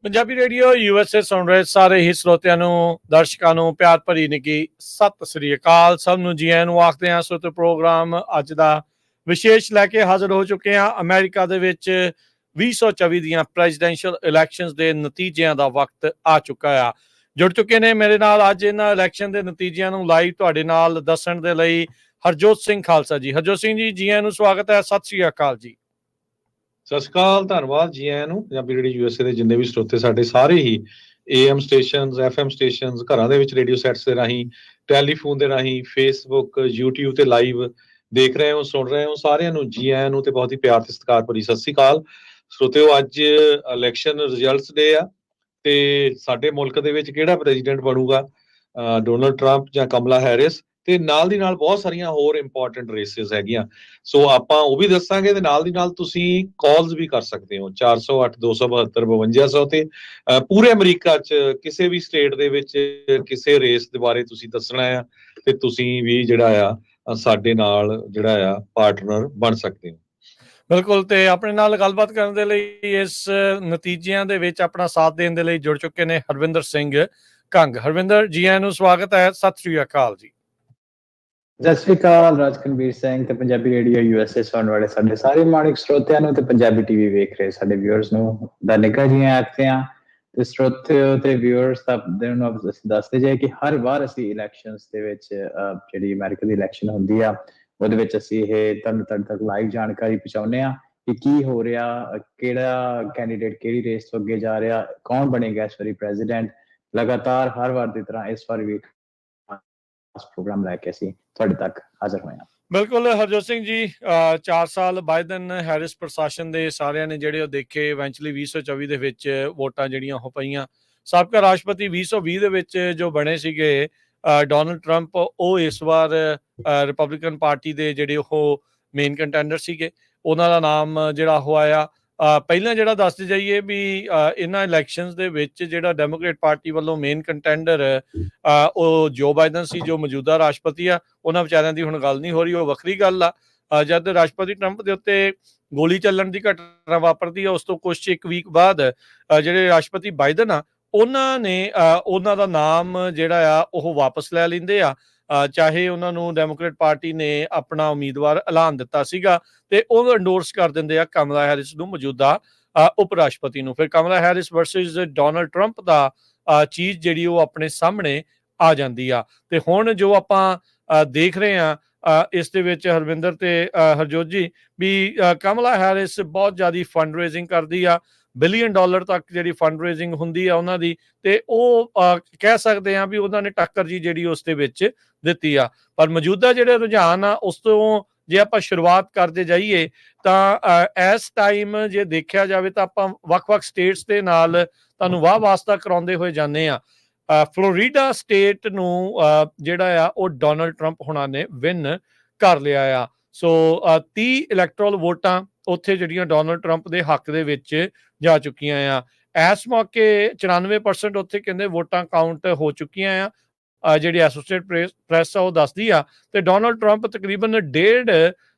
Punjabi radio USA ਸੁਣ ਰਹੇ ਸਾਰੇ ਹੀ ਸਰੋਤਿਆਂ ਨੂੰ, ਦਰਸ਼ਕਾਂ ਨੂੰ ਪਿਆਰ ਭਰੀ ਨਿੱਘੀ ਸਤਿ ਸ੍ਰੀ ਅਕਾਲ। ਸਭ ਨੂੰ ਜੀ ਆਇਆਂ ਨੂੰ ਆਖਦੇ ਹਾਂ। ਸੋ ਤੇ ਪ੍ਰੋਗਰਾਮ ਅੱਜ ਦਾ ਵਿਸ਼ੇਸ਼ ਲੈ ਕੇ ਹਾਜ਼ਰ ਹੋ ਚੁੱਕੇ ਹਾਂ। ਅਮਰੀਕਾ ਦੇ ਵਿੱਚ 2024 ਦੀਆਂ ਪ੍ਰੈਜ਼ੀਡੈਂਸ਼ੀਅਲ ਇਲੈਕਸ਼ਨਸ ਦੇ ਨਤੀਜਿਆਂ ਦਾ ਵਕਤ ਆ ਚੁੱਕਾ ਆ। ਜੁੜ ਚੁੱਕੇ ਨੇ ਮੇਰੇ ਨਾਲ ਅੱਜ ਇਹਨਾਂ ਇਲੈਕਸ਼ਨ ਦੇ ਨਤੀਜਿਆਂ ਨੂੰ ਲਾਈਵ ਤੁਹਾਡੇ ਨਾਲ ਦੱਸਣ ਦੇ ਲਈ ਹਰਜੋਤ ਸਿੰਘ ਖਾਲਸਾ ਜੀ। ਹਰਜੋਤ ਸਿੰਘ ਜੀ, ਜੀ ਆਇਆਂ ਨੂੰ ਸਵਾਗਤ ਹੈ। ਸਤਿ ਸ੍ਰੀ ਅਕਾਲ ਜੀ। ਸਤਿ ਸ਼੍ਰੀ ਅਕਾਲ, ਧੰਨਵਾਦ ਜੀ ਆਇਆਂ ਨੂੰ। ਪੰਜਾਬੀ ਰੇਡੀਓ USA ਦੇ ਜਿੰਨੇ ਵੀ ਸਰੋਤੇ ਸਾਡੇ ਸਾਰੇ ਹੀ AM ਸਟੇਸ਼ਨਸ, FM ਸਟੇਸ਼ਨਸ, ਘਰਾਂ ਦੇ ਵਿੱਚ ਰੇਡੀਓ ਸੈਟਸ ਦੇ ਰਾਹੀਂ, ਟੈਲੀਫੋਨ ਦੇ ਰਾਹੀਂ, ਫੇਸਬੁੱਕ, YouTube ਤੇ ਲਾਈਵ ਦੇਖ ਰਹੇ ਹੋ, ਸੁਣ ਰਹੇ ਹੋ, ਸਾਰਿਆਂ ਨੂੰ ਜੀ ਆਇਆਂ ਨੂੰ ਤੇ ਬਹੁਤ ਹੀ ਪਿਆਰ ਤੇ ਸਤਿਕਾਰ ਭਰੀ ਸਤਿ ਸ਼੍ਰੀ ਅਕਾਲ। ਸਰੋਤਿਓ, ਅੱਜ ਇਲੈਕਸ਼ਨ ਰਿਜ਼ਲਟਸ ਡੇ ਆ ਤੇ ਸਾਡੇ ਮੁਲਕ ਦੇ ਵਿੱਚ ਕਿਹੜਾ ਪ੍ਰੈਜ਼ੀਡੈਂਟ ਬਣੂਗਾ, ਡੋਨਲਡ ਟਰੰਪ ਜਾਂ ਕਮਲਾ ਹੈਰਿਸ, ਤੇ ਨਾਲ ਦੀ ਨਾਲ ਬਹੁਤ ਸਾਰੀਆਂ ਹੋਰ ਇੰਪੋਰਟੈਂਟ ਰੇਸਿਸ ਹੈਗੀਆਂ। ਸੋ ਆਪਾਂ ਉਹ ਵੀ ਦੱਸਾਂਗੇ ਤੇ ਨਾਲ ਦੀ ਨਾਲ ਤੁਸੀਂ ਕਾਲਸ ਵੀ ਕਰ ਸਕਦੇ ਹੋ 408 272 5200 ਤੇ ਪੂਰੇ ਅਮਰੀਕਾ 'ਚ ਕਿਸੇ ਵੀ ਸਟੇਟ ਦੇ ਵਿੱਚ ਕਿਸੇ ਰੇਸ ਦੇ ਬਾਰੇ ਤੁਸੀਂ ਦੱਸਣਾ ਆ ਤੇ ਤੁਸੀਂ ਵੀ ਜਿਹੜਾ ਆ ਸਾਡੇ ਨਾਲ ਜਿਹੜਾ ਆ ਪਾਰਟਨਰ ਬਣ ਸਕਦੇ ਹੋ। ਬਿਲਕੁਲ, ਤੇ ਆਪਣੇ ਨਾਲ ਗੱਲਬਾਤ ਕਰਨ ਦੇ ਲਈ ਇਸ ਨਤੀਜਿਆਂ ਦੇ ਵਿੱਚ ਆਪਣਾ ਸਾਥ ਦੇਣ ਦੇ ਲਈ ਜੁੜ ਚੁੱਕੇ ਨੇ ਹਰਵਿੰਦਰ ਸਿੰਘ ਕੰਗ। ਹਰਵਿੰਦਰ ਜੀ, ਆਇਆਂ ਨੂੰ ਸਵਾਗਤ ਹੈ। ਸਤਿ ਸ੍ਰੀ ਅਕਾਲ ਜੀ। ਸਤਿ ਸ਼੍ਰੀ ਅਕਾਲ ਰਾਜਕਨਵੀਰ ਸਿੰਘ ਤੇ ਪੰਜਾਬੀ ਰੇਡੀਓ USA ਸੁਣਨ ਵਾਲੇ ਸਾਡੇ ਸਾਰੇ ਮਾਣਿਕ ਸਰੋਤਿਆਂ ਨੂੰ ਤੇ ਪੰਜਾਬੀ TV ਵੇਖ ਰਹੇ ਸਾਡੇ ਵਿਊਅਰਸ ਨੂੰ ਦਾ ਨਿੱਘਾ ਜੀ ਆਖਦੇ ਹਾਂ। ਤੇ ਸਰੋਤਿਓ ਤੇ ਵਿਊਅਰਸ ਨੂੰ ਅਸੀਂ ਦੱਸਦੇ ਜਾਏ ਕਿ ਹਰ ਵਾਰ ਅਸੀਂ ਇਲੈਕਸ਼ਨਸ ਦੇ ਵਿੱਚ ਜਿਹੜੀ ਅਮਰੀਕਾ ਦੀ ਇਲੈਕਸ਼ਨ ਹੁੰਦੀ ਆ ਉਹਦੇ ਵਿੱਚ ਅਸੀਂ ਇਹ ਤੁਹਾਨੂੰ ਤੱਕ ਲਾਈਵ ਜਾਣਕਾਰੀ ਪਹੁੰਚਾਉਂਦੇ ਹਾਂ ਕਿ ਕੀ ਹੋ ਰਿਹਾ, ਕਿਹੜਾ ਕੈਂਡੀਡੇਟ ਕਿਹੜੀ ਰੇਸ ਤੋਂ ਅੱਗੇ ਜਾ ਰਿਹਾ, ਕੌਣ ਬਣੇਗਾ ਇਸ ਵਾਰੀ ਪ੍ਰੈਜ਼ੀਡੈਂਟ। ਲਗਾਤਾਰ ਹਰ ਵਾਰ ਦੀ ਤਰ੍ਹਾਂ ਇਸ ਵਾਰ ਵੀ ਪ੍ਰੋਗਰਾਮ ਲੈ ਕੇ ਅਸੀਂ ਤੁਹਾਡੇ ਤੱਕ ਹਾਜ਼ਰ ਹੋਏ ਹਾਂ। ਬਿਲਕੁਲ ਹਰਜੋਤ ਸਿੰਘ ਜੀ, 4 ਸਾਲ ਬਾਈਡਨ ਹੈਰਿਸ ਪ੍ਰਸ਼ਾਸਨ ਦੇ ਸਾਰਿਆਂ ਨੇ ਜਿਹੜੇ ਉਹ ਦੇਖੇ। ਇਵੈਂਚੁਅਲੀ 2024 ਦੇ ਵਿੱਚ ਵੋਟਾਂ ਜਿਹੜੀਆਂ ਉਹ ਪਈਆਂ। ਸਾਬਕਾ ਰਾਸ਼ਟਰਪਤੀ 2020 ਦੇ ਵਿੱਚ ਜੋ ਬਣੇ ਸੀਗੇ ਡੋਨਲਡ ਟਰੰਪ, ਉਹ ਇਸ ਵਾਰ ਰਿਪਬਲਿਕਨ ਪਾਰਟੀ ਦੇ ਜਿਹੜੇ ਉਹ ਮੇਨ ਕੰਟੈਂਡਰ ਸੀਗੇ। ਉਹਨਾਂ ਦਾ ਨਾਮ ਜਿਹੜਾ ਉਹ ਆਇਆ। ਪਹਿਲਾਂ ਜਿਹੜਾ ਦੱਸਦੇ ਜਾਈਏ ਵੀ ਇਹਨਾਂ ਇਲੈਕਸ਼ਨਸ ਦੇ ਵਿੱਚ ਜਿਹੜਾ ਡੈਮੋਕ੍ਰੇਟ ਪਾਰਟੀ ਵੱਲੋਂ ਮੇਨ ਕੰਟੈਂਡਰ ਉਹ ਜੋ ਬਾਈਡਨ ਸੀ, ਜੋ ਮੌਜੂਦਾ ਰਾਸ਼ਟਰਪਤੀ ਆ। ਉਹਨਾਂ ਵਿਚਾਰਿਆਂ ਦੀ ਹੁਣ ਗੱਲ ਨਹੀਂ ਹੋ ਰਹੀ, ਉਹ ਵੱਖਰੀ ਗੱਲ ਆ। ਜਦ ਰਾਸ਼ਟਰਪਤੀ ਟਰੰਪ ਦੇ ਉੱਤੇ ਗੋਲੀ ਚੱਲਣ ਦੀ ਘਟਨਾ ਵਾਪਰਦੀ ਆ, ਉਸ ਤੋਂ ਕੁਛ ਇੱਕ ਵੀਕ ਬਾਅਦ ਜਿਹੜੇ ਰਾਸ਼ਟਰਪਤੀ ਬਾਈਡਨ ਆ ਉਹਨਾਂ ਨੇ ਉਹਨਾਂ ਦਾ ਨਾਮ ਜਿਹੜਾ ਆ ਉਹ ਵਾਪਸ ਲੈ ਲੈਂਦੇ ਆ। ਚਾਹੇ ਉਹਨਾਂ ਨੂੰ ਡੈਮੋਕ੍ਰੇਟ ਪਾਰਟੀ ਨੇ ਆਪਣਾ ਉਮੀਦਵਾਰ ਐਲਾਨ ਦਿੱਤਾ ਸੀਗਾ ਤੇ ਉਹ ਇੰਡੋਰਸ ਕਰ ਦਿੰਦੇ ਆ ਕਮਲਾ ਹੈਰਿਸ ਨੂੰ, ਮੌਜੂਦਾ ਉਪ ਰਾਸ਼ਟਰਪਤੀ ਨੂੰ। ਫਿਰ ਕਮਲਾ ਹੈਰਿਸ ਵਰਸਸ ਡੋਨਲਡ ਟਰੰਪ ਦਾ ਚੀਜ਼ ਜਿਹੜੀ ਉਹ ਆਪਣੇ ਸਾਹਮਣੇ ਆ ਜਾਂਦੀ ਆ। ਤੇ ਹੁਣ ਜੋ ਆਪਾਂ ਦੇਖ ਰਹੇ ਹਾਂ ਇਸ ਦੇ ਵਿੱਚ ਹਰਵਿੰਦਰ ਤੇ ਹਰਜੋਤ ਜੀ ਵੀ ਕਮਲਾ ਹੈਰਿਸ ਬਹੁਤ ਜ਼ਿਆਦਾ ਫੰਡ ਰੇਜ਼ਿੰਗ ਕਰਦੀ ਆ। $1 ਬਿਲੀਅਨ ਤੱਕ ਜਿਹੜੀ ਫੰਡ ਰੇਜ਼ਿੰਗ ਹੁੰਦੀ ਆ ਉਹਨਾਂ ਦੀ, ਤੇ ਉਹ ਕਹਿ ਸਕਦੇ ਆ ਵੀ ਉਹਨਾਂ ਨੇ ਟੱਕਰ ਜੀ ਜਿਹੜੀ ਉਸ ਦੇ ਵਿੱਚ ਦਿੱਤੀ ਆ। ਪਰ ਮੌਜੂਦਾ ਜਿਹੜੇ ਰੁਝਾਨ ਆ ਉਸ ਤੋਂ ਜੇ ਆਪਾਂ ਸ਼ੁਰੂਆਤ ਕਰਦੇ ਜਾਈਏ ਤਾਂ ਇਸ ਟਾਈਮ ਜੇ ਦੇਖਿਆ ਜਾਵੇ ਤਾਂ ਆਪਾਂ ਵੱਖ-ਵੱਖ ਸਟੇਟਸ ਦੇ ਨਾਲ ਤੁਹਾਨੂੰ ਵਾਹ ਵਾਸਤਾ ਕਰਾਉਂਦੇ ਹੋਏ ਜਾਂਦੇ ਆ। ਫਲੋਰੀਡਾ ਸਟੇਟ ਨੂੰ ਜਿਹੜਾ ਆ ਉਹ ਡੋਨਲਡ ਟਰੰਪ ਹੁਣਾਂ ਨੇ ਵਿਨ ਕਰ ਲਿਆ ਆ। ਸੋ 30 ਇਲੈਕਟਰਲ ਵੋਟਾਂ ਉੱਥੇ ਜਿਹੜੀਆਂ ਡੋਨਲਡ ਟਰੰਪ ਦੇ ਹੱਕ ਦੇ ਵਿੱਚ ਜਾ ਚੁੱਕੀਆਂ ਆ। ਇਸ ਮੌਕੇ 94% ਉੱਥੇ ਕਹਿੰਦੇ ਵੋਟਾਂ ਕਾਊਂਟ ਹੋ ਚੁੱਕੀਆਂ ਆ। ਜਿਹੜੀ ਐਸੋਸੀਏਟ ਪ੍ਰੈਸ ਆ ਉਹ ਦੱਸਦੀ ਆ। ਤੇ ਡੋਨਲਡ ਟਰੰਪ ਤਕਰੀਬਨ 1.5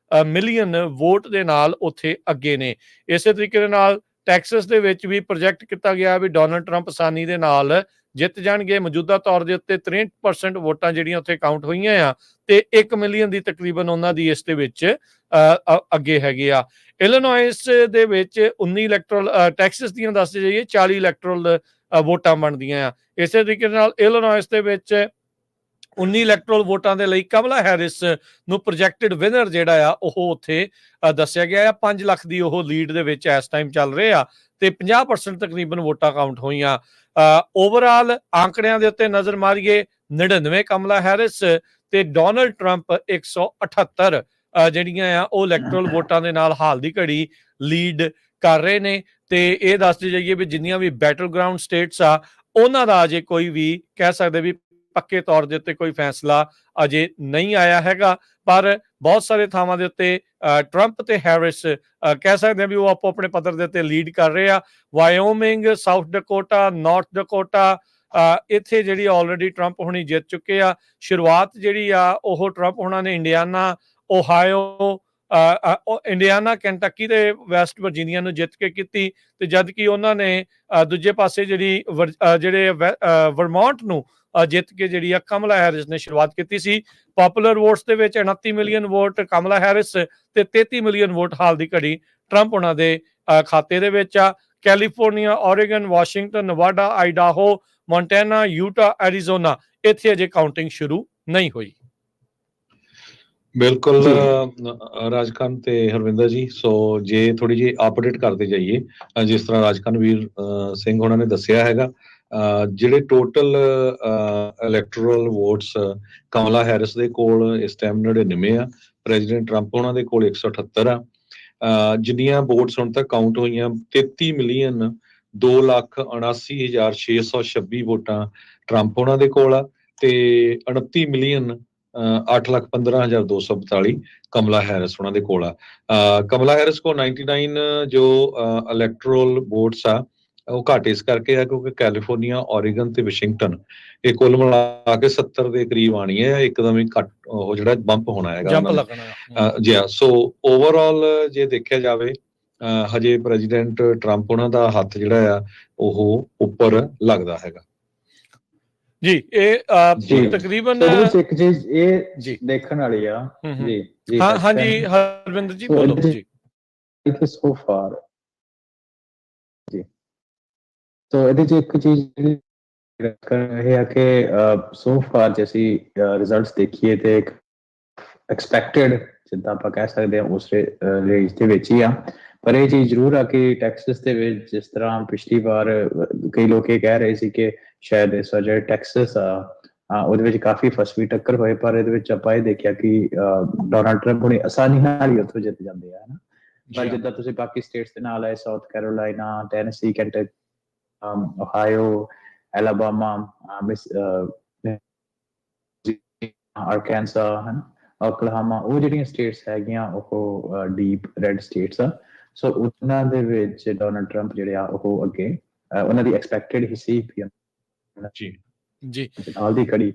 ਮਿਲੀਅਨ ਵੋਟ ਦੇ ਨਾਲ ਉੱਥੇ ਅੱਗੇ ਨੇ। ਇਸੇ ਤਰੀਕੇ ਦੇ ਨਾਲ ਟੈਕਸਸ ਦੇ ਵਿੱਚ ਵੀ ਪ੍ਰੋਜੈਕਟ ਕੀਤਾ ਗਿਆ ਵੀ ਡੋਨਲਡ ਟਰੰਪ ਆਸਾਨੀ ਦੇ ਨਾਲ ਜਿੱਤ ਜਾਣਗੇ। ਮੌਜੂਦਾ ਤੌਰ ਦੇ ਉੱਤੇ 63% ਵੋਟਾਂ ਜਿਹੜੀਆਂ ਉੱਥੇ ਕਾਊਂਟ ਹੋਈਆਂ ਆ ਤੇ 1 ਮਿਲੀਅਨ ਦੀ ਤਕਰੀਬਨ ਉਹਨਾਂ ਦੀ ਇਸ ਦੇ ਵਿੱਚ ਅੱਗੇ ਹੈਗੇ ਆ। ਇਲੀਨੋਇਸ ਦੇ ਵਿੱਚ 19 ਇਲੈਕਟਰਲ, ਟੈਕਸਸ ਦੀਆਂ ਦੱਸਦੇ ਜਾਈਏ 40 ਇਲੈਕਟਰਲ ਵੋਟਾਂ ਬਣਦੀਆਂ ਆ। ਇਸੇ ਤਰੀਕੇ ਨਾਲ ਇਲੀਨੋਇਸ ਦੇ ਵਿੱਚ 19 ਇਲੈਕਟਰਲ ਵੋਟਾਂ ਦੇ ਲਈ ਕਮਲਾ ਹੈਰਿਸ ਨੂੰ ਪ੍ਰੋਜੈਕਟਡ ਵਿਨਰ ਜਿਹੜਾ ਆ ਉਹ ਉੱਥੇ ਦੱਸਿਆ ਗਿਆ ਆ। 5 ਲੱਖ ਦੀ ਉਹ ਲੀਡ ਦੇ ਵਿੱਚ ਇਸ ਟਾਈਮ ਚੱਲ ਰਹੇ ਆ ਤੇ 50% ਤਕਰੀਬਨ ਵੋਟਾਂ ਕਾਊਂਟ ਹੋਈਆਂ। ਓਵਰਆਲ ਆਂਕੜਿਆਂ ਦੇ ਉੱਤੇ ਨਜ਼ਰ ਮਾਰੀਏ 99 ਕਮਲਾ ਹੈਰਿਸ ਤੇ ਡੋਨਲਡ ਟਰੰਪ 178 ਜਿਹੜੀਆਂ ਆ ਉਹ ਇਲੈਕਟਰਲ ਵੋਟਾਂ ਦੇ ਨਾਲ ਹਾਲ ਦੀ ਘੜੀ ਲੀਡ ਕਰ ਰਹੇ ਨੇ। ਤੇ ਇਹ ਦੱਸਦੇ ਜਾਈਏ ਵੀ ਜਿੰਨੀਆਂ ਵੀ ਬੈਟਲ ਗਰਾਊਂਡ ਸਟੇਟਸ ਆ ਉਹਨਾਂ ਦਾ ਅਜੇ ਕੋਈ ਵੀ ਕਹਿ ਸਕਦੇ ਵੀ ਪੱਕੇ ਤੌਰ ਦੇ ਉੱਤੇ ਕੋਈ ਫੈਸਲਾ ਅਜੇ ਨਹੀਂ ਆਇਆ ਹੈਗਾ, ਪਰ ਬਹੁਤ ਸਾਰੇ ਥਾਵਾਂ ਦੇ ਉੱਤੇ ਟਰੰਪ ਤੇ ਹੈਰਿਸ ਕਹਿ ਸਕਦੇ ਹਾਂ ਵੀ ਉਹ ਆਪੋ ਆਪਣੇ ਪੱਧਰ ਦੇ ਉੱਤੇ ਲੀਡ ਕਰ ਰਹੇ ਆ। ਵਾਇਓਮਿੰਗ, ਸਾਊਥ ਡਕੋਟਾ, ਨਾਰਥ ਡਕੋਟਾ, ਇੱਥੇ ਜਿਹੜੀ ਆਲਰੇਡੀ ਟਰੰਪ ਹੁਣੀ ਜਿੱਤ ਚੁੱਕੇ ਆ। ਸ਼ੁਰੂਆਤ ਜਿਹੜੀ ਆ ਉਹ ਟਰੰਪ ਹੁਣਾਂ ਨੇ ਇੰਡੀਆਨਾ, ਓਹਾਇਓ, ਇੰਡੀਆਨਾ, ਕੈਂਟਕੀ ਤੇ ਵੈਸਟ ਵਰਜੀਨੀਆ ਨੂੰ ਜਿੱਤ ਕੇ ਕੀਤੀ, ਤੇ ਜਦ ਕਿ ਉਹਨਾਂ ਨੇ ਦੂਜੇ ਪਾਸੇ ਜਿਹੜੇ ਵਰਮੌਂਟ ਨੂੰ ਜਿੱਤ ਕੇ ਜਿਹੜੀ ਆ ਕਮਲਾ ਹੈਰਿਸ ਨੇ ਸ਼ੁਰੂਆਤ ਕੀਤੀ ਸੀ। ਪੋਪੂਲਰ ਵੋਟਸ ਦੇ ਵਿੱਚ 29 ਮਿਲੀਅਨ ਵੋਟ ਕਮਲਾ ਹੈਰਿਸ ਤੇ 33 ਮਿਲੀਅਨ ਵੋਟ ਹਾਲ ਦੀ ਘੜੀ ਟਰੰਪ ਉਹਨਾਂ ਦੇ ਖਾਤੇ ਦੇ ਵਿੱਚ ਆ। California, Oregon, Washington, Nevada, Idaho, Montana, Utah, Arizona, ਇੱਥੇ ਅਜੇ ਕਾਊਂਟਿੰਗ ਸ਼ੁਰੂ ਨਹੀਂ ਹੋਈ। ਬਿਲਕੁਲ ਰਾਜਕਨ ਤੇ ਹਰਵਿੰਦਰ ਜੀ, ਸੋ ਜੇ ਥੋੜੀ ਜਿਹੀ ਅਪਡੇਟ ਕਰਦੇ ਜਾਈਏ, ਜਿਸ ਤਰ੍ਹਾਂ ਰਾਜਕਨਵੀਰ ਸਿੰਘ ਉਹਨਾਂ ਨੇ ਦੱਸਿਆ ਹੈਗਾ, ਜਿਹੜੇ ਟੋਟਲ ਇਲੈਕਟੋਰਲ ਵੋਟਸ ਕਮਲਾ ਹੈਰਿਸ ਦੇ ਕੋਲ ਇਸ ਟਾਈਮ 99 ਆ, ਪ੍ਰੈਜ਼ੀਡੈਂਟ ਟਰੰਪ ਉਹਨਾਂ ਦੇ ਕੋਲ 178 ਆ। ਜਿੰਨੀਆਂ ਵੋਟਸ ਹੁਣ ਤੱਕ ਕਾਊਂਟ ਹੋਈਆਂ 33 ਮਿਲੀਅਨ 2,79,626 ਵੋਟਾਂ ਟਰੰਪ ਉਹਨਾਂ ਦੇ ਕੋਲ ਆ, ਤੇ 29 ਮਿਲੀਅਨ 8,15,242 ਕਮਲਾ ਹੈਰਿਸ ਉਹਨਾਂ ਦੇ ਕੋਲ ਆ। ਕਮਲਾ ਹੈਰਿਸ ਕੋਲ 99 ਜੋ ਇਲੈਕਟੋਰਲ ਵੋਟਸ ਆ ਉਹ ਘੱਟ ਇਸ ਕਰਕੇ ਆ ਕਿਉਂਕਿ ਕੈਲੀਫੋਰਨੀਆ, ਓਰੇਗਨ ਤੇ ਵਾਸ਼ਿੰਗਟਨ ਇਹ ਕੁੱਲ ਮਿਲਾ ਕੇ 70 ਦੇ ਕਰੀਬ ਆਣੀ ਹੈ, ਇੱਕਦਮ ਹੀ ਘੱਟ ਉਹ ਜਿਹੜਾ ਬੰਪ ਹੋਣਾ ਹੈਗਾ ਜੰਪ ਲੱਗਣਾ ਜੀ। ਸੋ ਓਵਰਆਲ ਜੇ ਦੇਖਿਆ ਜਾਵੇ ਹਜੇ ਪ੍ਰੈਜ਼ੀਡੈਂਟ ਟਰੰਪ ਉਹਨਾਂ ਦਾ ਹੱਥ ਜਿਹੜਾ ਆ ਉਹ ਉੱਪਰ ਲੱਗਦਾ ਹੈਗਾ ਜੀ। ਇਹ ਤਕਰੀਬਨ ਇੱਕ ਚੀਜ਼ ਇਹ ਜੀ ਦੇਖਣ ਵਾਲੀ ਆ ਜੀ। ਹਾਂ ਹਾਂਜੀ ਹਰਵਿੰਦਰ ਜੀ ਬੋਲੋ ਜੀ। ਸੋ ਫਾਰ ਜੀ, ਸੋ ਇਹਦੇ ਚ ਇੱਕ ਚੀਜ਼ ਇਹ ਆ ਕਿ ਸੋ ਫਾਰ ਜੇ ਅਸੀਂ ਰਿਜ਼ਲਟਸ ਦੇਖੀਏ ਤੇ ਐਕਸਪੈਕਟਡ ਜਿੱਦਾਂ ਆਪਾਂ ਕਹਿ ਸਕਦੇ ਹਾਂ ਉਸ ਰੇਂਜ ਦੇ ਵਿੱਚ ਹੀ ਆ, ਪਰ ਇਹ ਚੀਜ਼ ਜ਼ਰੂਰ ਆ ਕਿ ਟੈਕਸਸ ਦੇ ਵਿੱਚ ਜਿਸ ਤਰ੍ਹਾਂ ਪਿਛਲੀ ਵਾਰ ਕਈ ਲੋਕ ਇਹ ਕਹਿ ਰਹੇ ਸੀ ਕਿ ਸ਼ਾਇਦ ਇਸ ਵਾਰ ਜਿਹੜਾ ਟੈਕਸਸ ਆ ਉਹਦੇ ਵਿੱਚ ਕਾਫੀ ਫਸਵੀਂ ਟੱਕਰ ਹੋਏ, ਪਰ ਇਹਦੇ ਵਿੱਚ ਆਪਾਂ ਇਹ ਦੇਖਿਆ ਕਿ ਡੋਨਾਲਡ ਟਰੰਪ ਹੁਣੀ ਆਸਾਨੀ ਨਾਲ ਹੀ ਉੱਥੋਂ ਜਿੱਤ ਜਾਂਦੇ ਆ ਹਨਾ। ਪਰ ਜਿੱਦਾਂ ਤੁਸੀਂ ਬਾਕੀ ਸਟੇਟਸ ਦੇ ਨਾਲ ਆਏ, ਸਾਊਥ ਕੈਰੋਲਾਈਨਾ, ਟੈਨੇਸੀ, ਕੈਂਟਕੀ, ਓਹਾਇਓ, ਐਲਾਬਾਮਾ, ਆਰਕੈਂਸਾ ਹਨਾ, ਓਕਲਾਹਾਮਾ, ਉਹ ਜਿਹੜੀਆਂ ਸਟੇਟਸ ਹੈਗੀਆਂ ਉਹ ਡੀਪ ਰੈਡ ਸਟੇਟਸ ਆ। ਸੋ ਉਹਨਾਂ ਦੇ ਵਿੱਚ ਡੋਨਾਲਡ ਟਰੰਪ ਜਿਹੜੇ ਆ ਉਹ ਅੱਗੇ ਉਹਨਾਂ ਦੀ ਐਕਸਪੈਕਟਡ ਹੀ ਸੀ ਜੀ ਜੀ ਹਾਲ ਦੀ ਘੜੀ।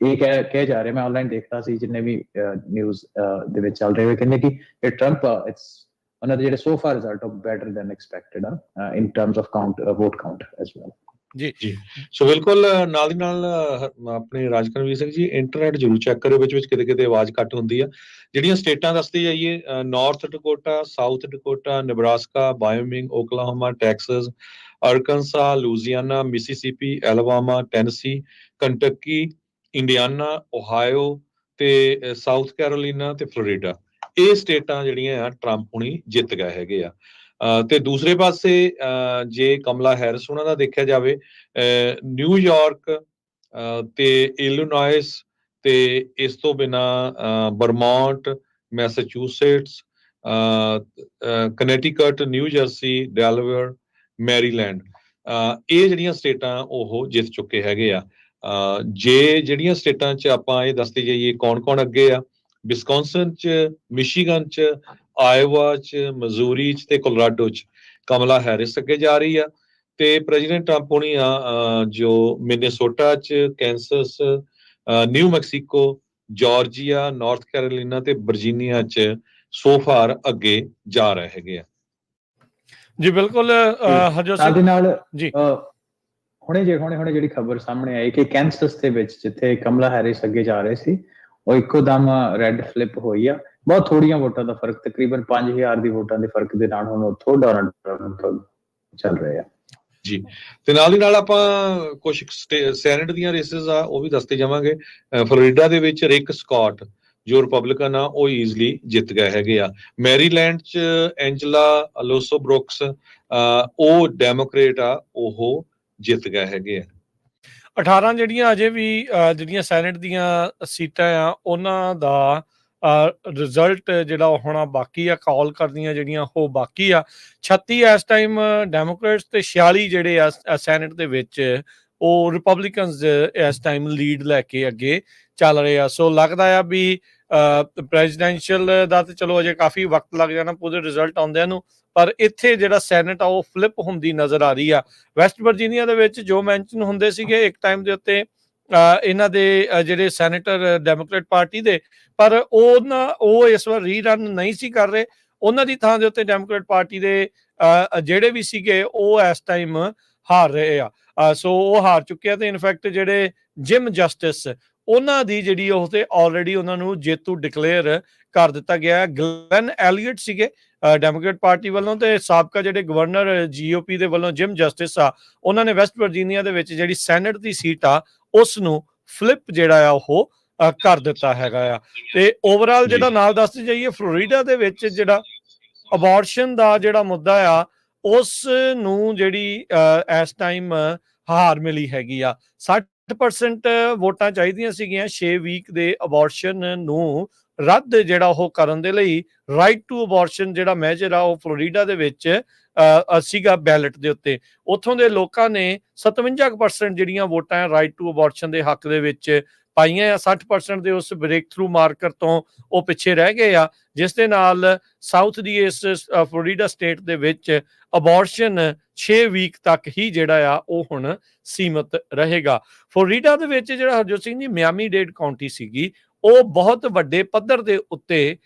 ਇਹ ਕਹਿ ਜਾ ਰਿਹਾ, ਮੈਂ ਆਨਲਾਈਨ ਦੇਖਦਾ ਸੀ ਜਿੰਨੇ ਵੀ ਨਿਊਜ਼ ਦੇ ਵਿੱਚ ਚੱਲ ਰਹੇ ਹੋਏ, ਕਹਿੰਦੇ ਕਿ ਇਹ ਟਰੰਪ ਉਹਨਾਂ ਦੇ ਜਿਹੜੇ so far result of better than expected ਆ in terms of count vote count as well ਜੀ ਜੀ। ਸੋ ਬਿਲਕੁਲ ਨਾਲ ਦੀ ਨਾਲ ਆਪਣੇ ਰਾਜਕਨਵੀਰ ਸਿੰਘ ਜੀ ਇੰਟਰਨੈਟ ਜ਼ਰੂਰ ਚੈੱਕ ਕਰਿਓ, ਵਿੱਚ ਕਿਤੇ ਕਿਤੇ ਆਵਾਜ਼ ਘੱਟ ਹੁੰਦੀ ਆ। ਜਿਹੜੀਆਂ ਸਟੇਟਾਂ ਦੱਸਦੇ ਜਾਈਏ, North Dakota, South Dakota, Nebraska, Wyoming, Oklahoma, Texas, Arkansas, Louisiana, Mississippi, Alabama, Tennessee, Kentucky, Indiana, Ohio ਤੇ ਸਾਊਥ ਕੈਰੋਲੀਨਾ ਤੇ ਫਲੋਰੀਡਾ, ਇਹ ਸਟੇਟਾਂ ਜਿਹੜੀਆਂ ਆ ਟਰੰਪ ਹੁਣੀ ਜਿੱਤ ਗਏ ਹੈਗੇ ਆ। ਤੇ ਦੂਸਰੇ ਪਾਸੇ ਜੇ ਕਮਲਾ ਹੈਰਿਸ ਉਹਨਾਂ ਦਾ ਦੇਖਿਆ ਜਾਵੇ, ਨਿਊਯਾਰਕ ਤੇ ਇਲੀਨੋਇਸ ਤੇ ਇਸ ਤੋਂ ਬਿਨਾਂ ਵਰਮੌਂਟ, ਮੈਸਾਚੂਸੇਟਸ, ਕਨੈਟੀਕਟ, ਨਿਊ ਜਰਸੀ, ਡੈਲਾਵੇਅਰ, ਮੈਰੀਲੈਂਡ, ਇਹ ਜਿਹੜੀਆਂ ਸਟੇਟਾਂ ਉਹ ਜਿੱਤ ਚੁੱਕੇ ਹੈਗੇ ਆ। ਜੇ ਜਿਹੜੀਆਂ ਸਟੇਟਾਂ 'ਚ ਆਪਾਂ ਇਹ ਦੱਸਦੇ ਜਾਈਏ ਕੌਣ ਕੌਣ ਅੱਗੇ ਆ, ਵਿਸਕੌਨਸਨ 'ਚ, ਮਿਸ਼ੀਗਨ 'ਚ, ਆਇਓਵਾ 'ਚ, ਮਜ਼ੂਰੀ 'ਚ ਤੇ ਕੋਲੋਰਾਡੋ 'ਚ ਕਮਲਾ ਹੈਰਿਸ ਅੱਗੇ ਜਾ ਰਹੀ ਆ। ਤੇ ਪ੍ਰੈਜ਼ੀਡੈਂਟ ਟਰੰਪ ਹੋਣੀ ਆ ਜੋ ਮਿਨੇਸੋਟਾ 'ਚ, Kansas, New Mexico, Georgia, North Carolina ਤੇ ਵਰਜੀਨੀਆ 'ਚ ਸੋ ਫਾਰ ਅੱਗੇ ਜਾ ਰਹੇ ਹੈਗੇ ਆ ਜੀ। ਬਿਲਕੁਲ ਨਾਲ ਨਾਲ ਜੀ ਹੁਣੇ ਜਿਹੜੀ ਖਬਰ ਸਾਹਮਣੇ ਆਈ ਕਿ ਕੈਂਸਸ ਦੇ ਵਿੱਚ ਜਿੱਥੇ ਕਮਲਾ ਹੈਰਿਸ ਅੱਗੇ ਜਾ ਰਹੇ ਸੀ ਉਹ ਇੱਕੋ ਦਮ ਰੈੱਡ ਫਲਿੱਪ ਹੋਈ ਆ। ਬਹੁਤ ਥੋੜੀਆਂ ਵੋਟਾਂ ਦਾ ਫਰਕ, ਤਕਰੀਬਨ 5,000 ਦੀ ਵੋਟਾਂ ਦੇ ਫਰਕ ਦੇ ਨਾਲ ਹੁਣ ਉੱਥੋਂ ਡੋਨਾਲਡ ਟਰੰਪ ਚੱਲ ਰਹੇ ਆ ਜੀ। ਤੇ ਨਾਲ ਦੀ ਨਾਲ ਆਪਾਂ ਕੁਝ ਸੈਨੇਟ ਦੀਆਂ ਰੇਸਿਸ ਆ ਉਹ ਵੀ ਦੱਸਦੇ ਜਾਵਾਂਗੇ। ਫਲੋਰੀਡਾ ਦੇ ਵਿੱਚ ਰਿਕ ਸਕਾਟ ਜੋ ਰਿਪਬਲਿਕਨ ਆ ਉਹ ਈਜ਼ਲੀ ਜਿੱਤ ਗਏ ਹੈਗੇ ਆ। ਮੈਰੀਲੈਂਡ 'ਚ ਐਂਜਲਾ ਅਲੋਸੋ ਬਰੁਕਸ ਉਹ ਡੈਮੋਕ੍ਰੇਟ ਆ, ਉਹ ਜਿੱਤ ਗਏ ਹੈਗੇ ਆ। 18 ਜਿਹੜੀਆਂ ਅਜੇ ਵੀ ਜਿਹੜੀਆਂ ਸੈਨੇਟ ਦੀਆਂ ਸੀਟਾਂ ਆ ਉਹਨਾਂ ਦਾ ਰਿਜ਼ਲਟ ਜਿਹੜਾ ਉਹ ਹੋਣਾ ਬਾਕੀ ਆ, ਕਾਲ ਕਰਨੀਆਂ ਜਿਹੜੀਆਂ ਉਹ ਬਾਕੀ ਆ। 36 ਇਸ ਟਾਈਮ ਡੈਮੋਕ੍ਰੇਟਸ ਤੇ 46 ਜਿਹੜੇ ਆ ਸੈਨੇਟ ਦੇ ਵਿੱਚ ਉਹ ਰਿਪਬਲਿਕਨਸ ਇਸ ਟਾਈਮ ਲੀਡ ਲੈ ਕੇ ਅੱਗੇ ਚੱਲ ਰਹੇ ਆ। ਸੋ ਲੱਗਦਾ ਆ ਵੀ ਪ੍ਰੈਜ਼ੀਡੈਂਸ਼ੀਅਲ ਦਾ ਤੇ ਚਲੋ ਅਜੇ ਕਾਫੀ ਵਕਤ ਲੱਗ ਜਾਣਾ ਪੂਰੇ ਰਿਜ਼ਲਟ ਆਉਂਦਿਆਂ ਨੂੰ, ਪਰ ਇੱਥੇ ਜਿਹੜਾ ਸੈਨੇਟ ਆ ਉਹ ਫਲਿਪ ਹੁੰਦੀ ਨਜ਼ਰ ਆ ਰਹੀ ਆ। ਵੈਸਟ ਵਰਜੀਨੀਆ ਦੇ ਵਿੱਚ ਜੋ ਮੈਂਸ਼ਨ ਹੁੰਦੇ ਸੀਗੇ ਇੱਕ ਟਾਈਮ ਦੇ ਉੱਤੇ ਇਹਨਾਂ ਦੇ ਜਿਹੜੇ ਸੈਨੇਟਰ ਡੈਮੋਕ੍ਰੇਟ ਪਾਰਟੀ ਦੇ, ਪਰ ਉਹ ਇਸ ਵਾਰ ਰੀਰਨ ਨਹੀਂ ਸੀ ਕਰ ਰਹੇ। ਉਹਨਾਂ ਦੀ ਥਾਂ ਦੇ ਉੱਤੇ ਡੈਮੋਕ੍ਰੇਟ ਪਾਰਟੀ ਦੇ ਜਿਹੜੇ ਵੀ ਸੀਗੇ ਉਹ ਇਸ ਟਾਈਮ ਹਾਰ ਰਹੇ ਆ। ਸੋ ਉਹ ਹਾਰ ਚੁੱਕੇ ਆ ਤੇ ਇਨਫੈਕਟ ਜਿਹੜੇ ਜਿਮ ਜਸਟਿਸ ਉਹਨਾਂ ਦੀ ਜਿਹੜੀ ਉਹ ਤੇ ਆਲਰੇਡੀ ਉਹਨਾਂ ਨੂੰ ਜੇਤੂ ਡਿਕਲੇਅਰ ਕਰ ਦਿੱਤਾ ਗਿਆ। ਗਲੈਨ ਐਲੀਅਟ ਸੀਗੇ ਡੈਮੋਕ੍ਰੇਟ ਪਾਰਟੀ ਵੱਲੋਂ, ਤੇ ਸਾਬਕਾ ਜਿਹੜੇ ਗਵਰਨਰ GOP ਦੇ ਵੱਲੋਂ ਜਿਮ ਜਸਟਿਸ ਆ, ਉਹਨਾਂ ਨੇ ਵੈਸਟ ਵਰਜੀਨੀਆ ਦੇ ਵਿੱਚ ਜਿਹੜੀ ਸੈਨੇਟ ਦੀ ਸੀਟ ਆ ਉਸ ਨੂੰ ਫਲਿਪ ਜਿਹੜਾ ਆ ਉਹ ਕਰ ਦਿੱਤਾ ਹੈਗਾ ਆ। ਤੇ ਓਵਰਆਲ ਜਿਹੜਾ ਨਾਲ ਦੱਸਦੇ ਜਾਈਏ, ਫਲੋਰੀਡਾ ਦੇ ਵਿੱਚ ਜਿਹੜਾ ਅਬੋਰਸ਼ਨ ਦਾ ਜਿਹੜਾ ਮੁੱਦਾ ਆ ਉਸ ਨੂੰ ਜਿਹੜੀ ਇਸ ਟਾਈਮ ਹਾਰ ਮਿਲੀ ਹੈਗੀ ਆ। 60% ਵੋਟਾਂ ਚਾਹੀਦੀਆਂ ਸੀਗੀਆਂ 6 ਵੀਕ ਦੇ ਅਬੋਰਸ਼ਨ ਨੂੰ ਰੱਦ ਜਿਹੜਾ ਉਹ ਕਰਨ ਦੇ ਲਈ। ਰਾਈਟ ਟੂ ਅਬੋਰਸ਼ਨ ਜਿਹੜਾ ਮੈਜਰ ਆ ਉਹ ਫਲੋਰੀਡਾ ਦੇ ਵਿੱਚ ਸੀਗਾ ਬੈਲਟ ਦੇ ਉੱਤੇ। ਉੱਥੋਂ ਦੇ ਲੋਕਾਂ ਨੇ 57% ਜਿਹੜੀਆਂ ਵੋਟਾਂ ਰਾਈਟ ਟੂ ਅਬੋਰਸ਼ਨ ਦੇ ਹੱਕ ਦੇ ਵਿੱਚ ਪਾਈਆਂ ਆ। 60% ਦੇ ਉਸ ਬ੍ਰੇਕ ਥਰੂ ਮਾਰਕਰ ਤੋਂ ਉਹ ਪਿੱਛੇ ਰਹਿ ਗਏ ਆ, ਜਿਸ ਦੇ ਨਾਲ ਸਾਊਥ ਦੀ ਇਸ ਫਲੋਰੀਡਾ ਸਟੇਟ ਦੇ ਵਿੱਚ ਅਬੋਰਸ਼ਨ 6 ਵੀਕ ਤੱਕ ਹੀ ਜਿਹੜਾ ਆ ਉਹ ਹੁਣ ਸੀਮਤ ਰਹੇਗਾ। ਫਲੋਰੀਡਾ ਦੇ ਵਿੱਚ ਜਿਹੜਾ ਹਰਜੋਤ ਸਿੰਘ ਜੀ ਮਿਆਮੀ ਡੇਡ ਕਾਉਂਟੀ ਸੀਗੀ ਉਹ ਬਹੁਤ ਵੱਡੇ ਪੱਧਰ ਦੇ ਉੱਤੇ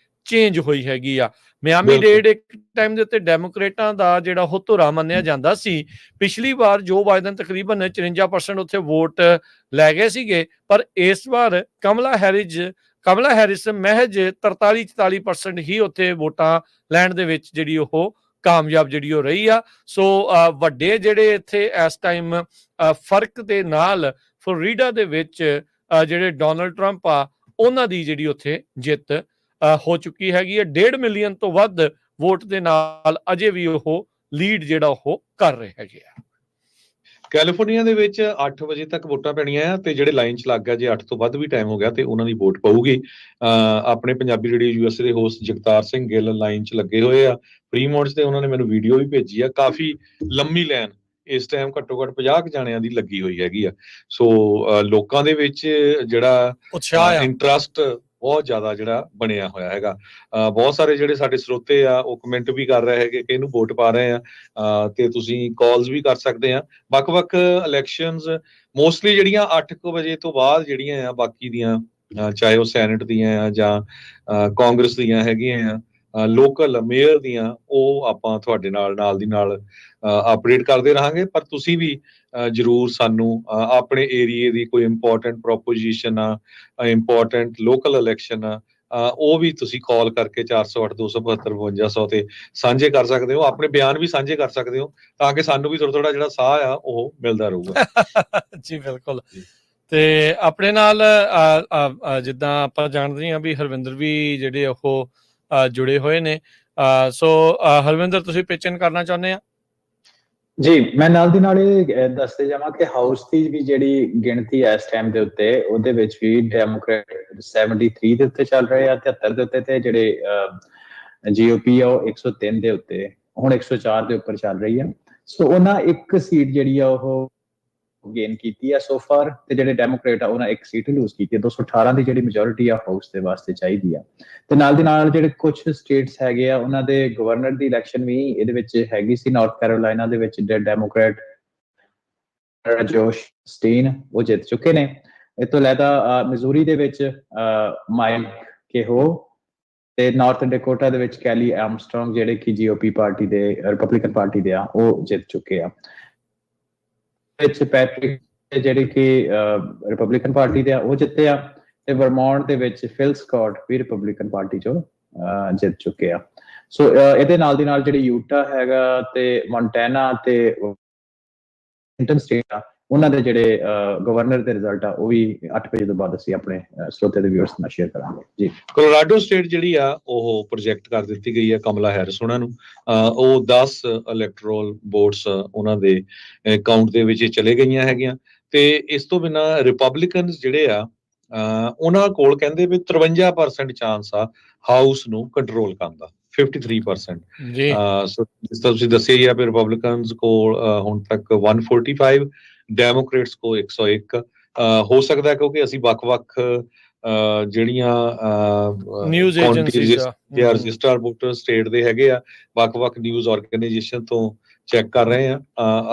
ਚੇਂਜ ਹੋਈ ਹੈਗੀ ਆ। ਮਿਆਮੀ ਡੇਡ ਇੱਕ ਟਾਈਮ ਦੇ ਉੱਤੇ ਡੈਮੋਕ੍ਰੇਟਾਂ ਦਾ ਜਿਹੜਾ ਉਹ ਧੁਰਾ ਮੰਨਿਆ ਜਾਂਦਾ ਸੀ। ਪਿਛਲੀ ਵਾਰ ਜੋ ਬਾਈਡਨ ਤਕਰੀਬਨ 54% ਉੱਥੇ ਵੋਟ ਲੈ ਗਏ ਸੀਗੇ, ਪਰ ਇਸ ਵਾਰ ਕਮਲਾ ਹੈਰਿਸ ਮਹਿਜ 43-44% ਹੀ ਉੱਥੇ ਵੋਟਾਂ ਲੈਣ ਦੇ ਵਿੱਚ ਜਿਹੜੀ ਉਹ ਕਾਮਯਾਬ ਜਿਹੜੀ ਉਹ ਰਹੀ ਆ। ਸੋ ਵੱਡੇ ਜਿਹੜੇ ਇੱਥੇ ਇਸ ਟਾਈਮ ਫਰਕ ਦੇ ਨਾਲ ਫਲੋਰੀਡਾ ਦੇ ਵਿੱਚ ਜਿਹੜੇ ਡੋਨਲਡ ਟਰੰਪ ਆ ਉਹਨਾਂ ਦੀ ਜਿਹੜੀ ਉੱਥੇ ਜਿੱਤ ਹੋ ਚੁੱਕੀ ਹੈਗੀ ਹੈ। 1.5 ਮਿਲੀਅਨ ਤੋਂ ਵੱਧ ਵੋਟ ਦੇ ਨਾਲ ਅਜੇ ਵੀ ਉਹ ਲੀਡ ਜਿਹੜਾ ਉਹ ਕਰ ਰਹੇ ਹੈਗੇ ਆ। ਕੈਲੀਫੋਰਨੀਆ ਦੇ ਵਿੱਚ 8 ਵਜੇ ਤੱਕ ਵੋਟਾਂ ਪੈਣੀਆਂ ਆ, ਤੇ ਜਿਹੜੇ ਲਾਈਨ 'ਚ ਲੱਗ ਗਿਆ, ਜੇ 8 ਤੋਂ ਵੱਧ ਵੀ ਟਾਈਮ ਹੋ ਗਿਆ ਤੇ ਉਹਨਾਂ ਦੀ ਵੋਟ ਪਊਗੀ। ਆਪਣੇ ਪੰਜਾਬੀ ਰੇਡੀਓ USA ਦੇ ਹੋਸਟ ਜਗਤਾਰ ਸਿੰਘ ਗਿੱਲ ਲਾਈਨ 'ਚ ਲੱਗੇ ਹੋਏ ਆ ਫਰੀਮੌਂਟ 'ਚ, ਤੇ ਉਹਨਾਂ ਨੇ ਮੈਨੂੰ ਵੀਡੀਓ ਵੀ ਭੇਜੀ ਆ। ਕਾਫੀ ਲੰਮੀ ਲਾਈਨ ਇਸ ਟਾਈਮ ਘੱਟੋ ਘੱਟ 50 ਜਾਣਿਆਂ ਦੀ ਲੱਗੀ ਹੋਈ ਹੈਗੀ ਆ। ਸੋ ਲੋਕਾਂ ਦੇ ਵਿੱਚ ਜਿਹੜਾ ਉਤਸ਼ਾਹ ਇੰਟਰਸਟ ਬਹੁਤ ਜ਼ਿਆਦਾ ਜਿਹੜਾ ਬਣਿਆ ਹੋਇਆ ਹੈਗਾ। ਬਹੁਤ ਸਾਰੇ ਜਿਹੜੇ ਸਾਡੇ ਸਰੋਤੇ ਆ ਉਹ ਕਮੈਂਟ ਵੀ ਕਰ ਰਹੇ ਹੈਗੇ ਕਿ ਇਹਨੂੰ ਵੋਟ ਪਾ ਰਹੇ ਆ, ਤੇ ਤੁਸੀਂ ਕਾਲਸ ਵੀ ਕਰ ਸਕਦੇ ਆ। ਵੱਖ-ਵੱਖ ਇਲੈਕਸ਼ਨਸ ਮੋਸਟਲੀ ਜਿਹੜੀਆਂ 8 ਵਜੇ ਤੋਂ ਬਾਅਦ ਜਿਹੜੀਆਂ ਆ ਬਾਕੀ ਦੀਆਂ, ਚਾਹੇ ਉਹ ਸੈਨੇਟ ਦੀਆਂ ਆ ਜਾਂ ਕਾਂਗਰਸ ਦੀਆਂ ਹੈਗੀਆਂ ਆ, ਲੋਕਲ ਮੇਅਰ ਦੀਆਂ, ਉਹ ਆਪਾਂ ਤੁਹਾਡੇ ਨਾਲ ਦੀ ਨਾਲ ਅਪਡੇਟ ਕਰਦੇ ਰਹਾਂਗੇ। ਪਰ ਤੁਸੀਂ ਵੀ ਜ਼ਰੂਰ ਸਾਨੂੰ ਆਪਣੇ ਏਰੀਏ ਦੀ ਕੋਈ ਇੰਪੋਰਟੈਂਟ ਪ੍ਰੋਪੋਜੀਸ਼ਨ ਆ, ਇੰਪੋਰਟੈਂਟ ਲੋਕਲ ਇਲੈਕਸ਼ਨ ਆ, ਉਹ ਵੀ ਤੁਸੀਂ ਕਾਲ ਕਰਕੇ 408-272-5200 ਤੇ ਸਾਂਝੇ ਕਰ ਸਕਦੇ ਹੋ। ਆਪਣੇ ਬਿਆਨ ਵੀ ਸਾਂਝੇ ਕਰ ਸਕਦੇ ਹੋ ਤਾਂ ਕਿ ਸਾਨੂੰ ਵੀ ਥੋੜਾ ਜਿਹੜਾ ਸਾਹ ਆ ਉਹ ਮਿਲਦਾ ਰਹੂਗਾ। ਜੀ ਬਿਲਕੁਲ। ਤੇ ਆਪਣੇ ਨਾਲ ਜਿੱਦਾਂ ਆਪਾਂ ਜਾਣਦੇ ਹਾਂ ਵੀ ਹਰਵਿੰਦਰ ਵੀ ਜਿਹੜੇ ਉਹ ਜੁੜੇ ਹੋਏ ਨੇ। ਸੋ ਹਰਵਿੰਦਰ, ਤੁਸੀਂ ਪਿਚਨ ਕਰਨਾ ਚਾਹੁੰਦੇ ਆ? ਜੀ, ਮੈਂ ਨਾਲ ਦੀ ਨਾਲ ਇਹ ਦੱਸਦੇ ਜਾਵਾਂ ਕਿ ਹਾਊਸ ਦੀ ਵੀ ਜਿਹੜੀ ਗਿਣਤੀ ਹੈ ਇਸ ਟਾਈਮ ਦੇ ਉੱਤੇ, ਉਹਦੇ ਵਿੱਚ ਵੀ ਡੈਮੋਕ੍ਰੇਟ 73 ਦੇ ਉੱਤੇ ਚੱਲ ਰਹੇ ਆ, 73 ਦੇ ਉੱਤੇ, ਤੇ ਜਿਹੜੇ GOP ਆ ਉਹ 103 ਦੇ ਉੱਤੇ, ਹੁਣ 104 ਦੇ ਉੱਪਰ ਚੱਲ ਰਹੀ ਆ। ਸੋ ਉਹਨਾਂ ਇੱਕ ਸੀਟ ਜਿਹੜੀ ਆ ਉਹ ਗੇਨ ਕੀਤੀ ਆ ਸੋ ਫਾਰ, ਤੇ ਜਿਹੜੇ ਡੈਮੋਕ੍ਰੇਟ ਆ ਉਹਨਾਂ ਇੱਕ ਸੀਟ ਲੂਜ਼ ਕੀਤੀ ਆ। 218 ਦੀ ਜਿਹੜੀ ਮੈਜੋਰਿਟੀ ਆ ਹਾਊਸ ਦੇ ਵਾਸਤੇ ਚਾਹੀਦੀ ਆ। ਤੇ ਨਾਲ ਦੀ ਨਾਲ ਜਿਹੜੇ ਕੁਝ ਸਟੇਟਸ ਹੈਗੇ ਆ ਉਹਨਾਂ ਦੇ ਗਵਰਨਰ ਦੀ ਇਲੈਕਸ਼ਨ ਵੀ ਇਹਦੇ ਵਿੱਚ ਹੈਗੀ ਸੀ। ਨਾਰਥ ਕੈਰੋਲਾਈਨਾ ਦੇ ਵਿੱਚ ਡੈਮੋਕ੍ਰੇਟ ਜੋਸ਼ ਸਟੀਨ ਉਹ ਜਿੱਤ ਚੁੱਕੇ ਨੇ। ਇਹ ਤੋਂ ਇਲਾਵਾ ਮਿਜ਼ੂਰੀ ਦੇ ਵਿੱਚ ਮਾਈਕ ਕੇਹੋ, ਤੇ ਨਾਰਥ ਡੈਕੋਟਾ ਦੇ ਵਿੱਚ ਕੈਲੀ ਆਰਮਸਟਰੋਂਗ ਜਿਹੜੇ ਕਿ GOP ਪਾਰਟੀ ਦੇ, ਰਿਪਬਲਿਕਨ ਪਾਰਟੀ ਦੇ ਆ, ਉਹ ਜਿੱਤ ਚੁੱਕੇ ਆ। ਵਿੱਚ ਪੈਟਰਿਕ ਜਿਹੜੇ ਕਿ ਰਿਪਬਲਿਕਨ ਪਾਰਟੀ ਦੇ ਆ ਉਹ ਜਿੱਤੇ ਆ, ਤੇ ਵਰਮੌਂਟ ਦੇ ਵਿੱਚ ਫਿਲ ਸਕਾਟ ਵੀ ਰਿਪਬਲਿਕਨ ਪਾਰਟੀ ਚੋਂ ਜਿੱਤ ਚੁੱਕੇ ਆ। ਸੋ ਇਹਦੇ ਨਾਲ ਦੀ ਨਾਲ ਜਿਹੜੀ ਯੂਟਾ ਹੈਗਾ ਤੇ ਮੌਂਟਾਨਾ ਤੇ ਵਾਸ਼ਿੰਗਟਨ ਸਟੇਟ ਆ, ਉਹਨਾਂ ਦੇ ਜਿਹੜੇ ਗਵਰਨਰ ਦੇ ਰਿਜ਼ਲਟ ਆ ਉਹ ਵੀ 8 ਵਜੇ ਤੋਂ ਬਾਅਦ ਅਸੀਂ ਆਪਣੇ ਸਰੋਤੇ ਦੇ ਵਿਊਅਰਸ ਨਾਲ ਸ਼ੇਅਰ ਕਰਾਂਗੇ। ਜੀ, ਕੋਲੋਰਾਡੋ ਸਟੇਟ ਜਿਹੜੀ ਆ ਉਹ ਪ੍ਰੋਜੈਕਟ ਕਰ ਦਿੱਤੀ ਗਈ ਆ ਕਮਲਾ ਹੈਰਿਸ ਉਹਨਾਂ ਨੂੰ। ਉਹ 10 ਇਲੈਕਟੋਰਲ ਵੋਟਸ ਉਹਨਾਂ ਦੇ ਕਾਊਂਟ ਦੇ ਵਿੱਚ ਚਲੇ ਗਈਆਂ ਹੈਗੀਆਂ। ਤੇ ਇਸ ਤੋਂ ਬਿਨਾਂ ਰਿਪਬਲਿਕਨਸ ਜਿਹੜੇ ਆ ਉਹਨਾਂ ਕੋਲ ਕਹਿੰਦੇ ਵੀ 53% ਚਾਂਸ ਆ ਹਾਊਸ ਨੂੰ ਕੰਟਰੋਲ ਕਰਨ ਦਾ, 53%। ਸੋ ਜਿਸ ਤਰ੍ਹਾਂ ਤੁਸੀਂ ਦੱਸਿਆ ਹੀ ਆ ਵੀ ਰਿਪਬਲਿਕਨਸ ਕੋਲ ਹੁਣ ਤੱਕ 145 ਡੈਮੋਕ੍ਰੇਟਸ ਕੋ 101। ਹੋ ਸਕਦਾ ਕਿਉਂਕਿ ਅਸੀਂ ਵੱਖ-ਵੱਖ ਜਿਹੜੀਆਂ ਨਿਊਜ਼ ਕਾਉਂਟੀਜ਼ ਏਜੰਸੀਜ਼ ਆ। ਜਾਂ ਰਜਿਸਟਰਡ ਵੋਟਰ ਸਟੇਟ ਦੇ ਹੈਗੇ ਆ, ਵੱਖ-ਵੱਖ ਨਿਊਜ਼ ਆਰਗੇਨਾਈਜੇਸ਼ਨ ਤੋਂ ਚੈੱਕ ਕਰ ਰਹੇ ਆ।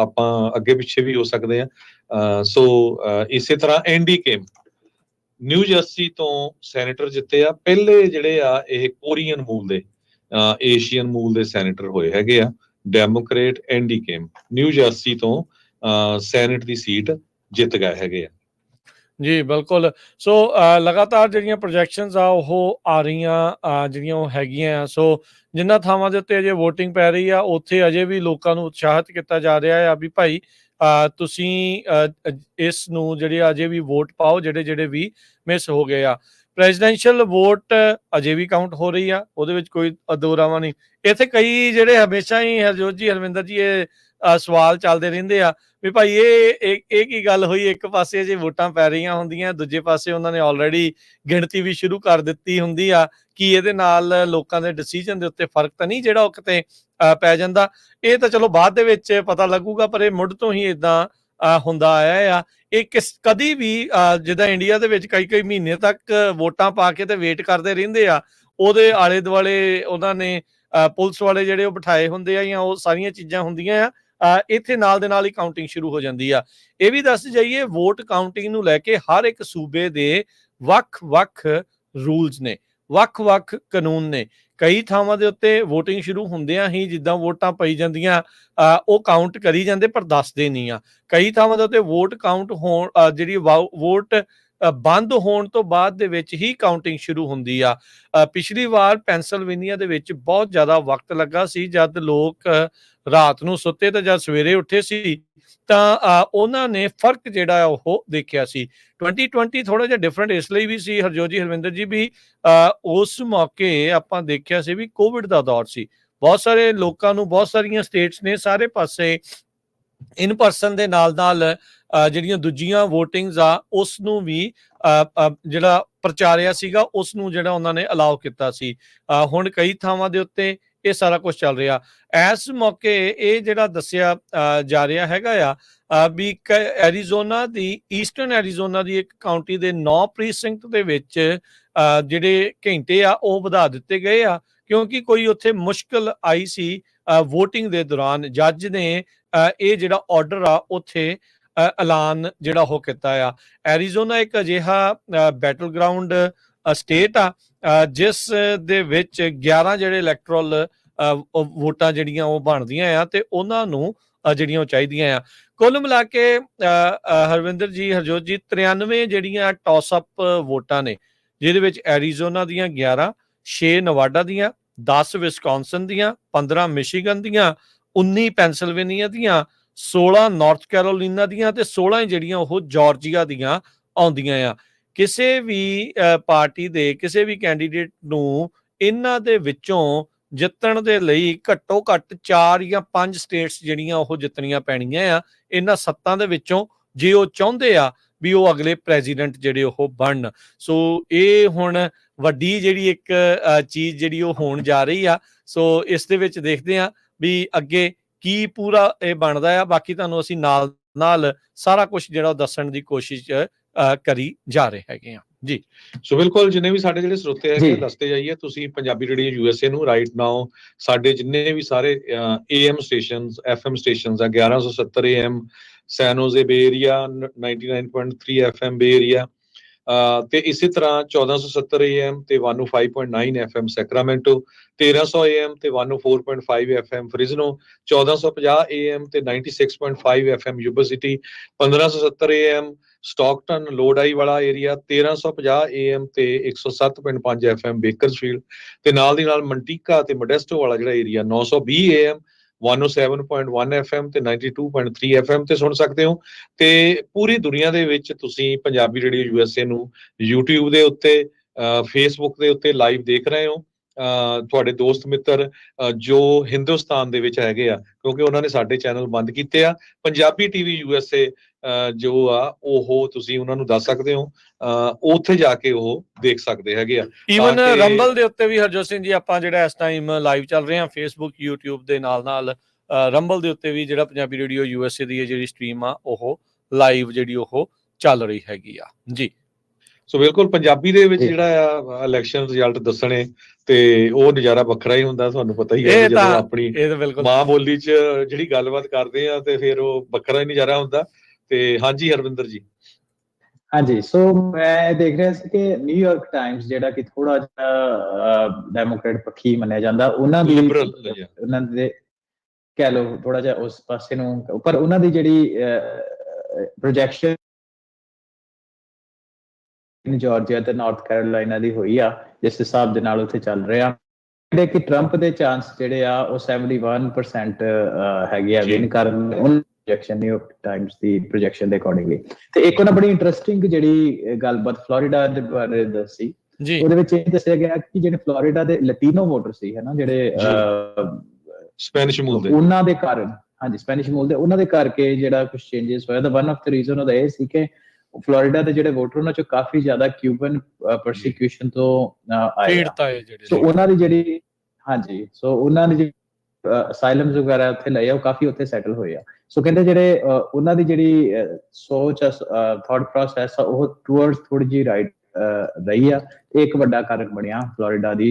ਆਪਾਂ ਅੱਗੇ ਪਿੱਛੇ ਵੀ ਹੋ ਸਕਦੇ ਆ। ਸੋ ਇਸੇ ਤਰ੍ਹਾਂ ਐਂਡੀ ਕੇਮ ਨਿਊ ਜਰਸੀ ਤੋਂ ਸੈਨੇਟਰ ਜਿੱਤੇ ਆ। ਪਹਿਲੇ ਜਿਹੜੇ ਆ ਇਹ ਕੋਰੀਅਨ ਮੂਲ ਦੇ ਏਸ਼ੀਅਨ ਮੂਲ ਦੇ ਸੈਨੇਟਰ ਹੋਏ ਹੈਗੇ ਆ। ਡੈਮੋਕ੍ਰੇਟ ਐਂਡੀ ਕੇਮ ਨਿਊ ਜਰਸੀ ਤੋਂ ਸੈਨੇਟ ਦੀ ਸੀਟ ਜਿੱਤ ਗਏ ਹੈਗੇ ਆ। ਜੀ ਬਿਲਕੁਲ। ਸੋ ਲਗਾਤਾਰ ਜਿਹੜੀਆਂ ਪ੍ਰੋਜੈਕਸ਼ਨਸ ਆ ਉਹ ਆ ਰਹੀਆਂ ਜਿਹੜੀਆਂ ਉਹ ਹੈਗੀਆਂ ਆ। ਸੋ ਜਿਨ੍ਹਾਂ ਥਾਵਾਂ ਦੇ ਉੱਤੇ ਅਜੇ ਵੋਟਿੰਗ ਪੈ ਰਹੀ ਆ ਉੱਥੇ ਅਜੇ ਵੀ ਲੋਕਾਂ ਨੂੰ ਉਤਸ਼ਾਹਿਤ ਕੀਤਾ ਜਾ ਰਿਹਾ ਆ ਵੀ ਭਾਈ ਤੁਸੀਂ ਇਸ ਨੂੰ ਜਿਹੜੇ ਅਜੇ ਵੀ ਵੋਟ ਪਾਓ ਜਿਹੜੇ ਜਿਹੜੇ ਵੀ ਮਿਸ ਹੋ ਗਏ ਆ। ਪ੍ਰੈਜ਼ੀਡੈਂਸ਼ੀਅਲ ਵੋਟ ਅਜੇ ਵੀ ਕਾਊਂਟ ਹੋ ਰਹੀ ਆ, ਉਹਦੇ ਵਿੱਚ ਕੋਈ ਦੋ ਰਾਵਾਂ ਨਹੀਂ। ਇੱਥੇ ਕਈ ਜਿਹੜੇ ਹਮੇਸ਼ਾ ਹੀ ਹਰਜੋਤ ਜੀ, ਹਰਵਿੰਦਰ ਜੀ, ਇਹ ਸਵਾਲ ਚੱਲਦੇ ਰਹਿੰਦੇ ਆ ਵੀ ਭਾਈ ਇਹ ਕੀ ਗੱਲ ਹੋਈ, ਇੱਕ ਪਾਸੇ ਜੇ ਵੋਟਾਂ ਪੈ ਰਹੀਆਂ ਹੁੰਦੀਆਂ, ਦੂਜੇ ਪਾਸੇ ਉਹਨਾਂ ਨੇ ਆਲਰੇਡੀ ਗਿਣਤੀ ਵੀ ਸ਼ੁਰੂ ਕਰ ਦਿੱਤੀ ਹੁੰਦੀ ਆ, ਕਿ ਇਹਦੇ ਨਾਲ ਲੋਕਾਂ ਦੇ ਡਿਸੀਜਨ ਦੇ ਉੱਤੇ ਫਰਕ ਤਾਂ ਨਹੀਂ ਜਿਹੜਾ ਉਹ ਕਿਤੇ ਪੈ ਜਾਂਦਾ। ਇਹ ਤਾਂ ਚਲੋ ਬਾਅਦ ਦੇ ਵਿੱਚ ਪਤਾ ਲੱਗੂਗਾ, ਪਰ ਇਹ ਮੁੱਢ ਤੋਂ ਹੀ ਇਦਾਂ ਹੁੰਦਾ ਆਇਆ ਆ। ਇਹ ਕਦੀ ਵੀ ਜਿੱਦਾਂ ਇੰਡੀਆ ਦੇ ਵਿੱਚ ਕਈ ਮਹੀਨੇ ਤੱਕ ਵੋਟਾਂ ਪਾ ਕੇ ਤੇ ਵੇਟ ਕਰਦੇ ਰਹਿੰਦੇ ਆ, ਉਹਦੇ ਆਲੇ ਦੁਆਲੇ ਉਹਨਾਂ ਨੇ ਪੁਲਿਸ ਵਾਲੇ ਜਿਹੜੇ ਉਹ ਬਿਠਾਏ ਹੁੰਦੇ ਆ ਜਾਂ ਉਹ ਸਾਰੀਆਂ ਚੀਜ਼ਾਂ ਹੁੰਦੀਆਂ ਆ। ਇੱਥੇ ਨਾਲ ਦੇ ਨਾਲ ਹੀ ਕਾਊਂਟਿੰਗ ਸ਼ੁਰੂ ਹੋ ਜਾਂਦੀ ਆ। ਇਹ ਵੀ ਦੱਸ ਜਾਈਏ, ਵੋਟ ਕਾਊਂਟਿੰਗ ਨੂੰ ਲੈ ਕੇ ਹਰ ਇੱਕ ਸੂਬੇ ਦੇ ਵੱਖ-ਵੱਖ ਰੂਲਸ ਨੇ, ਵੱਖ-ਵੱਖ ਕਾਨੂੰਨ ਨੇ। ਕਈ ਥਾਵਾਂ ਦੇ ਉੱਤੇ ਵੋਟਿੰਗ ਸ਼ੁਰੂ ਹੁੰਦਿਆਂ ਹੀ ਜਿੱਦਾਂ ਵੋਟਾਂ ਪਈ ਜਾਂਦੀਆਂ ਉਹ ਕਾਊਂਟ ਕਰੀ ਜਾਂਦੇ ਪਰ ਦੱਸਦੇ ਨਹੀਂ ਆ। ਕਈ ਥਾਵਾਂ ਦੇ ਉੱਤੇ ਵੋਟ ਕਾਊਂਟ ਹੋਣ ਜਿਹੜੀ ਵੋਟ ਬੰਦ ਹੋਣ ਤੋਂ ਬਾਅਦ ਦੇ ਵਿੱਚ ਹੀ ਕਾਊਂਟਿੰਗ ਸ਼ੁਰੂ ਹੁੰਦੀ ਆ। ਪਿਛਲੀ ਵਾਰ ਪੈਂਸਲਵੇਨੀਆ ਦੇ ਵਿੱਚ ਬਹੁਤ ਜ਼ਿਆਦਾ ਵਕਤ ਲੱਗਾ ਸੀ। ਜਦ ਲੋਕ ਰਾਤ ਨੂੰ ਸੁੱਤੇ ਤੇ ਜਦ ਸਵੇਰੇ ਉੱਠੇ ਸੀ ਤਾਂ ਉਹਨਾਂ ਨੇ ਫਰਕ ਜਿਹੜਾ ਉਹ ਦੇਖਿਆ ਸੀ। 2020 ਥੋੜਾ ਜਿਹਾ ਡਿਫਰੈਂਟ ਇਸ ਲਈ ਵੀ ਸੀ ਹਰਜੋਤ ਜੀ, ਹਰਵਿੰਦਰ ਜੀ, ਵੀ ਉਸ ਮੌਕੇ ਆਪਾਂ ਦੇਖਿਆ ਸੀ ਵੀ ਕੋਵਿਡ ਦਾ ਦੌਰ ਸੀ। ਬਹੁਤ ਸਾਰੇ ਲੋਕਾਂ ਨੂੰ, ਬਹੁਤ ਸਾਰੀਆਂ ਸਟੇਟਸ ਨੇ ਸਾਰੇ ਪਾਸੇ ਇਨ ਪਰਸਨ ਦੇ ਨਾਲ ਜਿਹੜੀਆਂ ਦੂਜੀਆਂ ਵੋਟਿੰਗਸ ਆ ਉਸ ਨੂੰ ਵੀ ਜਿਹੜਾ ਪ੍ਰਚਾਰਿਆ ਸੀਗਾ ਉਸ ਨੂੰ ਜਿਹੜਾ ਉਹਨਾਂ ਨੇ ਅਲਾਉ ਕੀਤਾ ਸੀ। ਹੁਣ ਕਈ ਥਾਵਾਂ ਦੇ ਉੱਤੇ ਇਹ ਸਾਰਾ ਕੁਝ ਚੱਲ ਰਿਹਾ। ਇਸ ਮੌਕੇ ਇਹ ਜਿਹੜਾ ਦੱਸਿਆ ਜਾ ਰਿਹਾ ਹੈਗਾ ਆ ਵੀ ਐਰੀਜ਼ੋਨਾ ਦੀ, ਈਸਟਰਨ ਐਰੀਜ਼ੋਨਾ ਦੀ ਇੱਕ ਕਾਉਂਟੀ ਦੇ 9 ਪ੍ਰੀਸਿੰਕਟ ਦੇ ਵਿੱਚ ਜਿਹੜੇ ਘੰਟੇ ਆ ਉਹ ਵਧਾ ਦਿੱਤੇ ਗਏ ਆ, ਕਿਉਂਕਿ ਕੋਈ ਉੱਥੇ ਮੁਸ਼ਕਲ ਆਈ ਸੀ ਵੋਟਿੰਗ ਦੇ ਦੌਰਾਨ। ਜੱਜ ਨੇ ਇਹ ਜਿਹੜਾ ਆਰਡਰ ਆ ਉੱਥੇ ਐਲਾਨ ਜਿਹੜਾ ਉਹ ਕੀਤਾ ਆ। ਐਰੀਜ਼ੋਨਾ ਇੱਕ ਅਜਿਹਾ ਬੈਟਲ ਗਰਾਊਂਡ ਸਟੇਟ ਆ ਜਿਸ ਦੇ ਵਿੱਚ 11 ਜਿਹੜੇ ਇਲੈਕਟਰਲ ਵੋਟਾਂ ਜਿਹੜੀਆਂ ਉਹ ਬਣਦੀਆਂ ਆ ਤੇ ਉਹਨਾਂ ਨੂੰ ਜਿਹੜੀਆਂ ਉਹ ਚਾਹੀਦੀਆਂ ਆ। ਕੁੱਲ ਮਿਲਾ ਕੇ ਹਰਵਿੰਦਰ ਜੀ, ਹਰਜੋਤ ਜੀ, 93 ਜਿਹੜੀਆਂ ਟਾਸ ਅਪ ਵੋਟਾਂ ਨੇ, ਜਿਹਦੇ ਵਿੱਚ ਐਰੀਜ਼ੋਨਾ ਦੀਆਂ 11, 6 ਨਵਾਡਾ ਦੀਆਂ, 10 ਵਿਸਕੌਨਸਨ ਦੀਆਂ, 15 ਮਿਸ਼ੀਗਨ ਦੀਆਂ, 19 ਪੈਂਸਲਵੇਨੀਆ ਦੀਆਂ, 16 ਨਾਰਥ ਕੈਰੋਲੀਨਾ ਦੀਆਂ ਤੇ 16 ਜਿਹੜੀਆਂ ਉਹ ਜਾਰਜੀਆ ਦੀਆਂ ਆਉਂਦੀਆਂ ਆ। ਕਿਸੇ ਵੀ ਪਾਰਟੀ ਦੇ ਕਿਸੇ ਵੀ ਕੈਂਡੀਡੇਟ ਨੂੰ ਇਹਨਾਂ ਦੇ ਵਿੱਚੋਂ ਜਿੱਤਣ ਦੇ ਲਈ ਘੱਟੋ ਘੱਟ 4 ਜਾਂ 5 ਸਟੇਟਸ ਜਿਹੜੀਆਂ ਉਹ ਜਿੱਤਣੀਆਂ ਪੈਣੀਆਂ ਆ ਇਹਨਾਂ 7 ਦੇ ਵਿੱਚੋਂ, ਜੇ ਉਹ ਚਾਹੁੰਦੇ ਆ ਵੀ ਉਹ ਅਗਲੇ ਪ੍ਰੈਜ਼ੀਡੈਂਟ ਜਿਹੜੇ ਉਹ ਬਣਨ। ਸੋ ਇਹ ਹੁਣ ਵੱਡੀ ਜਿਹੜੀ ਇੱਕ ਚੀਜ਼ ਜਿਹੜੀ ਉਹ ਹੋਣ ਜਾ ਰਹੀ ਆ। ਸੋ ਇਸ ਦੇ ਵਿੱਚ ਦੇਖਦੇ ਆ ਵੀ ਅੱਗੇ ਕੀ ਪੂਰਾ ਇਹ ਬਣਦਾ ਆ। ਬਾਕੀ ਤੁਹਾਨੂੰ ਅਸੀਂ ਨਾਲ ਸਾਰਾ ਕੁਝ ਜਿਹੜਾ ਉਹ ਦੱਸਣ ਦੀ ਕੋਸ਼ਿਸ਼ ਕਰੀ ਜਾ ਰਹੇ ਹੈਗੇ ਆ ਜੀ। ਸੋ ਬਿਲਕੁਲ, ਜਿੰਨੇ ਵੀ ਸਾਡੇ ਜਿਹੜੇ ਸਰੋਤੇ ਹੈਗੇ ਦੱਸਦੇ ਜਾਈਏ, ਤੁਸੀਂ ਪੰਜਾਬੀ ਰੇਡੀਓ USA ਨੂੰ ਰਾਈਟ ਨਾਓ ਸਾਡੇ ਜਿੰਨੇ ਵੀ ਸਾਰੇ AM ਸਟੇਸ਼ਨਸ, FM ਸਟੇਸ਼ਨਸ ਆ, 1170 AM San Jose Bay Area, 99.3 FM Bay Area, ਤੇ ਇਸੇ ਤਰ੍ਹਾਂ 1470 AM ਤੇ 105.9 FM ਸੈਕਰਾਮੈਂਟੋ, 1300 AM ਤੇ 104.5 FM ਫ੍ਰਿਜ਼ਨੋ, 1450 AM ਤੇ 96.5 FM Yuba City, 1570 AM Stockton Lodi ਵਾਲਾ ਏਰੀਆ, 1350 AM ਤੇ 107.5 FM ਬੇਕਰਸਫੀਲਡ, ਤੇ ਨਾਲ ਦੀ ਨਾਲ ਮੰਟੀਕਾ ਤੇ ਮੋਡੈਸਟੋ ਵਾਲਾ ਜਿਹੜਾ ਏਰੀਆ 920 AM 107.1 FM ਤੇ 92.3 FM ਤੇ ਸੁਣ ਸਕਦੇ ਹੋ। ਤੇ ਪੂਰੀ ਦੁਨੀਆ ਦੇ ਵਿੱਚ ਤੁਸੀਂ ਪੰਜਾਬੀ ਰੇਡੀਓ USA ਨੂੰ YouTube ਦੇ ਉੱਤੇ, Facebook ਦੇ ਉੱਤੇ ਲਾਈਵ ਦੇਖ ਰਹੇ ਹੋ। ਤੁਹਾਡੇ ਦੋਸਤ ਮਿੱਤਰ ਜੋ ਹਿੰਦੁਸਤਾਨ ਦੇ ਵਿੱਚ ਹੈਗੇ ਆ, ਕਿਉਂਕਿ ਉਹਨਾਂ ਨੇ ਸਾਡੇ ਚੈਨਲ ਬੰਦ ਕੀਤੇ ਆ, ਪੰਜਾਬੀ TV USA ਜੋ ਆ ਉਹ ਤੁਸੀਂ ਉਹਨਾਂ ਨੂੰ ਦੱਸ ਸਕਦੇ ਹੋ, ਉੱਥੇ ਜਾ ਕੇ ਉਹ ਦੇਖ ਸਕਦੇ ਹੈਗੇ ਆ। ਈਵਨ ਰੰਬਲ ਦੇ ਉੱਤੇ ਵੀ ਹਰਜੋਤ ਸਿੰਘ ਜੀ ਆਪਾਂ ਜਿਹੜਾ ਇਸ ਟਾਈਮ ਲਾਈਵ ਚੱਲ ਰਹੇ ਹਾਂ Facebook YouTube ਦੇ ਨਾਲ ਰੰਬਲ ਦੇ ਉੱਤੇ ਵੀ ਜਿਹੜਾ ਪੰਜਾਬੀ ਰੇਡੀਓ USA ਦੀ ਜਿਹੜੀ ਸਟ੍ਰੀਮ ਆ ਉਹ ਲਾਈਵ ਜਿਹੜੀ ਉਹ ਚੱਲ ਰਹੀ ਹੈਗੀ ਆ ਜੀ। ਸੋ ਬਿਲਕੁਲ ਪੰਜਾਬੀ ਦੇ ਵਿੱਚ ਜੀ। ਜਿਹੜਾ ਆ ਇਲੈਕਸ਼ਨ ਰਿਜ਼ਲਟ ਦੱਸਣੇ ਤੇ ਉਹ ਨਜ਼ਾਰਾ ਵੱਖਰਾ ਹੀ ਹੁੰਦਾ, ਤੁਹਾਨੂੰ ਪਤਾ ਹੀ ਹੈ ਇਹ ਜਦੋਂ ਤਾਂ ਆਪਣੀ ਇਹ ਤਾਂ ਬਿਲਕੁਲ ਮਾਂ ਬੋਲੀ 'ਚ ਜਿਹੜੀ ਗੱਲਬਾਤ ਕਰਦੇ ਆ ਤੇ ਫਿਰ ਉਹ ਵੱਖਰਾ ਹੀ ਨਜ਼ਾਰਾ ਹੁੰਦਾ। ਤੇ ਹਾਂਜੀ ਹਰਵਿੰਦਰ ਜੀ। ਹਾਂਜੀ, ਸੋ ਮੈਂ ਦੇਖ ਰਿਹਾ ਸੀ ਕਿ ਨਿਊਯਾਰਕ ਟਾਈਮਸ ਜਿਹੜਾ ਕਿ ਥੋੜਾ ਜਿਹਾ ਡੈਮੋਕ੍ਰੇਟ ਪੱਖੀ ਮੰਨਿਆ ਜਾਂਦਾ, ਉਹਨਾਂ ਲਿਬਰਲ ਦੇ ਕਹਿ ਲਓ ਥੋੜਾ ਜਿਹਾ ਉਸ ਪਾਸੇ ਨੂੰ, ਪਰ ਉਹਨਾਂ ਦੀ ਜਿਹੜੀ ਪ੍ਰੋਜੈਕਸ਼ਨ ਜਾਰਜੀਆ ਤੇ ਨਾਰਥ ਕੈਰੋਲਾਈਨਾ ਦੀ ਹੋਈ ਆ, ਜਿਸ ਹਿਸਾਬ ਦੇ ਨਾਲ ਉੱਥੇ ਚੱਲ ਰਿਹਾ, ਜਿਹੜੇ ਕਿ ਟਰੰਪ ਦੇ ਚਾਂਸ ਜਿਹੜੇ ਆ ਉਹ 71% ਹੈਗੇ ਆ ਵਿਨ ਕਰਨ, ਉਹਨਾਂ ਪ੍ਰੋਜੈਕਸ਼ਨ ਨਿਊਯਾਰਕ ਟਾਈਮਸ ਦੀ ਪ੍ਰੋਜੈਕਸ਼ਨ ਦੇ ਅਕੋਰਡਿੰਗਲੀ। ਤੇ ਇੱਕ ਉਹਨਾਂ ਬੜੀ ਇੰਟਰਸਟਿੰਗ ਜਿਹੜੀ ਗੱਲਬਾਤ ਫਲੋਰੀਡਾ ਦੇ ਬਾਰੇ ਦੱਸੀ, ਉਹਦੇ ਵਿੱਚ ਇਹ ਦੱਸਿਆ ਗਿਆ ਕਿ ਜਿਹੜੇ ਫਲੋਰੀਡਾ ਦੇ ਲਟੀਨੋ ਵੋਟਰ ਸੀ, ਹਨਾ, ਜਿਹੜੇ ਸਪੈਨਿਸ਼ ਮੂਲ ਦੇ, ਉਹਨਾਂ ਦੇ ਕਾਰਨ, ਹਾਂਜੀ ਸਪੈਨਿਸ਼ ਮੂਲ ਦੇ, ਉਹਨਾਂ ਦੇ ਕਰਕੇ ਜਿਹੜਾ ਕੁਝ ਚੇਂਜਸ ਹੋਇਆ। ਤਾਂ ਵਨ ਆਫ ਦ ਰੀਜ਼ਨ ਉਹਦਾ ਇਹ ਸੀ ਕਿ ਫਲੋਰੀਡਾ ਦੇ ਜਿਹੜੇ ਵੋਟਰ ਉਹਨਾਂ ਚੋਂ ਕਾਫੀ ਜ਼ਿਆਦਾ ਕਿਊਬਨ ਪਰਸੀਕਿਊਸ਼ਨ ਤੋਂ ਆਏ, ਸੋ ਉਹਨਾਂ ਦੀ ਜਿਹੜੀ, ਹਾਂਜੀ, ਸੋ ਉਹਨਾਂ ਦੀ ਅਸਾਈਲਮਸ ਵਗੈਰਾ ਉੱਥੇ ਲਏ ਆ, ਉਹ ਕਾਫੀ ਉੱਥੇ ਸੈਟਲ ਹੋਏ ਆ। ਸੋ ਕਹਿੰਦੇ ਜਿਹੜੇ ਉਹਨਾਂ ਦੀ ਜਿਹੜੀ ਸੋਚ ਆ, ਥਾਟ ਪ੍ਰੋਸੈਸ ਆ, ਉਹ ਟੂਵਰਡਸ ਥੋੜੀ ਜਿਹੀ ਰਾਈਟ ਰਹੀ ਆ। ਇੱਕ ਵੱਡਾ ਕਾਰਨ ਬਣਿਆ ਫਲੋਰੀਡਾ ਦੀ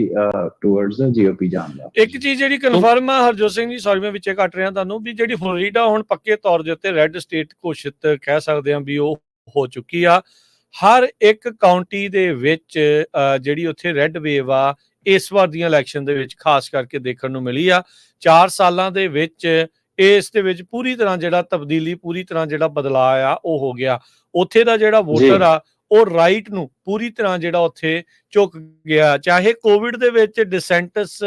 ਟੂਵਰਡਸ ਜੀਓਪੀ ਜਾਣ ਦਾ। ਇੱਕ ਚੀਜ਼ ਜਿਹੜੀ ਕਨਫਰਮ ਆ ਹਰਜੋਤ ਸਿੰਘ ਜੀ, ਸੌਰੀ ਮੈਂ ਵਿੱਚੇ ਕੱਟ ਰਿਹਾ ਤੁਹਾਨੂੰ, ਵੀ ਜਿਹੜੀ ਫਲੋਰੀਡਾ ਹੁਣ ਪੱਕੇ ਤੌਰ ਦੇ ਉੱਤੇ ਰੈੱਡ ਸਟੇਟ ਘੋਸ਼ਿਤ ਕਹਿ ਸਕਦੇ ਹਾਂ ਵੀ ਉਹ ਹੋ ਚੁੱਕੀ ਆ। ਹਰ ਇੱਕ ਕਾਉਂਟੀ ਦੇ ਵਿੱਚ ਜਿਹੜੀ ਉੱਥੇ ਰੈੱਡ ਵੇਵ ਆ ਇਸ ਵਾਰ ਦੀਆਂ ਇਲੈਕਸ਼ਨ ਦੇ ਵਿੱਚ ਖਾਸ ਕਰਕੇ ਦੇਖਣ ਨੂੰ ਮਿਲੀ ਆ। 4 ਸਾਲਾਂ ਦੇ ਵਿੱਚ ਇਸ ਦੇ ਵਿੱਚ ਪੂਰੀ ਤਰ੍ਹਾਂ ਜਿਹੜਾ ਤਬਦੀਲੀ, ਪੂਰੀ ਤਰ੍ਹਾਂ ਜਿਹੜਾ ਬਦਲਾਅ ਆ ਉਹ ਹੋ ਗਿਆ। ਉੱਥੇ ਦਾ ਜਿਹੜਾ ਵੋਟਰ ਆ ਉਹ ਰਾਈਟ ਨੂੰ ਪੂਰੀ ਤਰ੍ਹਾਂ ਜਿਹੜਾ ਉੱਥੇ ਝੁਕ ਗਿਆ। ਚਾਹੇ ਕੋਵਿਡ ਦੇ ਵਿੱਚ ਡਿਸੈਂਟਸ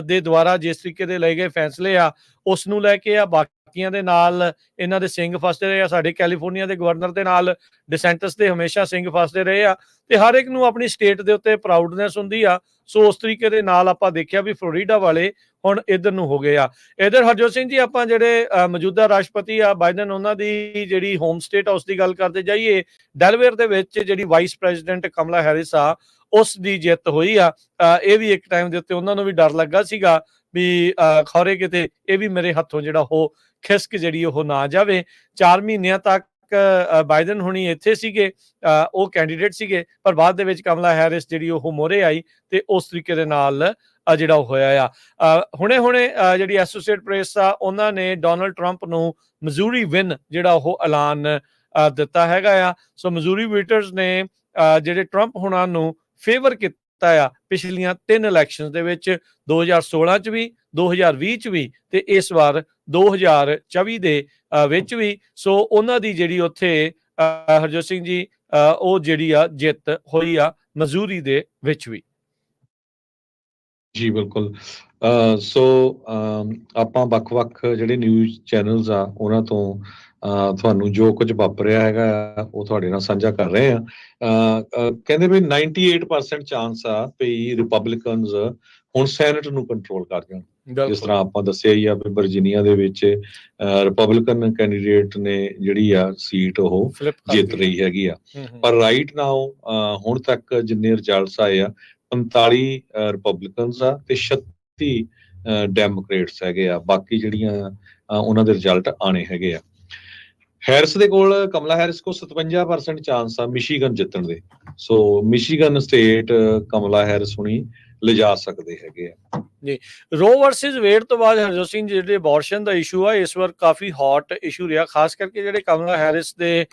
ਦੇ ਦੁਆਰਾ ਜਿਸ ਤਰੀਕੇ ਦੇ ਲਏ ਗਏ ਫੈਸਲੇ ਆ ਉਸ ਨੂੰ ਲੈ ਕੇ ਆ, ਬਾਕੀਆਂ ਦੇ ਨਾਲ ਇਹਨਾਂ ਦੇ ਸਿੰਘ ਫਸਦੇ ਰਹੇ ਆ। ਸਾਡੇ ਕੈਲੀਫੋਰਨੀਆ ਦੇ ਗਵਰਨਰ ਦੇ ਨਾਲ ਡਿਸੈਂਟਸ ਦੇ ਹਮੇਸ਼ਾ ਸਿੰਘ ਫਸਦੇ ਰਹੇ ਆ, ਤੇ ਹਰ ਇੱਕ ਨੂੰ ਆਪਣੀ ਸਟੇਟ ਦੇ ਉੱਤੇ ਪ੍ਰਾਊਡਨੈਸ ਹੁੰਦੀ ਆ। ਸੋ ਉਸ ਤਰੀਕੇ ਦੇ ਨਾਲ ਆਪਾਂ ਦੇਖਿਆ ਵੀ ਫਲੋਰੀਡਾ ਵਾਲੇ ਹੁਣ ਇੱਧਰ ਨੂੰ ਹੋ ਗਏ ਆ। ਇੱਧਰ ਹਰਜੋਤ ਸਿੰਘ ਜੀ, ਆਪਾਂ ਜਿਹੜੇ ਮੌਜੂਦਾ ਰਾਸ਼ਟਰਪਤੀ ਆ ਬਾਈਡਨ, ਉਹਨਾਂ ਦੀ ਜਿਹੜੀ ਹੋਮ ਸਟੇਟ ਆ ਉਸ ਦੀ ਗੱਲ ਕਰਦੇ ਜਾਈਏ, ਡੈਲਵੇਅਰ ਦੇ ਵਿੱਚ ਜਿਹੜੀ ਵਾਈਸ ਪ੍ਰੈਜ਼ੀਡੈਂਟ ਕਮਲਾ ਹੈਰਿਸ ਆ ਉਸ ਦੀ ਜਿੱਤ ਹੋਈ ਆ। ਇਹ ਵੀ ਇੱਕ ਟਾਈਮ ਦੇ ਉੱਤੇ ਉਹਨਾਂ ਨੂੰ ਵੀ ਡਰ ਲੱਗਾ ਸੀਗਾ ਵੀ ਖੌਰੇ ਕਿਤੇ ਇਹ ਵੀ ਮੇਰੇ ਹੱਥੋਂ ਜਿਹੜਾ ਉਹ ਖਿਸਕ ਜਿਹੜੀ ਉਹ ਨਾ ਜਾਵੇ। 4 ਮਹੀਨਿਆਂ ਤੱਕ ਬਾਈਡਨ ਹੁਣੀ ਇੱਥੇ ਸੀਗੇ, ਉਹ ਕੈਂਡੀਡੇਟ ਸੀਗੇ, ਪਰ ਬਾਅਦ ਦੇ ਵਿੱਚ ਕਮਲਾ ਹੈਰਿਸ ਜਿਹੜੀ ਉਹ ਮੋਹਰੇ ਆਈ ਤੇ ਉਸ ਤਰੀਕੇ ਦੇ ਨਾਲ ਜਿਹੜਾ ਉਹ ਹੋਇਆ ਆ। ਹੁਣੇ ਜਿਹੜੀ ਐਸੋਸੀਏਟ ਪ੍ਰੈਸ ਆ ਉਹਨਾਂ ਨੇ ਡੋਨਲਡ ਟਰੰਪ ਨੂੰ ਮਜ਼ੂਰੀ ਵਿਨ ਜਿਹੜਾ ਉਹ ਐਲਾਨ ਦਿੱਤਾ ਹੈਗਾ ਆ। ਸੋ ਮਜ਼ੂਰੀ ਵੋਟਰਸ ਨੇ ਜਿਹੜੇ ਟਰੰਪ ਹੁਣਾਂ ਨੂੰ ਫੇਵਰ ਕੀਤਾ ਆ ਪਿਛਲੀਆਂ 3 ਇਲੈਕਸ਼ਨ ਦੇ ਵਿੱਚ, 2016 ਚ ਵੀ, 2020 ਚ ਵੀ ਤੇ ਇਸ ਵਾਰ 2024 ਦੇ ਵਿੱਚ ਵੀ। ਸੋ ਉਹਨਾਂ ਦੀ ਜਿਹੜੀ ਉੱਥੇ ਹਰਜੋਤ ਸਿੰਘ ਜੀ ਉਹ ਜਿਹੜੀ ਆ ਜਿੱਤ ਹੋਈ ਆ ਮਜ਼ੂਰੀ ਦੇ ਵਿੱਚ ਵੀ। ਜੀ ਬਿਲਕੁਲ। ਸੋ ਆਪਾਂ ਵੱਖ-ਵੱਖ ਜਿਹੜੇ ਨਿਊਜ਼ ਚੈਨਲਸ ਆ ਉਹਨਾਂ ਤੋਂ ਤੁਹਾਨੂੰ ਜੋ ਕੁਝ ਵਾਪਰਿਆ ਹੈਗਾ ਉਹ ਤੁਹਾਡੇ ਨਾਲ ਸਾਂਝਾ ਕਰ ਰਹੇ ਆ। ਕਹਿੰਦੇ ਵੀ 98% ਚਾਂਸ ਆ ਵੀ ਰਿਪਬਲਿਕਨਸ ਹੁਣ ਸੈਨੇਟ ਨੂੰ ਕੰਟਰੋਲ ਕਰ ਜਾਣ। ਜਿਸ ਤਰ੍ਹਾਂ ਆਪਾਂ ਦੱਸਿਆ ਹੀ ਆ ਵੀ ਵਰਜੀਨੀਆ ਦੇ ਵਿੱਚ ਰਿਪਬਲਿਕਨ ਕੈਂਡੀਡੇਟ ਨੇ ਜਿਹੜੀ ਆ ਸੀਟ ਉਹ ਜਿੱਤ ਰਹੀ ਹੈਗੀ ਆ। ਪਰ ਰਾਈਟ ਨਾਓ ਹੁਣ ਤੱਕ ਜਿੰਨੇ ਰਿਜ਼ਲਟਸ ਆਏ ਆ 45 ਰਿਪਬਲਿਕਨਸ ਆ ਤੇ 36 ਡੈਮੋਕ੍ਰੇਟਸ ਹੈਗੇ ਆ। ਬਾਕੀ ਜਿਹੜੀਆਂ ਉਹਨਾਂ ਦੇ ਰਿਜ਼ਲਟ ਆਣੇ ਹੈਗੇ ਆ। ਹੈਰਿਸ ਦੇ ਕੋਲ, ਕਮਲਾ ਹੈਰਿਸ ਕੋਲ 57% ਚਾਂਸ ਆ ਮਿਸ਼ੀਗਨ ਜਿੱਤਣ ਦੇ। ਸੋ ਮਿਸ਼ੀਗਨ ਸਟੇਟ ਕਮਲਾ ਹੈਰਿਸ ਹੁਣੀ ਲਿਜਾ ਸਕਦੇ ਹੈਗੇ ਆ ਜੀ। ਰੋ ਵਰਸਸ ਵੇਡ ਤੋਂ ਬਾਅਦ ਹਰਜੋਤ ਸਿੰਘ ਜਿਹੜੇ ਅਬੋਰਸ਼ਨ ਦਾ ਇਸ਼ੂ ਆ ਇਸ ਵਾਰ ਕਾਫੀ ਹੌਟ ਇਸ਼ੂ ਰਿਹਾ, ਖਾਸ ਕਰਕੇ ਜਿਹੜੇ ਕਮਲਾ ਹੈਰਿਸ ਦੇ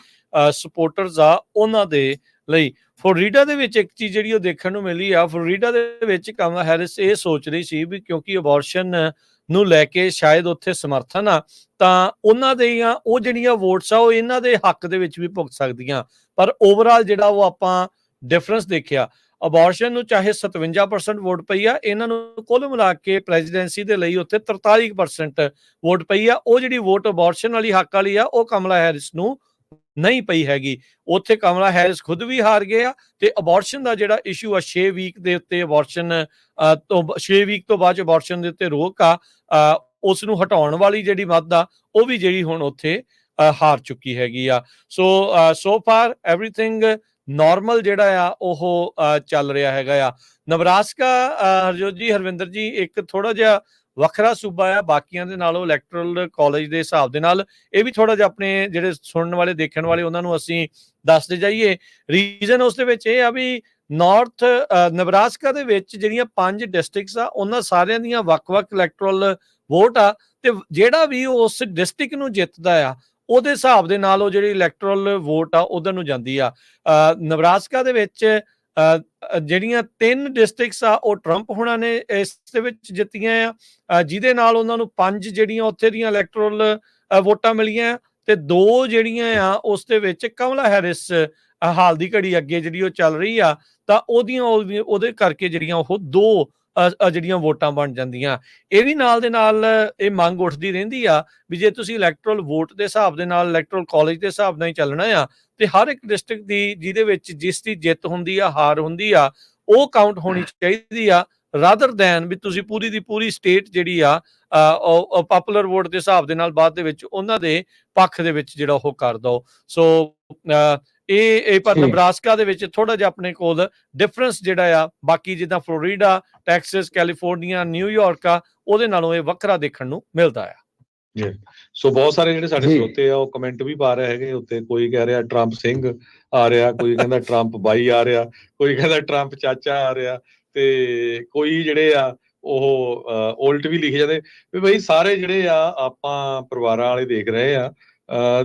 ਸਪੋਰਟਰਸ ਆ ਉਹਨਾਂ ਦੇ ਲਈ। ਫਲੋਰੀਡਾ ਦੇ ਵਿੱਚ ਇੱਕ ਚੀਜ਼ ਜਿਹੜੀ ਉਹ ਦੇਖਣ ਨੂੰ ਮਿਲੀ ਆ, ਫਲੋਰੀਡਾ ਦੇ ਵਿੱਚ ਕਮਲਾ ਹੈਰਿਸ ਇਹ ਸੋਚ ਰਹੀ ਸੀ ਵੀ ਕਿਉਂਕਿ ਅਬੋਰਸ਼ਨ ਨੂੰ ਲੈ ਕੇ ਸ਼ਾਇਦ ਉੱਥੇ ਸਮਰਥਨ ਆ ਤਾਂ ਉਹਨਾਂ ਦੀਆਂ ਉਹ ਜਿਹੜੀਆਂ ਵੋਟਸ ਆ ਉਹ ਇਹਨਾਂ ਦੇ ਹੱਕ ਦੇ ਵਿੱਚ ਵੀ ਭੁਗਤ ਸਕਦੀਆਂ। ਪਰ ਓਵਰਆਲ ਜਿਹੜਾ ਉਹ ਆਪਾਂ ਡਿਫਰੈਂਸ ਦੇਖਿਆ, ਅਬੋਰਸ਼ਨ ਨੂੰ ਚਾਹੇ 57% ਵੋਟ ਪਈ ਆ, ਇਹਨਾਂ ਨੂੰ ਕੁੱਲ ਮਿਲਾ ਕੇ ਪ੍ਰੈਜ਼ੀਡੈਂਸੀ ਦੇ ਲਈ ਉੱਥੇ 43% ਵੋਟ ਪਈ ਆ। ਉਹ ਜਿਹੜੀ ਵੋਟ ਅਬੋਰਸ਼ਨ ਵਾਲੀ ਹੱਕ ਵਾਲੀ ਆ ਉਹ ਕਮਲਾ ਹੈਰਿਸ ਨੂੰ ਨਹੀਂ ਪਈ ਹੈਗੀ। ਉੱਥੇ ਕਮਲਾ ਹੈਰਿਸ ਖੁਦ ਵੀ ਹਾਰ ਗਏ ਆ ਤੇ ਅਬੋਰਸ਼ਨ ਦਾ ਜਿਹੜਾ ਇਸ਼ੂ ਆ 6 ਵੀਕ ਦੇ ਉੱਤੇ ਅਬੋਰਸ਼ਨ ਤੋਂ 6 ਵੀਕ ਤੋਂ ਬਾਅਦ ਅਬੋਰਸ਼ਨ ਦੇ ਉੱਤੇ ਰੋਕ ਆ, ਉਸ ਨੂੰ ਹਟਾਉਣ ਵਾਲੀ ਜਿਹੜੀ ਮੱਦ ਆ ਉਹ ਵੀ ਜਿਹੜੀ ਹੁਣ ਉੱਥੇ ਹਾਰ ਚੁੱਕੀ ਹੈਗੀ ਆ। ਸੋ ਫਾਰ ਐਵਰੀਥਿੰਗ ਨਾਰਮਲ ਜਿਹੜਾ ਆ ਉਹ ਚੱਲ ਰਿਹਾ ਹੈਗਾ ਆ। ਨਬਰਾਸਕਾ ਹਰਜੋਤ ਜੀ, ਹਰਵਿੰਦਰ ਜੀ, ਇੱਕ ਥੋੜਾ ਜਿਹਾ ਵੱਖਰਾ ਸੂਬਾ ਆ ਬਾਕੀਆਂ ਦੇ ਨਾਲੋਂ ਇਲੈਕਟਰਲ ਕਾਲਜ ਦੇ ਹਿਸਾਬ ਦੇ ਨਾਲ। ਇਹ ਵੀ ਥੋੜਾ ਜਿਹਾ ਆਪਣੇ ਜਿਹੜੇ ਸੁਣਨ ਵਾਲੇ ਦੇਖਣ ਵਾਲੇ ਉਹਨਾਂ ਨੂੰ ਅਸੀਂ ਦੱਸਦੇ ਜਾਈਏ। ਰੀਜ਼ਨ ਉਸ ਦੇ ਵਿੱਚ ਇਹ ਆ ਵੀ ਨਾਰਥ ਨਬਰਾਸਕਾ ਦੇ ਵਿੱਚ ਜਿਹੜੀਆਂ 5 ਡਿਸਟ੍ਰਿਕਟਸ ਆ ਉਹਨਾਂ ਸਾਰਿਆਂ ਦੀਆਂ ਵੱਖ-ਵੱਖ ਇਲੈਕਟਰਲ ਵੋਟ ਆ, ਤੇ ਜਿਹੜਾ ਵੀ ਉਸ ਡਿਸਟ੍ਰਿਕਟ ਨੂੰ ਜਿੱਤਦਾ ਆ ਉਹਦੇ ਹਿਸਾਬ ਦੇ ਨਾਲ ਉਹ ਜਿਹੜੀ ਇਲੈਕਟਰਲ ਵੋਟ ਆ ਉਧਰ ਨੂੰ ਜਾਂਦੀ ਆ। ਨਬਰਾਸਕਾ ਦੇ ਵਿੱਚ ਜਿਹੜੀਆਂ 3 ਡਿਸਟ੍ਰਿਕਟਸ ਆ ਉਹ ਟਰੰਪ ਹੋਣਾ ਨੇ ਇਸ ਦੇ ਵਿੱਚ ਜਿੱਤੀਆਂ ਆ, ਜਿਹਦੇ ਨਾਲ ਉਹਨਾਂ ਨੂੰ 5 ਜਿਹੜੀਆਂ ਉੱਥੇ ਦੀਆਂ ਇਲੈਕਟਰਲ ਵੋਟਾਂ ਮਿਲੀਆਂ, ਤੇ 2 ਜਿਹੜੀਆਂ ਆ ਉਸ ਦੇ ਵਿੱਚ ਕਮਲਾ ਹੈਰਿਸ ਹਾਲ ਦੀ ਘੜੀ ਅੱਗੇ ਜਿਹੜੀ ਉਹ ਚੱਲ ਰਹੀ ਆ, ਤਾਂ ਉਹਦੇ ਕਰਕੇ ਜਿਹੜੀਆਂ ਉਹ 2 ਜਿਹੜੀਆਂ ਵੋਟਾਂ ਬਣ ਜਾਂਦੀਆਂ। ਇਹ ਵੀ ਨਾਲ ਦੇ ਨਾਲ ਇਹ ਮੰਗ ਉੱਠਦੀ ਰਹਿੰਦੀ ਆ ਵੀ ਜੇ ਤੁਸੀਂ ਇਲੈਕਟਰਲ ਵੋਟ ਦੇ ਹਿਸਾਬ ਦੇ ਨਾਲ ਇਲੈਕਟਰਲ ਕਾਲਜ ਦੇ ਹਿਸਾਬ ਨਾਲ ਹੀ ਚੱਲਣਾ ਆ, ਤੇ ਹਰ ਇੱਕ ਡਿਸਟ੍ਰਿਕਟ ਦੀ ਜਿਹਦੇ ਵਿੱਚ ਜਿਸ ਦੀ ਜਿੱਤ ਹੁੰਦੀ ਆ ਹਾਰ ਹੁੰਦੀ ਆ ਉਹ ਕਾਊਂਟ ਹੋਣੀ ਚਾਹੀਦੀ ਆ, ਰਾਦਰ ਦੈਨ ਵੀ ਤੁਸੀਂ ਪੂਰੀ ਦੀ ਪੂਰੀ ਸਟੇਟ ਜਿਹੜੀ ਆ ਪਪੂਲਰ ਵੋਟ ਦੇ ਹਿਸਾਬ ਦੇ ਨਾਲ ਬਾਅਦ ਦੇ ਵਿੱਚ ਉਹਨਾਂ ਦੇ ਪੱਖ ਦੇ ਵਿੱਚ ਜਿਹੜਾ ਉਹ ਕਰ ਦੋ। ਸੋ ਇਹ ਪਰ ਨਬਰਾਸਕਾ ਦੇ ਵਿੱਚ ਥੋੜਾ ਜਿਹਾ ਆਪਣੇ ਕੋਲ ਡਿਫਰੈਂਸ ਜਿਹੜਾ ਆ ਬਾਕੀ ਜਿੱਦਾਂ ਫਲੋਰੀਡਾ, ਟੈਕਸਸ, ਕੈਲੀਫੋਰਨੀਆ, ਨਿਊਯਾਰਕ ਆ ਉਹਦੇ ਨਾਲੋਂ ਇਹ ਵੱਖਰਾ ਦੇਖਣ ਨੂੰ ਮਿਲਦਾ ਆ। ਸੋ ਬਹੁਤ ਸਾਰੇ ਜਿਹੜੇ ਸਾਡੇ ਸਰੋਤੇ ਆ ਉਹ ਕਮੈਂਟ ਵੀ ਪਾ ਰਹੇ ਹੈਗੇ ਉੱਤੇ, ਕੋਈ ਕਹਿ ਰਿਹਾ ਟਰੰਪ ਸਿੰਘ ਆ ਰਿਹਾ, ਕੋਈ ਕਹਿੰਦਾ ਟਰੰਪ ਬਾਈ ਆ ਰਿਹਾ, ਕੋਈ ਕਹਿੰਦਾ ਟਰੰਪ ਚਾਚਾ ਆ ਰਿਹਾ, ਤੇ ਕੋਈ ਜਿਹੜੇ ਆ ਉਹ ਉਲਟ ਵੀ ਲਿਖੇ ਜਾਂਦੇ ਵੀ ਬਈ ਸਾਰੇ ਜਿਹੜੇ ਆ ਆਪਾਂ ਪਰਿਵਾਰਾਂ ਵਾਲੇ ਦੇਖ ਰਹੇ ਆ,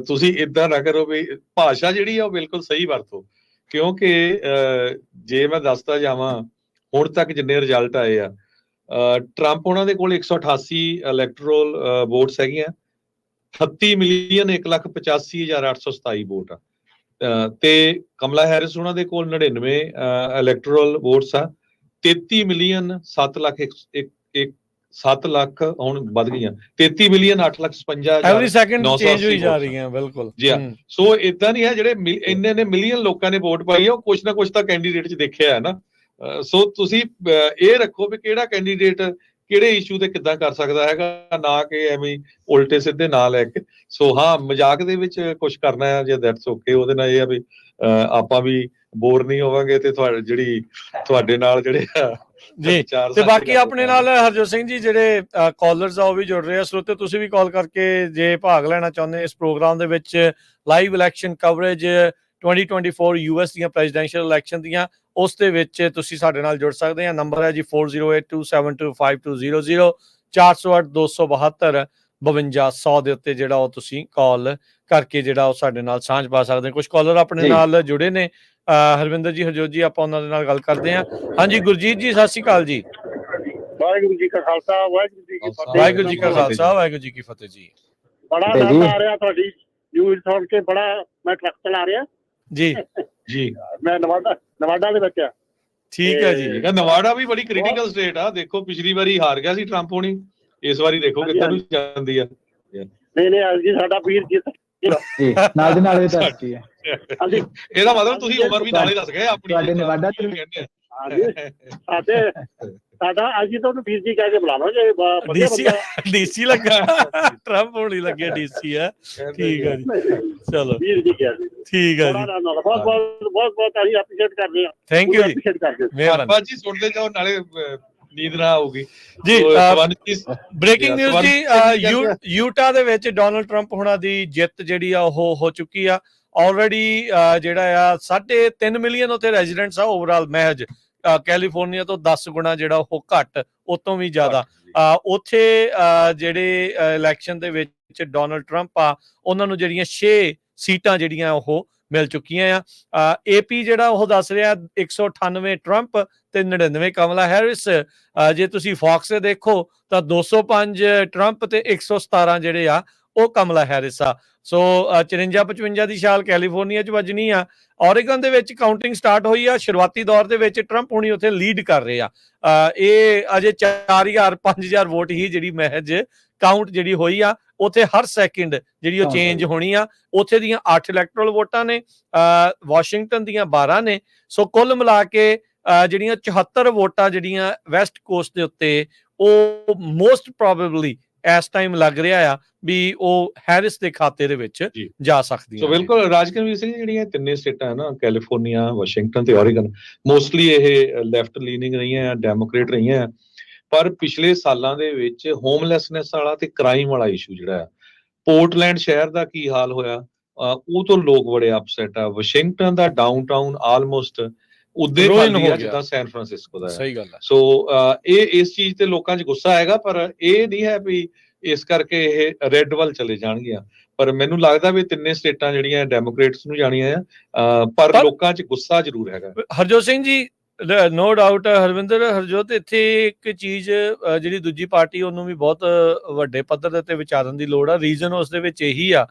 ਤੁਸੀਂ ਏਦਾਂ ਨਾ ਕਰੋ ਵੀ ਭਾਸ਼ਾ ਜਿਹੜੀ ਆ ਉਹ ਬਿਲਕੁਲ ਸਹੀ ਵਰਤੋ, ਕਿਉਂਕਿ ਜੇ ਮੈਂ ਦੱਸਦਾ ਜਾਵਾਂ ਹੁਣ ਤੱਕ ਜਿੰਨੇ ਰਿਜ਼ਲਟ ਆਏ ਆ, ਟਰੰਪ ਉਹਨਾਂ ਦੇ ਕੋਲ 188 ਇਲੈਕਟਰਲ ਵੋਟਸ ਹੈਗੀਆਂ, 38,01,85,827 ਵੋਟ ਆ, ਤੇ ਕਮਲਾ ਹੈਰਿਸ ਉਹਨਾਂ ਦੇ ਕੋਲ 99 ਇਲੈਕਟਰਲ ਵੋਟਸ ਆ, 33,07 ਲੱਖ ਹੁਣ ਵੱਧ ਗਈਆਂ, 33,08,55,000 ਐਵਰੀ ਸੈਕਿੰਡ ਚੇਂਜ ਹੋਈ ਜਾ ਰਹੀਆਂ। ਬਿਲਕੁਲ ਜੀ ਹਾਂ। ਸੋ ਇਦਾਂ ਨਹੀਂ ਹੈ ਜਿਹੜੇ ਇੰਨੇ ਨੇ ਮਿਲੀਅਨ ਲੋਕਾਂ ਨੇ ਵੋਟ ਪਾਈ ਆ ਉਹ ਕੁਛ ਨਾ ਕੁਛ ਤਾਂ ਕੈਂਡੀਡੇਟ 'ਚ ਦੇਖਿਆ ਹੈ ਨਾ। ਸੋ ਤੁਸੀਂ ਇਹ ਰੱਖੋ ਵੀ ਕਿਹੜਾ ਕੈਂਡੀਡੇਟ ਕਿਹੜੇ ਇਸ਼ੂ ਤੇ ਕਿੱਦਾਂ ਕਰ ਸਕਦਾ ਹੈਗਾ, ਨਾ ਕਿ ਐਵੇਂ ਉਲਟੇ ਸਿੱਧੇ ਨਾ ਲੈ ਕੇ। ਸੋ ਹਾਂ, ਮਜ਼ਾਕ ਦੇ ਵਿੱਚ ਕੁਛ ਕਰਨਾ ਹੈ ਜੇ ਦੈਟਸ ਓਕੇ, ਉਹਦੇ ਨਾਲ ਇਹ ਆ ਵੀ ਆਪਾਂ ਵੀ ਬੋਰ ਨਹੀਂ ਹੋਵਾਂਗੇ ਤੇ ਤੁਹਾਡੇ ਨਾਲ ਜਿਹੜੇ ਜੀ, ਤੇ ਬਾਕੀ ਆਪਣੇ ਨਾਲ ਹਰਜੋਤ ਸਿੰਘ ਜੀ ਜਿਹੜੇ ਕਾਲਰਸ ਆ ਉਹ ਵੀ ਜੁੜ ਰਹੇ ਆ। ਸਰੋਤੇ ਤੁਸੀਂ ਵੀ ਕਾਲ ਕਰਕੇ ਜੇ ਭਾਗ ਲੈਣਾ ਚਾਹੁੰਦੇ ਇਸ ਪ੍ਰੋਗਰਾਮ ਦੇ ਵਿੱਚ, ਲਾਈਵ ਇਲੈਕਸ਼ਨ ਕਵਰੇਜ 2024 US ਦੀਆਂ ਪ੍ਰੈਜ਼ੀਡੈਂਸ਼ੀਅਲ ਇਲੈਕਸ਼ਨ ਦੀਆਂ, ਉਸ ਦੇ ਵਿੱਚ ਤੁਸੀਂ ਸਾਡੇ ਨਾਲ ਜੁੜ ਸਕਦੇ ਆ। ਨੰਬਰ ਹੈ ਜੀ 4082725200 408-272-5200 ਦੇ ਉੱਤੇ ਜਿਹੜਾ ਉਹ ਤੁਸੀਂ ਕਾਲ ਕਰਕੇ ਜਿਹੜਾ ਉਹ ਸਾਡੇ ਨਾਲ ਸਾਂਝ ਪਾ ਸਕਦੇ। ਕੁਝ ਕਾਲਰ ਆਪਣੇ ਨਾਲ ਜੁੜੇ ਨੇ, ਹਰਵਿੰਦਰ ਜੀ, ਹਰਜੋਤ ਜੀ, ਆਪਾਂ ਉਹਨਾਂ ਦੇ ਨਾਲ ਗੱਲ ਕਰਦੇ ਹਾਂ। ਹਾਂਜੀ ਗੁਰਜੀਤ ਜੀ, ਸਤਿ ਸ਼੍ਰੀ ਅਕਾਲ ਜੀ। ਵਾਹਿਗੁਰੂ ਜੀ ਕਾ ਖਾਲਸਾ, ਵਾਹਿਗੁਰੂ ਜੀ ਕੀ ਫਤਿਹ। ਵਾਹਿਗੁਰੂ ਜੀ ਕਾ ਖਾਲਸਾ, ਵਾਹਿਗੁਰੂ ਜੀ ਕੀ ਫਤਿਹ ਜੀ। ਬੜਾ ਆਨੰਦ ਆ ਰਿਹਾ ਤੁਹਾਡੀ ਨਿਊਜ਼ ਸੁਣ ਕੇ, ਬੜਾ। ਮੈਂ ਟਰੱਕ ਚਲਾ ਰਿਹਾ ਜੀ ਜੀ, ਮੈਂ ਨਵਾਡਾ ਦੇ ਵਿੱਚ। ਠੀਕ ਹੈ ਜੀ। ਨਵਾਡਾ ਵੀ ਬੜੀ ਕ੍ਰਿਟੀਕਲ ਸਟੇਟ ਆ, ਦੇਖੋ ਪਿਛਲੀ ਵਾਰੀ ਹਾਰ ਗਿਆ ਸੀ ਟਰੰਪ ਹੋਣੀ, ਇਸ ਵਾਰੀ ਦੇਖੋ ਕਿੱਧਰ ਨੂੰ ਜਾਂਦੀ ਆ। ਨਹੀਂ ਜੀ, ਸਾਡਾ ਵੀਰ ਜਿੱਤ ਜੀ ਨਾਲ ਦੇ ਨਾਲ ਇਹ ਦੱਸਦੀ ਹੈ। ਇਹਦਾ ਮਤਲਬ ਤੁਸੀਂ ਉਮਰ ਵੀ ਨਾਲੇ ਦੱਸ ਗਏ ਆਪਣੀ। ਤੁਹਾਡੇ ਨਵਾਡਾ ਚ ਸਾਡਾ ਅੱਜ ਤੁਹਾਨੂੰ ਵੀਰ ਜੀ ਕਹਿ ਕੇ ਬੁਲਾ ਲਓ ਜੇ ਡੀਸੀ ਲੱਗਾ, ਟਰੰਪ ਹੋਣੀ ਲੱਗੇ ਡੀਸੀ ਆ। ਠੀਕ ਹੈ ਜੀ, ਚਲੋ ਵੀਰ ਜੀ ਕਿਹਾ ਠੀਕ ਹੈ ਜੀ, ਬਹੁਤ ਅਸੀਂ ਐਪਰੀਸ਼ੀਏਟ ਕਰਦੇ ਹਾਂ। ਥੈਂਕ ਯੂ ਜੀ, ਮਿਹਰਬਾਨੀ ਜੀ। ਸੁਣਦੇ ਜਾਓ ਨਾਲੇ ਨੀਂਦ ਨਾ ਆਊਗੀ ਜੀ। ਬ੍ਰੇਕਿੰਗ ਨਿਊਜ਼ ਜੀ, ਯੂਟਾ ਦੇ ਵਿੱਚ ਡੋਨਲਡ ਟਰੰਪ ਹੋਣਾ ਦੀ ਜਿੱਤ ਜਿਹੜੀ ਆ ਉਹ ਹੋ ਚੁੱਕੀ ਆ ਆਲਰੇਡੀ। ਜਿਹੜਾ ਆ 3.5 ਮਿਲੀਅਨ ਉੱਥੇ ਰੈਜ਼ੀਡੈਂਟਸ ਆ ਓਵਰਆਲ, ਮਹਿਜ ਕੈਲੀਫੋਰਨੀਆ ਤੋਂ 10 ਗੁਣਾ ਜਿਹੜਾ ਉਹ ਘੱਟ, ਉਤੋਂ ਵੀ ਜ਼ਿਆਦਾ। ਉੱਥੇ ਜਿਹੜੇ ਇਲੈਕਸ਼ਨ ਦੇ ਵਿੱਚ ਡੋਨਲਡ ਟਰੰਪ ਆ ਉਹਨਾਂ ਨੂੰ ਜਿਹੜੀਆਂ 6 ਸੀਟਾਂ ਜਿਹੜੀਆਂ ਉਹ ਮਿਲ ਚੁੱਕੀਆਂ ਆ। AP ਜਿਹੜਾ ਉਹ ਦੱਸ ਰਿਹਾ 198 ਟਰੰਪ ਤੇ 99 ਕਮਲਾ ਹੈਰਿਸ। ਜੇ ਤੁਸੀਂ ਫੌਕਸ ਤੇ ਦੇਖੋ ਤਾਂ 205 ਟਰੰਪ ਤੇ 117 ਜਿਹੜੇ ਆ ਉਹ ਕਮਲਾ ਹੈਰਿਸ ਆ। ਸੋ 54-55 ਦੀ ਛਾਲ ਕੈਲੀਫੋਰਨੀਆ 'ਚ ਵੱਜਣੀ ਆ। ਔਰੇਗਨ ਦੇ ਵਿੱਚ ਕਾਊਂਟਿੰਗ ਸਟਾਰਟ ਹੋਈ ਆ। ਸ਼ੁਰੂਆਤੀ ਦੌਰ ਦੇ ਵਿੱਚ ਟਰੰਪ ਹੁਣੀ ਉੱਥੇ ਲੀਡ ਕਰ ਰਹੇ ਆ। ਇਹ ਅਜੇ 4000-5000 ਵੋਟ ਹੀ ਜਿਹੜੀ ਮਹਿਜ ਕਾਊਂਟ ਜਿਹੜੀ ਹੋਈ ਆ। ਉੱਥੇ ਹਰ ਸੈਕਿੰਡ ਜਿਹੜੀ ਉਹ ਚੇਂਜ ਹੋਣੀ ਆ। ਉੱਥੇ ਦੀਆਂ 8 ਇਲੈਕਟਰਲ ਵੋਟਾਂ ਨੇ, ਵਾਸ਼ਿੰਗਟਨ ਦੀਆਂ 12 ਨੇ। ਸੋ ਕੁੱਲ ਮਿਲਾ ਕੇ ਜਿਹੜੀਆਂ 74 ਵੋਟਾਂ ਜਿਹੜੀਆਂ ਵੈਸਟ ਕੋਸਟ ਦੇ ਉੱਤੇ ਉਹ ਮੋਸਟ ਪ੍ਰੋਬੇਬਲੀ ਇਸ ਟਾਈਮ ਲੱਗ ਰਿਹਾ ਆ ਵੀ ਉਹ ਹੈਰਿਸ ਦੇ ਖਾਤੇ ਦੇ ਵਿੱਚ ਜਾ ਸਕਦੀਆਂ। ਸੋ ਬਿਲਕੁਲ ਰਾਜਕਨਵੀਰ ਸਿੰਘ, ਜਿਹੜੀਆਂ ਤਿੰਨੇ ਸਟੇਟਾਂ ਹੈ ਨਾ, ਕੈਲੀਫੋਰਨੀਆ, ਵਾਸ਼ਿੰਗਟਨ ਤੇ ਔਰੇਗਨ, ਮੋਸਟਲੀ ਇਹ ਲੈਫਟ ਲੀਨਿੰਗ ਰਹੀਆਂ, ਡੈਮੋਕ੍ਰੇਟ ਰਹੀਆਂ। ਪਰ ਪਿਛਲੇ ਸਾਲਾਂ ਦੇ ਵਿੱਚ ਹੋਮਲੈਸਨੈਸ ਵਾਲਾ ਤੇ ਕ੍ਰਾਈਮ ਵਾਲਾ ਇਸ਼ੂ ਜਿਹੜਾ ਹੈ, ਪੋਰਟਲੈਂਡ ਸ਼ਹਿਰ ਦਾ ਕੀ ਹਾਲ ਹੋਇਆ, ਉਹ ਤੋਂ ਲੋਕ ਬੜੇ ਅਪਸੈਟ ਆ। ਵਾਸ਼ਿੰਗਟਨ ਦਾ ਡਾਊਨਟਾਊਨ ਆਲਮੋਸਟ ਉਦੇ Ruin ਖਾਲੀ ਹੋ ਆ ਗਿਆ। ਜਿੱਦਾਂ ਸੈਨ ਫਰਾਂਸਿਸਕੋ ਦਾ ਹੈ। ਸਹੀ ਗੱਲ ਹੈ। ਸੋ ਇਹ ਇਸ ਚੀਜ਼ ਤੇ ਲੋਕਾਂ 'ਚ ਗੁੱਸਾ ਆਏਗਾ, ਪਰ ਇਹ ਨਹੀਂ ਹੈ ਵੀ ਇਸ ਕਰਕੇ ਇਹ ਰੈੱਡ ਵੱਲ ਚਲੇ ਜਾਣਗੀਆਂ। ਪਰ ਮੈਨੂੰ ਲੱਗਦਾ ਵੀ ਤਿੰਨੇ ਸਟੇਟਾਂ ਜਿਹੜੀਆਂ ਡੈਮੋਕ੍ਰੇਟਸ ਨੂੰ ਜਾਣੀਆਂ ਆ, ਪਰ ਲੋਕਾਂ 'ਚ ਗੁੱਸਾ ਜ਼ਰੂਰ ਹੈਗਾ। ਹਰਜੋਤ ਸਿੰਘ ਜੀ, ਨੋ ਡਾਊਟ ਹਰਵਿੰਦਰ, ਹਰਜੋਤ, ਇੱਥੇ ਇੱਕ ਚੀਜ਼ ਜਿਹੜੀ ਦੂਜੀ ਪਾਰਟੀ ਉਹਨੂੰ ਵੀ ਬਹੁਤ ਵੱਡੇ ਪੱਧਰ ਦੇ ਉੱਤੇ ਵਿਚਾਰਨ ਦੀ ਲੋੜ ਆ। ਰੀਜ਼ਨ ਉਸ ਦੇ ਵਿੱਚ ਇਹੀ ਆ,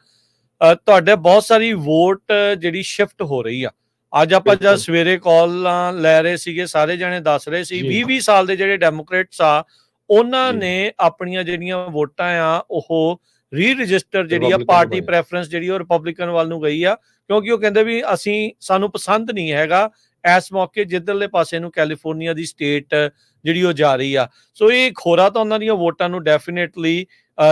ਤੁਹਾਡੇ ਬਹੁਤ ਸਾਰੀ ਵੋਟ ਜਿਹੜੀ ਸ਼ਿਫਟ ਹੋ ਰਹੀ ਆ। ਅੱਜ ਆਪਾਂ ਜਦ ਸਵੇਰੇ ਕਾਲਾਂ ਲੈ ਰਹੇ ਸੀਗੇ, ਸਾਰੇ ਜਣੇ ਦੱਸ ਰਹੇ ਸੀ 20-20 ਸਾਲ ਦੇ ਜਿਹੜੇ ਡੈਮੋਕ੍ਰੇਟਸ ਆ, ਉਹਨਾਂ ਨੇ ਆਪਣੀਆਂ ਜਿਹੜੀਆਂ ਵੋਟਾਂ ਆ ਉਹ ਰੀ ਰਜਿਸਟਰ ਜਿਹੜੀ ਆ ਪਾਰਟੀ ਪ੍ਰੈਫਰੈਂਸ ਜਿਹੜੀ ਉਹ ਰਿਪਬਲਿਕਨ ਵੱਲ ਨੂੰ ਗਈ ਆ, ਕਿਉਂਕਿ ਉਹ ਕਹਿੰਦੇ ਵੀ ਸਾਨੂੰ ਪਸੰਦ ਨਹੀਂ ਹੈਗਾ ਇਸ ਮੌਕੇ ਜਿੱਧਰਲੇ ਪਾਸੇ ਨੂੰ ਕੈਲੀਫੋਰਨੀਆ ਦੀ ਸਟੇਟ ਜਿਹੜੀ ਉਹ ਜਾ ਰਹੀ ਆ। ਸੋ ਇਹ ਖੋਰਾ ਤਾਂ ਉਹਨਾਂ ਦੀਆਂ ਵੋਟਾਂ ਨੂੰ ਡੈਫੀਨੇਟਲੀ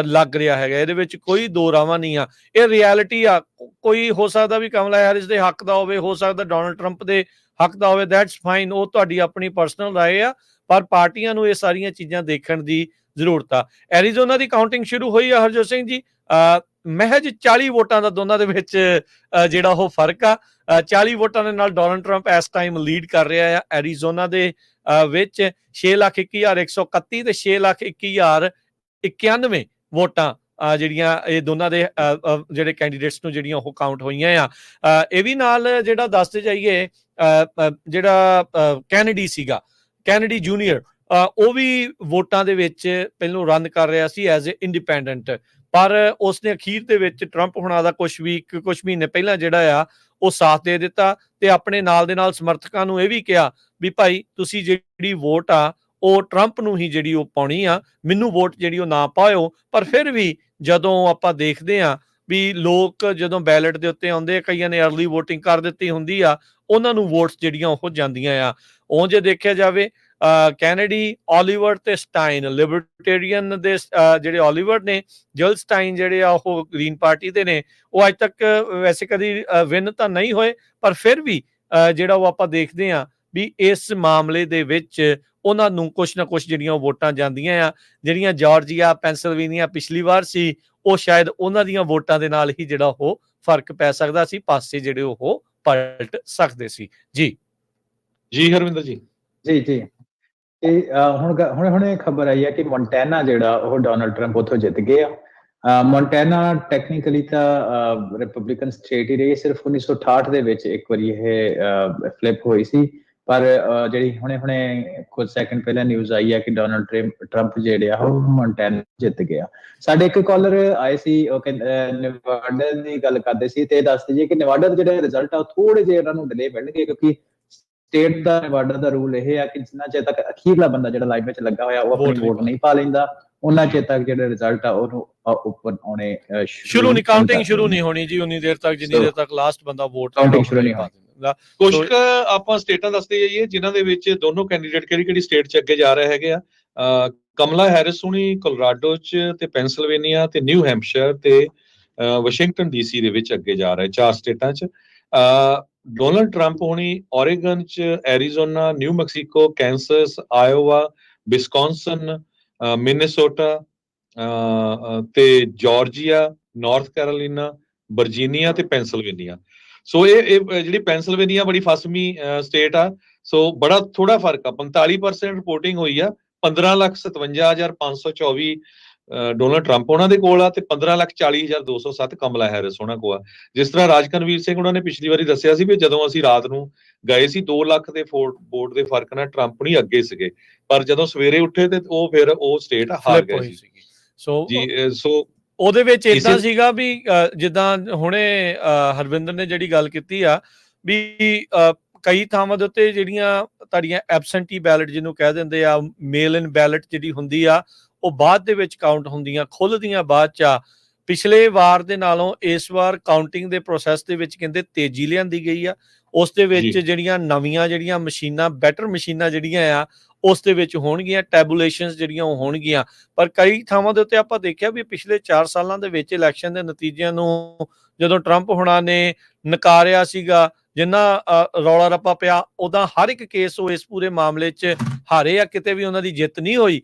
ਲੱਗ ਰਿਹਾ ਹੈਗਾ, ਇਹਦੇ ਵਿੱਚ ਕੋਈ ਦੋ ਰਾਵਾਂ ਨਹੀਂ ਆ। ਇਹ ਰਿਐਲਿਟੀ ਆ। ਕੋਈ ਹੋ ਸਕਦਾ ਵੀ ਕਮਲਾ ਹੈਰਿਸ ਦੇ ਹੱਕ ਦਾ ਹੋਵੇ, ਹੋ ਸਕਦਾ ਡੋਨਲਡ ਟਰੰਪ ਦੇ ਹੱਕ ਦਾ ਹੋਵੇ, ਦੈਟਸ ਫਾਈਨ, ਉਹ ਤੁਹਾਡੀ ਆਪਣੀ ਪਰਸਨਲ ਰਾਏ ਆ, ਪਰ ਪਾਰਟੀਆਂ ਨੂੰ ਇਹ ਸਾਰੀਆਂ ਚੀਜ਼ਾਂ ਦੇਖਣ ਦੀ ਜ਼ਰੂਰਤ ਆ। ਐਰੀਜ਼ੋਨਾ ਦੀ ਕਾਊਂਟਿੰਗ ਸ਼ੁਰੂ ਹੋਈ ਆ ਹਰਜੋਤ ਸਿੰਘ ਜੀ, ਮਹਿਜ 40 ਵੋਟਾਂ ਦਾ ਦੋਨਾਂ ਦੇ ਵਿੱਚ ਜਿਹੜਾ ਉਹ ਫਰਕ ਆ। 40 ਵੋਟਾਂ ਦੇ ਨਾਲ ਡੋਨਲਡ ਟਰੰਪ ਇਸ ਟਾਈਮ ਲੀਡ ਕਰ ਰਿਹਾ ਆ ਐਰੀਜ਼ੋਨਾ ਦੇ ਵਿੱਚ 6,01,131 ਤੇ 6,01,091 ਵੋਟਾਂ ਜਿਹੜੀਆਂ ਇਹ ਦੋਨਾਂ ਦੇ ਜਿਹੜੇ ਕੈਂਡੀਡੇਟਸ ਨੂੰ ਜਿਹੜੀਆਂ ਉਹ ਕਾਊਂਟ ਹੋਈਆਂ ਆ। ਇਹ ਵੀ ਨਾਲ ਜਿਹੜਾ ਦੱਸਦੇ ਜਾਈਏ, ਜਿਹੜਾ ਕੈਨੇਡੀ ਸੀਗਾ, ਕੈਨੇਡੀ ਜੂਨੀਅਰ, ਉਹ ਵੀ ਵੋਟਾਂ ਦੇ ਵਿੱਚ ਪਹਿਲੋਂ ਰਨ ਕਰ ਰਿਹਾ ਸੀ ਐਜ਼ ਏ ਇੰਡੀਪੈਂਡੈਂਟ, ਪਰ ਉਸਨੇ ਅਖੀਰ ਦੇ ਵਿੱਚ ਟਰੰਪ ਹੁਣਾਂ ਦਾ ਕੁਝ ਮਹੀਨੇ ਪਹਿਲਾਂ ਜਿਹੜਾ ਆ ਉਹ ਸਾਥ ਦੇ ਦਿੱਤਾ ਤੇ ਆਪਣੇ ਨਾਲ ਦੇ ਨਾਲ ਸਮਰਥਕਾਂ ਨੂੰ ਇਹ ਵੀ ਕਿਹਾ ਵੀ ਭਾਈ ਤੁਸੀਂ ਜਿਹੜੀ ਵੋਟ ਆ ਉਹ ਟਰੰਪ ਨੂੰ ਹੀ ਜਿਹੜੀ ਉਹ ਪਾਉਣੀ ਆ, ਮੈਨੂੰ ਵੋਟ ਜਿਹੜੀ ਉਹ ਨਾ ਪਾਇਓ। ਪਰ ਫਿਰ ਵੀ ਜਦੋਂ ਆਪਾਂ ਦੇਖਦੇ ਆ ਵੀ ਲੋਕ ਜਦੋਂ ਬੈਲਟ ਦੇ ਉੱਤੇ ਆਉਂਦੇ ਆ, ਕਈਆਂ ਨੇ ਅਰਲੀ ਵੋਟਿੰਗ ਕਰ ਦਿੱਤੀ ਹੁੰਦੀ ਆ, ਉਹਨਾਂ ਨੂੰ ਵੋਟਸ ਜਿਹੜੀਆਂ ਉਹ ਜਾਂਦੀਆਂ ਆ। ਉਹ ਜੇ ਦੇਖਿਆ ਜਾਵੇ ਕੈਨੇਡੀ, ਓਲੀਵਰ ਤੇ ਸਟਾਈਨ, ਲਿਬਰਟੇਰੀਅਨ ਦੇ ਜਿਹੜੇ ਓਲੀਵਰ ਨੇ, ਜਲ ਸਟਾਈਨ ਜਿਹੜੇ ਆ ਉਹ ਗ੍ਰੀਨ ਪਾਰਟੀ ਦੇ ਨੇ, ਉਹ ਅੱਜ ਤੱਕ ਵੈਸੇ ਕਦੀ ਵਿਨ ਤਾਂ ਨਹੀਂ ਹੋਏ, ਪਰ ਫਿਰ ਵੀ ਜਿਹੜਾ ਉਹ ਆਪਾਂ ਦੇਖਦੇ ਆ ਵੀ ਇਸ ਮਾਮਲੇ ਦੇ ਵਿੱਚ ਉਹਨਾਂ ਨੂੰ ਕੁਛ ਨਾ ਕੁਛ ਜਿਹੜੀਆਂ ਵੋਟਾਂ ਜਾਂਦੀਆਂ ਆ। ਜਿਹੜੀਆਂ ਜਾਰਜੀਆ, ਪੈਂਸਿਲਵੇਨੀਆ ਪਿਛਲੀ ਵਾਰ ਸੀ, ਉਹ ਸ਼ਾਇਦ ਉਹਨਾਂ ਦੀਆਂ ਵੋਟਾਂ ਦੇ ਨਾਲ ਹੀ ਜਿਹੜਾ ਉਹ ਫਰਕ ਪੈ ਸਕਦਾ ਸੀ, ਪਾਸੇ ਜਿਹੜੇ ਉਹ ਪਲਟ ਸਕਦੇ ਸੀ। ਜੀ ਹਰਵਿੰਦਰ ਜੀ। ਜੀ ਇਹ ਹੁਣੇ ਖਬਰ ਆਈ ਹੈ ਕਿ ਮੌਂਟਾਨਾ ਜਿਹੜਾ ਉਹ ਡੋਨਲਡ ਟਰੰਪ ਉੱਥੋਂ ਜਿੱਤ ਗਿਆ। ਮੌਂਟਾਨਾ ਟੈਕਨੀਕਲੀ ਤਾਂ ਰਿਪਬਲਿਕਨ ਸਟੇਟ ਹੀ ਰਹੀ, ਸਿਰਫ 1968 ਦੇ ਵਿੱਚ ਇੱਕ ਵਾਰੀ ਇਹ ਫਲਿਪ ਹੋਈ ਸੀ, ਪਰ ਜਿਹੜੀ ਹੁਣੇ ਕੁਝ ਸੈਕਿੰਡ ਪਹਿਲਾਂ ਨਿਊਜ਼ ਆਈ ਹੈ ਕਿ ਡੋਨਲਡ ਟਰੰਪ ਜਿਹੜੇ ਆ ਉਹ ਮੌਂਟਾਨਾ ਜਿੱਤ ਗਿਆ। ਸਾਡੇ ਇੱਕ ਕਾਲਰ ਆਏ ਸੀ, ਉਹ ਨਿਵਾਡਾ ਦੀ ਗੱਲ ਕਰਦੇ ਸੀ ਤੇ ਦੱਸਦੇ ਜੀ ਕਿ ਨਿਵਾਡਾ ਦੇ ਜਿਹੜੇ ਰਿਜ਼ਲਟ ਆ ਉਹ ਥੋੜੇ ਜਿਹੇ ਉਹਨਾਂ ਨੂੰ ਡਿਲੇ ਮਿਲਣਗੇ, ਕਿਉਂਕਿ ਸਟੇਟ ਦਾ ਨਿਵਾਡਾ ਦਾ ਰੂਲ ਇਹ ਆ ਕਿ ਜਿੰਨਾ ਚਿਰ ਤੱਕ ਅਖੀਰਲਾ ਬੰਦਾ ਜਿਹੜਾ ਲਾਈਨ ਵਿੱਚ ਲੱਗਾ ਹੋਇਆ ਉਹ ਆਪਣੀ ਵੋਟ ਨਹੀਂ ਪਾ ਲੈਂਦਾ, ਉਹਨਾਂ ਚਿਰ ਤੱਕ ਜਿਹੜੇ ਰਿਜ਼ਲਟ ਆ ਉਹਨੂੰ ਉੱਪਰ ਆਉਣੇ ਸ਼ੁਰੂ ਨਹੀਂ, ਕਾਊਂਟਿੰਗ ਸ਼ੁਰੂ ਨਹੀਂ ਹੋਣੀ ਜੀ ਉਨੀ ਦੇਰ ਤੱਕ ਜਿੰਨੀ ਦੇਰ ਤੱਕ ਲਾਸਟ ਬੰਦਾ ਵੋਟ ਕਾਊਂਟਿੰਗ ਸ਼ੁਰੂ ਨਹੀਂ ਹੋਣੀ। ਕੁਝ ਆਪਾਂ ਸਟੇਟਾਂ ਦੱਸਦੇ ਜਾਈਏ ਜਿਨ੍ਹਾਂ ਦੇ ਵਿੱਚ ਦੋਨੋਂ ਕੈਂਡੀਡੇਟ ਕਿਹੜੀ ਸਟੇਟ 'ਚ ਅੱਗੇ ਜਾ ਰਹੇ ਹੈਗੇ ਆ। ਕਮਲਾ ਹੈਰਿਸ ਹੁਣੀ ਕੋਲੋਰਾਡੋ 'ਚ ਤੇ ਪੈਂਸਿਲਵੇਨੀਆ ਤੇ ਨਿਊ ਹੈਂਪਸ਼ਾਇਰ ਤੇ ਵਾਸ਼ਿੰਗਟਨ ਡੀਸੀ ਦੇ ਵਿੱਚ ਅੱਗੇ ਜਾ ਰਹੇ, 4 ਸਟੇਟਾਂ 'ਚ। ਡੋਨਲਡ ਟਰੰਪ ਹੁਣੀ ਓਰੇਗਨ 'ਚ, Arizona, New Mexico, Kansas, Iowa, Wisconsin, Minnesota ਤੇ ਜਾਰਜੀਆ, ਨਾਰਥ ਕੈਰੋਲੀਨਾ, ਵਰਜੀਨੀਆ ਤੇ ਪੈਂਸਿਲਵੇਨੀਆ। ਸੋ ਇਹ ਜਿਹੜੀ ਪੈਂਸਿਲਵੇਨੀਆ ਬੜੀ ਫਸਵੀਂ ਸਟੇਟ ਆ, ਸੋ ਬੜਾ ਥੋੜਾ ਫਰਕ ਆ। 45% ਰਿਪੋਰਟਿੰਗ ਹੋਈ ਆ, 15,57,524 ਡੋਨਲਡ ਟਰੰਪ ਉਹਨਾਂ ਦੇ ਕੋਲ ਆ ਤੇ 15,40,207 ਕਮਲਾ ਹੈਰਿਸ ਉਹਨਾਂ ਕੋਲ ਆ। ਜਿਸ ਤਰ੍ਹਾਂ ਰਾਜਕਨਵੀਰ ਸਿੰਘ ਉਹਨਾਂ ਨੇ ਪਿਛਲੀ ਵਾਰੀ ਦੱਸਿਆ ਸੀ ਵੀ ਜਦੋਂ ਅਸੀਂ ਰਾਤ ਨੂੰ ਗਏ ਸੀ 2 ਲੱਖ ਦੇ ਵੋਟ ਦੇ ਫਰਕ ਨਾਲ ਟਰੰਪ ਨਹੀਂ ਅੱਗੇ ਸੀਗੇ, ਪਰ ਜਦੋਂ ਸਵੇਰੇ ਉੱਠੇ ਤੇ ਉਹ ਫਿਰ ਉਹ ਸਟੇਟ ਹਾਰ ਗਏ ਸੀ। ਸੋ ਉਹਦੇ ਵਿੱਚ ਇਦਾਂ ਸੀਗਾ ਵੀ ਜਿੱਦਾਂ ਹੁਣੇ ਹਰਵਿੰਦਰ ਨੇ ਜਿਹੜੀ ਗੱਲ ਕੀਤੀ ਆ ਵੀ ਕਈ ਥਾਵਾਂ ਦੇ ਉੱਤੇ ਜਿਹੜੀਆਂ ਤੁਹਾਡੀਆਂ ਐਬਸੈਂਟੀ ਬੈਲਟ ਜਿਹਨੂੰ ਕਹਿ ਦਿੰਦੇ ਆ, ਮੇਲ ਇਨ ਬੈਲਟ ਜਿਹੜੀ ਹੁੰਦੀ ਆ, ਉਹ ਬਾਅਦ ਦੇ ਵਿੱਚ ਕਾਊਂਟ ਹੁੰਦੀਆਂ, ਖੁੱਲਦੀਆਂ ਬਾਅਦ ਚ ਆ। ਪਿਛਲੇ ਵਾਰ ਦੇ ਨਾਲੋਂ ਇਸ ਵਾਰ ਕਾਊਂਟਿੰਗ ਦੇ ਪ੍ਰੋਸੈਸ ਦੇ ਵਿੱਚ ਕਹਿੰਦੇ ਤੇਜ਼ੀ ਲਿਆਂਦੀ ਗਈ ਆ। ਉਸ ਦੇ ਵਿੱਚ ਜਿਹੜੀਆਂ ਨਵੀਆਂ ਜਿਹੜੀਆਂ ਮਸ਼ੀਨਾਂ, ਬੈਟਰ ਮਸ਼ੀਨਾਂ ਜਿਹੜੀਆਂ ਆ ਉਸ ਦੇ ਵਿੱਚ ਹੋਣਗੀਆਂ, ਟੈਬੂਲੇਸ਼ਨਸ ਜਿਹੜੀਆਂ ਉਹ ਹੋਣਗੀਆਂ। ਪਰ ਕਈ ਥਾਵਾਂ ਦੇ ਉੱਤੇ ਆਪਾਂ ਦੇਖਿਆ ਵੀ ਪਿਛਲੇ 4 ਸਾਲਾਂ ਦੇ ਵਿੱਚ ਇਲੈਕਸ਼ਨ ਦੇ ਨਤੀਜਿਆਂ ਨੂੰ ਜਦੋਂ ਟਰੰਪ ਹੁਣਾਂ ਨੇ ਨਕਾਰਿਆ ਸੀਗਾ, ਜਿੰਨਾ ਰੌਲਾ ਰੱਪਾ ਪਿਆ, ਉਹਦਾ ਹਰ ਇੱਕ ਕੇਸ ਉਹ ਇਸ ਪੂਰੇ ਮਾਮਲੇ 'ਚ ਹਾਰੇ ਆ, ਕਿਤੇ ਵੀ ਉਹਨਾਂ ਦੀ ਜਿੱਤ ਨਹੀਂ ਹੋਈ,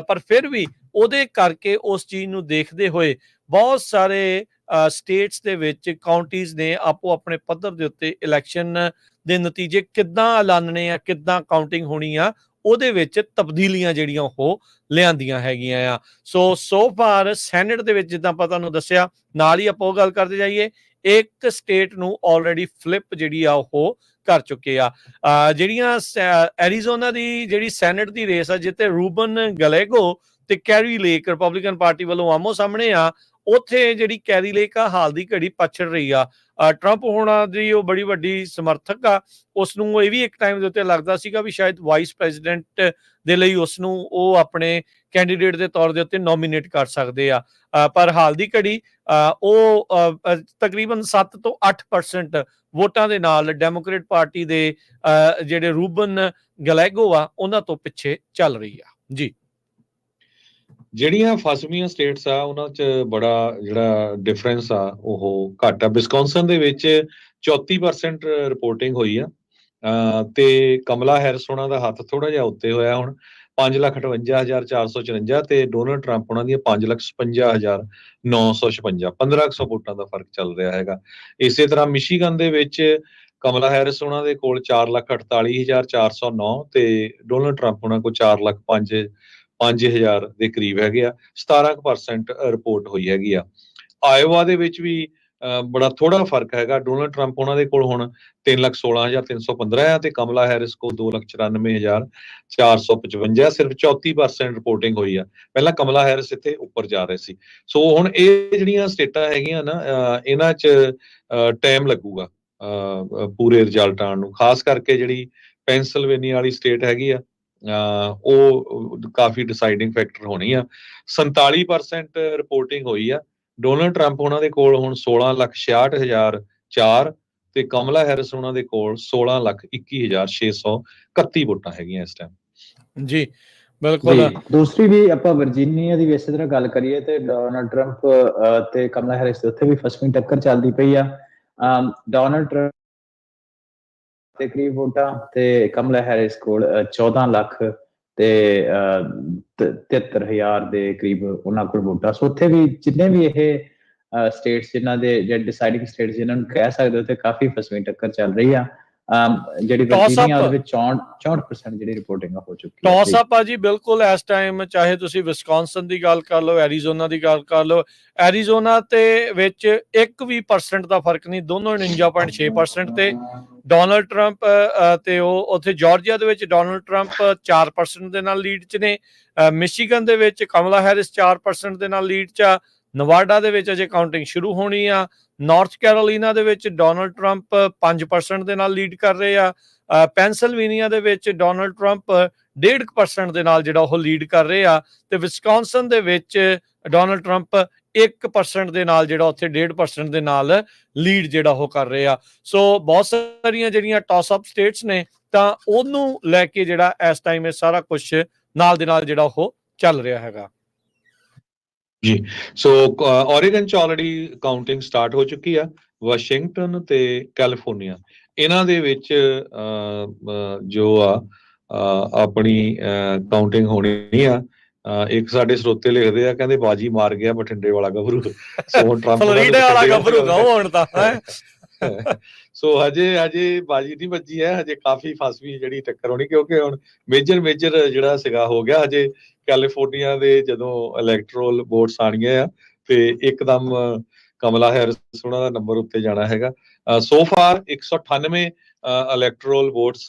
ਪਰ ਫਿਰ ਵੀ ਉਹਦੇ ਕਰਕੇ ਉਸ ਚੀਜ਼ ਨੂੰ ਦੇਖਦੇ ਹੋਏ ਬਹੁਤ ਸਾਰੇ ਸਟੇਟਸ ਦੇ ਵਿੱਚ ਕਾਉਂਟੀਜ਼ ਨੇ ਆਪੋ ਆਪਣੇ ਪੱਧਰ ਦੇ ਉੱਤੇ ਇਲੈਕਸ਼ਨ ਦੇ ਨਤੀਜੇ ਕਿੱਦਾਂ ਐਲਾਨਣੇ ਆ, ਕਿੱਦਾਂ ਕਾਊਂਟਿੰਗ ਹੋਣੀ ਆ, ਉਹਦੇ ਵਿੱਚ ਤਬਦੀਲੀਆਂ ਜਿਹੜੀਆਂ ਉਹ ਲਿਆਂਦੀਆਂ ਹੈਗੀਆਂ ਆ। ਸੋ ਫਾਰ ਸੈਨੇਟ ਦੇ ਵਿੱਚ ਜਿੱਦਾਂ ਆਪਾਂ ਤੁਹਾਨੂੰ ਦੱਸਿਆ, ਨਾਲ ਹੀ ਆਪਾਂ ਉਹ ਗੱਲ ਕਰਦੇ ਜਾਈਏ, ਇੱਕ ਸਟੇਟ ਨੂੰ ਆਲਰੇਡੀ ਫਲਿੱਪ ਜਿਹੜੀ ਆ ਉਹ ਕਰ ਚੁੱਕੇ ਆ। ਜਿਹੜੀਆਂ ਐਰੀਜ਼ੋਨਾ ਦੀ ਜਿਹੜੀ ਸੈਨੇਟ ਦੀ ਰੇਸ ਆ, ਜਿੱਥੇ ਰੂਬਨ ਗਲੇਗੋ ਤੇ ਕੈਰੀ ਲੇਕ ਰਿਪਬਲਿਕਨ ਪਾਰਟੀ ਵੱਲੋਂ ਆਮੋ ਸਾਹਮਣੇ ਆ, ਉੱਥੇ ਜਿਹੜੀ ਕੈਰੀ ਲੇਕ ਆ ਹਾਲ ਦੀ ਘੜੀ ਪਛੜ ਰਹੀ ਆ। ਟਰੰਪ ਹੋਣਾ ਦੀ ਉਹ ਬੜੀ ਵੱਡੀ ਸਮਰਥਕ ਆ, ਉਸ ਨੂੰ ਇਹ ਵੀ ਇੱਕ ਟਾਈਮ ਦੇ ਉੱਤੇ ਲੱਗਦਾ ਸੀਗਾ ਵੀ ਸ਼ਾਇਦ ਵਾਈਸ ਪ੍ਰੈਜ਼ੀਡੈਂਟ ਦੇ ਲਈ ਉਸ ਨੂੰ ਉਹ ਆਪਣੇ ਕੈਂਡੀਡੇਟ ਦੇ ਤੌਰ ਦੇ ਉੱਤੇ ਨੋਮੀਨੇਟ ਕਰ ਸਕਦੇ ਆ, ਪਰ ਹਾਲ ਦੀ ਘੜੀ ਉਹ ਤਕਰੀਬਨ 7 ਤੋਂ 8% ਵੋਟਾਂ ਦੇ ਨਾਲ ਡੈਮੋਕ੍ਰੇਟ ਪਾਰਟੀ ਦੇ ਜਿਹੜੇ ਰੂਬਨ ਗਲੇਗੋ ਆ ਉਹਨਾਂ ਤੋਂ ਪਿੱਛੇ ਚੱਲ ਰਹੀ ਆ ਜੀ। ਜਿਹੜੀਆਂ ਫਸਵੀਆਂ ਸਟੇਟਸ ਆ ਉਹਨਾਂ 'ਚ ਬੜਾ ਜਿਹੜਾ ਡਿਫਰੈਂਸ ਆ ਉਹ ਘੱਟ ਆ। ਵਿਸਕੌਨਸਨ ਦੇ ਵਿੱਚ 34% ਰਿਪੋਰਟਿੰਗ ਹੋਈ ਆ, ਤੇ ਕਮਲਾ ਹੈਰਿਸ ਉਹਨਾਂ ਦਾ ਹੱਥ ਥੋੜਾ ਜਿਹਾ ਉੱਤੇ ਹੋਇਆ ਹੁਣ 5,58,454 ਤੇ ਡੋਨਲਡ ਟਰੰਪ ਉਹਨਾਂ ਦੀਆਂ 5,56,956, 1500 ਵੋਟਾਂ ਦਾ ਫਰਕ ਚੱਲ ਰਿਹਾ ਹੈਗਾ। ਇਸੇ ਤਰ੍ਹਾਂ ਮਿਸ਼ੀਗਨ ਦੇ ਵਿੱਚ ਕਮਲਾ ਹੈਰਿਸ ਉਹਨਾਂ ਦੇ ਕੋਲ 4,48,409 ਤੇ ਡੋਨਲਡ ਟਰੰਪ ਉਹਨਾਂ ਕੋਲ 4,05,000 ਦੇ ਕਰੀਬ ਹੈਗੇ ਆ। 17% ਰਿਪੋਰਟ ਹੋਈ ਹੈਗੀ ਆ। ਆਇਓਵਾ ਦੇ ਵਿੱਚ ਵੀ ਬੜਾ ਥੋੜਾ ਫਰਕ ਹੈਗਾ। ਡੋਨਲਡ ਟਰੰਪ ਉਹਨਾਂ ਦੇ ਕੋਲ ਹੁਣ 3,16,315 ਆ ਤੇ ਕਮਲਾ ਹੈਰਿਸ ਕੋਲ 2,94,455, ਸਿਰਫ 34% ਰਿਪੋਰਟਿੰਗ ਹੋਈ ਆ। ਪਹਿਲਾਂ ਕਮਲਾ ਹੈਰਿਸ ਇੱਥੇ ਉੱਪਰ ਜਾ ਰਹੇ ਸੀ। ਸੋ ਹੁਣ ਇਹ ਜਿਹੜੀਆਂ ਸਟੇਟਾਂ ਹੈਗੀਆਂ ਨਾ, ਇਹਨਾਂ 'ਚ ਟਾਈਮ ਲੱਗੂਗਾ ਪੂਰੇ ਰਿਜ਼ਲਟ ਆਉਣ ਨੂੰ। ਖਾਸ ਕਰਕੇ ਜਿਹੜੀ ਪੈਂਸਿਲਵੇਨੀਆ ਵਾਲੀ ਸਟੇਟ ਹੈਗੀ ਆ, ਉਹ ਕਾਫੀ ਡਿਸਾਈਡਿੰਗ ਫੈਕਟਰ ਹੋਣੀ ਆ। 47% ਰਿਪੋਰਟਿੰਗ ਹੋਈ ਆ। ਡੋਨਲਡ ਟਰੰਪ ਉਹਨਾਂ ਦੇ ਕੋਲ ਹੁਣ 16,66,004 ਤੇ ਕਮਲਾ ਹੈਰਿਸ ਉਹਨਾਂ ਦੇ ਕੋਲ 16,21,631 ਵੋਟਾਂ ਹੈਗੀਆਂ ਇਸ ਟਾਈਮ ਜੀ। ਬਿਲਕੁਲ। ਦੂਸਰੀ ਵੀ ਆਪਾਂ ਵਰਜੀਨੀਆ ਦੀ ਇਸੇ ਤਰ੍ਹਾਂ ਗੱਲ ਕਰੀਏ ਤੇ ਡੋਨਲਡ ਟਰੰਪ ਤੇ ਕਮਲਾ ਹੈਰਿਸ ਦੇ ਉੱਥੇ ਵੀ ਫਸਵੀਂ ਟੱਕਰ ਚੱਲਦੀ ਪਈ ਆ। ਡੋਨਲਡ ਟਰੰਪ ਦੇ ਕਰੀਬ ਵੋਟਾਂ ਤੇ ਕਮਲਾ ਹੈਰਿਸ ਕੋਲ 14 ਲੱਖ ਤੇ 73,000 ਦੇ ਕਰੀਬ ਉਹਨਾਂ ਕੋਲ ਵੋਟਾਂ। ਸੋ ਉੱਥੇ ਵੀ ਜਿੰਨੇ ਵੀ ਇਹ ਸਟੇਟਸ ਜਿਨ੍ਹਾਂ ਦੇ ਜਿਹੜੇ ਡਿਸਾਈਡਿੰਗ ਸਟੇਟਸ ਜਿਨ੍ਹਾਂ ਨੂੰ ਕਹਿ ਸਕਦੇ ਹੋ ਤੇ ਕਾਫੀ ਫਸਵੀਂ ਟੱਕਰ ਚੱਲ ਰਹੀ ਆ। ਜਿਹੜੀ ਵਰਜੀਨੀਆ ਉਹਦੇ ਵਿੱਚ 64% ਜਿਹੜੀ ਰਿਪੋਰਟਿੰਗ ਹੋ ਚੁੱਕੀ ਹੈ। ਟੌਸ ਅਪ ਆ ਜੀ, ਬਿਲਕੁਲ। ਇਸ ਟਾਈਮ ਚਾਹੇ ਤੁਸੀਂ ਵਿਸਕੌਨਸਨ ਦੀ ਗੱਲ ਕਰ ਲਓ, ਐਰੀਜ਼ੋਨਾ ਦੀ ਗੱਲ ਕਰ ਲਓ, ਐਰੀਜ਼ੋਨਾ ਤੇ ਵਿੱਚ 1% ਦਾ ਫਰਕ ਨਹੀਂ, ਦੋਨੋਂ 49.6% ਤੇ ਡੋਨਲਡ ਟਰੰਪ ਤੇ ਉਹ ਉੱਥੇ ਜਾਰਜੀਆ ਦੇ ਵਿੱਚ ਡੋਨਲਡ ਟਰੰਪ 4% ਦੇ ਨਾਲ ਲੀਡ 'ਚ ਨੇ। ਮਿਸ਼ੀਗਨ ਦੇ ਵਿੱਚ ਕਮਲਾ ਹੈਰਿਸ 4% ਦੇ ਨਾਲ ਲੀਡ 'ਚ ਆ। ਨਵਾਡਾ ਦੇ ਵਿੱਚ ਅਜੇ ਕਾਊਂਟਿੰਗ ਸ਼ੁਰੂ ਹੋਣੀ ਆ। ਨਾਰਥ ਕੈਰੋਲੀਨਾ ਦੇ ਵਿੱਚ ਡੋਨਲਡ ਟਰੰਪ 5% ਦੇ ਨਾਲ ਲੀਡ ਕਰ ਰਹੇ ਆ। ਪੈਂਸਿਲਵੇਨੀਆ ਦੇ ਵਿੱਚ ਡੋਨਲਡ ਟਰੰਪ 1.5% ਦੇ ਨਾਲ ਜਿਹੜਾ ਉਹ ਲੀਡ ਕਰ ਰਹੇ ਆ ਤੇ ਵਿਸਕੌਨਸਨ ਦੇ ਵਿੱਚ ਡੋਨਲਡ ਟਰੰਪ 1% ਦੇ ਨਾਲ ਜਿਹੜਾ ਉੱਥੇ 1.5% ਦੇ ਨਾਲ ਲੀਡ ਜਿਹੜਾ ਉਹ ਕਰ ਰਹੇ ਆ। ਸੋ ਬਹੁਤ ਸਾਰੀਆਂ ਜਿਹੜੀਆਂ ਟੌਸ ਅਪ ਸਟੇਟਸ ਨੇ ਤਾਂ ਉਹਨੂੰ ਲੈ ਕੇ ਜਿਹੜਾ ਇਸ ਟਾਈਮ ਇਹ ਸਾਰਾ ਕੁਝ ਨਾਲ ਦੇ ਨਾਲ ਜਿਹੜਾ ਉਹ ਚੱਲ ਰਿਹਾ ਹੈਗਾ ਜੀ। ਸੋ ਓਰੇਗਨ 'ਚ ਆਲਰੇਡੀ ਕਾਊਂਟਿੰਗ ਸਟਾਰਟ ਹੋ ਚੁੱਕੀ ਆ। ਵਾਸ਼ਿੰਗਟਨ ਤੇ ਕੈਲੀਫੋਰਨੀਆ ਇਹਨਾਂ ਦੇ ਵਿੱਚ ਜੋ ਆ ਆਪਣੀ ਕਾਊਂਟਿੰਗ ਹੋਣੀ ਆ। ਇੱਕ ਸਾਡੇ ਸਰੋਤੇ ਲਿਖਦੇ ਆ, ਕਹਿੰਦੇ ਬਾਜੀ ਮਾਰ ਗਿਆ ਬਠਿੰਡੇ ਵਾਲਾ ਗੱਭਰੂ। ਸੋ ਟਰੰਪ ਵਾਲਾ ਗੱਭਰੂ ਹੁਣ ਤਾਂ ਸੋ ਹਜੇ ਬਾਜੀ ਨਹੀਂ ਵੱਜੀ ਹੈ, ਹਜੇ ਕਾਫੀ ਫਸਵੀਂ ਜਿਹੜੀ ਟੱਕਰ ਹੋਣੀ, ਕਿਉਂਕਿ ਹੁਣ ਮੇਜਰ ਜਿਹੜਾ ਸੀਗਾ ਹੋ ਗਿਆ। ਹਜੇ ਕੈਲੀਫੋਰਨੀਆ ਦੇ ਜਦੋਂ ਇਲੈਕਟਰਲ ਵੋਟਸ ਆਣੀਆਂ ਆ ਤੇ ਇੱਕਦਮ ਕਮਲਾ ਹੈਰਿਸ ਉਹਨਾਂ ਦਾ ਨੰਬਰ ਉੱਤੇ ਜਾਣਾ ਹੈਗਾ। So far 198 electoral votes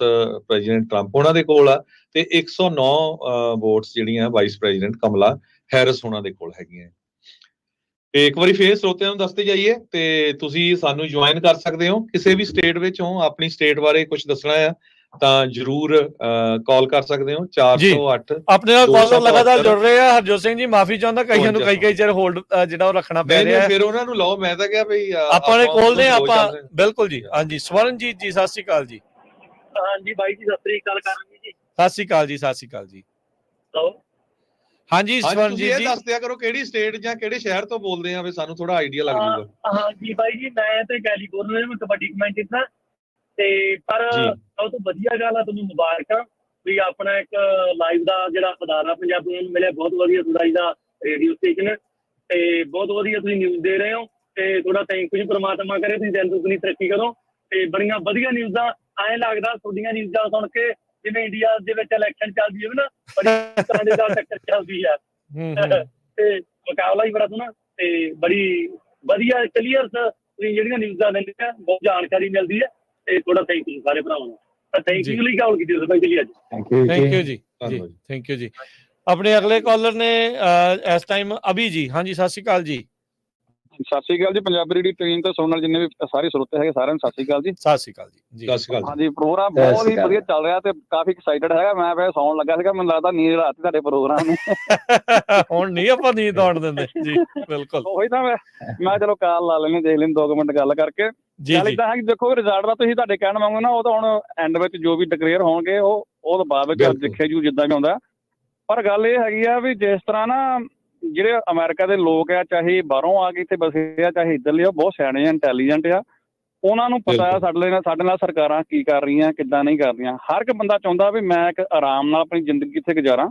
president Trump ਉਹਨਾਂ ਦੇ ਕੋਲ ਆ ਤੇ 109 ਵੋਟਸ ਜਿਹੜੀਆਂ ਵਾਈਸ ਪ੍ਰੈਜ਼ੀਡੈਂਟ ਕਮਲਾ ਹੈਰਿਸ ਉਹਨਾਂ ਦੇ ਕੋਲ ਹੈਗੀਆਂ। ਤੇ ਇੱਕ ਵਾਰੀ ਫੇਰ ਸਰੋਤਿਆਂ ਨੂੰ ਦੱਸਦੇ ਜਾਈਏ ਤੇ ਤੁਸੀਂ ਸਾਨੂੰ ਜੁਆਇਨ ਕਰ ਸਕਦੇ ਹੋ। ਕਿਸੇ ਵੀ ਸਟੇਟ ਵਿੱਚ ਹੋ, ਆਪਣੀ ਸਟੇਟ ਬਾਰੇ ਕੁਝ ਦੱਸਣਾ ਆ ਤਾਂ ਜਰੂਰ ਕਾਲ ਕਰ ਸਕਦੇ ਹੋ। 408 ਆਪਣੇ ਨਾਲ ਕਾਲਰ ਲਗਾਤਾਰ ਜੁੜ ਰਹੇ ਆ। ਹਰਜੋਤ ਸਿੰਘ ਜੀ ਮਾਫੀ ਚਾਹੁੰਦਾ, ਕਈਆਂ ਨੂੰ ਕਈ ਚਿਰ ਹੋਲਡ ਜਿਹੜਾ ਉਹ ਰੱਖਣਾ ਪੈ ਰਿਹਾ ਹੈ। ਫਿਰ ਉਹਨਾਂ ਨੂੰ ਲਓ, ਮੈਂ ਤਾਂ ਕਿਹਾ ਬਈ ਆਪਾਂ ਨੇ ਕੋਲ ਨੇ ਆਪਾਂ। ਬਿਲਕੁਲ ਜੀ। ਹਾਂਜੀ ਸਵਰਨਜੀਤ ਜੀ ਸਤਿ ਸ਼੍ਰੀ ਅਕਾਲ ਜੀ। ਹਾਂਜੀ ਬਾਈ ਜੀ ਸਤਿ ਸ੍ਰੀ ਅਕਾਲ ਕਰਾਂਗੇ ਜੀ। ਸਤਿ ਸ਼੍ਰੀ ਅਕਾਲ ਜੀ। ਸਤਿ ਸ਼੍ਰੀ ਅਕਾਲ ਜੀ। ਹਾਂਜੀ ਸਵਰਨਜੀਤ ਜੀ ਦੱਸ ਦਿਆ ਕਰੋ ਕਿਹੜੀ ਸਟੇਟ ਜਾਂ ਕਿਹੜੇ ਸ਼ਹਿਰ ਤੋਂ ਬੋਲਦੇ ਆ, ਵੀ ਸਾਨੂੰ ਥੋੜਾ ਆਈਡੀਆ ਲੱਗ ਜਾਊਗਾ। ਹਾਂਜੀ ਬਾਈ ਜੀ, ਮੈਂ ਤੇ ਕੈਲੀਫੋਰਨੀਆ ਵਿੱਚ ਕਬੱਡੀ ਕਮੈਂਟਰ ਹਾਂ ਤੇ ਪਰ ਸਭ ਤੋਂ ਵਧੀਆ ਗੱਲ ਆ ਤੁਹਾਨੂੰ ਮੁਬਾਰਕਾਂ ਵੀ ਆਪਣਾ ਇੱਕ ਲਾਈਵ ਦਾ ਜਿਹੜਾ ਅਦਾਰਾ ਪੰਜਾਬੀਆਂ ਨੂੰ ਮਿਲਿਆ, ਬਹੁਤ ਵਧੀਆ ਸੁਣਾਈ ਦਾ ਰੇਡੀਓ ਸਟੇਸ਼ਨ, ਤੇ ਬਹੁਤ ਵਧੀਆ ਤੁਸੀਂ ਨਿਊਜ਼ ਦੇ ਰਹੇ ਹੋ, ਤੇ ਥੋੜਾ ਥੈਂਕ ਯੂ, ਪ੍ਰਮਾਤਮਾ ਕਰੇ ਤੁਸੀਂ ਦਿਨ ਦੁਗਣੀ ਤਰੱਕੀ ਕਰੋ, ਤੇ ਬੜੀਆਂ ਵਧੀਆ ਨਿਊਜ਼ਾਂ। ਐਂ ਲੱਗਦਾ ਤੁਹਾਡੀਆਂ ਨਿਊਜ਼ਾਂ ਸੁਣ ਕੇ ਜਿਵੇਂ ਇੰਡੀਆ ਦੇ ਵਿੱਚ ਇਲੈਕਸ਼ਨ ਚੱਲਦੀ ਹੋਵੇ ਨਾ, ਬੜੀ ਤਰ੍ਹਾਂ ਦੇ ਨਾਲ ਟੱਕਰ ਚੱਲਦੀ ਆ ਤੇ ਮੁਕਾਬਲਾ ਹੀ ਬੜਾ ਸੋਹਣਾ ਤੇ ਬੜੀ ਵਧੀਆ ਕਲੀਅਰ ਤੁਸੀਂ ਜਿਹੜੀਆਂ ਨਿਊਜ਼ਾਂ ਦਿੰਦੇ ਆ, ਬਹੁਤ ਜਾਣਕਾਰੀ ਮਿਲਦੀ ਹੈ, ਤੇ ਥੋੜਾ ਥੈਂਕ ਯੂ ਸਾਰੇ ਭਰਾਵਾਂ ਨੂੰ। ਥੈਂਕ ਯੂ ਲਈ ਕਾਲ ਕੀਤੀ ਸਪੈਸ਼ਲੀ ਅੱਜ। ਥੈਂਕ ਯੂ ਥੈਂਕ ਯੂ ਜੀ, ਥੈਂਕ ਯੂ ਜੀ। ਆਪਣੇ ਅਗਲੇ ਕਾਲਰ ਨੇ ਇਸ ਟਾਈਮ ਅਭੀ ਜੀ। ਹਾਂਜੀ, ਸਤਿ ਸ਼੍ਰੀ ਅਕਾਲ ਜੀ। ਸਤਿ ਸ਼੍ਰੀ ਅਕਾਲ ਜੀ। ਪੰਜਾਬੀ ਰੇਡੀਓ ਟ੍ਰੇਨ ਤੋਂ ਸੁਣਨ ਵਾਲੇ ਜਿੰਨੇ ਵੀ ਸਾਰੇ ਸਰੋਤੇ ਹੈਗੇ ਸਾਰਿਆਂ ਨੂੰ ਸਤਿ ਸ਼੍ਰੀ ਅਕਾਲ ਜੀ। ਸਤਿ ਸ਼੍ਰੀ ਅਕਾਲ ਜੀ। ਸਤਿ ਸ਼੍ਰੀ ਅਕਾਲ। ਹਾਂਜੀ, ਪ੍ਰੋਗਰਾਮ ਬਹੁਤ ਹੀ ਵਧੀਆ ਚੱਲ ਰਿਹਾ ਤੇ ਕਾਫੀ ਐਕਸਾਈਟਡ ਹੈਗਾ। ਮੈਂ ਵੈਸੇ ਸੌਣ ਲੱਗਾ ਸੀਗਾ, ਮੈਨੂੰ ਲੱਗਦਾ ਨੀਂਦ ਰਾਤ ਤੁਹਾਡੇ ਪ੍ਰੋਗਰਾਮ ਨੂੰ। ਹੁਣ ਨਹੀਂ ਆਪਾਂ ਨੀਂਦ ਆਉਣ ਦਿੰਦੇ ਜੀ, ਬਿਲਕੁਲ। ਉਹੀ ਤਾਂ ਮੈਂ ਚਲੋ ਕਾਲ ਲਾ ਲੈਣੀ, ਦੇਖ ਲੈਣੀ 2 ਮਿੰਟ ਗੱਲ ਕਰਕੇ। ਗੱਲ ਇਦਾਂ ਹੈ ਕਿ ਦੇਖੋ ਰਿਜ਼ਲਟ ਦਾ ਤੁਸੀਂ ਤੁਹਾਡੇ ਕਹਿਣ ਵਾਂਗੂ ਨਾ, ਉਹ ਤਾਂ ਹੁਣ ਐਂਡ ਵਿੱਚ ਜੋ ਵੀ ਡਿਕਲੇਅਰ ਹੋਣਗੇ ਉਹ ਤੋਂ ਬਾਅਦ ਵਿੱਚ ਦੇਖਿਆ ਜੂ ਜਿੱਦਾਂ ਵੀ ਆਉਂਦਾ। ਪਰ ਗੱਲ ਇਹ ਹੈਗੀ ਆ ਵੀ ਜਿਸ ਤਰ੍ਹਾਂ ਨਾ ਜਿਹੜੇ ਅਮਰੀਕਾ ਦੇ ਲੋਕ ਆ, ਚਾਹੇ ਬਾਹਰੋਂ ਆ ਕੇ ਇੱਥੇ ਬਸੇ ਆ, ਚਾਹੇ ਇੱਧਰਲੇ ਆ, ਬਹੁਤ ਸਿਆਣੇ ਆ, ਇੰਟੈਲੀਜੈਂਟ ਆ। ਉਹਨਾਂ ਨੂੰ ਪਤਾ ਆ ਸਾਡੇ ਨਾਲ ਸਰਕਾਰਾਂ ਕੀ ਕਰ ਰਹੀਆਂ, ਕਿੱਦਾਂ ਨਹੀਂ ਕਰ ਰਹੀਆਂ। ਹਰ ਇੱਕ ਬੰਦਾ ਚਾਹੁੰਦਾ ਵੀ ਮੈਂ ਇੱਕ ਆਰਾਮ ਨਾਲ ਆਪਣੀ ਜ਼ਿੰਦਗੀ ਇੱਥੇ ਗੁਜ਼ਾਰਾਂ,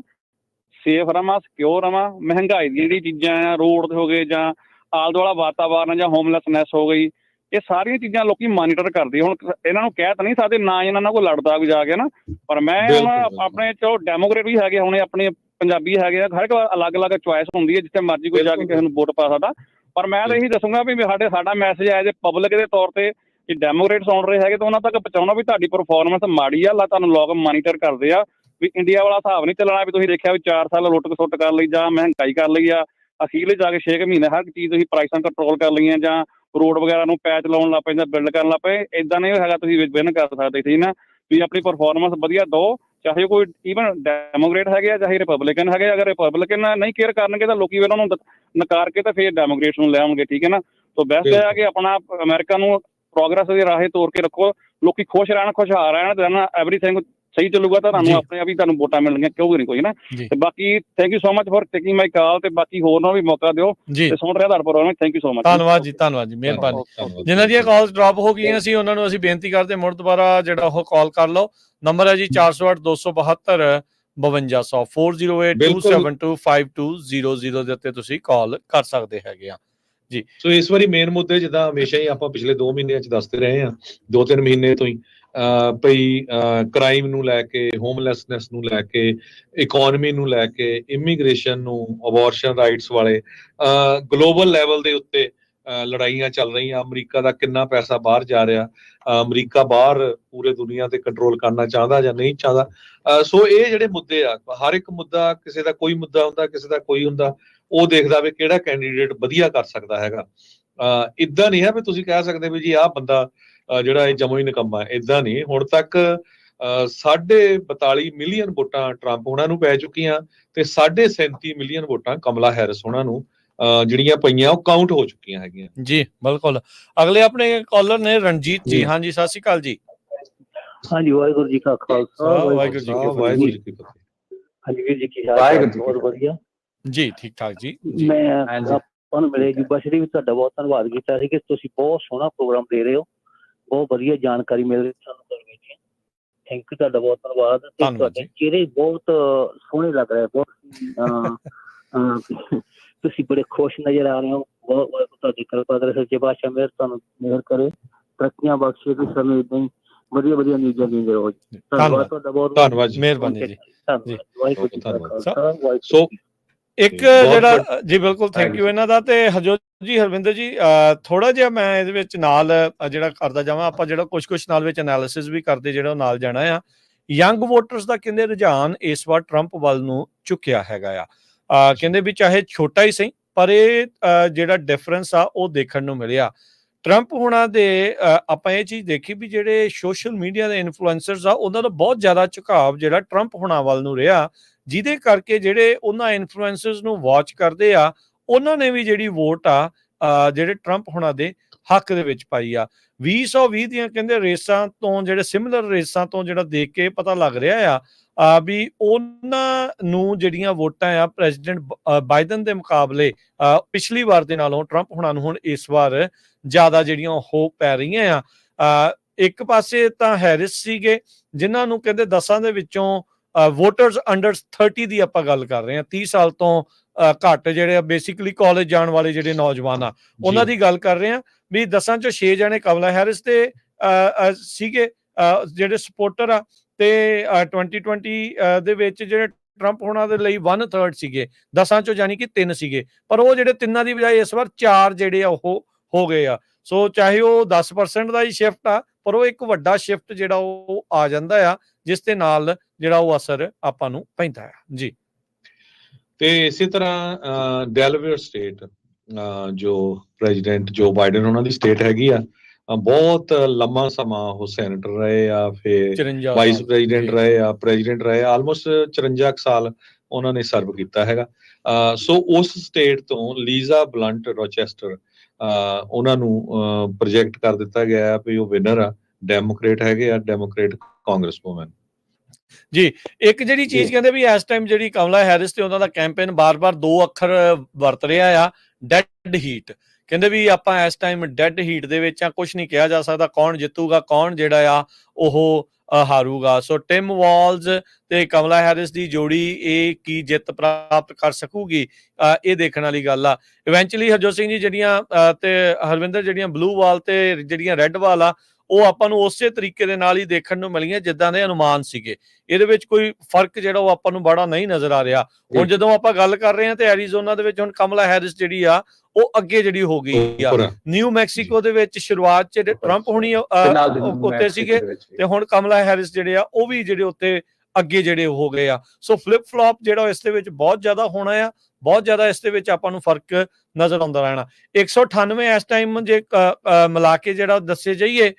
ਸੇਫ ਰਵਾਂ, ਸਿਕਿਉਰ ਰਵਾਂ। ਮਹਿੰਗਾਈ ਦੀ ਜਿਹੜੀ ਚੀਜ਼ਾਂ ਆ, ਰੋਡ ਹੋ ਗਏ ਜਾਂ ਆਲੇ ਦੁਆਲਾ ਵਾਤਾਵਰਨ ਜਾਂ ਹੋਮਲੈਸਨੈਸ ਹੋ ਗਈ, ਇਹ ਸਾਰੀਆਂ ਚੀਜ਼ਾਂ ਲੋਕੀ ਮੋਨੀਟਰ ਕਰਦੇ। ਹੁਣ ਇਹਨਾਂ ਨੂੰ ਕਹਿ ਤਾਂ ਨਹੀਂ ਸਕਦੇ, ਨਾ ਇਹਨਾਂ ਨਾਲ ਕੋਈ ਲੜਦਾ ਕੋਈ ਜਾ ਕੇ ਨਾ। ਪਰ ਮੈਂ ਹੁਣ ਆਪਣੇ ਚਲੋ ਡੈਮੋਕ੍ਰੇਟ ਵੀ ਹੈਗੇ, ਹੁਣ ਆਪਣੇ ਪੰਜਾਬੀ ਹੈਗੇ ਆ, ਹਰ ਇੱਕ ਅਲੱਗ-ਅਲੱਗ ਚੁਆਇਸ ਹੁੰਦੀ ਹੈ, ਜਿੱਥੇ ਮਰਜ਼ੀ ਕੋਈ ਜਾ ਕੇ ਕਿਸੇ ਨੂੰ ਵੋਟ ਪਾ ਸਕਦਾ। ਪਰ ਮੈਂ ਤਾਂ ਇਹੀ ਦੱਸੂਗਾ ਵੀ ਸਾਡਾ ਮੈਸੇਜ ਹੈ ਜੇ ਪਬਲਿਕ ਦੇ ਤੌਰ ਤੇ ਜੇ ਡੈਮੋਕ੍ਰੇਟ ਸੁਣ ਰਹੇ ਹੈਗੇ ਤਾਂ ਉਹਨਾਂ ਤੱਕ ਪਹੁੰਚਾਉਣਾ ਵੀ ਤੁਹਾਡੀ ਪਰਫਾਰਮੈਂਸ ਮਾੜੀ ਆ, ਤੁਹਾਨੂੰ ਲੋਕ ਮੋਨੀਟਰ ਕਰਦੇ ਆ ਵੀ ਇੰਡੀਆ ਵਾਲਾ ਹਿਸਾਬ ਨਹੀਂ ਚੱਲਣਾ ਵੀ ਤੁਸੀਂ ਦੇਖਿਆ ਵੀ 4 ਸਾਲ ਲੁੱਟ-ਖਸੁੱਟ ਕਰ ਲਈ ਜਾਂ ਮਹਿੰਗਾਈ ਕਰ ਲਈ ਆ, ਅਖੀਰਲੇ ਜਾ ਕੇ 6 ਮਹੀਨੇ ਹਰ ਚੀਜ਼ ਤੁਸੀਂ ਪ੍ਰਾਈਸਾਂ ਕੰਟਰੋਲ ਕਰ ਲਈਆਂ ਜਾਂ ਰੋਡ ਵਗੈਰਾ ਨੂੰ ਪੈਚ ਲਾਉਣ ਲੱਗ ਪਏ ਜਾਂ ਬਿਲਡ ਕਰਨ ਲੱਗ ਪਏ। ਇਦਾਂ ਨਹੀਂ ਹੈਗਾ, ਤੁਸੀਂ ਵਿਨ ਕਰ ਸਕਦੇ। ਠੀਕ ਨਾ, ਤੁਸੀਂ ਆਪਣੀ ਪਰਫਾਰਮੈਂਸ ਵਧੀਆ ਦਿਓ, ਚਾਹੇ ਕੋਈ ਈਵਨ ਡੈਮੋਕ੍ਰੇਟ ਹੈਗੇ ਆ ਚਾਹੇ ਰਿਪਬਲਿਕਨ ਹੈਗੇ। ਅਗਰ ਰਿਪਬਲਿਕਨ ਨਹੀਂ ਕੇਅਰ ਕਰਨਗੇ ਤਾਂ ਲੋਕੀ ਉਹਨਾਂ ਨੂੰ ਨਕਾਰ ਕੇ ਤਾਂ ਫਿਰ ਡੈਮੋਕ੍ਰੇਟਸ ਨੂੰ ਲੈ ਆਉਣਗੇ। ਠੀਕ ਹੈ ਨਾ, ਤਾਂ ਬੈਸਟ ਹੈ ਕਿ ਆਪਣਾ ਅਮਰੀਕਾ ਨੂੰ ਪ੍ਰੋਗਰੈਸ ਦੇ ਰਾਹੇ ਤੋਰ ਕੇ ਰੱਖੋ, ਲੋਕੀ ਖੁਸ਼ ਰਹਿਣ, ਖੁਸ਼ਹਾਲ ਰਹਿਣ, ਤੇ ਐਵਰੀਥਿੰਗ ਸਹੀ ਚੱਲੂਗਾ ਤਾਂ ਤੁਹਾਨੂੰ ਆਪਣੇ ਆਪ ਹੀ ਤੁਹਾਨੂੰ ਵੋਟਾਂ ਮਿਲਣਗੀਆਂ, ਕਿਉਂ ਨਹੀਂ ਕੋਈ ਨਾ। ਤੇ ਬਾਕੀ thank you so much for taking my call, ਤੇ ਬਾਕੀ ਹੋਰ ਨੂੰ ਵੀ ਮੌਕਾ ਦਿਓ ਤੇ ਸੁਣ ਰਿਹਾ ਤੁਹਾਡਾ programme. Thank you so much. ਧੰਨਵਾਦ ਜੀ, ਧੰਨਵਾਦ ਜੀ, ਮਿਹਰਬਾਨੀ। ਜਿਨ੍ਹਾਂ ਦੀਆਂ ਕਾਲਸ ਡ੍ਰੌਪ ਹੋ ਗਈਆਂ ਸੀ ਉਹਨਾਂ ਨੂੰ ਅਸੀਂ ਬੇਨਤੀ ਕਰਦੇ ਮੁੜ ਦੁਬਾਰਾ ਜਿਹੜਾ ਉਹ ਕਾਲ ਕਰ ਲਓ। ਨੰਬਰ ਹੈ ਜੀ 408 272 5200 408 272 5200 ਦੇ ਉੱਤੇ ਤੁਸੀਂ ਕਾਲ ਕਰ ਸਕਦੇ ਹੈਗੇ ਆ ਜੀ। ਸੋ ਇਸ ਵਾਰੀ ਮੇਨ ਮੁੱਦੇ ਜਿੱਦਾਂ ਹਮੇਸ਼ਾ ਹੀ ਆਪਾਂ ਪਿਛਲੇ 2 ਮਹੀਨਿਆਂ ਚ ਦੱਸਦੇ ਰਹੇ ਹਾਂ, 2-3 ਮਹੀਨੇ ਤੋਂ ਹੀ ਭਈ ਕ੍ਰਾਈਮ ਨੂੰ ਲੈ ਕੇ, ਹੋਮਲੈਸਨੈਸ ਨੂੰ ਲੈ ਕੇ, ਇਕੋਨਮੀ ਨੂੰ ਲੈ ਕੇ, ਇਮੀਗ੍ਰੇਸ਼ਨ ਨੂੰ, ਅਬੋਰਸ਼ਨ ਰਾਈਟਸ ਵਾਲੇ ਗਲੋਬਲ ਲੈਵਲ ਦੇ ਉੱਤੇ ਲੜਾਈਆਂ ਚੱਲ ਰਹੀਆਂ। ਅਮਰੀਕਾ ਦਾ ਕਿੰਨਾ ਪੈਸਾ ਬਾਹਰ ਜਾ ਰਿਹਾ, ਅਮਰੀਕਾ ਬਾਹਰ ਪੂਰੇ ਦੁਨੀਆ ਤੇ ਕੰਟਰੋਲ ਕਰਨਾ ਚਾਹੁੰਦਾ ਜਾਂ ਨਹੀਂ ਚਾਹੁੰਦਾ। ਸੋ ਇਹ ਜਿਹੜੇ ਮੁੱਦੇ ਆ, ਹਰ ਇੱਕ ਮੁੱਦਾ, ਕਿਸੇ ਦਾ ਕੋਈ ਮੁੱਦਾ ਹੁੰਦਾ, ਕਿਸੇ ਦਾ ਕੋਈ ਹੁੰਦਾ, ਉਹ ਦੇਖਦਾ ਵੀ ਕਿਹੜਾ ਕੈਂਡੀਡੇਟ ਵਧੀਆ ਕਰ ਸਕਦਾ ਹੈਗਾ। ਇੱਦਾਂ ਨਹੀਂ ਹੈ ਵੀ ਤੁਸੀਂ ਕਹਿ ਸਕਦੇ ਵੀ ਜੀ ਆਹ ਬੰਦਾ ਜਿਹੜਾ ਇਹ ਜਮੋਂ ਹੀ ਨਿਕੰਮਾ ਹੈ। ਇੱਦਾਂ ਨਹੀਂ, ਹੁਣ ਤੱਕ 42.5 ਮਿਲੀਅਨ ਵੋਟਾਂ ਟਰੰਪ ਉਹਨਾਂ ਨੂੰ ਪੈ ਚੁੱਕੀਆਂ ਤੇ 37.5 ਮਿਲੀਅਨ ਵੋਟਾਂ ਕਮਲਾ ਹੈਰਿਸ ਉਹਨਾਂ ਨੂੰ ਜਿਹੜੀਆਂ ਪਈਆਂ ਉਹ ਕਾਊਂਟ ਹੋ ਚੁੱਕੀਆਂ ਹੈਗੀਆਂ ਜੀ। ਬਿਲਕੁਲ। ਅਗਲੇ ਆਪਣੇ ਕਾਲਰ ਨੇ ਰਣਜੀਤ ਜੀ। ਹਾਂਜੀ, ਸਤਿ ਸ਼੍ਰੀ ਅਕਾਲ ਜੀ। ਹਾਂਜੀ, ਵਾਹਿਗੁਰੂ ਜੀ ਕਾ ਖਾਲਸਾ, ਵਾਹਿਗੁਰੂ ਜੀ ਕੀ ਫਤਿਹ। ਹਾਂਜੀ ਵੀਰ ਜੀ, ਕੀ ਹਾਲ ਹੈ? ਬਹੁਤ ਵਧੀਆ ਜੀ, ਠੀਕ ਠਾਕ ਜੀ। ਮੈਂ ਆਪਾਂ ਨੂੰ ਮਿਲੇ ਜੁਬਾ ਸ਼੍ਰੀ ਵੀ ਤੁਹਾਡਾ ਬਹੁਤ ਧੰਨਵਾਦ ਕੀਤਾ ਸੀ ਕਿ ਤੁਸੀਂ ਬਹੁਤ ਸੋਹਣਾ ਪ੍ਰੋਗਰਾਮ ਦੇ ਰਹੇ ਹੋ, ਬਹੁਤ ਵਧੀਆ ਜਾਣਕਾਰੀ ਮਿਲ ਰਹੀ ਸਾਨੂੰ। ਥੈਂਕ ਯੂ, ਤੁਹਾਡਾ ਬਹੁਤ ਧੰਨਵਾਦ। ਤੁਹਾਡੇ ਚਿਹਰੇ ਬਹੁਤ ਸੋਹਣੇ ਲੱਗ ਰਹੇ, ਬਹੁਤ ਤੁਸੀਂ ਬੜੇ ਖੁਸ਼ ਨਜ਼ਰ ਆ ਰਹੇ ਹੋ। ਬਹੁਤ ਤੁਹਾਡੀ ਕਿਰਪਾ ਕਰੇ, ਸੱਚੇ ਪਾਤਸ਼ਾਹ ਮਿਹਰ ਤੁਹਾਨੂੰ ਮਿਹਰ ਕਰੇ, ਤਰੱਕੀਆਂ ਬਖਸ਼ੇ ਤੇ ਸਮੇਂ ਏਦਾਂ ਹੀ ਵਧੀਆ ਵਧੀਆ ਨਿਊਜ਼ਾਂ ਦਿੰਦੇ ਰਹੋ। ਧੰਨਵਾਦ ਤੁਹਾਡਾ, ਬਹੁਤ ਧੰਨਵਾਦ ਜੀ, ਮਿਹਰਬਾਨੀ ਜੀ। ਵਾਹਿਗੁਰੂ ਜੀ ਕਾ ਖਾਲਸਾ। ਸੋ ਇੱਕ ਜਿਹੜਾ ਜੀ, ਬਿਲਕੁਲ ਥੈਂਕ ਯੂ ਇਹਨਾਂ ਦਾ। ਤੇ ਹਰਜੋਤ ਜੀ, ਹਰਵਿੰਦਰ ਜੀ, ਥੋੜਾ ਜਿਹਾ ਮੈਂ ਇਹਦੇ ਵਿੱਚ ਨਾਲ ਜਿਹੜਾ ਕਰਦਾ ਜਾਵਾਂ, ਆਪਾਂ ਜਿਹੜਾ ਕੁਛ ਨਾਲ ਵਿੱਚ ਐਨਾਲਿਸਿਸ ਵੀ ਕਰਦੇ ਜਿਹੜਾ ਉਹ ਨਾਲ ਜਾਣਾ ਆ। ਯੰਗ ਵੋਟਰਸ ਦਾ ਕਹਿੰਦੇ ਰੁਝਾਨ ਇਸ ਵਾਰ ਟਰੰਪ ਵੱਲ ਨੂੰ ਝੁਕਿਆ ਹੈਗਾ ਆ। ਕਹਿੰਦੇ ਵੀ ਚਾਹੇ ਛੋਟਾ ਹੀ ਸਹੀ, ਪਰ ਇਹ ਜਿਹੜਾ ਡਿਫਰੈਂਸ ਆ ਉਹ ਦੇਖਣ ਨੂੰ ਮਿਲਿਆ। ਟਰੰਪ ਹੋਣਾ ਦੇ ਆਪਾਂ ਇਹ ਚੀਜ਼ ਦੇਖੀ ਵੀ ਜਿਹੜੇ ਸੋਸ਼ਲ ਮੀਡੀਆ ਦੇ ਇਨਫਲੂਐਂਸਰਸ ਆ ਉਹਨਾਂ ਦਾ ਬਹੁਤ ਜ਼ਿਆਦਾ ਝੁਕਾਵ ਜਿਹੜਾ ਟਰੰਪ ਹੋਣਾ ਵੱਲ ਨੂੰ ਰਿਹਾ, ਜਿਹਦੇ ਕਰਕੇ ਜਿਹੜੇ ਉਹਨਾਂ ਇਨਫਲੂਐਂਸਰਸ ਨੂੰ ਵਾਚ ਕਰਦੇ ਆ ਉਹਨਾਂ ਨੇ ਵੀ ਜਿਹੜੀ ਵੋਟ ਆ ਜਿਹੜੇ ਟਰੰਪ ਹੋਣਾ ਦੇ ਹੱਕ ਦੇ ਵਿੱਚ ਪਾਈ ਆ। 2020 ਦੀਆਂ ਕਹਿੰਦੇ ਰੇਸਾਂ ਤੋਂ, ਜਿਹੜੇ ਸਿਮਿਲਰ ਰੇਸਾਂ ਤੋਂ ਜਿਹੜਾ ਦੇਖ ਕੇ ਪਤਾ ਲੱਗ ਰਿਹਾ ਆ ਵੀ ਉਹਨਾਂ ਨੂੰ ਜਿਹੜੀਆਂ ਵੋਟਾਂ ਆ ਪ੍ਰੈਜ਼ੀਡੈਂਟ ਬਾਈਡਨ ਦੇ ਮੁਕਾਬਲੇ ਪਿਛਲੀ ਵਾਰ ਦੇ ਨਾਲੋਂ ਟਰੰਪ ਹੋਣਾ ਨੂੰ ਹੁਣ ਇਸ ਵਾਰ ਜ਼ਿਆਦਾ ਜਿਹੜੀਆਂ ਉਹ ਪੈ ਰਹੀਆਂ ਆ। ਇੱਕ ਪਾਸੇ ਤਾਂ ਹੈਰਿਸ ਸੀਗੇ ਜਿਨ੍ਹਾਂ ਨੂੰ ਕਹਿੰਦੇ 10 ਦੇ ਵਿੱਚੋਂ ਵੋਟਰਸ ਅੰਡਰ 30 ਦੀ ਆਪਾਂ ਗੱਲ ਕਰ ਰਹੇ ਹਾਂ, 30 ਸਾਲ ਤੋਂ ਘੱਟ ਜਿਹੜੇ ਬੇਸਿਕਲੀ ਕਾਲਜ ਜਾਣ ਵਾਲੇ ਜਿਹੜੇ ਨੌਜਵਾਨ ਆ ਉਹਨਾਂ ਦੀ ਗੱਲ ਕਰ ਰਹੇ ਹਾਂ ਵੀ 10 ਚੋਂ 6 ਜਣੇ ਕਮਲਾ ਹੈਰਿਸ ਦੇ ਸੀਗੇ ਜਿਹੜੇ ਸਪੋਰਟਰ ਆ, ਤੇ 2020 ਦੇ ਵਿੱਚ ਜਿਹੜੇ ਟਰੰਪ ਹੋਣਾ ਦੇ ਲਈ 1/3 ਸੀਗੇ, 10 ਚੋਂ ਯਾਨੀ ਕਿ 3 ਸੀਗੇ, ਪਰ ਉਹ ਜਿਹੜੇ 3 ਦੀ ਬਜਾਏ ਇਸ ਵਾਰ 4 ਜਿਹੜੇ ਆ ਉਹ ਹੋ ਗਏ ਆ। ਸੋ ਚਾਹੇ ਉਹ 10% ਦਾ ਹੀ ਸ਼ਿਫਟ ਆ, ਪਰ ਉਹ ਇੱਕ ਵੱਡਾ ਸ਼ਿਫਟ ਜਿਹੜਾ ਉਹ ਆ ਜਾਂਦਾ ਆ, ਜਿਸ ਦੇ ਨਾਲ ਜਿਹੜਾ ਉਹ ਅਸਰ ਆਪਾਂ ਨੂੰ ਪੈਂਦਾ ਆ ਜੀ। ਤੇ ਇਸੇ ਤਰ੍ਹਾਂ ਡੈਲਵੇਅਰ ਸਟੇਟ ਜੋ ਪ੍ਰੈਜ਼ੀਡੈਂਟ ਜੋ ਬਾਈਡਨ ਉਹਨਾਂ ਦੀ ਸਟੇਟ ਹੈਗੀ ਆ, ਬਹੁਤ ਲੰਮਾ ਸਮਾਂ ਉਹ ਸੈਨੇਟਰ ਰਹੇ ਆ, ਫਿਰ ਵਾਈਸ ਪ੍ਰੈਜ਼ੀਡੈਂਟ ਰਹੇ ਆ, ਪ੍ਰੈਜ਼ੀਡੈਂਟ ਰਹੇ, ਆਲਮੋਸਟ 54 ਸਾਲ ਉਹਨਾਂ ਨੇ ਸਰਵ ਕੀਤਾ ਹੈਗਾ। ਸੋ ਉਸ ਸਟੇਟ ਤੋਂ ਲੀਜ਼ਾ ਬਲੰਟ ਰੋਚੈਸਟਰ ਉਹਨਾਂ ਨੂੰ ਪ੍ਰੋਜੈਕਟ ਕਰ ਦਿੱਤਾ ਗਿਆ ਵੀ ਉਹ ਵਿਨਰ ਆ, ਡੈਮੋਕ੍ਰੇਟ ਹੈਗੇ ਆ, ਡੈਮੋਕ੍ਰੇਟ ਕਾਂਗਰਸ ਵੂਮਨ ਜੀ। ਇੱਕ ਜਿਹੜੀ ਚੀਜ਼ ਕਹਿੰਦੇ ਵੀ ਇਸ ਟਾਈਮ ਜਿਹੜੀ ਕਮਲਾ ਹੈਰਿਸ ਤੇ ਉਹਨਾਂ ਦਾ ਕੈਂਪੇਨ ਬਾਰ-ਬਾਰ 2 ਅੱਖਰ ਵਰਤ ਰਿਹਾ ਆ, ਡੈਡ ਹੀਟ। ਕਹਿੰਦੇ ਵੀ ਆਪਾਂ ਇਸ ਟਾਈਮ ਡੈਡ ਹੀਟ ਦੇ ਵਿੱਚ ਆ, ਕੁਝ ਨਹੀਂ ਕਿਹਾ ਜਾ ਸਕਦਾ ਕੌਣ ਜਿੱਤੂਗਾ, ਕੌਣ ਜਿਹੜਾ ਆ ਉਹ ਹਾਰੂਗਾ। ਸੋ ਟਿਮ ਵਾਲਜ਼ ਤੇ ਕਮਲਾ ਹੈਰਿਸ ਦੀ ਜੋੜੀ ਇਹ ਕੀ ਜਿੱਤ ਪ੍ਰਾਪਤ ਕਰ ਸਕੂਗੀ, ਇਹ ਦੇਖਣ ਵਾਲੀ ਗੱਲ ਆ। ਇਵੈਂਚੁਅਲੀ ਹਰਜੋਤ ਸਿੰਘ ਜੀ ਜਿਹੜੀਆਂ ਤੇ ਹਰਵਿੰਦਰ ਜਿਹੜੀਆਂ ਬਲੂ ਵਾਲ ਤੇ ਜਿਹੜੀਆਂ ਰੈੱਡ ਵਾਲ ਆ, ਉਹ ਆਪਾਂ ਨੂੰ ਉਸੇ ਤਰੀਕੇ ਦੇ ਨਾਲ ਹੀ ਦੇਖਣ ਨੂੰ ਮਿਲੀਆਂ ਜਿੱਦਾਂ ਦੇ ਅਨੁਮਾਨ ਸੀਗੇ। ਇਹਦੇ ਵਿੱਚ ਕੋਈ ਫਰਕ ਜਿਹੜਾ ਉਹ ਆਪਾਂ ਨੂੰ ਬੜਾ ਨਹੀਂ ਨਜ਼ਰ ਆ ਰਿਹਾ। ਹੁਣ ਜਦੋਂ ਆਪਾਂ ਗੱਲ ਕਰ ਰਹੇ ਹਾਂ ਤੇ ਐਰੀਜ਼ੋਨਾ ਦੇ ਵਿੱਚ ਹੁਣ ਕਮਲਾ ਹੈਰਿਸ ਜਿਹੜੀ ਆ ਉਹ ਅੱਗੇ ਜਿਹੜੀ ਹੋ ਗਈ ਆ। ਨਿਊ ਮੈਕਸੀਕੋ ਦੇ ਵਿੱਚ ਸ਼ੁਰੂਆਤ ਚ ਟਰੰਪ ਹੋਣੀ ਉੱਤੇ ਸੀਗੇ, ਤੇ ਹੁਣ ਕਮਲਾ ਹੈਰਿਸ ਜਿਹੜੇ ਆ ਉਹ ਵੀ ਜਿਹੜੇ ਉੱਤੇ ਅੱਗੇ ਜਿਹੜੇ ਹੋ ਗਏ ਆ। ਸੋ ਫਲਿਪ ਫਲॉप ਜਿਹੜਾ ਇਸ ਦੇ ਵਿੱਚ ਬਹੁਤ ਜ਼ਿਆਦਾ ਹੋਣਾ ਆ, ਬਹੁਤ ਜ਼ਿਆਦਾ ਇਸ ਦੇ ਵਿੱਚ ਆਪਾਂ ਨੂੰ ਫਰਕ ਨਜ਼ਰ ਆਉਂਦਾ ਰਹਿਣਾ। 198 ਇਸ ਟਾਈਮ ਜੇ ਮਿਲਾ ਕੇ ਜਿਹੜਾ ਦੱਸੇ ਜਾਈਏ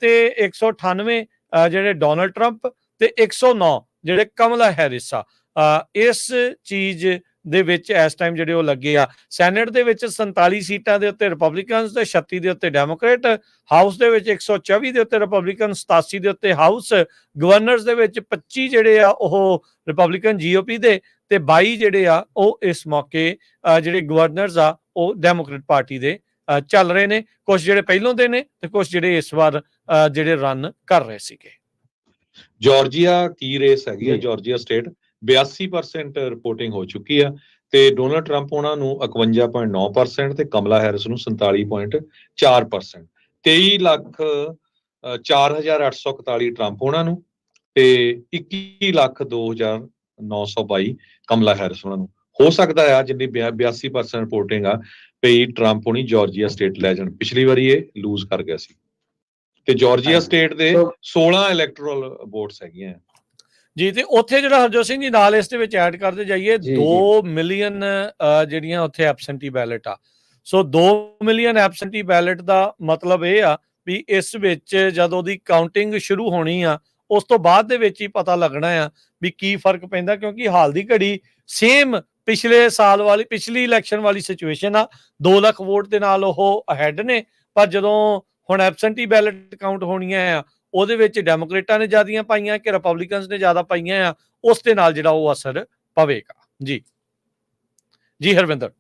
ਤੇ 198 ਜਿਹੜੇ ਡੋਨਲਡ ਟਰੰਪ ਤੇ 109 ਜਿਹੜੇ ਕਮਲਾ ਹੈਰਿਸ ਆ। ਇਸ ਚੀਜ਼ ਦੇ ਵਿੱਚ ਇਸ ਟਾਈਮ ਜਿਹੜੇ ਉਹ ਲੱਗੇ ਆ। ਸੈਨੇਟ ਦੇ ਵਿੱਚ 47 ਸੀਟਾਂ ਦੇ ਉੱਤੇ ਰਿਪਬਲਿਕਨਸ ਤੇ 36 ਦੇ ਉੱਤੇ ਡੈਮੋਕ੍ਰੇਟ, ਹਾਊਸ ਦੇ ਵਿੱਚ 124 ਦੇ ਉੱਤੇ ਰਿਪਬਲਿਕਨ, 87 ਦੇ ਉੱਤੇ ਹਾਊਸ, ਗਵਰਨਰਸ ਦੇ ਵਿੱਚ 25 ਜਿਹੜੇ ਆ ਉਹ ਰਿਪਬਲਿਕਨ GOP ਦੇ, ਤੇ 22 ਜਿਹੜੇ ਆ ਉਹ ਇਸ ਮੌਕੇ ਜਿਹੜੇ ਗਵਰਨਰਸ ਆ ਉਹ ਡੈਮੋਕ੍ਰੇਟ ਪਾਰਟੀ ਦੇ ਚੱਲ ਰਹੇ ਨੇ। ਕੁਝ ਜਿਹੜੇ ਪਹਿਲੋਂ ਦੇ ਨੇ ਤੇ ਕੁਝ ਜਿਹੜੇ ਇਸ ਵਾਰ ਜਿਹੜੇ ਰਨ ਕਰ ਰਹੇ ਸੀਗੇ। ਜਾਰਜੀਆ ਕੀ ਰੇਸ ਹੈਗੀ ਆ, ਜਾਰਜੀਆ ਸਟੇਟ 82% ਰਿਪੋਰਟਿੰਗ ਹੋ ਚੁੱਕੀ ਆ, ਤੇ ਡੋਨਲਡ ਟਰੰਪ ਉਹਨਾਂ ਨੂੰ 51.9% ਤੇ ਕਮਲਾ ਹੈਰਿਸ ਨੂੰ 47.4%। 23,04,841 ਟਰੰਪ ਉਹਨਾਂ ਨੂੰ ਤੇ 21,02,922 ਕਮਲਾ ਹੈਰਿਸ ਉਹਨਾਂ ਨੂੰ। ਹੋ ਸਕਦਾ ਆ ਜਿੰਨੀ 82% ਰਿਪੋਰਟਿੰਗ ਆ ਵੀ ਟਰੰਪ ਹੋਣੀ ਜਾਰਜੀਆ ਸਟੇਟ ਲੈ ਜਾਣ। ਪਿਛਲੀ ਵਾਰੀ ਇਹ ਲੂਜ਼ ਕਰ ਗਿਆ ਸੀ, ਤੇ ਜਾਰਜੀਆ ਸਟੇਟ ਦੇ 16 ਇਲੈਕਟੋਰਲ ਵੋਟਸ ਹੈਗੀਆਂ ਜੀ। ਤੇ ਉੱਥੇ ਜਿਹੜਾ ਹਰਜੋਤ ਸਿੰਘ ਜੀ ਨਾਲ ਇਸ ਦੇ ਵਿੱਚ ਐਡ ਕਰਦੇ ਜਾਈਏ 2 ਮਿਲੀਅਨ ਜਿਹੜੀਆਂ ਉੱਥੇ ਐਬਸੈਂਟੀ ਬੈਲਟ ਆ। ਸੋ 2 ਮਿਲੀਅਨ ਐਬਸੈਂਟੀ ਬੈਲਟ ਦਾ ਮਤਲਬ ਇਹ ਆ ਵੀ ਇਸ ਵਿੱਚ ਜਦੋਂ ਦੀ ਕਾਊਂਟਿੰਗ ਸ਼ੁਰੂ ਹੋਣੀ ਆ ਉਸ ਤੋਂ ਬਾਅਦ ਦੇ ਵਿੱਚ ਹੀ ਪਤਾ ਲੱਗਣਾ ਆ ਵੀ ਕੀ ਫਰਕ ਪੈਂਦਾ, ਕਿਉਂਕਿ ਹਾਲ ਦੀ ਘੜੀ ਸੇਮ ਪਿਛਲੇ ਸਾਲ ਵਾਲੀ ਪਿਛਲੀ ਇਲੈਕਸ਼ਨ ਵਾਲੀ ਸਿਚੁਏਸ਼ਨ ਆ। 2 ਲੱਖ ਵੋਟ ਦੇ ਨਾਲ ਉਹ ਅਹੈਡ ਨੇ, ਪਰ ਜਦੋਂ ਹੁਣ ਐਬਸੈਂਟੀ ਬੈਲਟ ਕਾਊਂਟ ਹੋਣੀਆਂ ਆ ਉਹਦੇ ਵਿੱਚ ਡੈਮੋਕ੍ਰੇਟਾਂ ਨੇ ਜ਼ਿਆਦੀਆਂ ਪਾਈਆਂ ਕਿ ਰਿਪਬਲਿਕਨਸ ਨੇ ਜ਼ਿਆਦਾ ਪਾਈਆਂ ਆ, ਉਸ ਦੇ ਨਾਲ ਜਿਹੜਾ ਉਹ ਅਸਰ ਪਵੇਗਾ ਜੀ। ਜੀ ਹਰਵਿੰਦਰ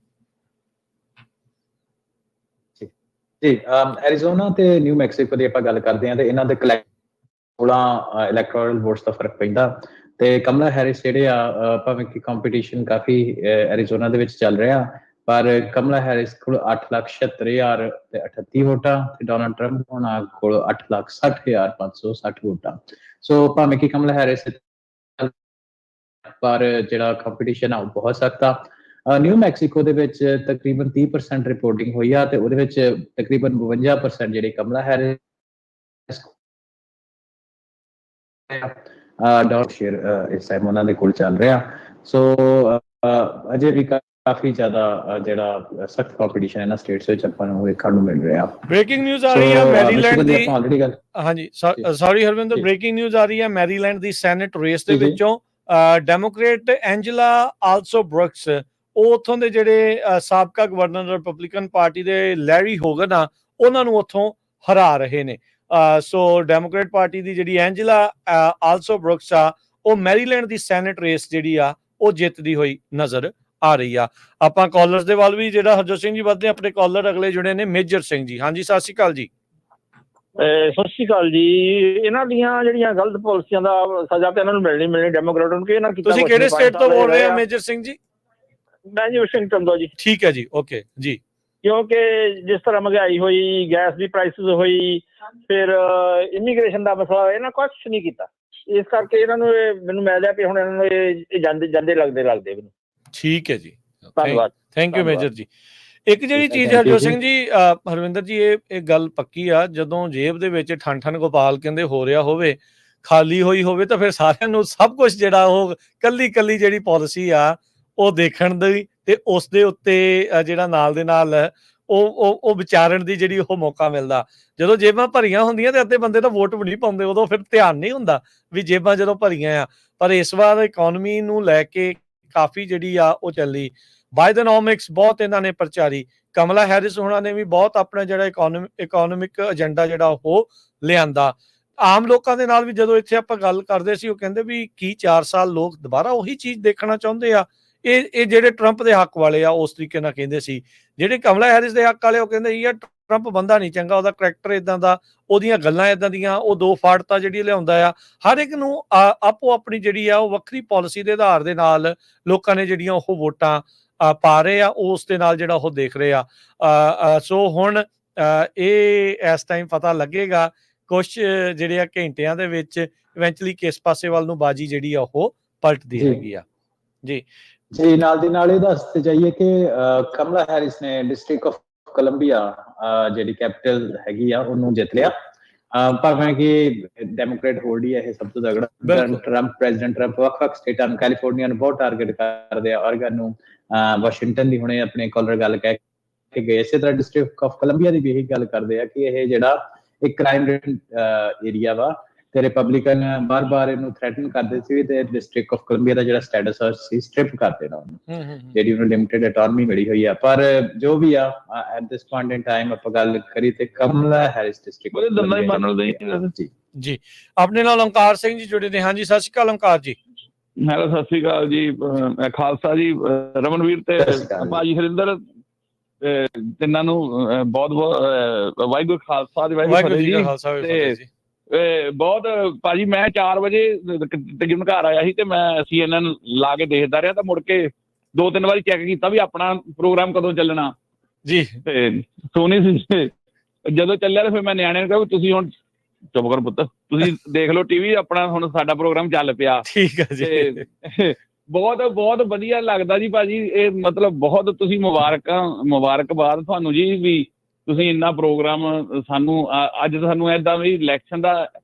ਜੀ, ਐਰੀਜ਼ੋਨਾ ਤੇ ਨਿਊ ਮੈਕਸੀਕੋ ਦੀ ਆਪਾਂ ਗੱਲ ਕਰਦੇ ਹਾਂ ਤੇ ਇਹਨਾਂ ਦੇ 16 ਇਲੈਕਟੋਰਲ ਵੋਟਸ ਦਾ ਫਰਕ ਪੈਂਦਾ। ਤੇ ਕਮਲਾ ਹੈਰਿਸ ਜਿਹੜੇ ਆ ਭਾਵੇਂ ਕਿ ਕੰਪੀਟੀਸ਼ਨ ਕਾਫੀ ਐਰੀਜ਼ੋਨਾ ਦੇ ਵਿੱਚ ਚੱਲ ਰਿਹਾ, ਪਰ ਕਮਲਾ ਹੈਰਿਸ ਕੋਲ 8,76,038 ਵੋਟਾਂ ਤੇ ਡੋਨਲਡ ਟਰੰਪ ਹੋਣਾ ਕੋਲ 8,60,560 ਵੋਟਾਂ। ਸੋ ਭਾਵੇਂ ਕਿ ਕਮਲਾ ਹੈਰਿਸ ਪਰ ਜਿਹੜਾ ਕੰਪੀਟੀਸ਼ਨ ਆ ਉਹ ਬਹੁਤ ਸਖਤ ਆ। ਨਿਊ ਮੈਕਸੀਕੋ ਦੇ ਵਿੱਚ ਤਕਰੀਬਨ 30% ਰਿਪੋਰਟਿੰਗ ਹੋਈ ਆ ਤੇ ਉਹਦੇ ਵਿੱਚ ਤਕਰੀਬਨ 52% ਜਿਹੜੀ ਕਮਲਾ ਹੈਰਿਸ ਡਾਟ ਸ਼ੇਅਰ ਇਸ ਟਾਈਮ ਉਹਨਾਂ ਦੇ ਕੋਲ ਚੱਲ ਰਿਹਾ। ਸੋ ਅਜੇ ਵੀ ਕਾਫੀ ਜ਼ਿਆਦਾ ਜਿਹੜਾ ਸਖਤ ਕੰਪੀਟੀਸ਼ਨ ਹੈ ਨਾ ਸਟੇਟਸ ਵਿੱਚ ਆਪਾਂ ਨੂੰ ਵੇਖਣ ਨੂੰ ਮਿਲ ਰਿਹਾ। ਬ੍ਰੇਕਿੰਗ ਨਿਊਜ਼ ਆ ਰਹੀ ਹੈ ਮੈਰੀਲੈਂਡ ਦੀ। ਹਾਂਜੀ ਸੌਰੀ ਹਰਵਿੰਦਰ, ਬ੍ਰੇਕਿੰਗ ਨਿਊਜ਼ ਆ ਰਹੀ ਹੈ ਮੈਰੀਲੈਂਡ ਦੀ ਸੈਨੇਟ ਰੇਸ ਦੇ ਵਿੱਚੋਂ ਡੈਮੋਕ੍ਰੇਟ ਐਂਜਲਾ ਆਲਸੋ ਬਰੁਕਸ, ਉਹ ਉੱਥੋਂ ਦੇ ਜਿਹੜੇ ਸਾਬਕਾ ਗਵਰਨਰ ਰਿਪਬਲਿਕਨ ਪਾਰਟੀ ਦੇ ਲੈਰੀ ਹੋਗਨ ਆ, ਉਹਨਾਂ ਨੂੰ ਉੱਥੋਂ ਹਰਾ ਰਹੇ ਨੇ। ਸੋ ਡੈਮੋਕ੍ਰੇਟ ਪਾਰਟੀ ਦੀ ਜਿਹੜੀ ਐਂਜਲਾ ਆਲਸੋ ਬਰੁਕਸ ਆ ਉਹ ਮੈਰੀਲੈਂਡ ਦੀ ਸੈਨੇਟ ਰੇਸ ਜਿਹੜੀ ਆ ਉਹ ਜਿੱਤਦੀ ਹੋਈ ਨਜ਼ਰ ਆ ਰਹੀ ਆ। ਆਪਾਂ ਕਾਲਰਸ ਦੇ ਵੱਲ ਵੀ ਜਿਹੜਾ ਹਰਜੋਤ ਸਿੰਘ ਜੀ ਵੱਧਦੇ, ਆਪਣੇ ਕਾਲਰ ਅਗਲੇ ਜੁੜੇ ਨੇ ਮੇਜਰ ਸਿੰਘ ਜੀ। ਹਾਂਜੀ ਸਤਿ ਸ਼੍ਰੀ ਅਕਾਲ ਜੀ। ਸਤਿ ਸ਼੍ਰੀ ਅਕਾਲ ਜੀ। ਇਹਨਾਂ ਦੀਆਂ ਜਿਹੜੀਆਂ ਗਲਤ ਪਾਲਿਸੀਆਂ ਦਾ ਸਜ਼ਾ ਤੇ ਇਹਨਾਂ ਨੂੰ ਮਿਲਣੀ ਡੈਮੋਕ੍ਰੇਟਾਂ ਨੂੰ ਕਿ ਇਹਨਾਂ ਕੀਤਾ। ਤੁਸੀਂ ਕਿਹੜੇ ਸਟੇਟ ਤੋਂ ਬੋਲ ਰਹੇ ਆ ਮੇਜਰ ਸਿੰਘ ਜੀ? ਮੈਂ ਜੀ ਵਾਸ਼ਿੰਗਟਨ ਤੋਂ ਜੀ। ਠੀਕ ਹੈ ਜੀ, ਓਕੇ ਜੀ। ਕਿਉਂਕਿ ਜਿਸ ਤਰ੍ਹਾਂ ਮਹਿੰਗਾਈ ਹੋਈ, ਗੈਸ ਦੀ ਪ੍ਰਾਈਸਿਸ ਹੋਈ, ਫਿਰ ਇਮੀਗ੍ਰੇਸ਼ਨ ਦਾ ਮਸਲਾ, ਇਹਨਾਂ ਕੁਛ ਨਹੀਂ ਕੀਤਾ। ਇਸ ਕਰਕੇ ਇਹਨਾਂ ਨੂੰ ਮੈਨੂੰ ਮਿਲ ਰਿਹਾ ਕਿ ਹੁਣ ਇਹਨਾਂ ਨੂੰ ਇਹ ਜਾਂਦੇ ਲੱਗਦੇ ਮੈਨੂੰ। ਠੀਕ ਹੈ ਜੀ, ਧੰਨਵਾਦ। ਥੈਂਕ ਯੂ ਮੇਜਰ ਜੀ। ਇੱਕ ਜਿਹੜੀ ਚੀਜ਼ ਹਰਜੋਤ ਸਿੰਘ ਜੀ, ਹਰਵਿੰਦਰ ਜੀ, ਇਹ ਗੱਲ ਪੱਕੀ ਆ, ਜਦੋਂ ਜੇਬ ਦੇ ਵਿੱਚ ਠਨ ਗੋਪਾਲ ਕਹਿੰਦੇ ਹੋ ਰਿਹਾ ਹੋਵੇ, ਖਾਲੀ ਹੋਈ ਹੋਵੇ, ਤਾਂ ਫਿਰ ਸਾਰਿਆਂ ਨੂੰ ਸਭ ਕੁਝ ਜਿਹੜਾ ਉਹ ਕੱਲੀ ਜਿਹੜੀ ਪਾਲਿਸੀ ਆ ਉਹ ਦੇਖਣ ਦੀ ਤੇ ਉਸ ਦੇ ਉੱਤੇ ਜਿਹੜਾ ਨਾਲ ਦੇ ਨਾਲ ਉਹ ਵਿਚਾਰਨ ਦੀ ਜਿਹੜੀ ਉਹ ਮੌਕਾ ਮਿਲਦਾ। ਜਦੋਂ ਜੇਬਾਂ ਭਰੀਆਂ ਹੁੰਦੀਆਂ ਤੇ ਅੱਧੇ ਬੰਦੇ ਤਾਂ ਵੋਟ ਵੀ ਨਹੀਂ ਪਾਉਂਦੇ, ਉਦੋਂ ਫਿਰ ਧਿਆਨ ਨਹੀਂ ਹੁੰਦਾ ਵੀ ਜੇਬਾਂ ਜਦੋਂ ਭਰੀਆਂ ਆ। ਪਰ ਇਸ ਵਾਰ ਇਕਨੋਮੀ ਨੂੰ ਲੈ ਕੇ ਕਾਫੀ ਜਿਹੜੀ ਆ ਉਹ ਚੱਲੀ। ਬਾਇਡਨੋਮਿਕਸ ਬਹੁਤ ਇਹਨਾਂ ਨੇ ਪ੍ਰਚਾਰੀ। ਕਮਲਾ ਹੈਰਿਸ ਹੋਣਾ ਨੇ ਵੀ ਬਹੁਤ ਆਪਣਾ ਜਿਹੜਾ ਇਕਨੋਮਿਕ ਏਜੰਡਾ ਜਿਹੜਾ ਉਹ ਲਿਆਂਦਾ। ਆਮ ਲੋਕਾਂ ਦੇ ਨਾਲ ਵੀ ਜਦੋਂ ਇੱਥੇ ਆਪਾਂ ਗੱਲ ਕਰਦੇ ਸੀ, ਉਹ ਕਹਿੰਦੇ ਵੀ ਕੀ 4 ਸਾਲ ਲੋਕ ਦੁਬਾਰਾ ਉਹੀ ਚੀਜ਼ ਦੇਖਣਾ ਚਾਹੁੰਦੇ ਆ? ਇਹ ਜਿਹੜੇ ਟਰੰਪ ਦੇ ਹੱਕ ਵਾਲੇ ਆ ਉਸ ਤਰੀਕੇ ਨਾਲ ਕਹਿੰਦੇ ਸੀ। ਜਿਹੜੇ ਕਮਲਾ ਹੈਰਿਸ ਦੇ ਹੱਕ ਵਾਲੇ ਉਹ ਕਹਿੰਦੇ ਯਾਰ ਟਰੰਪ ਬੰਦਾ ਨਹੀਂ ਚੰਗਾ, ਉਹਦਾ ਕਰੈਕਟਰ ਇਦਾਂ ਦਾ, ਉਹਦੀਆਂ ਗੱਲਾਂ ਇਦਾਂ ਦੀਆਂ, ਉਹ ਦੋ ਫਾੜਤਾ ਜਿਹੜੀ ਲਿਆਉਂਦਾ ਆ। ਹਰ ਇੱਕ ਨੂੰ ਆਪੋ ਆਪਣੀ ਜਿਹੜੀ ਆ ਉਹ ਵੱਖਰੀ ਪਾਲਿਸੀ ਦੇ ਆਧਾਰ ਦੇ ਨਾਲ ਲੋਕਾਂ ਨੇ ਜਿਹੜੀਆਂ ਉਹ ਵੋਟਾਂ ਪਾ ਰਹੇ ਆ, ਉਸ ਦੇ ਨਾਲ ਜਿਹੜਾ ਉਹ ਦੇਖ ਰਹੇ ਆ। ਸੋ ਹੁਣ ਇਹ ਇਸ ਟਾਈਮ ਪਤਾ ਲੱਗੇਗਾ ਕੁਛ ਜਿਹੜੇ ਆ ਘੰਟਿਆਂ ਦੇ ਵਿੱਚ ਇਵੈਂਚੁਅਲੀ ਕਿਸ ਪਾਸੇ ਵੱਲ ਨੂੰ ਬਾਜੀ ਜਿਹੜੀ ਆ ਉਹ ਪਲਟਦੀ ਹੈਗੀ ਆ। ਜੀ ਜੀ, ਨਾਲ ਦੀ ਨਾਲ ਇਹ ਦੱਸਦੇ ਚਾਹੀਏ ਕਿ ਕਮਲਾ ਹੈਰਿਸ ਨੇ ਡਿਸਟ੍ਰਿਕਟ ਆਫ ਕੋਲੰਬੀਆ ਜਿਹੜੀ ਕੈਪੀਟਲ ਹੈਗੀ ਆ ਉਹਨੂੰ ਜਿੱਤ ਲਿਆ। ਭਾਵੇਂ ਕਿ ਡੈਮੋਕ੍ਰੇਟ ਹੋਲਡ ਹੀ ਇਹ ਸਭ ਤੋਂ ਤਗੜਾ। ਪ੍ਰੈਜ਼ੀਡੈਂਟ ਟਰੰਪ ਵੱਖ-ਵੱਖ ਸਟੇਟਾਂ ਨੂੰ, ਕੈਲੀਫੋਰਨੀਆ ਨੂੰ ਬਹੁਤ ਟਾਰਗੇਟ ਕਰਦੇ ਆ, ਆਰਗਨ ਨੂੰ, ਵਾਸ਼ਿੰਗਟਨ ਦੀ ਹੁਣੇ ਆਪਣੇ ਕਾਲਰ ਗੱਲ ਕਹਿ ਕੇ ਗਏ। ਇਸੇ ਤਰ੍ਹਾਂ ਡਿਸਟ੍ਰਿਕਟ ਆਫ ਕੋਲੰਬੀਆ ਦੀ ਵੀ ਇਹੀ ਗੱਲ ਕਰਦੇ ਆ ਕਿ ਇਹ ਜਿਹੜਾ ਇੱਕ ਕ੍ਰਾਈਮ ਰਿਡਨ ਏਰੀਆ ਵਾ ਤੇ ਰਿਪਬਲਿਕਨ ਬਾਰ-ਬਾਰ ਇਹਨੂੰ ਥ੍ਰੈਟਨ ਕਰਦੇ ਸੀ ਤੇ ਡਿਸਟ੍ਰਿਕਟ ਆਫ ਕੋਲੰਬੀਆ ਦਾ ਜਿਹੜਾ ਸਟੇਟਸ ਸੀ ਸਟ੍ਰਿਪ ਕਰ ਦੇਣਾ ਉਹਨੂੰ, ਜਿਹੜੀ ਉਹਨੂੰ ਲਿਮਿਟਡ ਆਟੋਨਮੀ ਮਿਲੀ ਹੋਈ ਆ। ਪਰ ਜੋ ਵੀ ਆ at this point in time ਆਪਾਂ ਗੱਲ ਕਰੀ ਤੇ ਕਮਲਾ ਹੈਰਿਸ ਡਿਸਟ੍ਰਿਕਟ ਜੀ। ਆਪਣੇ ਨਾਲ ਓਮਕਾਰ ਸਿੰਘ ਜੀ ਜੁੜੇ ਨੇ। ਹਾਂਜੀ, ਸਤਿ ਸ਼੍ਰੀ ਅਕਾਲ ਓਮਕਾਰ ਜੀ। ਹੈਲੋ, ਸਤਿ ਸ਼੍ਰੀ ਅਕਾਲ ਜੀ। ਖਾਲਸਾ ਜੀ, ਰਮਨਵੀਰ ਤੇ ਭਾਜੀ ਹਰਿੰਦਰ, ਤਿੰਨਾਂ ਨੂੰ ਬਹੁਤ ਵਾਹਿਗੁਰੂ ਖਾਲਸਾ, ਵਾਹਿਗੁਰੂ ਜੀ ਖਾਲਸਾ। ਤੇ ਬਹੁਤ ਭਾਜੀ, ਮੈਂ 4 ਵਜੇ ਤਕਰੀਬਨ ਘਰ ਆਇਆ ਸੀ ਤੇ ਮੈਂ CNN ਲਾ ਕੇ ਦੇਖਦਾ ਰਿਹਾ, ਤਾਂ ਮੁੜ ਕੇ 2-3 ਵਾਰੀ ਚੈੱਕ ਕੀਤਾ ਵੀ ਆਪਣਾ ਪ੍ਰੋਗਰਾਮ ਕਦੋਂ ਚੱਲਣਾ ਜੀ। ਤੇ ਸੋਨੀ ਸੀ ਜਦੋਂ ਚੱਲਿਆ ਤੇ ਫਿਰ ਮੈਂ ਨਿਆਣਿਆਂ ਨੂੰ ਕਿਹਾ ਵੀ ਤੁਸੀਂ ਹੁਣ ਚੁੱਪ ਕਰ ਪੁੱਤ, ਤੁਸੀਂ ਦੇਖ ਲਓ ਟੀਵੀ, ਆਪਣਾ ਹੁਣ ਸਾਡਾ ਪ੍ਰੋਗਰਾਮ ਚੱਲ ਪਿਆ। ਠੀਕ ਹੈ ਜੀ। ਬਹੁਤ ਵਧੀਆ ਲੱਗਦਾ ਜੀ ਭਾਜੀ। ਇਹ ਮਤਲਬ ਬਹੁਤ ਤੁਸੀਂ ਮੁਬਾਰਕਬਾਦ ਤੁਹਾਨੂੰ ਜੀ ਵੀ ਤੁਸੀਂ ਇੰਨਾ ਪ੍ਰੋਗਰਾਮ ਸਾਨੂੰ ਅੱਜ ਸਾਨੂੰ ਏਦਾਂ ਵੀ ਇਲੈਕਸ਼ਨ ਦਾ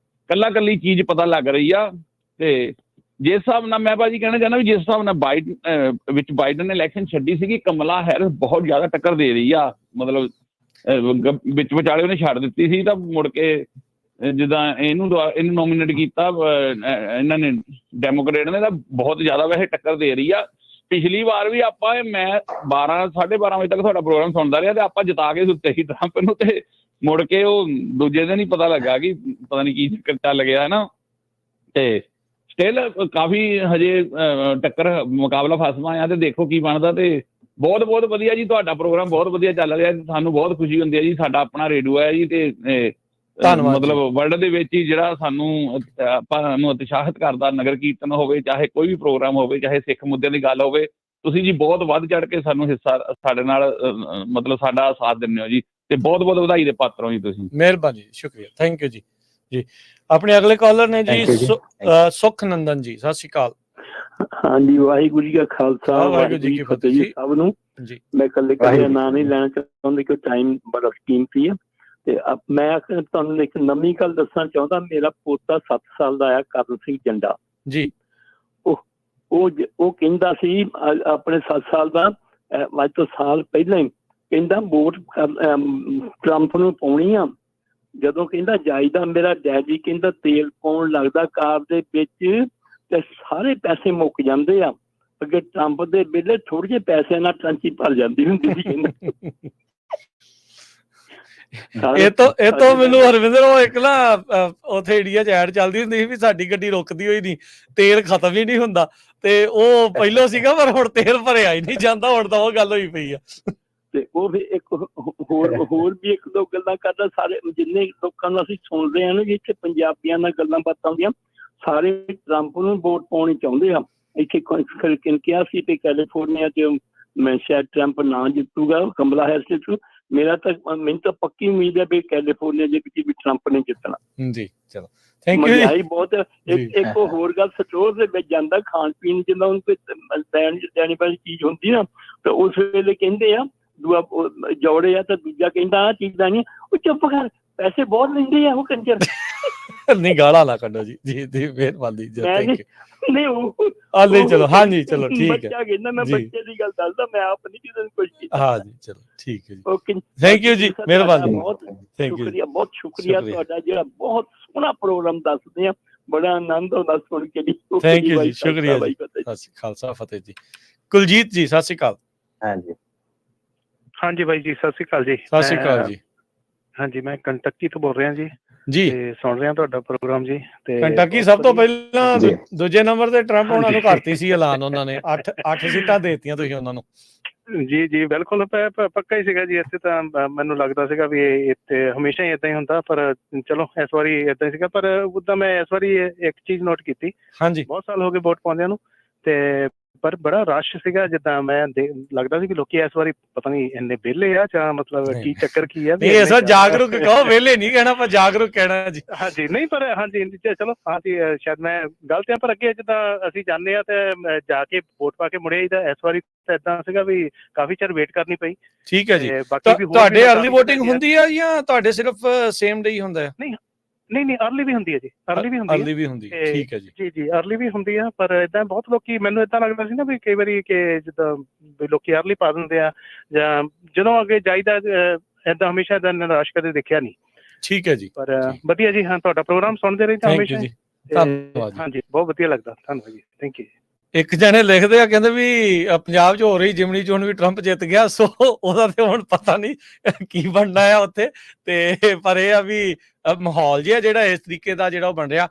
ਕੱਲੀ ਚੀਜ਼ ਪਤਾ ਲੱਗ ਰਹੀ ਆ। ਤੇ ਜਿਸ ਹਿਸਾਬ ਨਾਲ ਮੈਂ ਭਾਜੀ ਕਹਿਣਾ ਚਾਹੁੰਦਾ ਵੀ ਜਿਸ ਹਿਸਾਬ ਨਾਲ ਬਾਈਡਨ ਨੇ ਇਲੈਕਸ਼ਨ ਛੱਡੀ ਸੀਗੀ, ਕਮਲਾ ਹੈਰਿਸ ਬਹੁਤ ਜ਼ਿਆਦਾ ਟੱਕਰ ਦੇ ਰਹੀ ਆ। ਮਤਲਬ ਵਿੱਚ ਵਿਚਾਲੇ ਉਹਨੇ ਛੱਡ ਦਿੱਤੀ ਸੀ, ਤਾਂ ਮੁੜ ਕੇ ਜਿੱਦਾਂ ਇਹਨੂੰ ਨੋਮੀਨੇਟ ਕੀਤਾ ਇਹਨਾਂ ਨੇ ਡੈਮੋਕ੍ਰੇਟ ਨੇ, ਤਾਂ ਬਹੁਤ ਜ਼ਿਆਦਾ ਵੈਸੇ ਟੱਕਰ ਦੇ ਰਹੀ ਆ। ਪਿਛਲੀ ਵਾਰ ਵੀ ਮੈਂ 12-12:30 ਵਜੇ ਤੱਕ ਤੁਹਾਡਾ ਪ੍ਰੋਗਰਾਮ ਸੁਣਦਾ ਰਿਹਾ ਤੇ ਆਪਾਂ ਜਿਤਾ ਕੇ ਸੁੱਤੇ ਸੀ ਟਰੰਪ ਨੂੰ, ਤੇ ਮੁੜ ਕੇ ਉਹ ਦੂਜੇ ਦਿਨ ਹੀ ਪਤਾ ਲੱਗਾ ਕਿ ਪਤਾ ਨਹੀਂ ਕੀ ਚੱਕਰ ਚੱਲ ਗਿਆ ਹੈ ਨਾ। ਤੇ ਸਟਿਲ ਕਾਫੀ ਹਜੇ ਟੱਕਰ ਮੁਕਾਬਲਾ ਫਸਵਾ ਆ, ਤੇ ਦੇਖੋ ਕੀ ਬਣਦਾ। ਤੇ ਬਹੁਤ ਵਧੀਆ ਜੀ, ਤੁਹਾਡਾ ਪ੍ਰੋਗਰਾਮ ਬਹੁਤ ਵਧੀਆ ਚੱਲ ਰਿਹਾ। ਸਾਨੂੰ ਬਹੁਤ ਖੁਸ਼ੀ ਹੁੰਦੀ ਹੈ ਜੀ, ਸਾਡਾ ਆਪਣਾ ਰੇਡੀਓ ਹੈ ਜੀ, ਤੇ ਮਤਲਬ ਵਰਲਡ ਦੇ ਵਿੱਚ ਹੀ ਜਿਹੜਾ ਆਪਾਂ ਨੂੰ ਉਤਸ਼ਾਹਿਤ ਕਰਦਾ, ਨਗਰ ਕੀਰਤਨ ਹੋਵੇ, ਚਾਹੇ ਕੋਈ ਵੀ ਪ੍ਰੋਗਰਾਮ ਹੋਵੇ, ਚਾਹੇ ਸਿੱਖ ਮੁੱਦਿਆਂ ਦੀ ਗੱਲ ਹੋਵੇ, ਤੁਸੀਂ ਜੀ ਬਹੁਤ ਵੱਧ ਚੜ ਕੇ ਸਾਨੂੰ ਹਿੱਸਾ ਸਾਡੇ ਨਾਲ ਮਤਲਬ ਸਾਡਾ ਸਾਥ ਦਿੰਦੇ ਹੋ ਜੀ, ਤੇ ਬਹੁਤ ਵਧਾਈ ਦੇ ਪਾਤਰ ਹੋ ਜੀ ਤੁਸੀਂ। ਮਿਹਰਬਾਨੀ, ਸ਼ੁਕਰੀਆ, ਥੈਂਕ ਯੂ ਜੀ। ਜੀ, ਆਪਣੇ ਅਗਲੇ ਕਾਲਰ ਨੇ ਜੀ ਸੁਖ ਨੰਦਨ ਜੀ। ਸਤਿ ਸ਼੍ਰੀ ਅਕਾਲ। ਹਾਂਜੀ, ਵਾਹਿਗੁਰੂ ਜੀ ਕਾ ਖਾਲਸਾ, ਵਾਹਿਗੁਰੂ ਜੀ ਕੀ ਫਤਿਹ ਜੀ ਸਭ ਨੂੰ। ਮੈਂ ਇਕੱਲੇ ਨਾਂ ਨਹੀਂ ਲੈਣਾ ਚਾਹੁੰਦਾ ਕਿ ਟਾਈਮ ਬੜਾ ਕੀਮਤੀ ਹੈ। ਤੇ ਮੈਂ ਤੁਹਾਨੂੰ ਇੱਕ ਨਵੀਂ ਗੱਲ ਦੱਸਣਾ ਚਾਹੁੰਦਾ। ਮੇਰਾ ਪੋਤਾ 7 ਸਾਲ ਦਾ ਆ, ਕਰਨ ਸਿੰਘ ਜੰਡਾ ਜੀ। ਉਹ ਕਹਿੰਦਾ ਸੀ ਆਪਣੇ 7 ਸਾਲ ਦਾ, ਅੱਜ ਤੋਂ ਸਾਲ ਪਹਿਲਾਂ ਹੀ ਕਹਿੰਦਾ ਵੋਟ ਟਰੰਪ ਨੂੰ ਪਾਉਣੀ ਆ। ਜਦੋਂ ਕਹਿੰਦਾ ਜਾਈਦਾ, ਮੇਰਾ ਡੈਡੀ ਕਹਿੰਦਾ ਤੇਲ ਪਾਉਣ ਲੱਗਦਾ ਕਾਰ ਦੇ ਵਿੱਚ ਤੇ ਸਾਰੇ ਪੈਸੇ ਮੁੱਕ ਜਾਂਦੇ ਆ। ਅੱਗੇ ਟਰੰਪ ਦੇ ਵੇਲੇ ਥੋੜੇ ਜਿਹੇ ਪੈਸਿਆਂ ਨਾਲ ਟੈਂਕੀ ਭਰ ਜਾਂਦੀ ਹੁੰਦੀ ਸੀ ਕਹਿੰਦਾ। ਇਹ ਤੋਂ ਮੈਨੂੰ ਹਰਵਿੰਦਰ, ਉਹ ਇੱਕ ਨਾ ਉੱਥੇ ਇੰਡੀਆ 'ਚ ਐਡ ਚੱਲਦੀ ਹੁੰਦੀ ਸੀ ਵੀ ਸਾਡੀ ਗੱਡੀ ਰੁਕਦੀ ਹੋਈ ਨਹੀਂ, ਤੇਲ ਖਤਮ ਹੀ ਨਹੀਂ ਹੁੰਦਾ। ਤੇ ਉਹ ਪਹਿਲੋਂ ਸੀਗਾ, ਪਰ ਹੁਣ ਤੇਲ ਭਰਿਆ ਹੀ ਨਹੀਂ ਜਾਂਦਾ। ਹੁਣ ਤਾਂ ਉਹ ਗੱਲ ਹੋਈ ਪਈ ਆ। ਤੇ ਉਹ ਵੀ ਇੱਕ ਹੋਰ ਵੀ ਇੱਕ ਦੋ ਗੱਲਾਂ ਕਰਦਾ। ਸਾਰੇ ਜਿੰਨੇ ਲੋਕਾਂ ਨੂੰ ਅਸੀਂ ਸੁਣਦੇ ਹਾਂ ਨਾ ਜੀ, ਇੱਥੇ ਪੰਜਾਬੀਆਂ ਨਾਲ ਗੱਲਾਂ ਬਾਤਾਂ ਹੁੰਦੀਆਂ, ਸਾਰੇ ਟਰੰਪ ਨੂੰ ਵੋਟ ਪਾਉਣੀ ਚਾਹੁੰਦੇ ਆ। ਇੱਥੇ ਕਿਹਾ ਸੀ ਤੇ ਕੈਲੀਫੋਰਨੀਆ 'ਚ ਮੈਂ ਸ਼ਾਇਦ ਟਰੰਪ ਨਾ ਜਿੱਤੂਗਾ, ਕਮਲਾ ਹੈਰਿਸ ਜਿੱਤੂ। ਮੈਨੂੰ ਤਾਂ ਪੱਕੀ ਉਮੀਦ ਹੈ ਵੀ ਕੈਲੀਫੋਰਨੀਆ ਦੇ ਵਿੱਚ ਵੀ ਟਰੰਪ ਨੇ ਜਿੱਤਣਾ ਜੀ। ਚਲੋ ਥੈਂਕ ਯੂ ਮਹਿੰਗਾਈ ਬਹੁਤ। ਇੱਕ ਹੋਰ ਗੱਲ, ਸਟੋਰ ਦੇ ਵਿੱਚ ਜਾਂਦਾ ਖਾਣ ਪੀਣ ਜਿੱਦਾਂ ਉਹਨੂੰ ਕੋਈ ਲੈਣੀ ਵਾਲੀ ਚੀਜ਼ ਹੁੰਦੀ ਨਾ, ਤਾਂ ਉਸ ਵੇਲੇ ਕਹਿੰਦੇ ਆ ਜੋੜੇ ਆ ਤਾਂ ਦੂਜਾ ਕਹਿੰਦਾ ਆਹ ਚੀਜ਼ ਦਾ ਨਹੀਂ, ਉਹ ਚੁੱਪ ਕਰ, ਪੈਸੇ ਬਹੁਤ ਲੈਂਦੇ ਆ ਉਹ ਕੰਜਰ। ਨਹੀਂ ਗਾਲਾਂ ਨਾ ਕੱਢੋ ਜੀ। ਜੀ ਮਿਹਰਬਾਨੀ ਜੀ, ਥੈਂਕ ਯੂ। ਨਹੀਂ ਉਹ ਨਹੀਂ ਚਲੋ, ਹਾਂਜੀ ਚਲੋ ਠੀਕ ਹੈ। ਬੱਚਾ ਕਹਿੰਦਾ, ਮੈਂ ਬੱਚੇ ਦੀ ਗੱਲ ਦੱਸਦਾ, ਮੈਂ ਆਪ ਨਹੀਂ ਕਿਸੇ ਨੂੰ ਕੁਝ ਕੀਤਾ। ਹਾਂ ਜੀ ਚਲੋ ਠੀਕ ਹੈ ਜੀ, ਓਕੇ ਥੈਂਕ ਯੂ ਜੀ, ਮਿਹਰਬਾਨੀ, ਬਹੁਤ ਥੈਂਕ ਯੂ। ਸ਼ੁਕਰੀਆ, ਬਹੁਤ ਸ਼ੁਕਰੀਆ ਤੁਹਾਡਾ, ਜਿਹੜਾ ਬਹੁਤ ਸੋਹਣਾ ਪ੍ਰੋਗਰਾਮ ਦੱਸਦੇ ਆ, ਬੜਾ ਆਨੰਦ ਆਉਂਦਾ ਸੁਣ ਕੇ ਜੀ। ਥੈਂਕ ਯੂ ਜੀ, ਸ਼ੁਕਰੀਆ ਜੀ। ਸਤਿ ਸ਼੍ਰੀ ਖਾਲਸਾ ਫਤਿਹ ਜੀ। ਕੁਲਜੀਤ ਜੀ ਸਤਿ ਸ਼੍ਰੀ ਅਕਾਲ। ਹਾਂਜੀ ਹਾਂਜੀ ਬਾਈ ਜੀ, ਸਤਿ ਸ਼੍ਰੀ ਅਕਾਲ ਜੀ। ਸਤਿ ਸ਼੍ਰੀ ਅਕਾਲ ਜੀ। ਹਾਂਜੀ, ਮੈਂ ਕੰਟਕੀ ਤੋਂ ਬੋਲ ਰਿਹਾ ਜੀ ਜੀ, ਤੇ ਸੁਣ ਰਿਹਾ ਤੁਹਾਡਾ ਪ੍ਰੋਗਰਾਮ ਜੀ। ਤੇ ਕੰਟਕੀ ਸਭ ਤੋਂ ਪਹਿਲਾਂ ਦੂਜੇ ਨੰਬਰ ਤੇ ਟਰੰਪ ਉਹਨਾਂ ਨੂੰ ਕਰਤੀ ਸੀ ਐਲਾਨ, ਉਹਨਾਂ ਨੇ 8 ਸੀਟਾਂ ਦੇਤੀਆਂ ਤੁਸੀਂ ਉਹਨਾਂ ਨੂੰ। ਜੀ ਜੀ ਬਿਲਕੁਲ, ਪੱਕਾ ਹੀ ਸੀਗਾ ਜੀ। ਇੱਥੇ ਤਾਂ ਮੈਨੂੰ ਲੱਗਦਾ ਸੀਗਾ ਵੀ ਇੱਥੇ ਹਮੇਸ਼ਾ ਹੀ ਏਦਾਂ ਹੀ ਹੁੰਦਾ, ਪਰ ਚਲੋ ਇਸ ਵਾਰੀ ਏਦਾਂ ਹੀ ਸੀਗਾ। ਪਰ ਉਦਾਂ ਮੈਂ ਇਸ ਵਾਰੀ ਇੱਕ ਚੀਜ਼ ਨੋਟ ਕੀਤੀ, ਹਾਂਜੀ ਬਹੁਤ ਸਾਲ ਹੋ ਗਏ ਵੋਟ ਪਾਉਂਦਿਆਂ ਨੂੰ, ਤੇ ਪਰ ਬੜਾ ਰਸ਼ ਸੀਗਾ। ਜਿੱਦਾਂ ਮੈਂ ਲੱਗਦਾ ਸੀ ਕਿ ਲੋਕੀ ਇਸ ਵਾਰੀ ਪਤਾ ਨਹੀਂ ਇੰਨੇ ਵਿਹਲੇ ਆ ਜਾਂ ਮਤਲਬ ਕੀ ਚੱਕਰ ਕੀ ਆ। ਇਸ ਵਾਰ ਜਾਗਰੂਕ ਕਹੋ, ਵਿਹਲੇ ਨਹੀਂ ਕਹਿਣਾ, ਪਰ ਜਾਗਰੂਕ ਕਹਿਣਾ ਜੀ। ਹਾਂਜੀ ਨਹੀਂ, ਪਰ ਹਾਂਜੀ ਚਲੋ, ਹਾਂਜੀ ਸ਼ਾਇਦ ਮੈਂ ਗਲਤ ਹਾਂ, ਪਰ ਅੱਗੇ ਜਿੱਦਾਂ ਅਸੀਂ ਜਾਂਦੇ ਹਾਂ ਤੇ ਜਾ ਕੇ ਵੋਟ ਪਾ ਕੇ ਮੁੜਿਆ ਹੀ, ਤਾਂ ਇਸ ਵਾਰੀ ਤਾਂ ਏਦਾਂ ਸੀਗਾ ਵੀ ਕਾਫੀ ਚਿਰ ਵੇਟ ਕਰਨੀ ਪਈ। ਠੀਕ ਹੈ ਜੀ। ਬਾਕੀ ਵੀ ਤੁਹਾਡੇ ਅਰਲੀ ਵੋਟਿੰਗ ਹੁੰਦੀ ਆ ਜਾਂ ਤੁਹਾਡੇ ਸਿਰਫ ਸੇਮ ਡੇ ਹੀ ਹੁੰਦਾ ਹੈ? ਨਹੀਂ ਅਰਲੀ ਵੀ ਹੁੰਦੀ ਹੈ ਜੀ, ਅਰਲੀ ਵੀ ਹੁੰਦੀ ਹੈ। ਠੀਕ ਹੈ ਜੀ। ਜੀ ਅਰਲੀ ਵੀ ਹੁੰਦੀ ਆ, ਪਰ ਏਦਾਂ ਬਹੁਤ ਲੋਕੀ, ਮੈਨੂੰ ਏਦਾਂ ਲੱਗਦਾ ਸੀ ਨਾ ਵੀ ਕਈ ਵਾਰੀ ਕਿ ਜਿੱਦਾਂ ਵੀ ਲੋਕੀ ਅਰਲੀ ਪਾ ਦਿੰਦੇ ਆ, ਜਾਂ ਜਦੋਂ ਅੱਗੇ ਜਾਈਦਾ ਏਦਾਂ ਹਮੇਸ਼ਾ ਏਦਾਂ ਨਿਰਾਸ਼ ਕਦੇ ਦੇਖਿਆ ਨਹੀਂ। ਠੀਕ ਹੈ ਜੀ, ਪਰ ਵਧੀਆ ਜੀ। ਹਾਂ, ਤੁਹਾਡਾ ਪ੍ਰੋਗਰਾਮ ਸੁਣਦੇ ਰਹੀ ਤਾਂ ਹਮੇਸ਼ਾ। ਧੰਨਵਾਦ ਜੀ। ਹਾਂਜੀ, ਬਹੁਤ ਵਧੀਆ ਲੱਗਦਾ, ਧੰਨਵਾਦ ਜੀ, ਥੈਂਕ ਯੂ। ਇੱਕ ਜਣੇ ਲਿਖਦੇ ਆ, ਕਹਿੰਦੇ ਵੀ ਪੰਜਾਬ 'ਚ ਹੋ ਰਹੀ ਜਿਮਨੀ ਚੋਣ ਵੀ ਟਰੰਪ ਜਿੱਤ ਗਿਆ, ਸੋ ਉਹਦਾ ਤੇ ਹੁਣ ਪਤਾ ਨਹੀਂ ਕੀ ਬਣਨਾ ਆ ਉੱਥੇ। ਤੇ ਪਰ ਇਹ ਆ ਵੀ ਮਾਹੌਲ ਜਿਹਾ ਜਿਹੜਾ ਇਸ ਤਰੀਕੇ ਦਾ ਜਿਹੜਾ ਉਹ ਬਣ ਰਿਹਾ,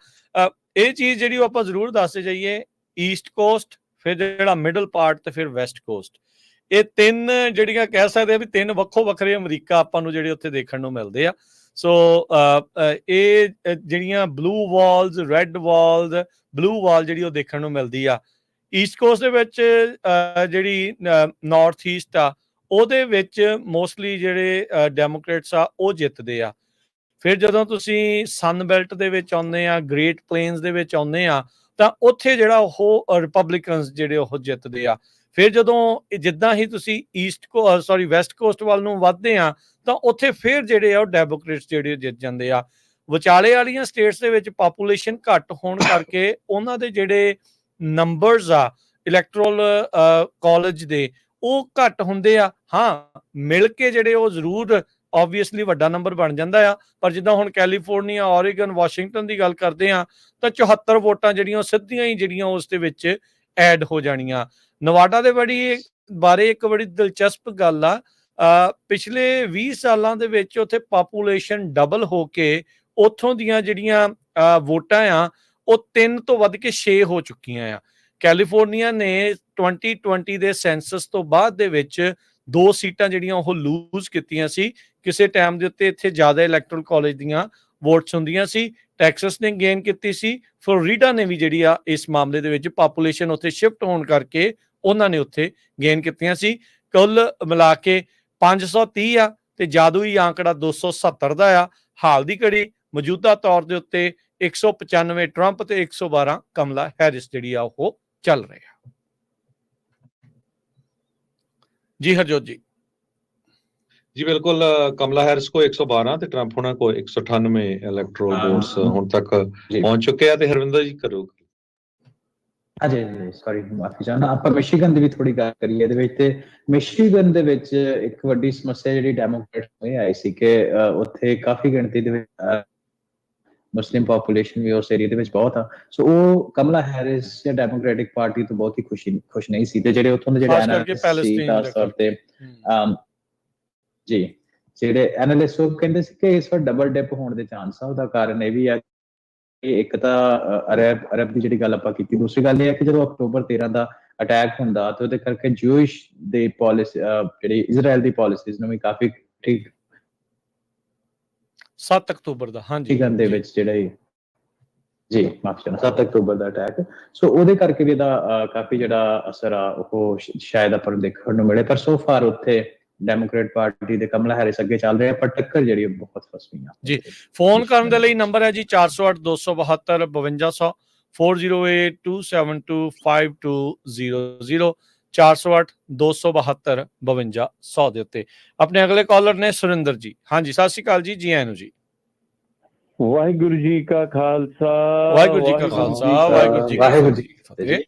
ਇਹ ਚੀਜ਼ ਜਿਹੜੀ ਉਹ ਆਪਾਂ ਜ਼ਰੂਰ ਦੱਸਦੇ ਜਾਈਏ। ਈਸਟ ਕੋਸਟ, ਫਿਰ ਜਿਹੜਾ ਮਿਡਲ ਪਾਰਟ, ਤੇ ਫਿਰ ਵੈਸਟ ਕੋਸਟ, ਇਹ ਤਿੰਨ ਜਿਹੜੀਆਂ ਕਹਿ ਸਕਦੇ ਆ ਵੀ ਤਿੰਨ ਵੱਖੋ ਵੱਖਰੇ ਅਮਰੀਕਾ ਆਪਾਂ ਨੂੰ ਜਿਹੜੇ ਉੱਥੇ ਦੇਖਣ ਨੂੰ ਮਿਲਦੇ ਆ। ਸੋ ਇਹ ਜਿਹੜੀਆਂ blue walls, red walls, blue wall ਜਿਹੜੀ ਉਹ ਦੇਖਣ ਨੂੰ ਮਿਲਦੀ ਆ। ਈਸਟ ਕੋਸਟ ਦੇ ਵਿੱਚ ਜਿਹੜੀ ਨਾਰਥ ਈਸਟ ਆ, ਉਹਦੇ ਵਿੱਚ ਮੋਸਟਲੀ ਜਿਹੜੇ ਡੈਮੋਕ੍ਰੇਟਸ ਆ ਉਹ ਜਿੱਤਦੇ ਆ। ਫਿਰ ਜਦੋਂ ਤੁਸੀਂ ਸਨ ਬੈਲਟ ਦੇ ਵਿੱਚ ਆਉਂਦੇ ਆ, ਗ੍ਰੇਟ ਪਲੇਨਸ ਦੇ ਵਿੱਚ ਆਉਂਦੇ ਆ, ਤਾਂ ਉੱਥੇ ਜਿਹੜਾ ਉਹ ਰਿਪਬਲਿਕਨਸ ਜਿਹੜੇ ਉਹ ਜਿੱਤਦੇ ਆ। ਫਿਰ ਜਦੋਂ ਜਿੱਦਾਂ ਹੀ ਤੁਸੀਂ ਵੈਸਟ ਕੋਸਟ ਵੱਲ ਨੂੰ ਵੱਧਦੇ ਆ, ਤਾਂ ਉੱਥੇ ਫਿਰ ਜਿਹੜੇ ਆ ਉਹ ਡੈਮੋਕ੍ਰੇਟਸ ਜਿਹੜੇ ਜਿੱਤ ਜਾਂਦੇ ਆ। ਵਿਚਾਲੇ ਵਾਲੀਆਂ ਸਟੇਟਸ ਦੇ ਵਿੱਚ ਪਾਪੂਲੇਸ਼ਨ ਘੱਟ ਹੋਣ ਕਰਕੇ ਉਹਨਾਂ ਦੇ ਜਿਹੜੇ ਨੰਬਰਸ ਆ ਇਲੈਕਟਰਲ ਕਾਲਜ ਦੇ, ਉਹ ਘੱਟ ਹੁੰਦੇ ਆ। ਹਾਂ, ਮਿਲ ਕੇ ਜਿਹੜੇ ਉਹ ਜ਼ਰੂਰ ਆਬਵੀਅਸਲੀ ਵੱਡਾ ਨੰਬਰ ਬਣ ਜਾਂਦਾ ਆ। ਪਰ ਜਿੱਦਾਂ ਹੁਣ ਕੈਲੀਫੋਰਨੀਆ, ਓਰੀਗਨ, ਵਾਸ਼ਿੰਗਟਨ ਦੀ ਗੱਲ ਕਰਦੇ ਆ, ਤਾਂ 74 ਵੋਟਾਂ ਜਿਹੜੀਆਂ ਸਿੱਧੀਆਂ ਹੀ ਜਿਹੜੀਆਂ ਉਸ ਦੇ ਵਿੱਚ ਐਡ ਹੋ ਜਾਣੀਆਂ। ਨਵਾਡਾ ਦੇ ਬਾਰੇ ਇੱਕ ਬੜੀ ਦਿਲਚਸਪ ਗੱਲ ਆ, ਪਿਛਲੇ 20 ਸਾਲਾਂ ਦੇ ਵਿੱਚ ਉੱਥੇ ਪਾਪੂਲੇਸ਼ਨ ਡਬਲ ਹੋ ਕੇ ਉੱਥੋਂ ਦੀਆਂ ਜਿਹੜੀਆਂ ਵੋਟਾਂ ਆ ਉਹ 3 ਤੋਂ ਵੱਧ ਕੇ 6 ਹੋ ਚੁੱਕੀਆਂ ਆ। ਕੈਲੀਫੋਰਨੀਆ ਨੇ 2020 ਦੇ ਸੈਂਸਸ ਤੋਂ ਬਾਅਦ ਦੇ ਵਿੱਚ 2 ਸੀਟਾਂ ਜਿਹੜੀਆਂ ਉਹ ਲੂਜ਼ ਕੀਤੀਆਂ ਸੀ। ਕਿਸੇ ਟਾਈਮ ਦੇ ਉੱਤੇ ਇੱਥੇ ਜ਼ਿਆਦਾ ਇਲੈਕਟਰਲ ਕਾਲਜ ਦੀਆਂ ਵੋਟਸ ਹੁੰਦੀਆਂ ਸੀ। ਟੈਕਸਸ ਨੇ ਗੇਨ ਕੀਤੀ ਸੀ, ਫਲੋਰੀਡਾ ਨੇ ਵੀ ਜਿਹੜੀ ਆ ਇਸ ਮਾਮਲੇ ਦੇ ਵਿੱਚ ਪਾਪੂਲੇਸ਼ਨ ਉੱਥੇ ਸ਼ਿਫਟ ਹੋਣ ਕਰਕੇ ਉਹਨਾਂ ਨੇ ਉੱਥੇ ਗੇਨ ਕੀਤੀਆਂ ਸੀ। ਕੁੱਲ ਮਿਲਾ ਕੇ 530 ਆ, ਤੇ ਜਾਦੂਈ ਆંકੜਾ 270 ਦਾ ਆ। ਹਾਲ ਦੀ ਘੜੀ ਮੌਜੂਦਾ ਤੌਰ ਦੇ ਉੱਤੇ 195 ਟਰੰਪ ਤੇ 112 ਕਮਲਾ ਹੈਰਿਸ ਜਿਹੜੀ ਆ ਉਹ ਚੱਲ ਰਹੇ ਆ। ਜੀ ਹਰਜੋਤ ਜੀ। ਜੀ ਬਿਲਕੁਲ, ਕਮਲਾ ਹੈਰਿਸ ਕੋ 112 ਤੇ ਟਰੰਪ ਹੋਣਾ ਕੋ 198 ਇਲੈਕਟਰਲ ਵੋਟਸ ਹੁਣ ਤੱਕ ਪਹੁੰਚ ਚੁੱਕੇ ਆ। ਤੇ ਹਰਵਿੰਦਰ ਜੀ ਕਰੋ। ਹਾਂਜੀ, ਸੌਰੀ, ਮਾਫੀ ਚਾਹੁੰਦਾ। ਆਪਾਂ ਮਿਸ਼ੀਗਨ ਦੀ ਵੀ ਥੋੜੀ ਗੱਲ ਕਰੀਏ ਇਹਦੇ ਵਿੱਚ। ਤੇ ਮਿਸ਼ੀਗਨ ਦੇ ਵਿੱਚ ਇੱਕ ਵੱਡੀ ਸਮੱਸਿਆ ਜਿਹੜੀ ਡੈਮੋਕ੍ਰੇਟ ਨੂੰ ਆਈ ਸੀ ਕਿ ਉੱਥੇ ਕਾਫੀ ਗਿਣਤੀ ਦੇ ਵਿੱਚ ਮੁਸਲਿਮ ਪਾਪੂਲੇਸ਼ਨ ਵੀ ਉਸ ਏਰੀਆ ਦੇ ਵਿੱਚ ਬਹੁਤ ਆ। ਸੋ ਉਹ ਕਮਲਾ ਹੈਰਿਸ ਜਾਂ ਡੈਮੋਕ੍ਰੈਟਿਕ ਪਾਰਟੀ ਤੋਂ ਬਹੁਤ ਹੀ ਖੁਸ਼ ਨਹੀਂ ਸੀ। ਤੇ ਜਿਹੜੇ ਉੱਥੋਂ ਦੇ ਜਿਹੜੇ ਐਨਾਲਿਸਟ ਖਾਸ ਤੌਰ ਤੇ ਜੀ ਜਿਹੜੇ ਐਨਾਲਿਸਟ ਉਹ ਕਹਿੰਦੇ ਸੀ ਕਿ ਇਸ ਵਾਰ ਡਬਲ ਡਿਪ ਹੋਣ ਦੇ ਚਾਂਸ ਆ। ਉਹਦਾ ਕਾਰਨ ਇਹ ਵੀ ਆ ਕਿ ਇੱਕ ਤਾਂ ਅਰਬ ਦੀ ਜਿਹੜੀ ਗੱਲ ਆਪਾਂ ਕੀਤੀ, ਦੂਸਰੀ ਗੱਲ ਇਹ ਹੈ ਕਿ ਜਦੋਂ ਅਕਤੂਬਰ 13 ਦਾ ਅਟੈਕ ਹੁੰਦਾ ਤੇ ਉਹਦੇ ਕਰਕੇ ਜੂਇਸ਼ ਦੇ ਪਾਲਿਸੀ ਜਿਹੜੀ ਇਜ਼ਰਾਈਲ ਦੀ ਪਾਲਿਸੀਜ਼ ਨੂੰ ਵੀ ਕਾਫੀ ਠੀਕ 7 ਅਕਤੂਬਰ ਦਾ ਹਾਂਜੀ ਦੇ ਵਿੱਚ ਜਿਹੜਾ ਜੀ ਮਾਫ ਕਰਨਾ 7 ਅਕਤੂਬਰ ਦਾ ਅਟੈਕ ਸੋ ਉਹਦੇ ਕਰਕੇ ਵੀ ਇਹਦਾ ਕਾਫੀ ਜਿਹੜਾ ਅਸਰ ਆ ਉਹ ਸ਼ਾਇਦ ਆਪਾਂ ਨੂੰ ਦੇਖਣ ਨੂੰ ਮਿਲੇ ਪਰ ਸੋ ਫਾਰ ਉੱਥੇ ਡੈਮੋਕ੍ਰੇਟ ਪਾਰਟੀ ਦੇ ਕਮਲਾ ਹੈਰਿਸ ਅੱਗੇ ਚੱਲ ਰਹੇ ਆ ਪਰ ਟੱਕਰ ਜਿਹੜੀ ਬਹੁਤ ਫਸਵੀਂ ਆ ਜੀ। ਫੋਨ ਕਰਨ ਦੇ ਲਈ ਨੰਬਰ ਹੈ ਜੀ 408 272 5200 4082725200 408 272 5200 ਦੇ ਉੱਤੇ। ਆਪਣੇ ਅਗਲੇ ਕਾਲਰ ਨੇ ਸੁਰਿੰਦਰ ਜੀ। ਹਾਂਜੀ ਸਤਿ ਸ਼੍ਰੀ ਅਕਾਲ ਜੀ, ਜੀ ਆਇਆਂ ਨੂੰ ਜੀ। ਵਾਹਿਗੁਰੂ ਜੀ ਕਾ ਖਾਲਸਾ ਵਾਹਿਗੁਰੂ ਜੀ ਕਾ ਖਾਲਸਾ ਵਾਹਿਗੁਰੂ ਜੀ ਕੀ ਫਤਿਹ।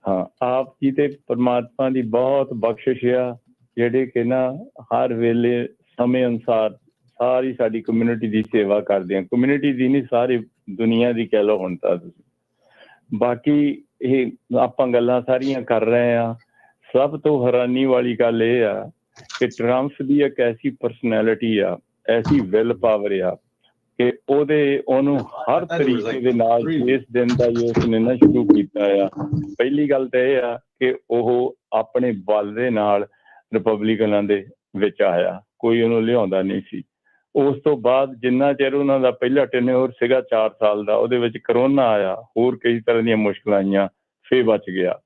ਹਾਂ ਆਪ ਜੀ ਤੇ ਪਰਮਾਤਮਾ ਦੀ ਬਹੁਤ ਬਖਸ਼ਿਸ਼ ਆ ਜਿਹੜੇ ਕਿ ਨਾ ਹਰ ਵੇਲੇ ਸਮੇਂ ਅਨੁਸਾਰ ਸਾਰੀ ਸਾਡੀ ਕਮਿਊਨਿਟੀ ਦੀ ਸੇਵਾ ਕਰਦੇ ਆ। ਕਮਿਊਨਿਟੀ ਦੀ ਨਹੀਂ ਸਾਰੀ ਦੁਨੀਆ ਦੀ ਕਹਿ ਲਓ ਹੁਣ ਤਾਂ ਤੁਸੀਂ। ਬਾਕੀ ਇਹ ਆਪਾਂ ਗੱਲਾਂ ਸਾਰੀਆਂ ਕਰ ਰਹੇ ਆ। ਸਭ ਤੋਂ ਹੈਰਾਨੀ ਵਾਲੀ ਗੱਲ ਇਹ ਆ ਕਿ ਟਰੰਪ ਦੀ ਇੱਕ ਐਸੀ ਪਰਸਨੈਲਿਟੀ ਆ, ਐਸੀ ਵਿਲ ਪਾਵਰ ਆ ਕਿ ਉਹਨੂੰ ਹਰ ਤਰੀਕੇ ਦੇ ਨਾਲ ਇਸ ਦਿਨ ਦਾ ਹੀ ਉਸਨੇ ਨਾ ਸ਼ੁਰੂ ਕੀਤਾ ਆ। ਪਹਿਲੀ ਗੱਲ ਤਾਂ ਇਹ ਆ ਕਿ ਉਹ ਆਪਣੇ ਬਲ ਦੇ ਨਾਲ ਰਿਪਬਲਿਕਨਾਂ ਦੇ ਵਿੱਚ ਆਇਆ, ਕੋਈ ਉਹਨੂੰ ਲਿਆਉਂਦਾ ਨਹੀਂ ਸੀ। ਉਸ ਤੋਂ ਬਾਅਦ ਜਿੰਨਾ ਚਿਰ ਉਹਨਾਂ ਦਾ ਪਹਿਲਾ ਟੈਨਿਓਰ ਸੀਗਾ 4 ਸਾਲ ਦਾ, ਉਹਦੇ ਵਿੱਚ ਕਰੋਨਾ ਆਇਆ, ਹੋਰ ਕਈ ਤਰ੍ਹਾਂ ਦੀਆਂ ਮੁਸ਼ਕਲਾਂ ਆਈਆਂ, ਫੇਰ ਬਚ ਗਿਆ।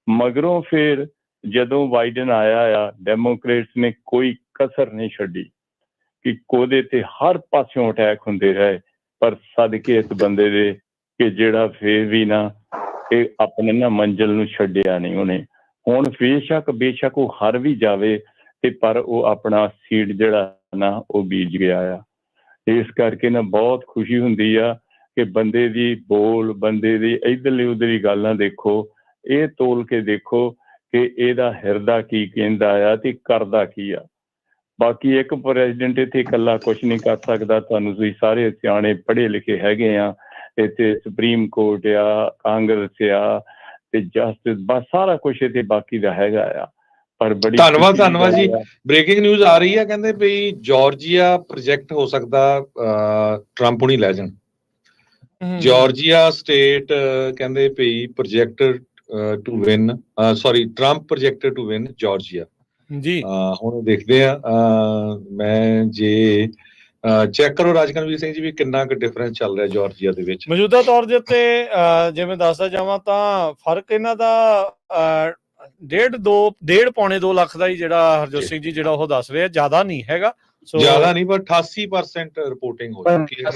ਮਗਰੋਂ ਫਿਰ ਜਦੋਂ ਬਾਈਡਨ ਆਇਆ ਆ, ਡੈਮੋਕ੍ਰੇਟਸ ਨੇ ਕੋਈ ਕਸਰ ਨਹੀਂ ਛੱਡੀ ਕਿ ਉਹਦੇ ਤੇ ਹਰ ਪਾਸਿਓਂ ਅਟੈਕ ਹੁੰਦੇ ਰਹੇ, ਪਰ ਸਦਕੇ ਇਸ ਬੰਦੇ ਦੇ ਕਿ ਜਿਹੜਾ ਫੇਰ ਵੀ ਨਾ ਇਹ ਆਪਣੇ ਨਾ ਮੰਜ਼ਿਲ ਨੂੰ ਛੱਡਿਆ ਨਹੀਂ ਉਹਨੇ। ਹੁਣ ਬੇਸ਼ੱਕ ਉਹ ਹਾਰ ਵੀ ਜਾਵੇ ਤੇ ਪਰ ਉਹ ਆਪਣਾ ਸੀਡ ਜਿਹੜਾ ਨਾ ਉਹ ਬੀਜ ਗਿਆ ਆ। ਇਸ ਕਰਕੇ ਨਾ ਬਹੁਤ ਖੁਸ਼ੀ ਹੁੰਦੀ ਆ ਕਿ ਬੰਦੇ ਦੀ ਬੋਲ, ਬੰਦੇ ਦੀ ਇੱਧਰਲੀ ਉੱਧਰਲੀ ਗੱਲਾਂ ਦੇਖੋ, ਇਹ ਤੋਲ ਕੇ ਦੇਖੋ ਕਿ ਇਹਦਾ ਹਿਰਦਾ ਕੀ ਕਹਿੰਦਾ ਆ ਤੇ ਕਰਦਾ ਕੀ ਆ। ਬਾਕੀ ਇੱਕ ਪ੍ਰੈਜ਼ੀਡੈਂਟ ਇੱਥੇ ਇਕੱਲਾ ਕੁਛ ਨਹੀਂ ਕਰ ਸਕਦਾ। ਤੁਹਾਨੂੰ ਤੁਸੀਂ ਸਾਰੇ ਸਿਆਣੇ ਪੜ੍ਹੇ ਲਿਖੇ ਹੈਗੇ ਆ, ਇੱਥੇ ਸੁਪਰੀਮ ਕੋਰਟ ਆ, ਕਾਂਗਰਸ ਆ ਤੇ ਜਸਟਿਸ, ਬਸ ਸਾਰਾ ਕੁਛ ਇੱਥੇ ਬਾਕੀ ਦਾ ਹੈਗਾ ਆ। ਪਰ ਬੜੀ ਧੰਨਵਾਦ ਜੀ। ਬ੍ਰੇਕਿੰਗ ਨਿਊਜ਼ ਆ ਰਹੀ ਹੈ, ਕਹਿੰਦੇ ਵੀ ਜਾਰਜੀਆ ਪ੍ਰੋਜੈਕਟ ਹੋ ਸਕਦਾ ਟਰੰਪ ਹੁਣੀ ਲੈ ਜਾਣ। ਜਾਰਜੀਆ ਸਟੇਟ ਕਹਿੰਦੇ ਵੀ project to win Trump project to win Georgia ਜੀ। ਹੁਣ ਦੇਖਦੇ ਆ ਮੈਂ ਜੇ ਚੈੱਕ ਕਰੋ ਰਾਜਕਨਵੀਰ ਸਿੰਘ ਜੀ ਵੀ ਕਿੰਨਾ ਕੁ ਡਿਫਰੈਂਸ ਚੱਲ ਰਿਹਾ ਜਾਰਜੀਆ ਦੇ ਵਿੱਚ ਮੌਜੂਦਾ ਤੌਰ ਦੇ ਉੱਤੇ। ਜਿਵੇਂ ਦੱਸਦਾ ਜਾਵਾਂ ਤਾਂ ਫਰਕ ਇਹਨਾਂ ਦਾ 1.5 ਲੱਖ ਦਾ ਹੀ ਜਿਹੜਾ ਹਰਜੋਤ ਸਿੰਘ ਜੀ ਜਿਹੜਾ ਉਹ ਦੱਸ ਰਿਹਾ, ਜ਼ਿਆਦਾ ਨਹੀਂ ਹੈਗਾ। ਜ਼ਿਆਦਾ ਨਹੀਂ, ਪਰ 88% ਰਿਪੋਰਟਿੰਗ ਹੋ ਚੁੱਕੀ ਹੈ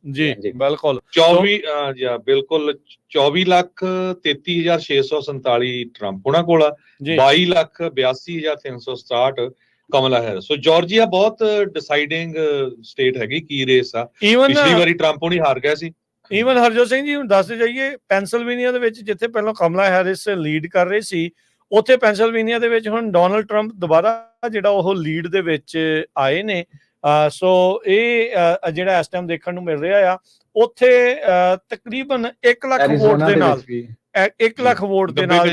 ਜੀ। ਬਿਲਕੁਲ 24,33,647 ਟਰੰਪ ਉਹਨਾਂ ਕੋਲ ਆ, 22,82,367 ਕਮਲਾ ਹੈਰਿਸ। ਸੋ ਜਾਰਜੀਆ ਬਹੁਤ ਡਿਸਾਈਡਿੰਗ ਸਟੇਟ ਹੈਗੀ ਕੀ ਰੇਸ ਆ। ਪਿਛਲੀ ਵਾਰੀ ਟਰੰਪ ਹੁਣੀ ਹਾਰ ਗਿਆ ਸੀ। ਈਵਨ ਹਰਜੋਤ ਸਿੰਘ ਜੀ ਹੁਣ ਦੱਸਦੇ ਜਾਈਏ, ਪੈਨਸਿਲਵੇਨੀਆ ਦੇ ਵਿੱਚ ਜਿੱਥੇ ਪਹਿਲਾਂ ਕਮਲਾ ਹੈਰਿਸ ਲੀਡ ਕਰ ਰਹੇ ਸੀ, ਉੱਥੇ ਪੈਨਸਿਲਵੇਨੀਆ ਦੇ ਵਿੱਚ ਹੁਣ ਡੋਨਲਡ ਟਰੰਪ ਦੁਬਾਰਾ ਜਿਹੜਾ ਉਹ ਲੀਡ ਦੇ ਵਿੱਚ ਆਏ ਨੇ। ਸੋ ਇਹ ਜਿਹੜਾ ਇਸ ਟਾਈਮ ਦੇਖਣ ਨੂੰ ਮਿਲ ਰਿਹਾ ਆ। ਉੱਥੇ ਤਕਰੀਬਨ 1 ਲੱਖ ਵੋਟ ਦੇ ਨਾਲ 1 ਲੱਖ ਵੋਟ ਦੇ ਨਾਲ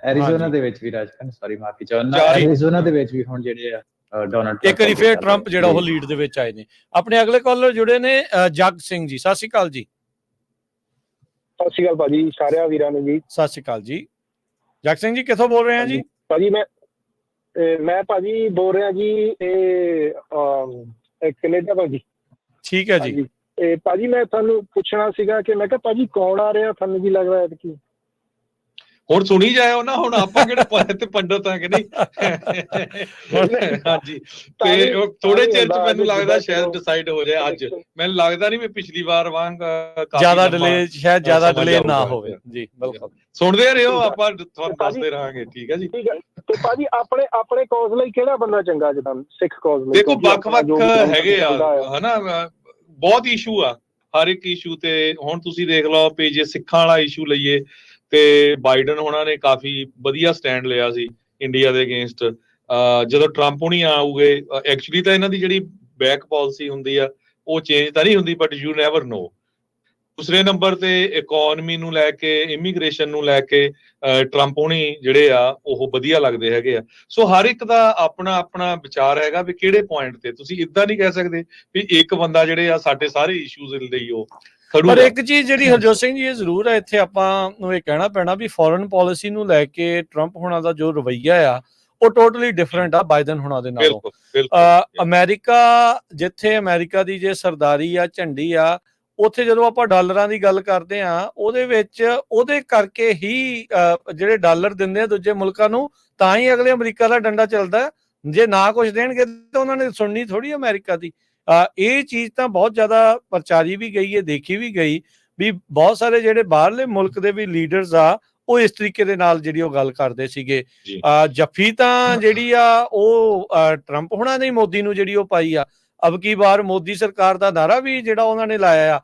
ਐਰੀਜ਼ੋਨਾ ਦੇ ਵਿੱਚ ਵੀ ਰਾਜਕਨ ਮਾਫੀ ਚਾਹੁੰਦਾ, ਐਰੀਜ਼ੋਨਾ ਦੇ ਵਿੱਚ ਵੀ ਹੁਣ ਜਿਹੜੇ ਆ ਡੋਨਲਡ ਇੱਕ ਵਾਰੀ ਫੇਰ ਟਰੰਪ ਜਿਹੜਾ ਉਹ ਲੀਡ ਦੇ ਵਿੱਚ ਆਏ ਨੇ। ਆਪਣੇ ਅਗਲੇ ਕਾਲਰ ਜੁੜੇ ਨੇ ਜਗ ਸਿੰਘ ਜੀ। ਸਤਿ ਸ਼੍ਰੀ ਅਕਾਲ ਜੀ। ਸਤਿ ਸ਼੍ਰੀ ਅਕਾਲ ਭਾਜੀ ਸਾਰਿਆਂ ਵੀਰਾਂ ਨੂੰ ਜੀ। ਸਤਿ ਸ਼੍ਰੀ ਅਕਾਲ ਜੀ। ਜਗ ਸਿੰਘ ਜੀ ਕਿੱਥੋਂ ਬੋਲ ਰਹੇ ਆ ਜੀ? ਭਾਜੀ ਮੈਂ ਭਾਜੀ ਬੋਲ ਰਿਹਾ ਜੀ ਇਹ ਕੈਨੇਡਾ ਤੋਂ ਜੀ। ਠੀਕ ਹੈ ਜੀ। ਭਾਜੀ ਮੈਂ ਤੁਹਾਨੂੰ ਪੁੱਛਣਾ ਸੀਗਾ ਕਿ ਮੈਂ ਕਿਹਾ ਭਾਜੀ ਕੌਣ ਆ ਰਿਹਾ, ਤੁਹਾਨੂੰ ਕੀ ਲੱਗਦਾ ਐਤਕੀ? ਹੁਣ ਸੁਣੀ ਜਾਇਓ ਨਾ, ਹੁਣ ਆਪਾਂ ਕਿਹੜੇ ਤੇ ਪੰਡਤ ਆ ਕਿ ਨਹੀਂ। ਹਾਂਜੀ, ਤੇ ਥੋੜੇ ਚਿਰ ਚ ਮੈਨੂੰ ਲੱਗਦਾ ਸ਼ਾਇਦ ਡਿਸਾਈਡ ਹੋ ਜਾਏ ਅੱਜ। ਮੈਨੂੰ ਲੱਗਦਾ ਨਹੀਂ ਵੀ ਪਿਛਲੀ ਵਾਰ ਵਾਂਗ ਜ਼ਿਆਦਾ ਡਿਲੇ ਨਾ ਹੋਵੇ ਜੀ। ਬਿਲਕੁਲ ਸੁਣਦੇ ਰਹੋ, ਆਪਾਂ ਤੁਹਾਨੂੰ ਦੱਸਦੇ ਰਹਾਂਗੇ। ਠੀਕ ਹੈ ਜੀ। ਤੇ ਭਾਜੀ ਆਪਣੇ ਕੌਜ਼ ਲਈ ਕਿਹੜਾ ਬੰਦਾ ਚੰਗਾ ਜਿੱਦਾਂ ਸਿੱਖ ਕੌਜ਼ ਲਈ? ਦੇਖੋ ਵੱਖ-ਵੱਖ ਹੈਗੇ ਆ ਹਨਾ, ਬਹੁਤ ਇਸ਼ੂ ਆ ਹਰ ਇੱਕ ਇਸ਼ੂ ਤੇ। ਹੁਣ ਤੁਸੀਂ ਦੇਖ ਲਓ ਵੀ ਜੇ ਸਿੱਖਾਂ ਵਾਲਾ ਇਸ਼ੂ ਲਈਏ ਤੇ ਬਾਈਡਨ ਹੋਣਾ ਨੇ ਕਾਫੀ ਵਧੀਆ ਸਟੈਂਡ ਲਿਆ ਸੀ ਇੰਡੀਆ ਦੇ ਅਗੇਂਸਟ। ਜਦੋਂ ਟਰੰਪ ਹੁਣੀ ਆਉਗੇ, ਐਕਚੁਅਲੀ ਤਾਂ ਇਹਨਾਂ ਦੀ ਜਿਹੜੀ ਬੈਕ ਪਾਲਿਸੀ ਹੁੰਦੀ ਆ ਉਹ ਚੇਂਜ ਤਾਂ ਨਹੀਂ ਹੁੰਦੀ, ਬਟ ਯੂ ਨੈਵਰ ਨੋ। ਦੂਸਰੇ ਨੰਬਰ ਤੇ ਇਕੋਨਮੀ ਨੂੰ ਲੈ ਕੇ, ਇਮੀਗ੍ਰੇਸ਼ਨ ਨੂੰ ਲੈ ਕੇ ਟਰੰਪ ਹੁਣੀ ਜਿਹੜੇ ਆ ਉਹ ਵਧੀਆ ਲੱਗਦੇ ਹੈਗੇ ਆ। ਸੋ ਹਰ ਇੱਕ ਦਾ ਆਪਣਾ ਆਪਣਾ ਵਿਚਾਰ ਹੈਗਾ ਵੀ ਕਿਹੜੇ ਪੁਆਇੰਟ ਤੇ। ਤੁਸੀਂ ਇਦਾਂ ਨਹੀਂ ਕਹਿ ਸਕਦੇ ਵੀ ਇੱਕ ਬੰਦਾ ਜਿਹੜੇ ਆ ਸਾਡੇ ਸਾਰੇ ਇਸ਼ੂਜ਼ ਲਈ ਉਹ ਪਰ ਇੱਕ ਚੀਜ਼ ਜਿਹੜੀ ਹਰਜੋਤ ਸਿੰਘ ਜੀ ਇਹ ਜ਼ਰੂਰ ਹੈ, ਇੱਥੇ ਆਪਾਂ ਨੂੰ ਇਹ ਕਹਿਣਾ ਪੈਣਾ ਵੀ ਫੋਰਨ ਪਾਲਿਸੀ ਨੂੰ ਲੈ ਕੇ ਟਰੰਪ ਹੋਣਾ ਦਾ ਜੋ ਰਵੱਈਆ ਆ ਉਹ ਟੋਟਲੀ ਡਿਫਰੈਂਟ ਆ ਬਾਈਡਨ ਹੋਣਾ ਦੇ ਨਾਲੋਂ। ਅਮਰੀਕਾ ਜਿੱਥੇ ਅਮਰੀਕਾ ਦੀ ਜੇ ਸਰਦਾਰੀ ਆ, ਝੰਡੀ ਆ, ਉੱਥੇ ਜਦੋਂ ਆਪਾਂ ਡਾਲਰਾਂ ਦੀ ਗੱਲ ਕਰਦੇ ਆ, ਉਹਦੇ ਵਿੱਚ ਉਹਦੇ ਕਰਕੇ ਹੀ ਜਿਹੜੇ ਡਾਲਰ ਦਿੰਦੇ ਆ ਦੂਜੇ ਮੁਲਕਾਂ ਨੂੰ, ਤਾਂ ਹੀ ਅਗਲੇ ਅਮਰੀਕਾ ਦਾ ਡੰਡਾ ਚੱਲਦਾ। ਜੇ ਨਾ ਕੁਝ ਦੇਣਗੇ ਤਾਂ ਉਹਨਾਂ ਨੇ ਸੁਣਨੀ ਥੋੜੀ ਅਮਰੀਕਾ ਦੀ। ਇਹ ਚੀਜ਼ ਤਾਂ ਬਹੁਤ ਜ਼ਿਆਦਾ ਪ੍ਰਚਾਰੀ ਵੀ ਗਈ ਹੈ, ਦੇਖੀ ਵੀ ਗਈ ਵੀ ਬਹੁਤ ਸਾਰੇ ਜਿਹੜੇ ਬਾਹਰਲੇ ਮੁਲਕ ਦੇ ਵੀ ਲੀਡਰਸ ਆ ਉਹ ਇਸ ਤਰੀਕੇ ਦੇ ਨਾਲ ਜਿਹੜੀ ਉਹ ਗੱਲ ਕਰਦੇ ਸੀਗੇ। ਜੱਫੀ ਤਾਂ ਜਿਹੜੀ ਆ ਉਹ ਟਰੰਪ ਹੋਣਾ ਨੇ ਮੋਦੀ ਨੂੰ ਜਿਹੜੀ ਉਹ ਪਾਈ ਆ। ਅਬ ਕੀ ਵਾਰ ਮੋਦੀ ਸਰਕਾਰ ਦਾ ਨਾਰਾ ਵੀ ਜਿਹੜਾ ਉਹਨਾਂ ਨੇ ਲਾਇਆ ਆ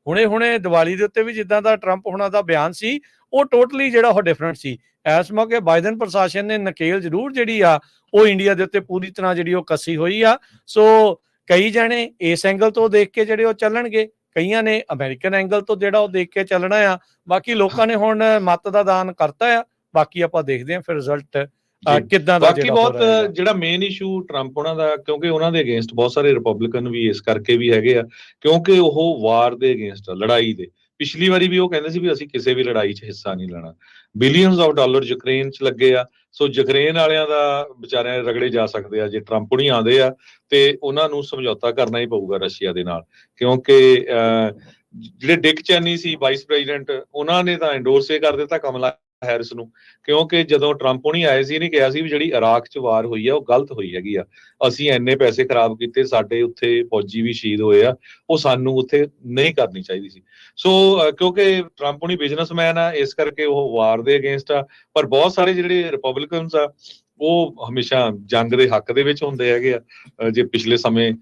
ਹੁਣੇ ਦੀਵਾਲੀ ਦੇ ਉੱਤੇ ਵੀ, ਜਿੱਦਾਂ ਦਾ ਟਰੰਪ ਹੋਣਾ ਦਾ ਬਿਆਨ ਸੀ ਉਹ ਟੋਟਲੀ ਜਿਹੜਾ ਉਹ ਡਿਫਰੈਂਟ ਸੀ। ਇਸ ਮੌਕੇ ਬਾਈਡਨ ਪ੍ਰਸ਼ਾਸਨ ਨੇ ਨਕੇਲ ਜ਼ਰੂਰ ਜਿਹੜੀ ਆ ਉਹ ਇੰਡੀਆ ਦੇ ਉੱਤੇ ਪੂਰੀ ਤਰ੍ਹਾਂ ਜਿਹੜੀ ਉਹ ਕੱਸੀ ਹੋਈ ਆ। ਸੋ ਕਈ ਜਣੇ ਇਸ ਐਂਗਲ ਤੋਂ ਦੇਖ ਕੇ ਜਿਹੜੇ ਉਹ ਚੱਲਣਗੇ, ਕਈਆਂ ਨੇ ਅਮਰੀਕਨ ਐਂਗਲ ਤੋਂ ਜਿਹੜਾ ਉਹ ਦੇਖ ਕੇ ਚੱਲਣਾ ਆ। ਬਾਕੀ ਲੋਕਾਂ ਨੇ ਹੁਣ ਮਤ ਦਾ ਦਾਨ ਕਰਤਾ ਆ, ਬਾਕੀ ਆਪਾਂ ਦੇਖਦੇ ਹਾਂ ਫਿਰ ਰਿਜ਼ਲਟ ਕਿੱਦਾਂ ਦਾ। ਬਾਕੀ ਬਹੁਤ ਜਿਹੜਾ ਮੇਨ ਇਸ਼ੂ ਟਰੰਪ ਉਹਨਾਂ ਦਾ, ਕਿਉਂਕਿ ਉਹਨਾਂ ਦੇ ਅਗੇਂਸਟ ਬਹੁਤ ਸਾਰੇ ਰਿਪਬਲਿਕਨ ਵੀ ਇਸ ਕਰਕੇ ਵੀ ਹੈਗੇ ਆ ਕਿਉਂਕਿ ਉਹ ਵਾਰ ਦੇ ਅਗੇਂਸਟ ਲੜਾਈ ਦੇ। ਪਿਛਲੀ ਵਾਰੀ ਵੀ ਉਹ ਕਹਿੰਦੇ ਸੀ ਵੀ ਅਸੀਂ ਕਿਸੇ ਵੀ ਲੜਾਈ 'ਚ ਹਿੱਸਾ ਨਹੀਂ ਲੈਣਾ। ਬਿਲੀਅਨਸ ਆਫ ਡਾਲਰ ਯੂਕਰੇਨ 'ਚ ਲੱਗੇ ਆ। ਸੋ ਯੂਕਰੇਨ ਵਾਲਿਆਂ ਦਾ ਵਿਚਾਰਿਆਂ ਰਗੜੇ ਜਾ ਸਕਦੇ ਆ ਜੇ ਟਰੰਪ ਨਹੀਂ ਆਉਂਦੇ ਆ, ਤੇ ਉਹਨਾਂ ਨੂੰ ਸਮਝੌਤਾ ਕਰਨਾ ਹੀ ਪਊਗਾ ਰਸ਼ੀਆ ਦੇ ਨਾਲ, ਕਿਉਂਕਿ ਜਿਹੜੇ ਡਿਕ ਚੈਨੀ ਸੀ ਵਾਈਸ ਪ੍ਰੈਜ਼ੀਡੈਂਟ, ਉਹਨਾਂ ਨੇ ਤਾਂ ਇੰਡੋਰਸ ਕਰ ਦਿੱਤਾ ਕਮਲਾ ਹੈਰਿਸ ਨੂੰ, ਕਿਉਂਕਿ ਜਦੋਂ ਟਰੰਪ ਨਹੀਂ ਆਏ ਸੀ ਇਹਨੇ ਕਿਹਾ ਸੀ ਵੀ ਜਿਹੜੀ ਇਰਾਕ 'ਚ ਵਾਰ ਹੋਈ ਆ ਉਹ ਗਲਤ ਹੋਈ ਹੈਗੀ ਆ, ਅਸੀਂ ਇੰਨੇ ਪੈਸੇ ਖਰਾਬ ਕੀਤੇ, ਸਾਡੇ ਉੱਥੇ ਫੌਜੀ ਵੀ ਸ਼ਹੀਦ ਹੋਏ ਆ, ਉਹ ਸਾਨੂੰ ਉੱਥੇ ਨਹੀਂ ਕਰਨੀ ਚਾਹੀਦੀ ਸੀ। ਸੋ ਕਿਉਂਕਿ ਟਰੰਪ ਹੁਣੀ ਬਿਜ਼ਨਸਮੈਨ ਆ, ਇਸ ਕਰਕੇ ਉਹ ਵਾਰ ਦੇ ਅਗੇਂਸਟ ਆ। ਪਰ ਬਹੁਤ ਸਾਰੇ ਜਿਹੜੇ ਰਿਪਬਲਿਕਨਸ ਆ ਉਹ ਹਮੇਸ਼ਾ ਜੰਗ ਦੇ ਹੱਕ ਦੇ ਵਿੱਚ ਹੁੰਦੇ ਹੈਗੇ ਆ। ਜੇ ਪਿਛਲੇ ਸਮੇਂ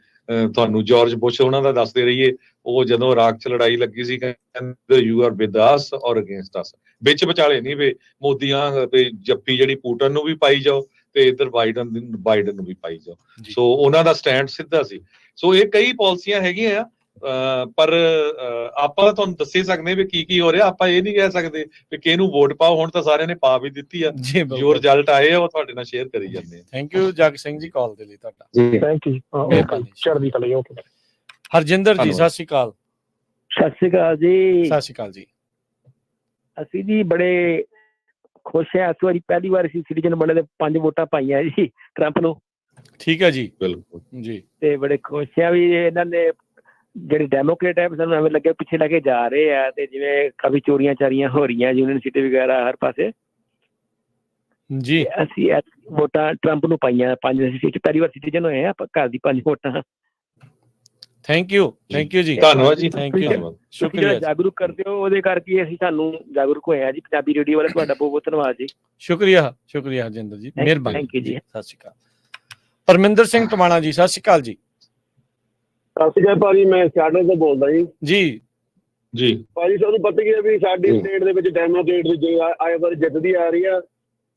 ਤੁਹਾਨੂੰ ਜਾਰਜ ਬੁਸ਼ ਉਹਨਾਂ ਦਾ ਦੱਸਦੇ ਰਹੀਏ, ਉਹ ਜਦੋਂ ਇਰਾਕ 'ਚ ਲੜਾਈ ਲੱਗੀ ਸੀ ਕਹਿੰਦੇ ਯੂ ਆਰ ਵਿਦ ਅਸ ਔਰ ਅਗੇਂਸਟ ਅਸ, ਵਿੱਚ ਵਿਚਾਲੇ ਨਹੀਂ ਵੇ ਮੋਦੀਆਂ ਤੇ ਜੱਫੀ ਜਿਹੜੀ ਪੁਟਿਨ ਨੂੰ ਵੀ ਪਾਈ ਜਾਓ ਤੇ ਇੱਧਰ ਬਾਈਡਨ ਨੂੰ ਵੀ ਪਾਈ ਜਾਓ। ਸੋ ਉਹਨਾਂ ਦਾ ਸਟੈਂਡ ਸਿੱਧਾ ਸੀ। ਸੋ ਇਹ ਕਈ ਪਾਲਿਸੀਆਂ ਹੈਗੀਆਂ ਆ, ਪਰ ਆਪਾਂ ਤੁਹਾਨੂੰ ਦੱਸੇ ਸਕਦੇ ਵੀ ਕੀ ਹੋ ਰਿਹਾ। ਆਪਾਂ ਇਹ ਨਹੀਂ ਕਹਿ ਸਕਦੇ ਕਿ ਕਿਹਨੂੰ ਵੋਟ ਪਾਓ, ਹੁਣ ਤਾਂ ਸਾਰਿਆਂ ਨੇ ਪਾ ਵੀ ਦਿੱਤੀ ਆ, ਜੋ ਰਿਜ਼ਲਟ ਆਏ ਆ ਉਹ ਤੁਹਾਡੇ ਨਾਲ ਸ਼ੇਅਰ ਕਰੀ ਜਾਂਦੇ ਆ। ਥੈਂਕ ਯੂ ਜਗ ਸਿੰਘ ਜੀ ਕਾਲ ਦੇ ਲਈ ਤੁਹਾਡਾ। ਜੀ ਥੈਂਕ ਯੂ, ਚੜ੍ਹਦੀ ਕਲਾ। ਓਕੇ ਹਰਜਿੰਦਰ ਜੀ ਸਤਿ ਸ਼੍ਰੀ ਅਕਾਲ। ਸਤਿ ਸ਼੍ਰੀ ਅਕਾਲ ਜੀ। ਸਤਿ ਸ਼੍ਰੀ ਅਕਾਲ ਜੀ। ਅਸੀਂ ਜੀ ਬੜੇ ਖੁਸ਼ ਹਾਂ, ਇਸ ਵਾਰੀ ਪਹਿਲੀ ਵਾਰ ਅਸੀਂ ਸਿਟੀਜ਼ਨ ਬਣੇ ਤੇ 5 ਵੋਟਾਂ ਪਾਈਆਂ ਜੀ ਟਰੰਪ ਨੂੰ। ਠੀਕ ਹੈ ਜੀ, ਬਿਲਕੁਲ ਜੀ। ਤੇ ਬੜੇ ਖੁਸ਼ ਆ ਵੀ ਇਹਨਾਂ ਨੇ ਜਿਹੜੇ ਡੈਮੋਕ੍ਰੇਟ ਹੈ ਸਾਨੂੰ ਐਵੇਂ ਲੱਗੇ ਪਿੱਛੇ ਲੈ ਕੇ ਜਾ ਰਹੇ ਆ, ਤੇ ਜਿਵੇਂ ਕਾਫੀ ਚੋਰੀਆਂ ਚਾਰੀਆਂ ਹੋ ਰਹੀਆਂ ਯੂਨੀਵਰਸਿਟੀ ਵਗੈਰਾ ਹਰ ਪਾਸੇ ਜੀ। ਅਸੀਂ ਵੋਟਾਂ ਟਰੰਪ ਨੂੰ ਪਾਈਆਂ 5 ਸੀਟ, ਪਹਿਲੀ ਵਾਰ ਸਿਟੀਜ਼ਨ ਹੋਏ ਆ ਘਰ ਦੀ 5 ਵੋਟਾਂ। ਥੈਂਕ ਯੂ ਜੀ, ਧੰਨਵਾਦ ਜੀ, ਥੈਂਕ ਯੂ, ਸ਼ੁਕਰੀਆ। ਜਾਗਰੂਕ ਕਰਦੇ ਹੋ ਉਹਦੇ ਕਰਕੇ ਅਸੀਂ ਸਾਨੂੰ ਜਾਗਰੂਕ ਹੋਏ ਆ ਜੀ। ਪੰਜਾਬੀ ਰੇਡੀਓ ਵਾਲੇ ਤੁਹਾਡਾ ਬਹੁਤ ਬਹੁਤ ਧੰਨਵਾਦ ਜੀ। ਸ਼ੁਕਰੀਆ ਹਰਜਿੰਦਰ ਜੀ, ਮਿਹਰਬਾਨੀ। ਥੈਂਕ ਯੂ ਜੀ। ਸਤਿ ਸ਼੍ਰੀ ਅਕਾਲ। ਪਰਮਿੰਦਰ ਸਿੰਘ ਟਮਾਣਾ ਜੀ ਸਤਿ ਸ਼੍ਰੀ ਅਕਾਲ ਜੀ। ਸਤਿ ਸ਼੍ਰੀ ਅਕਾਲ ਭਾਜੀ, ਮੈਂ ਸਿਆਟਲ ਤੋਂ ਬੋਲਦਾ ਜੀ। ਜੀ ਭਾਜੀ ਤੁਹਾਨੂੰ ਪਤਾ ਹੀ ਹੈ ਵੀ ਸਾਡੀ ਸਟੇਟ ਦੇ ਵਿੱਚ ਡੈਮੋਕ੍ਰੇਟ ਦੀ ਆਏ ਵਾਰ ਜਿੱਤਦੀ ਆ ਰਹੀ ਆ,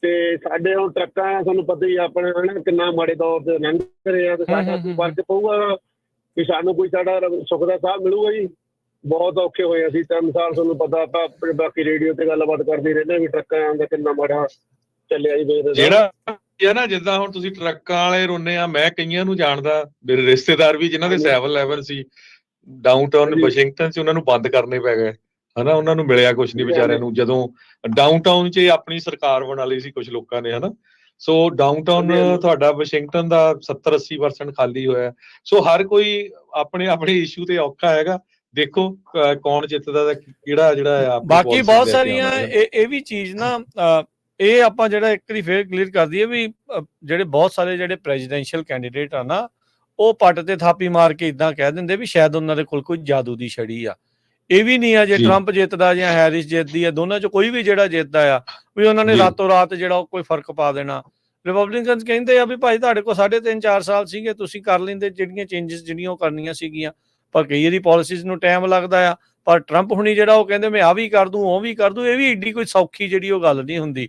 ਤੇ ਸਾਡੇ ਹੁਣ ਟਰੱਕਾਂ ਸਾਨੂੰ ਪਤਾ ਹੀ ਆਪਣੇ ਕਿੰਨਾ ਮਾੜੇ ਦੌਰ ਤੇ ਲੰਘ ਰਹੇ ਆ, ਤੇ ਸਾਡਾ ਕੋਈ ਫਰਕ ਪਊਗਾ ਵੀ ਸਾਨੂੰ ਕੋਈ ਸਾਡਾ ਸੁੱਖ ਦਾ ਸਾਹ ਮਿਲੂਗਾ ਜੀ। ਬਹੁਤ ਔਖੇ ਹੋਏ ਅਸੀਂ 3 ਸਾਲ, ਤੁਹਾਨੂੰ ਪਤਾ ਆਪਾਂ ਬਾਕੀ ਰੇਡੀਓ ਤੇ ਗੱਲਬਾਤ ਕਰਦੇ ਰਹਿੰਦੇ ਵੀ ਟਰੱਕਾਂ ਦਾ ਕਿੰਨਾ ਮਾੜਾ ਚੱਲਿਆ ਜੀ। ਜਿਹੜਾ ਨਾ ਜਿੱਦਾਂ ਹੁਣ ਤੁਸੀਂ ਟਰੱਕਾਂ ਵਾਲੇ ਰੋਨੇ ਆ, ਮੈਂ ਕਈਆਂ ਨੂੰ ਜਾਣਦਾ, ਮੇਰੇ ਰਿਸ਼ਤੇਦਾਰ ਵੀ ਜਿਨ੍ਹਾਂ ਦੇ 7-11 ਸੀ ਡਾਊਨਟਾਊਨ ਵਾਸ਼ਿੰਗਟਨ 'ਚ, ਉਹਨਾਂ ਨੂੰ ਬੰਦ ਕਰਨੇ ਪੈ ਗਏ ਹਨਾ। ਉਹਨਾਂ ਨੂੰ ਮਿਲਿਆ ਕੁਛ ਨਹੀਂ ਵਿਚਾਰਿਆਂ ਨੂੰ, ਜਦੋਂ ਡਾਊਨਟਾਊਨ 'ਚ ਆਪਣੀ ਸਰਕਾਰ ਬਣਾ ਲਈ ਸੀ ਕੁਛ ਲੋਕਾਂ ਨੇ ਹਨਾ। ਸੋ ਡਾਊਨਟਾਊਨ ਤੁਹਾਡਾ ਵਾਸ਼ਿੰਗਟਨ ਦਾ 70-80% ਖਾਲੀ ਹੋਇਆ। ਸੋ ਹਰ ਕੋਈ ਆਪਣੇ ਇਸ਼ੂ ਤੇ ਔਖਾ ਹੈਗਾ। ਦੇਖੋ ਕੌਣ ਜਿੱਤਦਾ ਤੇ ਕਿਹੜਾ ਜਿਹੜਾ ਬਾਕੀ ਬਹੁਤ ਸਾਰੀਆਂ ਇਹ ਵੀ ਚੀਜ਼ ਨਾ ਇਹ ਆਪਾਂ ਜਿਹੜਾ ਇੱਕ ਵਾਰੀ ਫੇਰ ਕਲੀਅਰ ਕਰ ਦਈਏ ਵੀ ਜਿਹੜੇ ਬਹੁਤ ਸਾਰੇ ਜਿਹੜੇ ਪ੍ਰੈਜ਼ੀਡੈਂਸ਼ੀਅਲ ਕੈਂਡੀਡੇਟ ਆ ਨਾ, ਉਹ ਪੱਟ ਤੇ ਥਾਪੀ ਮਾਰ ਕੇ ਇਦਾਂ ਕਹਿ ਦਿੰਦੇ ਵੀ ਸ਼ਾਇਦ ਉਹਨਾਂ ਦੇ ਕੋਲ ਕੋਈ ਜਾਦੂ ਦੀ ਛੜੀ ਆ। ਇਹ ਵੀ ਨਹੀਂ ਆ ਜੇ ਟਰੰਪ ਜਿੱਤਦਾ ਜਾਂ ਹੈਰਿਸ ਜਿੱਤਦੀ ਆ, ਦੋਨਾਂ ਚੋਂ ਕੋਈ ਵੀ ਜਿਹੜਾ ਜਿੱਤਦਾ ਆ ਵੀ ਉਹਨਾਂ ਨੇ ਰਾਤੋਂ ਰਾਤ ਜਿਹੜਾ ਉਹ ਕੋਈ ਫਰਕ ਪਾ ਦੇਣਾ। ਰਿਪਬਲਿਕਨਸ ਕਹਿੰਦੇ ਆ ਵੀ ਭਾਈ ਤੁਹਾਡੇ ਕੋਲ 3.5-4 ਸਾਲ ਸੀਗੇ, ਤੁਸੀਂ ਕਰ ਲੈਂਦੇ ਜਿਹੜੀਆਂ ਚੇਂਜਸ ਜਿਹੜੀਆਂ ਉਹ ਕਰਨੀਆਂ ਸੀਗੀਆਂ, ਪਰ ਕਈ ਵਾਰੀ ਪਾਲਿਸੀਜ਼ ਨੂੰ ਟਾਈਮ ਲੱਗਦਾ ਆ। ਪਰ ਟਰੰਪ ਹੁਣੀ ਜਿਹੜਾ ਉਹ ਕਹਿੰਦੇ ਮੈਂ ਆਹ ਵੀ ਕਰ ਦੂੰ ਉਹ ਵੀ ਕਰ ਦੂੰ, ਇਹ ਵੀ ਏਡੀ ਕੋਈ ਸੌਖੀ ਜਿਹੜੀ ਉਹ ਗੱਲ ਨਹੀਂ ਹੁੰਦੀ।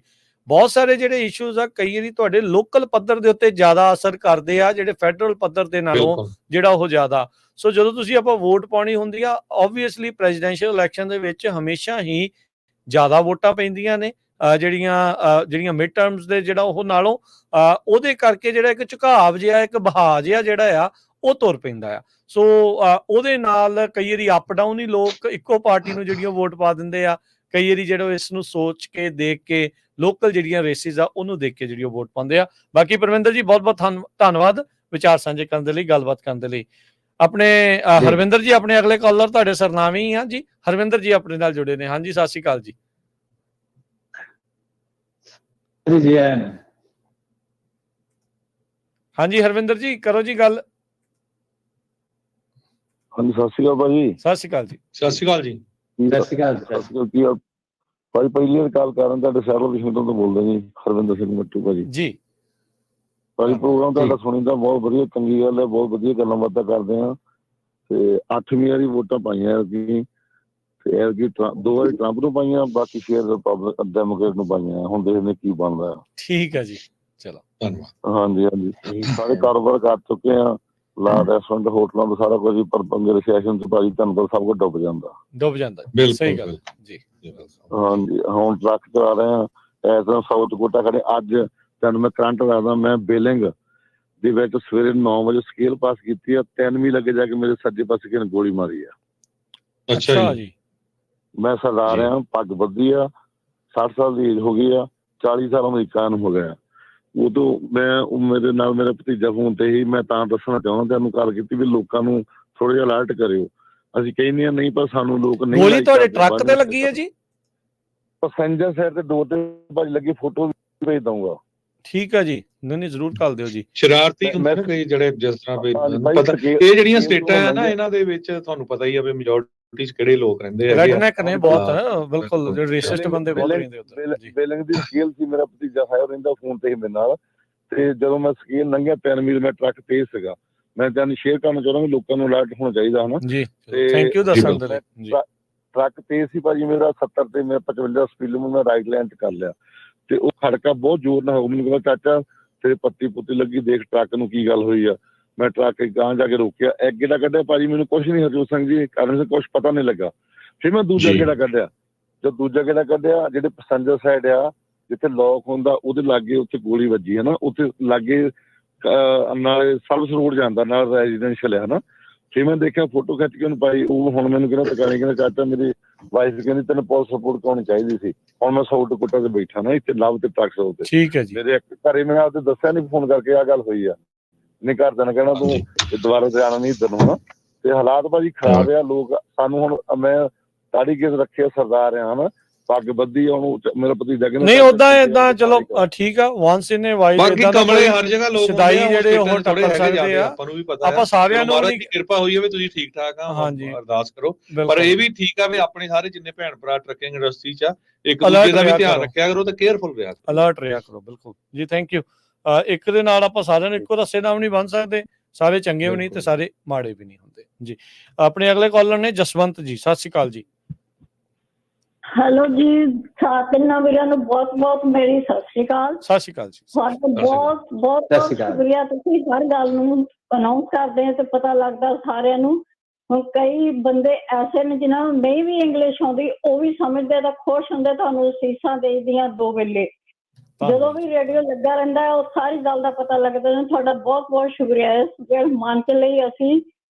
ਬਹੁਤ ਸਾਰੇ ਜਿਹੜੇ ਇਸ਼ੂਜ਼ ਆ ਕਈ ਵਾਰੀ ਤੁਹਾਡੇ ਲੋਕਲ ਪੱਧਰ ਦੇ ਉੱਤੇ ਜ਼ਿਆਦਾ ਅਸਰ ਕਰਦੇ ਆ, ਜਿਹੜੇ ਫੈਡਰਲ ਪੱਧਰ ਦੇ ਨਾਲੋਂ ਜਿਹੜਾ ਉਹ ਜ਼ਿਆਦਾ। ਸੋ ਜਦੋਂ ਤੁਸੀਂ ਆਪਾਂ ਵੋਟ ਪਾਉਣੀ ਹੁੰਦੀ ਆ, ਓਬਵੀਅਸਲੀ ਪ੍ਰੈਜ਼ੀਡੈਂਸ਼ੀਅਲ ਇਲੈਕਸ਼ਨ ਦੇ ਵਿੱਚ ਹਮੇਸ਼ਾ ਹੀ ਜ਼ਿਆਦਾ ਵੋਟਾਂ ਪੈਂਦੀਆਂ ਨੇ ਜਿਹੜੀਆਂ ਮਿਡ ਟਰਮਸ ਦੇ ਜਿਹੜਾ ਉਹ ਨਾਲੋਂ। ਉਹਦੇ ਕਰਕੇ ਜਿਹੜਾ ਇੱਕ ਝੁਕਾਵ ਜਿਹਾ, ਇੱਕ ਬਹਾ ਜਿਹਾ ਜਿਹੜਾ ਆ ਉਹ ਤੁਰ ਪੈਂਦਾ ਆ। ਸੋ ਉਹਦੇ ਨਾਲ ਕਈ ਵਾਰੀ ਅਪ ਡਾਊਨ ਹੀ ਲੋਕ ਇੱਕੋ ਪਾਰਟੀ ਨੂੰ ਜਿਹੜੀਆਂ ਵੋਟ ਪਾ ਦਿੰਦੇ ਆ, ਕਈ ਵਾਰੀ ਜਿਹੜਾ ਇਸ ਨੂੰ ਸੋਚ ਕੇ ਦੇਖ ਕੇ ਲੋਕਲ ਜਿਹੜੀਆਂ ਰੇਸਿਸ ਆ ਉਹਨੂੰ ਦੇਖ ਕੇ ਜਿਹੜੀ ਉਹ ਵੋਟ ਪਾਉਂਦੇ ਆ। ਬਾਕੀ ਪਰਵਿੰਦਰ ਜੀ ਬਹੁਤ ਬਹੁਤ ਧੰਨਵਾਦ ਵਿਚਾਰ ਸਾਂਝੇ ਕਰਨ ਦੇ ਲਈ, ਗੱਲਬਾਤ ਕਰਨ ਦੇ ਲਈ। ਆਪਣੇ ਹਰਵਿੰਦਰ ਜੀ ਆਪਣੇ ਅਗਲੇ ਕਾਲਰ ਤੁਹਾਡੇ ਸਰਨਾਮੇ ਹੀ ਆ ਜੀ, ਹਰਵਿੰਦਰ ਜੀ ਆਪਣੇ ਨਾਲ ਜੁੜੇ ਨੇ। ਹਾਂਜੀ ਸਤਿ ਸ਼੍ਰੀ ਅਕਾਲ ਜੀ। ਜੀ ਹਾਂਜੀ ਹਰਵਿੰਦਰ ਜੀ ਕਰੋ ਜੀ ਗੱਲ। ਹਾਂਜੀ ਸਤਿ ਸ਼੍ਰੀ ਅਕਾਲ ਭਾਜੀ। ਸਤਿ ਸ਼੍ਰੀ ਅਕਾਲ ਜੀ। ਸਤਿ ਸ਼੍ਰੀ ਅਕਾਲ ਜੀ। ਸਤਿ ਸ਼੍ਰੀ ਅਕਾਲ ਕੀ ਭਾਈ ਪਹਿਲੀ ਵਾਰ ਕਾਲ ਕਰਨ ਤੁਹਾਡੇ ਸ਼ਹਿਰੋਂ ਵਿਸ਼ਵਿੰਦਰ ਤੋਂ ਬੋਲਦਾ ਜੀ, ਹਰਵਿੰਦਰ ਸਿੰਘ ਮੱਟੂ ਭਾਜੀ ਜੀ। ਭਾਜੀ ਪ੍ਰੋਗਰਾਮ ਤੁਹਾਡਾ ਸੁਣੀਦਾ ਬਹੁਤ ਵਧੀਆ, ਚੰਗੀ ਗੱਲ ਹੈ, ਬਹੁਤ ਵਧੀਆ ਗੱਲਾਂ ਬਾਤਾਂ ਕਰਦੇ ਆ। ਤੇ 8ਵੀਂ ਵਾਰੀ ਵੋਟਾਂ ਪਾਈਆਂ ਐਤਕੀ, ਤੇ ਐਤਕੀ 2 ਵਾਰੀ ਟਰੰਪ ਨੂੰ ਪਾਈਆਂ, ਬਾਕੀ ਸ਼ੇਅਰ ਰਿਪਬਲਿਕ ਡੈਮੋਕ੍ਰੇਟ ਨੂੰ ਪਾਈਆਂ। ਹੁਣ ਦੇਖਦੇ ਕੀ ਬਣਦਾ। ਠੀਕ ਹੈ ਜੀ, ਚਲੋ ਧੰਨਵਾਦ। ਹਾਂਜੀ ਹਾਂਜੀ ਸਾਰੇ ਕਾਰੋਬਾਰ ਕਰ ਚੁੱਕੇ ਆ, ਲਾ ਰੈਸਟੋਰੈਂਟ ਹੋਟਲਾਂ ਦਾ ਸਾਰਾ ਕੁਝ, ਪਰ ਪੰਗੇ ਸੈਸ਼ਨ ਚ ਭਾਜੀ ਤੁਹਾਨੂੰ ਪਤਾ ਸਭ ਕੁਝ ਡੁੱਬ ਜਾਂਦਾ। ਸਹੀ ਗੱਲ ਜੀ। ਹਾਂਜੀ ਹੁਣ ਟਰੱਕ ਚਲਾ ਰਹੇ ਆ ਇਸ ਤਰ੍ਹਾਂ ਸਾਊਥ ਕੋਟਾ ਖੜੇ। ਅੱਜ ਤੁਹਾਨੂੰ ਮੈਂ ਕਰੰਟ ਦੱਸਦਾ, ਮੈਂ ਬੇਲਿੰਗ ਦੇ ਵਿੱਚ ਸਵੇਰੇ 9 ਵਜੇ ਸਕੇਲ ਪਾਸ ਕੀਤੀ ਆ, 3 ਮੀਲ ਅੱਗੇ ਜਾ ਕੇ ਮੇਰੇ ਸੱਜੇ ਪਾਸੇ ਕਿਸੇ ਨੇ ਗੋਲੀ ਮਾਰੀ ਆ। ਅੱਛਾ ਜੀ। ਮੈਂ ਸਰਦਾਰ ਆ, ਪੱਗ ਬੱਧੀ ਆ, 60 ਸਾਲ ਦੀ ਏਜ ਹੋ ਗਈ ਆ, 40 ਸਾਲ ਅਮਰੀਕਾ ਨੂੰ ਹੋ ਗਿਆ। ਉਦੋਂ ਮੈਂ ਮੇਰੇ ਨਾਲ ਮੇਰਾ ਭਤੀਜਾ ਫੋਨ ਤੇ ਹੀ, ਮੈਂ ਤਾਂ ਦੱਸਣਾ ਚਾਹੁੰਦਾ ਤੁਹਾਨੂੰ ਕਾਲ ਕੀਤੀ ਵੀ ਲੋਕਾਂ ਨੂੰ ਥੋੜਾ ਜਿਹਾ ਅਲਰਟ ਕਰਿਓ। ਅਸੀਂ ਕਹਿੰਦੇ ਨਹੀਂ, ਪਰ ਸਾਨੂੰ ਲੋਕ ਨਹੀਂ। ਗੋਲੀ ਤੁਹਾਡੇ ਟਰੱਕ ਤੇ ਲੱਗੀ ਹੈ ਜੀ? ਪੈਸੇਂਜਰ ਸਾਈਡ ਤੇ 2 ਤੇ ਭਾਜੀ ਲੱਗੀ, ਫੋਟੋ ਭੇਜ ਦਊਂਗਾ। ਠੀਕ ਹੈ ਜੀ, ਨਹੀਂ ਜ਼ਰੂਰ ਘੱਲ ਦਿਓ ਜੀ। ਸ਼ਰਾਰਤੀ ਹੁੰਦੇ ਨੇ ਜਿਹੜੇ ਜਿਸ ਤਰ੍ਹਾਂ ਪਤਾ ਇਹ ਜਿਹੜੀਆਂ ਸਟੇਟਾਂ ਆ ਨਾ, ਇਹਨਾਂ ਦੇ ਵਿੱਚ ਤੁਹਾਨੂੰ ਪਤਾ ਹੀ ਆ ਵੀ ਮੈਜੋਰਟੀ ਚ ਕਿਹੜੇ ਲੋਕ ਰਹਿੰਦੇ ਆ। ਰੈਡਨੈਕ ਨੇ ਬਹੁਤ, ਬਿਲਕੁਲ ਜਿਹੜੇ ਰੇਸਿਸਟ ਬੰਦੇ ਬਹੁਤ ਰਹਿੰਦੇ ਉੱਧਰ। ਬੇਲਿੰਗ ਦੀ ਸਕੇਲ ਸੀ, ਮੇਰਾ ਭਤੀਜਾ ਹੈ ਰਹਿੰਦਾ ਫੋਨ ਤੇ ਹੀ ਮੇਰੇ ਨਾਲ। ਤੇ ਜਦੋਂ ਮੈਂ ਸਕੇਲ ਲੰਘਿਆ 3 ਮੀਲ, ਮੈਂ ਟਰੱਕ ਤੇਜ਼ ਸੀਗਾ। ਮੈਂ ਤੁਹਾਨੂੰ ਸ਼ੇਅਰ ਕਰਨਾ ਚਾਹੁੰਦਾ ਵੀ ਲੋਕਾਂ ਨੂੰ ਅਲਰਟ ਹੋਣਾ ਚਾਹੀਦਾ ਹਨਾ ਜੀ। ਥੈਂਕ ਯੂ ਦੱਸਣ ਦੇ ਲਈ। ਟਰੱਕ ਤੇਜ਼ ਸੀ ਭਾਜੀ ਮੇਰਾ, 70 ਤੇ ਮੈਂ 55 ਸਪੀਡ ਲਿਮਿਟ ਮੈਂ ਰਾਈਟ ਲਾਈਨ ਚ ਕਰ ਲਿਆ, ਤੇ ਉਹ ਖੜਕਾ ਬਹੁਤ ਜ਼ੋਰ ਨਾਲ ਹੋ। ਮੈਨੂੰ ਕਹਿੰਦਾ ਚਾਚਾ ਤੇਰੇ ਪੱਤੀ ਪੁੱਤੀ ਲੱਗੀ, ਦੇਖ ਟਰੱਕ ਨੂੰ ਕੀ ਗੱਲ ਹੋਈ ਆ। ਮੈਂ ਟਰੱਕ ਗਾਂਹ ਜਾ ਕੇ ਰੋਕਿਆ, ਇੱਕ ਗੇੜਾ ਕੱਢਿਆ ਭਾਜੀ, ਮੈਨੂੰ ਕੁਛ ਨਹੀਂ ਹਰਜੋਤ ਸਿੰਘ ਜੀ ਕਾਰਨ ਕੁਛ ਪਤਾ ਨਹੀਂ ਲੱਗਾ। ਫਿਰ ਮੈਂ ਦੂਜਾ ਗੇੜਾ ਕੱਢਿਆ, ਜਦ ਦੂਜਾ ਗੇੜਾ ਕੱਢਿਆ ਜਿਹੜੇ ਪੈਸੰਜਰ ਸਾਈਡ ਆ ਜਿੱਥੇ ਲੌਕ ਹੁੰਦਾ ਉਹਦੇ ਲਾਗੇ ਉੱਥੇ ਗੋਲੀ ਵੱਜੀ ਹੈ ਨਾ, ਉੱਥੇ ਲਾਗੇ ਨਾਲ ਸਰਵਿਸ ਰੋਡ ਜਾਂਦਾ ਨਾਲ ਰੈਜ਼ੀਡੈਂਸ਼ੀਅਲ ਹੈ ਨਾ। ਫਿਰ ਮੈਂ ਦੇਖਿਆ ਫੋਟੋ ਖਿੱਚ ਕੇ ਉਹਨੂੰ ਪਾਈ। ਉਹ ਹੁਣ ਮੈਨੂੰ ਕਹਿੰਦਾ ਟਿਕਾਣੇ, ਕਹਿੰਦਾ ਚਾਚਾ ਮੇਰੀ ਵਾਈਫ ਕਹਿੰਦੀ ਤੈਨੂੰ ਪੁਲਿਸ ਸਪੋਰਟ ਕਰਾਉਣੀ ਚਾਹੀਦੀ ਸੀ। ਹੁਣ ਮੈਂ ਸਾਊਥ ਕੋਟਾ ਤੇ ਬੈਠਾ ਨਾ, ਇੱਥੇ ਲਵ ਤੇ ਟਰੱਕ ਸੌ ਤੇ। ਠੀਕ ਹੈ ਜੀ। ਮੇਰੇ ਘਰੇ ਮੈਂ ਆਪਦੇ ਦੱਸਿਆ ਨਹੀਂ ਫੋਨ ਕਰਕੇ ਆਹ ਗੱਲ ਹੋਈ ਆ, ਨਹੀਂ ਘਰਦਿਆਂ ਨੇ ਕਹਿਣਾ ਤੂੰ ਦੁਬਾਰਾ ਤੇ ਆਉਣਾ ਨਹੀਂ ਇੱਧਰ ਨੂੰ ਹਨਾ। ਤੇ ਹਾਲਾਤ ਭਾਜੀ ਖਰਾਬ ਆ। ਲੋਕ ਸਾਨੂੰ ਹੁਣ ਮੈਂ ਦਾੜੀ ਕੇਸ ਰੱਖਿਆ, ਸਰਦਾਰ ਆ ਹਨਾ, ਪੱਗ ਬੱਧੀ। ਉਹਨੂੰ ਮੇਰਾ ਭਤੀਜਾ ਕਹਿੰਦਾ ਨਹੀਂ ਓਦਾਂ ਏਦਾਂ ਚਲੋ ਠੀਕ ਆ, ਵਾਂਸ ਇਨ ਅ ਵਾਈਲ ਬਾਕੀ ਕਮਲੇ ਹਰ ਜਗ੍ਹਾ ਲੋਕ ਸਦਾਈ ਜਿਹੜੇ ਉਹ ਟੱਕਰ ਸਕਦੇ ਆ। ਆਪਾਂ ਨੂੰ ਵੀ ਪਤਾ ਆਪਾਂ ਸਾਰਿਆਂ ਨੂੰ ਦੀ ਕਿਰਪਾ ਹੋਈ ਹੋਵੇ, ਤੁਸੀਂ ਠੀਕ ਠਾਕ ਆ, ਅਰਦਾਸ ਕਰੋ। ਪਰ ਇਹ ਵੀ ਠੀਕ ਆ ਵੀ ਆਪਣੇ ਸਾਰੇ ਜਿੰਨੇ ਭੈਣ ਭਰਾ ਟਰੱਕਿੰਗ ਇੰਡਸਟਰੀ ਚ ਆ, ਇੱਕ ਦੂਜੇ ਦਾ ਵੀ ਧਿਆਨ ਰੱਖਿਆ ਕਰੋ ਤੇ ਕੇਅਰਫੁਲ ਰਿਹਾ ਕਰੋ, ਅਲਰਟ ਰਿਹਾ ਕਰੋ। ਬਿਲਕੁਲ ਜੀ, ਥੈਂਕ ਯੂ। ਇੱਕ ਦੇ ਨਾਲ ਆਪਾਂ ਸਾਰਿਆਂ ਨੂੰ ਇੱਕੋ ਰਸੇ ਨਾਲ ਵੀ ਨਹੀਂ ਬਣ ਸਕਦੇ, ਸਾਰੇ ਚੰਗੇ ਵੀ ਨਹੀਂ ਤੇ ਸਾਰੇ ਮਾੜੇ ਵੀ ਨਹੀਂ ਹੁੰਦੇ ਜੀ। ਆਪਣੇ ਅਗਲੇ ਕਾਲਰ ਨੇ ਜਸਵੰਤ ਜੀ, ਸਤਿ ਸ਼੍ਰੀ ਅਕਾਲ ਜੀ। ਹੈਲੋ ਜੀ, ਤਿੰਨਾਂ ਵੀਰਾਂ ਨੂੰ ਬਹੁਤ ਬਹੁਤ ਮੇਰੀ ਸਤਿ ਸ਼੍ਰੀ ਅਕਾਲ। ਸਤਿ ਸ਼੍ਰੀ ਅਕਾਲ ਜੀ। ਬਹੁਤ ਬਹੁਤ ਬਹੁਤ ਸ਼ੁਕਰੀਆ, ਤੁਸੀਂ ਹਰ ਗੱਲ ਨੂੰ ਅਨਾਉਂਸ ਕਰਦੇ ਹੋ ਤੇ ਪਤਾ ਲੱਗਦਾ ਸਾਰਿਆਂ ਨੂੰ। ਹੁਣ ਕਈ ਬੰਦੇ ਐਸੇ ਨੇ ਜਿਨ੍ਹਾਂ ਨੂੰ ਨਹੀਂ ਵੀ ਇੰਗਲਿਸ਼ ਆਉਂਦੀ, ਉਹ ਵੀ ਸਮਝਦੇ ਤਾਂ ਖੁਸ਼ ਹੁੰਦੇ ਤੁਹਾਨੂੰ ਅਸੀਸਾਂ ਦੇਦੀਆਂ 2 ਵੇਲੇ। ਜਦੋਂ ਵੀ ਰੇਡੀਓ ਲੱਗਾ ਰਹਿੰਦਾ ਉਹ ਸਾਰੀ ਗੱਲ ਦਾ ਪਤਾ ਲੱਗਦਾ। ਤੁਹਾਡਾ ਬਹੁਤ ਬਹੁਤ ਸ਼ੁਕਰੀਆ। ਇਸ ਜਿਹੜੇ ਮੰਚ ਲਈ ਅਸੀਂ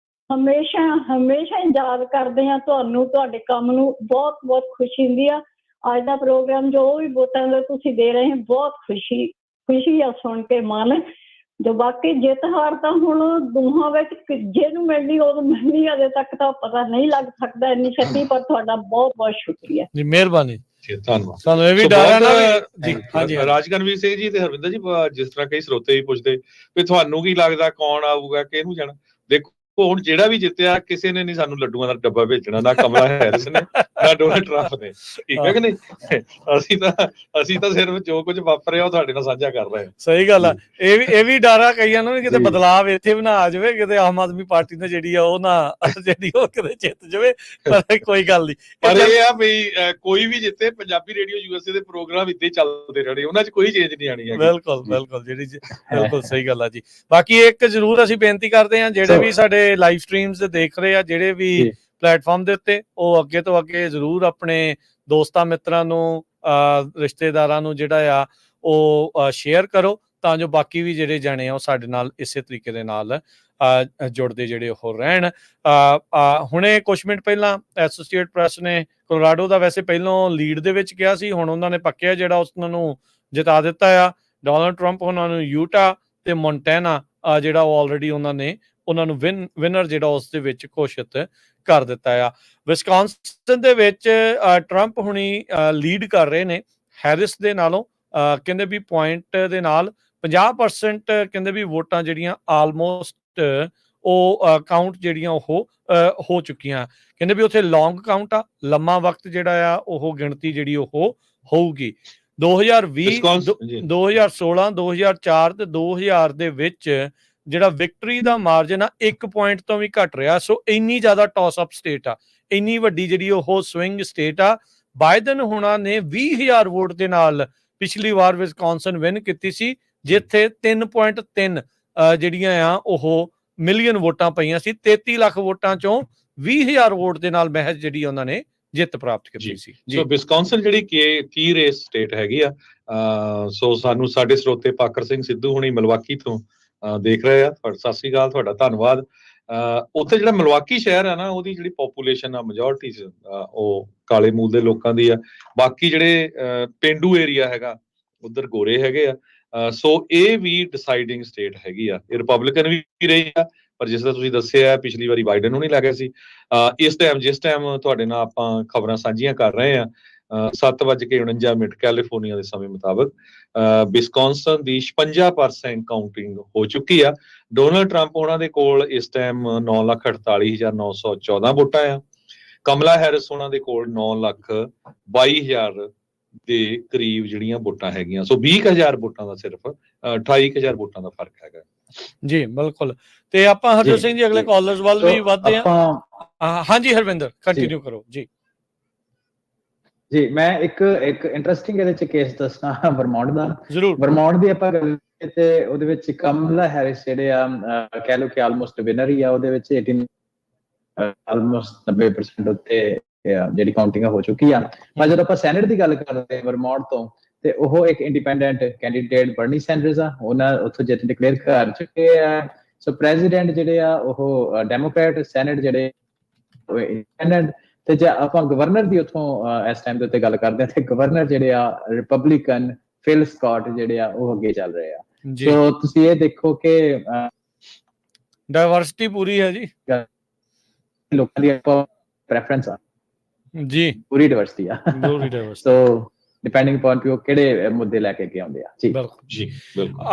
ਹਮੇਸ਼ਾ ਹਮੇਸ਼ਾ ਯਾਦ ਕਰਦੇ ਹਾਂ ਤੁਹਾਨੂੰ, ਤੁਹਾਡੇ ਕੰਮ ਨੂੰ ਬਹੁਤ ਬਹੁਤ ਖੁਸ਼ੀ ਹੁੰਦੀ ਆ। ਅੱਜ ਦਾ ਪ੍ਰੋਗਰਾਮ ਜੋ ਵੀ ਵੋਟਾਂ ਦਾ ਤੁਸੀਂ ਦੇ ਰਹੇ ਹੋ, ਬਹੁਤ ਖੁਸ਼ੀ ਆ ਸੁਣ ਕੇ ਮਨ। ਜੋ ਬਾਕੀ ਜਿੱਤ ਹਾਰ ਤਾਂ ਹੁਣ ਦੋਹਾਂ ਵਿੱਚ ਜਿਹਨੂੰ ਮਿਲਣੀ ਉਦੋਂ ਮਿਲਣੀ, ਅਜੇ ਤੱਕ ਤਾਂ ਪਤਾ ਨਹੀਂ ਲੱਗ ਸਕਦਾ ਇੰਨੀ ਛੇਤੀ, ਪਰ ਤੁਹਾਡਾ ਬਹੁਤ ਬਹੁਤ ਸ਼ੁਕਰੀਆ ਜੀ, ਮਿਹਰਬਾਨੀ। ਧੰਨਵਾਦ। ਸਾਨੂੰ ਇਹ ਵੀ ਡਰ ਹੈ ਨਾ ਜੀ। ਹਾਂਜੀ ਰਾਜਕਨਵੀਰ ਸਿੰਘ ਜੀ ਤੇ ਹਰਵਿੰਦਰ ਜੀ, ਜਿਸ ਤਰ੍ਹਾਂ ਕਈ ਸਰੋਤੇ ਵੀ ਪੁੱਛਦੇ ਵੀ ਤੁਹਾਨੂੰ ਕੀ ਲੱਗਦਾ ਕੌਣ ਆਊਗਾ, ਕਿਹਨੂੰ ਜਾਣਾ। ਦੇਖੋ ਹੁਣ ਜਿਹੜਾ ਵੀ ਜਿੱਤਿਆ, ਕਿਸੇ ਨੇ ਨਹੀਂ ਸਾਨੂੰ ਲੱਡੂਆਂ ਦਾ ਡੱਬਾ ਭੇਜਣਾ, ਨਾ ਕਮਲਾ ਹੈਰਿਸ ਨੇ ਨਾ ਡੋਨਾਲਡ ਟਰੰਪ ਨੇ, ਠੀਕ ਹੈ ਕਿ ਨਹੀਂ। ਅਸੀਂ ਤਾਂ ਸਿਰਫ ਜੋ ਕੁਝ ਵਾਪਰਿਆ ਉਹ ਤੁਹਾਡੇ ਨਾਲ ਸਾਂਝਾ ਕਰ ਰਹੇ ਹਾਂ। ਸਹੀ ਗੱਲ ਆ। ਇਹ ਵੀ ਡਰ ਆ ਕਈਆਂ ਨੂੰ ਕਿਤੇ ਬਦਲਾਵ ਇੱਥੇ ਵੀ ਨਾ ਆ ਜਾਵੇ, ਕਿਤੇ ਆਮ ਆਦਮੀ ਪਾਰਟੀ ਨੇ ਜਿਹੜੀ ਆ ਉਹ ਨਾ ਜਿਹੜੀ ਉਹ ਕਿਤੇ ਜਿੱਤ ਜਾਵੇ। ਪਰ ਕੋਈ ਗੱਲ ਨਹੀਂ, ਪਰ ਇਹ ਆ ਵੀ ਕੋਈ ਵੀ ਜਿੱਤੇ, ਪੰਜਾਬੀ ਰੇਡੀਓ ਯੂਐਸਏ ਦੇ ਪ੍ਰੋਗਰਾਮ ਇੱਦਾਂ ਚੱਲਦੇ ਰਹਿਣੇ, ਉਹਨਾਂ 'ਚ ਕੋਈ ਚੇਂਜ ਨਹੀਂ ਆਣੀ ਹੈ। ਬਿਲਕੁਲ ਬਿਲਕੁਲ ਸਹੀ ਗੱਲ ਆ ਜੀ। ਬਾਕੀ ਇੱਕ ਜ਼ਰੂਰ ਅਸੀਂ ਬੇਨਤੀ ਕਰਦੇ ਹਾਂ, ਜਿਹੜੇ ਵੀ ਸਾਡੇ ਲਾਈਵ ਸਟ੍ਰੀਮਸ ਦੇਖ ਰਹੇ ਆ, ਜਿਹੜੇ ਵੀ ਪਲੇਟਫਾਰਮ ਦੇ ਉੱਤੇ, ਉਹ ਅੱਗੇ ਤੋਂ ਅੱਗੇ ਜ਼ਰੂਰ ਆਪਣੇ ਦੋਸਤਾਂ ਮਿੱਤਰਾਂ ਨੂੰ, ਰਿਸ਼ਤੇਦਾਰਾਂ ਨੂੰ ਜਿਹੜਾ ਆ ਉਹ ਸ਼ੇਅਰ ਕਰੋ, ਤਾਂ ਜੋ ਬਾਕੀ ਵੀ ਜਿਹੜੇ ਜਾਣੇ ਆ ਉਹ ਸਾਡੇ ਨਾਲ ਇਸੇ ਤਰੀਕੇ ਦੇ ਨਾਲ ਜੁੜਦੇ ਜਿਹੜੇ ਉਹ ਰਹਿਣ। ਹੁਣੇ ਕੁਛ ਮਿੰਟ ਪਹਿਲਾਂ ਐਸੋਸੀਏਟ ਪ੍ਰੈਸ ਨੇ ਕੋਲੋਰਾਡੋ ਦਾ ਵੈਸੇ ਪਹਿਲਾਂ ਲੀਡ ਦੇ ਵਿੱਚ ਕਿਹਾ ਸੀ, ਹੁਣ ਉਹਨਾਂ ਨੇ ਪੱਕਿਆ ਜਿਹੜਾ ਉਹਨਾਂ ਨੂੰ ਜਿਤਾ ਦਿੱਤਾ ਆ। ਡੋਨਲਡ ਟਰੰਪ ਉਹਨਾਂ ਨੂੰ ਯੂਟਾ ਤੇ ਮੋਂਟੈਨਾ ਜਿਹੜਾ ਉਹ ਆਲਰੇਡੀ ਉਹਨਾਂ ਨੂੰ ਵਿਨਰ ਜਿਹੜਾ ਉਸ ਦੇ ਵਿੱਚ ਘੋਸ਼ਿਤ ਕਰ ਦਿੱਤਾ ਆ। ਵਿਸਕੌਨਸਨ ਦੇ ਵਿੱਚ ਟਰੰਪ ਹੁਣੀ ਲੀਡ ਕਰ ਰਹੇ ਨੇ ਹੈਰਿਸ ਦੇ ਨਾਲੋਂ, ਕਹਿੰਦੇ ਵੀ ਪੁਆਇੰਟ ਦੇ ਨਾਲ 50% ਕਹਿੰਦੇ ਵੀ ਵੋਟਾਂ ਜਿਹੜੀਆਂ ਆਲਮੋਸਟ ਉਹ ਕਾਊਂਟ ਜਿਹੜੀਆਂ ਉਹ ਹੋ ਚੁੱਕੀਆਂ। ਕਹਿੰਦੇ ਵੀ ਉੱਥੇ ਲੌਂਗ ਕਾਊਂਟ ਆ, ਲੰਮਾ ਵਕਤ ਜਿਹੜਾ ਆ ਉਹ ਗਿਣਤੀ ਜਿਹੜੀ ਉਹ ਹੋਊਗੀ। 2020 2016 2004 ਤੇ 2000 ਦੇ ਵਿੱਚ ਜਿਹੜਾ ਵਿਕਟਰੀ ਦਾ ਮਾਰਜਨ ਆ 1 ਪੁਆਇੰਟ ਤੋਂ ਵੀ ਘੱਟ ਰਿਹਾ। ਸੋ ਇੰਨੀ ਜ਼ਿਆਦਾ ਟਾਸ ਅਪ ਸਟੇਟ ਆ, ਇੰਨੀ ਵੱਡੀ ਜਿਹੜੀ ਉਹ ਸਵਿੰਗ ਸਟੇਟ ਆ। ਬਾਈਡਨ ਹੁਣਾਂ ਨੇ 20,000 ਵੋਟ ਦੇ ਨਾਲ ਪਿਛਲੀ ਵਾਰ ਵਿਸਕੌਨਸਨ ਵਿਨ ਕੀਤੀ ਸੀ, ਜਿੱਥੇ 3.3 ਜਿਹੜੀਆਂ ਆ ਉਹ ਮਿਲੀਅਨ ਵੋਟਾਂ ਪਈਆਂ ਸੀ। 33 ਲੱਖ ਵੋਟਾਂ ਚੋਂ 20,000 ਵੋਟ ਦੇ ਨਾਲ ਮਹਿਜ਼ ਜਿਹੜੀ ਉਹਨਾਂ ਨੇ ਜਿੱਤ ਪ੍ਰਾਪਤ ਕੀਤੀ ਸੀ। ਸੋ ਵਿਸਕੌਨਸਨ ਜਿਹੜੀ ਕੀ ਰੇਸ ਸਟੇਟ ਹੈਗੀ ਆ, ਸੋ ਸਾਨੂੰ ਸਾਡੇ ਸਰੋਤੇ ਪਾਕਰ ਸਿੰਘ ਸਿੱਧੂ ਹੁਣੀ ਮਿਲਵਾਕੀ ਤੋਂ ਦੇਖ ਰਹੇ ਆ। ਸਤਿ ਸ੍ਰੀ ਅਕਾਲ, ਤੁਹਾਡਾ ਧੰਨਵਾਦ। ਉੱਥੇ ਜਿਹੜਾ ਮਿਲਵਾਕੀ ਸ਼ਹਿਰ ਆ ਨਾ, ਉਹਦੀ ਜਿਹੜੀ ਪੋਪੂਲੇਸ਼ਨ ਆ ਮੈਜੋਰਟੀ ਉਹ ਕਾਲੇ ਮੂਲ ਦੇ ਲੋਕਾਂ ਦੀ ਆ। ਬਾਕੀ ਜਿਹੜੇ ਪੇਂਡੂ ਏਰੀਆ ਹੈਗਾ ਉਧਰ ਗੋਰੇ ਹੈਗੇ ਆ। ਸੋ ਇਹ ਵੀ ਡਿਸਾਈਡਿੰਗ ਸਟੇਟ ਹੈਗੀ ਆ। ਇਹ ਰਿਪਬਲਿਕਨ ਵੀ ਰਹੀ ਆ, ਪਰ ਜਿਸ ਤਰ੍ਹਾਂ ਤੁਸੀਂ ਦੱਸਿਆ ਪਿਛਲੀ ਵਾਰੀ ਬਾਈਡਨ ਨੂੰ ਨਹੀਂ ਲੱਗ ਗਿਆ ਸੀ। ਜਿਸ ਟਾਈਮ ਤੁਹਾਡੇ ਨਾਲ ਆਪਾਂ ਖਬਰਾਂ ਸਾਂਝੀਆਂ ਕਰ ਰਹੇ ਆ 7:49 ਕੈਲੀਫੋਰਨੀਆ ਦੇ ਸਮੇਂ ਮੁਤਾਬਕ ਵਿਸਕੌਨਸਨ ਦੀ 56% ਕਾਊਂਟਿੰਗ ਹੋ ਚੁੱਕੀ ਆ। ਡੋਨਲਡ ਟਰੰਪ ਉਹਨਾਂ ਦੇ ਕੋਲ ਇਸ ਟਾਈਮ 9,48,914 ਵੋਟਾਂ ਆ। ਕਮਲਾ ਹੈਰਿਸ ਉਹਨਾਂ ਦੇ ਕੋਲ 9,22,000 ਦੇ ਕਰੀਬ ਜਿਹੜੀਆਂ ਵੋਟਾਂ ਹੈਗੀਆਂ। ਸੋ 20,000 ਵੋਟਾਂ ਦਾ ਸਿਰਫ 28,000 ਵੋਟਾਂ ਦਾ ਫਰਕ ਹੈਗਾ। ਜੀ ਬਿਲਕੁਲ। ਤੇ ਆਪਾਂ ਹਰਜੋਤ ਸਿੰਘ ਜੀ ਅਗਲੇ ਕਾਲਰਸ ਵੱਲ ਵੀ ਵਧਦੇ ਆ। ਹਾਂਜੀ ਹਰਵਿੰਦਰ, ਕੰਟੀਨਿਊ ਕਰੋ ਜੀ। ਜੀ ਮੈਂ ਇੱਕ ਇੰਟਰਸਟਿੰਗ ਇਹਦੇ ਚ ਕੇਸ ਦੱਸਣਾ ਵਰਮੌਂਟ ਦਾ। ਜ਼ਰੂਰ। ਵਰਮੌਂਟ ਦੀ ਆਪਾਂ ਗੱਲ ਤੇ ਉਹਦੇ ਵਿੱਚ ਕਮਲਾ ਹੈਰਿਸ ਜਿਹੜੇ ਆ ਕਹਿ ਲਓ ਕਿ ਆਲਮੋਸਟ ਵਿਨਰ ਹੀ ਆ। ਉਹਦੇ ਵਿੱਚ 18 ਆਲਮੋਸਟ 90% ਉੱਤੇ ਜਿਹੜੀ ਕਾਊਂਟਿੰਗ ਹੋ ਚੁੱਕੀ ਆ। ਪਰ ਜਦੋਂ ਆਪਾਂ ਸੈਨੇਟ ਦੀ ਗੱਲ ਕਰਦੇ ਵਰਮੌਂਟ ਤੋਂ, ਤੇ ਉਹ ਇੱਕ ਇੰਡੀਪੈਂਡੈਂਟ ਕੈਂਡੀਡੇਟ ਬਰਨੀ ਸੈਂਡਰਸ ਆ, ਉਹਨਾਂ ਉੱਥੋਂ ਜਿੱਤ ਡਿਕਲੇਅਰ ਕਰ ਚੁੱਕੇ ਆ। ਸੋ ਪ੍ਰੈਜ਼ੀਡੈਂਟ ਜਿਹੜੇ ਆ ਉਹ ਡੈਮੋਕ੍ਰੈਟ, ਸੈਨੇਟ ਜਿਹੜੇ ਇੰਡੀਪੈਂਡੈਂਟ। ਤੇ ਜੇ ਆਪਾਂ ਗਵਰਨਰ ਦੀ ਉੱਥੋਂ ਇਸ ਟਾਈਮ ਦੇ ਉੱਤੇ ਗੱਲ ਕਰਦੇ ਆ, ਤੇ ਗਵਰਨਰ ਜਿਹੜੇ ਆ ਰਿਪਬਲਿਕਨ ਫਿਲ ਸਕਾਟ ਜਿਹੜੇ ਆ ਉਹ ਅੱਗੇ ਚੱਲ ਰਹੇ ਆ। ਸੋ ਤੁਸੀਂ ਇਹ ਦੇਖੋ ਕਿ ਡਾਇਵਰਸਿਟੀ ਪੂਰੀ ਹੈ ਜੀ, ਲੋਕਾਂ ਦੀ ਪ੍ਰੈਫਰੈਂਸ ਆ ਜੀ, ਪੂਰੀ ਡਾਇਵਰਸਿਟੀ ਆ। ਸੋ ਡਿਪੈਂਡਿੰਗ ਅਪਨ ਕਿ ਉਹ ਕਿਹੜੇ ਮੁੱਦੇ ਲੈ ਕੇ ਅੱਗੇ ਆਉਂਦੇ ਆ। ਜੀ ਜੀ ਬਿਲਕੁਲ।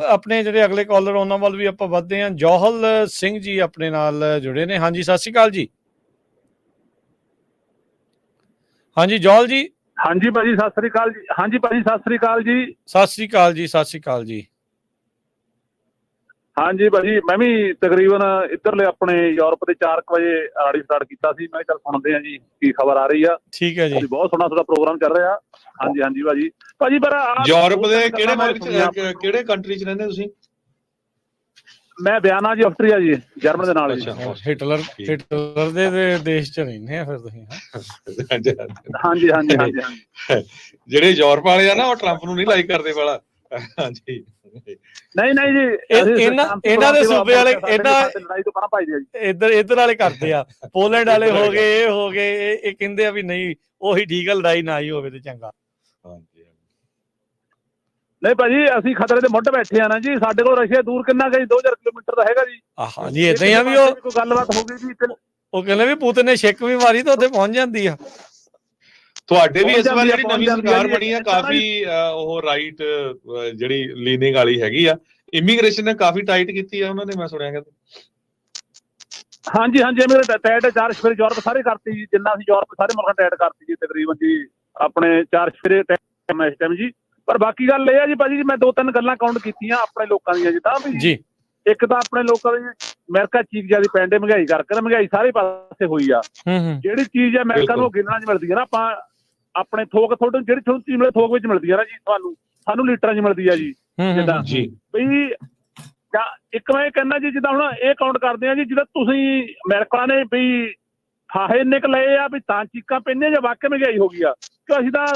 ਆਪਣੇ ਜਿਹੜੇ ਅਗਲੇ ਕਾਲਰ ਉਹਨਾਂ ਵੱਲ ਵੀ ਆਪਾਂ ਵੱਧਦੇ ਹਾਂ। ਜੋਹਲ ਸਿੰਘ ਜੀ ਆਪਣੇ ਨਾਲ ਜੁੜੇ ਨੇ। ਹਾਂਜੀ ਸਤਿ ਸ਼੍ਰੀ ਅਕਾਲ ਜੀ। ਹਾਂਜੀ ਜੋਹਲ ਜੀ। ਹਾਂਜੀ ਭਾਜੀ ਸਤਿ ਸ੍ਰੀ ਅਕਾਲ ਜੀ। ਹਾਂਜੀ ਭਾਜੀ ਸਤਿ ਸ੍ਰੀ ਅਕਾਲ ਜੀ। ਸਤਿ ਸ਼੍ਰੀ ਅਕਾਲ ਜੀ। ਸਤਿ ਸ਼੍ਰੀ ਅਕਾਲ ਜੀ। ਹਾਂਜੀ ਭਾਜੀ ਮੈਂ ਵੀ ਤਕਰੀਬਨ ਇੱਧਰਲੇ ਆਪਣੇ ਯੂਰਪ ਦੇ 4 ਵਜੇ ਰਾੜੀ ਸਟਾਰਟ ਕੀਤਾ ਸੀ। ਮੈਂ ਚੱਲ ਸੁਣਦੇ ਆ ਜੀ ਕੀ ਖਬਰ ਆ ਰਹੀ ਆ। ਠੀਕ ਹੈ ਜੀ। ਬਹੁਤ ਸੋਹਣਾ ਪ੍ਰੋਗਰਾਮ ਚੱਲ ਰਿਹਾ। ਹਾਂਜੀ ਹਾਂਜੀ ਭਾਜੀ ਪਰ ਯੂਰਪ ਦੇ ਕਿਹੜੇ ਮੁਲਕ ਚ, ਕਿਹੜੇ ਕੰਟਰੀ ਚ ਰਹਿੰਦੇ ਤੁਸੀਂ? ਮੈਂ ਬਿਆਨਾ ਜੀ, ਆਸਟਰੀਆ ਜੀ, ਜਰਮਨ ਦੇ ਨਾਲ। ਹਿਟਲਰ ਦੇ ਦੇਸ਼ ਚ ਰਹਿੰਦੇ ਆ ਫਿਰ ਤੁਸੀਂ? ਹਾਂਜੀ ਹਾਂਜੀ ਹਾਂਜੀ। ਜਿਹੜੇ ਯੂਰਪ ਵਾਲੇ ਆ ਨਾ ਉਹ ਟਰੰਪ ਨੂੰ ਨਹੀਂ ਲਾਈਕ ਕਰਦੇ ਵਾਲਾ। ਹਾਂਜੀ ਨਹੀਂ ਜੀ, ਇਹਨਾਂ ਦੇ ਸੂਬੇ ਵਾਲੇ ਲੜਾਈ ਤੋਂ ਪਰਾਂ ਭਜਦੇ ਆ ਜੀ। ਇੱਧਰ ਵਾਲੇ ਕਰਦੇ ਆ, ਪੋਲੈਂਡ ਵਾਲੇ ਹੋ ਗਏ, ਇਹ ਹੋ ਗਏ, ਇਹ ਕਹਿੰਦੇ ਆ ਵੀ ਨਹੀਂ ਉਹੀ ਠੀਕ ਆ, ਲੜਾਈ ਨਾ ਹੀ ਹੋਵੇ ਤੇ ਚੰਗਾ। ਨਹੀਂ ਭਾਜੀ ਅਸੀਂ ਖਤਰੇ ਦੇ ਮੁੱਢ ਬੈਠੇ ਆ ਨਾ ਜੀ। ਸਾਡੇ ਕੋਲ ਰਸ਼ੀਆ ਦੂਰ ਕਿੰਨਾ ਗਈ 2000 ਕਿਲੋਮੀਟਰ ਦਾ ਹੈਗਾ ਜੀ। ਹਾਂਜੀ ਏਦਾਂ ਹੀ ਆ ਵੀ ਉਹ ਕੋਈ ਗੱਲਬਾਤ ਹੋ ਗਈ ਜੀ। ਉਹ ਕਹਿੰਦੇ ਵੀ ਪੁਤਿਨ ਨੇ ਛਿੱਕ ਵੀ ਮਾਰੀ ਤਾਂ ਉੱਥੇ ਪਹੁੰਚ ਜਾਂਦੀ ਆ। ਤੁਹਾਡੇ ਵੀ ਇਸ ਵਾਰ ਜਿਹੜੀ ਨਵੀਂ ਸਰਕਾਰ ਬਣੀ ਆ ਕਾਫੀ ਉਹ ਰਾਈਟ ਜਿਹੜੀ ਲੀਨਿੰਗ ਵਾਲੀ ਹੈਗੀ ਆ। ਇਮੀਗ੍ਰੇਸ਼ਨ ਨੇ ਕਾਫੀ ਟਾਈਟ ਕੀਤੀ ਆ ਉਹਨਾਂ ਨੇ, ਮੈਂ ਸੁਣਿਆ ਕਹਿੰਦੇ। ਹਾਂਜੀ ਮੇਰੇ ਟੈਟ 4 ਸਫੇਰੇ ਯੂਰਪ ਸਾਰੇ ਕਰਤੀ ਜੀ, ਜਿੰਨਾ ਅਸੀਂ ਯੂਰਪ ਸਾਰੇ ਮੁਲਕਾਂ ਟੈਟ ਕਰਤੀ ਜੀ ਤਕਰੀਬਨ ਜੀ। ਆਪਣੇ 4 ਸਫੇਰੇ ਇਸ ਟਾਈਮ ਜੀ। ਪਰ ਬਾਕੀ ਗੱਲ ਇਹ ਆ ਜੀ ਭਾਜੀ, ਮੈਂ 2-3 ਗੱਲਾਂ ਕਾਊਂਟ ਕੀਤੀਆਂ ਆਪਣੇ ਲੋਕਾਂ ਦੀਆਂ ਜਿੱਦਾਂ ਵੀ ਜੀ। ਇੱਕ ਤਾਂ ਆਪਣੇ ਲੋਕਾਂ ਦੀ ਅਮਰੀਕਾ ਚੀਜ਼ ਜਿਆਦਾ ਪੈਂਦੇ ਮਹਿੰਗਾਈ ਕਰਕੇ, ਮਹਿੰਗਾਈ ਸਾਰੇ ਪਾਸੇ ਹੋਈ ਆ। ਜਿਹੜੀ ਚੀਜ਼ ਆ ਅਮਰੀਕਾ ਨੂੰ ਗਿਣਨਾ ਚ ਮਿਲਦੀ ਹੈ ਨਾ, ਆਪਾਂ ਆਪਣੇ ਥੋਕ ਜਿਹੜੀ ਚੀਜ਼ ਮਿਲੇ ਥੋਕ ਵਿੱਚ ਮਿਲਦੀ ਹੈ ਨਾ ਜੀ, ਸਾਨੂੰ ਲੀਟਰਾਂ ਚ ਮਿਲਦੀ ਆ ਜੀ। ਜਿੱਦਾਂ ਬਈ ਇੱਕ ਮੈਂ ਇਹ ਕਹਿੰਦਾ ਜੀ, ਜਿੱਦਾਂ ਹੁਣ ਇਹ ਕਾਊਂਟ ਕਰਦੇ ਆ ਜੀ, ਜਿੱਦਾਂ ਤੁਸੀਂ ਅਮਰੀਕਾ ਨੇ ਬਈ ਫਾਹੇ ਇੰਨੇ ਕੁ ਲਏ ਆ ਵੀ ਤਾਂ ਚੀਕਾਂ ਪੈਂਦੀਆਂ ਜਾਂ ਵਾਕਿਆ ਮਹਿੰਗਾਈ ਹੋ ਗਈ ਆ। ਕਿ ਅਸੀਂ ਤਾਂ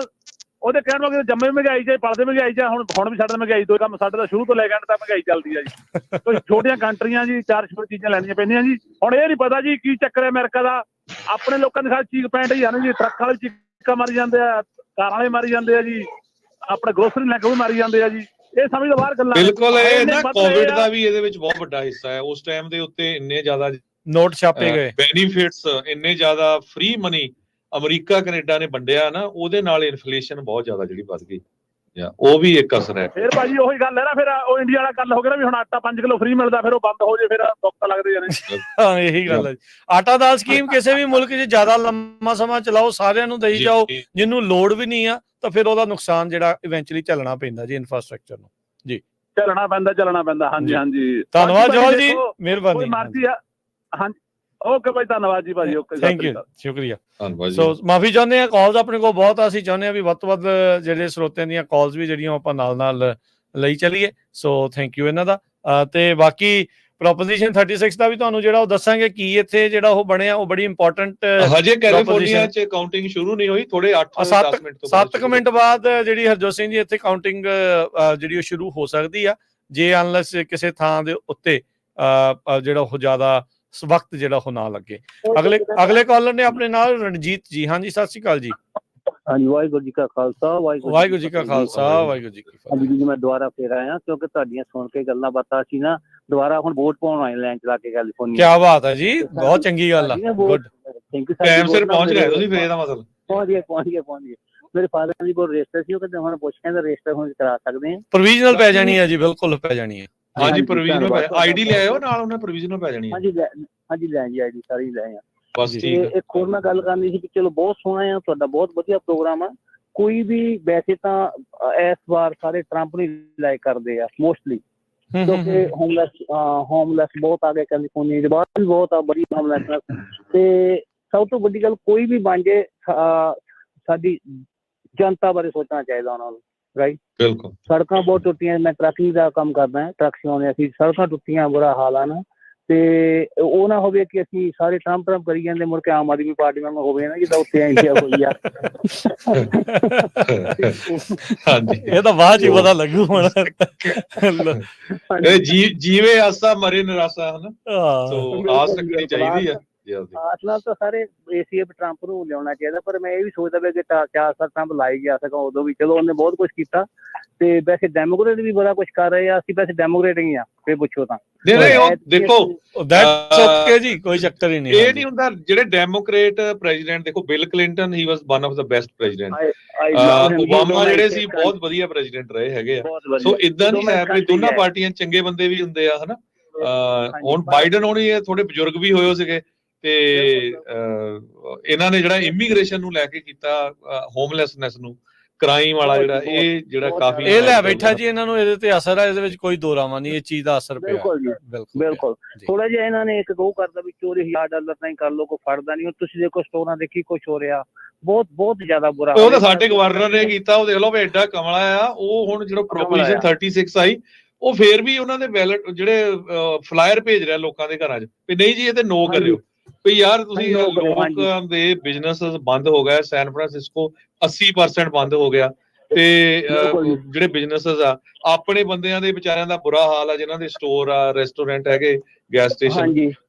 ਉਹਦੇ ਕਹਿਣ ਵਾਂਗੇ ਜੰਮੇ ਮਹਿੰਗਾਈ ਚ ਪਲਦੇ ਮਹਿੰਗਾਈ ਚ ਹੁਣ ਵੀ ਸਾਡੇ ਮਹਿੰਗਾਈ ਤੋਂ ਕੰਮ ਸਾਡੇ ਤਾਂ ਸ਼ੁਰੂ ਤੋਂ ਲੈ ਕੇ ਤਾਂ ਮਹਿੰਗਾਈ ਚੱਲਦੀ ਆ ਜੀ। ਕੋਈ ਛੋਟੀਆਂ ਕੰਟਰੀਆਂ ਜੀ 4 ਚੀਜ਼ਾਂ ਲੈਣੀਆਂ ਪੈਂਦੀਆਂ ਜੀ। ਹੁਣ ਇਹ ਨਹੀਂ ਪਤਾ ਜੀ ਕੀ ਚੱਕਰ ਹੈ ਅਮਰੀਕਾ ਦਾ, ਆਪਣੇ ਲੋਕਾਂ ਦੇ ਸਾथ ਚੀਕ ਪੈਂਟ ਹੀ ਆ ਨਾ ਜੀ। ਟਰੱਕ ਵਾਲੇ ਚੀਕਾਂ ਮਾਰੀ ਜਾਂਦੇ ਆ, ਕਾਰਾਂ ਵਾਲੇ ਮਾਰੀ ਜਾਂਦੇ ਆ ਜੀ, ਆਪਣੇ ਗਰੋਸਰੀ ਲੈ ਕੇ ਵੀ ਮਾਰੀ ਜਾਂਦੇ ਆ ਜੀ। ਇਹ ਸਮਝ ਤੋਂ ਬਾਹਰ ਗੱਲਾਂ। ਬਿਲਕੁਲ ਇਹ ਨਾ ਕੋਵਿਡ ਦਾ ਵੀ ਇਹਦੇ ਵਿੱਚ ਬਹੁਤ ਵੱਡਾ ਹਿੱਸਾ ਹੈ। ਉਸ ਟਾਈਮ ਦੇ ਉੱਤੇ ਇੰਨੇ ਜ਼ਿਆਦਾ ਨੋਟ ਛਾਪੇ ਗਏ, ਬੈਨੀਫਿਟਸ ਇੰਨੇ ਜ਼ਿਆਦਾ ਫ੍ਰੀ ਮਨੀ ਅਮਰੀਕਾ ਕੈਨੇਡਾ ਨੇ ਵੰਡਿਆ ਨਾ, ਉਹਦੇ ਨਾਲ ਇਨਫਲੇਸ਼ਨ ਬਹੁਤ ਜ਼ਿਆਦਾ ਜਿਹੜੀ ਵੱਧ ਗਈ, ਉਹ ਵੀ ਇੱਕ ਅਸਰ ਹੈ। ਫਿਰ ਭਾਜੀ ਉਹੀ ਗੱਲ ਹੈ ਨਾ, ਫਿਰ ਉਹ ਇੰਡੀਆ ਵਾਲਾ ਗੱਲ ਹੋ ਗਿਆ ਨਾ ਵੀ ਹੁਣ ਆਟਾ 5 ਕਿਲੋ ਫ੍ਰੀ ਮਿਲਦਾ, ਫਿਰ ਉਹ ਬੰਦ ਹੋ ਜੇ ਫਿਰ ਦੁੱਖ ਤਾਂ ਲੱਗਦੇ ਜਾਣੇ। ਹਾਂ ਇਹੀ ਗੱਲ ਹੈ। ਆਟਾ ਦਾਲ ਸਕੀਮ ਕਿਸੇ ਵੀ ਮੁਲਕ 'ਚ ਜ਼ਿਆਦਾ ਲੰਮਾ ਸਮਾਂ ਚਲਾਓ, ਸਾਰਿਆਂ ਨੂੰ ਦੇਈ ਜਾਓ, ਜਿਹਨੂੰ ਲੋੜ ਵੀ ਨਹੀਂ ਆ ਤਾਂ ਫਿਰ ਉਹਦਾ ਨੁਕਸਾਨ ਜਿਹੜਾ ਇਵੈਂਚੁਅਲੀ ਝੱਲਣਾ ਪੈਂਦਾ ਜੀ ਇਨਫਰਾਸਟ੍ਰਕਚਰ ਨੂੰ। ਜੀ ਚੱਲਣਾ ਪੈਂਦਾ। ਹਾਂਜੀ ਹਾਂਜੀ, ਧੰਨਵਾਦ ਜਵਾਲ ਜੀ, ਮਿਹਰਬਾਨੀ। ਹਾਂਜੀ ਓਕੇ ਭਾਈ, ਧੰਨਵਾਦ ਜੀ ਭਾਜੀ। ਓਕੇ, ਥੈਂਕ ਯੂ, ਸ਼ੁਕਰੀਆ। ਸੋ ਮਾਫੀ ਚਾਹੁੰਦੇ ਆ, ਕਾਲਸ ਆਪਣੇ ਕੋਲ ਬਹੁਤ ਆ, ਅਸੀਂ ਚਾਹੁੰਦੇ ਆ ਵੀ ਵੱਧ ਤੋਂ ਵੱਧ ਜਿਹੜੇ ਸਰੋਤਿਆਂ ਦੀਆਂ ਕਾਲਸ ਵੀ ਜਿਹੜੀਆਂ ਆਪਾਂ ਨਾਲ ਲਈ ਚੱਲੀਏ। ਸੋ ਥੈਂਕ ਯੂ ਇਹਨਾਂ ਦਾ। ਤੇ ਬਾਕੀ ਪ੍ਰੋਪੋਜੀਸ਼ਨ 36 ਦਾ ਵੀ ਤੁਹਾਨੂੰ ਜਿਹੜਾ ਉਹ ਦੱਸਾਂਗੇ ਕੀ ਇੱਥੇ ਜਿਹੜਾ ਉਹ ਬਣਿਆ, ਉਹ ਬੜੀ ਇੰਪੋਰਟੈਂਟ। ਹਜੇ ਕੈਲੀਫੋਰਨੀਆ 'ਚ ਕਾਊਂਟਿੰਗ ਸ਼ੁਰੂ ਨਹੀਂ ਹੋਈ, ਥੋੜੇ 8-10 ਮਿੰਟ ਤੋਂ 7 ਮਿੰਟ ਬਾਅਦ ਜਿਹੜੀ ਹਰਜੋਤ ਸਿੰਘ ਜੀ ਇੱਥੇ ਕਾਊਂਟਿੰਗ ਜਿਹੜੀ ਉਹ ਸ਼ੁਰੂ ਹੋ ਸਕਦੀ ਆ, ਜੇ ਅਨਲੈਸ ਕਿਸੇ ਥਾਂ ਦੇ ਉੱਤੇ ਜਿਹੜਾ ਉਹ ਜ਼ਿਆਦਾ ਵਕਤ ਜਿਹੜਾ ਉਹ ਨਾ ਲੱਗੇ। ਅਗਲੇ ਕਾਲਰ ਨੇ ਆਪਣੇ ਨਾਲ ਰਣਜੀਤ ਜੀ। ਹਾਂਜੀ ਸਤਿ ਸ਼੍ਰੀ ਅਕਾਲ ਜੀ। ਹਾਂਜੀ, ਵਾਹਿਗੁਰੂ ਜੀ ਕਾ ਖਾਲਸਾ, ਵਾਹਿਗੁਰੂ ਜੀ ਕਾ ਖਾਲਸਾ, ਵਾਹਿਗੁਰੂ ਜੀ ਕੀ ਫਤਿਹ। ਹਾਂਜੀ ਜੀ, ਮੈਂ ਦੁਬਾਰਾ ਫੇਰ ਆਇਆ ਕਿਉਂਕਿ ਤੁਹਾਡੀਆਂ ਸੁਣ ਕੇ ਗੱਲਾਂ ਬਾਤਾਂ ਸੀ ਨਾ, ਦੁਬਾਰਾ ਹੁਣ ਵੋਟ ਪਾਉਣ ਆਏ ਲਾਈਨ ਚਲਾ ਕੇ ਕੈਲੀਫੋਰਨੀਆ। ਕੀ ਬਾਤ ਹੈ ਜੀ, ਬਹੁਤ ਚੰਗੀ ਗੱਲ ਆ। Good, thank you. ਟਾਈਮ ਸਿਰ ਪਹੁੰਚ ਗਏ ਤੁਸੀਂ, ਫੇਰ ਇਹਦਾ ਮਤਲਬ ਪਹੁੰਚ ਗਏ। ਮੇਰੇ ਫਾਦਰ ਜੀ ਕੋਲ ਰਜਿਸਟਰ ਸੀ, ਉਹ ਕਹਿੰਦੇ ਹੁਣ ਪੁੱਛ ਕੇ ਰਜਿਸਟਰ ਹੁਣ ਕਰਾ ਸਕਦੇ ਆ। ਪ੍ਰੋਵੀਜ਼ਨਲ ਪੈ ਜਾਣੀ ਹੈ ਜੀ, ਬਿਲਕੁਲ ਪੈ ਜਾਣੀ ਹੈ। ਹਾਂਜੀ ਪ੍ਰੋਵੀਜ਼ਨਲ ਆਈਡੀ ਲੈ ਆਇਓ ਨਾਲ, ਉਹਨਾਂ ਪ੍ਰੋਵੀਜ਼ਨਲ ਪੈ ਜਾਣੀ ਹੈ। ਹਾਂਜੀ ਲੈ ਜੀ, ਆਈਡੀ ਸਾਰੀ ਲੈ ਆ। ਬਸ ਠੀਕ ਹੈ। ਇੱਕ ਹੋਰ ਮੈਂ ਗੱਲ ਕਰਨੀ ਸੀ ਕਿ ਚਲੋ ਬਹੁਤ ਸੋਹਣਾ ਆ ਤੁਹਾਡਾ, ਬਹੁਤ ਵਧੀਆ ਪ੍ਰੋਗਰਾਮ ਆ। ਕੋਈ ਵੀ ਵੈਸੇ ਤਾਂ ਇਸ ਵਾਰ ਸਾਰੇ ਟਰੰਪ ਨੂੰ ਲਾਈਕ ਕਰਦੇ ਆ ਮੋਸਟਲੀ, ਕਿਉਂਕਿ ਹੋਮਲੈਸ ਬਹੁਤ ਆ ਗਏ ਕੈਲੀਫੋਰਨੀਆ ਦੇ ਬਾਹਰ ਵੀ ਬਹੁਤ ਆ, ਬੜੀ ਹੋਮਲੈਸਨੈਸ। ਤੇ ਸਭ ਤੋਂ ਵੱਡੀ ਗੱਲ ਕੋਈ ਵੀ ਬਣ ਜੇ, ਸਾਡੀ ਜਨਤਾ ਬਾਰੇ ਸੋਚਣਾ ਚਾਹੀਦਾ ਉਹਨਾਂ ਨੂੰ, ਰਾਈਟ। ਬਿਲਕੁਲ। ਸੜਕਾਂ ਬਹੁਤ ਟੁੱਟੀਆਂ, ਮੈਂ ਟਰੱਕਿੰਗ ਦਾ ਕੰਮ ਕਰਦਾ, ਟਰੱਕ ਚਲਾਉਂਦੇ ਅਸੀਂ, ਸੜਕਾਂ ਟੁੱਟੀਆਂ, ਬੁਰਾ ਹਾਲ ਆ ਨਾ। ਤੇ ਉਹ ਨਾ ਹੋਵੇ ਕਿ ਅਸੀਂ ਸਾਰੇ ਟਰੰਪ ਕਰੀ ਜਾਂਦੇ, ਮੁੜ ਕੇ ਆਮ ਆਦਮੀ ਪਾਰਟੀ ਵਾਂਗ ਹੋਵੇ ਨਾ ਜਿੱਦਾਂ ਉੱਥੇ ਇੰਡੀਆ ਹੋਈ ਆ। ਹਾਂਜੀ, ਇਹ ਤਾਂ ਬਾਅਦ ਹੀ ਪਤਾ ਲੱਗੂ ਹੁਣ। ਜੀਵੇ ਆਸਾ ਮਰੇ ਨਿਰਾਸਾ, ਹਨਾ। ਸੋ ਆਸ ਰੱਖਣੀ ਚਾਹੀਦੀ ਆ। ਆਸ ਨਾਲ ਤਾਂ ਸਾਰੇ ਏਸੀਏ ਟਰੰਪ ਨੂੰ ਲਿਆਉਣਾ ਚਾਹੀਦਾ, ਪਰ ਮੈਂ ਇਹ ਵੀ ਸੋਚਦਾ ਵੀ ਕਿ 4 ਸਾਲ ਟਰੰਪ ਲਾਈ ਗਿਆ ਸਕਾਂ ਉਦੋਂ ਵੀ, ਚਲੋ ਉਹਨੇ ਬਹੁਤ ਕੁਛ ਕੀਤਾ। ਤੇ ਵੈਸੇ ਡੈਮੋਕ੍ਰੇਟ ਵੀ ਬੜਾ ਕੁਛ ਕਰ ਰਹੇ ਆ, ਅਸੀਂ ਵੈਸੇ ਡੈਮੋਕ੍ਰੇਟ ਹੀ ਆ, ਫਿਰ ਪੁੱਛੋ ਤਾਂ। ਦੇਖੋ ਜੀ ਕੋਈ ਚੱਕਰ ਹੀ ਨਹੀਂ, ਇਹ ਨਹੀਂ ਹੁੰਦਾ। ਜਿਹੜੇ ਡੈਮੋਕ੍ਰੇਟ ਪ੍ਰੈਜ਼ੀਡੈਂਟ, ਦੇਖੋ bill Clinton, he was one of the best president. Obama ਜਿਹੜੇ ਸੀ ਬਹੁਤ ਵਧੀਆ ਪ੍ਰੈਜ਼ੀਡੈਂਟ ਰਹੇ ਹੈਗੇ ਆ। ਸੋ ਇਦਾਂ ਨਹੀਂ ਹੈ ਕਿ ਦੋਨਾਂ ਪਾਰਟੀਆਂ ਚੰਗੇ ਬੰਦੇ ਵੀ ਹੁੰਦੇ ਆ, ਹਨਾ। ਹੁਣ ਬਾਈਡਨ ਹੋਣੀ ਥੋੜੇ ਬਜ਼ੁਰਗ ਵੀ ਹੋਏ ਸੀਗੇ, ਤੇ ਇਹਨਾਂ ਨੇ ਜਿਹੜਾ ਇਮੀਗ੍ਰੇਸ਼ਨ ਨੂੰ ਲੈ ਕੇ ਕੀਤਾ, ਹੋਮਲੈਸਨੈਸ ਨੂੰ, ਕ੍ਰਾਈਮ ਵਾਲਾ ਜਿਹੜਾ ਕਾਫੀ ਇਹ ਲੈ ਬੈਠਾ ਜੀ, ਇਹਨਾਂ ਨੂੰ ਇਹਦੇ ਤੇ ਅਸਰ ਹੈ, ਇਹਦੇ ਵਿੱਚ ਕੋਈ ਦੋ ਰਾਵਾਂ ਨਹੀਂ, ਇਹ ਚੀਜ਼ ਦਾ ਅਸਰ ਪਿਆ। ਬਿਲਕੁਲ। ਥੋੜਾ ਜਿਹਾ ਇਹਨਾਂ ਨੇ ਇੱਕ ਉਹ ਕਰਦਾ ਵੀ ਚੋਰੀ $1000 ਨਹੀਂ ਕਰ ਲੋ, ਕੋਈ ਫੜਦਾ ਨਹੀਂ। ਤੁਸੀਂ ਦੇਖੋ ਸਟੋਰਾਂ ਦੇ ਕੀ ਕੁਛ ਹੋ ਰਿਹਾ, ਬਹੁਤ ਜ਼ਿਆਦਾ ਬੁਰਾ। ਉਹ ਤਾਂ ਸਾਡੇ ਗਵਰਨਰ ਨੇ ਕੀਤਾ, ਉਹ ਦੇਖ ਲਓ ਵੀ ਐਡਾ ਕਮਲਾ ਆ। ਉਹ ਹੁਣ ਜਦੋਂ ਪ੍ਰੋਪੋਜੀਸ਼ਨ 36 ਆਈ, ਉਹ ਫੇਰ ਵੀ ਉਹਨਾਂ ਦੇ ਬੈਲਟ ਜਿਹੜੇ ਫਲਾਇਰ ਭੇਜ ਰਿਹਾ ਲੋਕਾਂ ਦੇ ਘਰਾਂ 'ਚ ਵੀ ਨਹੀਂ ਜੀ ਇਹ ਤੇ ਨੋ ਕਰਿਓ। ਵੀ ਯਾਰ ਤੁਸੀਂ ਲੋਕਾਂ ਦੇ ਬਿਜ਼ਨਸ ਬੰਦ ਹੋ ਗਏ, ਸੈਨ ਫਰਾਂਸਿਸਕੋ 80% ਬੰਦ ਹੋ ਗਿਆ, ਤੇ ਜਿਹੜੇ ਬਿਜ਼ਨਸਸ ਆ, ਆਪਣੇ ਬੰਦਿਆਂ ਦੇ ਵਿਚਾਰਿਆਂ ਦਾ ਬੁਰਾ ਹਾਲ ਆ, ਜਿਨ੍ਹਾਂ ਦੇ ਸਟੋਰ ਆ, ਰੈਸਟੋਰੈਂਟ ਹੈਗੇ, ਗੈਸ ਸਟੇਸ਼ਨ।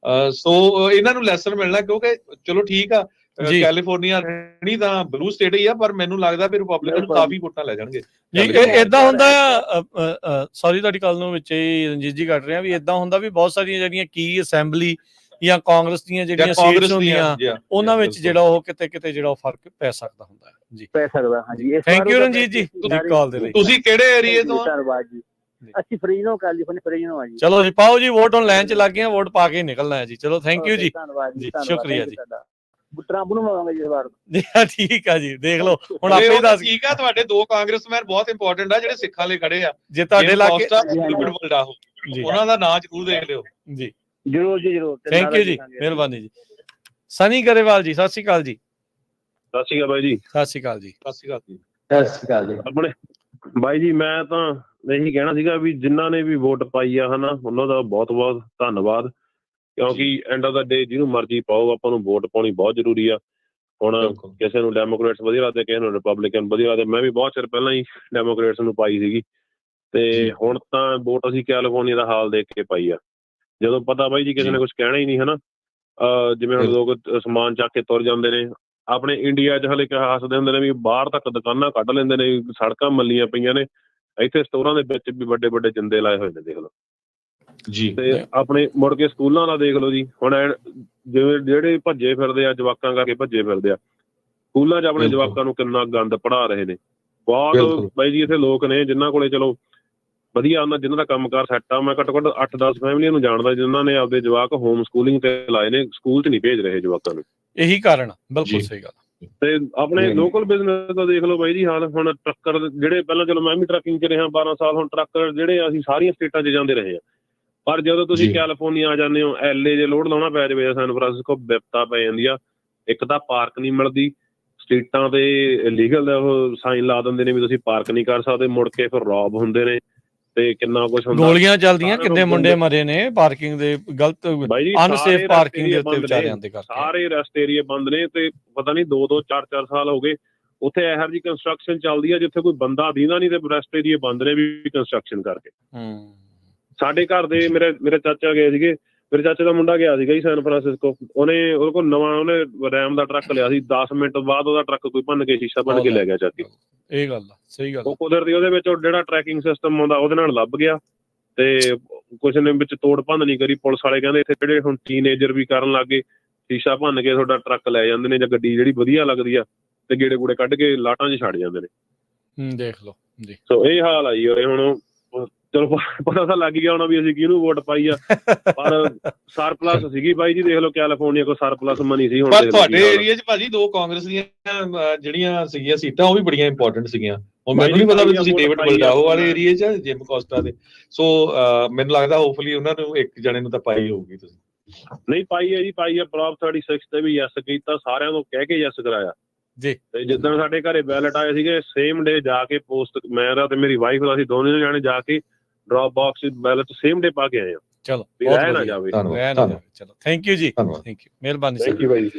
ਸੋ ਇਹਨਾਂ ਨੂੰ ਲੈਸਨ ਮਿਲਣਾ, ਕਿਉਂਕਿ ਚਲੋ ਠੀਕ ਆ, ਕੈਲੀਫੋਰਨੀਆ ਨਹੀਂ ਤਾਂ ਬਲੂ ਸਟੇਟ ਹੀ ਆ, ਪਰ ਮੈਨੂੰ ਲੱਗਦਾ ਵੀ ਰਿਪਬਲਿਕਨ ਕਾਫੀ ਵੋਟਾਂ ਲੈ ਜਾਣਗੇ ਜੀ। ਏਦਾਂ ਹੁੰਦਾ ਆ, ਸੌਰੀ ਤੁਹਾਡੀ ਗੱਲ ਨੂੰ ਵਿੱਚ ਹੀ ਰਣਜੀਤ ਜੀ ਕੱਟ ਰਿਹਾ, ਵੀ ਏਦਾਂ ਹੁੰਦਾ ਵੀ ਬਹੁਤ ਸਾਰੀਆਂ ਜਿਹੜੀਆਂ ਕੀ ਅਸੈਂਬਲੀ ਜਾਂ ਕਾਂਗਰਸ ਦੀਆਂ ਜਿਹੜੀਆਂ ਸੀਟਸ ਹੁੰਦੀਆਂ, ਉਹਨਾਂ ਵਿੱਚ ਜਿਹੜਾ ਉਹ ਕਿਤੇ ਜਿਹੜਾ ਉਹ ਫਰਕ ਪੈ ਸਕਦਾ ਹੁੰਦਾ ਹੈ ਜੀ, ਪੈ ਸਕਦਾ। ਹਾਂਜੀ, ਥੈਂਕ ਯੂ ਰਣਜੀਤ ਜੀ ਕਾਲ ਦੇ ਲਈ। ਤੁਸੀਂ ਕਿਹੜੇ ਏਰੀਏ ਤੋਂ? ਧੰਨਵਾਦ ਜੀ। ਅਸੀਂ ਫਰੀਜ਼ਨੋ, ਕੈਲੀਫੋਰਨੀਆ ਫਰੀਜ਼ਨੋ ਆ ਜੀ। ਚਲੋ ਜੀ ਪਾਓ ਜੀ ਵੋਟ, ਹੁਣ ਲਾਈਨ 'ਚ ਲੱਗ ਗਏ, ਵੋਟ ਪਾ ਕੇ ਨਿਕਲਣਾ ਹੈ ਜੀ। ਚਲੋ ਥੈਂਕ ਯੂ ਜੀ, ਧੰਨਵਾਦ ਜੀ, ਸ਼ੁਕਰੀਆ ਜੀ। ਟਰੰਪ ਨੂੰ ਮਾਰਾਂਗੇ ਜੀ ਇਸ ਵਾਰ। ਠੀਕ ਆ ਜੀ, ਦੇਖ ਲਓ ਹੁਣ ਆਪੇ ਦੱਸ। ਠੀਕ ਆ, ਤੁਹਾਡੇ 2 ਕਾਂਗਰਸਮੈਨ ਬਹੁਤ ਇੰਪੋਰਟੈਂਟ ਆ, ਜਿਹੜੇ ਸਿੱਖਾਂ ਲਈ ਖੜੇ ਆ। ਜੇ ਤੁਹਾਡੇ ਇਲਾਕੇ ਉਹਨਾਂ ਦਾ ਨਾਂ ਜ਼ਰੂਰ ਦੇਖ ਲਿਓ ਜੀ। ਜਰੂਰ ਜੀ, ਜਰੂਰ। ਥੈਂਕ ਯੂ ਜੀ, ਮਿਹਰਬਾਨੀ ਜੀ। ਸਨੀ ਗਰੇਵਾਲ ਜੀ, ਸਤਿ ਸ਼੍ਰੀ ਅਕਾਲ ਜੀ। ਸਤਿ ਸ਼੍ਰੀ ਅਕਾਲ ਬਾਈ ਜੀ। ਸਤਿ ਸ਼੍ਰੀ ਅਕਾਲ ਜੀ। ਸਤਿ ਸ਼੍ਰੀ ਅਕਾਲ ਜੀ। ਸਤਿ ਸ਼੍ਰੀ ਅਕਾਲ ਜੀ। ਆਪਣੇ ਬਾਈ ਜੀ, ਮੈਂ ਤਾਂ ਇਹੀ ਕਹਿਣਾ ਸੀਗਾ ਵੀ ਜਿਨ੍ਹਾਂ ਨੇ ਵੀ ਵੋਟ ਪਾਈ ਆ, ਹਨਾ, ਉਹਨਾਂ ਦਾ ਬਹੁਤ ਬਹੁਤ ਧੰਨਵਾਦ, ਕਿਉਂਕਿ ਐਂਡ ਆਫ ਦਾ ਡੇ ਜਿਹਨੂੰ ਮਰਜ਼ੀ ਪਾਓ, ਆਪਾਂ ਨੂੰ ਵੋਟ ਪਾਉਣੀ ਬਹੁਤ ਜ਼ਰੂਰੀ ਆ। ਹੁਣ ਕਿਸੇ ਨੂੰ ਡੈਮੋਕ੍ਰੇਟਸ ਵਧੀਆ ਲੱਗਦੇ, ਕਿਸੇ ਨੂੰ ਰਿਪਬਲਿਕਨ ਵਧੀਆ ਲੱਗਦੇ। ਮੈਂ ਵੀ ਬਹੁਤ ਚਿਰ ਪਹਿਲਾਂ ਹੀ ਡੈਮੋਕ੍ਰੇਟਸ ਨੂੰ ਪਾਈ ਸੀਗੀ, ਤੇ ਹੁਣ ਤਾਂ ਵੋਟ ਅਸੀਂ ਕੈਲੀਫੋਰਨੀਆ ਦਾ ਹਾਲ ਦੇਖ ਕੇ ਪਾਈ ਆ। ਜਦੋਂ ਪਤਾ ਬਾਈ ਜੀ ਕਿਸੇ ਨੇ ਕੁਝ ਕਹਿਣਾ ਹੀ ਨਹੀਂ, ਹਨਾ, ਜਿਵੇਂ ਹੁਣ ਲੋਕ ਸਮਾਨ ਚੱਕ ਕੇ ਤੁਰ ਜਾਂਦੇ ਨੇ। ਆਪਣੇ ਇੰਡੀਆ 'ਚ ਹਲੇ ਹੱਸਦੇ ਹੁੰਦੇ ਨੇ ਵੀ ਬਾਹਰ ਤੱਕ ਦੁਕਾਨਾਂ ਕੱਢ ਲੈਂਦੇ ਨੇ, ਸੜਕਾਂ ਮੱਲੀਆਂ ਪਈਆਂ ਨੇ, ਇੱਥੇ ਸਟੋਰਾਂ ਦੇ ਵਿੱਚ ਵੀ ਵੱਡੇ ਵੱਡੇ ਜਿੰਦੇ ਲਾਏ ਹੋਏ ਨੇ, ਦੇਖ ਲਓ ਜੀ। ਤੇ ਆਪਣੇ ਮੁੜ ਕੇ ਸਕੂਲਾਂ ਦਾ ਦੇਖ ਲਓ ਜੀ, ਹੁਣ ਜਿਵੇਂ ਜਿਹੜੇ ਭੱਜੇ ਫਿਰਦੇ ਆ, ਜਵਾਕਾਂ ਕਰਕੇ ਭੱਜੇ ਫਿਰਦੇ ਆ, ਸਕੂਲਾਂ 'ਚ ਆਪਣੇ ਜਵਾਕਾਂ ਨੂੰ ਕਿੰਨਾ ਗੰਦ ਪੜ੍ਹਾ ਰਹੇ ਨੇ। ਬਹੁਤ ਬਾਈ ਜੀ ਇੱਥੇ ਲੋਕ ਨੇ ਜਿਨ੍ਹਾਂ ਕੋਲੇ ਚਲੋ ਵਧੀਆ ਉਹਨਾਂ ਜਿਨ੍ਹਾਂ ਦਾ ਕੰਮਕਾਰ ਸੈੱਟ ਆ। ਮੈਂ ਘੱਟੋ ਘੱਟ 8-10 ਫੈਮਲੀਆਂ ਨੂੰ ਜਾਣਦਾ ਜਿਨ੍ਹਾਂ ਨੇ ਆਪਦੇ ਜਵਾਕ ਹੋਮ ਸਕੂਲਿੰਗ ਤੇ ਲਾਏ ਨੇ, ਸਕੂਲ 'ਚ ਨਹੀਂ ਭੇਜ ਰਹੇ ਜਵਾਕਾਂ ਨੂੰ। ਇਹੀ ਕਾਰਨ, ਬਿਲਕੁਲ ਸਹੀ ਗੱਲ। ਤੇ ਆਪਣੇ ਲੋਕਲ ਬਿਜ਼ਨਸ ਦਾ ਦੇਖ ਲਓ ਬਾਈ ਜੀ ਹਾਲ। ਹੁਣ ਟਰੱਕਰ ਜਿਹੜੇ ਪਹਿਲਾਂ, ਚਲੋ ਮੈਂ ਵੀ ਟਰੱਕਿੰਗ 'ਚ ਰਿਹਾ 12 ਸਾਲ, ਹੁਣ ਟਰੱਕਰ ਜਿਹੜੇ ਅਸੀਂ ਸਾਰੀਆਂ ਸਟੇਟਾਂ 'ਚ ਜਾਂਦੇ ਰਹੇ ਆ, ਪਰ ਜਦੋਂ ਤੁਸੀਂ ਕੈਲੀਫੋਰਨੀਆ ਆ ਜਾਂਦੇ ਹੋ, LA ਜੇ ਲੋਡ ਲਾਉਣਾ ਪੈ ਜਾਵੇ, ਸੈਨ ਫਰਾਂਸਿਸਕੋ, ਬਿਪਤਾ ਪੈ ਜਾਂਦੀ ਆ। ਇੱਕ ਤਾਂ ਪਾਰਕ ਨਹੀਂ ਮਿਲਦੀ, ਸਟੇਟਾਂ ਤੇ ਲੀਗਲ ਉਹ ਸਾਈਨ ਲਾ ਦਿੰਦੇ ਨੇ ਵੀ ਤੁਸੀਂ ਪਾਰਕ ਨਹੀਂ ਕਰ ਸਕਦੇ, ਮੁੜ ਕੇ ਫਿਰ ਰੌਬ ਹੁੰਦੇ ਨੇ ਤੇ ਕਿੰਨਾ ਕੁਝ ਹੁੰਦਾ। ਗੋਲੀਆਂ ਚੱਲਦੀਆਂ, ਕਿੰਨੇ ਮੁੰਡੇ ਮਰੇ ਨੇ ਪਾਰਕਿੰਗ ਦੇ ਗਲਤ ਅਨਸੇਫ ਪਾਰਕਿੰਗ ਦੇ ਉੱਤੇ ਵਿਚਾਰਿਆਂ ਦੇ ਕਰਕੇ। ਸਾਰੇ ਰੈਸਟ ਏਰੀਏ ਬੰਦ ਨੇ, ਤੇ ਪਤਾ ਨਹੀਂ 2-2 4-4 ਸਾਲ ਹੋ ਗਏ ਉੱਥੇ ਇਹੋ ਜਿਹੀ ਕੰਸਟਰਕਸ਼ਨ ਚੱਲਦੀ ਆ ਜਿੱਥੇ ਕੋਈ ਬੰਦਾ ਦੀਦਾ ਨਹੀਂ, ਤੇ ਰੈਸਟ ਏਰੀਏ ਬੰਦ ਨੇ ਵੀ ਕੰਸਟਰਕਸ਼ਨ ਕਰਕੇ। ਸਾਡੇ ਘਰ ਦੇ ਮੇਰੇ ਚਾਚਾ ਗਏ ਸੀਗੇ, ਮੇਰੇ ਚਾਚੇ ਦਾ ਮੁੰਡਾ ਗਿਆ ਸੀਗਾ ਜੀ ਸੈਨ ਫਰਾਂਸਿਸਕੋ। ਉਹਦੇ ਕੋਲ ਨਵਾਂ ਉਹਨੇ ਰੈਮ ਦਾ ਟਰੱਕ ਲਿਆ ਸੀ, 10 ਮਿੰਟ ਬਾਅਦ ਉਹਦਾ ਟਰੱਕ ਕੋਈ ਭੰਨ ਕੇ ਸ਼ੀਸ਼ਾ ਭੰਨ ਕੇ ਲੈ ਗਿਆ ਚਾਚੀ। ਇਹ ਗੱਲ ਸਹੀ ਗੱਲ। ਉਹ ਕੁਦਰਤੀ ਉਹਦੇ ਵਿੱਚ ਜਿਹੜਾ ਟਰੈਕਿੰਗ ਸਿਸਟਮ ਆਉਂਦਾ ਉਹਦੇ ਨਾਲ ਲੱਭ ਗਿਆ, ਤੇ ਕੁਛ ਨੇ ਵਿੱਚ ਤੋੜ ਭੰਨ ਨਹੀਂ ਕਰੀ। ਪੁਲਿਸ ਵਾਲੇ ਕਹਿੰਦੇ ਇੱਥੇ ਜਿਹੜੇ ਹੁਣ ਟੀਨੇਜਰ ਵੀ ਕਰਨ ਲੱਗ ਗਏ, ਸ਼ੀਸ਼ਾ ਭੰਨ ਕੇ ਤੁਹਾਡਾ ਟਰੱਕ ਲੈ ਜਾਂਦੇ ਨੇ, ਜਾਂ ਗੱਡੀ ਜਿਹੜੀ ਵਧੀਆ ਲੱਗਦੀ ਆ ਤੇ ਗੇੜੇ ਗੂੜੇ ਕੱਢ ਕੇ ਲਾਟਾਂ 'ਚ ਛੱਡ ਜਾਂਦੇ ਨੇ। ਦੇਖ ਲਓ ਜੀ। ਸੋ ਇਹ ਹਾਲ ਆ ਜੀ ਹੁਣ। ਚਲੋ ਪਤਾ ਤਾਂ ਲੱਗ ਗਿਆ ਹੋਣਾ ਵੀ ਅਸੀਂ ਕਿਹਨੂੰ ਵੋਟ ਪਾਈ ਆ, ਪਰ ਸਰਪਲਸ ਸੀਗੀ ਬਾਈ ਜੀ। ਦੇਖ ਲਓ ਕੈਲੀਫੋਰਨੀਆ ਕੋਲ ਸਰਪਲਸ ਮਨੀ ਸੀ। ਹੁਣ ਪਰ ਤੁਹਾਡੇ ਏਰੀਆ 'ਚ ਭਾਜੀ 2 ਕਾਂਗਰਸ ਦੀਆਂ ਜਿਹੜੀਆਂ ਸੀਗੀਆਂ ਸੀਟਾਂ, ਉਹ ਵੀ ਬੜੀਆਂ ਇੰਪੋਰਟੈਂਟ ਸੀਗੀਆਂ। ਹੁਣ ਮੈਨੂੰ ਨਹੀਂ ਪਤਾ ਵੀ ਤੁਸੀਂ ਡੇਵਿਡ ਬਲਡਾਓ ਵਾਲੇ ਏਰੀਏ 'ਚ, ਜਿਮ ਕੋਸਟਾ ਦੇ, ਸੋ ਮੈਨੂੰ ਲੱਗਦਾ ਹੋਪਫੁਲੀ ਉਹਨਾਂ ਨੂੰ ਇੱਕ ਜਣੇ ਨੂੰ ਤਾਂ ਪਾਈ ਹੋਊਗੀ ਤੁਸੀਂ। ਨਹੀਂ ਪਾਈ ਹੈ ਜੀ, ਪਾਈ ਹੈ। ਬਲਾਕ 36 ਤੇ ਵੀ ਯੈਸ ਕੀਤਾ, ਸਾਰਿਆਂ ਨੂੰ ਕਹਿ ਕੇ ਯੈਸ ਕਰਾਇਆ ਜੀ। ਤੇ ਜਿੱਦਣ ਸਾਡੇ ਘਰੇ ਬੈਲਟ ਆਏ ਸੀਗੇ, ਸੇਮ ਡੇ ਜਾ ਕੇ ਪੋਸਟ, ਮੇਰਾ ਤੇ ਮੇਰੀ ਵਾਈਫ ਦਾ, ਅਸੀਂ ਦੋਨੇ ਜਾਣੇ ਜਾ ਕੇ ਡ੍ਰੌਪ ਬਾਕਸ ਵਿੱਚ ਬੈਲਟ ਸੇਮ ਡੇ ਪਾ ਕੇ ਆਏ ਆ। ਚਲੋ ਰਹਿ ਨਾ ਜਾਵੇ। ਚਲੋ ਥੈਂਕ ਯੂ ਜੀ, ਥੈਂਕ ਯੂ, ਮਿਹਰਬਾਨੀ। ਥੈਂਕ ਯੂ ਬਾਈ।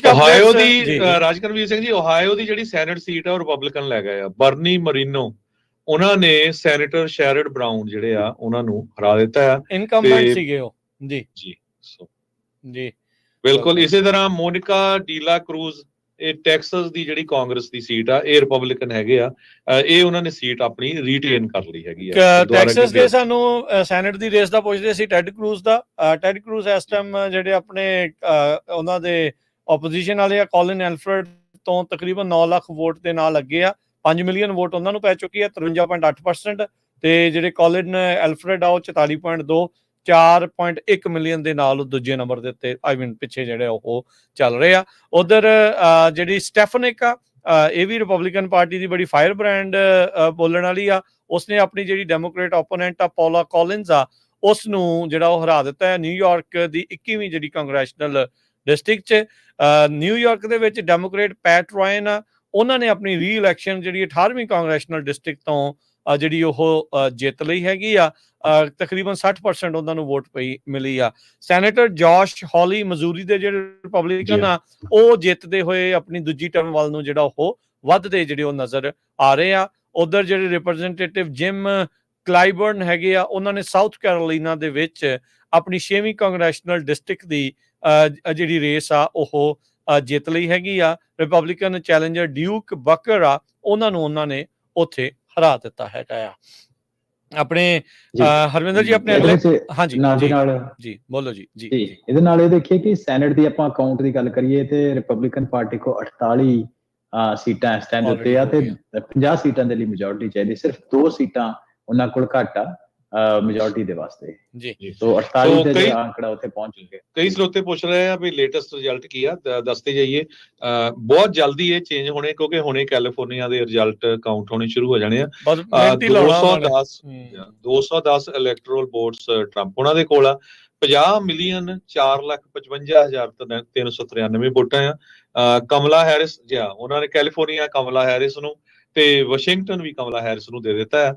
ਓਹਾਇਓ ਦੀ ਰਾਜਕਰਵੀਰ ਸਿੰਘ ਜੀ, ਓਹਾਇਓ ਦੀ ਜਿਹੜੀ ਸੈਨੇਟ ਸੀਟ ਆ ਉਹ ਰਿਪਬਲਿਕਨ ਲੈ ਗਏ ਆ। ਬਰਨੀ ਮਰੀਨੋ ਉਹਨਾਂ ਨੇ ਸੈਨੇਟਰ ਸ਼ੈਰਡ ਬਰਾਊਨ ਜਿਹੜੇ ਆ ਉਹਨਾਂ ਨੂੰ ਹਰਾ ਦਿੱਤਾ ਆ। ਇਨਕੰਬੈਂਟ ਸੀਗੇ ਉਹ ਜੀ ਜੀ ਜੀ ਬਿਲਕੁਲ। ਇਸੇ ਤਰ੍ਹਾਂ ਮੋਨਿਕਾ ਡੀਲਾ ਕਰੂਜ਼, ਇਹ ਟੈਕਸਸ ਦੀ ਜਿਹੜੀ ਕਾਂਗਰਸ ਦੀ ਸੀਟ ਆ, ਇਹ ਰਿਪਬਲਿਕਨ ਹੈਗੇ ਆ। ਇਹ ਉਹਨਾਂ ਨੇ ਸੀਟ ਆਪਣੀ ਰੀਟੇਨ ਕਰ ਲਈ ਹੈਗੀ ਆ। ਟੈਕਸਸ ਦੇ ਸਾਨੂੰ ਸੈਨੇਟ ਦੀ ਰੇਸ ਦਾ ਪੁੱਛਦੇ ਸੀ ਟੈਡ ਕਰੂਜ਼ ਦਾ। ਟੈਡ ਕਰੂਜ਼ ਇਸ ਟਾਈਮ ਜਿਹੜੇ ਆਪਣੇ ਉਹਨਾਂ ਦੇ ਆਪੋਜੀਸ਼ਨ ਵਾਲੇ ਆ, ਕੋਲਿਨ ਐਲਫਰਡ ਤੋਂ ਤਕਰੀਬਨ 9 ਲੱਖ ਵੋਟ ਦੇ ਨਾਲ ਅੱਗੇ ਆ। 5 ਮਿਲੀਅਨ ਵੋਟ ਉਹਨਾਂ ਨੂੰ ਪੈ ਚੁੱਕੀ ਹੈ, 53.8%। ਤੇ ਜਿਹੜੇ ਕੋਲਿਨ ਐਲਫਰਡ ਆ ਉਹ 44.2, 4.1 ਮਿਲੀਅਨ ਦੇ ਨਾਲ ਦੂਜੇ ਨੰਬਰ ਦੇ ਉੱਤੇ ਪਿੱਛੇ ਜਿਹੜੇ ਉਹ ਚੱਲ ਰਹੇ ਆ। ਉਧਰ ਜਿਹੜੀ ਸਟੈਫਨਿਕ ਆ, ਇਹ ਵੀ ਰਿਪਬਲਿਕਨ ਪਾਰਟੀ ਦੀ ਬੜੀ ਫਾਇਰ ਬ੍ਰਾਂਡ ਬੋਲਣ ਵਾਲੀ ਆ। ਉਸਨੇ ਆਪਣੀ ਜਿਹੜੀ ਡੈਮੋਕ੍ਰੇਟ ਓਪੋਨੈਂਟ ਆ ਪੌਲਾ ਕੋਲਿਨਸ ਆ, ਉਸ ਨੂੰ ਜਿਹੜਾ ਉਹ ਹਰਾ ਦਿੱਤਾ ਹੈ ਨਿਊਯਾਰਕ ਦੀ 21ਵੀਂ ਜਿਹੜੀ ਕੰਗਰੈਸ਼ਨਲ ਡਿਸਟ੍ਰਿਕਟ 'ਚ। ਨਿਊਯਾਰਕ ਦੇ ਵਿੱਚ ਡੈਮੋਕ੍ਰੇਟ ਪੈਟ ਰਾਇਨ ਆ, ਉਹਨਾਂ ਨੇ ਆਪਣੀ ਰੀ ਇਲੈਕਸ਼ਨ ਜਿਹੜੀ 18ਵੀਂ ਕਾਂਗਰੈਸ਼ਨਲ ਡਿਸਟ੍ਰਿਕਟ ਤੋਂ ਜਿਹੜੀ ਉਹ ਜਿੱਤ ਲਈ ਹੈਗੀ ਆ। ਤਕਰੀਬਨ 60% ਉਹਨਾਂ ਨੂੰ ਵੋਟ ਮਿਲੀ ਆ। ਸੈਨੇਟਰ ਜੋਸ਼ ਹੌਲੀ ਮਜ਼ੂਰੀ ਦੇ ਜਿਹੜੇ ਰਿਪਬਲਿਕਨ ਆ, ਉਹ ਜਿੱਤਦੇ ਹੋਏ ਆਪਣੀ ਦੂਜੀ ਟਰਮ ਵੱਲ ਨੂੰ ਜਿਹੜਾ ਉਹ ਵੱਧਦੇ ਜਿਹੜੇ ਉਹ ਨਜ਼ਰ ਆ ਰਹੇ ਆ। ਉਧਰ ਜਿਹੜੇ ਰਿਪਰੈਜ਼ੈਂਟੇਟਿਵ ਜਿਮ ਕਲਾਈਬਰਨ ਹੈਗੇ ਆ, ਉਹਨਾਂ ਨੇ ਸਾਊਥ ਕੈਰੋਲੀਨਾ ਦੇ ਵਿੱਚ ਆਪਣੀ 6ਵੀਂ ਕਾਂਗਰੈਸ਼ਨਲ ਡਿਸਟ੍ਰਿਕਟ ਦੀ ਜਿਹੜੀ ਰੇਸ ਆ ਉਹ ਜਿੱਤ ਲਈ ਹੈਗੀ ਆ। ਰਿਪਬਲਿਕਨ ਚੈਲੰਜਰ ਡਿਊਕ ਬਕਰ ਆ, ਉਹਨਾਂ ਨੇ ਉੱਥੇ ਹਰਾ ਦਿੱਤਾ ਹੈਗਾ ਆ। ਆਪਣੇ ਹਰਵਿੰਦਰ ਜੀ ਆਪਣੇ ਹਾਂਜੀ ਜੀ ਬੋਲੋ ਜੀ। ਜੀ ਇਹਦੇ ਨਾਲ ਇਹ ਦੇਖੀਏ ਕਿ ਸੈਨੇਟ ਦੀ ਆਪਾਂ ਅਕਾਊਂਟ ਦੀ ਗੱਲ ਕਰੀਏ ਤੇ ਰਿਪਬਲਿਕਨ ਪਾਰਟੀ ਕੋ 48 ਸੀਟਾਂ ਇਸ ਟਾਈਮ ਦਿੱਤੇ ਆ, ਤੇ 50 ਸੀਟਾਂ ਦੇ ਲਈ ਮੈਜੋਰਟੀ ਚਾਹੀਦੀ। ਸਿਰਫ 2 ਸੀਟਾਂ ਉਹਨਾਂ ਕੋਲ ਘੱਟ ਆ ਮੈਜੋਰਟੀ ਦੇ ਵਾਸਤੇ ਜੀ। ਸੋ 48 ਦੇ ਅੰਕੜਾ ਉੱਥੇ ਪਹੁੰਚ ਚੁੱਕੇ। ਕਈ ਸਰੋਤੇ ਪੁੱਛ ਰਹੇ ਆ ਵੀ ਲੇਟੈਸਟ ਰਿਜ਼ਲਟ ਕੀ ਆ, ਦੱਸਦੇ ਜਾਈਏ। ਬਹੁਤ ਜਲਦੀ ਇਹ ਚੇਂਜ ਹੋਣੇ, ਕਿਉਂਕਿ ਹੁਣੇ ਕੈਲੀਫੋਰਨੀਆ ਦੇ ਰਿਜ਼ਲਟ ਕਾਊਂਟ ਹੋਣੇ ਸ਼ੁਰੂ ਹੋ ਜਾਣੇ ਆ। 210 ਇਲੈਕਟੋਰਲ ਵੋਟਸ ਟਰੰਪ ਉਹਨਾਂ ਦੇ ਕੋਲ ਆ। 50,55,5393 ਵੋਟਾਂ ਆ। ਕਮਲਾ ਹੈਰਿਸ ਉਹਨਾਂ ਨੇ ਕੈਲੀਫੋਰਨੀਆ ਕਮਲਾ ਹੈਰਿਸ ਨੂੰ, ਤੇ ਵਾਸ਼ਿੰਗਟਨ ਵੀ ਕਮਲਾ ਹੈਰਿਸ ਨੂੰ ਦੇ ਦਿੱਤਾ ਹੈ।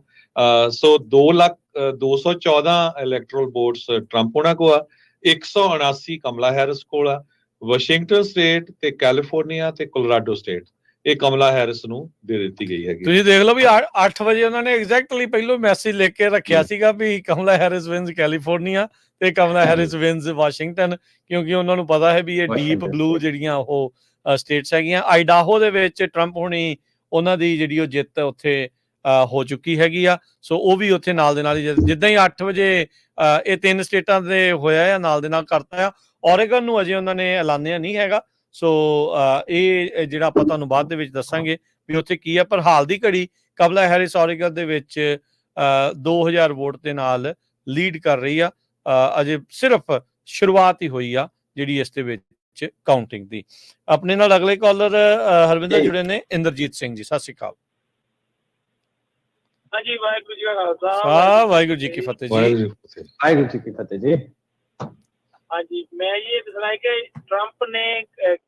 ਸੋ 2,214 ਇਲੈਕਟੋਰਲ ਵੋਟਸ ਟਰੰਪ ਉਹਨਾਂ ਕੋਲ ਆ, 179 ਕਮਲਾ ਹੈਰਿਸ ਕੋਲ ਆ, ਵਾਸ਼ਿੰਗਟਨ ਸਟੇਟ ਤੇ ਕੈਲੀਫੋਰਨੀਆ ਤੇ ਕੋਲੋਰਾਡੋ ਸਟੇਟ ਇਹ ਕਮਲਾ ਹੈਰਿਸ ਨੂੰ ਦੇ ਦਿੱਤੀ ਗਈ ਹੈਗੀ। ਤੁਸੀਂ ਦੇਖ ਲਓ ਵੀ 8 ਵਜੇ ਉਹਨਾਂ ਨੇ ਐਗਜ਼ੈਕਟਲੀ ਪਹਿਲੋਂ ਮੈਸੇਜ ਲਿਖ ਕੇ ਰੱਖਿਆ ਸੀਗਾ ਵੀ ਕਮਲਾ ਹੈਰਿਸ ਵਿਨਸ ਕੈਲੀਫੋਰਨੀਆ ਤੇ ਕਮਲਾ ਹੈਰਿਸ ਵਿਨਸ ਵਾਸ਼ਿੰਗਟਨ, ਕਿਉਂਕਿ ਉਹਨਾਂ ਨੂੰ ਪਤਾ ਹੈ ਵੀ ਇਹ ਡੀਪ ਬਲੂ ਜਿਹੜੀਆਂ ਉਹ ਸਟੇਟਸ ਹੈਗੀਆਂ। ਆਈਡਾਹੋ ਦੇ ਵਿੱਚ ਟਰੰਪ ਹੁਣੀ ਉਹਨਾਂ ਦੀ ਜਿਹੜੀ ਉਹ ਜਿੱਤ ਉੱਥੇ ਹੋ ਚੁੱਕੀ ਹੈਗੀ ਆ, ਸੋ ਉਹ ਵੀ ਉੱਥੇ ਨਾਲ ਦੇ ਨਾਲ ਹੀ ਜਿੱਦਾਂ ਹੀ 8 ਵਜੇ ਇਹ 3 ਸਟੇਟਾਂ ਦੇ ਹੋਇਆ ਆ, ਨਾਲ ਦੇ ਨਾਲ ਕਰਤਾ ਆ। ਔਰੇਗਨ ਨੂੰ ਅਜੇ ਉਹਨਾਂ ਨੇ ਐਲਾਨਿਆ ਨਹੀਂ ਹੈਗਾ, ਸੋ ਇਹ ਜਿਹੜਾ ਆਪਾਂ ਤੁਹਾਨੂੰ ਬਾਅਦ ਦੇ ਵਿੱਚ ਦੱਸਾਂਗੇ ਵੀ ਉੱਥੇ ਕੀ ਆ। ਪਰ ਹਾਲ ਦੀ ਘੜੀ ਕਮਲਾ ਹੈਰਿਸ ਔਰੇਗਨ ਦੇ ਵਿੱਚ 2000 ਵੋਟ ਦੇ ਨਾਲ ਲੀਡ ਕਰ ਰਹੀ ਆ। ਅਜੇ ਸਿਰਫ ਸ਼ੁਰੂਆਤ ਹੀ ਹੋਈ ਆ ਜਿਹੜੀ ਇਸ ਦੇ ਵਿੱਚ ਕਾਊਂਟਿੰਗ ਦੀ। ਆਪਣੇ ਨਾਲ ਅਗਲੇ ਕਾਲਰ ਹਰਵਿੰਦਰ ਜੁੜੇ ਨੇ, ਇੰਦਰਜੀਤ ਸਿੰਘ ਜੀ, ਸਤਿ ਸ਼੍ਰੀ ਅਕਾਲ। ਹਾਂਜੀ, ਵਾਹਿਗੁਰੂ ਜੀ ਕਾ ਖਾਲਸਾ, ਵਾਹਿਗੁਰੂ ਜੀ ਕੀ ਫਤਿਹ ਜੀ। ਵਾਹਿਗੁਰੂ ਜੀ ਕੀ ਫਤਿਹ ਜੀ। ਹਾਂਜੀ, ਮੈਂ ਇਹ ਦੱਸਣਾ ਹੈ ਕਿ ਟਰੰਪ ਨੇ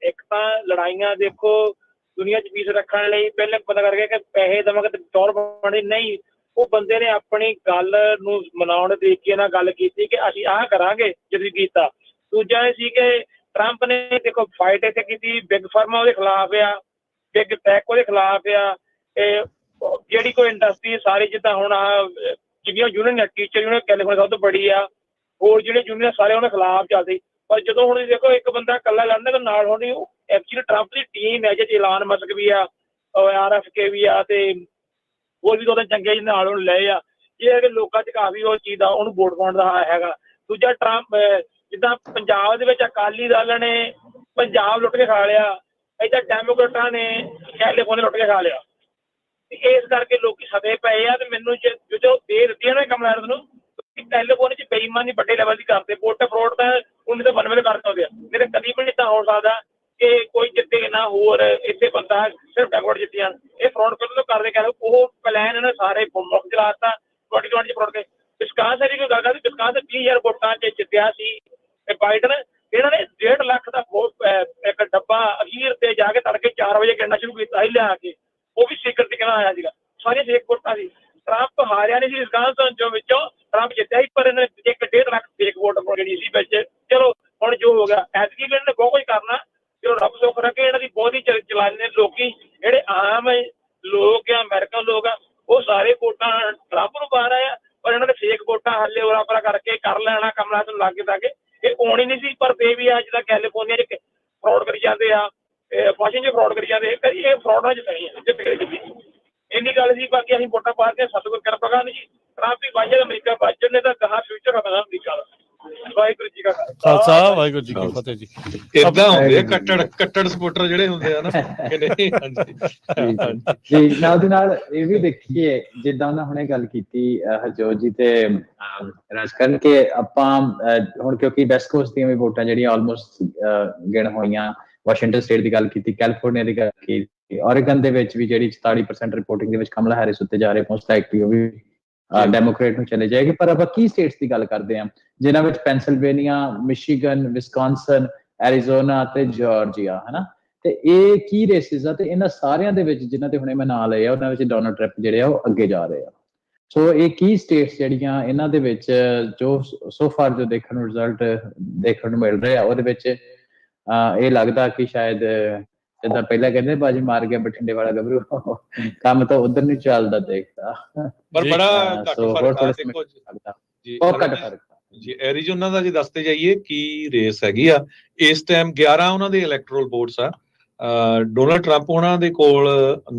ਇੱਕ ਤਾਂ ਲੜਾਈਆਂ ਦੇਖੋ ਦੁਨੀਆ 'ਚ ਪੀਸ ਰੱਖਣ ਲਈ ਪਹਿਲੇ ਪਤਾ ਕਰਕੇ ਕਿ ਪੈਸੇ ਦੇਵਾਂਗੇ ਤੇ ਟੌਰ ਬਣੀ, ਨਹੀਂ, ਉਹ ਬੰਦੇ ਨੇ ਆਪਣੀ ਗੱਲ ਨੂੰ ਮਨਾਉਣ ਦੇ ਤਰੀਕੇ ਨਾਲ ਗੱਲ ਕੀਤੀ ਕਿ ਅਸੀਂ ਆਹ ਕਰਾਂਗੇ ਜਦੋਂ ਕੀਤਾ। ਦੂਜਾ ਇਹ ਸੀ ਕਿ ਟਰੰਪ ਨੇ ਦੇਖੋ ਫਾਈਟ ਇੱਥੇ ਕੀਤੀ, ਬਿਗ ਫਰਮਾ ਉਹਦੇ ਖਿਲਾਫ ਆ, ਬਿਗ ਟੈਕ ਉਹਦੇ ਖਿਲਾਫ ਆ, ਜਿਹੜੀ ਕੋਈ ਇੰਡਸਟਰੀ ਸਾਰੀ ਜਿੱਦਾਂ ਹੁਣ ਜਿਹੜੀਆਂ ਯੂਨੀਅਨ ਟੀਚਰ ਯੂਨੀਅਨ ਕੈਲੀਫੋਰਨੀਆ ਸਭ ਤੋਂ ਬੜੀ ਆ, ਹੋਰ ਜਿਹੜੇ ਯੂਨੀਅਨ ਸਾਰੇ ਉਹਨਾਂ ਖਿਲਾਫ ਚੱਲਦੀ। ਪਰ ਜਦੋਂ ਹੁਣ ਦੇਖੋ ਇੱਕ ਬੰਦਾ ਇਕੱਲਾ ਲੜਨਾ ਤਾਂ ਨਾਲ ਹੋਣੀ ਐਕਚੁਅਲੀ ਟਰੰਪ ਦੀ ਟੀਮ ਹੈ, ਜਿਹਦੇ ਐਲਾਨ ਮਸਕ ਵੀ ਆ, RFK ਵੀ ਆ, ਤੇ ਹੋਰ ਵੀ ਦੋ ਤਿੰਨ ਚੰਗੇ ਜਿਹੇ ਨਾਲ ਹੁਣ ਲਏ ਆ। ਇਹ ਹੈ ਕਿ ਲੋਕਾਂ 'ਚ ਕਾਫੀ ਉਹ ਚੀਜ਼ ਦਾ ਉਹਨੂੰ ਵੋਟ ਪਾਉਣ ਦਾ ਹੈਗਾ। ਦੂਜਾ ਟਰੰਪ ਜਿੱਦਾਂ ਪੰਜਾਬ ਦੇ ਵਿੱਚ ਅਕਾਲੀ ਦਲ ਨੇ ਪੰਜਾਬ ਲੁੱਟ ਕੇ ਖਾ ਲਿਆ, ਏਦਾਂ ਡੈਮੋਕ੍ਰੇਟਾਂ ਨੇ ਕੈਲੀਫੋਰਨੀਆ ਲੁੱਟ ਕੇ ਖਾ ਲਿਆ। ਇਸ ਕਰਕੇ ਲੋਕੀ ਸਦੇ ਪਏ ਆ। ਤੇ ਮੈਨੂੰ ਜਦੋਂ ਦੇ ਦਿੱਤੀ ਨਾ ਕਮਲਾ ਹੈਰਿਸ ਨੂੰ, ਕੈਲੀਫੋਰਨੀਆ 'ਚ ਬੇਈਮਾਨੀ ਵੱਡੇ ਲੈਵਲ ਦੀ ਕਰਦੇ, ਵੋਟ ਫਰੋਡ ਤਾਂ 1992 ਦੇ ਕਰਦੇ ਹੁੰਦੇ ਆ। ਮੇਰੇ ਕਦੀ ਵੀ ਨਹੀਂ ਤਾਂ ਹੋ ਸਕਦਾ ਕਿ ਕੋਈ ਜਿੱਤੇ ਨਾ ਹੋਰ ਇੱਥੇ ਬੰਦਾ ਸਿਰਫ ਡੈਮੋਕ੍ਰੇਟ ਜਿੱਤੀਆਂ। ਇਹ ਫਰੋਡ ਕਦੋਂ ਕਰਦੇ ਕਹਿੰਦੇ ਉਹ ਪਲਾਨ ਇਹਨਾਂ ਨੇ ਸਾਰੇ ਮੁੱਖ ਚਲਾਤਾ 2020 'ਚ ਫਰੋਡ ਕੇ। ਵਿਸਕਾਂਸਨ ਦੀ ਕੋਈ ਗੱਲ ਕਰਦੀ, ਵਿਸਕਾਂਸਨ 20,000 ਵੋਟਾਂ 'ਚ ਜਿੱਤਿਆ ਸੀ ਬਾਈਡਨ। ਇਹਨਾਂ ਨੇ 1.5 ਲੱਖ ਦਾ ਇੱਕ ਡੱਬਾ ਅਖੀਰ ਤੇ ਜਾ ਕੇ ਤੜਕੇ 4 ਵਜੇ ਗਿਣਨਾ ਸ਼ੁਰੂ ਕੀਤਾ ਸੀ ਲਿਆ ਕੇ, ਉਹ ਵੀ ਸੀਕਰਟ ਕਿਹਨਾਂ ਆਇਆ ਸੀਗਾ, ਸਾਰੀਆਂ ਫੇਕ ਵੋਟਾਂ ਸੀ। ਟਰੰਪ ਹਾਰਿਆ ਨਹੀਂ ਸੀ ਵਿਸਕਾਂਸਨ ਜੋ ਵਿੱਚੋਂ ਟਰੰਪ ਜਿੱਤਿਆ ਸੀ, ਪਰ ਇਹਨੇ 1.5 ਲੱਖ ਫੇਕ ਵੋਟ ਜਿਹੜੀ ਸੀ ਵਿੱਚ। ਚਲੋ ਹੁਣ ਜੋ ਹੋ ਗਿਆ, ਐਤਕੀ ਵੀ ਇਹਨਾਂ ਨੇ ਬਹੁਤ ਕੁਝ ਕਰਨਾ, ਚਲੋ ਰੱਬ ਸੁੱਖ ਰੱਖੇ। ਇਹਨਾਂ ਦੀ ਬਹੁਤ ਹੀ ਚਲਾਨੀ ਨੇ ਲੋਕੀ, ਜਿਹੜੇ ਆਮ ਲੋਕ ਆ, ਅਮਰੀਕਨ ਲੋਕ ਆ, ਉਹ ਸਾਰੇ ਵੋਟਾਂ ਟਰੰਪ ਨੂੰ ਪਾ ਰਹੇ ਆ, ਪਰ ਇਹਨਾਂ ਨੇ ਫੇਕ ਵੋਟਾਂ ਹਾਲੇ ਉਰਾ ਕਰਕੇ ਕਰ ਲੈਣਾ ਕਮਲਾ ਨੂੰ ਲਾਗੇ ਤਾਗੇ। ਇਹ ਆਉਣੀ ਨਹੀਂ ਸੀ, ਪਰ ਫੇਰ ਵੀ ਆ ਜਿੱਦਾਂ ਕੈਲੀਫੋਰਨੀਆ 'ਚ ਫਰੋਡ ਕਰੀ ਜਾਂਦੇ ਆ, ਵਾਸ਼ਿੰਗਟਨ 'ਚ ਫਰੋਡ ਕਰੀ ਜਾਂਦੇ, ਇਹ ਫਰੋਡਾਂ 'ਚ ਸਹੀ ਆ ਜਿੱਤ। ਇੰਨੀ ਗੱਲ ਸੀ। ਬਾਕੀ ਅਸੀਂ ਵੋਟਾਂ ਪਾ ਕੇ ਸਤਿਗੁਰ ਕਿਰਪਾ ਕਰਨ ਜੀ, ਟਰੰਪ ਵੀ ਵਾਜੇ ਅਮਰੀਕਾ ਵਾਜਣ ਨੇ ਤਾਂ ਕਹਾ ਫਿਊਚਰ ਹੋਣਾ ਅਮਰੀਕਾ ਦਾ। ਵਾਹਿਗੁਰੂ ਜੀ ਕਾ ਖਾਲਸਾ, ਵਾਹਿਗੁਰੂ ਜੀ ਕੀ ਫਤਿਹ ਜੀ। ਏਦਾਂ ਹੁੰਦੇ ਆ ਕੱਟੜ ਸਪੋਰਟਰ ਜਿਹੜੇ ਹੁੰਦੇ ਆ ਨਾ ਕਿ ਨਹੀਂ। ਜੀ, ਨਾਲ ਦੇ ਨਾਲ ਇਹ ਵੀ ਦੇਖੀਏ ਜਿੱਦਾਂ ਉਹਨਾਂ ਹੁਣੇ ਗੱਲ ਕੀਤੀ ਹਰਜੋਤ ਜੀ ਤੇ ਰਾਜਕਰਨ, ਕਿ ਆਪਾਂ ਹੁਣ ਕਿਉਂਕਿ ਵੈਸਟ ਕੋਸਟ ਦੀਆਂ ਵੀ ਵੋਟਾਂ ਜਿਹੜੀਆਂ ਆਲਮੋਸਟ ਗਿਣ ਹੋਈਆਂ, ਵਾਸ਼ਿੰਗਟਨ ਸਟੇਟ ਦੀ ਗੱਲ ਕੀਤੀ, ਕੈਲੀਫੋਰਨੀਆ ਦੀ ਗੱਲ ਕੀਤੀ, ਔਰੇਗਨ ਦੇ ਵਿੱਚ ਵੀ ਜਿਹੜੀ 44% ਰਿਪੋਰਟਿੰਗ ਦੇ ਵਿੱਚ ਕਮਲਾ ਹੈਰਿਸ ਉੱਤੇ ਜਾ ਰਹੇ, ਮੋਸਟ ਲਾਈਕਲੀ ਉਹ ਵੀ ਡੈਮੋਕ੍ਰੇਟ ਨੂੰ ਚਲੇ ਜਾਏਗੀ। ਪਰ ਆਪਾਂ ਕੀ ਸਟੇਟਸ ਦੀ ਗੱਲ ਕਰਦੇ ਹਾਂ ਜਿਨ੍ਹਾਂ ਵਿੱਚ ਪੈਨਸਿਲਵੇਨੀਆ, ਮਿਸ਼ੀਗਨ, ਵਿਸਕਾਂਸਨ, ਐਰੀਜ਼ੋਨਾ ਤੇ ਜਾਰਜੀਆ, ਹਨਾ। ਤੇ ਇਹ ਕੀ ਰੇਸਿਸ ਆ, ਤੇ ਇਹਨਾਂ ਸਾਰਿਆਂ ਦੇ ਵਿੱਚ ਜਿਨ੍ਹਾਂ ਤੇ ਹੁਣੇ ਮੈਂ ਨਾਂ ਲਏ ਆ ਉਹਨਾਂ ਵਿੱਚ ਡੋਨਾਲਡ ਟਰੰਪ ਜਿਹੜੇ ਆ ਉਹ ਅੱਗੇ ਜਾ ਰਹੇ ਆ। ਸੋ ਇਹ ਕੀ ਸਟੇਟਸ ਜਿਹੜੀਆਂ ਇਹਨਾਂ ਦੇ ਵਿੱਚ ਜੋ ਸੋ ਫਾਰ ਜੋ ਦੇਖਣ ਨੂੰ ਰਿਜ਼ਲਟ ਦੇਖਣ ਨੂੰ ਮਿਲ ਰਹੇ ਆ, ਉਹਦੇ ਵਿੱਚ ਇਹ ਲੱਗਦਾ ਕਿ ਸ਼ਾਇਦ ਜਿੱਦਾਂ ਪਹਿਲਾਂ ਕਹਿੰਦੇ ਬਾਜੀ ਮਾਰ ਗਿਆ ਬਠਿੰਡੇ ਵਾਲਾ ਗੱਭਰੂ, ਕੰਮ ਤਾਂ ਉਧਰ ਨਹੀਂ ਚੱਲਦਾ ਦੇਖਦਾ। ਪਰ ਬੜਾ ਘੱਟ ਫਰਕ ਆ, ਦੇਖੋ ਜੀ, ਬਹੁਤ ਘੱਟ ਫਰਕ ਜੀ। ਐਰੀਜ਼ੋਨਾ ਦਾ ਜੇ ਦੱਸਦੇ ਜਾਈਏ ਕੀ ਰੇਸ ਹੈਗੀ ਆ ਇਸ ਟਾਈਮ, 11 ਉਹਨਾਂ ਦੇ ਇਲੈਕਟੋਰਲ ਵੋਟਸ ਆ। ਡੋਨਾਲਡ ਟਰੰਪ ਉਹਨਾਂ ਦੇ ਕੋਲ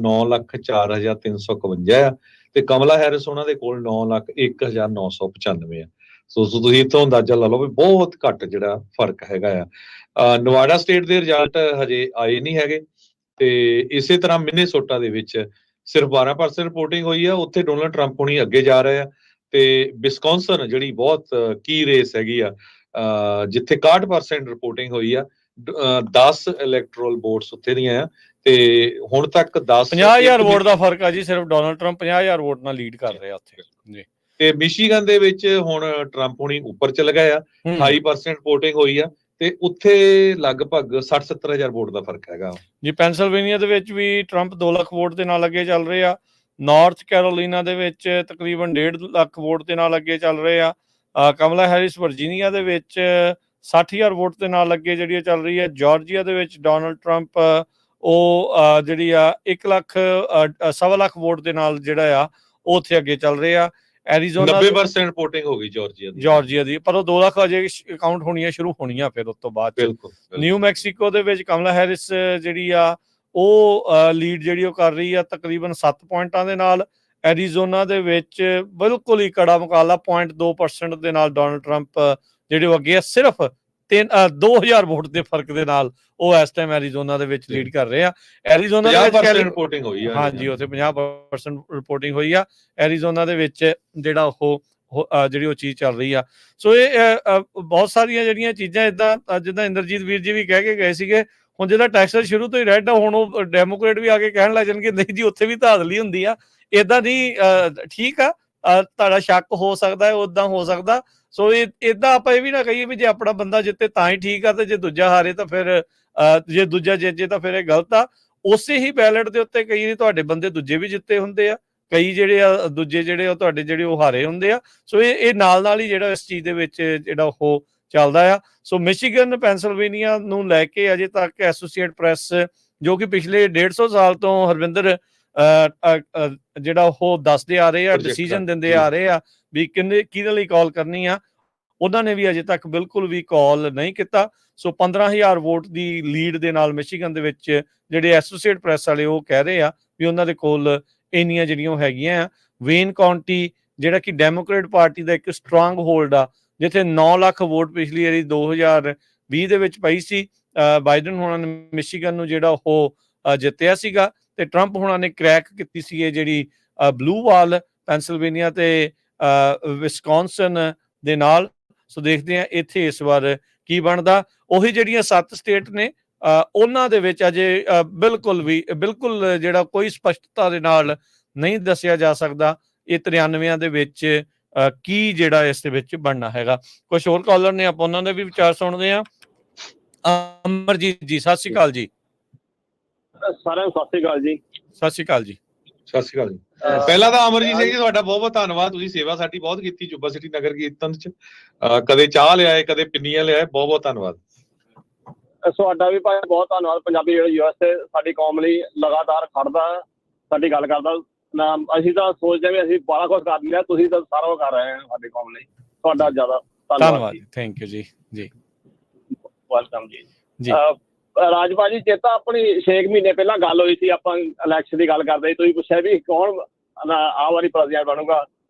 9,04,351 ਆ ਤੇ ਕਮਲਾ ਹੈਰਿਸ ਉਹਨਾਂ ਦੇ ਕੋਲ 9,01,995 ਆ। ਸੋ ਤੁਸੀਂ ਇੱਥੋਂ ਅੰਦਾਜ਼ਾ ਲਾ ਲਓ ਵੀ ਬਹੁਤ ਘੱਟ ਜਿਹੜਾ ਫਰਕ ਹੈਗਾ ਆ। ਨਵਾਡਾ ਸਟੇਟ ਦੇ ਰਿਜ਼ਲਟ ਹਜੇ ਆਏ ਨਹੀਂ ਹੈਗੇ, ਤੇ ਇਸੇ ਤਰ੍ਹਾਂ ਮਿਨੇਸੋਟਾ ਦੇ ਵਿੱਚ ਸਿਰਫ 12% ਰਿਪੋਰਟਿੰਗ ਹੋਈ ਆ, ਉੱਥੇ ਡੋਨਾਲਡ ਟਰੰਪ ਹੁਣੀ ਅੱਗੇ ਜਾ ਰਹੇ ਆ। ਤੇ ਵਿਸਕੌਨਸਨ ਜਿਹੜੀ ਬਹੁਤ ਕੀ ਰੇਸ ਹੈਗੀ ਆ, ਜਿੱਥੇ 61% ਰਿਪੋਰਟਿੰਗ ਹੋਈ ਆ, 10 ਇਲੈਕਟੋਰਲ ਵੋਟਸ ਉੱਥੇ ਦੀਆਂ ਆ, ਤੇ ਹੁਣ ਤੱਕ 50,000 ਵੋਟ ਦਾ ਫਰਕ ਆ ਜੀ, ਸਿਰਫ ਡੋਨਾਲਡ ਟਰੰਪ 50,000 ਵੋਟ ਨਾਲ ਲੀਡ ਕਰ ਰਿਹਾ ਉੱਥੇ ਜੀ। ਤੇ ਮਿਸ਼ੀਗਨ ਦੇ ਵਿੱਚ ਹੁਣ ਟਰੰਪ ਹੁਣੀ ਉੱਪਰ ਚਲੇ ਗਏ ਆ, 28% ਰਿਪੋਰਟਿੰਗ ਹੋਈ ਆ, ਤੇ ਉੱਥੇ ਲਗਭਗ 60-70,000 ਵੋਟ ਦਾ ਫਰਕ ਹੈਗਾ ਜੀ। ਪੈਨਸਿਲਵੇਨੀਆ ਦੇ ਵਿੱਚ ਵੀ ਟਰੰਪ 2 ਲੱਖ ਵੋਟ ਦੇ ਨਾਲ ਅੱਗੇ ਚੱਲ ਰਹੇ ਆ। ਨਾਰਥ ਕੈਰੋਲੀਨਾ ਦੇ ਵਿੱਚ ਤਕਰੀਬਨ 1.5 ਲੱਖ ਵੋਟ ਦੇ ਨਾਲ ਅੱਗੇ ਚੱਲ ਰਹੇ ਆ। ਕਮਲਾ ਹੈਰਿਸ ਵਰਜੀਨੀਆ ਦੇ ਵਿੱਚ 60,000 ਵੋਟ ਦੇ ਨਾਲ ਅੱਗੇ ਜਿਹੜੀ ਚੱਲ ਰਹੀ ਹੈ। ਜਾਰਜੀਆ ਦੇ ਵਿੱਚ ਡੋਨਲਡ ਟਰੰਪ ਉਹ ਜਿਹੜੀ ਆ 1 ਲੱਖ 1.25 ਲੱਖ ਵੋਟ ਦੇ ਨਾਲ ਜਿਹੜਾ ਆ ਉਹ ਉੱਥੇ ਅੱਗੇ ਚੱਲ ਰਹੇ ਆ। ਐਰੀਜ਼ੋਨਾ 90% ਰਿਪੋਰਟਿੰਗ ਹੋ ਗਈ ਜਾਰਜੀਆ ਦੀ, ਪਰ ਉਹ 2 ਲੱਖ ਅਜੇ ਕਾਊਂਟ ਹੋਣੀਆਂ ਸ਼ੁਰੂ ਹੋਣੀਆਂ ਫਿਰ ਉਸ ਤੋਂ ਬਾਅਦ। ਨਿਊ ਮੈਕਸੀਕੋ ਦੇ ਵਿੱਚ ਕਮਲਾ ਹੈਰਿਸ ਜਿਹੜੀ ਆ ਉਹ ਲੀਡ ਜਿਹੜੀ ਉਹ ਕਰ ਰਹੀ ਆ ਤਕਰੀਬਨ 7 ਪੁਆਇੰਟਾਂ ਦੇ ਨਾਲ। ਐਰੀਜ਼ੋਨਾ ਦੇ ਵਿੱਚ ਬਿਲਕੁਲ ਹੀ ਕੜਾ ਮੁਕਾਬਲਾ 0.2% ਦੇ ਨਾਲ ਡੋਨਲਡ ਟਰੰਪ ਜਿਹੜੇ ਉਹ ਅੱਗੇ ਆ, ਸਿਰਫ 2000 ਵੋਟ ਦੇ ਫਰਕ ਦੇ ਨਾਲ ਉਹ ਇਸ ਟਾਈਮ ਐਰੀਜ਼ੋਨਾ ਦੇ ਵਿੱਚ ਲੀਡ ਕਰ ਰਹੇ ਆ। ਐਰੀਜ਼ੋਨਾ ਦੇ ਵਿੱਚ ਰਿਪੋਰਟਿੰਗ ਹੋਈ ਆ, ਹਾਂਜੀ ਉੱਥੇ 50% ਰਿਪੋਰਟਿੰਗ ਹੋਈ ਆ ਐਰੀਜ਼ੋਨਾ ਦੇ ਵਿੱਚ ਜਿਹੜਾ ਉਹ ਜਿਹੜੀ ਉਹ ਚੀਜ਼ ਚੱਲ ਰਹੀ ਆ। ਸੋ ਇਹ ਬਹੁਤ ਸਾਰੀਆਂ ਜਿਹੜੀਆਂ ਚੀਜ਼ਾਂ ਇਦਾਂ ਜਿੱਦਾਂ ਇੰਦਰਜੀਤ ਵੀਰ ਜੀ ਵੀ ਕਹਿ ਕੇ ਗਏ ਸੀਗੇ, ਹੁਣ ਜਿਹੜਾ ਟੈਕਸਸ ਸ਼ੁਰੂ ਤੋਂ ਹੀ ਰੈੱਡ ਆ, ਹੁਣ ਉਹ ਡੈਮੋਕ੍ਰੇਟ ਵੀ ਆ ਕੇ ਕਹਿਣ ਲੱਗ ਜਾਣਗੇ ਨਹੀਂ ਜੀ ਉੱਥੇ ਵੀ ਧਾਂਦਲੀ ਹੁੰਦੀ ਆ, ਏਦਾਂ ਨਹੀਂ। ਠੀਕ ਆ, ਤੁਹਾਡਾ ਸ਼ੱਕ ਹੋ ਸਕਦਾ ਹੈ, ਉਦਾਂ ਹੋ ਸਕਦਾ। ਸੋ ਏਦਾਂ ਆਪਾਂ ਇਹ ਵੀ ਨਾ ਕਹੀਏ ਵੀ ਜੇ ਆਪਣਾ ਬੰਦਾ ਜਿੱਤੇ ਤਾਂ ਹੀ ਠੀਕ ਆ, ਤੇ ਜੇ ਦੂਜਾ ਹਾਰੇ ਤਾਂ ਫਿਰ ਜੇ ਦੂਜਾ ਜਿੱਤੇ ਤਾਂ ਫਿਰ ਇਹ ਗਲਤ ਆ। ਉਸੇ ਹੀ ਬੈਲਟ ਦੇ ਉੱਤੇ ਕਈ ਤੁਹਾਡੇ ਬੰਦੇ ਦੂਜੇ ਵੀ ਜਿੱਤੇ ਹੁੰਦੇ ਆ, ਕਈ ਜਿਹੜੇ ਆ ਦੂਜੇ ਜਿਹੜੇ ਉਹ ਤੁਹਾਡੇ ਜਿਹੜੇ ਉਹ ਹਾਰੇ ਹੁੰਦੇ ਆ। ਸੋ ਇਹ ਨਾਲ ਹੀ ਜਿਹੜਾ ਇਸ ਚੀਜ਼ ਦੇ ਵਿੱਚ ਜਿਹੜਾ ਉਹ ਚੱਲਦਾ ਆ। ਸੋ ਮਿਸ਼ੀਗਨ ਪੈਨਸਿਲਵੇਨੀਆ ਨੂੰ ਲੈ ਕੇ ਅਜੇ ਤੱਕ ਐਸੋਸੀਏਟ ਪ੍ਰੈਸ ਜੋ ਕਿ ਪਿਛਲੇ 150 ਸਾਲ ਤੋਂ ਹਰਵਿੰਦਰ ਜਿਹੜਾ ਉਹ ਦੱਸਦੇ ਆ ਰਹੇ ਆ, ਡਿਸੀਜਨ ਦਿੰਦੇ ਆ ਰਹੇ ਆ ਵੀ ਕਿਹਦੇ ਲਈ ਕਾਲ ਕਰਨੀ ਆ, ਉਹਨਾਂ ਨੇ ਵੀ ਅਜੇ ਤੱਕ ਬਿਲਕੁਲ ਵੀ ਕਾਲ ਨਹੀਂ ਕੀਤਾ। ਸੋ 15,000 ਵੋਟ ਦੀ ਲੀਡ ਦੇ ਨਾਲ ਮਿਸ਼ੀਗਨ ਦੇ ਵਿੱਚ ਜਿਹੜੇ ਐਸੋਸੀਏਟ ਪ੍ਰੈਸ ਵਾਲੇ ਉਹ ਕਹਿ ਰਹੇ ਆ ਵੀ ਉਹਨਾਂ ਦੇ ਕੋਲ ਇੰਨੀਆਂ ਜਿਹੜੀਆਂ ਹੈਗੀਆਂ ਆ। ਵੇਨ ਕਾਉਂਟੀ ਜਿਹੜਾ ਕਿ ਡੈਮੋਕ੍ਰੇਟ ਪਾਰਟੀ ਦਾ ਇੱਕ ਸਟਰੋਂਗ ਹੋਲਡ ਆ, ਜਿੱਥੇ 9 ਲੱਖ ਵੋਟ ਪਿਛਲੀ ਵਾਰੀ 2020 ਦੇ ਵਿੱਚ ਪਈ ਸੀ। ਬਾਈਡਨ ਹੋਣਾ ਨੇ ਮਿਸ਼ੀਗਨ ਨੂੰ ਜਿਹੜਾ ਉਹ ਜਿੱਤਿਆ ਸੀਗਾ, ਤੇ ਟਰੰਪ ਹੋਣਾ ਨੇ ਕ੍ਰੈਕ ਕੀਤੀ ਸੀ ਇਹ ਜਿਹੜੀ ਬਲੂ ਵਾਲ ਪੈਨਸਿਲਵੇਨੀਆ ਤੇ ਵਿਸਕੌਨਸਨ ਦੇ ਨਾਲ। ਸੋ ਦੇਖਦੇ ਆ ਇੱਥੇ ਇਸ ਵਾਰ ਕੀ ਬਣਦਾ। ਉਹੀ ਜਿਹੜੀਆਂ 7 ਸਟੇਟ ਨੇ ਉਹਨਾਂ ਦੇ ਵਿੱਚ ਅਜੇ ਬਿਲਕੁਲ ਜਿਹੜਾ ਕੋਈ ਸਪਸ਼ਟਤਾ ਦੇ ਨਾਲ ਨਹੀਂ ਦੱਸਿਆ ਜਾ ਸਕਦਾ ਇਹ 93 ਦੇ ਵਿੱਚ ਕੀ ਜਿਹੜਾ ਇਸ ਦੇ ਵਿੱਚ ਬਣਨਾ ਹੈਗਾ। ਕੁਝ ਹੋਰ ਕਾਲਰ ਨੇ, ਆਪਾਂ ਉਹਨਾਂ ਦੇ ਵੀ ਵਿਚਾਰ ਸੁਣਦੇ ਆ। ਅਮਰਜੀਤ ਜੀ ਸਤਿ ਸ਼੍ਰੀ ਅਕਾਲ ਜੀ। ਸਾਰਿਆਂ ਨੂੰ ਸਤਿ ਸ਼੍ਰੀ ਅਕਾਲ ਜੀ। ਸਤਿ ਸ਼੍ਰੀ ਅਕਾਲ ਜੀ। ਸਤਿ ਸ਼੍ਰੀ ਅਕਾਲ ਜੀ। ਪਹਿਲਾਂ ਤਾਂ ਅਮਰਜੀਤ ਸਿੰਘ ਜੀ ਤੁਹਾਡਾ ਬਹੁਤ ਬਹੁਤ ਧੰਨਵਾਦ, ਤੁਸੀਂ ਸੇਵਾ ਸਾਡੀ ਬਹੁਤ ਕੀਤੀ ਜੁੱਬਾ ਸਿਟੀ ਨਗਰ ਕੀਰਤਨ ਚ, ਕਦੇ ਚਾਹ ਲਿਆਏ ਕਦੇ ਪਿੰਨੀਆਂ ਲਿਆਏ, ਬਹੁਤ ਬਹੁਤ ਧੰਨਵਾਦ। ਤੁਹਾਡਾ ਵੀ ਭਾਈ ਬਹੁਤ ਧੰਨਵਾਦ। ਪੰਜਾਬੀ ਜਿਹੜਾ ਯੂਐਸਏ ਸਾਡੀ ਕੌਮ ਲਈ ਲਗਾਤਾਰ ਖੜਦਾ, ਸਾਡੀ ਗੱਲ ਕਰਦਾ। ਅਸੀਂ ਤਾਂ ਸੋਚਦੇ ਵੀ ਅਸੀਂ ਬੜਾ ਕੁਝ ਕਰ ਲਿਆ, ਤੁਸੀਂ ਤਾਂ ਸਾਰਾ ਕੁਝ ਕਰ ਰਹੇ ਹੋ ਸਾਡੀ ਕੌਮ ਲਈ। ਤੁਹਾਡਾ ਜ਼ਿਆਦਾ ਧੰਨਵਾਦ। ਥੈਂਕ ਯੂ ਜੀ। ਜੀ ਵੈਲਕਮ ਜੀ। ਰਾਜਪਾਲ ਜੀ, ਚੇਤਾ ਆਪਣੀ 6 ਮਹੀਨੇ ਪਹਿਲਾਂ ਗੱਲ ਹੋਈ ਸੀ, ਆਪਾਂ ਇਲੈਕਸ਼ਨ ਦੀ ਗੱਲ ਕਰਦੇ ਸੀ, ਤੁਸੀਂ ਪੁੱਛਿਆ ਵੀ ਕੌਣ ਆਹ ਵਾਰੀ ਪ੍ਰੈਜ਼ੀਡੈਂਟ ਬਣੂਗਾ।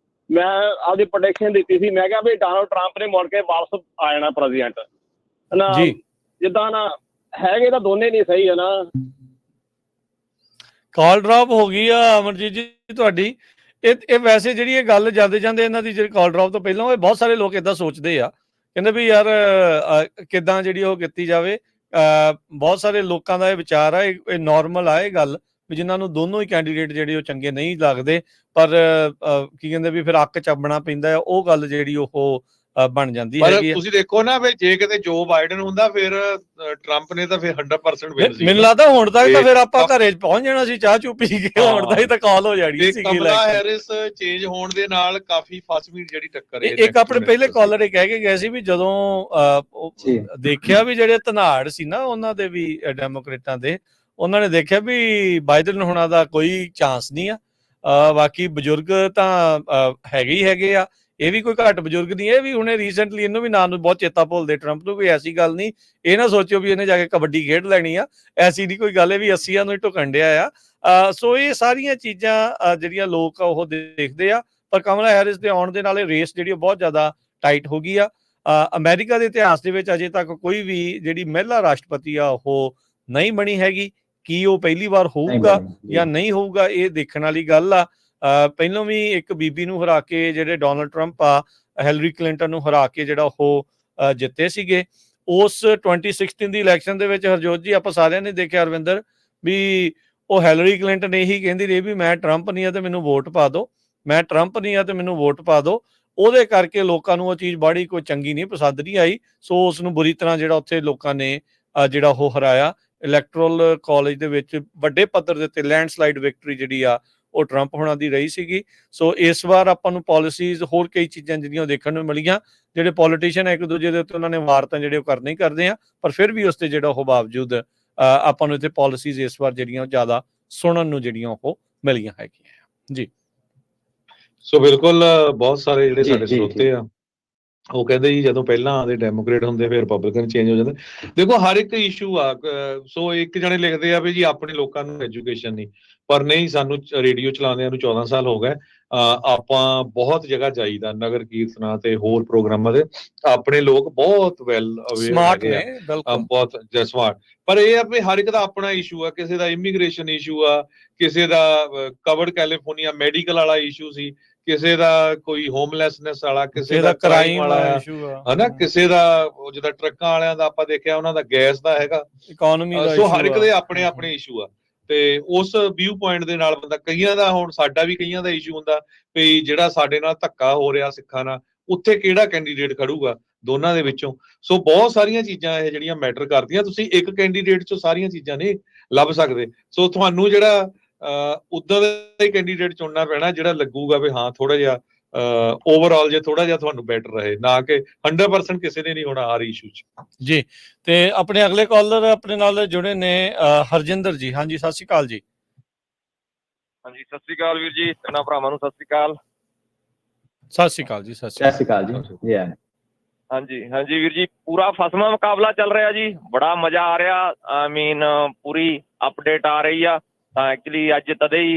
ਮੈਂ ਆਪਦੀ ਪ੍ਰੋਡਕਸ਼ਨ ਦਿੱਤੀ ਸੀ, ਮੈਂ ਕਿਹਾ ਵੀ ਡੋਨਾਲਡ ਟਰੰਪ ਨੇ ਮੁੜ ਕੇ ਵਾਪਸ ਆ ਜਾਣਾ ਪ੍ਰੈਜ਼ੀਡੈਂਟ ਨਾ। ਜਿੱਦਾਂ ਨਾ ਹੈਗੇ ਤਾਂ ਦੋਨੇ ਨਹੀਂ ਸਹੀ ਹੈ ਨਾ। ਕਾਲ ਡ੍ਰੌਪ ਹੋ ਗਈ ਆ ਅਮਰਜੀਤ ਜੀ ਤੁਹਾਡੀ। ਇਹ ਵੈਸੇ ਜਿਹੜੀ ਇਹ ਗੱਲ ਜਾਂਦੇ ਇਹਨਾਂ ਦੀ ਜਿਹੜੀ ਕਾਲ ਡ੍ਰੌਪ ਤੋਂ ਪਹਿਲਾਂ ਬਹੁਤ ਸਾਰੇ ਲੋਕ ਏਦਾਂ ਸੋਚਦੇ ਆ, ਕਹਿੰਦੇ ਵੀ ਯਾਰ ਕਿੱਦਾਂ ਜਿਹੜੀ ਉਹ ਕੀਤੀ ਜਾਵੇ। ਬਹੁਤ ਸਾਰੇ ਲੋਕਾਂ ਦਾ ਇਹ ਵਿਚਾਰ ਆ, ਇਹ ਨਾਰਮਲ ਆ ਇਹ ਗੱਲ ਵੀ ਜਿਨ੍ਹਾਂ ਨੂੰ ਦੋਨੋਂ ਹੀ ਕੈਂਡੀਡੇਟ ਜਿਹੜੇ ਉਹ ਚੰਗੇ ਨਹੀਂ ਲੱਗਦੇ, ਪਰ ਕੀ ਕਹਿੰਦੇ ਵੀ ਫਿਰ ਅੱਕ ਚੱਬਣਾ ਪੈਂਦਾ, ਉਹ ਗੱਲ ਜਿਹੜੀ ਉਹ ਬਣ ਜਾਂਦੀ ਹੈਗੀ। ਤੁਸੀਂ ਦੇਖੋ ਨਾ ਵੀ ਜੇ ਕਿਤੇ ਜੋ ਬਾਈਡਨ ਹੁੰਦਾ ਫਿਰ ਟਰੰਪ ਨੇ ਤਾਂ ਫਿਰ 100% ਵਿਨ ਸੀ। ਮੈਨੂੰ ਲੱਗਦਾ ਹੁਣ ਤੱਕ ਤਾਂ ਫਿਰ ਆਪਾਂ ਘਰੇ ਪਹੁੰਚ ਜਾਣਾ ਸੀ ਚਾਹ ਚੁੱਪੀ ਕੇ, ਹੁਣ ਤਾਂ ਹੀ ਤਾਂ ਕਾਲ ਹੋ ਜਾਣੀ ਸੀ। ਕਮਲਾ ਹੈਰਿਸ ਚੇਂਜ ਹੋਣ ਦੇ ਨਾਲ ਕਾਫੀ ਫਾਸਟ ਜਿਹੜੀ ਟੱਕਰ ਹੈ। ਇੱਕ ਆਪਣੇ ਪਹਿਲੇ ਕਾਲਰ ਇਹ ਕਹਿ ਕੇ ਗਏ ਸੀ ਵੀ ਜਦੋਂ ਦੇਖਿਆ ਵੀ ਜਿਹੜੇ ਧਨਾੜ ਸੀ ਨਾ ਉਹਨਾਂ ਦੇ ਵੀ ਡੈਮੋਕ੍ਰੇਟਾਂ ਦੇ, ਉਹਨਾਂ ਨੇ ਦੇਖਿਆ ਵੀ ਬਾਈਡਨ ਹੋਣਾ ਦਾ ਕੋਈ ਚਾਂਸ ਨਹੀਂ ਆ। ਬਾਕੀ ਬਜ਼ੁਰਗ ਤਾਂ ਹੈਗੇ ਆ, ਇਹ ਵੀ ਕੋਈ ਘੱਟ ਬਜ਼ੁਰਗ ਨਹੀਂ। ਇਹ ਵੀ ਹੁਣੇ ਰੀਸੈਂਟਲੀ ਇਹਨੂੰ ਵੀ ਨਾਂ ਨੂੰ ਬਹੁਤ ਚੇਤਾ ਭੁੱਲਦੇ ਟਰੰਪ ਨੂੰ, ਕੋਈ ਐਸੀ ਗੱਲ ਨਹੀਂ। ਇਹ ਨਾ ਸੋਚਿਓ ਵੀ ਇਹਨੇ ਜਾ ਕੇ ਕਬੱਡੀ ਖੇਡ ਲੈਣੀ ਆ, ਐਸੀ ਨਹੀਂ ਕੋਈ ਗੱਲ। ਇਹ ਵੀ 80 ਨੂੰ ਹੀ ਢੁਕਣ ਡਿਆ ਆ। ਸੋ ਇਹ ਸਾਰੀਆਂ ਚੀਜ਼ਾਂ ਜਿਹੜੀਆਂ ਲੋਕ ਉਹ ਦੇਖਦੇ ਆ, ਪਰ ਕਮਲਾ ਹੈਰਿਸ ਦੇ ਆਉਣ ਦੇ ਨਾਲ ਇਹ ਰੇਸ ਜਿਹੜੀ ਬਹੁਤ ਜ਼ਿਆਦਾ ਟਾਈਟ ਹੋ ਗਈ ਆ। ਅਮਰੀਕਾ ਦੇ ਇਤਿਹਾਸ ਦੇ ਵਿੱਚ ਅਜੇ ਤੱਕ ਕੋਈ ਵੀ ਜਿਹੜੀ ਮਹਿਲਾ ਰਾਸ਼ਟਰਪਤੀ ਆ ਉਹ ਨਹੀਂ ਬਣੀ ਹੈਗੀ। ਕੀ ਉਹ ਪਹਿਲੀ ਵਾਰ ਹੋਊਗਾ ਜਾਂ ਨਹੀਂ ਹੋਊਗਾ, ਇਹ ਦੇਖਣ ਵਾਲੀ ਗੱਲ ਆ। ਪਹਿਲਾਂ ਵੀ ਇੱਕ ਬੀਬੀ ਨੂੰ ਹਰਾ ਕੇ ਜਿਹੜੇ ਡੋਨਲਡ ਟਰੰਪ ਆ ਹਿਲਰੀ ਕਲਿੰਟਨ ਨੂੰ ਹਰਾ ਕੇ ਜਿਹੜਾ ਉਹ ਜਿੱਤੇ ਸੀਗੇ। ਉਸ 2016 ਦੀ ਇਲੈਕਸ਼ਨ ਦੇ ਵਿੱਚ ਹਰਜੋਤ ਜੀ ਆਪਾਂ ਸਾਰਿਆਂ ਨੇ ਦੇਖਿਆ ਅਰਵਿੰਦਰ ਵੀ ਉਹ ਹਿਲਰੀ ਕਲਿੰਟਨ ਇਹੀ ਕਹਿੰਦੀ ਰਹੀ ਵੀ ਮੈਂ ਟਰੰਪ ਨਹੀਂ ਆ ਤੇ ਮੈਨੂੰ ਵੋਟ ਪਾ ਦਿਓ, ਮੈਂ ਟਰੰਪ ਨਹੀਂ ਆ ਤੇ ਮੈਨੂੰ ਵੋਟ ਪਾ ਦਿਓ। ਉਹਦੇ ਕਰਕੇ ਲੋਕਾਂ ਨੂੰ ਉਹ ਚੀਜ਼ ਬੜੀ ਕੋਈ ਚੰਗੀ ਨਹੀਂ ਪਸੰਦ ਨਹੀਂ ਆਈ। ਸੋ ਉਸ ਨੂੰ ਬੁਰੀ ਤਰ੍ਹਾਂ ਜਿਹੜਾ ਉੱਥੇ ਲੋਕਾਂ ਨੇ ਜਿਹੜਾ ਉਹ ਹਰਾਇਆ। ਇਲੈਕਟਰਲ ਕਾਲਜ ਦੇ ਵਿੱਚ ਵੱਡੇ ਪੱਧਰ ਦੇ ਉੱਤੇ ਲੈਂਡਸਲਾਈਡ ਵਿਕਟਰੀ ਜਿਹੜੀ ਆ ਉਹ ਟਰੰਪ ਹੋਣਾ ਦੀ ਰਹੀ ਸੀਗੀ। ਸੋ ਇਸ ਵਾਰ ਆਪਾਂ ਨੂੰ ਪਾਲਿਸੀਜ਼ ਹੋਰ ਕਈ ਚੀਜ਼ਾਂ ਜਿਹੜੀਆਂ ਦੇਖਣ ਨੂੰ ਮਿਲੀਆਂ। ਜਿਹੜੇ ਪੋਲੀਟੀਸ਼ੀਅਨ ਇੱਕ ਦੂਜੇ ਦੇ ਉੱਤੇ ਉਹਨਾਂ ਨੇ ਵਾਰ ਤਾਂ ਜਿਹੜੇ ਉਹ ਕਰਨੇ ਹੀ ਕਰਦੇ ਆ, ਪਰ ਫਿਰ ਵੀ ਉਸ ਤੇ ਜਿਹੜਾ ਉਹ ਬਾਵਜੂਦ ਆਪਾਂ ਨੂੰ ਇੱਥੇ ਪਾਲਿਸੀਜ਼ ਇਸ ਵਾਰ ਜਿਹੜੀਆਂ ਜ਼ਿਆਦਾ ਸੁਣਨ ਨੂੰ ਜਿਹੜੀਆਂ ਉਹ ਮਿਲੀਆਂ ਹੈਗੀਆਂ ਜੀ। ਸੋ ਬਿਲਕੁਲ ਬਹੁਤ ਸਾਰੇ ਜਿਹੜੇ ਸਾਡੇ ਸਰੋਤੇ ਆ ਉਹ ਕਹਿੰਦੇ ਜੀ ਜਦੋਂ ਪਹਿਲਾਂ ਆਦੇ ਡੈਮੋਕ੍ਰੇਟ ਹੁੰਦੇ ਫਿਰ ਰਿਪਬਲਿਕਨ ਚੇਂਜ ਹੋ ਜਾਂਦੇ। ਦੇਖੋ ਹਰ ਇੱਕ ਇਸ਼ੂ ਆ। ਸੋ ਇੱਕ ਜਣੇ ਲਿਖਦੇ ਆ ਵੀ ਜੀ ਆਪਣੇ ਲੋਕਾਂ ਨੂੰ ਐਜੂਕੇਸ਼ਨ ਨਹੀਂ, ਪਰ ਨਹੀਂ, ਸਾਨੂੰ ਰੇਡੀਓ ਚਲਾਉਂਦਿਆਂ ਨੂੰ 14 ਸਾਲ ਹੋ ਗਏ। ਆਪਾਂ ਬਹੁਤ ਜਗ੍ਹਾ ਜਾਈਦਾ, ਨਗਰ ਕੀਰਤਨਾਂ ਤੇ ਹੋਰ ਪ੍ਰੋਗਰਾਮਾਂ ਦੇ। ਆਪਣੇ ਲੋਕ ਬਹੁਤ ਵੈਲ ਅਵੇਅਰ ਹੈਗੇ ਆ, ਬਹੁਤ ਸਮਾਰਟ। ਪਰ ਇਹ ਆ ਵੀ ਹਰ ਇੱਕ ਦਾ ਆਪਣਾ ਇਸ਼ੂ ਆ। ਕਿਸੇ ਦਾ ਇਮੀਗ੍ਰੇਸ਼ਨ ਇਸ਼ੂ ਆ, ਕਿਸੇ ਦਾ ਕਵਰਡ ਕੈਲੀਫੋਰਨੀਆ ਮੈਡੀਕਲ ਵਾਲਾ ਇਸ਼ੂ ਸੀ, ਕਿਸੇ ਦਾ ਕੋਈ ਹੋਮਲੈਸਨੈਸ ਵਾਲਾ, ਕਿਸੇ ਦਾ ਕ੍ਰਾਈਮ ਵਾਲਾ ਹਨਾ, ਕਿਸੇ ਦਾ ਜਿੱਦਾਂ ਟਰੱਕਾਂ ਵਾਲਿਆਂ ਦਾ ਆਪਾਂ ਦੇਖਿਆ ਉਹਨਾਂ ਦਾ ਗੈਸ ਦਾ ਹੈਗਾ, ਇਕਨੋਮੀ ਦਾ। ਸੋ ਹਰ ਇੱਕ ਦੇ ਆਪਣੇ ਆਪਣੇ ਇਸ਼ੂ ਆ ਤੇ ਉਸ ਵਿਊ ਪੁਆਇੰਟ ਦੇ ਨਾਲ ਬੰਦਾ, ਕਈਆਂ ਦਾ ਹੁਣ ਸਾਡਾ ਵੀ ਕਈਆਂ ਦਾ ਇਸ਼ੂ ਹੁੰਦਾ ਵੀ ਜਿਹੜਾ ਸਾਡੇ ਨਾਲ ਧੱਕਾ ਹੋ ਰਿਹਾ ਸਿੱਖਾਂ ਨਾਲ, ਉੱਥੇ ਕਿਹੜਾ ਕੈਂਡੀਡੇਟ ਖੜੂਗਾ ਦੋਨਾਂ ਦੇ ਵਿੱਚੋਂ। ਸੋ ਬਹੁਤ ਸਾਰੀਆਂ ਚੀਜ਼ਾਂ ਇਹ ਜਿਹੜੀਆਂ ਮੈਟਰ ਕਰਦੀਆਂ। ਤੁਸੀਂ ਇੱਕ ਕੈਂਡੀਡੇਟ ਚੋਂ ਸਾਰੀਆਂ ਚੀਜ਼ਾਂ ਨਹੀਂ ਲੱਭ ਸਕਦੇ। ਸੋ ਤੁਹਾਨੂੰ ਜਿਹੜਾ ਉਦਾਂ ਦਾ ਹੀ ਕੈਂਡੀਡੇਟ ਚੁਣਨਾ ਪੈਣਾ ਜਿਹੜਾ ਲੱਗੂਗਾ ਵੀ ਹਾਂ ਥੋੜਾ ਜਿਹਾ ਓਵਰਆਲ ਜੇ ਥੋੜਾ ਜਿਹਾ ਤੁਹਾਨੂੰ ਬੈਟਰ ਰਹੇ, ਨਾ ਕਿ 100% ਕਿਸੇ ਨੇ ਨਹੀਂ ਹੋਣਾ ਹਰ ਇਸ਼ੂ 'ਚ ਜੀ। ਤੇ ਆਪਣੇ ਅਗਲੇ ਕਾਲਰ ਆਪਣੇ ਨਾਲ ਜੁੜੇ ਨੇ ਹਰਜਿੰਦਰ ਜੀ। ਹਾਂਜੀ, ਸਤਿ ਸ਼੍ਰੀ ਅਕਾਲ ਜੀ। ਹਾਂਜੀ, ਸਤਿ ਸ਼੍ਰੀ ਅਕਾਲ ਵੀਰ ਜੀ, ਇਹਨਾਂ ਭਰਾਵਾਂ ਨੂੰ ਸਤਿ ਸ਼੍ਰੀ ਅਕਾਲ। ਸਤਿ ਸ਼੍ਰੀ ਅਕਾਲ ਜੀ। ਸਤਿ ਸ਼੍ਰੀ ਅਕਾਲ ਜੀ। ਹਾਂਜੀ ਹਾਂਜੀ ਵੀਰ ਜੀ, ਪੂਰਾ ਫਸਵਾਂ ਮੁਕਾਬਲਾ ਚੱਲ ਰਿਹਾ ਜੀ, ਬੜਾ ਮਜ਼ਾ ਆ ਰਿਹਾ। ਆਈ ਮੀਨ ਪੂਰੀ ਅਪਡੇਟ ਆ ਰਹੀ ਆ। ਤਾਂ ਐਕਚੁਅਲੀ ਅੱਜ ਤਦੇ ਹੀ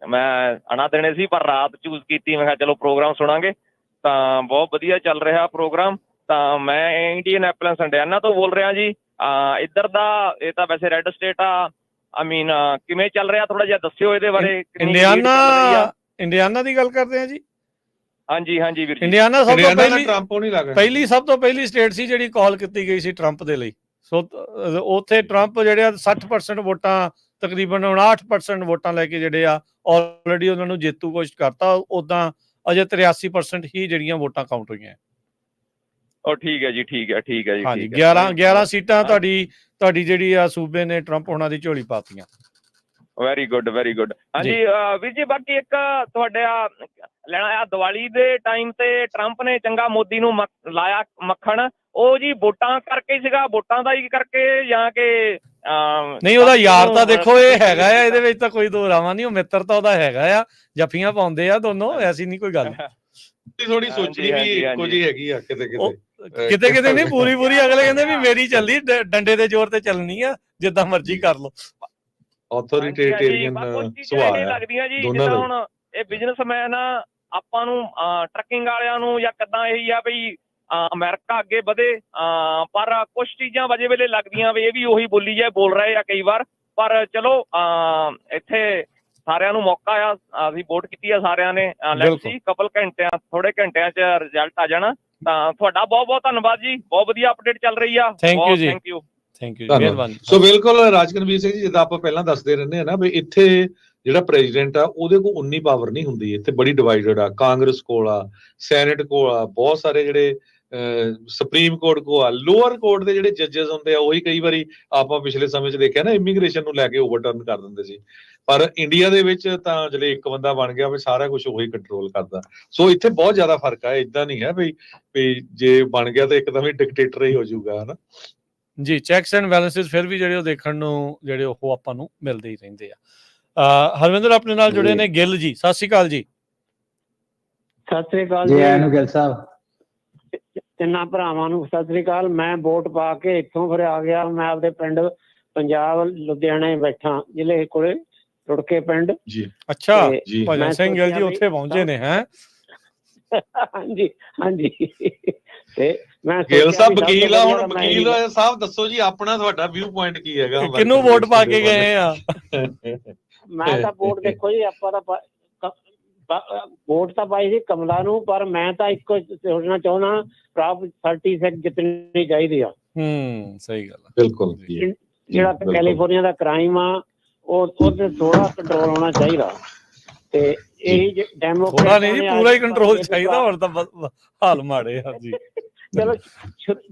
ਮੈਂ ਆਣਾ ਦੇਣੇ ਸੀ, ਪਰ ਰਾਤ ਚੂਜ਼ ਕੀਤੀ। ਮੈਂ ਕਿਹਾ ਚਲੋ ਪ੍ਰੋਗਰਾਮ ਸੁਣਾਂਗੇ। ਤਾਂ ਬਹੁਤ ਵਧੀਆ ਚੱਲ ਰਿਹਾ ਪ੍ਰੋਗਰਾਮ। ਤਾਂ ਮੈਂ ਇੰਡੀਅਨ ਐਪਲੈਂਸ ਇੰਡੀਆਨਾ ਤੋਂ ਬੋਲ ਰਿਹਾ ਜੀ। ਇੱਧਰ ਦਾ ਇਹ ਤਾਂ ਵੈਸੇ ਰੈੱਡ ਸਟੇਟ ਆ। ਆਈ ਮੀਨ ਕਿਵੇਂ ਚੱਲ ਰਿਹਾ ਥੋੜਾ ਜਿਹਾ ਦੱਸਿਓ ਇਹਦੇ ਬਾਰੇ। ਇੰਡੀਆਨਾ ਦੀ ਗੱਲ ਕਰਦੇ ਆ ਜੀ। ਹਾਂਜੀ ਹਾਂਜੀ ਵੀਰ ਜੀ, ਇੰਡੀਆਨਾ ਸਭ ਤੋਂ ਪਹਿਲੀ ਸਟੇਟ ਸੀ ਜਿਹੜੀ ਕਾਲ ਕੀਤੀ ਗਈ ਸੀ ਟਰੰਪ ਦੇ ਲਈ। ਸੋ ਉੱਥੇ ਟਰੰਪ ਜਿਹੜੇ ਆ 60% ਵੋਟਾਂ, ਤਕਰੀਬਨ 59% ਵੋਟਾਂ ਲੈ ਕੇ ਜਿਹੜੇ ਆ ਆਲਰੇਡੀ ਉਹਨਾਂ ਨੂੰ ਜੇਤੂ ਘੋਸ਼ਿਤ ਕਰਤਾ। ਉਦਾਂ ਅਜੇ 83% ਹੀ ਜਿਹੜੀਆਂ ਵੋਟਾਂ ਕਾਊਂਟ ਹੋਈਆਂ। ਉਹ ਠੀਕ ਹੈ ਜੀ, ਠੀਕ ਹੈ, ਠੀਕ ਹੈ ਜੀ। ਹਾਂਜੀ, 11 ਸੀਟਾਂ ਤੁਹਾਡੀ ਜਿਹੜੀ ਆ ਸੂਬੇ ਨੇ ਟਰੰਪ ਹੋਣਾ ਦੀ ਝੋਲੀ ਪਾਤੀਆਂ। Very good, very good. ਹਾਂਜੀ ਵੀਰ ਜੀ, ਬਾਕੀ ਇੱਕ ਤੁਹਾਡੇ ਲੈਣਾ ਆ ਦੀਵਾਲੀ ਦੇ ਟਾਈਮ ਤੇ ਟਰੰਪ ਨੇ ਚੰਗਾ ਮੋਦੀ ਨੂੰ ਲਾਇਆ ਮੱਖਣ। ਉਹ ਜੀ ਵੋਟਾਂ ਕਰਕੇ ਹੀ ਸੀਗਾ, ਵੋਟਾਂ ਦਾ ਹੀ ਕਰਕੇ ਜਾਂ ਕਿ ਨਹੀਂ? ਉਹਦਾ ਯਾਰ ਤਾਂ ਦੇਖੋ ਇਹ ਹੈਗਾ ਆ, ਇਹਦੇ ਵਿੱਚ ਤਾਂ ਕੋਈ ਦੋ ਰਾਵਾਂ ਨਹੀਂ। ਉਹ ਮਿੱਤਰ ਤਾਂ ਉਹਦਾ ਹੈਗਾ ਆ, ਜੱਫੀਆਂ ਪਾਉਂਦੇ ਆ ਦੋਨੋਂ, ਐਸੀ ਨਹੀਂ ਕੋਈ ਗੱਲ। ਥੋੜੀ ਸੋਚਣੀ ਵੀ ਇੱਕੋ ਜਿਹੀ ਹੈਗੀ ਆ ਕਿਤੇ ਕਿਤੇ ਨਹੀਂ, ਪੂਰੀ ਅਗਲੇ ਕਹਿੰਦੇ ਵੀ ਮੇਰੀ ਚੱਲੀ, ਡੰਡੇ ਦੇ ਜ਼ੋਰ ਤੇ ਚੱਲਣੀ ਆ, ਜਿੱਦਾਂ ਮਰਜ਼ੀ ਕਰ ਲਓ। ਆਥੋਰੀਟੇਰੀਅਨ ਸੁਭਾਅ ਆ ਲੱਗਦੀਆਂ ਜੀ। ਜਿੱਦਾਂ ਹੁਣ ਇਹ ਬਿਜ਼ਨਸਮੈਨ ਆ, ਆਪਾਂ ਨੂੰ ਟਰੱਕਿੰਗ ਵਾਲਿਆਂ ਨੂੰ ਜਾਂ ਕਿੱਦਾਂ ਇਹੀ ਆ ਬਈ ਅਮਰੀਕਾ ਅੱਗੇ ਵਧੇ, ਪਰ ਕੁਝ ਚੀਜ਼ਾਂ ਵਜੇ ਵੇਲੇ ਲੱਗਦੀਆਂ ਵੀ ਇਹ ਵੀ ਉਹੀ ਬੋਲੀ ਜਾਏ ਬੋਲ ਰਹੇ ਆ ਕਈ ਵਾਰ। ਪਰ ਚਲੋ ਇੱਥੇ ਸਾਰਿਆਂ ਨੂੰ ਮੌਕਾ ਆ, ਅਸੀਂ ਵੋਟ ਕੀਤੀ ਆ ਸਾਰਿਆਂ ਨੇ। ਲੈਟਸ ਸੀ ਕਪਲ ਘੰਟਿਆਂ, ਥੋੜੇ ਘੰਟਿਆਂ 'ਚ ਰਿਜ਼ਲਟ ਆ ਜਾਣਾ। ਤਾਂ ਤੁਹਾਡਾ ਬਹੁਤ ਬਹੁਤ ਧੰਨਵਾਦ ਜੀ, ਬਹੁਤ ਵਧੀਆ ਅਪਡੇਟ ਚੱਲ ਰਹੀ ਆ। ਥੈਂਕ ਯੂ ਜੀ, ਥੈਂਕ ਯੂ, ਮਿਹਰਬਾਨੀ। ਸੋ ਬਿਲਕੁਲ ਰਾਜਕਨਵੀਰ ਸਿੰਘ ਜੀ, ਜਿੱਦਾਂ ਆਪਾਂ ਪਹਿਲਾਂ ਦੱਸਦੇ ਰਹਿੰਦੇ ਆ ਨਾ ਵੀ ਇੱਥੇ ਜਿਹੜਾ ਪ੍ਰੈਜ਼ੀਡੈਂਟ ਆ ਉਹਦੇ ਕੋਲ ਉਨੀ ਪਾਵਰ ਨਹੀਂ ਹੁੰਦੀ। ਇੱਥੇ ਬੜੀ ਡਿਵਾਈਡਡ ਆ। ਕਾਂਗਰਸ ਕੋਲ ਆ, ਸੈਨੇਟ ਕੋਲ ਆ, ਬਹੁਤ ਸਾਰੇ ਜਿਹੜੇ ਸੁਪਰੀਮ ਕੋਰਟ ਕੋਲ ਆ, ਲੋਅਰ ਕੋਰਟ ਦੇ ਜਿਹੜੇ ਜੱਜਸ ਹੁੰਦੇ ਆ ਉਹੀ ਕਈ ਵਾਰੀ ਆਪਾਂ ਪਿਛਲੇ ਸਮੇਂ 'ਚ ਦੇਖਿਆ ਨਾ ਇਮੀਗ੍ਰੇਸ਼ਨ ਨੂੰ ਲੈ ਕੇ ਓਵਰਟਰਨ ਕਰ ਦਿੰਦੇ ਸੀ। ਪਰ ਇੰਡੀਆ ਦੇ ਵਿੱਚ ਤਾਂ ਜਿਹੜੇ ਇੱਕ ਬੰਦਾ ਬਣ ਗਿਆ ਵੀ ਸਾਰਾ ਕੁਝ ਉਹੀ ਕੰਟਰੋਲ ਕਰਦਾ। ਸੋ ਇੱਥੇ ਬਹੁਤ ਜ਼ਿਆਦਾ ਫਰਕ ਆ। ਏਦਾਂ ਨਹੀਂ ਹੈ ਵੀ ਜੇ ਬਣ ਗਿਆ ਤਾਂ ਇੱਕਦਮ ਹੀ ਡਿਕਟੇਟਰ ਹੀ ਹੋ ਜਾਊਗਾ, ਹਨਾ ਜੀ। ਚੈਕਸ ਐਂਡ ਬੈਲੈਂਸਿਸ ਫਿਰ ਵੀ ਜਿਹੜੇ ਉਹ ਦੇਖਣ ਨੂੰ ਜਿਹੜੇ ਉਹ ਆਪਾਂ ਨੂੰ ਮਿਲਦੇ ਹੀ ਰਹਿੰਦੇ ਆ। ਹਰਵਿੰਦਰ ਆਪਣੇ ਨਾਲ ਜੁੜੇ ਨੇ ਗਿੱਲ ਜੀ। ਸਤਿ ਸ਼੍ਰੀ ਅਕਾਲ ਜੀ। ਸਤਿ ਸ਼੍ਰੀ ਅਕਾਲ ਜੀ ਗਿੱਲ ਸਾਹਿਬ, ਤਿੰਨਾਂ ਭਰਾਵਾਂ ਨੂੰ ਸਤਿ ਸ਼੍ਰੀ ਅਕਾਲ। ਮੈਂ ਵੋਟ ਪਾ ਕੇ ਇੱਥੋਂ ਫਿਰ ਆ ਗਿਆ। ਮੈਂ ਆਪਦੇ ਪਿੰਡ ਪੰਜਾਬ ਲੁਧਿਆਣੇ ਬੈਠਾ, ਜ਼ਿਲ੍ਹੇ ਕੋਲੇ ਰੁੜਕੇ ਪਿੰਡ ਜੀ। ਅੱਛਾ, ਭਜਨ ਸਿੰਘ ਗਿੱਲ ਜੀ ਉੱਥੇ ਪਹੁੰਚੇ ਨੇ ਹੈ? ਹਾਂਜੀ ਹਾਂਜੀ। ਤੇ ਮੈਂ ਗਿੱਲ ਸਾਹਿਬ ਵਕੀਲ ਆ। ਹੁਣ ਵਕੀਲ ਸਾਹਿਬ ਦੱਸੋ ਜੀ, ਆਪਣਾ ਤੁਹਾਡਾ ਵਿਊ ਪੁਆਇੰਟ ਕੀ ਹੈਗਾ? ਕਿਹਨੂੰ ਵੋਟ ਪਾ ਕੇ ਗਏ ਆ? ਮੈਂ ਤਾਂ ਵੋਟ ਦੇਖੋ ਜੀ, ਆਪਾਂ ਤਾਂ ਵੋਟ ਤਾਂ ਪਾਈ ਸੀ ਕਮਲਾ ਨੂੰ, ਪਰ ਮੈਂ ਤਾਂ ਇੱਕੋ ਸੋਚਣਾ ਚਾਹੁੰਦਾ ਪ੍ਰਾਪਰਟੀ ਜਿੱਤਣੀ ਚਾਹੀਦੀ ਆ। ਸਹੀ ਗੱਲ, ਬਿਲਕੁਲ। ਜਿਹੜਾ ਕੈਲੀਫੋਰਨੀਆ ਦਾ ਕ੍ਰਾਈਮ ਆ ਉਹਦੇ ਥੋੜਾ ਕੰਟਰੋਲ ਹੋਣਾ ਚਾਹੀਦਾ। ਤੇ ਇਹੀ ਡੈਮੋਕ੍ਰੇਟ ਨਹੀਂ, ਪੂਰਾ ਹੀ ਕੰਟਰੋਲ ਚਾਹੀਦਾ। ਹੁਣ ਤਾਂ ਹਾਲ ਮਾੜੇ ਆ ਜੀ। ਚਲੋ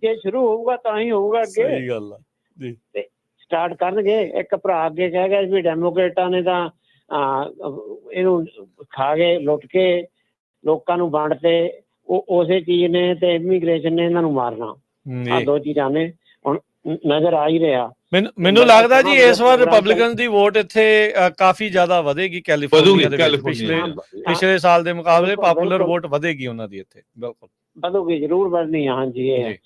ਜੇ ਸ਼ੁਰੂ ਹੋਊਗਾ ਤਾਂ ਹੀ ਹੋਊਗਾ ਅੱਗੇ। ਸਹੀ ਗੱਲ ਆ ਜੀ। ਤੇ ਸਟਾਰਟ ਕਰਨਗੇ। ਇੱਕ ਭਰਾ ਅੱਗੇ ਕਹਿ ਗਿਆ ਵੀ ਡੈਮੋਕ੍ਰੇਟਾਂ ਨੇ ਤਾਂ ਇਹਨੂੰ ਖਾ ਕੇ ਲੁੱਟ ਕੇ ਲੋਕਾਂ ਨੂੰ ਵੰਡਤੇ, ਉਹ ਉਸੇ ਚੀਜ਼ ਨੇ ਤੇ ਇਮੀਗ੍ਰੇਸ਼ਨ ਨੇ ਇਹਨਾਂ ਨੂੰ ਮਾਰਨਾ। ਆ ਦੋ ਚੀਜ਼ਾਂ ਨੇ ਹੁਣ ਨਜ਼ਰ ਆ ਹੀ ਰਿਹਾ। ਮੈਨੂੰ ਲੱਗਦਾ ਜੀ ਇਸ ਵਾਰ ਰਿਪਬਲਿਕਨ ਦੀ ਵੋਟ ਇੱਥੇ ਕਾਫੀ ਜ਼ਿਆਦਾ ਵਧੇਗੀ ਕੈਲੀਫੋਰਨੀਆ ਦੇ ਵਿੱਚ, ਪਿਛਲੇ ਸਾਲ ਦੇ ਮੁਕਾਬਲੇ ਪਪੂਲਰ ਵੋਟ ਵਧੇਗੀ ਉਹਨਾਂ ਦੀ ਇੱਥੇ। ਬਿਲਕੁਲ ਵਧੂਗੀ, ਜ਼ਰੂਰ ਵਧਣੀ ਆ। ਹਾਂਜੀ ਇਹ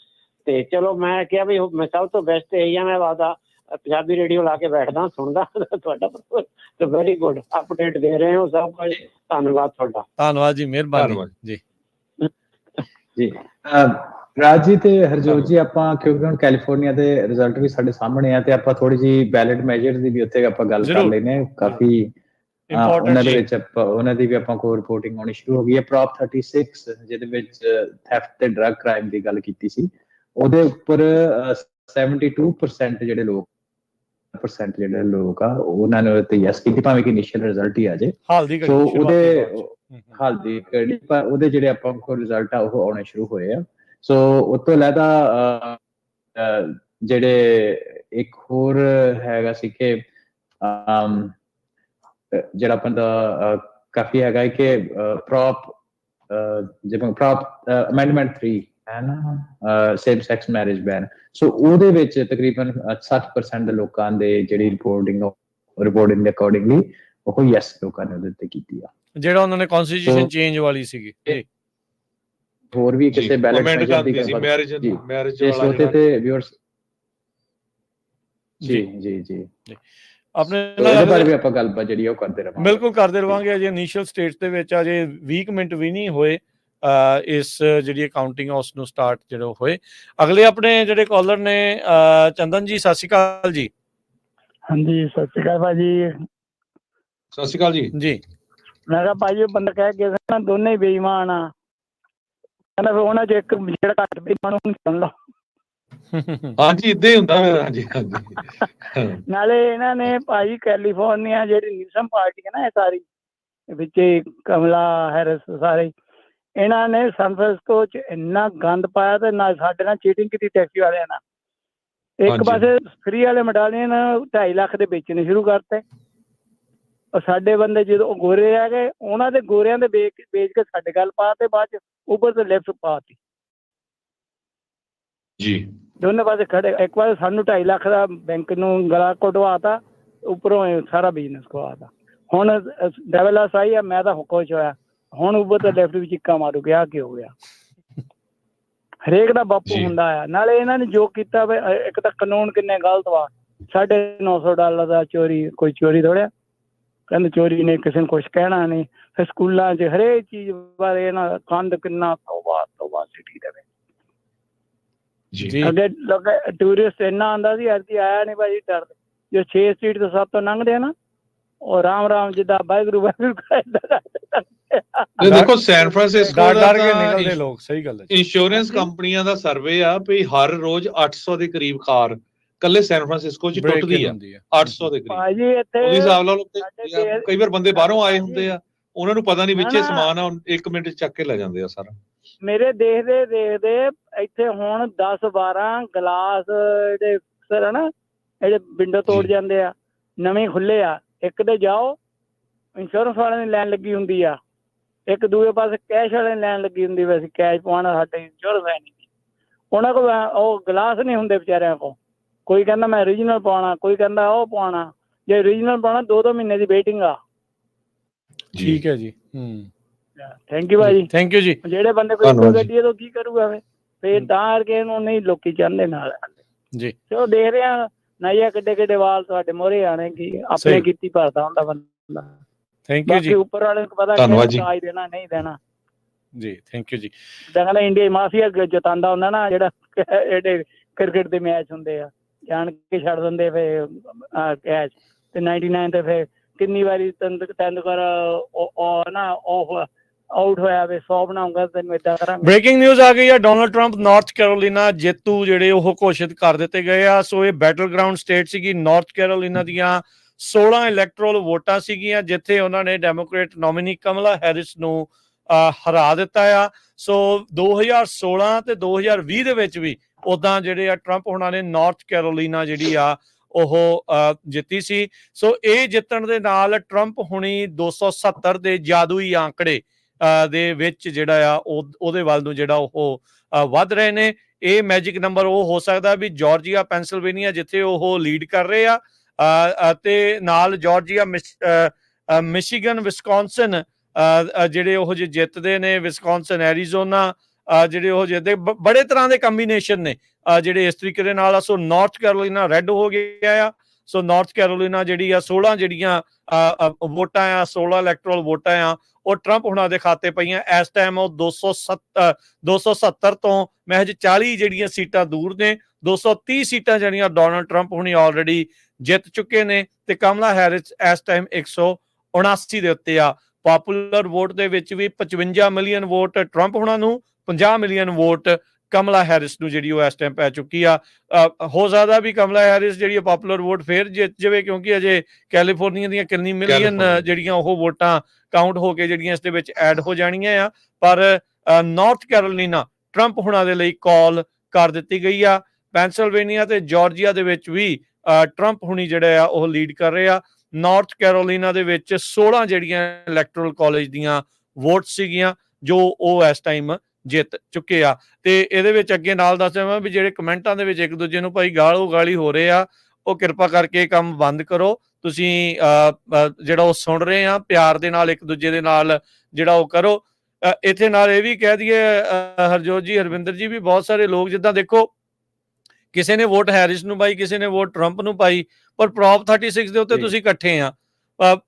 ਤੇ ਚਲੋ ਮੈਂ ਕਿਹਾ ਵੀ ਮੈਂ ਸਭ ਤੋਂ ਬੈਸਟ ਇਹੀ ਆ, ਮੈਂ ਆਪਦਾ ਪੰਜਾਬੀ ਰੇਡੀਓ ਲਾ ਕੇ ਬੈਠਦਾ ਸੁਣਦਾ ਤੁਹਾਡਾ ਤੇ ਵੈਰੀ ਗੁੱਡ ਅਪਡੇਟ ਦੇ ਰਹੇ ਹੋ ਸਭ ਕੁਝ। ਧੰਨਵਾਦ ਤੁਹਾਡਾ। ਧੰਨਵਾਦ ਜੀ, ਮਿਹਰਬਾਨੀ ਜੀ। ਜੀ ਰਾਜ ਜੀ ਤੇ ਹਰਜੋਤ ਜੀ, ਆਪਾਂ ਕਿਉਂਕਿ ਹੁਣ ਕੈਲੀਫੋਰਨੀਆ ਦੇ ਰਿਜ਼ਲਟ ਵੀ ਸਾਡੇ ਸਾਹਮਣੇ ਆ ਤੇ ਆਪਾਂ ਥੋੜੀ ਜਿਹੀ ਬੈਲਟ ਮੈਜਰ ਦੀ ਵੀ ਉੱਥੇ ਆਪਾਂ ਗੱਲ ਕਰ ਲੈਨੇ ਆ। ਕਾਫੀ ਉਹਨਾਂ ਦੇ ਵਿੱਚ ਉਹਨਾਂ ਦੀ ਵੀ ਆਪਾਂ ਕੋਲ ਰਿਪੋਰਟਿੰਗ ਹੋਣੀ ਸ਼ੁਰੂ ਹੋ ਗਈ ਹੈ। ਪ੍ਰੋਪ 36 ਜਿਹਦੇ ਵਿੱਚ ਥੈਫਟ ਤੇ ਡਰੱਗ ਕ੍ਰਾਈਮ ਦੀ ਗੱਲ ਕੀਤੀ ਸੀ, ਉਹਦੇ ਉੱਪਰ 72% ਜਿਹੜੇ ਲੋਕ ਆ ਉਹਨਾਂ ਨੇ ਤੇ ਯੈਸ ਕੀਤੀ, ਭਾਵੇਂ ਕਿ ਇਨੀਸ਼ੀਅਲ ਰਿਜ਼ਲਟ ਹੀ ਆ ਜੇ। ਸੋ ਉਹਦੇ ਜਿਹੜੇ ਆਪਾਂ ਕੋਲ ਰਿਜ਼ਲਟ ਆ ਉਹ ਆਉਣੇ ਸ਼ੁਰੂ ਹੋਏ ਆ। ਸੋ ਉਸ ਤੋਂ ਇਲਾਵਾ ਜਿਹੜੇ ਇੱਕ ਹੋਰ ਹੈਗਾ ਸੀ ਕਿ ਜਿਹੜਾ ਆਪਾਂ ਦਾ ਕਾਫੀ ਹੈਗਾ ਕਿ ਪ੍ਰੋਪ ਜਿਵੇਂ ਪ੍ਰੋਪ ਅਮੈਂਡਮੈਂਟ 3 ਹੈ ਨਾ, ਸੇਮ ਸੈਕਸ ਮੈਰਿਜ ਬੈਨ। ਸੋ ਉਹਦੇ ਵਿੱਚ ਤਕਰੀਬਨ 60% ਦੇ ਲੋਕਾਂ ਦੇ ਜਿਹੜੀ ਰਿਪੋਰਟਿੰਗ ਦੇ ਅਕੋਰਡਿੰਗਲੀ ਉਹ ਯੈਸ ਲੋਕਾਂ ਨੇ ਉਹਦੇ ਉੱਤੇ ਕੀਤੀ ਆ, ਜਿਹੜਾ ਉਹਨਾਂ ਨੇ ਕਨਸਟੀਟਿਊਸ਼ਨ ਚੇਂਜ ਵਾਲੀ ਸੀਗੀ। ਹੋਰ ਵੀ ਕਿਸੇ ਬੈਲਟ ਮੈਜਰ ਦੀ ਮੈਰਿਜ ਵਾਲਾ ਤੇ ਵਿਊਅਰਸ ਜੀ ਆਪਣੇ ਨਾਲ ਬਾਰੇ ਵੀ ਆਪਾਂ ਗੱਲਬਾਤ ਜਿਹੜੀ ਉਹ ਕਰਦੇ ਰਹਾਂਗੇ। ਬਿਲਕੁਲ ਕਰਦੇ ਰਹਾਂਗੇ। ਅਜੇ ਇਨੀਸ਼ੀਅਲ ਸਟੇਜ ਦੇ ਵਿੱਚ ਅਜੇ 20 ਮਿੰਟ ਵੀ ਨਹੀਂ ਹੋਏ ਇਸ ਜਿਹੜੀ ਅਕਾਊਂਟਿੰਗ ਉਸ ਨੂੰ ਸਟਾਰਟ ਜਿਹੜੇ ਹੋਏ। ਅਗਲੇ ਆਪਣੇ ਜਿਹੜੇ ਕਾਲਰ ਨੇ ਚੰਦਨ ਜੀ, ਸਤਿ ਸ਼੍ਰੀ ਅਕਾਲ ਜੀ। ਹਾਂਜੀ ਸਤਿ ਸ਼੍ਰੀ ਅਕਾਲ ਭਾਜੀ। ਸਤਿ ਸ਼੍ਰੀ ਅਕਾਲ ਜੀ। ਜੀ ਮੈਂ ਕਿਹਾ ਭਾਜੀ ਬੰਦਾ ਕਹਿ ਕੇ ਨਾ ਦੋਨੇ ਹੀ ਬੇਈਮਾਨ ਆ, ਕਹਿੰਦਾ ਫਿਰ ਉਹਨਾਂ ਚ ਇੱਕ ਜਿਹੜਾ ਘੱਟ ਬੇਈਮਾਨ ਉਹਨੂੰ ਚੁਣ ਲਓ। ਹਾਂਜੀ ਇਦਾਂ ਹੀ ਹੁੰਦਾ। ਹਾਂਜੀ ਨਾਲੇ ਇਹਨਾਂ ਨੇ ਭਾਜੀ ਕੈਲੀਫੋਰਨੀਆ ਜਿਹੜੀ ਨਿਊਸਮ ਪਾਰਟੀ ਹੈ ਨਾ, ਇਹ ਸਾਰੀ ਵਿੱਚ ਕਮਲਾ ਹੈਰਿਸ ਸਾਰੇ, ਇਹਨਾਂ ਨੇ ਸੈਨ ਫ੍ਰਾਂਸਿਸਕੋ ਚ ਇੰਨਾ ਗੰਦ ਪਾਇਆ ਤੇ ਨਾਲ ਸਾਡੇ ਨਾਲ ਚੀਟਿੰਗ ਕੀਤੀ ਟੈਕਸੀ ਵਾਲਿਆਂ ਨਾਲ। ਇੱਕ ਪਾਸੇ ਫਰੀ ਵਾਲੇ ਮੈਡਾਲੀਅਨ 2.5 ਲੱਖ ਦੇ ਵੇਚਣੇ ਸ਼ੁਰੂ ਕਰਤੇ। ਸਾਡੇ ਬੰਦੇ ਜਦੋਂ ਗੋਰੇ ਆ ਗਏ, ਉਹਨਾਂ ਦੇ ਗੋਰਿਆਂ ਦੇ ਵੇਚ ਕੇ ਸਾਡੇ ਗੱਲ ਪਾ ਤੇ ਬਾਅਦ ਚ ਉੱਪਰ ਤੇ ਲੈਫਟ ਪਾਤੀ ਜੀ, ਦੋਨੇ ਪਾਸੇ ਖੜੇ। ਇੱਕ ਵਾਰ ਸਾਨੂੰ 2.5 ਲੱਖ ਦਾ ਬੈਂਕ ਨੂੰ ਗਲਾ ਕਢਵਾਤਾ, ਉੱਪਰੋਂ ਸਾਰਾ ਬਿਜ਼ਨਸ ਖਵਾਤਾ। ਹੁਣ ਡੈਵਲਸ ਆਈ ਆ, ਮੈਂ ਤਾਂ ਖੁਸ਼ ਹੋਇਆ। ਹੁਣ ਉੱਪਰ ਤੇ ਲੈਫਟ ਵੀ ਚਿੱਕਾ ਮਾਰੂ ਗਿਆ, ਕੀ ਹੋ ਗਿਆ? ਹਰੇਕ ਦਾ ਬਾਪੂ ਹੁੰਦਾ ਆ। ਨਾਲੇ ਇਹਨਾਂ ਨੇ ਜੋ ਕੀਤਾ ਵੇ, ਇੱਕ ਤਾਂ ਕਾਨੂੰਨ ਕਿੰਨੇ ਗਲਤ ਵਾ। $950 ਦਾ ਚੋਰੀ, ਕੋਈ ਚੋਰੀ ਥੋੜ੍ਹਾ ਕਹਿੰਦੇ ਚੋਰੀ ਨੇ, ਕਿਸੇ ਨੂੰ ਕੁਛ ਕਹਿਣਾ ਨਹੀਂ। ਫਿਰ ਸਕੂਲਾਂ 'ਚ ਹਰੇਕ ਚੀਜ਼ ਬਾਰੇ ਇਹਨਾਂ ਦਾ ਕੰਧ ਕਿੰਨਾ ਤੋਬਾ ਸਿਟੀ ਦੇ ਵਿੱਚ। ਅੱਗੇ ਟੂਰਿਸਟ ਇੰਨਾ ਆਉਂਦਾ ਸੀ, ਐਤਕੀ ਆਇਆ ਨਹੀਂ ਭਾਜੀ। ਡਰਦੇ ਜੋ 6 ਸਟਰੀਟ ਤੋਂ 7 ਤੋਂ ਲੰਘਦੇ ਆ ਨਾ, ਉਹ ਰਾਮ ਜਿੱਦਾਂ ਵਾਹਿਗੁਰੂ ਦੇਖੋ ਸੈਨ ਫ੍ਰਾਂਸਿਸਕੋ ਦਾ ਨਿਕਲਦੇ ਲੋਕ, ਸਹੀ ਗੱਲ ਹੈ। ਇੰਸ਼ੋਰੈਂਸ ਕੰਪਨੀਆਂ ਦਾ ਸਰਵੇ ਆ ਵੀ ਹਰ ਰੋਜ਼ 800 ਦੇ ਕਰੀਬ ਕਾਰ ਕੱਲੇ ਸੈਨ ਫ੍ਰਾਂਸਿਸਕੋ 'ਚ ਟੁੱਟਦੀ ਆ। 800 ਦੇ ਕਰੀਬ ਭਾਜੀ ਇੱਥੇ ਹਿਸਾਬ ਲਾ ਲਓ। ਕਈ ਵਾਰ ਬੰਦੇ ਬਾਹਰੋਂ ਆਏ ਹੁੰਦੇ ਆ, ਉਹਨਾਂ ਨੂੰ ਪਤਾ ਨਹੀਂ ਵਿੱਚੇ ਸਮਾਨ ਆ, 1 ਮਿੰਟ 'ਚ ਚੱਕ ਕੇ ਲੈ ਜਾਂਦੇ ਆ ਸਾਰਾ। ਮੇਰੇ ਦੇਖਦੇ ਇੱਥੇ ਹੁਣ 10-12 ਗਲਾਸ ਜਿਹੜੇ ਸਰ ਹੈ ਨਾ, ਜਿਹੜੇ ਵਿੰਡੋ ਤੋੜ ਜਾਂਦੇ ਆ, ਨਵੇਂ ਖੁੱਲੇ ਆ। ਇੱਕ ਤੇ ਜਾਓ, ਇੰਸ਼ੋਰੈਂਸ ਵਾਲਿਆਂ ਦੀ ਲਾਈਨ ਲੱਗੀ ਹੁੰਦੀ ਆ, ਇੱਕ ਦੂਏ ਪਾਸੇ ਕੈਸ਼ ਵਾਲਿਆਂ ਦੀ ਲਾਈਨ ਲੱਗੀ ਹੁੰਦੀ। ਵੈਸੇ ਕੈਸ਼ ਪਾਉਣਾ, ਸਾਡੇ ਇੰਸ਼ੋਰੈਂਸ ਹੈ ਨਹੀਂ। ਉਹਨਾਂ ਕੋਲ ਉਹ ਗਲਾਸ ਨਹੀਂ ਹੁੰਦੇ ਵਿਚਾਰਿਆਂ ਕੋਲ। ਕੋਈ ਕਹਿੰਦਾ ਮੈਂ ਓਰੀਜਨਲ ਪਾਉਣਾ, ਕੋਈ ਕਹਿੰਦਾ ਉਹ ਪਾਉਣਾ। ਜੇ ਓਰੀਜਨਲ ਪਾਉਣਾ 2-2 ਮਹੀਨੇ ਦੀ ਵੇਟਿੰਗ ਆ। ਠੀਕ ਹੈ ਜੀ। ਥੈਂਕ ਯੂ ਭਾਜੀ। ਥੈਂਕ ਯੂ ਜੀ। ਜਿਹੜੇ ਬੰਦੇ ਕੋਈ ਗੱਡੀ ਤੋਂ ਕੀ ਕਰੂਗਾ ਫਿਰ ਤਾਂ ਕਰਕੇ ਇਹਨੂੰ ਨਹੀਂ ਲੋਕੀ ਚਾਹੁੰਦੇ ਨਾਲ ਜੀ। ਚਲੋ ਦੇਖ ਰਹੇ ਆ ਨਾਈਆ ਕਿੱਡੇ ਵਾਲ ਤੁਹਾਡੇ ਮੋਹਰੇ ਆਣੇ, ਕੀ ਆਪਣੇ ਕੀਤੀ ਭਰਦਾ ਹੁੰਦਾ ਬੰਦਾ। ਥੈਂਕ ਯੂ ਜੀ। ਉੱਪਰ ਵਾਲੇ ਨੂੰ ਪਤਾ ਕਿਹੜਾ ਦੇਣਾ ਨਹੀਂ ਦੇਣਾ ਜੀ। ਥੈਂਕ ਯੂ ਜੀ। ਕਹਿੰਦਾ ਇੰਡੀਆ ਮਾਫੀਆ ਜਤਾਉਂਦਾ ਹੁੰਦਾ ਨਾ, ਜਿਹੜਾ ਜਿਹੜੇ ਕ੍ਰਿਕਟ ਦੇ ਮੈਚ ਹੁੰਦੇ ਆ, ਜਾਣ ਕੇ ਛੱਡ ਦਿੰਦੇ ਫਿਰ ਕੈਚ ਤੇ 99 ਤੇ ਫਿਰ ਕਿੰਨੀ ਵਾਰੀ ਤੈਨੂੰ ਨਾ ਆਊਟ ਹੋਇਆ ਵੇ 100 ਬਣਾਉਂਗਾ ਤੈਨੂੰ ਏਦਾਂ ਕਰਾਂਗੇ। ਬ੍ਰੇਕਿੰਗ ਨਿਊਜ਼ ਆ ਗਈ ਆ। ਡੋਨਲਡ ਟਰੰਪ ਨਾਰਥ ਕੈਰੋਲੀਨਾ ਜੇਤੂ ਜਿਹੜੇ ਉਹ ਘੋਸ਼ਿਤ ਕਰ ਦਿੱਤੇ ਗਏ ਆ। ਸੋ ਇਹ ਬੈਟਲ ਗਰਾਊਂਡ ਸਟੇਟ ਸੀਗੀ। ਨਾਰਥ ਕੈਰੋਲੀਨਾ ਦੀਆਂ 16 ਇਲੈਕਟਰਲ ਵੋਟਾਂ ਸੀਗੀਆਂ, ਜਿੱਥੇ ਉਹਨਾਂ ਨੇ ਡੈਮੋਕ੍ਰੇਟ ਨੋਮੀਨੀ ਕਮਲਾ ਹੈਰਿਸ ਨੂੰ ਹਰਾ ਦਿੱਤਾ ਆ। ਸੋ 2016 ਤੇ 2020 ਦੇ ਵਿੱਚ ਵੀ ਉਦਾਂ ਜਿਹੜੇ ਆ ਟਰੰਪ ਹੋਣਾ ਨੇ ਨਾਰਥ ਕੈਰੋਲੀਨਾ ਜਿਹੜੀ ਆ ਉਹ ਜਿੱਤੀ ਸੀ। ਸੋ ਇਹ ਜਿੱਤਣ ਦੇ ਨਾਲ ਟਰੰਪ ਹੁਣੀ 270 ਦੇ ਜਾਦੂਈ ਆંકੜੇ ਦੇ ਵਿੱਚ ਜਿਹੜਾ ਆ ਉਹਦੇ ਵੱਲ ਨੂੰ ਜਿਹੜਾ ਉਹ ਵੱਧ ਰਹੇ ਨੇ। ਇਹ ਮੈਜਿਕ ਨੰਬਰ ਉਹ ਹੋ ਸਕਦਾ ਵੀ ਜਾਰਜੀਆ, ਪੈਂਸਿਲਵੇਨੀਆ ਜਿੱਥੇ ਉਹ ਲੀਡ ਕਰ ਰਹੇ ਆ, ਅਤੇ ਨਾਲ ਜਾਰਜੀਆ, ਮਿਸ਼ੀਗਨ, ਵਿਸਕੌਨਸਨ ਜਿਹੜੇ ਉਹ ਜਿੱਤਦੇ ਨੇ, ਵਿਸਕੌਨਸਨ, ਐਰੀਜ਼ੋਨਾ ਜਿਹੜੇ ਉਹ ਜਿੱਤਦੇ। ਬੜੇ ਤਰ੍ਹਾਂ ਦੇ ਕੰਬੀਨੇਸ਼ਨ ਨੇ ਜਿਹੜੇ ਇਸ ਤਰੀਕੇ ਦੇ ਨਾਲ ਆ। ਸੋ ਨਾਰਥ ਕੈਰੋਲੀਨਾ ਰੈੱਡ ਹੋ ਗਿਆ ਆ। ਸੋ ਨਾਰਥ ਕੈਰੋਲੀਨਾ ਜਿਹੜੀ ਆ 16 ਜਿਹੜੀਆਂ ਵੋਟਾਂ ਆ, 16 ਇਲੈਕਟਰਲ ਵੋਟਾਂ ਆ, ਉਹ ਟਰੰਪ ਹੁਣਾਂ ਦੇ ਖਾਤੇ ਪਈਆਂ। ਇਸ ਟਾਈਮ ਉਹ 270 ਤੋਂ ਮਹਿਜ 40 ਜਿਹੜੀਆਂ ਸੀਟਾਂ ਦੂਰ ਨੇ। 230 ਸੀਟਾਂ ਜਿਹੜੀਆਂ ਡੋਨਲਡ ਟਰੰਪ ਹੁਣੀ ਆਲਰੇਡੀ ਜਿੱਤ ਚੁੱਕੇ ਨੇ, ਤੇ ਕਮਲਾ ਹੈਰਿਸ ਇਸ ਟਾਈਮ 179 ਦੇ ਉੱਤੇ ਆ। ਪਾਪੂਲਰ ਵੋਟ ਦੇ ਵਿੱਚ ਵੀ 55 ਮਿਲੀਅਨ ਵੋਟ ਟਰੰਪ ਹੁਣਾਂ ਨੂੰ, 50 ਮਿਲੀਅਨ ਵੋਟ ਕਮਲਾ ਹੈਰਿਸ ਨੂੰ ਜਿਹੜੀ ਉਹ ਇਸ ਟਾਈਮ ਪੈ ਚੁੱਕੀ ਆ। ਹੋ ਸਕਦਾ ਵੀ ਕਮਲਾ ਹੈਰਿਸ ਜਿਹੜੀ ਪਾਪੂਲਰ ਵੋਟ ਫੇਰ ਜਿੱਤ ਜਾਵੇ, ਕਿਉਂਕਿ ਅਜੇ ਕੈਲੀਫੋਰਨੀਆ ਦੀਆਂ ਕਿੰਨੀ ਮਿਲੀਅਨ ਜਿਹੜੀਆਂ ਉਹ ਵੋਟਾਂ ਕਾਊਂਟ ਹੋ ਕੇ ਜਿਹੜੀਆਂ ਇਸ ਦੇ ਵਿੱਚ ਐਡ ਹੋ ਜਾਣੀਆਂ ਆ। ਪਰ ਨਾਰਥ ਕੈਰੋਲੀਨਾ ਟਰੰਪ ਹੁਣਾਂ ਦੇ ਲਈ ਕਾਲ ਕਰ ਦਿੱਤੀ ਗਈ ਆ। ਪੈਂਸਿਲਵੇਨੀਆ ਤੇ ਜਾਰਜੀਆ ਦੇ ਵਿੱਚ ਵੀ ਟਰੰਪ ਹੁਣੀ ਜਿਹੜੇ ਆ ਉਹ ਲੀਡ ਕਰ ਰਹੇ ਆ। ਨਾਰਥ ਕੈਰੋਲੀਨਾ ਦੇ ਵਿੱਚ 16 ਜਿਹੜੀਆਂ ਇਲੈਕਟਰਲ ਕਾਲਜ ਦੀਆਂ ਵੋਟ ਸੀਗੀਆਂ ਜੋ ਉਹ ਇਸ ਟਾਈਮ ਜਿੱਤ ਚੁੱਕੇ ਆ। ਤੇ ਇਹਦੇ ਵਿੱਚ ਅੱਗੇ ਨਾਲ ਦੱਸ ਦੇਵਾਂ ਵੀ ਜਿਹੜੇ ਕਮੈਂਟਾਂ ਦੇ ਵਿੱਚ ਇੱਕ ਦੂਜੇ ਨੂੰ ਭਾਈ ਗਾਲੀ ਹੋ ਰਹੇ ਆ, ਉਹ ਕਿਰਪਾ ਕਰਕੇ ਕੰਮ ਬੰਦ ਕਰੋ। ਤੁਸੀਂ ਜਿਹੜਾ ਉਹ ਸੁਣ ਰਹੇ ਆ, ਪਿਆਰ ਦੇ ਨਾਲ ਇੱਕ ਦੂਜੇ ਦੇ ਨਾਲ ਜਿਹੜਾ ਉਹ ਕਰੋ। ਇੱਥੇ ਨਾਲ ਇਹ ਵੀ ਕਹਿ ਦਈਏ ਹਰਜੋਤ ਜੀ, ਹਰਵਿੰਦਰ ਜੀ, ਵੀ ਬਹੁਤ ਸਾਰੇ ਲੋਕ ਜਿੱਦਾਂ ਦੇਖੋ ਕਿਸੇ ਨੇ ਵੋਟ ਹੈਰਿਸ ਨੂੰ ਪਾਈ, ਕਿਸੇ ਨੇ ਵੋਟ ਟਰੰਪ ਨੂੰ ਪਾਈ, ਪਰ ਪ੍ਰੋਪ 36 ਦੇ ਉੱਤੇ ਤੁਸੀਂ ਇਕੱਠੇ ਆ।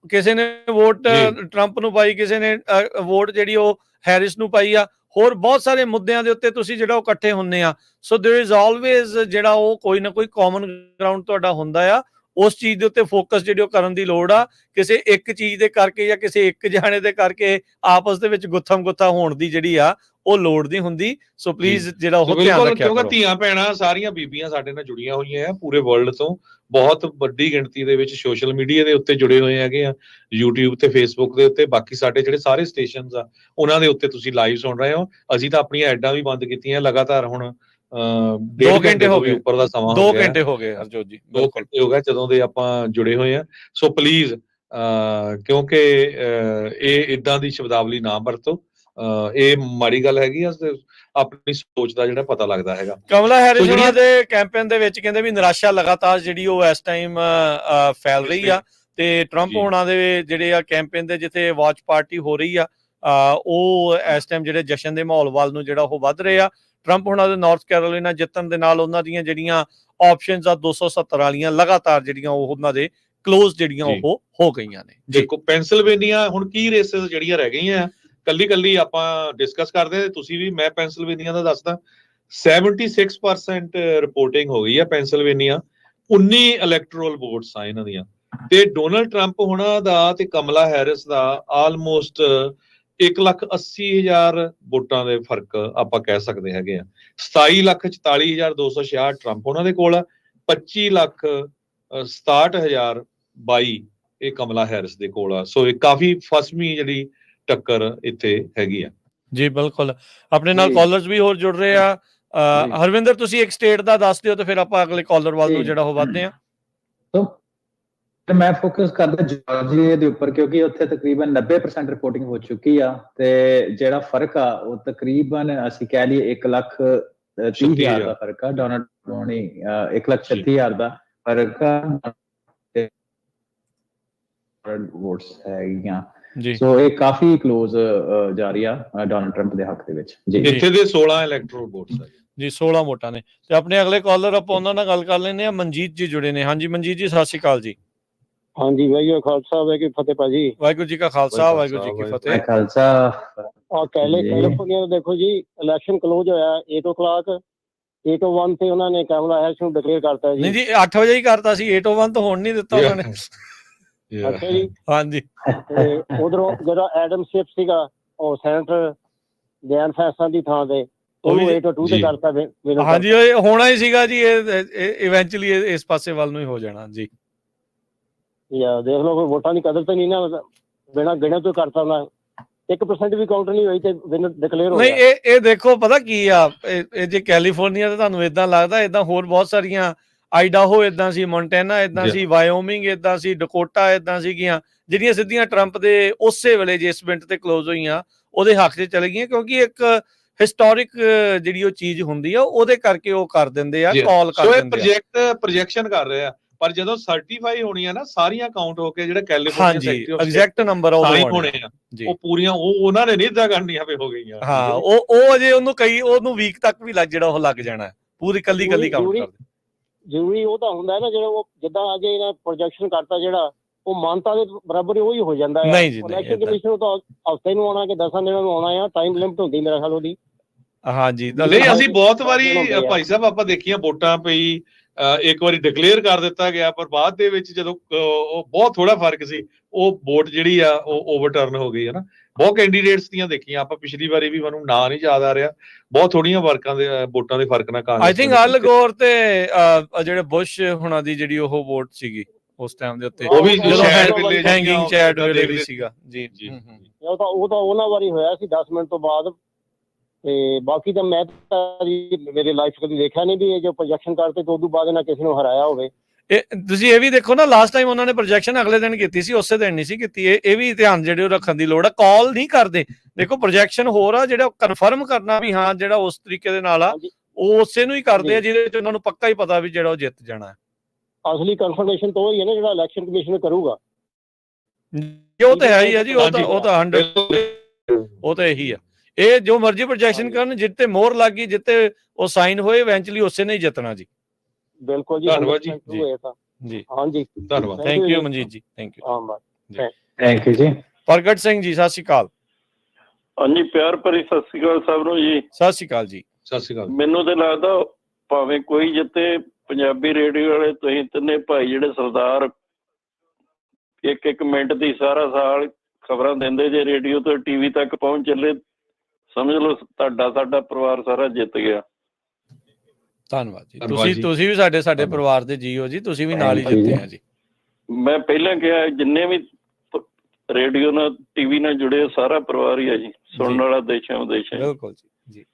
ਕਿਸੇ ਨੇ ਵੋਟ ਟਰੰਪ ਨੂੰ ਪਾਈ, ਕਿਸੇ ਨੇ ਵੋਟ ਜਿਹੜੀ ਉਹ ਹੈਰਿਸ ਨੂੰ ਪਾਈ ਆ। ਹੋਰ ਬਹੁਤ ਸਾਰੇ ਮੁੱਦਿਆਂ ਦੇ ਉੱਤੇ ਤੁਸੀਂ ਜਿਹੜਾ ਉਹ ਇਕੱਠੇ ਹੁੰਦੇ ਆ। ਸੋ ਦੇयर इज ਆਲਵੇਜ਼ ਜਿਹੜਾ ਉਹ ਕੋਈ ਨਾ ਕੋਈ ਕਾਮਨ ਗਰਾਊਂਡ ਤੁਹਾਡਾ ਹੁੰਦਾ ਆ। ਉਸ ਚੀਜ਼ ਦੇ ਉੱਤੇ ਫੋਕਸ ਜਿਹੜੀ ਉਹ ਕਰਨ ਦੀ ਲੋੜ ਆ। ਕਿਸੇ ਇੱਕ ਚੀਜ਼ ਦੇ ਕਰਕੇ ਜਾਂ ਕਿਸੇ ਇੱਕ ਜਾਣੇ ਦੇ ਕਰਕੇ ਆਪਸ ਦੇ ਵਿੱਚ ਗੁੱਥਮ ਗੁੱਥਾ ਹੋਣ ਦੀ ਜਿਹੜੀ ਆ ਉਹ ਲੋੜ ਨਹੀਂ ਹੁੰਦੀ। ਸੋ ਪਲੀਜ਼ ਜਿਹੜਾ ਉਹ ਧਿਆਨ ਰੱਖਿਆ ਕਰੋ। ਕਿਉਂਕਿ ਧੀਆਂ ਭੈਣਾਂ ਸਾਰੀਆਂ ਬੀਬੀਆਂ ਸਾਡੇ ਨਾਲ ਜੁੜੀਆਂ ਹੋਈਆਂ ਆ ਪੂਰੇ ਵਰਲਡ ਤੋਂ, ਬਹੁਤ ਵੱਡੀ ਗਿਣਤੀ ਦੇ ਵਿੱਚ ਸੋਸ਼ਲ ਮੀਡੀਆ ਦੇ ਉੱਤੇ ਜੁੜੇ ਹੋਏ ਹੈਗੇ ਆ, YouTube ਤੇ Facebook ਦੇ ਉੱਤੇ। ਬਾਕੀ ਸਾਡੇ ਜਿਹੜੇ ਸਾਰੇ ਸਟੇਸ਼ਨਸ ਆ ਉਹਨਾਂ ਦੇ ਉੱਤੇ ਤੁਸੀਂ ਲਾਈਵ ਸੁਣ ਰਹੇ ਹੋ। ਅਸੀਂ ਤਾਂ ਆਪਣੀਆਂ ਐਡਾਂ ਵੀ ਬੰਦ ਕੀਤੀਆਂ ਲਗਾਤਾਰ। ਹੁਣ 2 ਘੰਟੇ ਹੋ ਗਏ, ਉੱਪਰ ਦਾ ਸਮਾਂ 2 ਘੰਟੇ ਹੋ ਗਏ ਹਰਜੋਤ ਜੀ, 2 ਘੰਟੇ ਹੋ ਗਏ ਜਦੋਂ ਦੇ ਆਪਾਂ ਜੁੜੇ ਹੋਏ ਆ। ਸੋ ਪਲੀਜ਼ ਕਿਉਂਕਿ ਇਹ ਇਦਾਂ ਦੀ ਸ਼ਬਦਾਵਲੀ ਨਾ ਵਰਤੋ, ਇਹ ਮਾੜੀ ਗੱਲ ਹੈਗੀ ਆ। ਆਪਣੀ ਸੋਚ ਦਾ ਜਿਹੜਾ ਪਤਾ ਲੱਗਦਾ ਹੈਗਾ। ਕਮਲਾ ਹੈਰਿਸ ਉਹਨਾਂ ਦੇ ਕੈਂਪੇਨ ਦੇ ਵਿੱਚ ਕਹਿੰਦੇ ਵੀ ਨਿਰਾਸ਼ਾ ਲਗਾਤਾਰ ਜਿਹੜੀ ਉਹ ਇਸ ਟਾਈਮ ਫੈਲ ਰਹੀ ਆ, ਤੇ ਟਰੰਪ ਹੋਣਾ ਦੇ ਜਿਹੜੇ ਆ ਕੈਂਪੇਨ ਦੇ ਜਿੱਥੇ ਵਾਚ ਪਾਰਟੀ ਹੋ ਰਹੀ ਆ, ਉਹ ਇਸ ਟਾਈਮ ਜਿਹੜੇ ਜਸ਼ਨ ਦੇ ਮਾਹੌਲ ਵੱਲ ਨੂੰ ਜਿਹੜਾ ਉਹ ਵੱਧ ਰਹੇ ਆ। ਟਰੰਪ ਹੋਣਾ ਦੇ ਨਾਰਥ ਕੈਰੋਲੀਨਾ ਜਿੱਤਣ ਦੇ ਨਾਲ ਉਹਨਾਂ ਦੀਆਂ ਜਿਹੜੀਆਂ ਆਪਸ਼ਨਸ ਆ 270 ਵਾਲੀਆਂ ਲਗਾਤਾਰ ਜਿਹੜੀਆਂ ਉਹ ਉਹਨਾਂ ਦੇ ਕਲੋਜ਼ ਜਿਹੜੀਆਂ ਉਹ ਹੋ ਗਈਆਂ ਨੇ। ਦੇਖੋ ਪੈਂਸਿਲਵੇਨੀਆ ਹੁਣ ਕੀ ਰੇਸਸ ਜਿਹੜੀਆਂ ਰਹਿ ਗਈਆਂ ਕੱਲੀ ਆਪਾਂ ਡਿਸਕਸ ਕਰਦੇ ਹਾਂ। ਤੁਸੀਂ ਵੀ, ਮੈਂ ਪੈਂਸਿਲਵੇਨੀਆ ਦਾ ਦੱਸਦਾ, 76% ਰਿਪੋਰਟਿੰਗ ਹੋ ਗਈ ਆ ਪੈਂਸਿਲਵੇਨੀਆ। 19 ਇਲੈਕਟੋਰਲ ਵੋਟਸ ਆ ਇਹਨਾਂ ਦੀਆਂ, ਤੇ ਡੋਨਲਡ ਟਰੰਪ ਹੋਣਾ ਦਾ ਤੇ ਕਮਲਾ ਹੈਰਿਸ ਦਾ ਆਲਮੋਸਟ 1,80,000 ਵੋਟਾਂ ਦੇ ਫਰਕ ਆਪਾਂ ਕਹਿ ਸਕਦੇ ਹੈਗੇ ਆ। 27,44,266 ਟਰੰਪ ਉਹਨਾਂ ਦੇ ਕੋਲ ਆ, 25,67,022 ਇਹ ਕਮਲਾ ਹੈਰਿਸ ਦੇ ਕੋਲ ਆ। ਸੋ ਇਹ ਕਾਫੀ ਫਸਵੀਂ ਜਿਹੜੀ ਟੱਕਰ ਇੱਥੇ ਹੈਗੀ ਆ ਜੀ। ਬਿਲਕੁਲ, ਆਪਣੇ ਨਾਲ ਕਾਲਰਸ ਵੀ ਹੋਰ ਜੁੜ ਰਹੇ ਆ। ਹਰਵਿੰਦਰ ਤੁਸੀਂ ਇੱਕ ਸਟੇਟ ਦਾ ਦੱਸ ਦਿਓ ਤੇ ਫਿਰ ਆਪਾਂ ਅਗਲੇ ਕਾਲਰ ਵੱਲ ਨੂੰ ਜਿਹੜਾ ਉਹ ਵਧਦੇ ਆ। ਤੇ ਮੈਂ ਫੋਕਸ ਕਰਦਾ ਜਾਰਜੀਆ ਦੇ ਉੱਪਰ, ਕਿਉਂਕਿ ਉੱਥੇ ਤਕਰੀਬਨ 90% ਰਿਪੋਰਟਿੰਗ ਹੋ ਚੁੱਕੀ ਆ, ਤੇ ਜਿਹੜਾ ਫਰਕ ਆ ਉਹ ਤਕਰੀਬਨ ਅਸੀਂ ਕਹਿ ਲਈਏ 1,30,000 ਦਾ ਫਰਕ ਆ। ਡੋਨਲਡ ਟਰੰਪ 1,36,000 ਦਾ ਫਰਕ ਆ ਵੋਟਸ ਹੈਗੀਆਂ। ਸੋ ਇਹ ਕਾਫੀ ਕਲੋਜ਼ ਜਾ ਰਹੀ ਆ ਡੋਨਲਡ ਟਰੰਪ ਦੇ ਹੱਕ ਦੇ ਵਿੱਚ ਜੀ। ਇੱਥੇ ਦੇ 16 ਇਲੈਕਟੋਰਲ ਵੋਟਸ ਆ ਜੀ, 16 ਵੋਟਾਂ ਨੇ। ਤੇ ਆਪਣੇ ਅਗਲੇ ਕਾਲਰ ਆਪਾਂ ਉਹਨਾਂ ਨਾਲ ਗੱਲ ਕਰ ਲੈਂਦੇ ਆ। ਮਨਜੀਤ ਜੀ ਜੁੜੇ ਨੇ। ਹਾਂਜੀ ਮਨਜੀਤ ਜੀ, ਸਤਿ ਸ਼੍ਰੀ ਅਕਾਲ ਜੀ। ਹਾਂਜੀ, ਵਾਹਿਗੁਰੂ ਖਾਲਸਾ ਵਾਹਿਗੁਰੂ ਫਤਿਹ ਭਾਜੀ। ਵਾਹਿਗੁਰੂ ਜੀ ਕਾ ਖਾਲਸਾ, ਵਾਹਿਗੁਰੂ ਜੀ ਕੀ ਫਤਿਹ। ਖਾਲਸਾ। ਕੈਲੀਫੋਰਨੀਆ ਦਾ ਦੇਖੋ ਜੀ, ਇਲੈਕਸ਼ਨ ਕਲੋਜ਼ ਹੋਇਆ 8 o'clock, 8:01 ਤੇ ਉਹਨਾਂ ਨੇ ਕਮਲਾ ਹੈਰਿਸ ਨੂੰ ਡਿਕਲੇਅਰ ਕਰਤਾ ਜੀ। ਨਹੀਂ ਜੀ, 8 ਵਜੇ ਹੀ ਕਰਤਾ ਸੀ, 8:01 ਤਾਂ ਹੋਣ ਨਹੀਂ ਦਿੱਤਾ ਉਹਨਾਂ ਨੇ। ਅੱਛਾ ਜੀ, ਹਾਂਜੀ। ਤੇ ਉਧਰੋਂ ਜਿਹੜਾ ਐਡਮ ਸ਼ਿਪ ਸੀਗਾ ਉਹ ਸੈਨੇਟਰ ਜੈਨ ਫੈਸਲਾ ਦੀ ਥਾਂ ਤੇ ਉਹਨੂੰ 8:02 ਤੇ ਕਰਤਾ। ਹਾਂਜੀ, ਇਹ ਹੋਣਾ ਹੀ ਸੀਗਾ ਜੀ, ਇਹ ਇਵੈਂਚੁਅਲੀ ਇਸ ਪਾਸੇ ਵੱਲ ਨੂੰ ਹੀ ਹੋ ਜਾਣਾ ਜੀ। ਯਾ ਦੇਖ ਲਓ, ਵੋਟਾਂ ਦੀ ਕਦਰ ਤਾਂ ਨਹੀਂ ਨਾ, ਬਿਨਾਂ ਗਿਣੇ ਤੋਂ ਕਰਤਾ ਨਾ। 1% ਵੀ ਕਾਊਂਟ ਨਹੀਂ ਹੋਈ ਤੇ ਵਿਨਰ ਡਿਕਲੇਅਰ ਹੋ ਗਿਆ। ਨਹੀਂ, ਇਹ ਦੇਖੋ ਪਤਾ ਕੀ ਆ, ਇਹ ਜੇ ਕੈਲੀਫੋਰਨੀਆ ਤੇ ਤੁਹਾਨੂੰ ਇਦਾਂ ਲੱਗਦਾ, ਇਦਾਂ ਹੋਰ ਬਹੁਤ ਸਾਰੀਆਂ ਆਈਡਾਹੋ ਇਦਾਂ ਸੀ, ਮੌਂਟੈਨਾ ਇਦਾਂ ਸੀ, ਵਾਇਓਮਿੰਗ ਇਦਾਂ ਸੀ, ਡਕੋਟਾ ਇਦਾਂ ਸੀਗੀਆਂ, ਜਿਹੜੀਆਂ ਸਿੱਧੀਆਂ ਟਰੰਪ ਦੇ ਉਸੇ ਵੇਲੇ ਜਿਸ ਮਿੰਟ ਤੇ ਕਲੋਜ਼ ਹੋਈਆਂ ਉਹਦੇ ਹੱਕ 'ਚ ਚਲੇ ਗਈਆਂ, ਕਿਉਂਕਿ ਇੱਕ ਹਿਸਟੋਰਿਕ ਜਿਹੜੀ ਉਹ ਚੀਜ਼ ਹੁੰਦੀ ਆ ਉਹਦੇ ਕਰਕੇ ਉਹ ਕਰ ਦਿੰਦੇ ਆ, ਕਾਲ ਕਰ ਦਿੰਦੇ ਆ। ਪ੍ਰੋਜੈਕਸ਼ਨ ਕਰ ਰਹੇ ਆ, ਪਰ ਜਦੋਂ ਸਰਟੀਫਾਈ ਹੋਣੀ ਆ ਨਾ ਸਾਰੀਆਂ ਕਾਊਂਟ ਹੋ ਕੇ, ਜਿਹੜਾ ਕੈਲੀਫੋਰਨੀਆ ਹਾਂਜੀ ਐਗਜ਼ੈਕਟ ਨੰਬਰ ਸਾਈਨ ਹੋਣੇ ਆ, ਉਹ ਪੂਰੀਆਂ ਉਹਨਾਂ ਨੇ ਨਹੀਂ ਇਦਾਂ ਕਰਨੀਆਂ ਵੀ ਹੋ ਗਈਆਂ। ਹਾਂ ਉਹ ਅਜੇ ਉਹਨੂੰ ਵੀਕ ਤੱਕ ਵੀ ਜਿਹੜਾ ਉਹ ਲੱਗ ਜਾਣਾ, ਪੂਰੀ ਕੱਲੀ ਕਾਊਂਟ ਕਰਦੇ। ਜ਼ਰੂਰੀ ਉਹ ਤਾਂ ਹੁੰਦਾ ਹੈ ਨਾ, ਜਿਹੜਾ ਉਹ ਜਿੱਦਾਂ ਅਜੇ ਇਹਨਾਂ ਪ੍ਰੋਜੈਕਸ਼ਨ ਕਰਤਾ, ਜਿਹੜਾ ਉਹ ਮਾਨਤਾ ਦੇ ਬਰਾਬਰ ਉਹੀ ਹੋ ਜਾਂਦਾ ਹੈ। ਇਲੈਕਸ਼ਨ ਕਮਿਸ਼ਨ ਨੂੰ ਤਾਂ ਹਫ਼ਤੇ ਨੂੰ ਆਉਣਾ ਕਿ 10 ਦਿਨਾਂ ਨੂੰ ਆਉਣਾ ਆ, ਟਾਈਮ ਲਿਮਟ ਹੁੰਦੀ ਮੇਰਾ ਖਿਆਲ ਉਹਦੀ। ਹਾਂਜੀ ਨਹੀਂ, ਅਸੀਂ ਬਹੁਤ ਵਾਰੀ ਭਾਈ ਸਾਹਿਬ ਆਪਾਂ ਦੇਖੀਆਂ ਵੋਟਾਂ ਪਈ, ਇੱਕ ਵਾਰੀ ਡਿਕਲੇਅਰ ਕਰ ਦਿੱਤਾ ਗਿਆ, ਪਰ ਬਾਅਦ ਦੇ ਵਿੱਚ ਜਦੋਂ ਉਹ ਬਹੁਤ ਥੋੜਾ ਫਰਕ ਸੀ, ਉਹ ਵੋਟ ਜਿਹੜੀ ਆ ਉਹ ਓਵਰਟਰਨ ਹੋ ਗਈ ਹੈ ਨਾ। ਬਹੁਤ ਕੈਂਡੀਡੇਟਸ ਦੀਆਂ ਦੇਖੀਆਂ ਆਪਾਂ, ਪਿਛਲੀ ਵਾਰੀ ਵੀ ਮੈਨੂੰ ਨਾਂ ਨਹੀਂ ਯਾਦ ਆ ਰਿਹਾ, ਬਹੁਤ ਥੋੜੀਆਂ ਵੋਟਾਂ ਦੇ ਫਰਕ ਨਾਲ ਆਈ ਥਿੰਕ ਅਲ ਗੋਰ ਤੇ ਜਿਹੜੇ ਬੁਸ਼ ਹੁਣਾਂ ਦੀ ਜਿਹੜੀ ਉਹ ਵੋਟ ਸੀਗੀ ਉਸ ਟਾਈਮ ਦੇ ਉੱਤੇ, ਉਹ ਵੀ ਹੈਂਗਿੰਗ ਚੈਟ ਵੇਲੇ ਵੀ ਸੀਗਾ ਜੀ। ਉਹ ਤਾਂ ਉਹਨਾਂ ਵਾਰੀ ਹੋਇਆ ਸੀ 10 ਮਿੰਟ ਤੋਂ ਬਾਅਦ। ਤੇ ਬਾਕੀ ਤਾਂ ਮੈਂ ਤਾਂ ਮੇਰੀ ਲਾਈਫ ਕਦੀ ਦੇਖਿਆ ਨਹੀਂ ਵੀ ਇਹ ਜੋ ਪ੍ਰੋਜੈਕਸ਼ਨ ਕਰਤੇ ਤੋਂ ਉਦੋਂ ਬਾਅਦ ਇਹਨਾਂ ਕਿਸੇ ਨੂੰ ਹਰਾਇਆ ਹੋਵੇ। ਤੁਸੀਂ ਇਹ ਵੀ ਦੇਖੋ ਨਾ, ਲਾਸਟ ਟਾਈਮ ਉਹਨਾਂ ਨੇ ਪ੍ਰੋਜੈਕਸ਼ਨ ਅਗਲੇ ਦਿਨ ਕੀਤੀ ਸੀ, ਉਸੇ ਦਿਨ ਨਹੀਂ ਸੀ ਕੀਤੀ। ਇਹ ਵੀ ਧਿਆਨ ਜਿਹੜੇ ਉਹ ਰੱਖਣ ਦੀ ਲੋੜ ਆ, ਕਾਲ ਨਹੀਂ ਕਰਦੇ। ਦੇਖੋ ਪ੍ਰੋਜੈਕਸ਼ਨ ਹੋਰ ਆ, ਜਿਹੜਾ ਕਨਫਰਮ ਕਰਨਾ ਵੀ ਹਾਂ ਜਿਹੜਾ ਉਸ ਤਰੀਕੇ ਦੇ ਨਾਲ ਆ, ਉਹ ਉਸੇ ਨੂੰ ਹੀ ਕਰਦੇ ਆ ਜਿਹਦੇ ਵਿੱਚ ਉਹਨਾਂ ਨੂੰ ਪੱਕਾ ਹੀ ਪਤਾ ਵੀ ਜਿਹੜਾ ਉਹ ਜਿੱਤ ਜਾਣਾ ਹੈ। ਅਸਲੀ ਕਨਫਰਮੇਸ਼ਨ ਤਾਂ ਉਹ ਹੀ ਹੈ ਨਾ ਜਿਹੜਾ ਇਲੈਕਸ਼ਨ ਕਮਿਸ਼ਨ ਕਰੂਗਾ। ਉਹ ਤਾਂ ਹੈ ਹੀ ਆ ਜੀ, ਉਹ ਤਾਂ 100 ਉਹ ਤਾਂ ਇਹੀ ਆ। ਇਹ ਜੋ ਮਰਜ਼ੀ ਪ੍ਰੋਜੈਕਸ਼ਨ ਕਰਨ, ਜਿੱਤੇ ਮੋਹਰ ਲੱਗ ਗਈ, ਜਿੱਤੇ ਉਹ ਸਾਈਨ ਹੋਏ, ਇਵੈਂਚੁਅਲੀ ਉਸੇ ਨੇ ਹੀ ਜਿੱਤਣਾ ਜੀ। ਬਿਲਕੁਲ ਜੀ, ਧੰਨਵਾਦ ਜੀ। ਜੀ ਹਾਂਜੀ ਧੰਨਵਾਦ, ਥੈਂਕ ਯੂ ਮਨਜੀਤ ਜੀ, ਥੈਂਕ ਯੂ। ਥੈਂਕ ਯੂ ਜੀ। ਪ੍ਰਗਟ ਸਿੰਘ ਜੀ ਸਤਿ ਸ਼੍ਰੀ ਅਕਾਲ। ਹਾਂਜੀ, ਪਿਆਰ ਭਰੀ ਸਤਿ ਸ਼੍ਰੀ ਅਕਾਲ ਸਭ ਨੂੰ ਜੀ। ਸਤਿ ਸ਼੍ਰੀ ਅਕਾਲ ਜੀ। ਸਤਿ ਸ਼੍ਰੀ ਅਕਾਲ। ਮੈਨੂੰ ਤੇ ਲੱਗਦਾ ਭਾਵੇਂ ਕੋਈ ਜਿੱਤੇ, ਪੰਜਾਬੀ ਰੇਡੀਓ ਵਾਲੇ ਤੁਸੀਂ ਤਿੰਨੇ ਭਾਈ ਜਿਹੜੇ ਸਰਦਾਰ ਇੱਕ ਮਿੰਟ ਦੀ ਸਾਰਾ ਸਾਲ ਖਬਰਾਂ ਦਿੰਦੇ ਜੇ, ਰੇਡੀਓ ਤੋਂ ਟੀਵੀ ਤੱਕ ਪਹੁੰਚ ਚੱਲੇ, ਸਮਝ ਲਓ ਤੁਹਾਡਾ ਸਾਡਾ ਪਰਿਵਾਰ ਸਾਰਾ ਜਿੱਤ ਗਿਆ। ਧੰਨਵਾਦ ਜੀ। ਤੁਸੀਂ ਵੀ ਸਾਡੇ ਪਰਿਵਾਰ ਦੇ ਜੀਓ ਜੀ, ਤੁਸੀਂ ਵੀ ਨਾਲ ਹੀ ਜਿੱਤੇ ਆ ਜੀ। ਮੈਂ ਪਹਿਲਾਂ ਕਿਹਾ ਜਿੰਨੇ ਵੀ ਰੇਡੀਓ ਨਾਲ ਟੀਵੀ ਨਾਲ ਜੁੜੇ ਸਾਰਾ ਪਰਿਵਾਰ ਹੀ ਹੈ ਜੀ, ਸੁਣਨ ਵਾਲਾ ਦੇਸ਼ਾਂ ਵਿਦੇਸ਼ਾਂ। ਬਿਲਕੁਲ ਜੀ।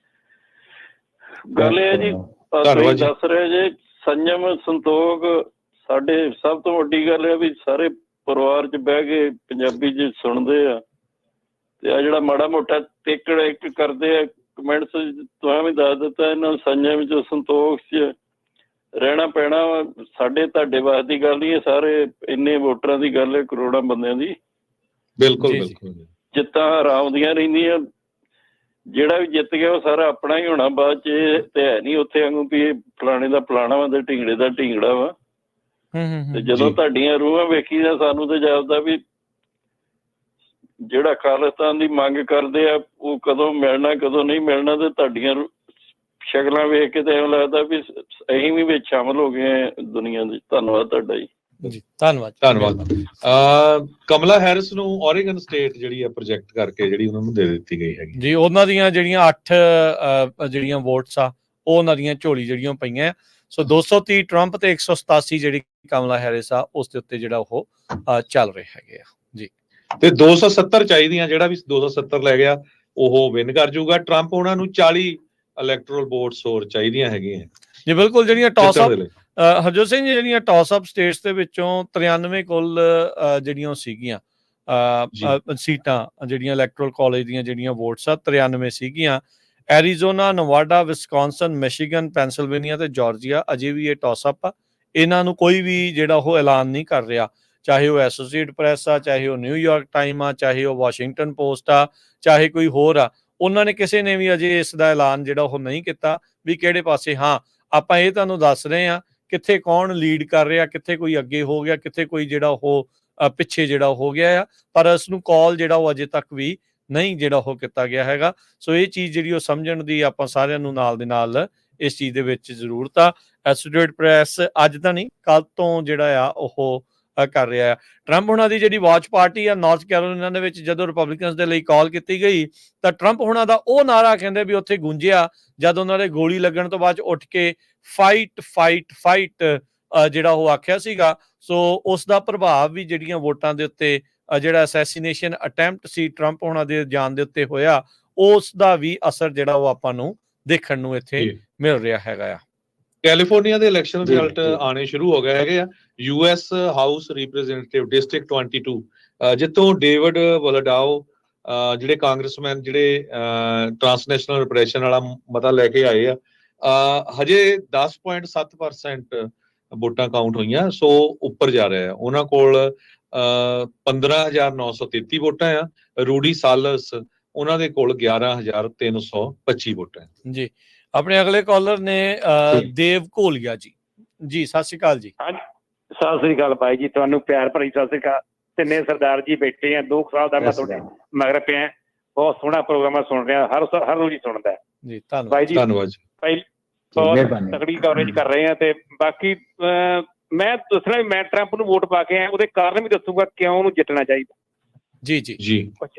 ਗੱਲ ਇਹ ਜੀ, ਤੁਸੀਂ ਦੱਸ ਰਹੇ ਜੇ ਸੰਜਮ ਸੰਤੋਖ, ਸਾਡੇ ਸਭ ਤੋਂ ਵੱਡੀ ਗੱਲ ਹੈ ਵੀ ਸਾਰੇ ਪਰਿਵਾਰ 'ਚ ਬਹਿ ਕੇ ਪੰਜਾਬੀ 'ਚ ਸੁਣਦੇ ਆ, ਤੇ ਆ ਜਿਹੜਾ ਮਾੜਾ ਮੋਟਾ ਟੇਕੜ ਇੱਕ ਕਰਦੇ ਆ ਕਮੈਂਟਸ, ਤੁਸੀਂ ਵੀ ਦੱਸ ਦਿੱਤਾ, ਇਹਨਾਂ ਨੂੰ ਸੰਜਮ 'ਚ ਸੰਤੋਖ 'ਚ ਰਹਿਣਾ ਪੈਣਾ। ਸਾਡੇ ਤੁਹਾਡੇ ਵਾਸਤੇ ਦੀ ਗੱਲ ਨਹੀਂ, ਇਹ ਸਾਰੇ ਇੰਨੇ ਵੋਟਰਾਂ ਦੀ ਗੱਲ ਹੈ, ਕਰੋੜਾਂ ਬੰਦਿਆਂ ਦੀ। ਬਿਲਕੁਲ ਜਿੱਤਾਂ ਆਉਂਦੀਆਂ ਰਹਿੰਦੀਆਂ, ਜਿਹੜਾ ਵੀ ਜਿੱਤ ਗਿਆ ਉਹ ਸਾਰਾ ਆਪਣਾ ਹੀ ਹੋਣਾ ਬਾਅਦ 'ਚ। ਤੇ ਹੈ ਨਹੀਂ ਉੱਥੇ ਵਾਂਗੂ ਵੀ ਇਹ ਫਲਾਣੇ ਦਾ ਫਲਾਣਾ ਵਾ ਤੇ ਢੀਂਗੜੇ ਦਾ ਢੀਂਗੜਾ ਵਾ। ਤੇ ਜਦੋਂ ਤੁਹਾਡੀਆਂ ਰੂਹਾਂ ਵੇਖੀ ਦਾ, ਸਾਨੂੰ ਤੇ ਜਾਪਦਾ ਵੀ ਜਿਹੜਾ ਖਾਲਿਸਤਾਨ ਦੀ ਮੰਗ ਕਰਦੇ ਆ ਉਹ ਕਦੋਂ ਮਿਲਣਾ ਕਦੋਂ ਨਹੀਂ ਮਿਲਣਾ, ਤੇ ਤੁਹਾਡੀਆਂ ਸ਼ਕਲਾਂ ਵੇਖ ਕੇ ਤਾਂ ਐਵੇਂ ਲੱਗਦਾ ਵੀ ਅਸੀਂ ਵੀ ਵਿੱਚ ਸ਼ਾਮਲ ਹੋ ਗਏ ਦੁਨੀਆ ਦੀ। ਧੰਨਵਾਦ ਤੁਹਾਡਾ ਜੀ। ਧੰਨਵਾਦ। ਕਮਲਾ ਹੈਰਿਸ ਨੂੰ ਓਰੇਗਨ ਸਟੇਟ ਜਿਹੜੀ ਆ ਪ੍ਰੋਜੈਕਟ ਕਰਕੇ ਜਿਹੜੀ ਉਹਨਾਂ ਨੂੰ ਦੇ ਦਿੱਤੀ ਗਈ ਹੈਗੀ ਜੀ। ਉਹਨਾਂ ਦੀਆਂ ਜਿਹੜੀਆਂ 8 ਜਿਹੜੀਆਂ ਵੋਟਸ ਆ, ਉਹ ਉਹਨਾਂ ਦੀਆਂ ਝੋਲੀ ਜਿਹੜੀਆਂ ਪਈਆਂ। ਸੋ 230 ਟਰੰਪ ਤੇ 187 ਜਿਹੜੀ ਕਮਲਾ ਹੈਰਿਸ ਆ, ਉਸ ਦੇ ਉੱਤੇ ਜਿਹੜਾ ਉਹ ਚੱਲ ਰਹੇ ਹੈਗੇ ਆ ਜੀ। ਤੇ 270 ਚਾਹੀਦੀਆਂ, ਜਿਹੜਾ ਵੀ 270 ਲੈ ਗਿਆ ਉਹ ਵਿਨ ਕਰ ਜਾਊਗਾ। ਟਰੰਪ ਉਹਨਾਂ ਨੂੰ 40 ਇਲੈਕਟਰਲ ਵੋਟਸ ਹੋਰ ਚਾਹੀਦੀਆਂ ਹੈਗੀਆਂ ਜੀ। ਬਿਲਕੁਲ, ਜਿਹੜੀਆਂ ਟਾਸ ਅਪ ਹਰਜੋਤ ਸਿੰਘ ਜੀ, ਜਿਹੜੀਆਂ ਟਾਸ ਅਪ ਸਟੇਟਸ ਦੇ ਵਿੱਚੋਂ 93 ਕੁੱਲ ਜਿਹੜੀਆਂ ਸੀਗੀਆਂ ਸੀਟਾਂ, ਜਿਹੜੀਆਂ ਇਲੈਕਟਰਲ ਕਾਲਜ ਦੀਆਂ ਜਿਹੜੀਆਂ ਵੋਟਸ ਆ 93 ਸੀਗੀਆਂ। ਐਰੀਜ਼ੋਨਾ, ਨਵਾਡਾ, ਵਿਸਕੌਨਸਨ, ਮਿਸ਼ੀਗਨ, ਪੈਂਸਿਲਵੇਨੀਆ ਤੇ ਜਾਰਜੀਆ ਅਜੇ ਵੀ ਇਹ ਟਾਸ ਅਪ ਆ। ਇਹਨਾਂ ਨੂੰ ਕੋਈ ਵੀ ਜਿਹੜਾ ਉਹ ਐਲਾਨ ਨਹੀਂ ਕਰ ਰਿਹਾ, ਚਾਹੇ ਉਹ ਐਸੋਸੀਏਟ ਪ੍ਰੈਸ ਆ, ਚਾਹੇ ਉਹ ਨਿਊਯਾਰਕ ਟਾਈਮ ਆ, ਚਾਹੇ ਉਹ ਵਾਸ਼ਿੰਗਟਨ ਪੋਸਟ ਆ, ਚਾਹੇ ਕੋਈ ਹੋਰ ਆ। ਉਹਨਾਂ ਨੇ ਕਿਸੇ ਨੇ ਵੀ ਅਜੇ ਇਸ ਦਾ ਐਲਾਨ ਜਿਹੜਾ ਉਹ ਨਹੀਂ ਕੀਤਾ ਵੀ ਕਿਹੜੇ ਪਾਸੇ। ਹਾਂ, ਆਪਾਂ ਇਹ ਤੁਹਾਨੂੰ ਦੱਸ ਰਹੇ ਹਾਂ ਕਿੱਥੇ ਕੌਣ ਲੀਡ ਕਰ ਰਿਹਾ, ਕਿੱਥੇ ਕੋਈ ਅੱਗੇ ਹੋ ਗਿਆ, ਕਿੱਥੇ ਕੋਈ ਜਿਹੜਾ ਉਹ ਪਿੱਛੇ ਜਿਹੜਾ ਹੋ ਗਿਆ ਆ, ਪਰ ਇਸ ਨੂੰ ਕਾਲ ਜਿਹੜਾ ਉਹ ਅਜੇ ਤੱਕ ਵੀ ਨਹੀਂ ਜਿਹੜਾ ਉਹ ਕੀਤਾ ਗਿਆ ਹੈਗਾ। ਸੋ ਇਹ ਚੀਜ਼ ਜਿਹੜੀ ਉਹ ਸਮਝਣ ਦੀ ਆਪਾਂ ਸਾਰਿਆਂ ਨੂੰ ਨਾਲ ਦੇ ਨਾਲ ਇਸ ਚੀਜ਼ ਦੇ ਵਿੱਚ ਜ਼ਰੂਰਤ ਆ। ਐਸੋਸੀਏਟਡ ਪ੍ਰੈਸ ਅੱਜ ਤਾਂ ਨਹੀਂ, ਕੱਲ ਤੋਂ ਜਿਹੜਾ ਆ ਉਹ ਕਰ ਰਿਹਾ ਆ। ਟਰੰਪ ਹੁਣਾਂ ਦੀ ਜਿਹੜੀ ਵਾਚ ਪਾਰਟੀ ਆ ਨਾਰਥ ਕੈਰੋਲੀਨਾ ਦੇ ਵਿੱਚ, ਜਦੋਂ ਰਿਪਬਲਿਕਨਸ ਦੇ ਲਈ ਕਾਲ ਕੀਤੀ ਗਈ ਤਾਂ ਟਰੰਪ ਹੁਣਾਂ ਦਾ ਉਹ ਨਾਰਾ ਕਹਿੰਦੇ ਵੀ ਉੱਥੇ ਗੂੰਜਿਆ ਜਦ ਉਹਨਾਂ ਦੇ ਗੋਲੀ ਲੱਗਣ ਤੋਂ ਬਾਅਦ ਉੱਠ ਕੇ ਫਾਈਟ ਫਾਈਟ ਫਾਈਟ ਜਿਹੜਾ ਉਹ ਆਖਿਆ ਸੀਗਾ। ਸੋ ਉਸ ਦਾ ਪ੍ਰਭਾਵ ਵੀ ਜਿਹੜੀਆਂ ਵੋਟਾਂ ਦੇ ਉੱਤੇ ਜਿਹੜਾ ਅਸੈਸੀਨੇਸ਼ਨ ਅਟੈਂਪਟ ਸੀ ਟਰੰਪ ਹੁਣਾਂ ਦੇ ਜਾਨ ਦੇ ਉੱਤੇ ਹੋਇਆ, ਉਸ ਦਾ ਵੀ ਅਸਰ ਜਿਹੜਾ ਉਹ ਆਪਾਂ ਨੂੰ ਦੇਖਣ ਨੂੰ ਇੱਥੇ ਮਿਲ ਰਿਹਾ ਹੈਗਾ ਆ। ਕੈਲੀਫੋਰਨੀਆ ਦੇ ਇਲੈਕਸ਼ਨ ਰਿਜ਼ਲਟ ਆਣੇ ਸ਼ੁਰੂ ਹੋ ਗਏ ਹੈਗੇ ਆ। US ਹਾਊਸ ਰਿਪਰੈਜ਼ੈਂਟੇਟਿਵ ਡਿਸਟ੍ਰਿਕਟ 22 ਜਿੱਥੋਂ ਡੇਵਿਡ ਵਲਡਾਓ ਜਿਹੜੇ ਕਾਂਗਰਸਮੈਨ ਜਿਹੜੇ ਟ੍ਰਾਂਸਨੈਸ਼ਨਲ ਰਿਪਰੈਸ਼ਨ ਵਾਲਾ ਮਤਾ ਲੈ ਕੇ ਆਏ ਆ, ਹਜੇ 10.7% ਵੋਟਾਂ ਕਾਊਂਟ ਹੋਈਆਂ, ਸੋ ਉੱਪਰ ਜਾ ਰਿਹਾ। ਉਹਨਾਂ ਕੋਲ 15,933 ਵੋਟਾਂ ਆ। ਰੂਡੀ ਸਾਲਸ ਉਹਨਾਂ ਦੇ ਕੋਲ 11,325 ਵੋਟਾਂ ਜੀ। ਆਪਣੇ ਅਗਲੇ ਕਾਲਰ ਨੇ ਦੇਵ ਘੋਲੀਆ ਜੀ। ਜੀ ਸਤਿ ਸ਼੍ਰੀ ਅਕਾਲ ਜੀ। ਹਾਂਜੀ ਸਤਿ ਸ੍ਰੀ ਅਕਾਲ ਭਾਈ ਜੀ, ਤੁਹਾਨੂੰ ਪਿਆਰ ਭਰੀ ਸਤਿ ਸ੍ਰੀ ਅਕਾਲ। ਤਿੰਨੇ ਸਰਦਾਰ ਜੀ ਬੈਠੇ ਆ, 2 ਸਾਲ ਦਾ ਮੈਂ ਤੁਹਾਡੇ ਮਗਰ ਪਿਆ। ਬਹੁਤ ਸੋਹਣਾ ਪ੍ਰੋਗਰਾਮ ਸੁਣ ਰਿਹਾ, ਹਰ ਰੋਜ਼ ਹੀ ਸੁਣਦਾ ਜੀ। ਧੰਨਵਾਦ ਭਾਈ ਜੀ, ਧੰਨਵਾਦ ਭਾਈ ਬਹੁਤ ਤਕੜੀ ਕਵਰੇਜ ਕਰ ਰਹੇ ਆ। ਤੇ ਬਾਕੀ ਮੈਂ ਦੱਸਣਾ ਵੀ ਮੈਂ ਟਰੰਪ ਨੂੰ ਵੋਟ ਪਾ ਕੇ ਆਇਆ, ਉਹਦੇ ਕਾਰਨ ਵੀ ਦੱਸੂਗਾ ਕਿਉਂ ਉਹਨੂੰ ਜਿੱਤਣਾ ਚਾਹੀਦਾ। ਜੀ ਜੀ ਜੀ।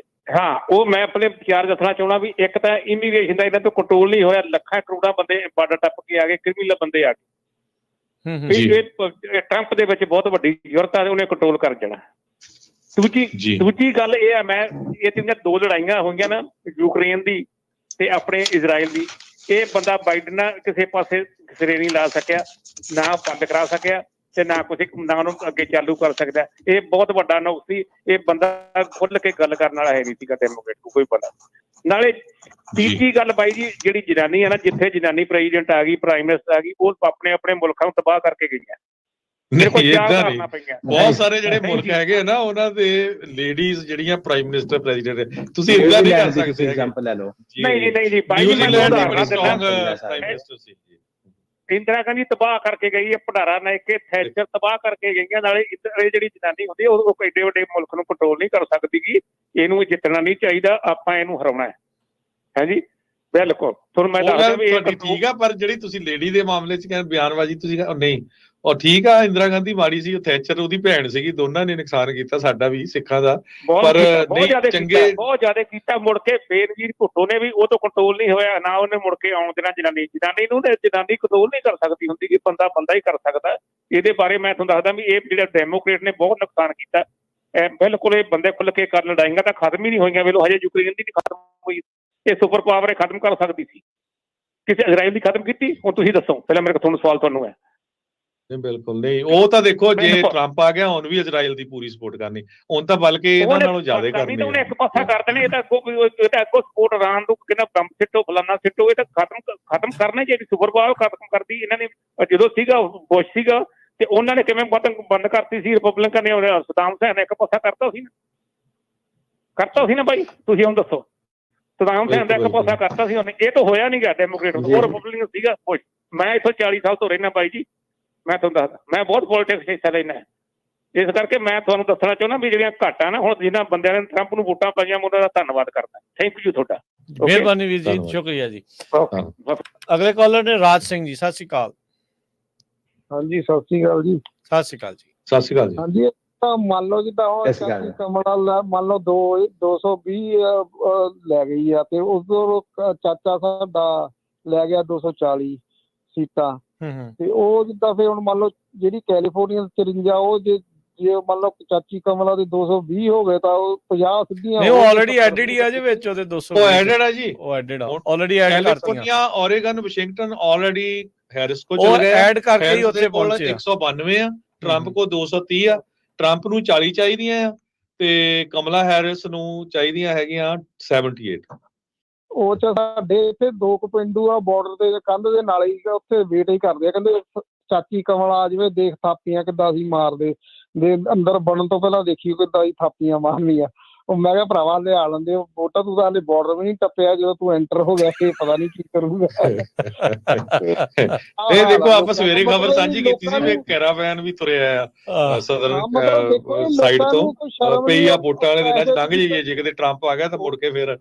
ਹਾਂ, ਉਹ ਮੈਂ ਆਪਣੇ ਵਿਚਾਰ ਦੱਸਣਾ ਚਾਹੁੰਦਾ ਵੀ ਇੱਕ ਤਾਂ ਇਮੀਗ੍ਰੇਸ਼ਨ ਦਾ ਇਹਨਾਂ ਤੋਂ ਕੰਟਰੋਲ ਨਹੀਂ ਹੋਇਆ। ਲੱਖਾਂ ਕਰੋੜਾਂ ਬੰਦੇ ਬਾਰਡਰ ਟੱਪ ਕੇ ਆ ਗਏ, ਕ੍ਰਿਮੀਨਲ ਬੰਦੇ ਆ ਗਏ। ਟਰੰਪ ਦੇ ਵਿੱਚ ਬਹੁਤ ਵੱਡੀ ਜ਼ਰੂਰਤ ਆ, ਉਹਨੇ ਕੰਟਰੋਲ ਕਰ ਜਾਣਾ। ਦੂਜੀ ਗੱਲ ਇਹ ਆ, ਮੈਂ ਇਹ ਤੇ 2 ਲੜਾਈਆਂ ਹੋਈਆਂ ਨਾ, ਯੂਕਰੇਨ ਦੀ ਤੇ ਆਪਣੇ ਇਜ਼ਰਾਈਲ ਦੀ। ਇਹ ਬੰਦਾ ਬਾਈਡਨ ਨਾਲ ਕਿਸੇ ਪਾਸੇ ਸਿਰੇ ਨਹੀਂ ਲਾ ਸਕਿਆ, ਨਾ ਬੰਦ ਕਰਾ ਸਕਿਆ ਤੇ ਨਾ ਉਹਨੂੰ ਅੱਗੇ ਚਾਲੂ ਕਰ ਸਕਦਾ। ਇਹ ਬਹੁਤ ਵੱਡਾ ਨੁਕਸ ਸੀ। ਇਹ ਬੰਦਾ ਖੁੱਲ ਕੇ ਗੱਲ ਕਰਨ ਵਾਲਾ ਹੈ ਨਹੀਂ ਸੀਗਾ ਡੈਮੋਕ੍ਰੇਟ ਕੋਈ ਬੰਦਾ। ਨਾਲੇ ਤੀਜੀ ਗੱਲ ਬਾਈ ਜੀ, ਜਿਹੜੀ ਜਨਾਨੀ ਆ ਨਾ, ਜਿੱਥੇ ਜਨਾਨੀ ਪ੍ਰੈਜ਼ੀਡੈਂਟ ਆ ਗਈ, ਪ੍ਰਾਈਮ ਮਿਨਿਸਟਰ ਆ ਗਈ, ਉਹ ਆਪਣੇ ਆਪਣੇ ਮੁਲਕਾਂ ਨੂੰ ਤਬਾਹ ਕਰਕੇ ਗਈਆਂ। ਬਹੁਤ ਸਾਰੇ ਜਿਹੜੇ ਮੁਲਕ ਹੈਗੇ ਆ ਨਾ, ਉਹਨਾਂ ਦੇ ਲੇਡੀਜ਼ ਜਿਹੜੀਆਂ ਪ੍ਰਾਈਮ ਮਿਨਿਸਟਰ ਪ੍ਰੈਜ਼ੀਡੈਂਟ, ਤੁਸੀਂ ਏਦਾਂ ਨਹੀਂ ਕਰ ਸਕਦੇ। ਐਗਜ਼ਾਮਪਲ ਲੈ ਲਓ। ਨਹੀਂ ਜੀ ਭਾਈ ਜੀ, ਇੰਦਰਾ ਗਾਂਧੀ ਤਬਾਹ ਕਰਕੇ ਗਈ ਹੈ, ਭੰਡਾਰਾ ਨਾਇਕੇ, ਥੈਚਰ ਤਬਾਹ ਕਰਕੇ ਗਈਆਂ। ਨਾਲੇ ਇਹ ਜਿਹੜੀ ਜਨਾਨੀ ਹੁੰਦੀ ਉਹ ਐਡੇ ਵੱਡੇ ਮੁਲਕ ਨੂੰ ਕੰਟਰੋਲ ਨਹੀਂ ਕਰ ਸਕਦੀ। ਇਹਨੂੰ ਜਿੱਤਣਾ ਨਹੀਂ ਚਾਹੀਦਾ, ਆਪਾਂ ਇਹਨੂੰ ਹਰਾਉਣਾ ਹੈ ਜੀ। ਬਿਲਕੁਲ ਤੁਹਾਨੂੰ ਮੈਂ ਦੱਸਦਾ ਵੀ ਠੀਕ ਆ, ਪਰ ਜਿਹੜੀ ਤੁਸੀਂ ਲੇਡੀ ਦੇ ਮਾਮਲੇ 'ਚ ਕਹਿੰਦੇ ਬਿਆਨਬਾਜ਼ੀ ਤੁਸੀਂ ਨਹੀਂ, ਉਹ ਠੀਕ ਆ। ਇੰਦਰਾ ਗਾਂਧੀ ਮਾੜੀ ਸੀ, ਉਹ ਥੈਚਰ ਉਹਦੀ ਭੈਣ ਸੀਗੀ, ਦੋਨਾਂ ਨੇ ਨੁਕਸਾਨ ਕੀਤਾ ਸਾਡਾ ਵੀ, ਸਿੱਖਾਂ ਦਾ। ਪਰ ਚੰਗੇ ਬਹੁਤ ਜ਼ਿਆਦਾ ਕੀਤਾ। ਮੁੜ ਕੇ ਬੇਨਜ਼ੀਰ ਭੁੱਟੋ ਨੇ ਵੀ ਉਹ ਤੋਂ ਕੰਟਰੋਲ ਨਹੀਂ ਹੋਇਆ, ਨਾ ਉਹਨੇ ਮੁੜ ਕੇ ਆਉਣ ਦੇਣਾ ਜਨਾਨੀ ਨੂੰ। ਜਨਾਨੀ ਕੰਟਰੋਲ ਨਹੀਂ ਕਰ ਸਕਦੀ ਹੁੰਦੀ, ਕਿ ਬੰਦਾ ਹੀ ਕਰ ਸਕਦਾ। ਇਹਦੇ ਬਾਰੇ ਮੈਂ ਤੁਹਾਨੂੰ ਦੱਸਦਾ ਵੀ ਇਹ ਜਿਹੜਾ ਡੈਮੋਕ੍ਰੇਟ ਨੇ ਬਹੁਤ ਨੁਕਸਾਨ ਕੀਤਾ। ਬਿਲਕੁਲ ਇਹ ਬੰਦੇ ਖੁੱਲ ਕੇ ਕਰ ਲੜਾਈਆਂ ਤਾਂ ਖਤਮ ਹੀ ਨਹੀਂ ਹੋਈਆਂ। ਵੇਲੋ ਹਜੇ ਯੂਕਰੇਨ ਦੀ ਖਤਮ ਹੋਈ, ਇਹ ਸੁਪਰ ਪਾਵਰ ਇਹ ਖਤਮ ਕਰ ਸਕਦੀ ਸੀ। ਕਿਸੇ ਇਜ਼ਰਾਈਲ ਦੀ ਖਤਮ ਕੀਤੀ? ਹੁਣ ਤੁਸੀਂ ਦੱਸੋ, ਪਹਿਲਾਂ ਮੇਰੇ ਕੋਲ ਸਵਾਲ ਤੁਹਾਨੂੰ ਹੈ। ਬਿਲਕੁਲ ਨਹੀਂ, ਉਹ ਤਾਂ ਦੇਖੋ ਜੇ ਟਰੰਪ ਆ ਗਿਆ, ਹੁਣ ਵੀ ਇਜ਼ਰਾਈਲ ਦੀ ਪੂਰੀ ਸਪੋਰਟ ਕਰਨੀ, ਹੁਣ ਤਾਂ ਬਲਕਿ ਇਹਨਾਂ ਨਾਲੋਂ ਜ਼ਿਆਦਾ ਕਰਨੀ। ਉਹਨੇ ਇੱਕ ਪਾਸਾ ਕਰ ਦੇਣੇ। ਇਹ ਤਾਂ ਅੱਗੋਂ ਸਪੋਰਟ ਇਰਾਨ ਨੂੰ ਕਿੰਨਾ ਬੰਬ ਸਿੱਟੋ, ਫਲਾਨਾ ਸਿੱਟੋ। ਇਹ ਤਾਂ ਖਤਮ ਕਰਨਾ ਚਾਹੀਦੀ। ਸੁਪਰ ਪਾਵਰ ਖਤਮ ਕਰਦੀ ਇਹਨਾਂ ਨੇ। ਜਦੋਂ ਸੀਗਾ ਬੁਸ਼ ਸੀਗਾ ਤੇ ਉਹਨਾਂ ਨੇ ਕਿਵੇਂ ਬੰਦ ਕਰਤੀ ਸੀ? ਰਿਪਬਲਿਕਨ ਨੇ, ਸਦਾਮ ਹੁਸੈਨ ਨੇ ਇੱਕ ਪਾਸਾ ਕਰਤਾ ਸੀ ਨਾ ਭਾਈ, ਤੁਸੀਂ ਹੁਣ ਦੱਸੋ। ਸਦਾਮ ਹੁਸੈਨ ਦਾ ਇੱਕ ਪਾਸਾ ਕਰਤਾ ਸੀ ਉਹਨੇ। ਇਹ ਤਾਂ ਹੋਇਆ ਨਹੀਂ ਗਾ ਡੈਮੋਕ੍ਰੇਟ, ਉਹ ਰਿਪਬਲਿਕਨ ਸੀਗਾ ਬੁਸ਼। ਮੈਂ ਇੱਥੋਂ 40 ਸਾਲ ਤੋਂ ਰਹਿਣਾ ਬਾਈ ਜੀ, ਮੈਂ ਤੁਹਾਨੂੰ ਦੱਸਦਾ, ਮੈਂ ਬਹੁਤ ਪੋਲੀਟਿਕਸ ਹਿੱਸਾ ਲੈਣਾ। ਇਸ ਕਰਕੇ ਮੈਂ ਤੁਹਾਨੂੰ ਦੱਸਣਾ ਚਾਹੁੰਦਾ ਵੀ ਜਿਹੜੀਆਂ ਘਾਟਾਂ ਨਾ, ਹੁਣ ਜਿਨ੍ਹਾਂ ਬੰਦਿਆਂ ਨੇ ਟਰੰਪ ਨੂੰ ਵੋਟਾਂ ਪਾਈਆਂ, ਉਹਨਾਂ ਦਾ ਧੰਨਵਾਦ ਕਰਦਾ। ਥੈਂਕ ਯੂ ਤੁਹਾਡਾ। ਮਿਹਰਬਾਨੀ ਵੀਰ ਜੀ, ਸ਼ੁਕਰੀਆ ਜੀ। ਅਗਲੇ ਕਾਲਰ ਨੇ ਰਾਜ ਸਿੰਘ ਜੀ। ਸਤਿ ਸ਼੍ਰੀ ਅਕਾਲ। ਹਾਂਜੀ ਸਤਿ ਸ਼੍ਰੀ ਅਕਾਲ ਜੀ। ਸਤਿ ਸ਼੍ਰੀ ਅਕਾਲ ਜੀ। ਸਤਿ ਸ਼੍ਰੀ ਅਕਾਲ ਜੀ। ਹਾਂਜੀ, ਤਾਂ ਮੰਨ ਲਓ ਜਿੱਦਾਂ ਹੁਣ ਕਮਲ ਮੰਨ ਲਓ 220 ਲੈ ਗਈ ਆ, ਤੇ ਉਧਰ ਚਾਚਾ ਸਾਡਾ ਲੈ ਗਿਆ 240 ਸੀਟਾਂ। ਤੇ ਉਹ ਜਿੱਦਾਂ ਫਿਰ ਹੁਣ ਮੰਨ ਲਓ ਜਿਹੜੀ ਕੈਲੀਫੋਰਨੀਆ 53, ਉਹ ਜੇ ਮੰਨ ਲਓ ਚਾਚੀ ਕਮਲਾ ਦੇ 220 ਹੋ ਗਏ ਤਾਂ ਉਹ 50 ਸਿੱਧੀਆਂ। ਨਹੀਂ, ਉਹ ਆਲਰੇਡੀ ਐਡਿਡ ਹੀ ਆ ਜੀ ਵਿੱਚ ਉਹਦੇ 200। ਉਹ ਐਡਿਡ ਆ ਜੀ, ਉਹ ਐਡਿਡ ਆ, ਆਲਰੇਡੀ ਐਡ ਕਰਤੀਆਂ। California, Oregon, Washington already Harris ਕੋ ਚਲ ਗਏ, ਐਡ ਕਰਕੇ ਹੀ ਉੱਥੇ ਪਹੁੰਚੇ। 192 ਆ, ਟਰੰਪ ਕੋ 230 ਆ। ਟਰੰਪ ਨੂੰ 40 ਚਾਹੀਦੀਆਂ ਆ ਤੇ ਕਮਲਾ ਹੈਰਿਸ ਨੂੰ ਚਾਹੀਦੀਆਂ ਹੈਗੀਆਂ 78। ਉਹ ਚ ਸਾਡੇ ਇੱਥੇ 2 ਪਿੰਡੂ ਆ ਬਾਰਡਰ ਤੇ ਕੰਧ ਦੇ ਨਾਲ ਹੀ, ਉੱਥੇ ਵੇਟ ਹੀ ਕਰਦੇ ਆ। ਕਹਿੰਦੇ ਚਾਚੀ ਕਮਲ ਆ ਜਾਵੇ, ਦੇਖ ਥਾਪੀਆਂ ਕਿੱਦਾਂ ਅਸੀਂ ਮਾਰਦੇ, ਦੇ ਅੰਦਰ ਬਣਨ ਤੋਂ ਪਹਿਲਾਂ ਦੇਖੀ ਕਿੱਦਾਂ ਅਸੀਂ ਥਾਪੀਆਂ ਮਾਰਨੀਆਂ। ਉਹ ਮੈਂ ਕਿਹਾ ਭਰਾਵਾ ਲਿਆ ਲੈਂਦੇ ਵੋਟਾਂ, ਤੂੰ ਤਾਂ ਹਾਲੇ ਬਾਰਡਰ ਵੀ ਨਹੀਂ ਟੱਪਿਆ, ਜਦੋਂ ਤੂੰ ਐਂਟਰ ਹੋ ਗਿਆ ਇਹ ਪਤਾ ਨਹੀਂ ਕੀ ਕਰੂਗਾ। ਇਹ ਦੇਖੋ, ਆਪਾਂ ਸਵੇਰੇ ਖਬਰ ਸਾਂਝੀ ਕੀਤੀ ਸੀ ਵੀ ਕੈਰਾਵੈਨ ਵੀ ਤੁਰਿਆ ਆ ਸਦਰਨ ਸਾਈਡ ਤੋਂ, ਪਈ ਆ ਵੋਟਾਂ ਵਾਲੇ ਦਿਨਾਂ 'ਚ ਲੰਘ ਜਾਈਏ। ਜੇ ਕਿਤੇ ਟਰੰਪ ਆ ਗਿਆ ਤਾਂ ਮੁੜ ਕੇ ਫਿਰ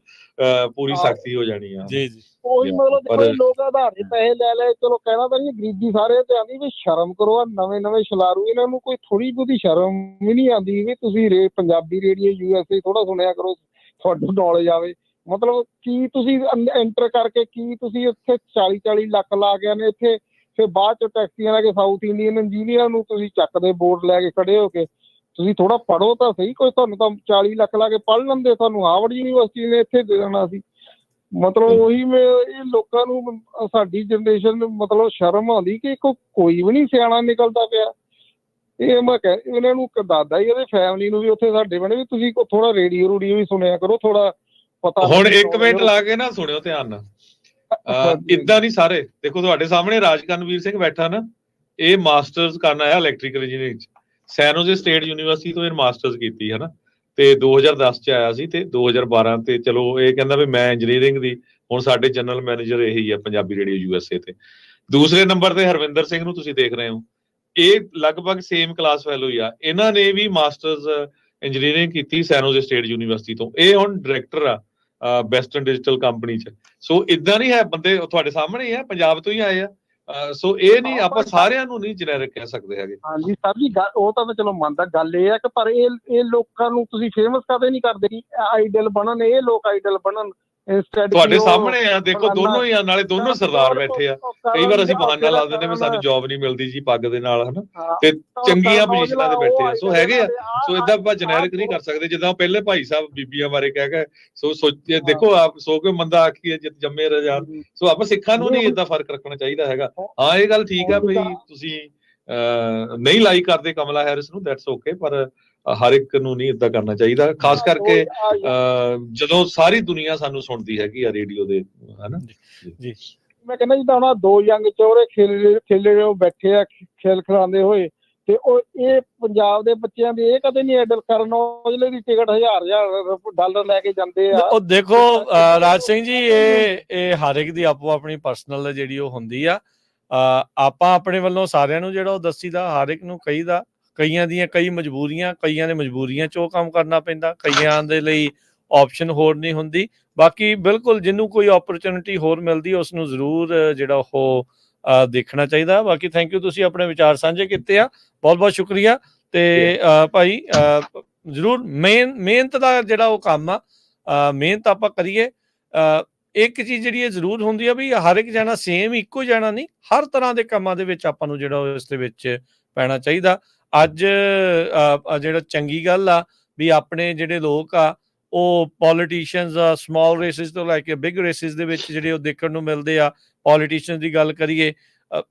ਪੂਰੀ ਸਖਤੀ ਹੋ ਜਾਣੀ ਆ। ਜੀ ਜੀ, ਉਹੀ ਮਤਲਬ ਦੇਖੋ, ਲੋਕ ਆਧਾਰ ਦੇ ਪੈਸੇ ਲੈ ਲੈ, ਚਲੋ ਕਹਿਣਾ ਤਾਂ ਨਹੀਂ ਗਰੀਬੀ ਸਾਰੇ ਤੇ ਆਉਂਦੀ, ਵੀ ਸ਼ਰਮ ਕਰੋ। ਆ ਨਵੇਂ ਸ਼ਲਾਰੂ, ਇਹਨਾਂ ਨੂੰ ਕੋਈ ਥੋੜੀ ਬਹੁਤੀ ਸ਼ਰਮ ਵੀ ਨਹੀਂ ਆਉਂਦੀ ਵੀ ਤੁਸੀਂ ਪੰਜਾਬੀ ਰੇਡੀਓ USA ਥੋੜਾ ਸੁਣਿਆ ਕਰੋ, ਤੁਹਾਨੂੰ ਨੌਲੇਜ ਆਵੇ। ਮਤਲਬ ਕੀ ਤੁਸੀਂ ਐਂਟਰ ਕਰਕੇ ਕੀ ਤੁਸੀਂ ਉੱਥੇ 40 ਲੱਖ ਲਾ ਗਏ ਨੇ ਇੱਥੇ, ਫਿਰ ਬਾਅਦ ਚ ਟੈਕਸੀਆਂ ਲੈ ਕੇ ਸਾਊਥ ਇੰਡੀਅਨ ਇੰਜੀਨੀਅਰ ਨੂੰ ਤੁਸੀਂ ਚੱਕਦੇ ਬੋਰਡ ਲੈ ਕੇ ਖੜੇ ਹੋ ਕੇ। ਤੁਸੀਂ ਥੋੜਾ ਪੜ੍ਹੋ ਤਾਂ ਸਹੀ, ਕੋਈ ਤੁਹਾਨੂੰ ਤਾਂ 40 ਲੱਖ ਲਾ ਕੇ ਪੜ੍ਹ ਲੈਂਦੇ, ਤੁਹਾਨੂੰ ਹਾਰਵਰਡ ਯੂਨੀਵਰਸਿਟੀ ਨੇ ਇੱਥੇ ਦੇ ਦੇਣਾ ਸੀ। ਮਤਲਬ ਉਹੀ ਮੈਂ ਇਹ ਲੋਕਾਂ ਨੂੰ ਸਾਡੀ ਜਨਰੇਸ਼ਨ ਨੂੰ ਮਤਲਬ ਸ਼ਰਮ ਆਉਂਦੀ ਕਿ ਕੋਈ ਵੀ ਨਹੀਂ ਸਿਆਣਾ ਨਿਕਲਦਾ ਪਿਆ। ਇਹ ਮੈਂ ਇਹਨਾਂ ਨੂੰ ਦੱਸਦਾ ਹੀ ਇਹਦੇ ਫੈਮਿਲੀ ਨੂੰ ਵੀ ਉੱਥੇ ਸਾਡੇ ਬਣੇ ਵੀ ਤੁਸੀਂ ਥੋੜਾ ਰੇਡੀਓ ਵੀ ਸੁਣਿਆ ਕਰੋ, ਥੋੜਾ ਪਤਾ। ਹੁਣ 1 ਮਿੰਟ ਲਾ ਕੇ ਨਾ ਸੁਣਿਓ ਧਿਆਨ ਨਾਲ। ਇਦਾਂ ਨਹੀਂ ਸਾਰੇ ਦੇਖੋ, ਤੁਹਾਡੇ ਸਾਹਮਣੇ ਰਾਜਕਨਵੀਰ ਸਿੰਘ ਬੈਠਾ ਨਾ, ਇਹ ਮਾਸਟਰਸ ਕਰਨ ਆਇਆ ਇਲੈਕਟ੍ਰੀਕਲ ਇੰਜੀਨੀਅਰਿੰਗ ਚ, ਸੈਨੋਜੇ ਸਟੇਟ ਯੂਨੀਵਰਸਿਟੀ ਤੋਂ ਇਹ ਮਾਸਟਰਸ ਕੀਤੀ ਹੈ ਨਾ, ਤੇ 2010 ਚ ਆਇਆ ਸੀ ਤੇ 2012 ਤੇ ਚਲੋ ਇਹ ਕਹਿੰਦਾ ਵੀ ਮੈਂ ਇੰਜੀਨੀਅਰਿੰਗ ਦੀ, ਹੁਣ ਸਾਡੇ ਜਨਰਲ ਮੈਨੇਜਰ ਇਹੀ ਆ ਪੰਜਾਬੀ ਰੇਡੀਓ USA ਤੇ। ਦੂਸਰੇ ਨੰਬਰ ਤੇ ਹਰਵਿੰਦਰ ਸਿੰਘ ਨੂੰ ਤੁਸੀਂ ਦੇਖ ਰਹੇ ਹੋ, ਇਹ ਲਗਭਗ ਸੇਮ ਕਲਾਸ ਫੈਲੋ ਹੀ ਆ, ਇਹਨਾਂ ਨੇ ਵੀ ਮਾਸਟਰਸ ਇੰਜੀਨੀਅਰਿੰਗ ਕੀਤੀ ਸੈਨੋਜੇ ਸਟੇਟ ਯੂਨੀਵਰਸਿਟੀ ਤੋਂ, ਇਹ ਹੁਣ ਡਾਇਰੈਕਟਰ ਆ ਵੈਸਟਰਨ ਡਿਜੀਟਲ ਕੰਪਨੀ ਚ। ਸੋ ਇਦਾਂ ਨਹੀਂ ਹੈ, ਬੰਦੇ ਤੁਹਾਡੇ ਸਾਹਮਣੇ ਹੀ ਆ, ਪੰਜਾਬ ਤੋਂ ਹੀ ਆਏ ਆ। ਸੋ ਇਹ ਨਹੀਂ, ਆਪਾਂ ਸਾਰਿਆਂ ਨੂੰ ਨਹੀਂ ਜਨੈਰਿਕ ਕਹਿ ਸਕਦੇ ਹੈਗੇ। ਹਾਂਜੀ ਸਰ ਜੀ, ਉਹ ਤਾਂ ਮੈਂ ਚਲੋ ਮੰਨਦਾ, ਗੱਲ ਇਹ ਆ ਕਿ ਪਰ ਇਹ ਲੋਕਾਂ ਨੂੰ ਤੁਸੀਂ ਫੇਮਸ ਕਦੇ ਨਹੀਂ ਕਰਦੇ ਕਿ ਆਈਡਲ ਬਣਨ, ਇਹ ਲੋਕ ਆਈਡਲ ਬਣਨ। ਤੁਹਾਡੇ ਸਾਹਮਣੇ ਆ, ਦੇਖੋ ਦੋਨੋਂ ਹੀ ਆ, ਨਾਲੇ ਦੋਨੋਂ ਸਰਦਾਰ ਬੈਠੇ ਆ। ਕਈ ਵਾਰ ਅਸੀਂ ਬਹਾਨਾ ਲਾ ਦਿੰਦੇ ਵੀ ਸਾਨੂੰ ਜੌਬ ਨਹੀਂ ਮਿਲਦੀ ਜੀ ਪੱਗ ਦੇ ਨਾਲ, ਹਨਾ, ਤੇ ਚੰਗੀਆਂ ਪੋਜੀਸ਼ਨਾਂ ਤੇ ਬੈਠੇ ਆ। ਸੋ ਹੈਗੇ ਆ, ਸੋ ਏਦਾਂ ਆਪਾਂ ਜਨੈਰਿਕ ਨਹੀਂ ਕਰ ਸਕਦੇ ਜਿੱਦਾਂ ਪਹਿਲੇ ਭਾਈ ਸਾਹਿਬ ਬੀਬੀਆਂ ਬਾਰੇ ਕਹਿ ਗਏ। ਸੋ ਸੋਚੇ ਦੇਖੋ ਆਪ, ਸੋ ਕੋਈ ਮੰਦਾ ਆਖੀਏ ਜਿੱਤ ਜੰਮੇ ਰਜਾਨ। ਸੋ ਆਪਾਂ ਸਿੱਖਾਂ ਨੂੰ ਨਹੀਂ ਏਦਾਂ ਫਰਕ ਰੱਖਣਾ ਚਾਹੀਦਾ ਹੈਗਾ। ਹਾਂ ਇਹ ਗੱਲ ਠੀਕ ਆ ਵੀ ਤੁਸੀਂ ਨਹੀਂ ਲਾਈਕ ਕਰਦੇ ਕਮਲਾ ਹੈਰਿਸ ਨੂੰ, ਦੈਟਸ ਓਕੇ, ਪਰ ਹਰ ਇੱਕ ਨੂੰ ਨਹੀਂ ਏਦਾਂ ਕਰਨਾ ਚਾਹੀਦਾ, ਖਾਸ ਕਰਕੇ ਜਦੋਂ ਸਾਰੀ ਦੁਨੀਆ ਸਾਨੂੰ ਸੁਣਦੀ ਹੈਗੀ ਆ ਰੇਡੀਓ ਦੇ, ਹਨਾ ਜੀ। ਮੈਂ ਕਹਿੰਦਾ ਜਿੱਦਾਂ ਹੁਣ 2 ਯੰਗ ਚੋਰੇ ਖੇਲੇ ਬੈਠੇ ਆ ਖੇਲ ਖਿਲਾਉਂਦੇ ਹੋਏ, ਤੇ ਉਹ ਇਹ ਪੰਜਾਬ ਦੇ ਬੱਚਿਆਂ ਦੀ ਇਹ ਕਦੇ ਨਹੀਂ ਐਡਲ ਕਰਨ, ਔਜਲੇ ਦੀ ਟਿਕਟ $1000 ਲੈ ਕੇ ਜਾਂਦੇ ਆ। ਉਹ ਦੇਖੋ ਰਾਜ ਸਿੰਘ ਜੀ, ਇਹ ਹਰ ਇੱਕ ਦੀ ਆਪੋ ਆਪਣੀ ਪਰਸਨਲ ਜਿਹੜੀ ਉਹ ਹੁੰਦੀ ਆ। ਆਪਾਂ ਆਪਣੇ ਵੱਲੋਂ ਸਾਰਿਆਂ ਨੂੰ ਜਿਹੜਾ ਉਹ ਦੱਸੀਦਾ, ਹਰ ਇੱਕ ਨੂੰ ਕਹੀਦਾ। ਕਈਆਂ ਦੀਆਂ ਕਈ ਮਜਬੂਰੀਆਂ, ਕਈਆਂ ਦੇ ਮਜਬੂਰੀਆਂ 'ਚ ਉਹ ਕੰਮ ਕਰਨਾ ਪੈਂਦਾ, ਕਈਆਂ ਦੇ ਲਈ ਆਪਸ਼ਨ ਹੋਰ ਨਹੀਂ ਹੁੰਦੀ। ਬਾਕੀ ਬਿਲਕੁਲ ਜਿਹਨੂੰ ਕੋਈ ਓਪਰਚੁਨਿਟੀ ਹੋਰ ਮਿਲਦੀ ਉਸ ਨੂੰ ਜ਼ਰੂਰ ਜਿਹੜਾ ਉਹ ਦੇਖਣਾ ਚਾਹੀਦਾ। ਬਾਕੀ ਥੈਂਕ ਯੂ, ਤੁਸੀਂ ਆਪਣੇ ਵਿਚਾਰ ਸਾਂਝੇ ਕੀਤੇ ਆ, ਬਹੁਤ ਬਹੁਤ ਸ਼ੁਕਰੀਆ। ਤੇ ਭਾਈ ਜ਼ਰੂਰ ਮਿਹਨਤ ਦਾ ਜਿਹੜਾ ਉਹ ਕੰਮ ਆ, ਮਿਹਨਤ ਆਪਾਂ ਕਰੀਏ। ਇੱਕ ਚੀਜ਼ ਜਿਹੜੀ ਇਹ ਜ਼ਰੂਰ ਹੁੰਦੀ ਆ ਵੀ ਹਰ ਇੱਕ ਜਾਣਾ ਸੇਮ ਇੱਕੋ ਜਾਣਾ ਨਹੀਂ, ਹਰ ਤਰ੍ਹਾਂ ਦੇ ਕੰਮਾਂ ਦੇ ਵਿੱਚ ਆਪਾਂ ਨੂੰ ਜਿਹੜਾ ਇਸ ਦੇ ਵਿੱਚ ਪੈਣਾ ਚਾਹੀਦਾ। ਅੱਜ ਜਿਹੜਾ ਚੰਗੀ ਗੱਲ ਆ ਵੀ ਆਪਣੇ ਜਿਹੜੇ ਲੋਕ ਆ ਉਹ ਪੋਲੀਟੀਸ਼ੀਅਨਸ ਸਮਾਲ ਰੇਸਿਸ ਤੋਂ ਲੈ ਕੇ ਬਿਗ ਰੇਸਿਸ ਦੇ ਵਿੱਚ ਜਿਹੜੇ ਉਹ ਦੇਖਣ ਨੂੰ ਮਿਲਦੇ ਆ। ਪੋਲੀਟੀਸ਼ੀਅਨਸ ਦੀ ਗੱਲ ਕਰੀਏ,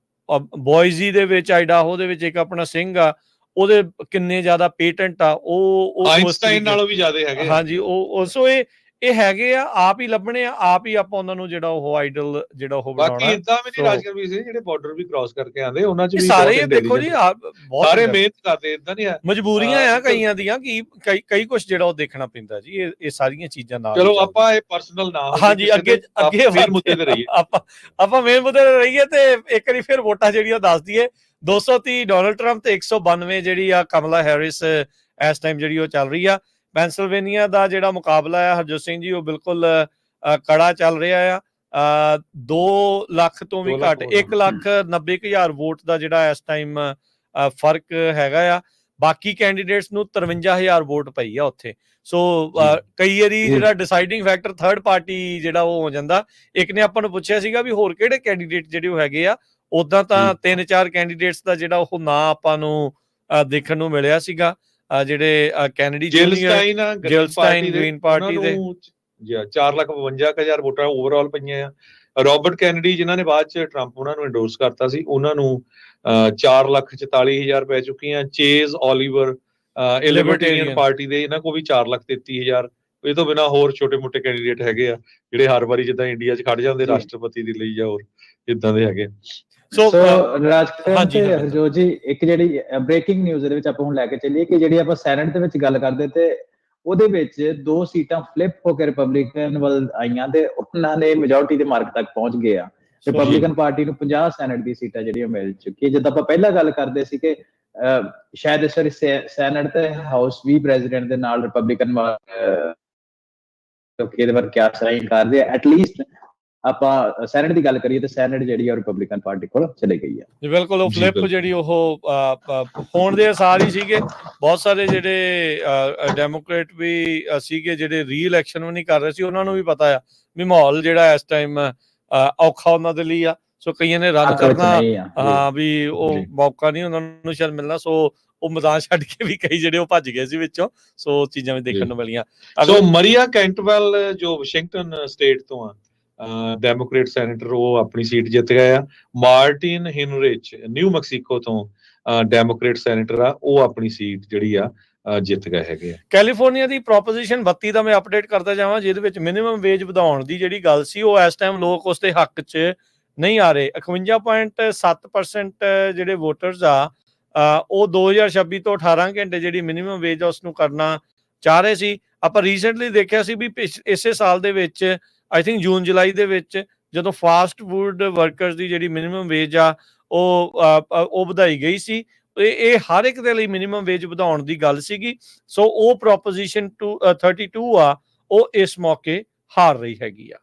ਬੋਇਜ਼ੀ ਦੇ ਵਿੱਚ, ਆਈਡਾਹੋ ਦੇ ਵਿੱਚ ਇੱਕ ਆਪਣਾ ਸਿੰਘ ਆ, ਉਹਦੇ ਕਿੰਨੇ ਜ਼ਿਆਦਾ ਪੇਟੈਂਟ ਆ, ਉਹ ਆਇਨਸਟਾਈਨ ਨਾਲੋਂ ਵੀ ਜ਼ਿਆਦਾ ਹੈਗੇ। ਹਾਂਜੀ, ਉਹ ਸੋ ਇਹ ਹੈਗੇ ਆ, ਆਪ ਹੀ ਲੱਭਣੇ ਆ, ਆਪ ਹੀ ਆਪਾਂ ਉਹਨਾਂ ਨੂੰ ਜਿਹੜਾ ਉਹ ਆਈਡਲ ਜਿਹੜਾ ਉਹ ਬਣਾਉਣਾ। ਬਾਕੀ ਇਦਾਂ ਵੀ ਨਹੀਂ ਰਾਜਕਨਵੀਰ ਸਿੰਘ ਜਿਹੜੇ ਬਾਰਡਰ ਵੀ ਕ੍ਰਾਸ ਕਰਕੇ ਆਉਂਦੇ, ਉਹਨਾਂ ਚ ਵੀ ਸਾਰੇ ਦੇਖੋ ਜੀ ਸਾਰੇ ਮਿਹਨਤ ਕਰਦੇ, ਇਦਾਂ ਨਹੀਂ ਆ, ਮਜਬੂਰੀਆਂ ਆ ਕਈਆਂ ਦੀਆਂ, ਕਿ ਕਈ ਕੁਝ ਜਿਹੜਾ ਉਹ ਦੇਖਣਾ ਪੈਂਦਾ ਜੀ। ਇਹ ਸਾਰੀਆਂ ਚੀਜ਼ਾਂ ਨਾਲ ਚਲੋ ਆਪਾਂ ਇਹ ਪਰਸਨਲ ਨਾ, ਹਾਂਜੀ, ਅੱਗੇ ਮੇਨ ਮੁੱਦੇ ਤੇ ਰਹੀਏ, ਆਪਾਂ ਮੇਨ ਮੁੱਦੇ ਤੇ ਰਹੀਏ। ਤੇ ਇੱਕ ਵਾਰੀ ਫਿਰ ਵੋਟਾਂ ਜਿਹੜੀਆਂ ਦੱਸ ਦਈਏ, 230 ਡੋਨਲਡ ਟਰੰਪ ਤੇ 192 ਜਿਹੜੀ ਆ ਕਮਲਾ ਹੈਰਿਸ ਇਸ ਟਾਈਮ ਜਿਹੜੀ ਉਹ ਚੱਲ ਰਹੀ ਆ। ਪੈਂਸਿਲਵੇਨੀਆ ਦਾ ਜਿਹੜਾ ਮੁਕਾਬਲਾ ਆ ਹਰਜੋਤ ਸਿੰਘ ਜੀ, ਉਹ ਬਿਲਕੁਲ ਕੜਾ ਚੱਲ ਰਿਹਾ ਆ। 2 ਲੱਖ ਤੋਂ ਵੀ ਘੱਟ, 1,90,000 ਵੋਟ ਦਾ ਜਿਹੜਾ ਇਸ ਟਾਈਮ ਫਰਕ ਹੈਗਾ ਆ। ਬਾਕੀ ਕੈਂਡੀਡੇਟਸ ਨੂੰ 53,000 ਵੋਟ ਪਈ ਆ ਉੱਥੇ। ਸੋ ਕਈ ਵਾਰੀ ਜਿਹੜਾ ਡਿਸਾਈਡਿੰਗ ਫੈਕਟਰ ਥਰਡ ਪਾਰਟੀ ਜਿਹੜਾ ਉਹ ਹੋ ਜਾਂਦਾ। ਇੱਕ ਨੇ ਆਪਾਂ ਨੂੰ ਪੁੱਛਿਆ ਸੀਗਾ ਵੀ ਹੋਰ ਕਿਹੜੇ ਕੈਂਡੀਡੇਟ ਜਿਹੜੇ ਉਹ ਹੈਗੇ ਆ, ਉਦਾਂ ਤਾਂ 3-4 ਕੈਂਡੀਡੇਟਸ ਦਾ ਜਿਹੜਾ ਉਹ ਨਾਂ ਆਪਾਂ ਨੂੰ ਦੇਖਣ ਨੂੰ ਮਿਲਿਆ ਸੀਗਾ, ਜਿਹੜੇ ਕੈਨੇਡੀ ਜੇਲਸਟਾਈਨ ਗ੍ਰੀਨ ਪਾਰਟੀ ਦੇ 4,52,000 ਵੋਟਾਂ ਓਵਰਆਲ ਪਈਆਂ ਆ। ਰੋਬਰਟ ਕੈਨੇਡੀ ਜਿਨ੍ਹਾਂ ਨੇ ਬਾਅਦ ਚ ਟਰੰਪ ਉਹਨਾਂ ਨੂੰ ਐਂਡੋਰਸ ਕਰਤਾ ਸੀ, ਉਹਨਾਂ ਨੂੰ 4,44,000 ਪੈ ਚੁੱਕੀਆਂ। ਚੇਜ਼ ਓਲੀਵਰ ਲਿਬਰਟੇਰੀਅਨ ਪਾਰਟੀ ਦੇ, ਇਹਨਾਂ ਕੋਲ ਵੀ 4,33,000। ਇਹ ਤੋਂ ਬਿਨਾਂ ਹੋਰ ਛੋਟੇ ਮੋਟੇ ਕੈਂਡੀਡੇਟ ਹੈਗੇ ਆ ਜਿਹੜੇ ਹਰ ਵਾਰੀ ਜਿੱਦਾਂ ਇੰਡੀਆ 'ਚ ਖੜ ਜਾਂਦੇ ਰਾਸ਼ਟਰਪਤੀ ਦੇ ਲਈ ਜਾਂ ਹੋਰ ਇਦਾਂ ਦੇ ਹੈਗੇ। ਸੋ ਰਾਜਕੁਮਾਰ ਤੇ ਹਰਜੋਤ ਜੀ, ਇੱਕ ਜਿਹੜੀ ਬ੍ਰੇਕਿੰਗ ਨਿਊਜ਼ ਦੇ ਵਿੱਚ ਆਪਾਂ ਹੁਣ ਲੈ ਕੇ ਚੱਲੀਏ ਕਿ ਜਿਹੜੀ ਆਪਾਂ ਸੈਨੇਟ ਦੇ ਵਿੱਚ ਗੱਲ ਕਰਦੇ ਤੇ ਉਹਦੇ ਵਿੱਚ 2 ਸੀਟਾਂ ਫਲਿਪ ਹੋ ਕੇ ਰਿਪਬਲਿਕਨ ਵੱਲ ਆਈਆਂ ਤੇ ਉਹਨਾਂ ਨੇ ਮੈਜੋਰਟੀ ਦੇ ਮਾਰਕ ਤੱਕ ਪਹੁੰਚ ਗਏ ਆ। ਰਿਪਬਲਿਕਨ ਪਾਰਟੀ ਨੂੰ 50 ਸੈਨੇਟ ਦੀ ਸੀਟਾਂ ਜਿਹੜੀਆਂ ਮਿਲ ਚੁੱਕੀ। ਜਿੱਦਾਂ ਆਪਾਂ ਪਹਿਲਾਂ ਗੱਲ ਕਰਦੇ ਸੀ ਕਿ ਸ਼ਾਇਦ ਇਸ ਵਾਰੀ ਸੈਨੇਟ ਤੇ ਹਾਊਸ ਵੀ ਪ੍ਰੈਜ਼ੀਡੈਂਟ ਦੇ ਨਾਲ ਰਿਪਬਲਿਕਨ ਇਹਦੇ ਬਾਰੇ ਕਿਆ ਸਰਾਈ ਕਰਦੇ ਆ। ਐਟਲੀਸਟ ਆਪਾਂ ਸੈਨੇਟ ਦੀ ਗੱਲ ਕਰੀਏ ਤਾਂ ਸੈਨੇਟ ਜਿਹੜੀ ਆ ਰਿਪਬਲਿਕਨ ਪਾਰਟੀ ਕੋਲ ਚਲੇ ਗਈ ਆ ਜੀ। ਬਿਲਕੁਲ, ਉਹ ਫਲਿਪ ਜਿਹੜੀ ਉਹ ਹੋਣ ਦੇ ਅਸਾਰ ਹੀ ਸੀਗੇ। ਬਹੁਤ ਸਾਰੇ ਜਿਹੜੇ ਡੈਮੋਕ੍ਰੇਟ ਵੀ ਸੀਗੇ ਜਿਹੜੇ ਰੀ ਇਲੈਕਸ਼ਨ ਵੀ ਨਹੀਂ ਕਰ ਰਹੇ ਸੀ, ਉਹਨਾਂ ਨੂੰ ਵੀ ਪਤਾ ਆ ਵੀ ਮਾਹੌਲ ਜਿਹੜਾ ਇਸ ਟਾਈਮ ਔਖਾ ਉਹਨਾਂ ਦੇ ਲਈ ਆ। ਸੋ ਕਈਆਂ ਨੇ ਰਨ ਕਰਨਾ ਵੀ ਉਹ ਮੌਕਾ ਨਹੀਂ ਉਹਨਾਂ ਨੂੰ ਸ਼ਾਇਦ ਮਿਲਣਾ। ਸੋ ਉਹ ਮੈਦਾਨ ਛੱਡ ਕੇ ਵੀ ਕਈ ਜਿਹੜੇ ਉਹ ਭੱਜ ਗਏ ਸੀ ਵਿੱਚੋਂ। ਸੋ ਚੀਜ਼ਾਂ ਵੀ ਦੇਖਣ ਨੂੰ ਮਿਲੀਆਂ। ਸੋ ਮਰੀਆ ਕੈਂਟਵੈਲ ਜੋ ਵਾਸ਼ਿੰਗਟਨ ਸਟੇਟ ਤੋਂ ਆ, ਡੈਮੋਕ੍ਰੇਟ ਸੈਨੇਟਰ, ਉਹ ਆਪਣੀ ਸੀਟ ਜਿੱਤ ਗਏ ਆ। ਮਾਰਟਿਨ ਹਿਨਰਿਚ ਨਿਊ ਮੈਕਸੀਕੋ ਤੋਂ ਡੈਮੋਕ੍ਰੇਟ ਸੈਨੇਟਰ ਆ, ਉਹ ਆਪਣੀ ਸੀਟ ਜਿਹੜੀ ਆ ਜਿੱਤ ਗਏ ਹੈਗੇ ਆ। ਕੈਲੀਫੋਰਨੀਆ ਦੀ ਪ੍ਰੋਪੋਜੀਸ਼ਨ 32 ਦਾ ਮੈਂ ਅਪਡੇਟ ਕਰਦਾ ਜਾਵਾਂ, ਜਿਹਦੇ ਵਿੱਚ ਮਿਨੀਮਮ ਵੇਜ ਵਧਾਉਣ ਦੀ ਜਿਹੜੀ ਗੱਲ ਸੀ, ਉਹ ਇਸ ਟਾਈਮ ਲੋਕ ਉਸ ਦੇ ਹੱਕ 'ਚ ਨਹੀਂ ਆ ਰਹੇ। 51.7% ਜਿਹੜੇ ਵੋਟਰਸ ਆ ਉਹ 2026 ਤੋਂ 18 ਘੰਟੇ ਜਿਹੜੀ ਮਿਨੀਮਮ ਵੇਜ ਆ ਉਸ ਨੂੰ ਕਰਨਾ ਚਾਹ ਰਹੇ ਸੀ। ਆਪਾਂ ਰੀਸੈਂਟਲੀ ਦੇਖਿਆ ਸੀ ਵੀ ਇਸੇ ਸਾਲ ਦੇ ਵਿੱਚ ਆਈ ਥਿੰਕ ਜੂਨ ਜੁਲਾਈ ਦੇ ਵਿੱਚ ਜਦੋਂ ਫਾਸਟ ਫੂਡ ਵਰਕਰਸ ਦੀ ਜਿਹੜੀ ਮਿਨੀਮਮ ਵੇਜ ਆ ਉਹ ਵਧਾਈ ਗਈ ਸੀ। ਇਹ ਹਰ ਇੱਕ ਦੇ ਲਈ ਮਿਨੀਮਮ ਵੇਜ ਵਧਾਉਣ ਦੀ ਗੱਲ ਸੀਗੀ। ਸੋ ਉਹ ਪ੍ਰੋਪੋਜੀਸ਼ਨ 32 ਆ, ਉਹ ਇਸ ਮੌਕੇ ਹਾਰ ਰਹੀ ਹੈਗੀ ਆ।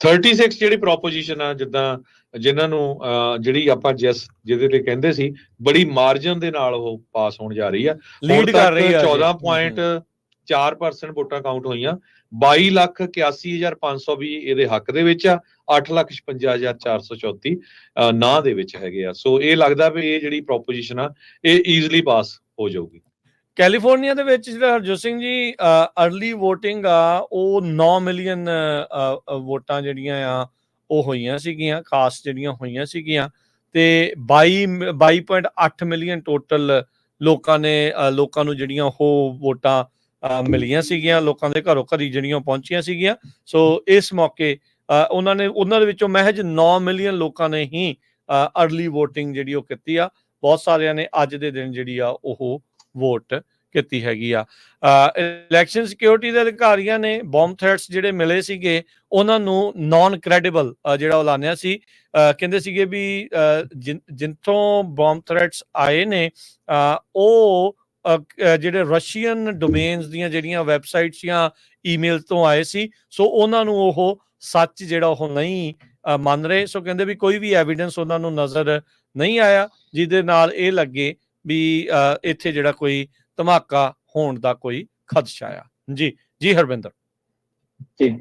36 ਜਿਹੜੀ ਪ੍ਰੋਪੋਜੀਸ਼ਨ ਆ, ਜਿੱਦਾਂ ਜਿਨ੍ਹਾਂ ਨੂੰ ਜਿਹੜੀ ਆਪਾਂ ਜਿਹਦੇ ਤੇ ਕਹਿੰਦੇ ਸੀ ਬੜੀ ਮਾਰਜਨ ਦੇ ਨਾਲ ਉਹ ਪਾਸ ਹੋਣ ਜਾ ਰਹੀ ਆ, ਲੀਡ ਕਰ ਰਹੀ ਆ। 14.4% ਵੋਟਾਂ ਕਾਊਂਟ ਹੋਈਆਂ। 22,81,500 ਵੀ ਇਹਦੇ ਹੱਕ ਦੇ ਵਿੱਚ ਆ, 8,56,434 ਨਾਂ ਦੇ ਵਿੱਚ ਹੈਗੇ ਆ। ਸੋ ਇਹ ਲੱਗਦਾ ਵੀ ਇਹ ਜਿਹੜੀ ਪ੍ਰੋਪੋਜੀਸ਼ਨ ਆ ਇਹ ਈਜ਼ਲੀ ਪਾਸ ਹੋ ਜਾਊਗੀ। ਕੈਲੀਫੋਰਨੀਆ ਦੇ ਵਿੱਚ ਜਿਹੜਾ ਹਰਜੋਤ ਸਿੰਘ ਜੀ ਅਰਲੀ ਵੋਟਿੰਗ ਆ, ਉਹ 9 ਮਿਲੀਅਨ ਵੋਟਾਂ ਜਿਹੜੀਆਂ ਆ ਉਹ ਹੋਈਆਂ ਸੀਗੀਆਂ, ਖਾਸ ਜਿਹੜੀਆਂ ਹੋਈਆਂ ਸੀਗੀਆਂ, ਤੇ 22.8 ਮਿਲੀਅਨ ਟੋਟਲ ਲੋਕਾਂ ਨੂੰ ਜਿਹੜੀਆਂ ਉਹ ਵੋਟਾਂ ਮਿਲੀਆਂ ਸੀਗੀਆਂ, ਲੋਕਾਂ ਦੇ ਘਰੋਂ ਘਰੀ ਜਿਹੜੀਆਂ ਪਹੁੰਚੀਆਂ ਸੀਗੀਆਂ। ਸੋ ਇਸ ਮੌਕੇ ਉਹਨਾਂ ਦੇ ਵਿੱਚੋਂ ਮਹਿਜ 9 ਮਿਲੀਅਨ ਲੋਕਾਂ ਨੇ ਹੀ ਅਰਲੀ ਵੋਟਿੰਗ ਜਿਹੜੀ ਉਹ ਕੀਤੀ ਆ। ਬਹੁਤ ਸਾਰਿਆਂ ਨੇ ਅੱਜ ਦੇ ਦਿਨ ਜਿਹੜੀ ਆ ਉਹ ਵੋਟ ਕੀਤੀ ਹੈਗੀ ਆ। ਇਲੈਕਸ਼ਨ ਸਿਕਿਉਰਿਟੀ ਦੇ ਅਧਿਕਾਰੀਆਂ ਨੇ ਬੰਬ ਥ੍ਰੈਟਸ ਜਿਹੜੇ ਮਿਲੇ ਸੀਗੇ ਉਹਨਾਂ ਨੂੰ ਨਾਨ ਕ੍ਰੈਡੀਬਲ ਜਿਹੜਾ ਐਲਾਨਿਆ ਸੀ। ਕਹਿੰਦੇ ਸੀਗੇ ਵੀ ਜਿੱਥੋਂ ਬੰਬ ਥ੍ਰੈਟਸ ਆਏ ਨੇ ਉਹ ਜਿਹੜੇ ਰਸ਼ੀਅਨ ਡੋਮੇਨਸ ਦੀਆਂ ਜਿਹੜੀਆਂ ਵੈਬਸਾਈਟਸ ਜਾਂ ਈਮੇਲ ਤੋਂ ਆਏ ਸੀ। ਸੋ ਉਹਨਾਂ ਨੂੰ ਉਹ ਸੱਚ ਜਿਹੜਾ ਉਹ ਨਹੀਂ ਮੰਨ ਰਹੇ। ਸੋ ਕਹਿੰਦੇ ਵੀ ਕੋਈ ਵੀ ਐਵੀਡੈਂਸ ਉਹਨਾਂ ਨੂੰ ਨਜ਼ਰ ਨਹੀਂ ਆਇਆ ਜਿਹਦੇ ਨਾਲ ਇਹ ਲੱਗੇ ਵੀ ਇੱਥੇ ਜਿਹੜਾ ਕੋਈ ਧਮਾਕਾ ਹੋਣ ਦਾ ਕੋਈ ਖਦਸ਼ਾ ਆ। ਜੀ ਹਰਵਿੰਦਰ ਜੀ,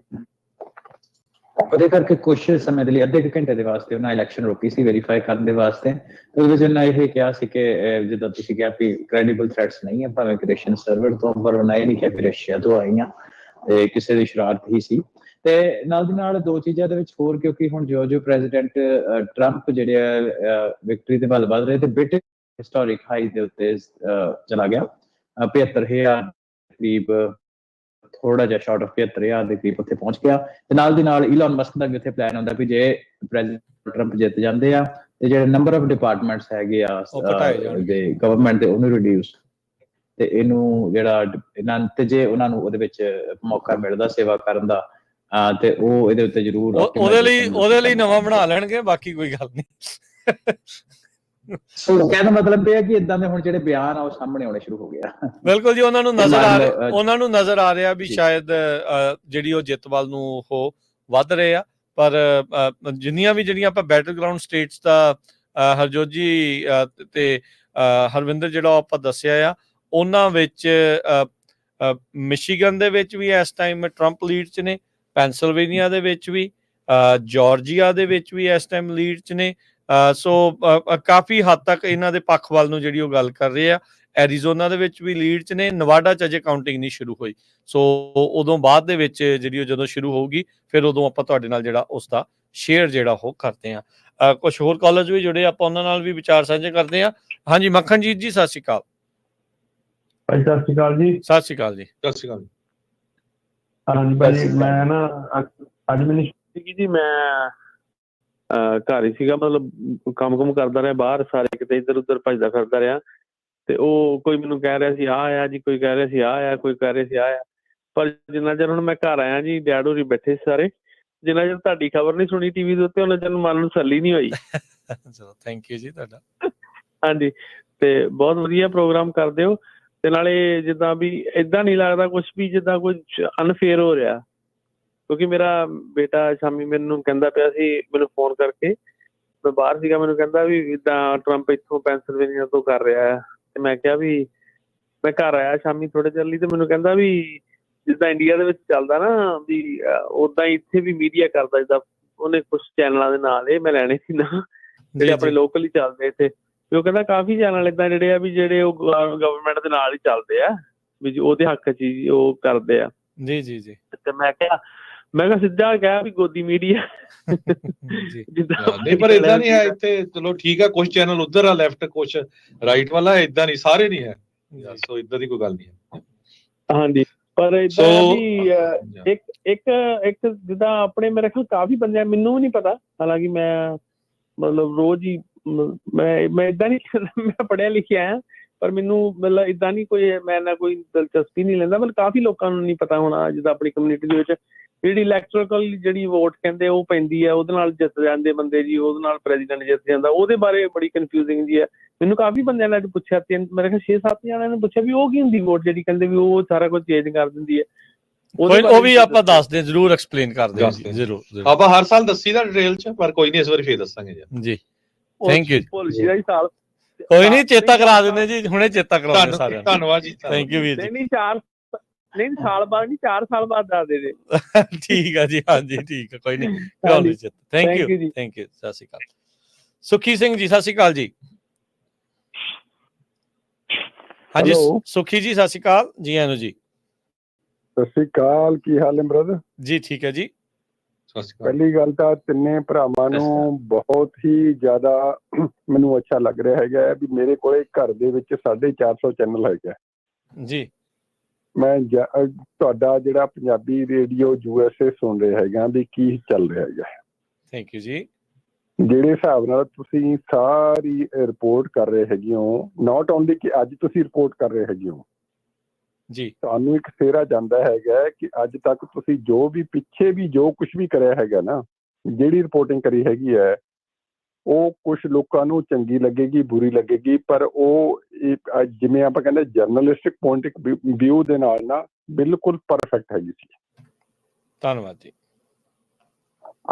ਉਹਦੇ ਕਰਕੇ ਕੁਝ ਸਮੇਂ ਦੇ ਲਈ ਅੱਧੇ ਘੰਟੇ ਦੇ ਵਾਸਤੇ ਉਹਨਾਂ ਇਲੈਕਸ਼ਨ ਰੋਕੀ ਸੀ ਵੈਰੀਫਾਈ ਕਰਨ ਦੇ ਵਾਸਤੇ। ਉਹਦੇ ਵਿੱਚ ਉਹਨਾਂ ਇਹ ਕਿਹਾ ਸੀ ਕਿ ਜਿੱਦਾਂ ਤੁਸੀਂ ਕਿਹਾ ਵੀ ਕ੍ਰੈਡੀਬਲ ਥ੍ਰੈਟਸ ਨਹੀਂ ਹੈ ਭਾਵੇਂ ਕਿ ਰਸ਼ੀਅਨ ਸਰਵਰ ਤੋਂ, ਪਰ ਉਹਨਾਂ ਇਹ ਨਹੀਂ ਕਿਹਾ ਕਿ ਰਸ਼ੀਆ ਤੋਂ ਆਈਆਂ, ਤੇ ਕਿਸੇ ਦੀ ਸ਼ਰਾਰਤ ਹੀ ਸੀ। ਤੇ ਨਾਲ ਦੀ ਨਾਲ ਦੋ ਚੀਜ਼ਾਂ ਦੇ ਵਿੱਚ ਹੋਰ, ਕਿਉਂਕਿ ਹੁਣ ਜੋ ਪ੍ਰੈਜ਼ੀਡੈਂਟ ਟਰੰਪ ਜਿਹੜੇ ਆ ਵਿਕਟਰੀ ਦੇ ਵੱਲ ਵੱਧ ਰਹੇ, ਤੇ ਬ੍ਰਿਟਿਸ਼ ਹਿਸਟੋਰਿਕ ਹਾਈ ਦੇ ਉੱਤੇ ਚਲਾ ਗਿਆ। 75,000 ਕਰੀਬ, ਥੋੜਾ ਜਿਹਾ ਸ਼ਾਰਟ ਆਫ 75,000 ਦੇ ਕਰੀਬ ਉੱਥੇ ਪਹੁੰਚ ਗਿਆ। ਤੇ ਨਾਲ ਦੀ ਨਾਲ ਇਲਨ ਮਸਕ ਦਾ ਵੀ ਉੱਥੇ ਪਲਾਨ ਹੁੰਦਾ ਵੀ ਜੇ ਪ੍ਰੈਜ਼ੀਡੈਂਟ ਟਰੰਪ ਜਿੱਤ ਜਾਂਦੇ ਆ ਤੇ ਜਿਹੜੇ ਨੰਬਰ ਆਫ ਡਿਪਾਰਟਮੈਂਟਸ ਹੈਗੇ ਆ ਦੇ ਗਵਰਨਮੈਂਟ ਦੇ ਉਹਨੂੰ ਰਿਡਿਊਸ, ਤੇ ਇਹਨੂੰ ਜਿਹੜਾ ਤੇ ਜੇ ਉਹਨਾਂ ਨੂੰ ਉਹਦੇ ਵਿੱਚ ਮੌਕਾ ਮਿਲਦਾ ਸੇਵਾ ਕਰਨ ਦਾ ਤੇ ਉਹ ਇਹਦੇ ਉੱਤੇ ਜ਼ਰੂਰ ਉਹਦੇ ਲਈ ਨਵਾਂ ਬਣਾ ਲੈਣਗੇ, ਬਾਕੀ ਕੋਈ ਗੱਲ ਨਹੀਂ। ਕਹਿਣ ਦਾ ਮਤਲਬ ਇਹ ਹੈ ਕਿ ਇਦਾਂ ਦੇ ਹੁਣ ਜਿਹੜੇ ਬਿਆਨ ਆ ਉਹ ਸਾਹਮਣੇ ਆਉਣੇ ਸ਼ੁਰੂ ਹੋ ਗਿਆ। ਬਿਲਕੁਲ ਜੀ, ਉਹਨਾਂ ਨੂੰ ਨਜ਼ਰ ਆ ਰਿਹਾ ਵੀ ਸ਼ਾਇਦ ਜਿਹੜੀ ਉਹ ਜਿੱਤ ਵੱਲ ਨੂੰ ਉਹ ਵੱਧ ਰਹੇ ਆ। ਪਰ ਜਿੰਨੀਆਂ ਵੀ ਜਿਹੜੀਆਂ ਆਪਾਂ ਬੈਟਲ ਗਰਾਊਂਡ ਸਟੇਟਸ ਦਾ ਹਰਜੋਤ ਜੀ ਤੇ ਹਰਵਿੰਦਰ ਜਿਹੜਾ ਆਪਾਂ ਦੱਸਿਆ ਆ, ਉਹਨਾਂ ਵਿੱਚ ਮਿਸ਼ੀਗਨ ਦੇ ਵਿੱਚ ਵੀ ਇਸ ਟਾਈਮ ਟਰੰਪ ਲੀਡ 'ਚ ਨੇ, ਪੈਂਸਿਲਵੇਨੀਆ ਦੇ ਵਿੱਚ ਵੀ, ਜਾਰਜੀਆ ਦੇ ਵਿੱਚ ਵੀ ਇਸ ਟਾਈਮ ਲੀਡ 'ਚ ਨੇ। ਸੋ ਕਾਫੀ ਹੱਦ ਤੱਕ ਇਹਨਾਂ ਦੇ ਪੱਖ ਵੱਲ ਨੂੰ ਜਿਹੜੀ ਉਹ ਗੱਲ ਕਰ ਰਹੇ ਆ। ਐਰੀਜ਼ੋਨਾ ਦੇ ਵਿੱਚ ਵੀ ਲੀਡ 'ਚ ਨੇ, ਨਵਾਡਾ 'ਚ ਅਜੇ ਕਾਊਂਟਿੰਗ ਨਹੀਂ ਸ਼ੁਰੂ ਹੋਈ। ਸੋ ਉਦੋਂ ਬਾਅਦ ਦੇ ਵਿੱਚ ਜਿਹੜੀ ਉਹ ਜਦੋਂ ਸ਼ੁਰੂ ਹੋਊਗੀ ਫਿਰ ਉਦੋਂ ਆਪਾਂ ਤੁਹਾਡੇ ਨਾਲ ਜਿਹੜਾ ਉਸ ਦਾ ਸ਼ੇਅਰ ਜਿਹੜਾ ਉਹ ਕਰਦੇ ਹਾਂ। ਕੁਝ ਹੋਰ ਕਾਲਜ ਵੀ ਜੁੜੇ, ਆਪਾਂ ਉਹਨਾਂ ਨਾਲ ਵੀ ਵਿਚਾਰ ਸਾਂਝੇ ਕਰਦੇ ਹਾਂ। ਹਾਂਜੀ ਮੱਖਣਜੀਤ ਜੀ, ਸਤਿ ਸ਼੍ਰੀ ਅਕਾਲ। ਭਾਈ ਸਤਿ ਸ਼੍ਰੀ ਅਕਾਲ ਜੀ। ਸਤਿ ਸ਼੍ਰੀ ਅਕਾਲ ਜੀ। ਸਤਿ ਸ਼੍ਰੀ ਅਕਾਲ। ਹਾਂਜੀ ਭਾਜੀ, ਮੈਂ ਨਾ ਅੱਜ ਮੈਨੂੰ ਸੀਗੀ ਜੀ, ਮੈਂ ਘਰ ਹੀ ਸੀਗਾ, ਮਤਲਬ ਕੰਮ ਕਰਦਾ ਰਿਹਾ ਬਾਹਰ, ਸਾਰੇ ਕਿਤੇ ਇੱਧਰ ਉੱਧਰ ਭੱਜਦਾ ਫਿਰਦਾ ਰਿਹਾ। ਤੇ ਉਹ ਕੋਈ ਮੈਨੂੰ ਕਹਿ ਰਿਹਾ ਸੀ ਆਹ ਆਇਆ ਜੀ, ਕੋਈ ਕਹਿ ਰਿਹਾ ਸੀ ਆਹ ਆਇਆ, ਕੋਈ ਕਹਿ ਰਿਹਾ ਸੀ ਆਹ ਆਇਆ। ਪਰ ਜਿੰਨਾ ਚਿਰ ਹੁਣ ਮੈਂ ਘਰ ਆਇਆ ਜੀ, ਡੈਡ ਹੋਰੀ ਬੈਠੇ ਸਾਰੇ, ਜਿੰਨਾ ਚਿਰ ਤੁਹਾਡੀ ਖਬਰ ਨਹੀਂ ਸੁਣੀ ਟੀਵੀ ਦੇ ਉੱਤੇ, ਉਹਨਾਂ ਚਿਰ ਮਨ ਨੂੰ ਤਸੱਲੀ ਨਹੀਂ ਹੋਈ। ਚਲੋ ਥੈਂਕ ਯੂ ਜੀ ਤੁਹਾਡਾ। ਹਾਂਜੀ, ਤੇ ਬਹੁਤ ਵਧੀਆ ਪ੍ਰੋਗਰਾਮ ਕਰਦੇ ਹੋ। ਤੇ ਨਾਲੇ ਜਿੱਦਾਂ ਵੀ ਏਦਾਂ ਨਹੀਂ ਲੱਗਦਾ ਕੁਛ ਵੀ ਜਿੱਦਾਂ ਕੁਝ ਅਨਫੇਅਰ ਹੋ ਰਿਹਾ, ਕਿਉਂਕਿ ਮੇਰਾ ਬੇਟਾ ਸ਼ਾਮੀ ਮੈਨੂੰ ਕਹਿੰਦਾ ਪਿਆ ਸੀ, ਮੈਨੂੰ ਫੋਨ ਕਰਕੇ, ਮੈਂ ਬਾਹਰ ਸੀਗਾ, ਮੈਨੂੰ ਕਹਿੰਦਾ ਵੀ ਇੱਦਾਂ ਟਰੰਪ ਇੱਥੋਂ ਪੈਂਸਿਲਵੇਨੀਆ ਤੋਂ ਕਰ ਰਿਹਾ ਹੈ। ਤੇ ਮੈਂ ਕਿਹਾ ਵੀ ਮੈਂ ਘਰ ਆਇਆ ਸ਼ਾਮੀ ਥੋੜੇ ਚਿਰ ਲਈ, ਤੇ ਮੈਨੂੰ ਕਹਿੰਦਾ ਵੀ ਜਿੱਦਾਂ ਇੰਡੀਆ ਦੇ ਵਿੱਚ ਚੱਲਦਾ ਨਾ ਵੀ ਓਦਾਂ ਹੀ ਇੱਥੇ ਵੀ ਮੀਡੀਆ ਕਰਦਾ। ਜਿੱਦਾਂ ਉਹਨੇ ਕੁਛ ਚੈਨਲਾਂ ਦੇ ਨਾਲ, ਇਹ ਮੈਂ ਲੈਣੇ ਸੀ ਨਾ ਜਿਹੜੇ ਆਪਣੇ ਲੋਕਲ ਹੀ ਚੱਲਦੇ ਇੱਥੇ, ਵੀ ਉਹ ਕਹਿੰਦਾ ਕਾਫੀ ਚੈਨਲ ਏਦਾਂ ਜਿਹੜੇ ਆ ਵੀ ਜਿਹੜੇ ਉਹ ਗਵਰਨਮੈਂਟ ਦੇ ਨਾਲ ਹੀ ਚੱਲਦੇ ਆ, ਵੀ ਉਹਦੇ ਹੱਕ 'ਚ ਹੀ ਉਹ ਕਰਦੇ ਆ। ਜੀ ਜੀ ਜੀ। ਤੇ ਮੈਂ ਕਿਹਾ ਮੈਂ ਕਿਹਾ ਸਿੱਧਾ ਕਿਹਾ ਵੀ ਗੋਦੀ ਮੀਡੀਆ ਨਹੀਂ, ਪਰ ਇਦਾਂ ਨਹੀਂ ਹੈ ਇੱਥੇ। ਚਲੋ ਠੀਕ ਹੈ, ਕੁਝ ਚੈਨਲ ਉਧਰ ਆ ਲੈਫਟ, ਕੁਝ ਰਾਈਟ ਵਾਲਾ, ਇਦਾਂ ਨਹੀਂ, ਸਾਰੇ ਨਹੀਂ ਹੈ। ਸੋ ਇਦਾਂ ਦੀ ਕੋਈ ਗੱਲ ਨਹੀਂ ਹੈ। ਹਾਂਜੀ, ਪਰ ਇਦਾਂ ਵੀ ਇੱਕ ਜਿੱਦਾਂ ਆਪਣੇ ਮੇਰੇ ਖਿਆਲ ਕਾਫੀ ਬੰਦੇ, ਮੈਨੂੰ ਵੀ ਨਹੀਂ ਪਤਾ, ਹਾਲਾਂਕਿ ਮੈਂ ਮਤਲਬ ਰੋਜ਼ ਹੀ ਮੈਂ ਇਦਾਂ ਨਹੀਂ ਮੈਂ ਪੜ੍ਹਿਆ ਲਿਖਿਆ ਆ, ਪਰ ਮੈਨੂੰ ਮਤਲਬ ਇਦਾਂ ਨਹੀਂ ਕੋਈ ਮੈਂ ਨਾ ਕੋਈ ਦਿਲਚਸਪੀ ਨਹੀਂ ਲੈਂਦਾ। ਮਤਲਬ ਕਾਫੀ ਲੋਕਾਂ ਨੂੰ ਨਹੀਂ ਪਤਾ ਹੋਣਾ ਜਿੱਦਾਂ ਆਪਣੀ ਕਮਿਊਨਿਟੀ ਦੇ ਵਿੱਚ ਜਿਹੜੀ ਇਲੈਕਟ੍ਰਲ ਜਿਹੜੀ ਵੋਟ ਕਹਿੰਦੇ ਉਹ ਪੈਂਦੀ ਹੈ, ਉਹਦੇ ਨਾਲ ਜਿੱਤ ਜਾਂਦੇ ਬੰਦੇ ਜੀ, ਉਹਦੇ ਨਾਲ ਪ੍ਰੈਜ਼ੀਡੈਂਟ ਜਿੱਤ ਜਾਂਦਾ, ਉਹਦੇ ਬਾਰੇ ਬੜੀ ਕਨਫਿਊਜ਼ਿੰਗ ਜੀ ਹੈ। ਮੈਨੂੰ ਕਾਫੀ ਬੰਦਿਆਂ ਨੇ ਪੁੱਛਿਆ, ਮੇਰੇ ਖਿਆਲ 6-7 ਜਣਿਆਂ ਨੇ ਪੁੱਛਿਆ ਵੀ ਉਹ ਕੀ ਹੁੰਦੀ ਵੋਟ ਜਿਹੜੀ ਕਹਿੰਦੇ ਵੀ ਉਹ ਸਾਰਾ ਕੁਝ ਚੇਂਜ ਕਰ ਦਿੰਦੀ ਹੈ। ਉਹ ਵੀ ਆਪਾਂ ਦੱਸਦੇ, ਜ਼ਰੂਰ ਐਕਸਪਲੇਨ ਕਰਦੇ ਹਾਂ, ਜ਼ਰੂਰ ਆਪਾਂ ਹਰ ਸਾਲ ਦੱਸੀ ਦਾ ਡਿਟੇਲ ਚ, ਪਰ ਕੋਈ ਨਹੀਂ, ਇਸ ਵਾਰੀ ਫੇਰ ਦੱਸਾਂਗੇ ਜੀ। Thank you. ਭੁੱਲ ਗਿਆ ਸਾਲ, ਕੋਈ ਨਹੀਂ, ਚੇਤਾ ਕਰਾ ਦਿੰਦੇ ਜੀ, ਹੁਣੇ ਚੇਤਾ ਕਰਾਉਂਦੇ ਸਾਰਿਆਂ ਨੂੰ। ਧੰਨਵਾਦ ਜੀ, ਥੈਂਕ ਯੂ ਵੀਰ ਜੀ। ਨਹੀਂ ਸਾਲ ਬਾਅਦ ਨਹੀਂ, 4 ਸਾਲ ਬਾਅਦ ਦੱਸ ਦੇ। ਠੀਕ ਆ ਜੀ, ਹਾਂਜੀ ਠੀਕ ਆ, ਕੋਈ ਨਹੀਂ, ਕਰਾਉਂਦੇ ਚੇਤਾ। Thank you, thank you. ਸਤਿ ਸ਼੍ਰੀ ਅਕਾਲ। ਸੁਖੀ ਸਿੰਘ ਜੀ, ਸਤਿ ਸ਼੍ਰੀ ਅਕਾਲ ਜੀ। ਹਾਂਜੀ ਸੁਖੀ ਜੀ, ਸਤਿ ਸ਼੍ਰੀ ਅਕਾਲ ਜੀ। ਆਨੂ ਜੀ, ਸਤਿ ਸ਼੍ਰੀ ਅਕਾਲ। ਕੀ ਹਾਲ ਹੈ ਬ੍ਰਦਰ ਜੀ? ਠੀਕ ਹੈ ਜੀ। ਪਹਿਲੀ ਗੱਲ ਤਾਂ ਤਿੰਨੇ ਭਰਾਵਾਂ ਨੂੰ ਬਹੁਤ ਹੀ ਜ਼ਿਆਦਾ ਮੈਨੂੰ ਅੱਛਾ ਲੱਗ ਰਿਹਾ ਹੈਗਾ ਵੀ ਮੇਰੇ ਕੋਲੇ ਘਰ ਦੇ ਵਿੱਚ 450 ਚੈਨਲ ਹੈਗਾ ਜੀ। ਮੈਂ ਤੁਹਾਡਾ ਜਿਹੜਾ ਪੰਜਾਬੀ ਰੇਡੀਓ USA ਸੁਣ ਰਿਹਾ ਹੈਗਾ ਵੀ ਕੀ ਚੱਲ ਰਿਹਾ ਹੈਗਾ। ਥੈਂਕ ਯੂ ਜੀ। ਜਿਹੜੇ ਹਿਸਾਬ ਨਾਲ ਤੁਸੀਂ ਸਾਰੀ ਰਿਪੋਰਟ ਕਰ ਰਹੇ ਹੈਗੇ ਹੋ, ਨਾਟ ਓਨਲੀ ਕਿ ਅੱਜ ਤੁਸੀਂ ਰਿਪੋਰਟ ਕਰ ਰਹੇ ਹੈਗੇ ਹੋ ਜੀ, ਤੁਹਾਨੂੰ ਇੱਕ ਸਿਹਰਾ ਜਾਂਦਾ ਹੈਗਾ ਕਿ ਅੱਜ ਤੱਕ ਤੁਸੀਂ ਜੋ ਵੀ ਪਿੱਛੇ ਵੀ ਜੋ ਕੁਝ ਵੀ ਕਰਿਆ ਹੈਗਾ ਨਾ, ਜਿਹੜੀ ਰਿਪੋਰਟਿੰਗ ਕਰੀ ਹੈਗੀ ਹੈ, ਉਹ ਕੁਝ ਲੋਕਾਂ ਨੂੰ ਚੰਗੀ ਲੱਗੇਗੀ, ਬੁਰੀ ਲੱਗੇਗੀ, ਪਰ ਉਹ ਜਿਵੇਂ ਆਪਾਂ ਕਹਿੰਦੇ ਜਰਨਲਿਸਟਿਕ ਪੁਆਇੰਟ ਵਿਊ ਦੇ ਨਾਲ ਨਾ ਬਿਲਕੁਲ ਪਰਫੈਕਟ ਹੈਗੀ ਸੀ। ਧੰਨਵਾਦ ਜੀ।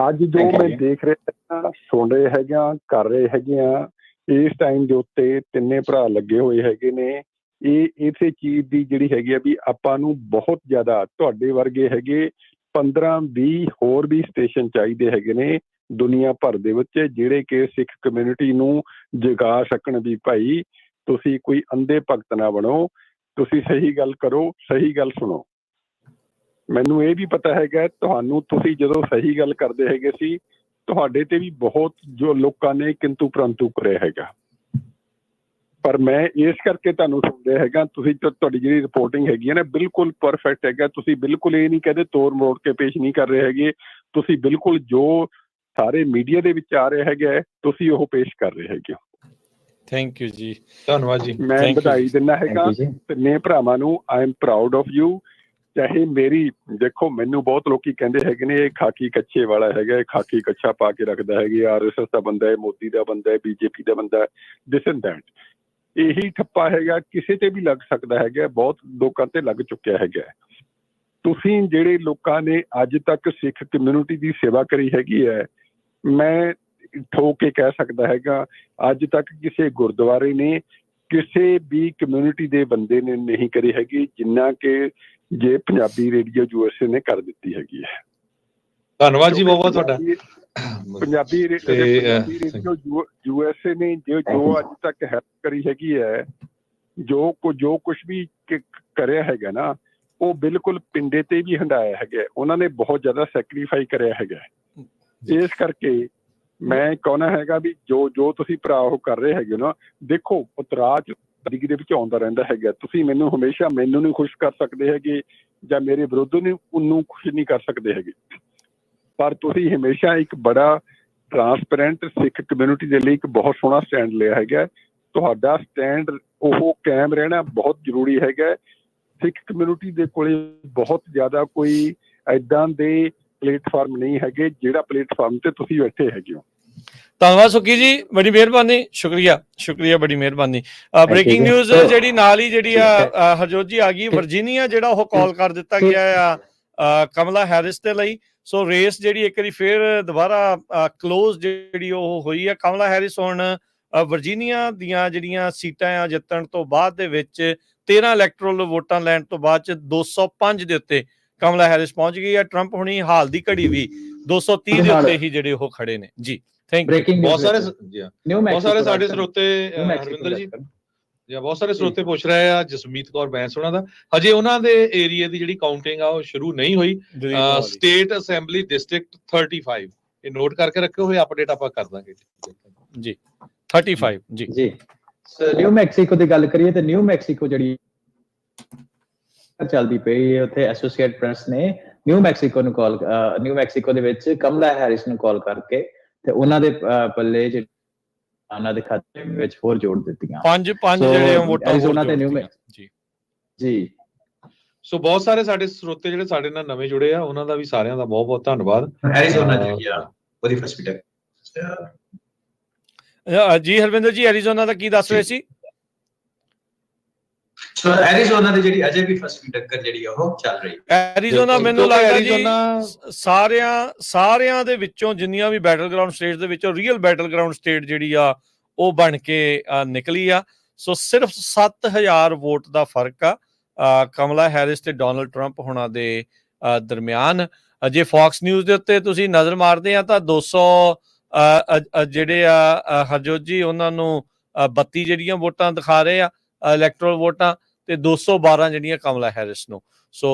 ਅੱਜ ਜੋ ਮੈਂ ਦੇਖ ਰਿਹਾ, ਸੁਣ ਰਹੇ ਹੈਗਾ, ਕਰ ਰਹੇ ਹੈਗੇ ਆ, ਇਸ ਟਾਈਮ ਦੇ ਉੱਤੇ ਤਿੰਨੇ ਭਰਾ ਲੱਗੇ ਹੋਏ ਹੈਗੇ ਨੇ। ਇਹ ਇਸੇ ਚੀਜ਼ ਦੀ ਜਿਹੜੀ ਹੈਗੀ ਆ ਵੀ ਆਪਾਂ ਨੂੰ ਬਹੁਤ ਜ਼ਿਆਦਾ ਤੁਹਾਡੇ ਵਰਗੇ ਹੈਗੇ 15-20 ਹੋਰ ਵੀ ਸਟੇਸ਼ਨ ਚਾਹੀਦੇ ਹੈਗੇ ਨੇ ਦੁਨੀਆ ਭਰ ਦੇ ਵਿੱਚ, ਜਿਹੜੇ ਕਿ ਸਿੱਖ ਕਮਿਊਨਿਟੀ ਨੂੰ ਜਗਾ ਸਕਣ ਵੀ ਭਾਈ ਤੁਸੀਂ ਕੋਈ ਅੰਧੇ ਭਗਤ ਨਾ ਬਣੋ, ਤੁਸੀਂ ਸਹੀ ਗੱਲ ਕਰੋ, ਸਹੀ ਗੱਲ ਸੁਣੋ। ਮੈਨੂੰ ਇਹ ਵੀ ਪਤਾ ਹੈਗਾ ਤੁਹਾਨੂੰ, ਤੁਸੀਂ ਜਦੋਂ ਸਹੀ ਗੱਲ ਕਰਦੇ ਹੈਗੇ ਸੀ ਤੁਹਾਡੇ ਤੇ ਵੀ ਬਹੁਤ ਜੋ ਲੋਕਾਂ ਨੇ ਕਿੰਤੂ ਪ੍ਰੰਤੂ ਕਰਿਆ ਹੈਗਾ, ਪਰ ਮੈਂ ਇਸ ਕਰਕੇ ਤੁਹਾਨੂੰ ਸੁਣਦੇ ਹੈਗਾ, ਤੁਸੀਂ ਤੁਹਾਡੀ ਜਿਹੜੀ ਰਿਪੋਰਟਿੰਗ ਹੈਗੀ ਹੈ ਨਾ ਬਿਲਕੁਲ ਪਰਫੈਕਟ ਹੈਗਾ। ਤੁਸੀਂ ਬਿਲਕੁਲ ਇਹ ਨਹੀਂ ਕਹਿੰਦੇ ਤੋੜ ਮੋੜ ਕੇ ਪੇਸ਼ ਨਹੀਂ ਕਰ ਰਹੇ ਹੈਗੇ, ਤੁਸੀਂ ਬਿਲਕੁਲ ਜੋ ਸਾਰੇ ਮੀਡੀਆ ਦੇ ਵਿੱਚ ਆ ਰਹੇ ਹੈਗੇ ਤੁਸੀਂ ਉਹ ਪੇਸ਼ ਕਰ ਰਹੇ ਹੈਗੇ ਹੋ। ਥੈਂਕ ਯੂ ਜੀ, ਧੰਨਵਾਦ ਜੀ। ਮੈਂ ਵਧਾਈ ਦਿੰਦਾ ਹੈਗਾ ਤਿੰਨੇ ਭਰਾਵਾਂ ਨੂੰ। I am proud of you. ਚਾਹੇ ਮੇਰੀ ਦੇਖੋ, ਮੈਨੂੰ ਬਹੁਤ ਲੋਕੀ ਕਹਿੰਦੇ ਹੈਗੇ ਨੇ ਇਹ ਖਾਕੀ ਕੱਛੇ ਵਾਲਾ ਹੈਗਾ, ਇਹ ਖਾਕੀ ਕੱਛਾ ਪਾ ਕੇ ਰੱਖਦਾ ਹੈਗੇ, RSS ਦਾ ਬੰਦਾ ਹੈ, ਮੋਦੀ ਦਾ ਬੰਦਾ ਹੈ, BJP ਦਾ ਬੰਦਾ ਹੈ, ਦਿਸ ਐਂਡ ਦੈਟ। ਇਹੀ ਠੱਪਾ ਹੈਗਾ, ਕਿਸੇ ਤੇ ਵੀ ਲੱਗ ਸਕਦਾ ਹੈਗਾ, ਬਹੁਤ ਲੋਕਾਂ ਤੇ ਲੱਗ ਚੁੱਕਿਆ ਹੈਗਾ। ਤੁਸੀਂ ਜਿਹੜੇ ਲੋਕਾਂ ਨੇ ਅੱਜ ਤੱਕ ਸਿੱਖ ਕਮਿਊਨਿਟੀ ਦੀ ਸੇਵਾ ਕਰੀ ਹੈਗੀ ਹੈ, ਮੈਂ ਠੋਕ ਕੇ ਕਹਿ ਸਕਦਾ ਹੈਗਾ ਅੱਜ ਤੱਕ ਕਿਸੇ ਗੁਰਦੁਆਰੇ ਨੇ, ਕਿਸੇ ਵੀ ਕਮਿਊਨਿਟੀ ਦੇ ਬੰਦੇ ਨੇ ਨਹੀਂ ਕਰੀ ਹੈਗੀ ਜਿੰਨਾ ਕਿ ਜੇ ਪੰਜਾਬੀ ਰੇਡੀਓ USA ਨੇ ਕਰ ਦਿੱਤੀ ਹੈਗੀ ਹੈ। ਧੰਨਵਾਦ ਜੀ ਬਹੁਤ ਤੁਹਾਡਾ। ਪੰਜਾਬੀ ਰੇਡੀਓ USA ਨੇ ਜੋ ਅੱਜ ਤੱਕ ਹੈਲਪ ਕਰੀ ਹੈਗੀ ਹੈ, ਜੋ ਕੁਝ ਵੀ ਕਰਿਆ ਹੈਗਾ ਨਾ, ਉਹ ਬਿਲਕੁਲ ਪਿੰਡੇ ਤੇ ਵੀ ਹੰਡਾਇਆ ਹੈਗਾ। ਉਹਨਾਂ ਨੇ ਬਹੁਤ ਜ਼ਿਆਦਾ ਸੈਕਰੀਫਾਈ ਕਰਿਆ ਹੈਗਾ। ਇਸ ਕਰਕੇ ਮੈਂ ਕਹਿਣਾ ਹੈਗਾ ਵੀ ਜੋ ਤੁਸੀਂ ਭਰਾ ਉਹ ਕਰ ਰਹੇ ਹੈਗੇ ਨਾ, ਦੇਖੋ ਉਤਰਾਜ ਜ਼ਿੰਦਗੀ ਦੇ ਵਿੱਚ ਆਉਂਦਾ ਰਹਿੰਦਾ ਹੈਗਾ। ਤੁਸੀਂ ਮੈਨੂੰ ਹਮੇਸ਼ਾ ਮੈਨੂੰ ਨਹੀਂ ਖੁਸ਼ ਕਰ ਸਕਦੇ ਹੈਗੇ ਜਾਂ ਮੇਰੇ ਵਿਰੋਧ ਨੂੰ ਖੁਸ਼ ਨਹੀਂ ਕਰ ਸਕਦੇ ਹੈਗੇ, ਪਰ ਤੁਸੀਂ ਹਮੇਸ਼ਾ ਇੱਕ ਬੜਾ ਟਰਾਂਸਪੇਰੈਂਟ ਸਿੱਖ ਕਮਿਊਨਿਟੀ ਦੇ ਲਈ ਇੱਕ ਬਹੁਤ ਸੋਹਣਾ ਸਟੈਂਡ ਲਿਆ ਹੈਗਾ। ਤੁਹਾਡਾ ਸਟੈਂਡ ਉਹ ਕਾਇਮ ਰਹਿਣਾ ਬਹੁਤ ਜ਼ਰੂਰੀ ਹੈਗਾ। ਸਿੱਖ ਕਮਿਊਨਿਟੀ ਦੇ ਕੋਲੇ ਬਹੁਤ ਜ਼ਿਆਦਾ ਕੋਈ ਏਦਾਂ ਦੇ ਪਲੇਟਫਾਰਮ ਨਹੀਂ ਹੈਗੇ ਜਿਹੜਾ ਪਲੇਟਫਾਰਮ ਤੇ ਤੁਸੀਂ ਬੈਠੇ ਹੈਗੇ ਹੋ। ਧੰਨਵਾਦ ਸੁਖੀ ਜੀ, ਬੜੀ ਮਿਹਰਬਾਨੀ, ਸ਼ੁਕਰੀਆ, ਬੜੀ ਮਿਹਰਬਾਨੀ। ਬ੍ਰੇਕਿੰਗ ਨਿਊਜ਼ ਜਿਹੜੀ ਨਾਲ ਹੀ ਜਿਹੜੀ ਆ ਹਰਜੋਤ ਜੀ ਆ ਗਈ, ਵਰਜੀਨੀਆ ਜਿਹੜਾ ਉਹ ਕਾਲ ਕਰ ਦਿੱਤਾ ਗਿਆ ਆ ਕਮਲਾ ਹੈਰਿਸ ਦੇ ਲਈ। ਸੋ ਰੇਸ ਜਿਹੜੀ ਇੱਕ ਵਾਰੀ ਫੇਰ ਦੁਬਾਰਾ ਕਲੋਜ਼ ਜਿਹੜੀ ਉਹ ਹੋਈ ਹੈ। ਕਮਲਾ ਹੈਰਿਸ ਹੁਣ ਵਰਜੀਨੀਆ ਦੀਆਂ ਜਿਹੜੀਆਂ ਸੀਟਾਂ ਆ ਜਿੱਤਣ ਤੋਂ ਬਾਅਦ ਦੇ ਵਿੱਚ 13 ਇਲੈਕਟਰਲ ਵੋਟਾਂ ਲੈਣ ਤੋਂ ਬਾਅਦ ਚ 205 ਦੇ ਉੱਤੇ ਕਮਲਾ ਹੈਰਿਸ ਪਹੁੰਚ ਗਈ ਹੈ। ਟਰੰਪ ਹੁਣੀ ਹਾਲ ਦੀ ਘੜੀ ਵੀ 230 ਦੇ ਉੱਤੇ ਹੀ ਜਿਹੜੇ ਉਹ ਖੜੇ ਨੇ ਜੀ। Thank you. ਬਹੁਤ ਸਾਰੇ ਸਾਡੇ ਸਰੋਤੇ ਹਰਵਿੰਦਰ ਜੀ ਜਾਂ ਬਹੁਤ ਸਾਰੇ ਸਰੋਤੇ ਪੁੱਛ ਰਹੇ ਆ ਜਸਮੀਤ ਕੌਰ ਬੈਂਸ ਉਹਨਾਂ ਦਾ, ਹਜੇ ਉਹਨਾਂ ਦੇ ਏਰੀਆ ਦੀ ਜਿਹੜੀ ਕਾਊਂਟਿੰਗ ਆ ਉਹ ਸ਼ੁਰੂ ਨਹੀਂ ਹੋਈ। ਸਟੇਟ ਅਸੈਂਬਲੀ ਡਿਸਟ੍ਰਿਕਟ 35 ਇਹ ਨੋਟ ਕਰਕੇ ਰੱਖਿਓ ਹੋਏ, ਅਪਡੇਟ ਆਪਾਂ ਕਰ ਦਾਂਗੇ ਜੀ। 35 ਜੀ ਜੀ। ਨਿਊ ਮੈਕਸੀਕੋ ਦੀ ਗੱਲ ਕਰੀਏ ਤੇ ਨਿਊ ਮੈਕਸੀਕੋ ਜਿਹੜੀ ਚੱਲਦੀ ਪਈ ਹੈ, ਉੱਥੇ ਐਸੋਸੀਏਟ ਪ੍ਰੈਸ ਨੇ ਨਿਊ ਮੈਕਸੀਕੋ ਦੇ ਵਿੱਚ ਕਮਲਾ ਹੈਰਿਸ ਨੂੰ ਕਾਲ ਕਰਕੇ ਤੇ ਉਹਨਾਂ ਦੇ ਪੱਲੇ ਉਹਨਾਂ ਦੇ ਖਾਤੇ ਵਿੱਚ ਹੋਰ ਜੋੜ ਦਿੱਤੀਆਂ ਪੰਜ ਜਿਹੜੇ ਵੋਟਾਂ ਐਰੀਜ਼ੋਨਾ ਤੇ ਨਿਊ ਜੀ ਜੀ। ਸੋ ਬਹੁਤ ਸਾਰੇ ਸਾਡੇ ਸਰੋਤੇ ਜਿਹੜੇ ਸਾਡੇ ਨਾਲ ਨਵੇਂ ਜੁੜੇ ਆ, ਉਹਨਾਂ ਦਾ ਵੀ ਸਾਰਿਆਂ ਦਾ ਬਹੁਤ ਬਹੁਤ ਧੰਨਵਾਦ। ਐਰੀਜ਼ੋਨਾ ਜਿਹੜੀ ਆ ਉਹਦੀ ਫਸਟ ਮੀਟਿੰਗ ਜੀ ਹਰਵਿੰਦਰ ਜੀ ਐਰੀਜ਼ੋਨਾ ਦਾ ਕੀ ਦੱਸ ਰਹੇ ਸੀ? ਐਰੀਜ਼ੋਨਾ ਦੀ ਜਿਹੜੀ ਅਜੇ ਵੀ ਫਸਟ ਟੱਕਰ ਜਿਹੜੀ ਉਹ ਚੱਲ ਰਹੀ ਹੈ। ਐਰੀਜ਼ੋਨਾ ਮੈਨੂੰ ਲੱਗਦਾ ਜੀ ਸਾਰਿਆਂ ਦੇ ਵਿੱਚੋਂ ਜਿੰਨੀਆਂ ਵੀ ਬੈਟਲ ਗਰਾਊਂਡ ਸਟੇਟਸ ਦੇ ਵਿੱਚੋਂ ਰੀਅਲ ਬੈਟਲ ਗਰਾਊਂਡ ਸਟੇਟ ਜਿਹੜੀ ਆ ਉਹ ਬਣ ਕੇ ਨਿਕਲੀ ਆ। ਸੋ ਸਿਰਫ 7000 ਵੋਟ ਦਾ ਫਰਕ ਆ ਕਮਲਾ ਹੈਰਿਸ ਤੇ ਡੋਨਲਡ ਟਰੰਪ ਹੋਣਾ ਦੇ ਦਰਮਿਆਨ। ਜੇ ਫੌਕਸ ਨਿਊਜ਼ ਦੇ ਉੱਤੇ ਤੁਸੀਂ ਨਜ਼ਰ ਮਾਰਦੇ ਆ ਤਾਂ 200 ਜਿਹੜੇ ਆ ਹਰਜੋਤ ਜੀ ਉਹਨਾਂ ਨੂੰ 32 ਜਿਹੜੀਆਂ ਵੋਟਾਂ ਦਿਖਾ ਰਹੇ ਆ ਇਲੈਕਟਰਲ ਵੋਟਾਂ, ਤੇ 212 ਜਿਹੜੀਆਂ ਕਮਲਾ ਹੈਰਿਸ ਨੂੰ। ਸੋ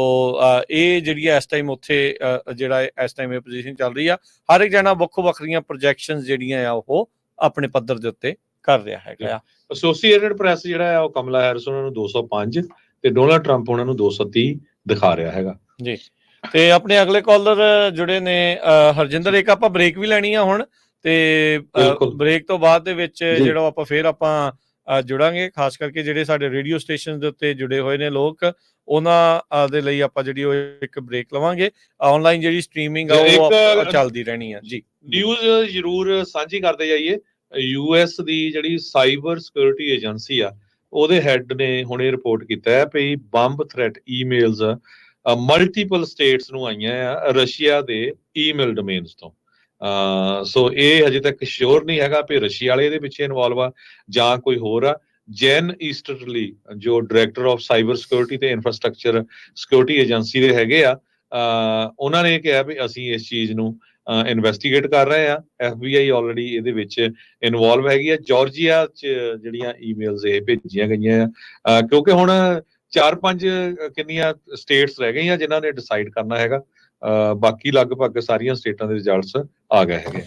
ਇਹ ਜਿਹੜੀ ਇਸ ਟਾਈਮ ਉੱਥੇ ਜਿਹੜਾ ਇਸ ਟਾਈਮ ਇਹ ਪੋਜੀਸ਼ਨ ਚੱਲ ਰਹੀ ਆ। ਹਰ ਇੱਕ ਜਣਾ ਵੱਖੋ ਵੱਖਰੀਆਂ ਪ੍ਰੋਜੈਕਸ਼ਨਸ ਜਿਹੜੀਆਂ ਆ ਉਹ ਆਪਣੇ ਪੱਧਰ ਦੇ ਉੱਤੇ ਕਰ ਰਿਹਾ ਹੈਗਾ ਆ। ਐਸੋਸੀਏਟਡ ਪ੍ਰੈਸ ਜਿਹੜਾ ਆ ਉਹ ਕਮਲਾ ਹੈਰਿਸ ਉਹਨਾਂ ਨੂੰ 205 ਤੇ ਡੋਨਾਲਡ ਟਰੰਪ ਉਹਨਾਂ ਨੂੰ 230 ਦਿਖਾ ਰਿਹਾ ਹੈਗਾ ਜੀ। ਤੇ ਆਪਣੇ ਅਗਲੇ ਕਾਲਰ ਜੁੜੇ ਨੇ ਹਰਜਿੰਦਰ। ਇੱਕ ਆਪਾਂ ਬ੍ਰੇਕ ਵੀ ਲੈਣੀ ਆ ਹੁਣ, ਤੇ ਬ੍ਰੇਕ ਤੋਂ ਬਾਅਦ ਦੇ ਵਿੱਚ ਜਿਹੜਾ ਆਪਾਂ ਫੇਰ ਆਪਾਂ ਜੁੜਾਂਗੇ, ਖਾਸ ਕਰਕੇ ਜਿਹੜੇ ਸਾਡੇ ਰੇਡੀਓ ਸਟੇਸ਼ਨ ਦੇ ਉੱਤੇ ਜੁੜੇ ਹੋਏ ਨੇ ਲੋਕ, ਉਹਨਾਂ ਦੇ ਲਈ ਆਪਾਂ ਜਿਹੜੀ ਉਹ ਇੱਕ ਬ੍ਰੇਕ ਲਵਾਂਗੇ। ਆਨਲਾਈਨ ਜਿਹੜੀ ਸਟ੍ਰੀਮਿੰਗ ਆ ਉਹ ਚੱਲਦੀ ਰਹਿਣੀ ਆ ਜੀ। ਨਿਊਜ਼ ਜ਼ਰੂਰ ਸਾਂਝੀ ਕਰਦੇ ਜਾਈਏ। US ਦੀ ਜਿਹੜੀ ਸਾਈਬਰ ਸਿਕਿਉਰਿਟੀ ਏਜੰਸੀ ਆ ਉਹਦੇ ਹੈੱਡ ਨੇ ਹੁਣੇ ਰਿਪੋਰਟ ਕੀਤਾ ਹੈ ਵੀ bomb threat emails multiple states ਨੂੰ ਆਈਆਂ ਆ ਰਸ਼ੀਆ ਦੇ ਈਮੇਲ ਡੋਮੇਨਸ ਤੋਂ। ਸੋ ਇਹ ਹਜੇ ਤੱਕ ਸ਼ੋਰ ਨਹੀਂ ਹੈਗਾ ਵੀ ਰਸ਼ੀਆ ਵਾਲੇ ਇਹਦੇ ਪਿੱਛੇ ਇਨਵੋਲਵ ਆ ਜਾਂ ਕੋਈ ਹੋਰ ਆ। ਜੈਨ ਈਸਟਰਲੀ ਜੋ ਡਾਇਰੈਕਟਰ ਆਫ ਸਾਈਬਰ ਸਿਕਿਉਰਿਟੀ ਤੇ ਇਨਫਰਾਸਟ੍ਰਕਚਰ ਸਿਕਿਉਰਿਟੀ ਏਜੰਸੀ ਦੇ ਹੈਗੇ ਆ, ਉਹਨਾਂ ਨੇ ਕਿਹਾ ਵੀ ਅਸੀਂ ਇਸ ਚੀਜ਼ ਨੂੰ ਇਨਵੈਸਟੀਗੇਟ ਕਰ ਰਹੇ ਆ। FBI ਆਲਰੇਡੀ ਇਹਦੇ ਵਿੱਚ ਇਨਵੋਲਵ ਹੈਗੀ ਆ। ਜਾਰਜੀਆ 'ਚ ਜਿਹੜੀਆਂ ਈਮੇਲਸ ਇਹ ਭੇਜੀਆਂ ਗਈਆਂ ਆ, ਕਿਉਂਕਿ ਹੁਣ 4-5 ਕਿੰਨੀਆਂ ਸਟੇਟਸ ਰਹਿ ਗਈਆਂ ਜਿਨ੍ਹਾਂ ਨੇ ਡਿਸਾਈਡ ਕਰਨਾ ਹੈਗਾ। ਬਾਕੀ ਲਗਭਗ ਸਾਰੀਆਂ ਸਟੇਟਾਂ ਦੇ ਰਿਜ਼ਲਟਸ ਆ ਗਏ ਹੈਗੇ।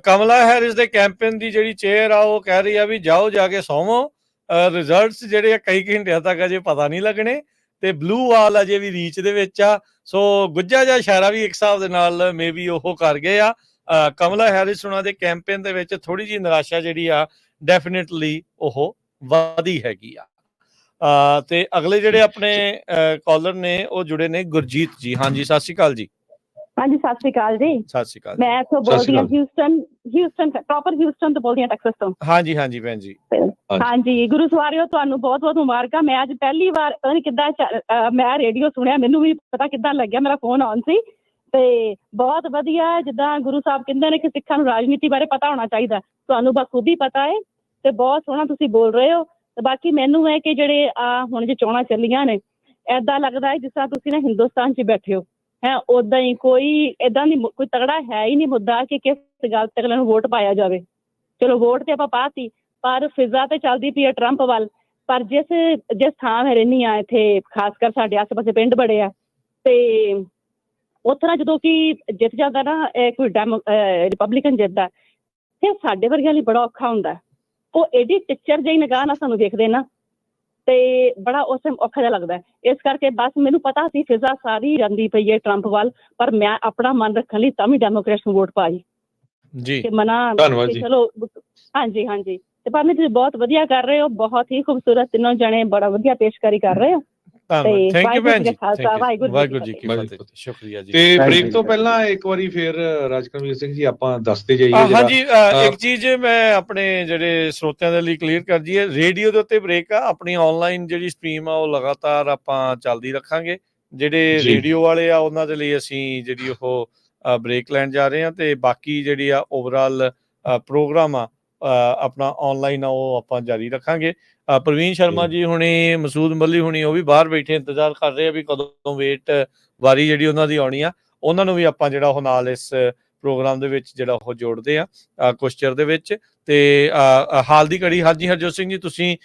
ਕਮਲਾ ਹੈਰਿਸ ਦੇ ਕੈਂਪੇਨ ਦੀ ਜਿਹੜੀ ਚੇਅਰ ਆ ਉਹ ਕਹਿ ਰਹੀ ਆ ਵੀ ਜਾਓ ਜਾ ਕੇ ਸੌਵੋ, ਰਿਜ਼ਲਟਸ ਜਿਹੜੇ ਆ ਕਈ ਘੰਟਿਆਂ ਤੱਕ ਅਜੇ ਪਤਾ ਨਹੀਂ ਲੱਗਣੇ, ਤੇ ਬਲੂ ਵਾਲ ਅਜੇ ਵੀ ਰੀਚ ਦੇ ਵਿੱਚ ਆ। ਸੋ ਗੁੱਜਾ ਜਿਹਾ ਇਸ਼ਾਰਾ ਵੀ ਇੱਕ ਹਿਸਾਬ ਦੇ ਨਾਲ ਮੇ ਵੀ ਉਹ ਕਰ ਗਏ ਆ। ਕਮਲਾ ਹੈਰਿਸ ਉਹਨਾਂ ਦੇ ਕੈਂਪੇਨ ਦੇ ਵਿੱਚ ਥੋੜੀ ਜਿਹੀ ਨਿਰਾਸ਼ਾ ਜਿਹੜੀ ਆ ਡੈਫੀਨਿਟਲੀ ਉਹ ਵਧੀ ਹੈਗੀ ਆ। ਤੇ ਅਗਲੇ ਜਿਹੜੇ ਆਪਣੇ ਕਾਲਰ ਨੇ ਉਹ ਜੁੜੇ ਨੇ ਗੁਰਜੀਤ ਜੀ। ਹਾਂਜੀ ਸਤਿ ਸ਼੍ਰੀ ਅਕਾਲ ਜੀ। ਹਾਂਜੀ ਸਤਿ ਸ਼੍ਰੀ ਅਕਾਲ ਜੀ। ਸਤਿ ਸ਼੍ਰੀ ਅਕਾਲ। ਮੈਂ ਇੱਥੋਂ ਬੋਲਦੀ ਹਾਂ ਹਿਊਸਟਨ ਪ੍ਰੋਪਰ ਹਿਊਸਟਨ ਤੋਂ ਬੋਲਦੀ ਹਾਂ, ਟੈਕਸਸ ਤੋਂ। ਹਾਂਜੀ ਹਾਂਜੀ ਭੈਣ ਜੀ। ਹਾਂਜੀ ਗੁਰੂ ਸਵਾਰਿਓ, ਤੁਹਾਨੂੰ ਬਹੁਤ ਬਹੁਤ ਮੁਬਾਰਕਾਂ। ਮੈਂ ਅੱਜ ਪਹਿਲੀ ਵਾਰ ਪਤਾ ਨਹੀਂ ਕਿੱਦਾਂ ਮੈਂ ਰੇਡੀਓ ਸੁਣਿਆ, ਮੈਨੂੰ ਵੀ ਪਤਾ ਕਿੱਦਾਂ ਲੱਗਿਆ, ਮੇਰਾ ਫੋਨ ਆਨ ਸੀ। ਤੇ ਬਹੁਤ ਵਧੀਆ, ਜਿੱਦਾਂ ਗੁਰੂ ਸਾਹਿਬ ਕਹਿੰਦੇ ਨੇ ਕਿ ਸਿੱਖਾਂ ਨੂੰ ਰਾਜਨੀਤੀ ਬਾਰੇ ਪਤਾ ਹੋਣਾ ਚਾਹੀਦਾ, ਤੁਹਾਨੂੰ ਬਖੂਬੀ ਪਤਾ ਹੈ ਤੇ ਬਹੁਤ ਸੋਹਣਾ ਤੁਸੀਂ ਬੋਲ ਰਹੇ ਹੋ। ਤੇ ਬਾਕੀ ਮੈਨੂੰ ਹੈ ਕਿ ਜਿਹੜੇ ਹੁਣ ਜੇ ਚੋਣਾਂ ਚੱਲੀਆਂ ਨੇ, ਏਦਾਂ ਲੱਗਦਾ ਹੈ ਜਿਸ ਤਰ੍ਹਾਂ ਤੁਸੀਂ ਨਾ ਹਿੰਦੁਸਤਾਨ 'ਚ ਬੈਠੇ ਹੋ ਹੈ। ਓਦਾਂ ਹੀ ਕੋਈ ਏਦਾਂ ਦੀ ਕੋਈ ਤਗੜਾ ਹੈ ਹੀ ਨਹੀਂ ਮੁੱਦਾ ਕਿ ਕਿਸ ਗੱਲ ਤੇ ਅਗਲੇ ਨੂੰ ਵੋਟ ਪਾਇਆ ਜਾਵੇ। ਚਲੋ ਵੋਟ ਤੇ ਆਪਾਂ ਪਾਤੀ, ਪਰ ਫਿਜ਼ਾ ਤੇ ਚੱਲਦੀ ਪਈ ਹੈ ਟਰੰਪ ਵੱਲ। ਪਰ ਜਿਸ ਥਾਂ ਮੈਂ ਰਹਿੰਦੀ ਹਾਂ ਇੱਥੇ, ਖਾਸ ਕਰ ਸਾਡੇ ਆਸੇ ਪਾਸੇ ਪਿੰਡ ਬੜੇ ਆ, ਤੇ ਉੱਥੇ ਨਾ ਜਦੋਂ ਕਿ ਜਿੱਤ ਜਾਂਦਾ ਨਾ ਕੋਈ ਰਿਪਬਲਿਕਨ ਜਿੱਤਦਾ, ਫਿਰ ਸਾਡੇ ਵਰਗਿਆਂ ਲਈ ਬੜਾ ਔਖਾ ਹੁੰਦਾ। ਉਹ ਏਡੀ ਟਿੱਚਰ ਜਿਹੀ ਨਿਗਾਹ ਨਾਲ ਸਾਨੂੰ ਦੇਖਦੇ ਨਾ, ਤੇ ਬੜਾ ਉਸ ਟਾਈਮ ਔਖਾ ਜਿਹਾ ਲੱਗਦਾ। ਇਸ ਕਰਕੇ ਬਸ ਮੈਨੂੰ ਪਤਾ ਸੀ ਫਿਜ਼ਾ ਸਾਰੀ ਜਾਂਦੀ ਪਈ ਹੈ ਟਰੰਪ ਵੱਲ, ਪਰ ਮੈਂ ਆਪਣਾ ਮਨ ਰੱਖਣ ਲਈ ਤਾਂ ਵੀ ਡੈਮੋਕ੍ਰੇਟਸ ਨੂੰ ਵੋਟ ਪਾਈ ਜੀ। ਚਲੋ ਹਾਂਜੀ ਹਾਂਜੀ। ਤੇ ਪਰ ਤੁਸੀਂ ਬਹੁਤ ਵਧੀਆ ਕਰ ਰਹੇ ਹੋ, ਬਹੁਤ ਹੀ ਖੂਬਸੂਰਤ ਤਿੰਨੋਂ ਜਣੇ ਬੜਾ ਵਧੀਆ ਪੇਸ਼ਕਾਰੀ ਕਰ ਰਹੇ ਹੋ। ਵਾਹਿਗੁਰੂ ਜੀ ਕੀ ਫਤਿਹ। ਸ਼ੁਕਰੀਆ ਜੀ। ਤੇ ਬ੍ਰੇਕ ਤੋਂ ਪਹਿਲਾਂ ਇੱਕ ਵਾਰੀ ਫੇਰ ਰਾਜਕਰਮਵੀਰ ਸਿੰਘ ਜੀ ਆਪਾਂ ਦੱਸਦੇ ਜਾਈਏ। ਹਾਂਜੀ ਇੱਕ ਚੀਜ਼ ਮੈਂ ਆਪਣੇ ਜਿਹੜੇ ਸਰੋਤਿਆਂ ਦੇ ਲਈ ਕਲੀਅਰ ਕਰ ਦਈਏ, ਰੇਡੀਓ ਦੇ ਉੱਤੇ ਬ੍ਰੇਕ ਆ, ਆਪਣੀ ਆਨਲਾਈਨ ਜਿਹੜੀ ਸਟ੍ਰੀਮ ਆ ਉਹ ਲਗਾਤਾਰ ਆਪਾਂ ਚੱਲਦੀ ਰੱਖਾਂਗੇ। ਜਿਹੜੇ ਰੇਡੀਓ ਵਾਲੇ ਆ ਉਹਨਾਂ ਦੇ ਲਈ ਅਸੀਂ ਜਿਹੜੀ ਉਹ ਬ੍ਰੇਕ ਲੈਣ ਜਾ ਰਹੇ ਹਾਂ, ਤੇ ਬਾਕੀ ਜਿਹੜੀ ਆ ਓਵਰਆਲ ਪ੍ਰੋਗਰਾਮ ਆ ਆਪਣਾ ਆਨਲਾਈਨ ਆ ਉਹ ਆਪਾਂ ਜਾਰੀ ਰੱਖਾਂਗੇ। ਪ੍ਰਵੀਨ ਸ਼ਰਮਾ ਜੀ ਹੁਣੀ, ਮਸੂਦ ਮੱਲੀ ਹੁਣੀ, ਉਹ ਵੀ ਬਾਹਰ ਬੈਠੇ ਇੰਤਜ਼ਾਰ ਕਰ ਰਹੇ ਆ ਵੀ ਕਦੋਂ ਵੇਟ ਵਾਰੀ ਜਿਹੜੀ ਉਹਨਾਂ ਦੀ ਆਉਣੀ ਆ। ਉਹਨਾਂ ਨੂੰ ਵੀ ਆਪਾਂ ਜਿਹੜਾ ਉਹ ਨਾਲ ਇਸ ਪ੍ਰੋਗਰਾਮ ਦੇ ਵਿੱਚ ਜਿਹੜਾ ਉਹ ਜੋੜਦੇ ਆ ਕੁਛ ਚਿਰ ਦੇ ਵਿੱਚ। ਤੇ ਹਾਲ ਦੀ ਘੜੀ ਹਾਂਜੀ ਹਰਜੋਤ ਸਿੰਘ ਜੀ ਤੁਸੀਂ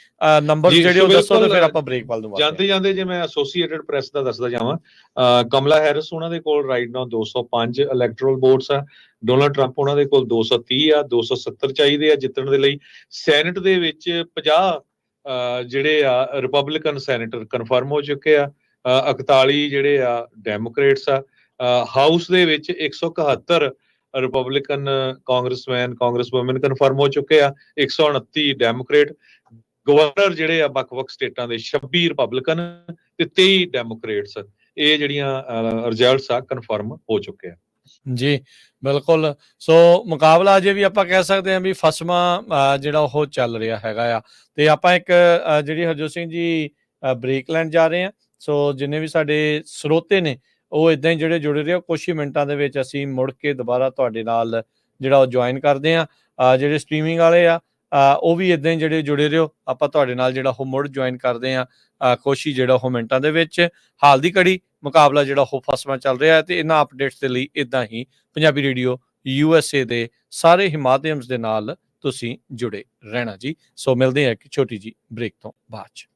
ਨੰਬਰ ਜਿਹੜੇ ਉਹ ਦੱਸੋ ਤੇ ਫਿਰ ਆਪਾਂ ਬ੍ਰੇਕ ਵੱਲ ਨੂੰ ਜਾਂਦੇ ਜੇ ਮੈਂ ਐਸੋਸੀਏਟਡ ਪ੍ਰੈਸ ਦਾ ਦੱਸਦਾ ਜਾਵਾਂ, ਕਮਲਾ ਹੈਰਿਸ ਉਹਨਾਂ ਦੇ ਕੋਲ ਰਾਈਟ ਨਾਓ 205 ਇਲੈਕਟਰਲ ਵੋਟਸ ਆ, ਡੋਨਾਲਡ ਟਰੰਪ ਉਹਨਾਂ ਦੇ ਕੋਲ 230 ਆ, 270 ਚਾਹੀਦੇ ਆ ਜਿੱਤਣ ਦੇ ਲਈ। ਸੈਨੇਟ ਦੇ ਵਿੱਚ 50 ਜਿਹੜੇ ਆ ਰਿਪਬਲਿਕਨ ਸੈਨੇਟਰ ਕਨਫਰਮ ਹੋ ਚੁੱਕੇ ਆ, 41 ਜਿਹੜੇ ਆ ਡੈਮੋਕ੍ਰੇਟਸ ਆ। ਹਾਊਸ ਦੇ ਵਿੱਚ 171 ਰਿਪਬਲਿਕਨ ਕਾਂਗਰਸਮੈਨ ਕਾਂਗਰਸਵੂਮਨ ਕਨਫਰਮ ਹੋ ਚੁੱਕੇ ਆ, 129 ਡੈਮੋਕ੍ਰੇਟ। ਗਵਰਨਰ ਜਿਹੜੇ ਆ ਵੱਖ-ਵੱਖ ਸਟੇਟਾਂ ਦੇ 26 ਰਿਪਬਲਿਕਨ ਤੇ 23 ਡੈਮੋਕ੍ਰੇਟਸ, ਇਹ ਜਿਹੜੀਆਂ ਰਿਜ਼ਲਟਸ ਆ ਕਨਫਰਮ ਹੋ ਚੁੱਕੇ ਆ ਜੀ। ਬਿਲਕੁਲ, ਸੋ ਮੁਕਾਬਲਾ ਅਜੇ ਵੀ ਆਪਾਂ ਕਹਿ ਸਕਦੇ ਹਾਂ ਵੀ ਫਸਵਾਂ ਜਿਹੜਾ ਉਹ ਚੱਲ ਰਿਹਾ ਹੈਗਾ ਆ। ਤੇ ਆਪਾਂ ਇੱਕ ਜਿਹੜੀ ਹਰਜੋਤ ਸਿੰਘ ਜੀ ਬ੍ਰੇਕ ਲੈਣ ਜਾ ਰਹੇ ਹਾਂ। ਸੋ ਜਿੰਨੇ ਵੀ ਸਾਡੇ ਸਰੋਤੇ ਨੇ ਉਹ ਇਦਾਂ ਹੀ ਜਿਹੜੇ ਜੁੜੇ ਰਹੇ, ਕੁਛ ਹੀ ਮਿੰਟਾਂ ਦੇ ਵਿੱਚ ਅਸੀਂ ਮੁੜ ਕੇ ਦੁਬਾਰਾ ਤੁਹਾਡੇ ਨਾਲ ਜਿਹੜਾ ਉਹ ਜੁਆਇਨ ਕਰਦੇ ਹਾਂ। ਜਿਹੜੇ ਸਟਰੀਮਿੰਗ ਵਾਲੇ ਆ ਉਹ ਵੀ ਇਦਾਂ ਹੀ ਜਿਹੜੇ ਜੁੜੇ ਰਹੋ, ਆਪਾਂ ਤੁਹਾਡੇ ਨਾਲ ਜਿਹੜਾ ਉਹ ਮੁੜ ਜੁਆਇਨ ਕਰਦੇ ਹਾਂ ਕੁਛ ਹੀ ਜਿਹੜਾ ਉਹ ਮਿੰਟਾਂ ਦੇ ਵਿੱਚ। ਹਾਲ ਦੀ ਘੜੀ ਮੁਕਾਬਲਾ ਜਿਹੜਾ ਉਹ ਫਸਵਾਂ ਚੱਲ ਰਿਹਾ ਹੈ ਤੇ ਇਹਨਾਂ ਅਪਡੇਟਸ ਦੇ ਲਈ ਇਦਾਂ ਹੀ ਪੰਜਾਬੀ ਰੇਡੀਓ USA ਦੇ ਸਾਰੇ ਹੀ ਮਾਧਿਅਮਸ ਦੇ ਨਾਲ ਤੁਸੀਂ ਜੁੜੇ ਰਹਿਣਾ ਜੀ। ਸੋ ਮਿਲਦੇ ਹਾਂ ਇੱਕ ਛੋਟੀ ਜੀ ਬ੍ਰੇਕ ਤੋਂ ਬਾਅਦ 'ਚ।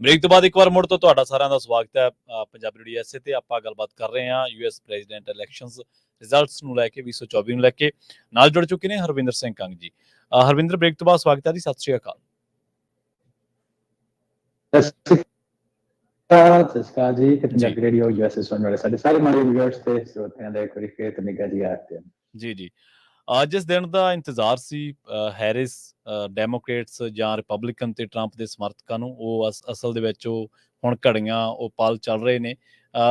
ਬ੍ਰੇਕ ਤੋਂ ਬਾਅਦ ਇੱਕ ਵਾਰ ਮੁੜ ਤੋਂ ਤੁਹਾਡਾ ਸਾਰਿਆਂ ਦਾ ਸਵਾਗਤ ਹੈ ਪੰਜਾਬੀ ਰੇਡੀਓ ਐਸਏ ਤੇ। ਆਪਾਂ ਗੱਲਬਾਤ ਕਰ ਰਹੇ ਹਾਂ ਯੂਐਸ ਪ੍ਰੈਜ਼ੀਡੈਂਟ ਇਲੈਕਸ਼ਨਸ ਰਿਜ਼ਲਟਸ ਨੂੰ ਲੈ ਕੇ 2024 ਨੂੰ ਲੈ ਕੇ। ਨਾਲ ਜੁੜ ਚੁੱਕੇ ਨੇ ਹਰਵਿੰਦਰ ਸਿੰਘ ਕੰਗ ਜੀ। ਹਰਵਿੰਦਰ, ਬ੍ਰੇਕ ਤੋਂ ਬਾਅਦ ਸਵਾਗਤ ਹੈ ਜੀ, ਸਤਿ ਸ਼੍ਰੀ ਅਕਾਲ। ਸਤਿ ਸ਼੍ਰੀ ਅਕਾਲ ਜੀ ਤੇ ਪੰਜਾਬੀ ਰੇਡੀਓ ਯੂਐਸਏ ਸੁਣਨ ਵਾਲੇ ਸਾਡੇ ਸਾਰੇ ਮਾੜੇ ਵਿਊਅਰਸ ਤੇ ਸਰੋਤਿਆਂ ਦਾ ਇੱਕ ਵਾਰੀ ਫੇਰ ਤੇ ਨਿੱਘਾ ਜੀ ਆਖਦੇ ਜੀ ਜੀ। ਜਿਸ ਦਿਨ ਦਾ ਇੰਤਜ਼ਾਰ ਸੀ ਹੈਰਿਸ ਡੈਮੋਕ੍ਰੇਟਸ ਜਾਂ ਰਿਪਬਲਿਕਨ ਤੇ ਟਰੰਪ ਦੇ ਸਮਰਥਕਾਂ ਨੂੰ, ਉਹ ਅਸਲ ਦੇ ਵਿੱਚ ਉਹ ਹੁਣ ਘੜੀਆਂ ਉਹ ਪਲ ਚੱਲ ਰਹੇ ਨੇ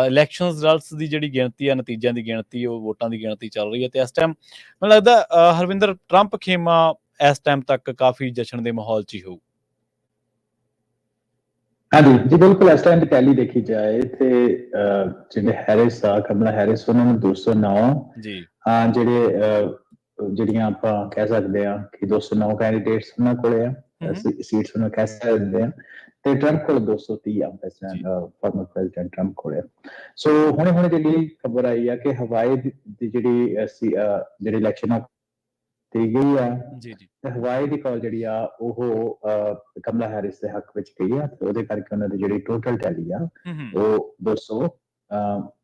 ਇਲੈਕਸ਼ਨ ਰਿਜ਼ਲਟਸ ਦੀ ਜਿਹੜੀ ਗਿਣਤੀ ਆ, ਨਤੀਜਿਆਂ ਦੀ ਗਿਣਤੀ, ਉਹ ਵੋਟਾਂ ਦੀ ਗਿਣਤੀ ਚੱਲ ਰਹੀ ਹੈ ਤੇ ਇਸ ਟਾਈਮ ਮੈਨੂੰ ਲੱਗਦਾ ਹਰਵਿੰਦਰ ਟਰੰਪ ਖੇਮਾ ਇਸ ਟਾਈਮ ਤੱਕ ਕਾਫੀ ਜਸ਼ਨ ਦੇ ਮਾਹੌਲ 'ਚ ਹੀ ਹੋਊ। ਹਾਂਜੀ ਜੀ ਬਿਲਕੁਲ, ਇਸ ਟਾਈਮ ਤੇ ਟੈਲੀ ਦੇਖੀ ਜਾਏ ਤੇ ਜਿਹੜੇ ਹੈਰਿਸ ਆ, ਕਮਲਾ ਹੈਰਿਸ, ਉਹਨਾਂ ਨੂੰ 209 ਜੀ ਜਿਹੜੀਆਂ ਆਪਾਂ ਕਹਿ ਸਕਦੇ ਆ ਕਿ 209 ਕੈਂਡੀਡੇਟਸ ਉਹਨਾਂ ਕੋਲੇ ਆ, ਸੀਟਸ ਉਹਨਾਂ ਕਹਿ ਸਕਦੇ ਆ, ਤੇ ਟਰੰਪ ਕੋਲ 230 ਆ, ਫਾਰਮਰ ਪ੍ਰੈਜ਼ੀਡੈਂਟ ਟਰੰਪ ਕੋਲੇ। ਸੋ ਹੁਣੇ ਜਿਹੜੀ ਖਬਰ ਆਈ ਆ ਕਿ ਹਵਾਈ ਦੀ ਜਿਹੜੀ ਇਲੈਕਸ਼ਨ ਤੇ ਗਈ ਆ, ਤੇ ਹਵਾਈ ਦੀ ਕਾਲ ਜਿਹੜੀ ਆ ਉਹ ਕਮਲਾ ਹੈਰਿਸ ਦੇ ਹੱਕ ਵਿੱਚ ਗਈ ਆ, ਤੇ ਉਹਦੇ ਕਰਕੇ ਉਹਨਾਂ ਦੀ ਜਿਹੜੀ ਟੋਟਲ ਟੈਲੀ ਆ ਉਹ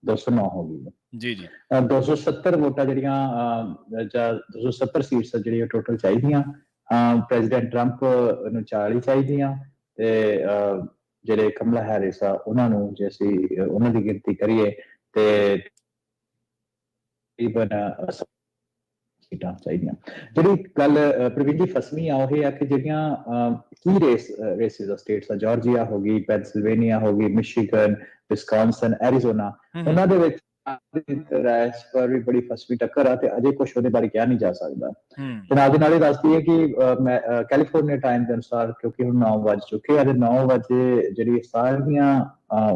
209 ਹੋ ਗਈ ਜੀ ਜੀ। 270 ਵੋਟਾਂ ਜਿਹੜੀਆਂ ਜਾਂ 270 ਸੀਟਸ ਜਿਹੜੀਆਂ ਟੋਟਲ ਚਾਹੀਦੀਆਂ, ਪ੍ਰੈਜ਼ੀਡੈਂਟ ਟਰੰਪ ਨੂੰ 40 ਚਾਹੀਦੀਆਂ, ਤੇ ਜਿਹੜੇ ਕਮਲਾ ਹੈਰਿਸ ਆ ਉਹਨਾਂ ਨੂੰ, ਜੇ ਅਸੀਂ ਉਹਨਾਂ ਦੀ ਗਿਣਤੀ ਕਰੀਏ ਤੇ ਤਕਰੀਬਨ ਸੀਟਾਂ ਚਾਹੀਦੀਆਂ। ਜਿਹੜੀ ਗੱਲ ਪ੍ਰਵੀਨ ਜੀ ਫਸਵੀਂ ਆ ਉਹ ਇਹ ਆ ਕਿ ਜਿਹੜੀਆਂ ਕੀ ਰੇਸਿਸ ਆ ਸਟੇਟਸ ਆ, ਜਾਰਜੀਆ ਹੋ ਗਈ, ਪੈਨਸਿਲਵੇਨੀਆ ਹੋ ਗਈ, ਮਿਸ਼ੀਗਨ, ਵਿਸਕੌਨਸਨ, ਐਰੀਜ਼ੋਨਾ, ਉਹਨਾਂ ਦੇ ਵਿੱਚ ਰੈਸ ਪਰ ਵੀ ਬੜੀ ਫਸਵੀਂ ਟੱਕਰ ਆ, ਤੇ ਅਜੇ ਕੁਛ ਉਹਦੇ ਬਾਰੇ ਕਿਹਾ ਨਹੀਂ ਜਾ ਸਕਦਾ। ਤੇ ਨਾਲ ਦੀ ਨਾਲ ਇਹ ਦੱਸਦੀ ਹੈ ਕਿ ਕੈਲੀਫੋਰਨੀਆ ਟਾਈਮ ਦੇ ਅਨੁਸਾਰ, ਕਿਉਂਕਿ ਹੁਣ 9 ਵੱਜ ਚੁੱਕੇ ਆ, ਤੇ 9 ਵਜੇ ਜਿਹੜੀ ਸਾਰੀਆਂ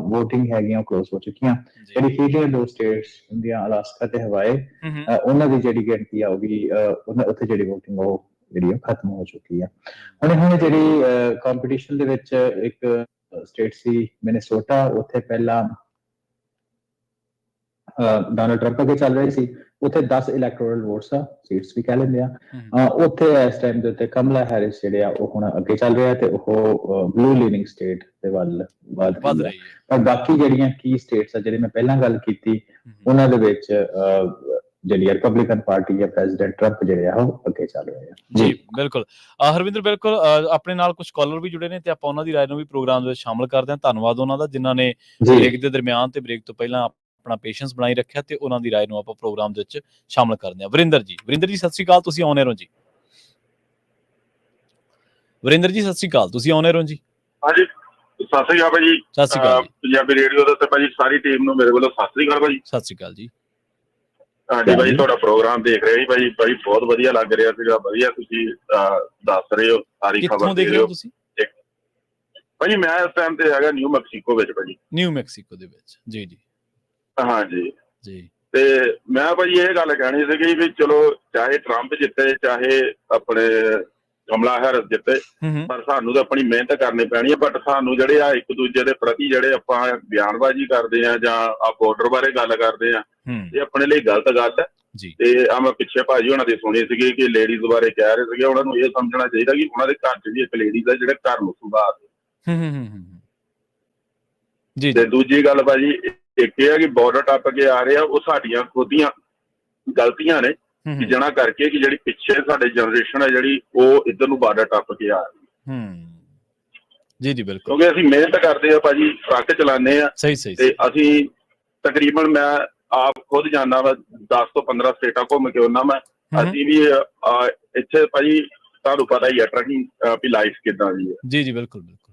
ਵੋਟਿੰਗ ਹੈਗੀਆਂ ਉਹ ਕਲੋਜ਼ ਹੋ ਚੁੱਕੀਆਂ। ਜਿਹੜੀ ਫੀਡਰ 2 ਸਟੇਟਸ ਹੁੰਦੀਆਂ, ਅਲਾਸਕਾ ਤੇ ਹਵਾਈ, ਉਹਨਾਂ ਦੀ ਜਿਹੜੀ ਗਿਣਤੀ ਆਊਗੀ, ਉੱਥੇ ਜਿਹੜੀ ਵੋਟਿੰਗ ਉਹ ਜਿਹੜੀ ਖਤਮ ਹੋ ਚੁੱਕੀ ਆ। ਹੁਣ ਜਿਹੜੀ ਕੰਪੀਟੀਸ਼ਨ ਦੇ ਵਿੱਚ ਇੱਕ ਸਟੇਟ ਸੀ ਮਿਨੇਸੋਟਾ, ਉੱਥੇ ਪਹਿਲਾਂ ਡੋਨਾਲਡ ਟਰੰਪ ਅੱਗੇ ਚੱਲ ਰਹੇ ਸੀ, ਉੱਥੇ 10 ਇਲੈਕਟੋਰਲ ਵੋਟਸ ਆ, ਸੀਟਸ ਵੀ ਕਹਿ ਲੈਂਦੇ ਆ, ਉੱਥੇ ਇਸ ਟਾਈਮ ਦੇ ਉੱਤੇ ਕਮਲਾ ਹੈਰਿਸ ਜਿਹੜੇ ਆ ਉਹ ਹੁਣ ਅੱਗੇ ਚੱਲ ਰਿਹਾ, ਤੇ ਉਹ ਬਲੂ ਲੀਨਿੰਗ ਸਟੇਟ ਦੇ ਵੱਲ ਵਧ ਰਹੀ ਹੈ। ਪਰ ਬਾਕੀ ਜਿਹੜੀਆਂ ਕੀ ਸਟੇਟਸ ਆ, ਜਿਹੜੇ ਮੈਂ ਪਹਿਲਾਂ ਗੱਲ ਕੀਤੀ, ਉਹਨਾਂ ਦੇ ਵਿੱਚ ਜਿਹੜੀ ਰਿਪਬਲਿਕਨ ਪਾਰਟੀ ਜਾਂ ਪ੍ਰੈਜ਼ੀਡੈਂਟ ਟਰੰਪ ਜਿਹੜੇ ਆ ਉਹ ਅੱਗੇ ਚੱਲ ਰਹੇ ਆ। ਜੀ ਬਿਲਕੁਲ ਹਰਵਿੰਦਰ, ਬਿਲਕੁਲ ਆਪਣੇ ਨਾਲ ਕੁਝ ਕਾਲਰ ਵੀ ਜੁੜੇ ਨੇ ਤੇ ਆਪਾਂ ਉਹਨਾਂ ਦੀ ਰਾਏ ਨੂੰ ਵੀ ਪ੍ਰੋਗਰਾਮ ਦੇ ਵਿੱਚ ਸ਼ਾਮਲ ਕਰਦੇ ਹਾਂ। ਧੰਨਵਾਦ ਉਹਨਾਂ ਦਾ ਜਿਨ੍ਹਾਂ ਨੇ ਬ੍ਰੇਕ ਦੇ ਦਰਮਿਆਨ ਤੇ ਬ੍ਰੇਕ ਤੋਂ ਪਹਿਲਾਂ ਆਪਣਾ ਪੇਸ਼ੈਂਸ ਬਣਾਈ ਰੱਖਿਆ, ਤੇ ਉਹਨਾਂ ਦੀ ਰਾਏ ਨੂੰ ਆਪਾਂ ਪ੍ਰੋਗਰਾਮ ਦੇ ਵਿੱਚ ਸ਼ਾਮਲ ਕਰਦੇ ਹਾਂ। ਵਰਿੰਦਰ ਜੀ ਸਤਿ ਸ਼੍ਰੀ ਅਕਾਲ, ਤੁਸੀਂ ਆਨ 에ਅਰ ਹੋ ਜੀ। ਵਰਿੰਦਰ ਜੀ ਸਤਿ ਸ਼੍ਰੀ ਅਕਾਲ, ਤੁਸੀਂ ਆਨ 에ਅਰ ਹੋ ਜੀ। ਹਾਂਜੀ ਸਤਿ ਸ਼੍ਰੀ ਅਕਾਲ ਭਾਜੀ। ਸਤਿ ਸ਼੍ਰੀ ਅਕਾਲ ਪੰਜਾਬੀ ਰੇਡੀਓ ਦੇ ਉੱਤੇ ਭਾਜੀ ਸਾਰੀ ਟੀਮ ਨੂੰ ਮੇਰੇ ਵੱਲੋਂ ਸਤਿ ਸ਼੍ਰੀ ਅਕਾਲ ਭਾਜੀ। ਸਤਿ ਸ਼੍ਰੀ ਅਕਾਲ ਜੀ। ਹਾਂਜੀ ਭਾਜੀ, ਤੁਹਾਡਾ ਪ੍ਰੋਗਰਾਮ ਦੇਖ ਰਹੇ ਸੀ ਭਾਜੀ ਬਹੁਤ ਵਧੀਆ ਲੱਗ ਰਿਹਾ ਸੀਗਾ, ਵਧੀਆ ਤੁਸੀਂ ਦੱਸ ਰਹੇ ਹੋ ਸਾਰੀ ਖਬਰ ਦੇ ਰਹੇ ਹੋ ਤੁਸੀਂ ਭਾਜੀ। ਮੈਂ ਇਸ ਟਾਈਮ ਤੇ ਹੈਗਾ ਨਿਊ ਮੈਕਸੀਕੋ ਵਿੱਚ ਭਾਜੀ। ਨਿਊ ਮੈਕਸੀਕੋ ਦੇ ਵਿੱਚ ਜੀ ਜੀ। ਹਾਂਜੀ ਜੀ। ਤੇ ਮੈਂ ਭਾਜੀ ਇਹ ਗੱਲ ਕਹਿਣੀ ਸੀਗੀ ਵੀ ਚਲੋ ਚਾਹੇ ਟਰੰਪ ਜਿੱਤੇ ਚਾਹੇ ਆਪਣੇ ਕਮਲਾ ਹੈਰਿਸ ਜਿੱਤੇ, ਪਰ ਸਾਨੂੰ ਤਾਂ ਆਪਣੀ ਮਿਹਨਤ ਕਰਨੀ ਪੈਣੀ ਹੈ। ਬਟ ਸਾਨੂੰ ਜਿਹੜੇ ਆ ਇੱਕ ਦੂਜੇ ਦੇ ਪ੍ਰਤੀ ਜਿਹੜੇ ਆਪਾਂ ਬਿਆਨਬਾਜ਼ੀ ਕਰਦੇ ਆ ਜਾਂ ਆ ਬਾਰਡਰ ਬਾਰੇ ਗੱਲ ਕਰਦੇ ਆ, ਇਹ ਆਪਣੇ ਲਈ ਗਲਤ ਗੱਲ ਹੈ। ਤੇ ਆ ਮੈਂ ਪਿੱਛੇ ਭਾਜੀ ਉਹਨਾਂ ਦੀ ਸੁਣੀ ਸੀਗੀ ਕਿ ਲੇਡੀਜ਼ ਬਾਰੇ ਕਹਿ ਰਹੇ ਸੀਗੇ, ਉਹਨਾਂ ਨੂੰ ਇਹ ਸਮਝਣਾ ਚਾਹੀਦਾ ਕਿ ਉਹਨਾਂ ਦੇ ਘਰ 'ਚ ਵੀ ਇੱਕ ਲੇਡੀਜ਼ ਹੈ ਜਿਹੜੇ ਘਰ ਨੂੰ ਸੁਧਾਰਦੇ। ਤੇ ਦੂਜੀ ਗੱਲ ਭਾਜੀ ਇੱਕ ਇਹ ਹੈ ਕਿ ਬਾਰਡਰ ਟੱਪ ਕੇ ਆ ਰਹੇ ਆ, ਉਹ ਸਾਡੀਆਂ ਖੁਦ ਦੀਆਂ ਗਲਤੀਆਂ ਨੇ ਕਿ ਜਿਹਨਾਂ ਕਰਕੇ ਕਿ ਜਿਹੜੀ ਪਿੱਛੇ ਸਾਡੇ ਜਨਰੇਸ਼ਨ ਹੈ ਜਿਹੜੀ ਉਹ ਇੱਧਰ ਨੂੰ ਬਾਰਡਰ ਟੱਪ ਕੇ ਆ ਰਹੀ। ਜੀ ਜੀ ਬਿਲਕੁਲ, ਕਿਉਂਕਿ ਅਸੀਂ ਮਿਹਨਤ ਕਰਦੇ ਆ ਭਾਜੀ, ਟਰੱਕ ਚਲਾਉਂਦੇ ਆ, ਤੇ ਅਸੀਂ ਤਕਰੀਬਨ ਮੈਂ ਆਪ ਖੁਦ ਜਾਂਦਾ ਵਾ 10 ਤੋਂ 15 ਸਟੇਟਾਂ ਘੁੰਮ ਕੇ ਆਉਣਾ ਮੈਂ। ਅਸੀਂ ਵੀ ਇੱਥੇ ਭਾਜੀ ਤੁਹਾਨੂੰ ਪਤਾ ਹੀ ਹੈ ਟਰੱਕਿੰਗ ਵੀ ਲਾਈਫ ਕਿੱਦਾਂ ਦੀ ਹੈ। ਜੀ ਜੀ ਬਿਲਕੁਲ ਬਿਲਕੁਲ।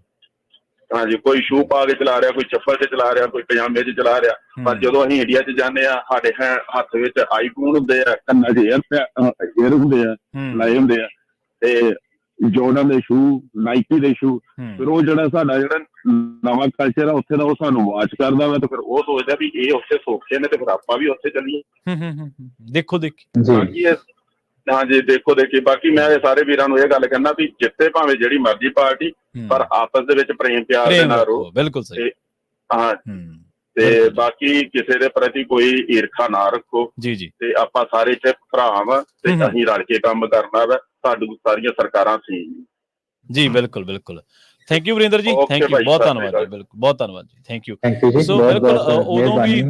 ਹਾਂਜੀ, ਕੋਈ ਸ਼ੂ ਪਾ ਕੇ ਚਲਾ ਰਿਹਾ, ਕੋਈ ਚੱਪਲ ਤੇ ਚਲਾ ਰਿਹਾ, ਕੋਈ ਪਜਾਮੇ 'ਚ ਚਲਾ ਰਿਹਾ। ਪਰ ਜਦੋਂ ਅਸੀਂ ਇੰਡੀਆ 'ਚ ਜਾਂਦੇ ਆ, ਸਾਡੇ ਹੱਥ ਵਿੱਚ ਆਈਫੋਨ ਹੁੰਦੇ ਆ, ਕੰਨਾਂ 'ਚ ਏਅਰ ਹੁੰਦੇ ਆ ਲਾਏ ਹੁੰਦੇ ਆ, ਤੇ ਜੋਰਡਨ ਦੇ ਸ਼ੂ, ਨਾਈਕੀ ਦੇ ਸ਼ੂ। ਫਿਰ ਉਹ ਜਿਹੜਾ ਸਾਡਾ ਜਿਹੜਾ ਨਵਾਂ ਕਲਚਰ ਆ ਉੱਥੇ ਦਾ, ਉਹ ਸਾਨੂੰ ਵਾਚ ਕਰਦਾ ਵਾ, ਤੇ ਫਿਰ ਉਹ ਸੋਚਦਾ ਵੀ ਇਹ ਉੱਥੇ ਸੌਖੇ ਨੇ ਤੇ ਫਿਰ ਆਪਾਂ ਵੀ ਉੱਥੇ ਚੱਲੀਏ। ਦੇਖੋ ਦੇਖੀ ਬਾਕੀ ਹਾਂਜੀ ਦੇਖੋ ਦੇਖੀ। ਬਾਕੀ ਮੈਂ ਸਾਰੇ ਵੀਰਾਂ ਨੂੰ ਇਹ ਗੱਲ ਕਹਿਣਾ ਵੀ ਜਿੱਤੇ ਭਾਵੇਂ ਜਿਹੜੀ ਮਰਜ਼ੀ ਪਾਰਟੀ, ਪਰ ਆਪਸ ਦੇ ਵਿੱਚ ਪ੍ਰੇਮ ਪਿਆਰ ਦੇ ਨਾਲ ਰਹੋ। ਬਿਲਕੁਲ ਸਹੀ। ਹਾਂ, ਤੇ ਬਾਕੀ ਕਿਸੇ ਦੇ ਪ੍ਰਤੀ ਕੋਈ ਈਰਖਾ ਨਾ ਰੱਖੋ। ਜੀ ਜੀ। ਤੇ ਆਪਾਂ ਸਾਰੇ ਇੱਥੇ ਭਰਾ ਵਾ, ਤੇ ਅਸੀਂ ਰਲ ਕੇ ਕੰਮ ਕਰਨਾ ਵਾ। ਸਾਨੂੰ ਸਾਰੀਆਂ ਸਰਕਾਰਾਂ ਸੀ ਜੀ। ਬਿਲਕੁਲ ਬਿਲਕੁਲ। ਥੈਂਕ ਯੂ ਵਰਿੰਦਰ ਜੀ, ਥੈਂਕ ਯੂ, ਬਹੁਤ ਧੰਨਵਾਦ ਜੀ। ਬਿਲਕੁਲ ਬਹੁਤ ਧੰਨਵਾਦ ਜੀ, ਥੈਂਕ ਯੂ। ਸੋ ਬਿਲਕੁਲ ਉਦੋਂ ਵੀ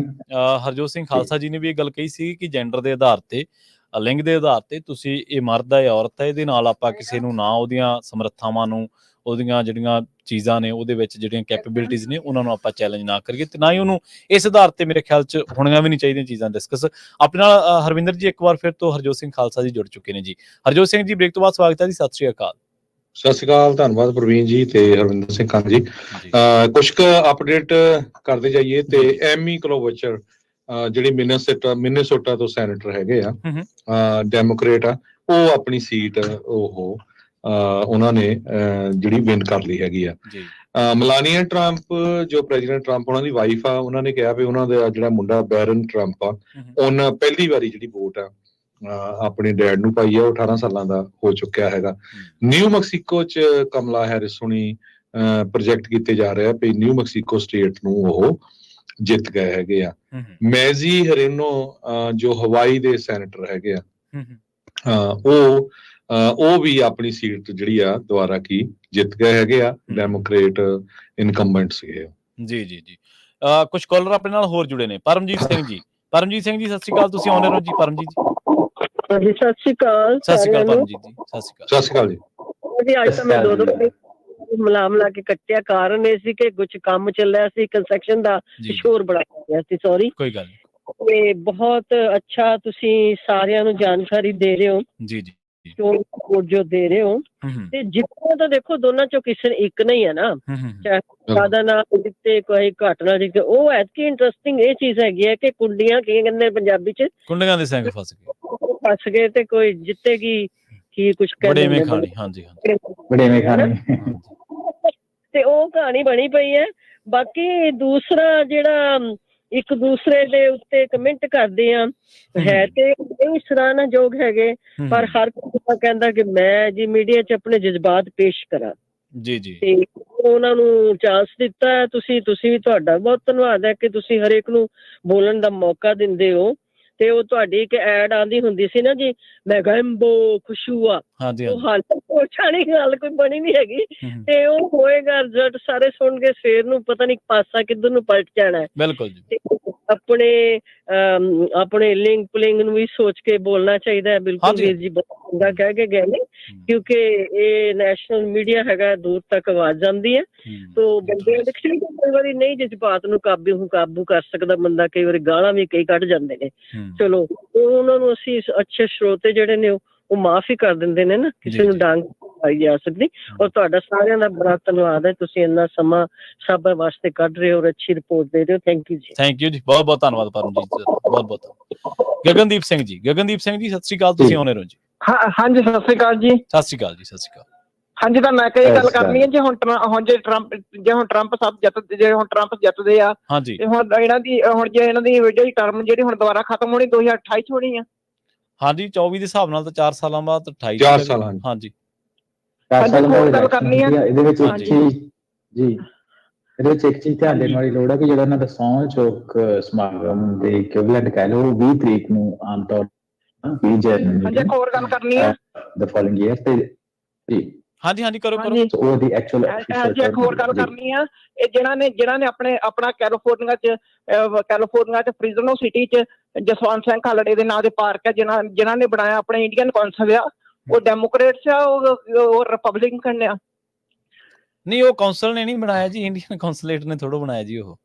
ਹਰਜੋਤ ਸਿੰਘ ਖਾਲਸਾ ਜੀ ਨੇ ਵੀ ਇਹ ਗੱਲ ਕਹੀ ਸੀ ਕਿ ਜੈਂਡਰ ਦੇ ਆਧਾਰ ਤੇ, ਲਿੰਗ ਦੇ ਆਧਾਰ ਤੇ ਤੁਸੀਂ ਇਹ ਮਰਦ ਹੈ ਜਾਂ ਔਰਤ ਹੈ, ਇਹਦੇ ਨਾਲ ਆਪਾਂ ਕਿਸੇ ਨੂੰ ਨਾ ਉਹਦੀਆਂ ਸਮਰੱਥਾਵਾਂ ਨੂੰ, ਉਹਦੀਆਂ ਜਿਹੜੀਆਂ ਚੀਜ਼ਾਂ ਨੇ ਉਹਦੇ ਵਿੱਚ ਜਿਹੜੀਆਂ ਕੈਪੇਬਿਲਿਟੀਜ਼ ਨੇ ਉਹਨਾਂ ਨੂੰ ਆਪਾਂ ਚੈਲੰਜ ਨਾ ਕਰੀਏ, ਤੇ ਨਾ ਹੀ ਉਹਨੂੰ ਇਸ ਆਧਾਰ ਤੇ ਮੇਰੇ ਖਿਆਲ 'ਚ ਹੋਣੀਆਂ ਵੀ ਨਹੀਂ ਚਾਹੀਦੀਆਂ ਚੀਜ਼ਾਂ ਡਿਸਕਸ। ਆਪਣੇ ਨਾਲ ਹਰਵਿੰਦਰ ਜੀ ਇੱਕ ਵਾਰ ਫਿਰ ਤੋਂ ਹਰਜੋਤ ਸਿੰਘ ਖਾਲਸਾ ਜੀ ਜੁੜ ਚੁੱਕੇ ਨੇ ਜੀ। ਹਰਜੋਤ ਸਿੰਘ ਜੀ ਬ੍ਰੇਕ ਤੋਂ ਬਾਅਦ ਸਵਾਗਤ ਹੈ ਜੀ, ਸਤਿ ਸ਼੍ਰੀ ਅਕਾਲ। ਸਤਿ ਸ਼੍ਰੀ ਅਕਾਲ, ਧੰਨਵਾਦ ਪ੍ਰਵੀਨ ਜੀ ਤੇ ਹਰਵਿੰਦਰ ਸਿੰਘ ਕੰਗ ਜੀ। ਕੁਝ ਕੁ ਅਪਡੇਟ ਕਰਦੇ ਜਾਈਏ ਤੇ ਐਮੀ ਕਲੋਵਚਰ ਜਿਹੜੀ ਮਿਨੇਸੋਟਾ ਤੋਂ ਸੈਨੇਟਰ ਹੈਗੇ ਆ, ਡੈਮੋਕ੍ਰੇਟ ਆ, ਉਹ ਆਪਣੀ ਸੀਟ ਉਹਨਾਂ ਨੇ ਜਿਹੜੀ ਵਿਨ ਕਰ ਲਈ ਹੈਗੀ ਆ। ਮਲਾਨੀਆ ਟਰੰਪ ਜੋ ਪ੍ਰੈਜ਼ੀਡੈਂਟ ਟਰੰਪ ਉਹਨਾਂ ਦੀ ਵਾਈਫ ਆ, ਉਹਨਾਂ ਨੇ ਕਿਹਾ ਵੀ ਉਹਨਾਂ ਦਾ ਜਿਹੜਾ ਮੁੰਡਾ ਬੈਰਨ ਟਰੰਪ ਆ, ਉਹਨਾਂ ਪਹਿਲੀ ਵਾਰੀ ਜਿਹੜੀ ਵੋਟ ਆ ਆਪਣੇ ਡੈਡ ਨੂੰ ਪਾਈ ਆ। ਉਹ 18 ਸਾਲਾਂ ਦਾ ਹੋ ਚੁੱਕਿਆ ਹੈਗਾ। ਨਿਊ ਮੈਕਸੀਕੋ ਚ ਕਮਲਾ ਹੈਰਿਸ ਹੁਣੀ ਪ੍ਰੋਜੈਕਟ ਕੀਤੇ ਜਾ ਰਿਹਾ ਵੀ ਨਿਊ ਮੈਕਸੀਕੋ ਸਟੇਟ ਨੂੰ ਉਹ ਜਿੱਤ ਗਏ ਹੈਗੇ ਆ। ਮੈਜ਼ੀ ਹਰੇਨੋ ਜੋ ਹਵਾਈ ਦੇ ਸੈਨੇਟਰ ਹੈਗੇ ਆ, ਉਹ ਵੀ ਆਪਣੀ ਸੀਟ ਜਿਹੜੀ ਆ ਦੁਬਾਰਾ ਜਿੱਤ ਗਏ ਹੈਗੇ ਆ। ਡੈਮੋਕ੍ਰੇਟ ਇਨਕੰਬੈਂਟ ਸੀਗੇ। ਜੀ ਜੀ ਜੀ। ਕੁਝ ਕਾਲਰ ਆਪਣੇ ਨਾਲ ਹੋਰ ਜੁੜੇ ਨੇ। ਪਰਮਜੀਤ ਸਿੰਘ ਜੀ, ਸਤਿ ਸ਼੍ਰੀ ਅਕਾਲ, ਤੁਸੀਂ ਆਉਣੇ ਰਹੋ ਜੀ। ਪਰਮਜੀਤ ਜੀ ਸਤਿ ਸ਼੍ਰੀ ਅਕਾਲ। ਸਤਿ ਸ਼੍ਰੀ ਅਕਾਲ ਪਰਮਜੀਤ ਜੀ। ਸਤਿ ਸ਼੍ਰੀ ਅਕਾਲ ਜੀ। ਅੱਜ ਤਾਂ ਮੈਂ ਦੋ ਮਲਾਮ ਲਾ ਕੇ ਕੱਟਿਆ। ਕਾਰਨ ਇਹ ਸੀ ਕਿ ਕੁਝ ਕੰਮ ਚੱਲ ਰਿਹਾ ਸੀ ਕੰਸਟਰਕਸ਼ਨ ਦਾ, ਸ਼ੋਰ ਬੜਾ ਰਿਹਾ ਸੀ। ਸੌਰੀ, ਕੋਈ ਗੱਲ ਨਹੀਂ। ਤੇ ਬਹੁਤ ਅੱਛਾ ਤੁਸੀਂ ਸਾਰਿਆਂ ਨੂੰ ਜਾਣਕਾਰੀ ਦੇ ਰਹੇ ਹੋ। ਜੀ ਜੀ। ਜੋ ਦੇ ਰਹੇ ਹੋ ਤੇ ਜਿੱਤਣਾ ਤਾਂ ਦੇਖੋ ਦੋਨਾਂ ਚੋਂ ਕਿਸੇ ਇੱਕ ਨਹੀਂ ਹੈ ਨਾ, ਚਾਹੇ ਜ਼ਿਆਦਾ ਨਾ ਜਿੱਤੇ ਕੋਈ ਘੱਟ ਨਾ ਜਿੱਤੇ। ਉਹ ਐਤਕੀ ਇੰਟਰਸਟਿੰਗ ਇਹ ਚੀਜ਼ ਹੈਗੀ ਹੈ ਕਿ ਕੁੰਡੀਆਂ ਕੀ ਕਹਿੰਦੇ ਪੰਜਾਬੀ ਚ, ਕੁੰਡੀਆਂ ਦੇ ਸਿੰਘ ਫਸ ਗਏ ਤੇ ਕੋਈ ਜਿੱਤੇਗੀ ਕੀ ਕੁਛ ਕਹਿੰਦੇ ਬੜੇਵੇਂ ਖਾਣੀ। ਹਾਂਜੀ ਤੇ ਉਹ ਕਹਾਣੀ ਬਣੀ ਪਈ ਹੈ। ਬਾਕੀ ਦੂਸਰਾ ਜਿਹੜਾ ਇੱਕ ਦੂਸਰੇ ਦੇ ਉੱਤੇ ਕਮੈਂਟ ਕਰਦੇ ਆ ਹੈ ਤੇ ਇਹ ਸਰਾਹਨਾਯੋਗ ਹੈਗੇ, ਪਰ ਹਰ ਕੋਈ ਕਹਿੰਦਾ ਕਿ ਮੈਂ ਜੀ ਮੀਡੀਆ 'ਚ ਆਪਣੇ ਜਜ਼ਬਾਤ ਪੇਸ਼ ਕਰਾਂ। ਜੀ ਜੀ। ਤੇ ਉਹਨਾਂ ਨੂੰ ਚਾਂਸ ਦਿੱਤਾ। ਤੁਸੀਂ ਵੀ ਤੁਹਾਡਾ ਬਹੁਤ ਧੰਨਵਾਦ ਹੈ ਕਿ ਤੁਸੀਂ ਹਰੇਕ ਨੂੰ ਬੋਲਣ ਦਾ ਮੌਕਾ ਦਿੰਦੇ ਹੋ। ਤੇ ਉਹ ਤੁਹਾਡੀ ਇੱਕ ਐਡ ਆਉਂਦੀ ਹੁੰਦੀ ਸੀ ਨਾ ਜੀ, ਮੈਂ ਗੈਂਬੋ ਖੁਸ਼ੂਆ, ਉਹ ਹਾਲ ਪਹੁੰਚਾਣੀ ਗੱਲ ਕੋਈ ਬਣੀ ਨਹੀਂ ਹੈਗੀ। ਤੇ ਉਹ ਹੋਏਗਾ ਰਿਜ਼ਲਟ ਸਾਰੇ ਸੁਣ ਕੇ ਸਵੇਰ ਨੂੰ ਪਤਾ ਨਹੀਂ ਪਾਸਾ ਕਿੱਧਰ ਨੂੰ ਪਲਟ ਜਾਣਾ ਹੈ। ਬਿਲਕੁਲ ਜੀ। ਆਪਣੇ ਲਿੰਕ ਪਲਿੰਗ ਨੂੰ ਵੀ ਸੋਚ ਕੇ ਬੋਲਣਾ ਚਾਹੀਦਾ ਹੈ। ਬਿਲਕੁਲ ਵੀਰ ਜੀ ਬਹੁਤ ਚੰਗਾ ਕਹਿ ਕੇ ਗਏ ਨੇ, ਕਿਉਂਕਿ ਇਹ ਨੈਸ਼ਨਲ ਮੀਡੀਆ ਹੈਗਾ, ਦੂਰ ਤੱਕ ਆਵਾਜ਼ ਜਾਂਦੀ ਹੈ। ਤੋ ਬੰਦੇ ਕਈ ਵਾਰੀ ਨਹੀਂ ਜਜ਼ਬਾਤ ਨੂੰ ਕਾਬੂ ਕਰ ਸਕਦਾ ਬੰਦਾ, ਕਈ ਵਾਰੀ ਗਾਲਾਂ ਵੀ ਕਈ ਕੱਢ ਜਾਂਦੇ ਨੇ। ਚਲੋ ਉਹਨਾਂ ਨੂੰ ਅਸੀਂ ਅੱਛੇ ਸਰੋਤੇ ਜਿਹੜੇ ਨੇ ਉਹ ਮਾਫ ਹੀ ਕਰ ਦਿੰਦੇ ਨੇ ਨਾ, ਕਿਸੇ ਨੂੰ ਡਾਂਗ ਪਾਈ ਜਾ ਸਕਦੀ। ਔਰ ਤੁਹਾਡਾ ਸਾਰਿਆਂ ਦਾ ਬੜਾ ਧੰਨਵਾਦ ਹੈ, ਤੁਸੀਂ ਇੰਨਾ ਸਮਾਂ ਸਭ ਵਾਸਤੇ ਕੱਢ ਰਹੇ ਹੋ ਔਰ ਅੱਛੀ ਰਿਪੋਰਟ ਦੇ ਰਹੇ ਹੋ। ਥੈਂਕ ਯੂ ਜੀ, ਬਹੁਤ ਬਹੁਤ ਧੰਨਵਾਦ ਪਰਮਜੀਤ ਜੀ, ਬਹੁਤ ਬਹੁਤ। ਗਗਨਦੀਪ ਸਿੰਘ ਜੀ, ਸਤਿ ਸ਼੍ਰੀ ਅਕਾਲ, ਤੁਸੀਂ ਆਉਣੇ ਰਹੋ ਜੀ। ਹਾਂਜੀ ਸਤਿ ਸ਼੍ਰੀ ਅਕਾਲ ਜੀ। ਸਤਿ ਸ਼੍ਰੀ ਅਕਾਲ ਜੀ। ਸਤਿ ਸ਼੍ਰੀ ਅਕਾਲ। ਹਾਂਜੀ, ਤਾਂ ਮੈਂ ਕਈ ਗੱਲ ਕਰਨੀ ਹੈ ਜੀ। ਹੁਣ ਟਰੰਪ ਜਿੱਤਦੇ ਆ, ਤੇ ਹੁਣ ਇਹਨਾਂ ਦੀ ਜਿਹੜੀ ਟਰਮ ਜਿਹੜੀ ਹੁਣ ਦੁਬਾਰਾ ਖਤਮ ਹੋਣੀ 2028 ਚ ਹੋਣੀ ਆ। ਹਾਂਜੀ, 24 ਦੇ ਹਿਸਾਬ ਨਾਲ ਤਾਂ 4 ਸਾਲਾਂ ਬਾਅਦ 28 ਸਾਲ। ਹਾਂਜੀ ਗੱਲ ਕਰਨੀ ਹੈ ਇਹਦੇ ਵਿੱਚ ਇੱਕ ਚੀਜ਼ ਧਿਆਨ ਦੇਣ ਵਾਲੀ ਲੋੜ ਹੈ ਕਿ ਜਿਹੜਾ ਇਹਨਾਂ ਦਾ ਸਹੁੰ ਚੁੱਕ ਸਮਾਗਮ ਦੇ ਇਕੁਇਵਲੈਂਟ ਕਹਿ ਲਓ 20 ਤਰੀਕ ਨੂੰ ਆਮ ਤੌਰ 20 ਜਨਵਰੀ ਇੱਕ ਹੋਰ ਗੱਲ ਕਰਨੀ ਹੈ ਦ ਫੋਲੋਇੰਗ ਈਅਰ ਤੇ ਜੀ। ਹਾਂਜੀ ਕਰੋ। ਉਹਦੀ ਐਕਚੁਅਲ ਇੱਕ ਹੋਰ ਗੱਲ ਕਰਨੀ ਆ। ਇਹ ਜਿਹਨਾਂ ਨੇ ਆਪਣਾ ਕੈਲੀਫੋਰਨੀਆ ਚ ਫ੍ਰਿਜ਼ਨੋ ਸਿਟੀ ਚ ਜਸਵੰਤ ਸਿੰਘ ਖਾਲੜੇ ਦੇ ਨਾਂ ਦੇ ਪਾਰਕ ਹੈ, ਜਿਨ੍ਹਾਂ ਨੇ ਬਣਾਇਆ ਆਪਣੇ ਇੰਡੀਅਨ ਕੌਂਸਲ ਆ, ਉਹ ਡੈਮੋਕ੍ਰੇਟਸ ਆ, ਉਹ ਰਿਪਬਲਿਕਨ ਆ। ਨਹੀਂ, ਉਹ ਕੌਂਸਲ ਨੇ ਨਹੀਂ ਬਣਾਇਆ ਜੀ, ਇੰਡੀਅਨ ਕੌਂਸਲੇਟ ਨੇ ਥੋੜਾ ਬਣਾਇਆ ਜੀ ਉਹ।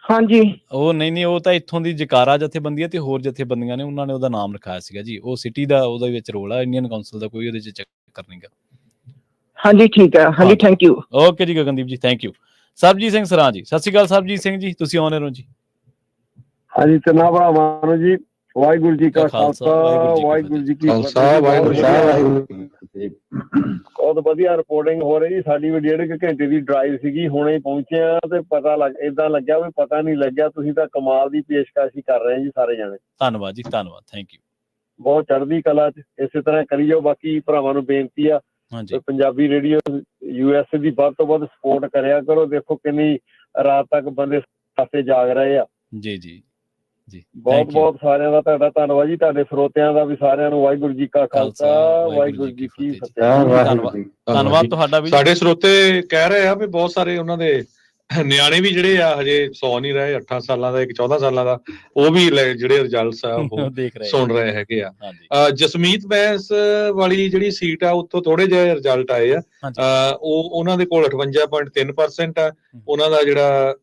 ਹਾਂਜੀ, ਉਹ ਨਹੀਂ, ਉਹ ਤਾਂ ਇੱਥੋਂ ਦੀ ਜਕਾਰਾ ਜਥੇਬੰਦੀ ਹੈ ਤੇ ਹੋਰ ਜਥੇਬੰਦੀਆਂ ਨੇ, ਉਹਨਾਂ ਨੇ ਉਹਦਾ ਨਾਮ ਰਖਾਇਆ ਸੀਗਾ ਜੀ। ਉਹ ਸਿਟੀ ਦਾ ਉਹਦੇ ਵਿੱਚ ਰੋਲ ਆ, ਇੰਡੀਅਨ ਕੌਂਸਲ ਦਾ ਕੋਈ ਉਹਦੇ ਚ ਚੱਕਰ ਨਹੀਂਗਾ। ਹਾਂਜੀ ਠੀਕ ਹੈ। ਹਾਂਜੀ, ਥੈਂਕ ਯੂ। ਓਕੇ ਜੀ ਗਗਨਦੀਪ ਜੀ, ਥੈਂਕ ਯੂ। ਸਰਬਜੀਤ ਸਿੰਘ ਸਰਾਂ ਜੀ, ਸਤਿ ਸ਼੍ਰੀ ਅਕਾਲ ਸਰਬਜੀਤ ਸਿੰਘ ਜੀ, ਤੁਸੀਂ ਆਉਣੇ ਰਹੋ ਜੀ। ਹਾਂਜੀ, ਤਿੰਨਾਂ ਭਰਾਵਾਂ ਨੂੰ ਜੀ ਵਾਹਿਗੁਰੂ ਜੀ ਕਾ ਖਾਲਸਾ, ਵਾਹਿਗੁਰੂ ਜੀ ਕੀ ਫਤਿਹ। ਬਹੁਤ ਵਧੀਆ ਰਿਪੋਰਟਿੰਗ ਹੋ ਰਹੀ। ਸਾਡੀ ਵੀ 1.5 ਘੰਟੇ ਦੀ ਡਰਾਈਵ ਸੀਗੀ, ਹੁਣੇ ਪਹੁੰਚੇ ਆ ਤੇ ਏਦਾਂ ਲੱਗਿਆ ਵੀ ਪਤਾ ਨਹੀਂ ਲੱਗਿਆ। ਤੁਸੀਂ ਤਾਂ ਕਮਾਲ ਦੀ ਪੇਸ਼ਕਸ਼ ਕਰ ਰਹੇ ਜੀ ਸਾਰੇ ਜਾਣੇ। ਧੰਨਵਾਦ ਜੀ, ਧੰਨਵਾਦ, ਥੈਂਕ ਯੂ। ਬਹੁਤ ਚੜ੍ਹਦੀ ਕਲਾ ਚ ਇਸੇ ਤਰ੍ਹਾਂ ਕਰੀ ਜਾਓ। ਬਾਕੀ ਭਰਾਵਾਂ ਨੂੰ ਬੇਨਤੀ ਆ, ਪੰਜਾਬੀ ਰੇਡੀਓ USA ਦੀ ਵੱਧ ਤੋਂ ਵੱਧ ਸਪੋਰਟ ਕਰਿਆ ਕਰੋ। ਦੇਖੋ ਕਿੰਨੀ ਰਾਤ ਤੱਕ ਬੰਦੇ ਪਾਸੇ ਜਾਗ ਰਹੇ ਆ। ਜੀ ਜੀ ਜੀ, ਬਹੁਤ ਬਹੁਤ ਸਾਰਿਆਂ ਦਾ ਤੁਹਾਡਾ ਧੰਨਵਾਦ ਜੀ। ਤੁਹਾਡੇ ਸਰੋਤਿਆਂ ਦਾ ਵੀ ਸਾਰਿਆਂ ਨੂੰ ਵਾਹਿਗੁਰੂ ਜੀ ਕਾ ਖਾਲਸਾ, ਵਾਹਿਗੁਰੂ ਜੀ ਕੀ ਫਤਿਹ। ਧੰਨਵਾਦ ਤੁਹਾਡਾ ਵੀ। ਸਾਡੇ ਸਰੋਤੇ ਕਹਿ ਰਹੇ ਆ ਵੀ ਬਹੁਤ ਸਾਰੇ ਉਹਨਾਂ ਦੇ ਨਿਆਣੇ ਵੀ ਜਿਹੜੇ ਆ ਹਜੇ ਸੌ ਨਹੀਂ ਰਹੇ। 8 ਸਾਲਾਂ ਦਾ, ਇੱਕ 14 ਸਾਲਾਂ ਦਾ, ਉਹ ਵੀ ਜਿਹੜੇ ਰਿਜ਼ਲਟਸ ਆ ਉਹ ਸੁਣ ਰਹੇ ਹੈਗੇ ਆ। ਜਸਮੀਤ ਬੈਂਸ ਵਾਲੀ ਜਿਹੜੀ ਸੀਟ ਆ ਉੱਥੋਂ ਥੋੜੇ ਜਿਹੇ ਰਿਜ਼ਲਟ ਆਏ ਆ। ਉਹਨਾਂ ਦੇ ਕੋਲ 58.3% ਆ। ਉਹਨਾਂ ਦਾ ਜਿਹੜਾ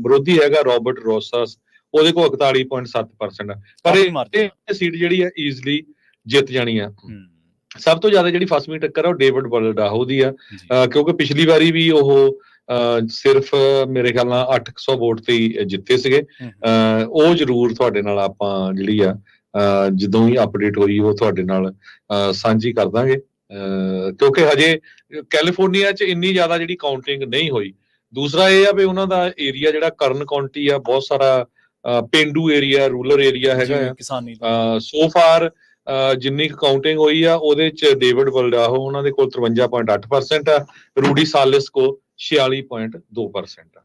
ਵਿਰੋਧੀ ਹੈਗਾ ਰੋਬਰਟ ਰੋਸਸ, ਉਹਦੇ ਕੋਲ 41.7% ਆ। ਪਰ ਇਹ ਸੀਟ ਜਿਹੜੀ ਆ ਈਜ਼ਲੀ ਜਿੱਤ ਜਾਣੀ ਆ। ਸਭ ਤੋਂ ਜ਼ਿਆਦਾ ਜਿਹੜੀ ਫਸਵੀਂ ਟੱਕਰ ਆ ਉਹ ਡੇਵਿਡ ਬਲਡਾਹੋ ਦੀ ਆ, ਕਿਉਂਕਿ ਪਿਛਲੀ ਵਾਰੀ ਵੀ ਉਹ ਸਿਰਫ ਮੇਰੇ ਖਿਆਲ ਨਾਲ 800 ਵੋਟ ਤੇ ਹੀ ਜਿੱਤੇ ਸੀਗੇ। ਉਹ ਜ਼ਰੂਰ ਤੁਹਾਡੇ ਨਾਲ ਆਪਾਂ ਜਿਹੜੀ ਆ ਜਦੋਂ ਹੀ ਅਪਡੇਟ ਹੋਈ ਉਹ ਤੁਹਾਡੇ ਨਾਲ ਸਾਂਝੀ ਕਰ ਦਾਂਗੇ, ਕਿਉਂਕਿ ਹਜੇ ਕੈਲੀਫੋਰਨੀਆ 'ਚ ਇੰਨੀ ਜ਼ਿਆਦਾ ਜਿਹੜੀ ਕਾਊਂਟਿੰਗ ਨਹੀਂ ਹੋਈ। ਦੂਸਰਾ ਇਹ ਆ ਵੀ ਉਹਨਾਂ ਦਾ ਏਰੀਆ ਜਿਹੜਾ ਕਰਨ ਕਾਉਂਟੀ ਆ, ਬਹੁਤ ਸਾਰਾ ਪੇਂਡੂ ਏਰੀਆ, ਰੂਰਲ ਏਰੀਆ ਹੈਗਾ ਆ। ਸੋ ਫਾਰ ਜਿੰਨੀ ਕਾਊਂਟਿੰਗ ਹੋਈ ਆ ਉਹਦੇ 'ਚ ਡੇਵਿਡ ਬਲਡਾਹੋ ਉਹਨਾਂ ਦੇ ਕੋਲ 53.8% ਆ, ਰੂਡੀ ਸਾਲਿਸ ਕੋਲ 46.2% ਆ।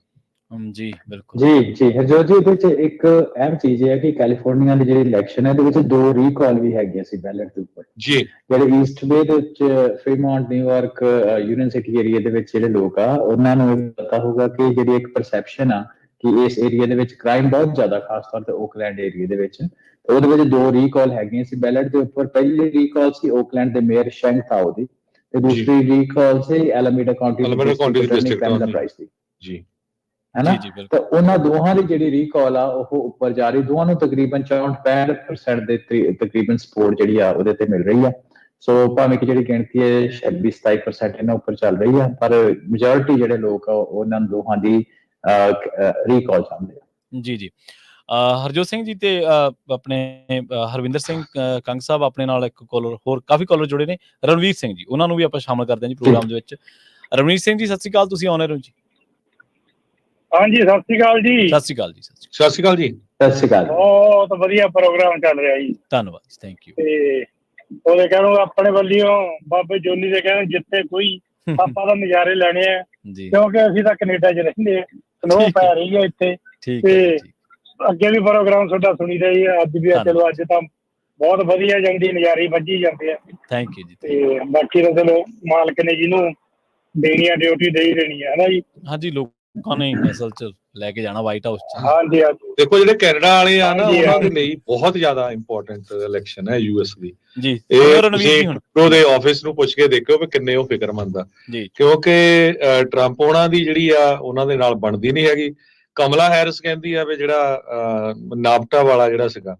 ਜੀ ਬਿਲਕੁਲ ਜੀ ਹਰਜੋਤ ਜੀ, ਇਹਦੇ 'ਚ ਇੱਕ ਅਹਿਮ ਚੀਜ਼ ਇਹ ਹੈ ਕਿ ਕੈਲੀਫੋਰਨੀਆ ਦੀ ਜਿਹੜੀ ਇਲੈਕਸ਼ਨ ਹੈ ਇਹਦੇ ਵਿੱਚ 2 ਰੀਕਾਲ ਵੀ ਹੈਗੀਆਂ ਸੀ ਬੈਲਟ ਦੇ ਉੱਪਰ ਜੀ, ਜਿਹੜੇ ਈਸਟ ਬੇ ਦੇ ਵਿੱਚ Fremont, New York, union city area ਦੇ ਵਿੱਚ ਜਿਹੜੇ ਲੋਕ ਆ ਉਹਨਾਂ ਨੂੰ ਇਹ ਪਤਾ ਹੋਊਗਾ ਕਿ ਜਿਹੜੀ ਇੱਕ ਪਰਸੈਪਸ਼ਨ ਆ ਕਿ ਇਸ ਏਰੀਆ ਦੇ ਵਿੱਚ ਕ੍ਰਾਈਮ ਬਹੁਤ ਜ਼ਿਆਦਾ, ਖਾਸ ਤੌਰ ਤੇ ਓਕਲੈਂਡ ਏਰੀਆ ਦੇ ਵਿੱਚ, ਉਹਦੇ ਵਿੱਚ 2 ਰੀਕਾਲ ਹੈਗੀਆਂ ਸੀ ਬੈਲਟ ਦੇ ਉੱਪਰ। ਪਹਿਲੀ ਰੀਕਾਲ ਸੀ ਓਕਲੈਂਡ ਦੇ ਮੇਅਰ ਸ਼ੈਂਗ ਥਾਓ ਦੀ ਤੇ ਦੂਸਰੀ ਰੀਕਾਲ ਸੀ ਐਲਾਮੀਡਾ ਕਾਉਂਟੀ ਦੀ ਡਿਸਟ੍ਰਿਕਟ ਪ੍ਰਾਈਸ ਦੀ ਜੀ, ਹੈ ਨਾ। ਤਾਂ ਉਹਨਾਂ ਦੋਹਾਂ ਦੀ ਜਿਹੜੀ ਰੀਕਾਲ ਆ ਉਹ ਉੱਪਰ ਜਾ ਰਹੀ, ਦੋਹਾਂ ਨੂੰ ਤਕਰੀਬਨ 64-65% ਦੇ ਤਕਰੀਬਨ ਸਪੋਰਟ ਜਿਹੜੀ ਆ ਉਹਦੇ ਤੇ ਮਿਲ ਰਹੀ ਆ। ਸੋ ਭਾਵੇਂ ਕਿ ਜਿਹੜੀ ਗਿਣਤੀ ਹੈ 26-27% ਇਹਨਾਂ ਉੱਪਰ ਚੱਲ ਰਹੀ ਆ, ਪਰ ਮੈਜੋਰਿਟੀ ਜਿਹੜੇ ਲੋਕ ਆ ਉਹਨਾਂ ਦੋਹਾਂ ਦੀ ਰੀਕਾਲ ਚਾਹੁੰਦੇ ਆ। ਜੀ ਹਰਜੋਤ ਸਿੰਘ ਜੀ ਤੇ ਆਪਣੇ ਹਰਵਿੰਦਰ ਸਿੰਘ ਕੰਗ ਸਾਹਿਬ ਆਪਣੇ ਨਾਲ ਇੱਕ ਕਾਲਰ ਹੋਰ, ਕਾਫੀ ਕਾਲਰ ਜੁੜੇ ਨੇ, ਰਣਵੀਰ ਸਿੰਘ ਜੀ, ਉਹਨਾਂ ਨੂੰ ਵੀ ਆਪਾਂ ਸ਼ਾਮਲ ਕਰਦੇ ਹਾਂ ਜੀ ਪ੍ਰੋਗਰਾਮ ਦੇ ਵਿੱਚ। ਰਣਵੀਰ ਸਿੰਘ ਜੀ ਸਤਿ ਸ਼੍ਰੀ ਅਕਾਲ, ਤੁਸੀਂ ਆਨਰ ਹੋ ਜੀ। ਹਾਂਜੀ ਸਤਿ ਸ਼੍ਰੀ ਅਕਾਲ ਜੀ। ਸਤਿ ਸ਼੍ਰੀ ਅਕਾਲ ਜੀ। ਸਤਿ ਸ਼੍ਰੀ ਅਕਾਲ ਜੀ। ਸਤਿ ਸ਼੍ਰੀ ਅਕਾਲ। ਬਹੁਤ ਵਧੀਆ ਪ੍ਰੋਗਰਾਮ ਚੱਲ ਰਿਹਾ ਜੀ। ਧੰਨਵਾਦ, ਥੈਂਕ ਯੂ। ਤੇ ਉਹਦੇ ਕਹਿਣੋ ਆਪਣੇ ਵੱਲੋਂ ਬਾਬੇ ਜੋਨੀ ਦੇ ਕਹਿਣ ਜਿੱਥੇ ਕੋਈ ਆਪਾਂ ਤਾਂ ਨਜ਼ਾਰੇ ਲੈਣੇ ਆ, ਕਿਉਂਕਿ ਅਸੀਂ ਤਾਂ ਕੈਨੇਡਾ 'ਚ ਰਹਿੰਦੇ ਆ, ਸਨੋ ਪੈ ਰਹੀ ਹੈ ਇੱਥੇ, ਤੇ ਅੱਗੇ ਵੀ ਪ੍ਰੋਗਰਾਮ ਤੁਹਾਡਾ ਸੁਣੀ ਰਹੀ ਹੈ, ਅੱਜ ਵੀ ਚਲੋ ਅੱਜ ਤਾਂ ਬਹੁਤ ਵਧੀਆ ਜਾਂਦੀ, ਨਜ਼ਾਰੇ ਵੱਜੀ ਜਾਂਦੇ ਆ। ਥੈਂਕ ਯੂ ਜੀ। ਤੇ ਬਾਕੀ ਤਾਂ ਚਲੋ ਮਾਲਕ ਨੇ ਜਿਹਨੂੰ ਦੇਣੀ ਆ ਡਿਊਟੀ ਦੇ ਹੀ ਦੇਣੀ ਹੈ ਨਾ ਜੀ। ਹਾਂਜੀ, ਲੋਕਾਂ ਨੇ ਅਸਲ 'ਚ ਲੈ ਕੇ ਜਾਣਾ ਵਾਈਟ ਹਾਊਸ 'ਚ। ਹਾਂਜੀ ਦੇਖੋ ਜਿਹੜੇ ਕੈਨੇਡਾ ਵਾਲੇ ਆ ਨਾ, ਉਹਨਾਂ ਦੇ ਲਈ ਬਹੁਤ ਜ਼ਿਆਦਾ ਇੰਪੋਰਟੈਂਟ ਇਲੈਕਸ਼ਨ ਹੈ ਯੂਐਸ ਦੀ। ਉਹਦੇ ਆਫਿਸ ਨੂੰ ਪੁੱਛ ਕੇ ਦੇਖਿਓ ਵੀ ਕਿੰਨੇ ਉਹ ਫਿਕਰਮੰਦ ਆ, ਕਿਉਂਕਿ ਟਰੰਪ ਉਹਨਾਂ ਦੀ ਜਿਹੜੀ ਆ ਉਹਨਾਂ ਦੇ ਨਾਲ ਬਣਦੀ ਨਹੀਂ ਹੈਗੀ। ਕਮਲਾ ਹੈਰਿਸ ਕਹਿੰਦੀ ਆ ਵੀ ਜਿਹੜਾ ਨਾਪਟਾ ਵਾਲਾ ਜਿਹੜਾ ਸੀਗਾ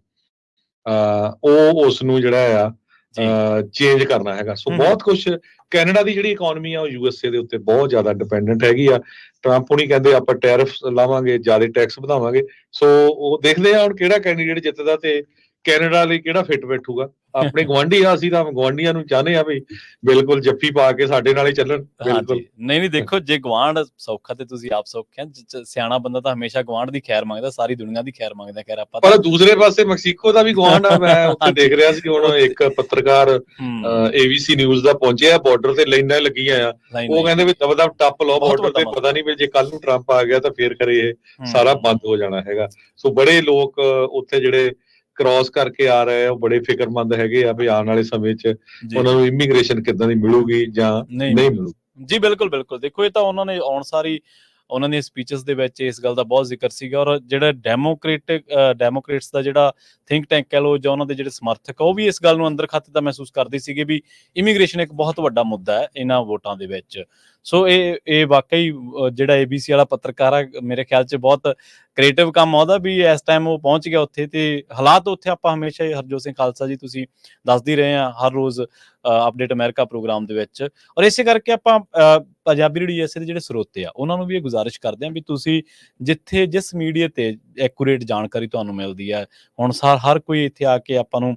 ਉਹ ਉਸ ਨੂੰ ਜਿਹੜਾ ਆ ਚੇਂਜ ਕਰਨਾ ਹੈਗਾ। ਸੋ ਬਹੁਤ ਕੁਛ ਕੈਨੇਡਾ ਦੀ ਜਿਹੜੀ ਇਕਨੋਮੀ ਆ ਉਹ ਯੂਐਸਏ ਦੇ ਉੱਤੇ ਬਹੁਤ ਜ਼ਿਆਦਾ ਡਿਪੈਂਡੈਂਟ ਹੈਗੀ ਆ। ਟਰੰਪ ਹੁਣੀ ਕਹਿੰਦੇ ਆਪਾਂ ਟੈਰਿਫ ਲਾਵਾਂਗੇ, ਜ਼ਿਆਦਾ ਟੈਕਸ ਵਧਾਵਾਂਗੇ। ਸੋ ਉਹ ਦੇਖਦੇ ਆ ਹੁਣ ਕਿਹੜਾ ਕੈਂਡੀਡੇਟ ਜਿੱਤਦਾ ਤੇ ਕੈਨੇਡਾ ਲਈ ਕਿਹੜਾ ਫਿੱਟ ਬੈਠੂਗਾ। ਆਪਣੇ ਗੁਆਂਢੀ ਆ, ਅਸੀਂ ਤਾਂ ਗੁਆਂਢੀਆਂ ਨੂੰ ਚਾਹੁੰਦੇ ਆ ਵੀ ਬਿਲਕੁਲ ਜੱਫੀ ਪਾ ਕੇ ਸਾਡੇ ਨਾਲ ਹੀ ਚੱਲਣ। ਬਿਲਕੁਲ ਨਹੀਂ ਦੇਖੋ, ਜੇ ਗੁਆਂਢ ਸੌਖਾ ਤੇ ਤੁਸੀਂ ਆਪ ਸੌਖੇ ਆ। ਸਿਆਣਾ ਬੰਦਾ ਤਾਂ ਹਮੇਸ਼ਾ ਗੁਆਂਢ ਦੀ ਖੈਰ ਮੰਗਦਾ, ਸਾਰੀ ਦੁਨੀਆ ਦੀ ਖੈਰ ਮੰਗਦਾ। ਖੈਰ ਆਪਾਂ ਪਰ ਦੂਸਰੇ ਪਾਸੇ ਮੈਕਸੀਕੋ ਦਾ ਵੀ ਗੁਆਂਢ ਆ। ਮੈਂ ਉੱਥੇ ਦੇਖ ਰਿਹਾ ਸੀ ਹੁਣ ਇੱਕ ਪੱਤਰਕਾਰ ABC ਨਿਊਜ਼ ਦਾ ਪਹੁੰਚਿਆ, ਬਾਰਡਰ ਤੇ ਲਾਈਨਾਂ ਲੱਗੀਆਂ ਆ। ਉਹ ਕਹਿੰਦੇ ਵੀ ਦਬ ਟੱਪ ਲਓ ਬਾਰਡਰ ਤੇ, ਪਤਾ ਨਹੀਂ ਵੀ ਜੇ ਕੱਲ ਨੂੰ ਟਰੰਪ ਆ ਗਿਆ ਤਾਂ ਫੇਰ ਕਰੇ ਇਹ ਸਾਰਾ ਬੰਦ ਹੋ ਜਾਣਾ ਹੈਗਾ। ਸੋ ਬੜੇ ਲੋਕ ਉੱਥੇ ਜਿਹੜੇ ਕ੍ਰਾਸ ਕਰਕੇ ਆ ਰਹੇ ਆ ਉਹ ਬੜੇ ਫਿਕਰਮੰਦ ਹੈਗੇ ਆ ਵੀ ਆਉਣ ਵਾਲੇ ਸਮੇਂ 'ਚ ਉਹਨਾਂ ਨੂੰ ਇਮੀਗ੍ਰੇਸ਼ਨ ਕਿੱਦਾਂ ਦੀ ਮਿਲੂਗੀ ਜਾਂ ਨਹੀਂ ਮਿਲੂਗੀ। ਜੀ ਬਿਲਕੁਲ ਦੇਖੋ, ਇਹ ਤਾਂ ਉਹਨਾਂ ਨੇ ਆਉਣ ਸਾਰੀ ਉਹਨਾਂ ਦੀਆਂ ਸਪੀਚਸ ਦੇ ਵਿੱਚ ਇਸ ਗੱਲ ਦਾ ਬਹੁਤ ਜ਼ਿਕਰ ਸੀਗਾ। ਔਰ ਜਿਹੜਾ ਡੈਮੋਕ੍ਰੇਟਸ ਦਾ ਜਿਹੜਾ ਥਿੰਕ ਟੈਂਕ ਕਹਿ ਲਓ ਜਾਂ ਉਹਨਾਂ ਦੇ ਜਿਹੜੇ ਸਮਰਥਕ ਆ, ਉਹ ਵੀ ਇਸ ਗੱਲ ਨੂੰ ਅੰਦਰ ਖਾਤੇ ਦਾ ਮਹਿਸੂਸ ਕਰਦੇ ਸੀਗੇ ਵੀ ਇਮੀਗ੍ਰੇਸ਼ਨ ਇੱਕ ਬਹੁਤ ਵੱਡਾ ਮੁੱਦਾ ਹੈ ਇਹਨਾਂ ਵੋਟਾਂ ਦੇ ਵਿੱਚ। ਸੋ ਇਹ ਵਾਕਈ ਜਿਹੜਾ ABC ਵਾਲਾ ਪੱਤਰਕਾਰ ਆ, ਮੇਰੇ ਖਿਆਲ 'ਚ ਬਹੁਤ ਕ੍ਰੀਏਟਿਵ ਕੰਮ ਆਉਂਦਾ ਵੀ ਇਸ ਟਾਈਮ ਉਹ ਪਹੁੰਚ ਗਿਆ ਉੱਥੇ। ਤੇ ਹਾਲਾਤ ਉੱਥੇ ਆਪਾਂ ਹਮੇਸ਼ਾ ਹੀ, ਹਰਜੋਤ ਸਿੰਘ ਖਾਲਸਾ ਜੀ, ਤੁਸੀਂ ਦੱਸਦੇ ਰਹੇ ਆ ਹਰ ਰੋਜ਼ ਅਪਡੇਟ ਅਮਰੀਕਾ ਪ੍ਰੋਗਰਾਮ ਦੇ ਵਿੱਚ। ਔਰ ਇਸੇ ਕਰਕੇ ਆਪਾਂ ਪੰਜਾਬੀ ਰੇਡੀਓ USA ਦੇ ਜਿਹੜੇ ਸਰੋਤੇ ਆ ਉਹਨਾਂ ਨੂੰ ਵੀ ਇਹ ਗੁਜ਼ਾਰਿਸ਼ ਕਰਦੇ ਹਾਂ ਵੀ ਤੁਸੀਂ ਜਿੱਥੇ ਜਿਸ ਮੀਡੀਆ ਤੇ ਐਕੂਰੇਟ ਜਾਣਕਾਰੀ ਤੁਹਾਨੂੰ ਮਿਲਦੀ ਹੈ, ਹੁਣ ਹਰ ਕੋਈ ਇੱਥੇ ਆ ਕੇ ਆਪਾਂ ਨੂੰ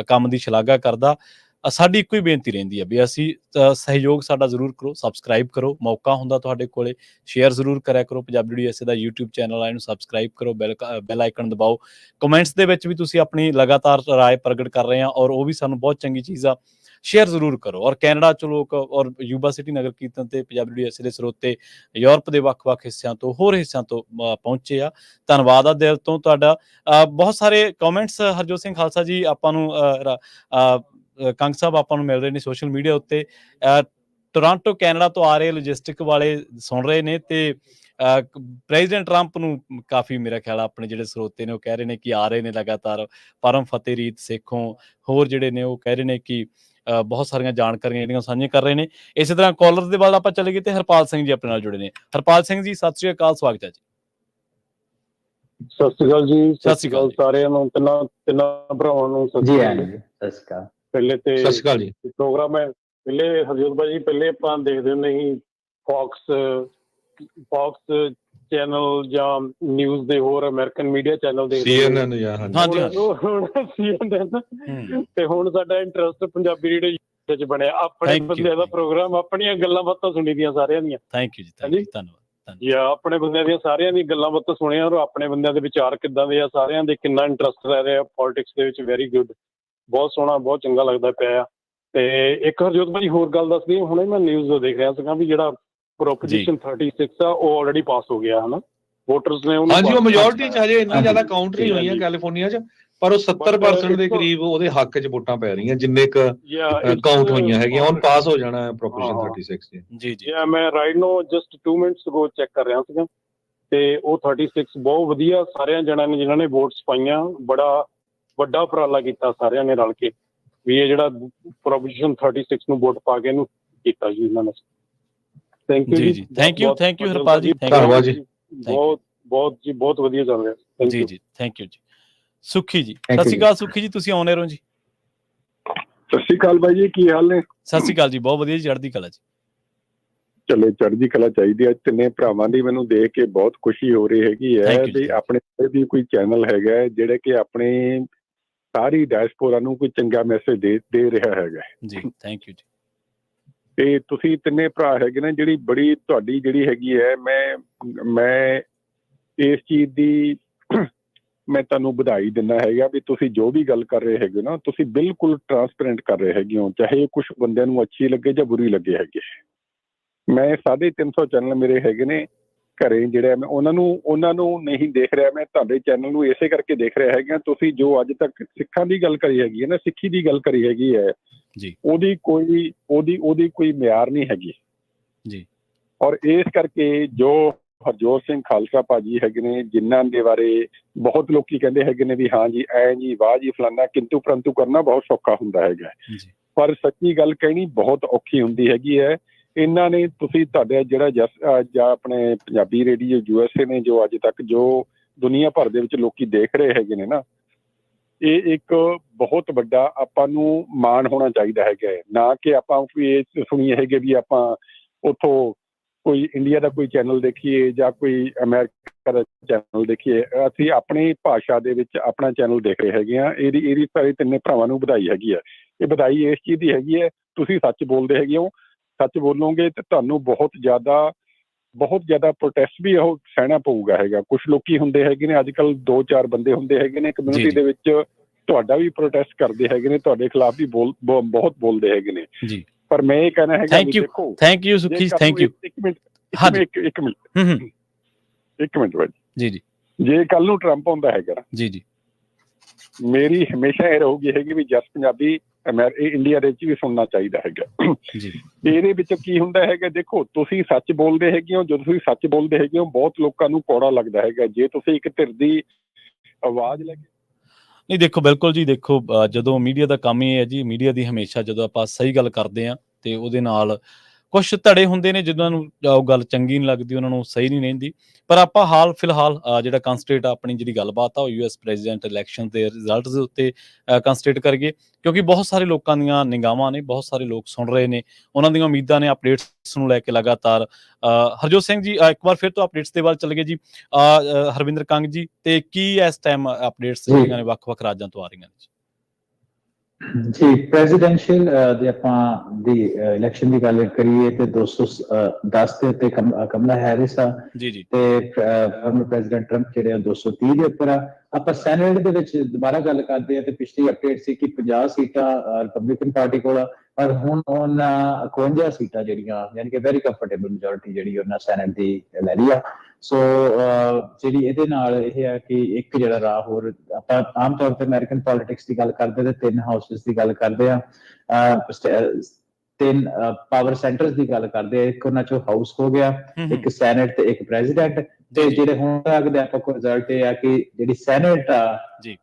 ਕੰਮ ਦੀ ਸ਼ਲਾਘਾ ਕਰਦਾ। ਸਾਡੀ ਇੱਕੋ ਹੀ ਬੇਨਤੀ ਰਹਿੰਦੀ ਹੈ ਵੀ ਅਸੀਂ ਸਹਿਯੋਗ ਸਾਡਾ ਜ਼ਰੂਰ ਕਰੋ, ਸਬਸਕ੍ਰਾਈਬ ਕਰੋ, ਮੌਕਾ ਹੁੰਦਾ ਤੁਹਾਡੇ ਕੋਲੇ ਸ਼ੇਅਰ ਜ਼ਰੂਰ ਕਰਿਆ ਕਰੋ। ਪੰਜਾਬੀ ਰੇਡੀਓ USA ਦਾ YouTube ਚੈਨਲ ਆ, ਇਹਨੂੰ ਸਬਸਕ੍ਰਾਈਬ ਕਰੋ, ਬੈਲ ਆਈਕਨ ਦਬਾਓ। ਕਮੈਂਟਸ ਦੇ ਵਿੱਚ ਵੀ ਤੁਸੀਂ ਆਪਣੀ ਲਗਾਤਾਰ ਰਾਏ ਪ੍ਰਗਟ ਕਰ ਰਹੇ ਆ ਔਰ ਉਹ ਵੀ ਸਾਨੂੰ ਬਹੁਤ ਚੰਗੀ ਚੀਜ਼ ਆ। ਸ਼ੇਅਰ ਜ਼ਰੂਰ ਕਰੋ। ਔਰ ਕੈਨੇਡਾ 'ਚ ਲੋਕ ਔਰ ਯੂਬਾ ਸਿਟੀ ਨਗਰ ਕੀਰਤਨ ਤੇ ਪੰਜਾਬੀ ਰੇਡੀਓ USA ਦੇ ਸਰੋਤੇ ਯੂਰਪ ਦੇ ਵੱਖ-ਵੱਖ ਹਿੱਸਿਆਂ ਤੋਂ, ਹੋਰ ਹਿੱਸਿਆਂ ਤੋਂ ਪਹੁੰਚੇ ਆ। ਧੰਨਵਾਦ ਆ ਦਿਲ ਤੋਂ ਤੁਹਾਡਾ। ਬਹੁਤ ਸਾਰੇ ਕਮੈਂਟਸ ਹਰਜੋਤ ਸਿੰਘ ਖਾਲਸਾ ਜੀ ਆਪਾਂ ਨੂੰ ਕੰਗ ਸਾਹਿਬ ਆਪਾਂ ਨੂੰ ਮਿਲ ਰਹੇ ਨੇ ਸੋਸ਼ਲ ਮੀਡੀਆ ਉੱਤੇ। ਟੋਰਾਂਟੋ ਕੈਨੇਡਾ ਤੋਂ ਆ ਰਹੇ ਲੌਜਿਸਟਿਕ ਵਾਲੇ ਸੁਣ ਰਹੇ ਨੇ ਤੇ ਪ੍ਰੈਜ਼ੀਡੈਂਟ ਟਰੰਪ ਨੂੰ ਕਾਫੀ, ਮੇਰਾ ਖਿਆਲ ਆਪਣੇ ਜਿਹੜੇ ਸਰੋਤੇ ਨੇ ਉਹ ਕਹਿ ਰਹੇ ਨੇ ਕਿ ਆ ਰਹੇ ਨੇ ਲਗਾਤਾਰ। ਪਰਮ ਫਤਿਹਰੀਤ ਸੇਖੋਂ ਹੋਰ ਜਿਹੜੇ ਨੇ ਉਹ ਕਹਿ ਰਹੇ ਨੇ ਕਿ ਬਹੁਤ ਸਾਰੀਆਂ ਜਾਣਕਾਰੀਆਂ ਜਿਹੜੀਆਂ ਸਾਂਝੀਆਂ ਕਰ ਰਹੇ ਨੇ। ਇਸੇ ਤਰ੍ਹਾਂ ਕਾਲਰ ਦੇ ਬਾਅਦ ਆਪਾਂ ਚਲੇ ਗਏ ਤੇ ਹਰਪਾਲ ਸਿੰਘ ਜੀ ਆਪਣੇ ਨਾਲ ਜੁੜੇ ਨੇ। ਹਰਪਾਲ ਸਿੰਘ ਜੀ ਸਤਿ ਸ਼੍ਰੀ ਅਕਾਲ, ਸਵਾਗਤ ਹੈ ਜੀ। ਸਤਿ ਸ਼੍ਰੀ ਅਕਾਲ ਜੀ। ਸਤਿ ਸ਼੍ਰੀ ਅਕਾਲ ਸਾਰਿਆਂ ਨੂੰ, ਤਿੰਨਾਂ ਭਰਾਵਾਂ ਨੂੰ ਸਤਿ ਸ਼੍ਰੀ ਅਕਾਲ। ਪਹਿਲੇ ਤੇ ਸਤਿ ਸ਼੍ਰੀ ਅਕਾਲ ਜੀ। ਪ੍ਰੋਗਰਾਮ ਹੈ ਪਹਿਲੇ ਹਰਜੋਤ ਭਾਜੀ, ਪਹਿਲੇ ਆਪਾਂ ਦੇਖਦੇ ਹੁੰਦੇ ਸੀ ਫੌਕਸ ਚੈਨਲ ਜਾਂ ਨਿਊਜ਼ ਦੇ ਹੋਰ ਅਮਰੀਕਨ ਮੀਡੀਆ ਚੈਨਲ ਦੇਖਦੇ CNN ਜਾਂ ਹੁਣ CNN ਤੇ ਹੁਣ ਸਾਡਾ ਇੰਟਰਸਟ ਪੰਜਾਬੀ ਰੇਡੀਓ ਵਿੱਚ ਬਣਿਆ। ਆਪਣੇ ਬੰਦਿਆਂ ਦਾ ਪ੍ਰੋਗਰਾਮ, ਆਪਣੀਆਂ ਗੱਲਾਂ ਬਾਤਾਂ ਸੁਣੀ ਦੀਆਂ ਸਾਰਿਆਂ ਦੀਆਂ। ਥੈਂਕ ਯੂ ਜੀ, ਧੰਨਵਾਦ। ਜਾਂ ਆਪਣੇ ਬੰਦਿਆਂ ਦੀਆਂ ਸਾਰਿਆਂ ਦੀ ਗੱਲਾਂ ਬਾਤਾਂ ਸੁਣੀਆਂ ਔਰ ਆਪਣੇ ਬੰਦਿਆਂ ਦੇ ਵਿਚਾਰ ਕਿੱਦਾਂ ਦੇ ਆ, ਸਾਰਿਆਂ ਦੇ ਕਿੰਨਾ ਇੰਟਰਸਟ ਲੈ ਰਹੇ ਆ ਪੋਲਿਟਿਕਸ ਦੇ ਵਿੱਚ। ਵੈਰੀ ਗੁੱਡ, ਬਹੁਤ ਸੋਹਣਾ, ਬਹੁਤ ਚੰਗਾ ਲੱਗਦਾ ਪਿਆ ਆ। ਤੇ ਇੱਕ ਹਰਜੋਤ ਭਾਜੀ ਹੋਰ ਗੱਲ ਦੱਸਦੀ, ਹੁਣੇ ਮੈਂ ਨਿਊਜ਼ ਦੇਖ ਰਿਹਾ ਸੀਗਾ ਵੀ ਜਿਹੜਾ ਪ੍ਰੋਪੋਜੀਸ਼ਨ 36 ਆ ਉਹ ਆਲਰੇਡੀ ਪਾਸ ਹੋ ਗਿਆ ਹਨਾ, ਵੋਟਰਸ ਨੇ ਉਹਨੂੰ। ਹਾਂਜੀ, ਉਹ ਮੈਜੋਰਟੀ ਚ ਹਜੇ ਇੰਨੀ ਜ਼ਿਆਦਾ ਕਾਊਂਟ ਨਹੀਂ ਹੋਈਆਂ ਕੈਲੀਫੋਰਨੀਆ ਚ, ਪਰ ਉਹ 70% ਦੇ ਕਰੀਬ ਉਹਦੇ ਹੱਕ ਚ ਵੋਟਾਂ ਪੈ ਰਹੀਆਂ ਜਿੰਨੇ ਕ ਕਾਊਂਟ ਹੋਈਆਂ ਹੈਗੀਆਂ। ਹੁਣ ਪਾਸ ਹੋ ਜਾਣਾ ਪ੍ਰੋਪੋਜੀਸ਼ਨ 36 ਜੀ ਜੀ। ਮੈਂ ਰਾਈਟ ਨੋ ਜਸਟ 2 ਮਿੰਟਸ ਅਗੋ ਚੈੱਕ ਕਰ ਰਿਹਾ ਸੀਗਾ ਤੇ ਉਹ 36 ਬਹੁਤ ਵਧੀਆ ਸਾਰਿਆਂ ਜਣਿਆਂ ਨੇ ਜਿਨ੍ਹਾਂ ਨੇ ਵੋਟਸ ਪਾਈਆਂ, ਬੜਾ ਵੱਡਾ ਉਪਰਾਲਾ ਕੀਤਾ ਸਾਰਿਆਂ ਨੇ ਰਲ ਕੇ ਵੀ ਇਹ ਜਿਹੜਾ ਪ੍ਰੋਪੋਜੀਸ਼ਨ 36 ਨੂੰ ਵੋਟ ਪਾ ਕੇ ਇਹਨੂੰ ਕੀਤਾ ਜੀ ਇਹਨਾਂ ਨੇ। ਥੈਂਕ ਯੂ ਜੀ, ਥੈਂਕ ਯੂ ਹਰਪਾਲ ਜੀ, ਧੰਨਵਾਦ ਜੀ। ਬਹੁਤ ਜੀ, ਬਹੁਤ ਵਧੀਆ ਚੱਲ ਰਿਹਾ ਜੀ ਜੀ। ਥੈਂਕ ਯੂ ਜੀ। ਸੁਖੀ ਜੀ, ਸਤਿ ਸ਼੍ਰੀ ਅਕਾਲ। ਸੁਖੀ ਜੀ, ਤੁਸੀਂ ਆਉਣੇ ਰਹੋ ਜੀ। ਸਤਿ ਸ਼੍ਰੀ ਅਕਾਲ ਬਾਈ ਜੀ, ਕੀ ਹਾਲ ਨੇ? ਸਤਿ ਸ਼੍ਰੀ ਅਕਾਲ ਜੀ, ਬਹੁਤ ਵਧੀਆ ਜੀ, ਚੜ੍ਹਦੀ ਕਲਾ ਜੀ। ਚਲੋ ਚੜ੍ਹਦੀ ਕਲਾ ਚਾਹੀਦੀ ਹੈ। ਤਿੰਨੇ ਭਰਾਵਾਂ ਦੀ ਮੈਨੂੰ ਦੇਖ ਕੇ ਬਹੁਤ ਖੁਸ਼ੀ ਹੋ ਰਹੀ ਹੈਗੀ ਹੈ ਤੇ ਆਪਣੇ ਵੀ ਕੋਈ ਚੈਨਲ ਹੈਗਾ ਜਿਹੜੇ ਕਿ ਆਪਣੇ ਸਾਰੀ ਡਾਇਸਪੋਰਾ ਨੂੰ ਕੋਈ ਚੰਗਾ ਮੈਸੇਜ ਦੇ ਰਿਹਾ ਹੈਗਾ ਜੀ। ਥੈਂਕ ਯੂ ਜੀ। ਤੇ ਤੁਸੀਂ ਤਿੰਨੇ ਭਰਾ ਹੈਗੇ ਨੇ, ਜਿਹੜੀ ਬੜੀ ਤੁਹਾਡੀ ਜਿਹੜੀ ਹੈਗੀ ਹੈ, ਮੈਂ ਇਸ ਚੀਜ਼ ਦੀ ਮੈਂ ਤੁਹਾਨੂੰ ਵਧਾਈ ਦਿੰਦਾ ਹੈਗਾ ਵੀ ਤੁਸੀਂ ਜੋ ਵੀ ਗੱਲ ਕਰ ਰਹੇ ਹੈਗੇ ਨਾ, ਤੁਸੀਂ ਬਿਲਕੁਲ ਟਰਾਂਸਪੇਰੈਂਟ ਕਰ ਰਹੇ ਹੈਗੇ ਹੋ, ਚਾਹੇ ਕੁਛ ਬੰਦਿਆਂ ਨੂੰ ਅੱਛੀ ਲੱਗੇ ਜਾਂ ਬੁਰੀ ਲੱਗੇ ਹੈਗੇ। ਮੈਂ 350 ਚੈਨਲ ਮੇਰੇ ਹੈਗੇ ਨੇ ਘਰੇ, ਜਿਹੜਾ ਮੈਂ ਉਹਨਾਂ ਨੂੰ ਨਹੀਂ ਦੇਖ ਰਿਹਾ, ਮੈਂ ਤੁਹਾਡੇ ਚੈਨਲ ਨੂੰ ਇਸੇ ਕਰਕੇ ਦੇਖ ਰਿਹਾ ਹੈਗਾ। ਤੁਸੀਂ ਜੋ ਅੱਜ ਤੱਕ ਸਿੱਖਾਂ ਦੀ ਗੱਲ ਕਰੀ ਹੈਗੀ ਹੈ ਨਾ, ਸਿੱਖੀ ਦੀ ਗੱਲ ਕਰੀ ਹੈਗੀ ਹੈ ਜੀ, ਉਹਦੀ ਕੋਈ ਮਿਆਰ ਨਹੀਂ ਹੈਗੀ ਜੀ। ਔਰ ਇਸ ਕਰਕੇ ਜੋ ਹਰਜੋਤ ਸਿੰਘ ਖਾਲਸਾ ਭਾਜੀ ਹੈਗੇ ਨੇ, ਜਿਨ੍ਹਾਂ ਦੇ ਬਾਰੇ ਬਹੁਤ ਲੋਕੀ ਕਹਿੰਦੇ ਹੈਗੇ ਨੇ ਵੀ ਹਾਂ ਜੀ ਐ ਜੀ ਵਾਹ ਜੀ ਫਲਾਨਾ, ਕਿੰਤੂ ਪਰੰਤੂ ਕਰਨਾ ਬਹੁਤ ਸੌਖਾ ਹੁੰਦਾ ਹੈਗਾ, ਪਰ ਸੱਚੀ ਗੱਲ ਕਹਿਣੀ ਬਹੁਤ ਔਖੀ ਹੁੰਦੀ ਹੈਗੀ ਹੈ। ਇਹਨਾਂ ਨੇ ਤੁਸੀਂ ਤੁਹਾਡਾ ਜਿਹੜਾ ਜਾਂ ਆਪਣੇ ਪੰਜਾਬੀ ਰੇਡੀਓ USA ਨੇ ਜੋ ਅੱਜ ਤੱਕ ਜੋ ਦੁਨੀਆ ਭਰ ਦੇ ਵਿੱਚ ਲੋਕੀ ਦੇਖ ਰਹੇ ਹੈਗੇ ਨੇ ਨਾ, ਇਹ ਇੱਕ ਬਹੁਤ ਵੱਡਾ ਆਪਾਂ ਨੂੰ ਮਾਣ ਹੋਣਾ ਚਾਹੀਦਾ ਹੈਗਾ। ਨਾ ਕਿ ਆਪਾਂ ਇਹ ਸੁਣੀਏ ਹੈਗੇ ਵੀ ਆਪਾਂ ਉੱਥੋਂ ਕੋਈ ਇੰਡੀਆ ਦਾ ਕੋਈ ਚੈਨਲ ਦੇਖੀਏ ਜਾਂ ਕੋਈ ਅਮਰੀਕਾ ਦਾ ਚੈਨਲ ਦੇਖੀਏ, ਅਸੀਂ ਆਪਣੀ ਭਾਸ਼ਾ ਦੇ ਵਿੱਚ ਆਪਣਾ ਚੈਨਲ ਦੇਖ ਰਹੇ ਹੈਗੇ ਹਾਂ। ਇਹਦੀ ਸਾਰੇ ਤਿੰਨੇ ਭਰਾਵਾਂ ਨੂੰ ਵਧਾਈ ਹੈਗੀ ਹੈ। ਇਹ ਵਧਾਈ ਇਸ ਚੀਜ਼ ਦੀ ਹੈਗੀ ਹੈ, ਤੁਸੀਂ ਸੱਚ ਬੋਲਦੇ ਹੈਗੇ ਹੋ, ਸੱਚ ਬੋਲੋਗੇ ਤੇ ਤੁਹਾਨੂੰ ਬਹੁਤ ਜ਼ਿਆਦਾ ਪ੍ਰੋਟੈਸਟ ਵੀ ਉਹ ਸਹਿਣਾ ਪਊਗਾ ਹੈਗਾ। ਕੁਛ ਲੋਕੀ ਹੁੰਦੇ ਹੈਗੇ ਨੇ, ਅੱਜ ਕੱਲ੍ਹ 2-4 ਬੰਦੇ ਹੁੰਦੇ ਹੈਗੇ ਨੇ ਕਮਿਊਨਿਟੀ ਦੇ ਵਿੱਚ, ਤੁਹਾਡਾ ਵੀ ਪ੍ਰੋਟੈਸਟ ਕਰਦੇ ਹੈਗੇ ਨੇ, ਤੁਹਾਡੇ ਖਿਲਾਫ ਵੀ ਬਹੁਤ ਬੋਲਦੇ ਹੈਗੇ ਨੇ ਜੀ। ਪਰ ਮੈਂ ਇਹ ਕਹਿਣਾ ਹੈਗਾ, ਦੇਖੋ ਥੈਂਕ ਯੂ ਸੁਖੀ, ਥੈਂਕ ਯੂ। ਇੱਕ ਮਿੰਟ ਬਾਈ ਜੀ ਜੀ। ਜੇ ਕੱਲ ਨੂੰ ਟਰੰਪ ਆਉਂਦਾ ਹੈਗਾ ਜੀ ਜੀ, ਮੇਰੀ ਹਮੇਸ਼ਾ ਇਹ ਰਹੂਗੀ ਹੈਗੀ ਵੀ ਜਸ ਪੰਜਾਬੀ ਇੰਡੀਆ ਦੇ ਵਿੱਚ ਵੀ ਸੁਣਨਾ ਚਾਹੀਦਾ ਹੈਗਾ ਜੀ। ਇਹਦੇ ਵਿੱਚ ਕੀ ਹੁੰਦਾ ਹੈਗਾ, ਦੇਖੋ ਤੁਸੀਂ ਸੱਚ ਬੋਲਦੇ ਹੈਗੇ ਹੋ, ਜਦੋਂ ਤੁਸੀਂ ਸੱਚ ਬੋਲਦੇ ਹੈਗੇ ਹੋ ਬਹੁਤ ਲੋਕਾਂ ਨੂੰ ਕੌੜਾ ਲੱਗਦਾ ਹੈਗਾ। ਜੇ ਤੁਸੀਂ ਇੱਕ ਧਿਰ ਦੀ ਆਵਾਜ਼ ਲੈ ਕੇ ਨਹੀਂ, ਦੇਖੋ ਬਿਲਕੁਲ ਜੀ, ਦੇਖੋ ਜਦੋਂ ਮੀਡੀਆ ਦਾ ਕੰਮ ਇਹ ਹੈ ਜੀ, ਮੀਡੀਆ ਦੀ ਹਮੇਸ਼ਾ ਜਦੋਂ ਆਪਾਂ ਸਹੀ ਗੱਲ ਕਰਦੇ ਹਾਂ ਤੇ ਉਹਦੇ ਨਾਲ ਕੁਛ ਧੜੇ ਹੁੰਦੇ ਨੇ ਜਿਨ੍ਹਾਂ ਨੂੰ ਉਹ ਗੱਲ ਚੰਗੀ ਨਹੀਂ ਲੱਗਦੀ, ਉਹਨਾਂ ਨੂੰ ਸਹੀ ਨਹੀਂ ਰਹਿੰਦੀ। ਪਰ ਆਪਾਂ ਫਿਲਹਾਲ ਜਿਹੜਾ ਕੰਸਟਰੇਟ ਆਪਣੀ ਜਿਹੜੀ ਗੱਲਬਾਤ ਆ ਉਹ US ਪ੍ਰੈਜ਼ੀਡੈਂਟ ਇਲੈਕਸ਼ਨ ਦੇ ਰਿਜ਼ਲਟਸ ਦੇ ਉੱਤੇ ਕੰਸਟਰੇਟ ਕਰੀਏ, ਕਿਉਂਕਿ ਬਹੁਤ ਸਾਰੇ ਲੋਕਾਂ ਦੀਆਂ ਨਿਗਾਹਾਂ ਨੇ, ਬਹੁਤ ਸਾਰੇ ਲੋਕ ਸੁਣ ਰਹੇ ਨੇ, ਉਹਨਾਂ ਦੀਆਂ ਉਮੀਦਾਂ ਨੇ ਅਪਡੇਟਸ ਨੂੰ ਲੈ ਕੇ ਲਗਾਤਾਰ। ਹਰਜੋਤ ਸਿੰਘ ਜੀ, ਇੱਕ ਵਾਰ ਫਿਰ ਤੋਂ ਅਪਡੇਟਸ ਦੇ ਵੱਲ ਚਲੇ ਗਏ ਜੀ। ਹਰਵਿੰਦਰ ਕੰਗ ਜੀ, ਤੇ ਕੀ ਇਸ ਟਾਈਮ ਅਪਡੇਟਸ ਜਿਹੜੀਆਂ ਨੇ ਵੱਖ-ਵੱਖ ਰਾਜਾਂ ਤੋਂ ਆ ਰਹੀਆਂ ਨੇ ਜੀ? ਪ੍ਰੈਜ਼ੀਡੈਂਸ਼ੀਅਲ ਦੇ ਆਪਾਂ ਦੀ ਇਲੈਕਸ਼ਨ ਦੀ ਗੱਲ ਕਰੀਏ ਤੇ 210 ਦੇ ਉੱਤੇ ਕਮਲਾ ਹੈਰਿਸ ਆ ਜੀ ਜੀ, ਤੇ ਫਾਰਮਰ ਪ੍ਰੈਜ਼ੀਡੈਂਟ ਟਰੰਪ ਜਿਹੜੇ 230 ਦੇ ਉੱਪਰ ਆ। ਆਪਾਂ ਸੈਨੇਟ ਦੇ ਵਿੱਚ ਦੁਬਾਰਾ ਗੱਲ ਕਰਦੇ ਆ ਤੇ ਪਿਛਲੀ ਅਪਡੇਟ ਸੀ ਕਿ 50 ਸੀਟਾਂ ਰਿਪਬਲਿਕਨ ਪਾਰਟੀ ਕੋਲ ਆ, ਪਰ ਹੁਣ ਉਹਨਾਂ 51 ਸੀਟਾਂ ਜਿਹੜੀਆਂ, ਯਾਨੀ ਕਿ ਵੈਰੀ ਕੰਫਰਟੇਬਲ ਮੈਜੋਰਿਟੀ ਜਿਹੜੀ ਉਹਨਾਂ ਸੈਨੇਟ ਦੀ ਲੈ ਲਈ ਆ। ਸੋ ਜਿਹੜੀ ਇਹਦੇ ਨਾਲ ਇਹ ਹੈ ਕਿ ਇੱਕ ਜਿਹੜਾ ਰਾਹ ਹੋਰ, ਆਪਾਂ ਆਮ ਤੌਰ ਤੇ ਅਮਰੀਕਨ ਪੋਲਿਟਿਕਸ ਦੀ ਗੱਲ ਕਰਦੇ ਤੇ 3 ਹਾਊਸਿਸ ਦੀ ਗੱਲ ਕਰਦੇ ਆ, 3 ਪਾਵਰ ਸੈਂਟਰਸ ਦੀ ਗੱਲ ਕਰਦੇ ਆ। ਇੱਕ ਉਹਨਾਂ ਚੋਂ ਹਾਊਸ ਹੋ ਗਿਆ, ਇੱਕ ਸੈਨੇਟ ਤੇ ਇੱਕ ਪ੍ਰੈਜ਼ੀਡੈਂਟ। ਤੇ ਜਿਹੜੇ ਹੁਣ ਤੱਕ ਦੇ ਆਪਾਂ ਰਿਜ਼ਲਟ ਇਹ ਆ ਕਿ ਜਿਹੜੀ ਸੈਨੇਟ ਆ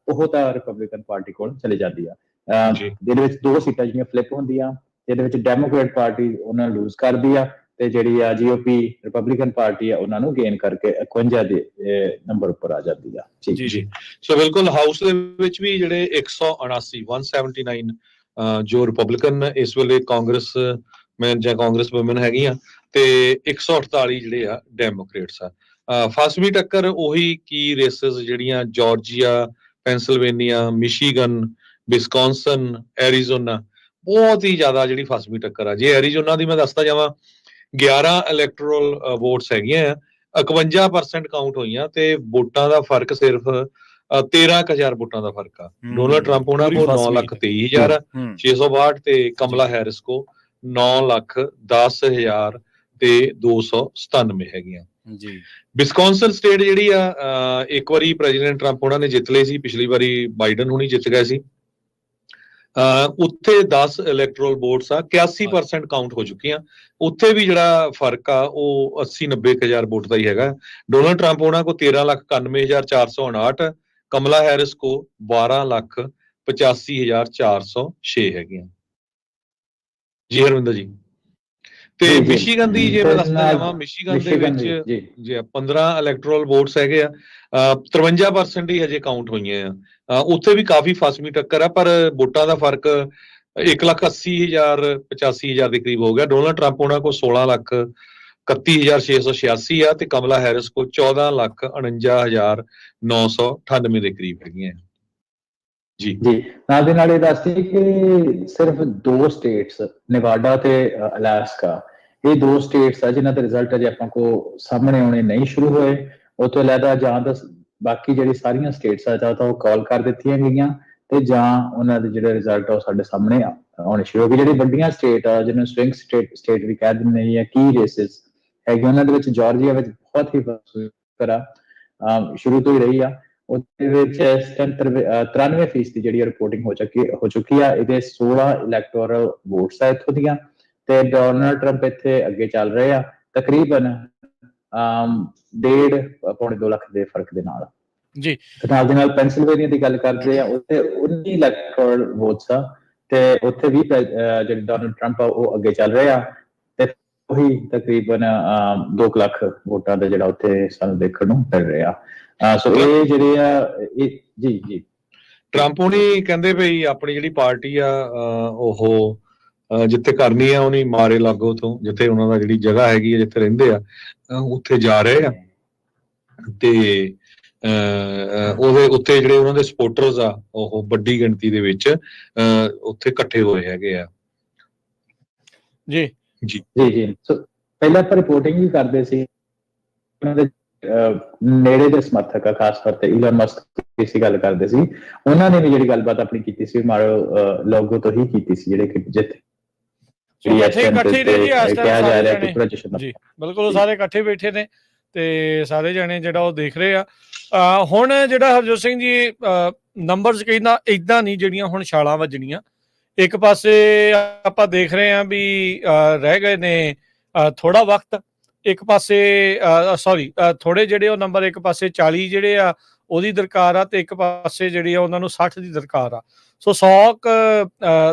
ਉਹ ਤਾਂ ਰਿਪਬਲਿਕਨ ਪਾਰਟੀ ਕੋਲ ਚਲੀ ਜਾਂਦੀ ਆ। ਜਿਹਦੇ ਵਿੱਚ 2 ਸੀਟਾਂ ਜਿਹੜੀਆਂ ਫਲਿਪ ਹੁੰਦੀਆਂ, ਜਿਹਦੇ ਵਿੱਚ ਡੈਮੋਕ੍ਰੇਟ ਪਾਰਟੀ ਉਹਨਾਂ ਨੂੰ ਲੂਜ਼ ਕਰਦੀ ਆ ਤੇ ਜਿਹੜੀ ਆ GOP ਰਿਪਬਲਿਕਨ ਪਾਰਟੀ ਆ ਉਹਨਾਂ ਨੂੰ ਗੇਨ ਕਰਕੇ 51 ਦੇ ਨੰਬਰ ਉੱਪਰ ਆ ਜਾਂਦੀ ਆ। ਜੀ ਜੀ। ਸੋ ਬਿਲਕੁਲ ਹਾਊਸ ਦੇ ਵਿੱਚ ਵੀ ਜਿਹੜੇ 179 ਜੋ ਰਿਪਬਲਿਕਨ ਇਸ ਵੇਲੇ ਕਾਂਗਰਸ ਮੈਨ ਜਾਂ ਕਾਂਗਰਸ ਵੂਮਨ ਹੈਗੀਆਂ, ਤੇ 148 ਜਿਹੜੇ ਆ ਡੈਮੋਕ੍ਰੇਟਸ ਆ। ਫਸਵੀਂ ਟੱਕਰ ਉਹੀ ਕੀ ਰੇਸਸ ਜਿਹੜੀਆਂ Georgia, Pennsylvania, Michigan, Wisconsin, Arizona, ਬਹੁਤ ਹੀ ਜ਼ਿਆਦਾ ਜਿਹੜੀ ਫਸਵੀਂ ਟੱਕਰ ਆ। ਜੇ ਐਰੀਜ਼ੋਨਾ ਦੀ ਮੈਂ ਦੱਸਦਾ ਜਾਵਾਂ, 11 ਇਲੈਕਟੋਰਲ ਵੋਟਸ ਹੈਗੀਆਂ ਆ, 51% ਕਾਊਂਟ ਹੋਈਆਂ, ਤੇ ਵੋਟਾਂ ਦਾ ਫਰਕ ਸਿਰਫ 13,000 ਵੋਟਾਂ ਦਾ ਫਰਕ ਆ। ਡੋਨਲਡ ਟਰੰਪ ਉਹਨਾਂ ਕੋਲ 9,23,662 ਤੇ ਕਮਲਾ ਹੈਰਿਸ ਕੋ 9,10,297 ਹੈਗੀਆਂ ਜੀ। ਵਿਸਕੌਨਸਨ ਸਟੇਟ ਜਿਹੜੀ ਆ, ਇੱਕ ਵਾਰੀ ਪ੍ਰੈਜ਼ੀਡੈਂਟ ਟਰੰਪ ਉਹਨਾਂ ਨੇ ਜਿੱਤ ਲਈ ਸੀ, ਪਿਛਲੀ ਵਾਰੀ ਬਾਈਡਨ ਹੁਣੀ ਜਿੱਤ ਗਏ ਸੀ। ਉੱਥੇ 10 ਇਲੈਕਟੋਰਲ ਵੋਟਸ ਆ, 81% ਕਾਊਂਟ ਹੋ ਚੁੱਕੀਆਂ। ਉੱਥੇ ਵੀ ਜਿਹੜਾ ਫਰਕ ਆ ਉਹ 80-90,000 ਵੋਟ ਦਾ ਹੀ ਹੈਗਾ। ਡੋਨਲਡ ਟਰੰਪ ਉਹਨਾਂ ਕੋ 13,91,459, ਕਮਲਾ ਹੈਰਿਸ ਕੋ 12,85,406 ਹੈਗੀਆਂ। ਜੀ ਹਰਵਿੰਦਰ ਜੀ। ਤੇ ਮਿਸ਼ੀਗਨ ਦੀ ਜੇ ਮੈਂ ਦੱਸਦਾ ਜਾਵਾਂ, ਮਿਸ਼ੀਗਨ ਦੇ ਵਿੱਚ ਜੇ 15 ਇਲੈਕਟੋਰਲ ਵੋਟਸ ਹੈਗੇ ਆ, 53% ਹੀ ਹਜੇ ਕਾਊਂਟ ਹੋਈਆਂ ਆ। ਉੱਥੇ ਵੀ ਕਾਫੀ ਫਸਵੀਂ ਟੱਕਰ ਆ, ਪਰ ਵੋਟਾਂ ਦਾ ਫਰਕ 1,80,000 85,000 ਦੇ ਕਰੀਬ ਹੋ ਗਿਆ। ਡੋਨਲਡ ਟਰੰਪ ਉਹਨਾਂ ਕੋਲ 16,31,686 ਆ, ਤੇ ਕਮਲਾ ਹੈਰਿਸ ਕੋਲ 14,49,998 ਦੇ ਕਰੀਬ ਹੈਗੀਆਂ। ਜੀ ਨਾਲ ਦੇ ਨਾਲ ਇਹ ਦੱਸਦੀ ਕਿ ਸਿਰਫ 2 ਸਟੇਟਸ ਨੇਵਾਡਾ ਤੇ ਅਲਾਸਕਾ, ਇਹ 2 ਸਟੇਟਸ ਆ ਜਿਨ੍ਹਾਂ ਦੇ ਰਿਜ਼ਲਟ ਅਜੇ ਆਪਾਂ ਕੋ ਸਾਹਮਣੇ ਆਉਣੇ ਨਹੀਂ ਸ਼ੁਰੂ ਹੋਏ। ਉਹ ਤੋਂ ਇਲਾਵਾ ਜਾਂ ਤਾਂ ਬਾਕੀ ਜਿਹੜੀ ਸਾਰੀਆਂ ਸਟੇਟਸ ਆ ਜਾਂ ਤਾਂ ਉਹ ਕਾਲ ਕਰ ਦਿੱਤੀਆਂ ਗਈਆਂ, ਤੇ ਜਾਂ ਉਹਨਾਂ ਦੇ ਜਿਹੜੇ ਰਿਜ਼ਲਟ ਆ ਉਹ ਸਾਡੇ ਸਾਹਮਣੇ ਆਉਣੇ ਸ਼ੁਰੂ ਹੋ ਗਏ। ਜਿਹੜੀ ਵੱਡੀਆਂ ਸਟੇਟ ਆ ਜਿਹਨੂੰ ਸਵਿੰਗ ਸਟੇਟ ਵੀ ਕਹਿ ਦਿੰਦੇ ਜਾਂ ਕੀ ਰੇਸਿਸ ਹੈਗੇ, ਉਹਨਾਂ ਦੇ ਵਿੱਚ ਜਾਰਜੀਆ ਵਿੱਚ ਬਹੁਤ ਹੀ ਸ਼ੁਰੂ ਤੋਂ ਹੀ ਰਹੀ ਆ। ਉਹਦੇ ਵਿੱਚ 93% ਜਿਹੜੀ ਰਿਪੋਰਟਿੰਗ ਹੋ ਚੁੱਕੀ ਆ। ਇਹਦੇ 16 ਇਲੈਕਟੋਰਲ ਵੋਟਸ ਆ ਇੱਥੋਂ ਦੀਆਂ, ਤੇ ਡੋਨਲਡ ਟਰੰਪ ਇੱਥੇ ਅੱਗੇ ਚੱਲ ਰਹੇ ਆ ਤਕਰੀਬਨ 1.5-2 ਲੱਖ ਦੇ ਫਰਕ ਦੇ ਨਾਲ ਜੀ। ਨਾਲ ਦੇ ਨਾਲ ਪੈਂਸਿਲਵੇਨੀਆ ਦੀ ਗੱਲ ਕਰਦੇ ਆ, ਉੱਥੇ 19 ਇਲੈਕਟੋਰਲ ਵੋਟਸ ਆ, ਤੇ ਉੱਥੇ ਵੀ ਜਿਹੜੇ ਡੋਨਲਡ ਟਰੰਪ ਆ ਉਹ ਅੱਗੇ ਚੱਲ ਰਹੇ ਆ, ਤੇ ਉਹੀ ਤਕਰੀਬਨ 2 ਲੱਖ ਵੋਟਾਂ ਦਾ ਜਿਹੜਾ ਉੱਥੇ ਸਾਨੂੰ ਦੇਖਣ ਨੂੰ ਮਿਲ ਰਿਹਾ। ਸੋ ਇਹ ਜਿਹੜੇ ਆ ਜੀ ਟਰੰਪ ਹੁਣੀ ਕਹਿੰਦੇ ਭਈ ਆਪਣੀ ਜਿਹੜੀ ਪਾਰਟੀ ਆ ਉਹ ਜਿੱਥੇ ਕਰਨੀ ਆ ਉਹਨੀ ਮਾਰੇ ਲਾਗੋ ਤੋਂ, ਜਿੱਥੇ ਉਹਨਾਂ ਦਾ ਜਿਹੜੀ ਜਗ੍ਹਾ ਹੈਗੀ ਆ ਜਿੱਥੇ ਰਹਿੰਦੇ ਆ ਉੱਥੇ ਜਾ ਰਹੇ ਆ, ਤੇ ਉਹਦੇ ਉੱਤੇ ਜਿਹੜੇ ਉਹਨਾਂ ਦੇ ਸਪੋਰਟਰਸ ਆ ਉਹ ਵੱਡੀ ਗਿਣਤੀ ਦੇ ਵਿੱਚ ਉੱਥੇ ਇਕੱਠੇ ਹੋਏ ਹੈਗੇ ਆ। ਜੀ ਜੀ ਸੋ ਪਹਿਲਾਂ ਆਪਾਂ ਰਿਪੋਰਟਿੰਗ ਵੀ ਕਰਦੇ ਸੀ, ਉਹਨਾਂ ਦੇ ਨੇੜੇ ਦੇ ਸਮਰਥਕ ਆ, ਖਾਸ ਤੌਰ ਤੇ ਇਲਨ ਮਸਕ ਇਸੇ ਗੱਲ ਕਰਦੇ ਸੀ। ਉਹਨਾਂ ਨੇ ਵੀ ਜਿਹੜੀ ਗੱਲਬਾਤ ਆਪਣੀ ਕੀਤੀ ਸੀ ਮਾਰੋ ਲੋਗੋ ਤੋਂ ਹੀ ਕੀਤੀ ਸੀ, ਜਿਹੜੇ ਕਿ ਜਿੱਥੇ ਬਿਲਕੁਲ ਸਾਰੇ ਇਕੱਠੇ ਬੈਠੇ ਨੇ ਤੇ ਸਾਰੇ ਜਣੇ ਜਿਹੜਾ ਉਹ ਦੇਖ ਰਹੇ ਆ। ਹੁਣ ਜਿਹੜਾ ਹਰਜੋਤ ਸਿੰਘ ਜੀ ਨੰਬਰਸ ਕਹਿੰਦਾ ਏਦਾਂ ਨਹੀਂ ਜਿਹੜੀਆਂ ਹੁਣ ਛਾਲਾਂ ਵੱਜਣੀਆਂ। ਇੱਕ ਪਾਸੇ ਆਪਾਂ ਦੇਖ ਰਹੇ ਹਾਂ ਵੀ ਰਹਿ ਗਏ ਨੇ ਥੋੜਾ ਵਕਤ, ਇੱਕ ਪਾਸੇ ਥੋੜੇ ਜਿਹੜੇ ਉਹ ਨੰਬਰ, ਇੱਕ ਪਾਸੇ 40 ਜਿਹੜੇ ਆ ਉਹਦੀ ਦਰਕਾਰ ਆ, ਤੇ ਇੱਕ ਪਾਸੇ ਜਿਹੜੀ ਆ ਉਹਨਾਂ ਨੂੰ 60 ਦੀ ਦਰਕਾਰ ਆ। ਸੋ 100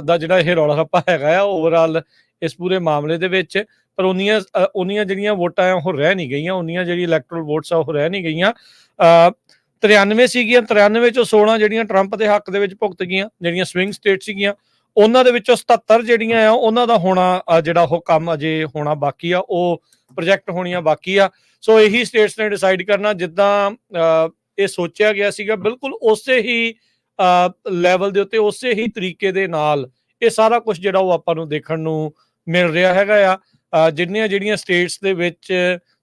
ਦਾ ਜਿਹੜਾ ਇਹ ਰੌਲਾ ਰੱਪਾ ਹੈਗਾ ਆ ਓਵਰਆਲ ਇਸ ਪੂਰੇ ਮਾਮਲੇ ਦੇ ਵਿੱਚ, ਪਰ ਉਨੀਆਂ ਜਿਹੜੀਆਂ ਵੋਟਾਂ ਆ ਉਹ ਰਹਿ ਨਹੀਂ ਗਈਆਂ, ਉਨੀਆਂ ਜਿਹੜੀ ਇਲੈਕਟਰਲ ਵੋਟਸ ਆ ਉਹ ਰਹਿ ਨਹੀਂ ਗਈਆਂ। 93 ਸੀਗੀਆਂ, 93 ਚੋਂ 16 ਜਿਹੜੀਆਂ ਟਰੰਪ ਦੇ ਹੱਕ ਦੇ ਵਿੱਚ ਭੁਗਤ ਗਈਆਂ, ਜਿਹੜੀਆਂ ਸਵਿੰਗ ਸਟੇਟ ਸੀਗੀਆਂ। ਉਹਨਾਂ ਦੇ ਵਿੱਚੋਂ 77 ਜਿਹੜੀਆਂ ਆ ਉਹਨਾਂ ਦਾ ਹੋਣਾ ਜਿਹੜਾ ਉਹ ਕੰਮ ਅਜੇ ਹੋਣਾ ਬਾਕੀ ਆ, ਉਹ ਪ੍ਰੋਜੈਕਟ ਹੋਣੀਆਂ ਬਾਕੀ ਆ। ਸੋ ਇਹੀ ਸਟੇਟਸ ਨੇ ਡਿਸਾਈਡ ਕਰਨਾ, ਜਿੱਦਾਂ ਇਹ ਸੋਚਿਆ ਗਿਆ ਸੀਗਾ ਬਿਲਕੁਲ ਉਸੇ ਹੀ ਲੈਵਲ ਦੇ ਉੱਤੇ, ਉਸੇ ਹੀ ਤਰੀਕੇ ਦੇ ਨਾਲ ਇਹ ਸਾਰਾ ਕੁਝ ਜਿਹੜਾ ਉਹ ਆਪਾਂ ਨੂੰ ਦੇਖਣ ਨੂੰ ਮਿਲ ਰਿਹਾ ਹੈਗਾ ਆ। ਜਿਹੜੀਆਂ ਸਟੇਟਸ ਦੇ ਵਿੱਚ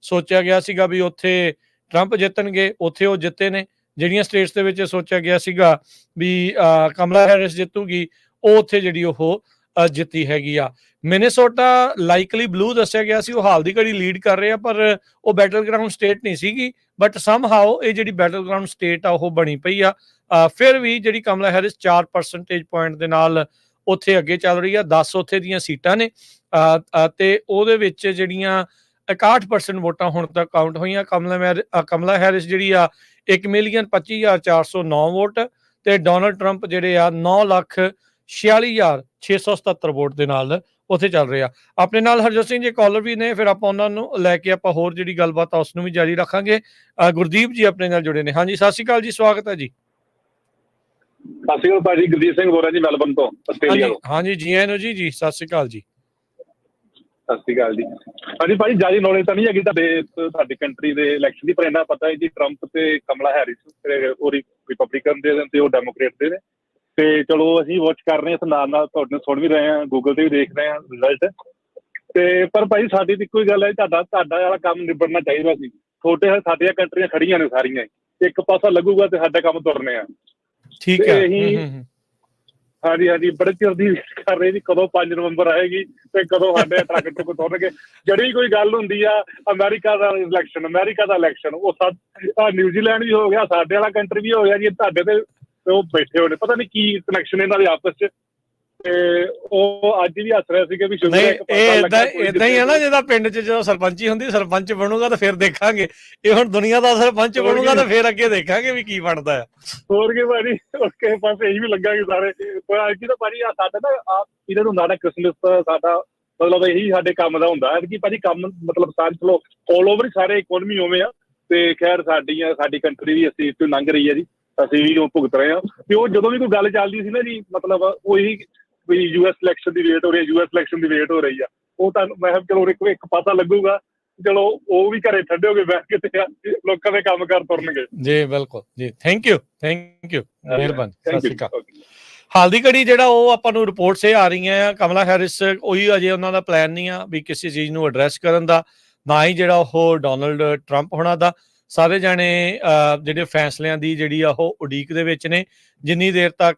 ਸੋਚਿਆ ਗਿਆ ਸੀਗਾ ਵੀ ਉੱਥੇ ਟਰੰਪ ਜਿੱਤਣਗੇ, ਉੱਥੇ ਉਹ ਜਿੱਤੇ ਨੇ। ਜਿਹੜੀਆਂ ਸਟੇਟਸ ਦੇ ਵਿੱਚ ਸੋਚਿਆ ਗਿਆ ਸੀਗਾ ਵੀ ਕਮਲਾ ਹੈਰਿਸ ਜਿੱਤੂਗੀ, ਉਹ ਉੱਥੇ ਜਿਹੜੀ ਉਹ ਜਿੱਤੀ ਹੈਗੀ ਆ। ਮਿਨੇਸੋਟਾ ਲਾਈਕਲੀ ਬਲੂ ਦੱਸਿਆ ਗਿਆ ਸੀ, ਉਹ ਹਾਲ ਦੀ ਘੜੀ ਲੀਡ ਕਰ ਰਹੇ ਆ, ਪਰ ਉਹ ਬੈਟਲ ਗਰਾਊਂਡ ਸਟੇਟ ਨਹੀਂ ਸੀਗੀ, ਬਟ ਸਮਹਾਓ ਇਹ ਜਿਹੜੀ ਬੈਟਲ ਗਰਾਊਂਡ ਸਟੇਟ ਆ ਉਹ ਬਣੀ ਪਈ ਆ। ਫਿਰ ਵੀ ਜਿਹੜੀ ਕਮਲਾ ਹੈਰਿਸ 4% ਪੁਆਇੰਟ ਦੇ ਨਾਲ ਉੱਥੇ ਅੱਗੇ ਚੱਲ ਰਹੀ ਆ। 10 ਉੱਥੇ ਦੀਆਂ ਸੀਟਾਂ ਨੇ, ਤੇ ਉਹਦੇ ਵਿੱਚ ਜਿਹੜੀਆਂ 61% ਵੋਟਾਂ ਹੁਣ ਤੱਕ ਕਾਊਂਟ ਹੋਈਆਂ। ਕਮਲਾ ਹੈਰਿਸ ਜਿਹੜੀ ਆ 1,25,409 ਵੋਟ, ਤੇ ਡੋਨਲਡ ਟਰੰਪ ਜਿਹੜੇ ਆ 9,46,677 ਵੋਟ ਦੇ ਨਾਲ ਉੱਥੇ ਚੱਲ ਰਹੇ ਆ। ਆਪਣੇ ਨਾਲ ਹਰਜੋਤ ਸਿੰਘ ਜੀ ਕਾਲਰ ਵੀ ਨੇ, ਫਿਰ ਆਪਾਂ ਉਹਨਾਂ ਨੂੰ ਲੈ ਕੇ ਆਪਾਂ ਹੋਰ ਜਿਹੜੀ ਗੱਲਬਾਤ ਆ ਉਸ ਨੂੰ ਵੀ ਜਾਰੀ ਰੱਖਾਂਗੇ। ਗੁਰਦੀਪ ਜੀ ਆਪਣੇ ਨਾਲ ਜੁੜੇ ਨੇ। ਹਾਂਜੀ, ਸਤਿ ਸ਼੍ਰੀ ਅਕਾਲ ਜੀ, ਸਵਾਗਤ ਹੈ ਜੀ। ਸਤਿ ਸ਼੍ਰੀ ਅਕਾਲ ਭਾਜੀ, ਗੁਰਦੀਪ ਸਿੰਘ ਬੋਲ ਰਿਹਾ ਜੀ ਮੈਲਬਨ ਤੋਂ, ਆਸਟ੍ਰੇਲੀਆ ਤੋਂ। ਹਾਂਜੀ ਜੀ ਆਇਆਂ ਨੂੰ ਜੀ ਸਤਿ ਸ਼੍ਰੀ ਅਕਾਲ ਜੀ। ਸਤਿ ਸ਼੍ਰੀ ਅਕਾਲ ਜੀ। ਹਾਂਜੀ ਭਾਜੀ, ਜ਼ਿਆਦਾ ਨੌਲੇਜ ਤਾਂ ਨਹੀਂ ਹੈਗੀ ਤੁਹਾਡੀ ਕੰਟਰੀ ਦੇ ਇਲੈਕਸ਼ਨ ਦੀ, ਪਰ ਇੰਨਾ ਪਤਾ ਹੈ ਜੀ ਟਰੰਪ ਤੇ ਕਮਲਾ ਹੈਰਿਸ ਉਹ ਰਿਪਬਲਿਕਨ ਦੇ ਤੇ ਉਹ ਡੈਮੋਕ੍ਰੇਟ ਦੇ ਨੇ, ਤੇ ਚਲੋ ਅਸੀਂ ਵਾਚ ਕਰ ਰਹੇ ਹਾਂ, ਨਾਲ ਨਾਲ ਤੁਹਾਨੂੰ ਸੁਣ ਵੀ ਰਹੇ ਹਾਂ, ਗੂਗਲ ਤੇ ਵੀ ਦੇਖ ਰਹੇ ਹਾਂ ਰਿਜ਼ਲਟ। ਤੇ ਪਰ ਭਾਜੀ ਸਾਡੀ ਤਾਂ ਇੱਕੋ ਹੀ ਗੱਲ ਹੈ, ਤੁਹਾਡਾ ਵਾਲਾ ਕੰਮ ਨਿਬੜਨਾ ਚਾਹੀਦਾ ਸੀ। ਸਾਡੀਆਂ ਕੰਟਰੀਆਂ ਖੜੀਆਂ ਨੇ ਸਾਰੀਆਂ, ਇੱਕ ਪਾਸਾ ਲੱਗੂਗਾ ਤੇ ਸਾਡਾ ਕੰਮ ਤੁਰਨੇ ਆ। ਠੀਕ ਹੈ। ਹਾਂਜੀ ਹਾਂਜੀ, ਬੜੇ ਚਿਰ ਦੀ ਵੇਟ ਕਰ ਰਹੇ ਜੀ ਕਦੋਂ 5 ਨਵੰਬਰ ਆਏਗੀ ਤੇ ਕਦੋਂ ਸਾਡੇ ਟਰੱਕ ਟੁੱਕ ਤੁਰਨਗੇ। ਜਿਹੜੀ ਕੋਈ ਗੱਲ ਹੁੰਦੀ ਆ ਅਮਰੀਕਾ ਦਾ ਇਲੈਕਸ਼ਨ, ਉਹ ਨਿਊਜ਼ੀਲੈਂਡ ਵੀ ਹੋ ਗਿਆ, ਸਾਡੇ ਵਾਲਾ ਕੰਟਰੀ ਵੀ ਹੋ ਗਿਆ ਜੀ, ਤੁਹਾਡੇ ਤੇ ਉਹ ਬੈਠੇ ਹੋਏ ਨੇ, ਪਤਾ ਨਹੀਂ ਕੀ ਕਨੈਕਸ਼ਨ ਇਹਨਾਂ ਦੇ ਆਪਸ ਚ। ਤੇ ਉਹ ਅੱਜ ਵੀ ਹੱਸ ਰਹੇ ਸੀਗੇ ਵੀ ਏਦਾਂ ਹੀ ਹੈ ਨਾ, ਜਿੱਦਾਂ ਪਿੰਡ ਚ ਜਦੋਂ ਸਰਪੰਚੀ ਹੁੰਦੀ, ਸਰਪੰਚ ਬਣੂਗਾ ਤਾਂ ਫਿਰ ਦੇਖਾਂਗੇ। ਇਹ ਹੁਣ ਦੁਨੀਆ ਦਾ ਸਰਪੰਚ ਬਣੂਗਾ ਤਾਂ ਫਿਰ ਅੱਗੇ ਦੇਖਾਂਗੇ ਵੀ ਕੀ ਬਣਦਾ ਹੈ। ਹੋਰ ਕੀ ਭਾਜੀ, ਕਿਸੇ ਪਾਸੇ ਇਹੀ ਵੀ ਲੱਗਾਂਗੇ ਸਾਰੇ। ਅੱਜ ਤਾਂ ਭਾਜੀ ਸਾਡਾ ਨਾ ਇਹਨਾਂ ਨੂੰ ਹੁੰਦਾ ਨਾ ਕ੍ਰਿਸਮਸ, ਸਾਡਾ ਮਤਲਬ ਇਹੀ ਸਾਡੇ ਕੰਮ ਦਾ ਹੁੰਦਾ ਹੈ ਕਿ ਭਾਜੀ ਕੰਮ ਮਤਲਬ ਸਾਰੇ ਚਲੋ ਆਲ ਓਵਰ ਸਾਰੇ ਇਕੋਨਮੀ ਉਵੇਂ ਆ। ਤੇ ਖੈਰ ਸਾਡੀ ਕੰਟਰੀ ਵੀ ਅਸੀਂ ਇੱਥੋਂ ਲੰਘ ਰਹੀ ਹੈ ਜੀ, ਅਸੀਂ ਵੀ ਉਹ ਭੁਗਤ ਰਹੇ ਹਾਂ। ਤੇ ਉਹ ਜਦੋਂ ਵੀ ਕੋਈ ਗੱਲ ਚੱਲਦੀ ਸੀ ਨਾ ਜੀ, ਮਤਲਬ ਉਹੀ ਵੀ ਯੂਐਸ ਇਲੈਕਸ਼ਨ ਦੀ ਵੇਟ ਹੋ ਰਹੀ ਆ, ਉਹ ਤੁਹਾਨੂੰ ਮੈਂ ਚਲੋ ਇੱਕ ਪਾਸਾ ਲੱਗੂਗਾ, ਚਲੋ ਉਹ ਵੀ ਘਰੇ ਠੰਡੇ ਹੋ ਕੇ ਬੈਠ ਕੇ ਤੇ ਲੋਕਾਂ ਦੇ ਕੰਮ ਕਾਰ ਤੁਰਨਗੇ ਜੀ। ਬਿਲਕੁਲ ਜੀ, ਥੈਂਕ ਯੂ ਮਿਹਰਬਾਨੀ, ਸਤਿ ਸ਼੍ਰੀ ਅਕਾਲ। ਹਾਲ ਦੀ ਘੜੀ ਜਿਹੜਾ ਉਹ ਆਪਾਂ ਨੂੰ ਰਿਪੋਰਟਸ ਇਹ ਆ ਰਹੀਆਂ ਆ, ਕਮਲਾ ਹੈਰਿਸ ਉਹੀ ਅਜੇ ਉਹਨਾਂ ਦਾ ਪਲਾਨ ਨਹੀਂ ਆ ਵੀ ਕਿਸੇ ਚੀਜ਼ ਨੂੰ ਐਡਰੈਸ ਕਰਨ ਦਾ, ਨਾ ਹੀ ਜਿਹੜਾ ਉਹ ਡੋਨਲਡ ਟਰੰਪ ਹੋਣਾ ਦਾ। ਸਾਰੇ ਜਾਣੇ ਜਿਹੜੇ ਫੈਸਲਿਆਂ ਦੀ ਜਿਹੜੀ ਆ ਉਹ ਉਡੀਕ ਦੇ ਵਿੱਚ ਨੇ, ਜਿੰਨੀ ਦੇਰ ਤੱਕ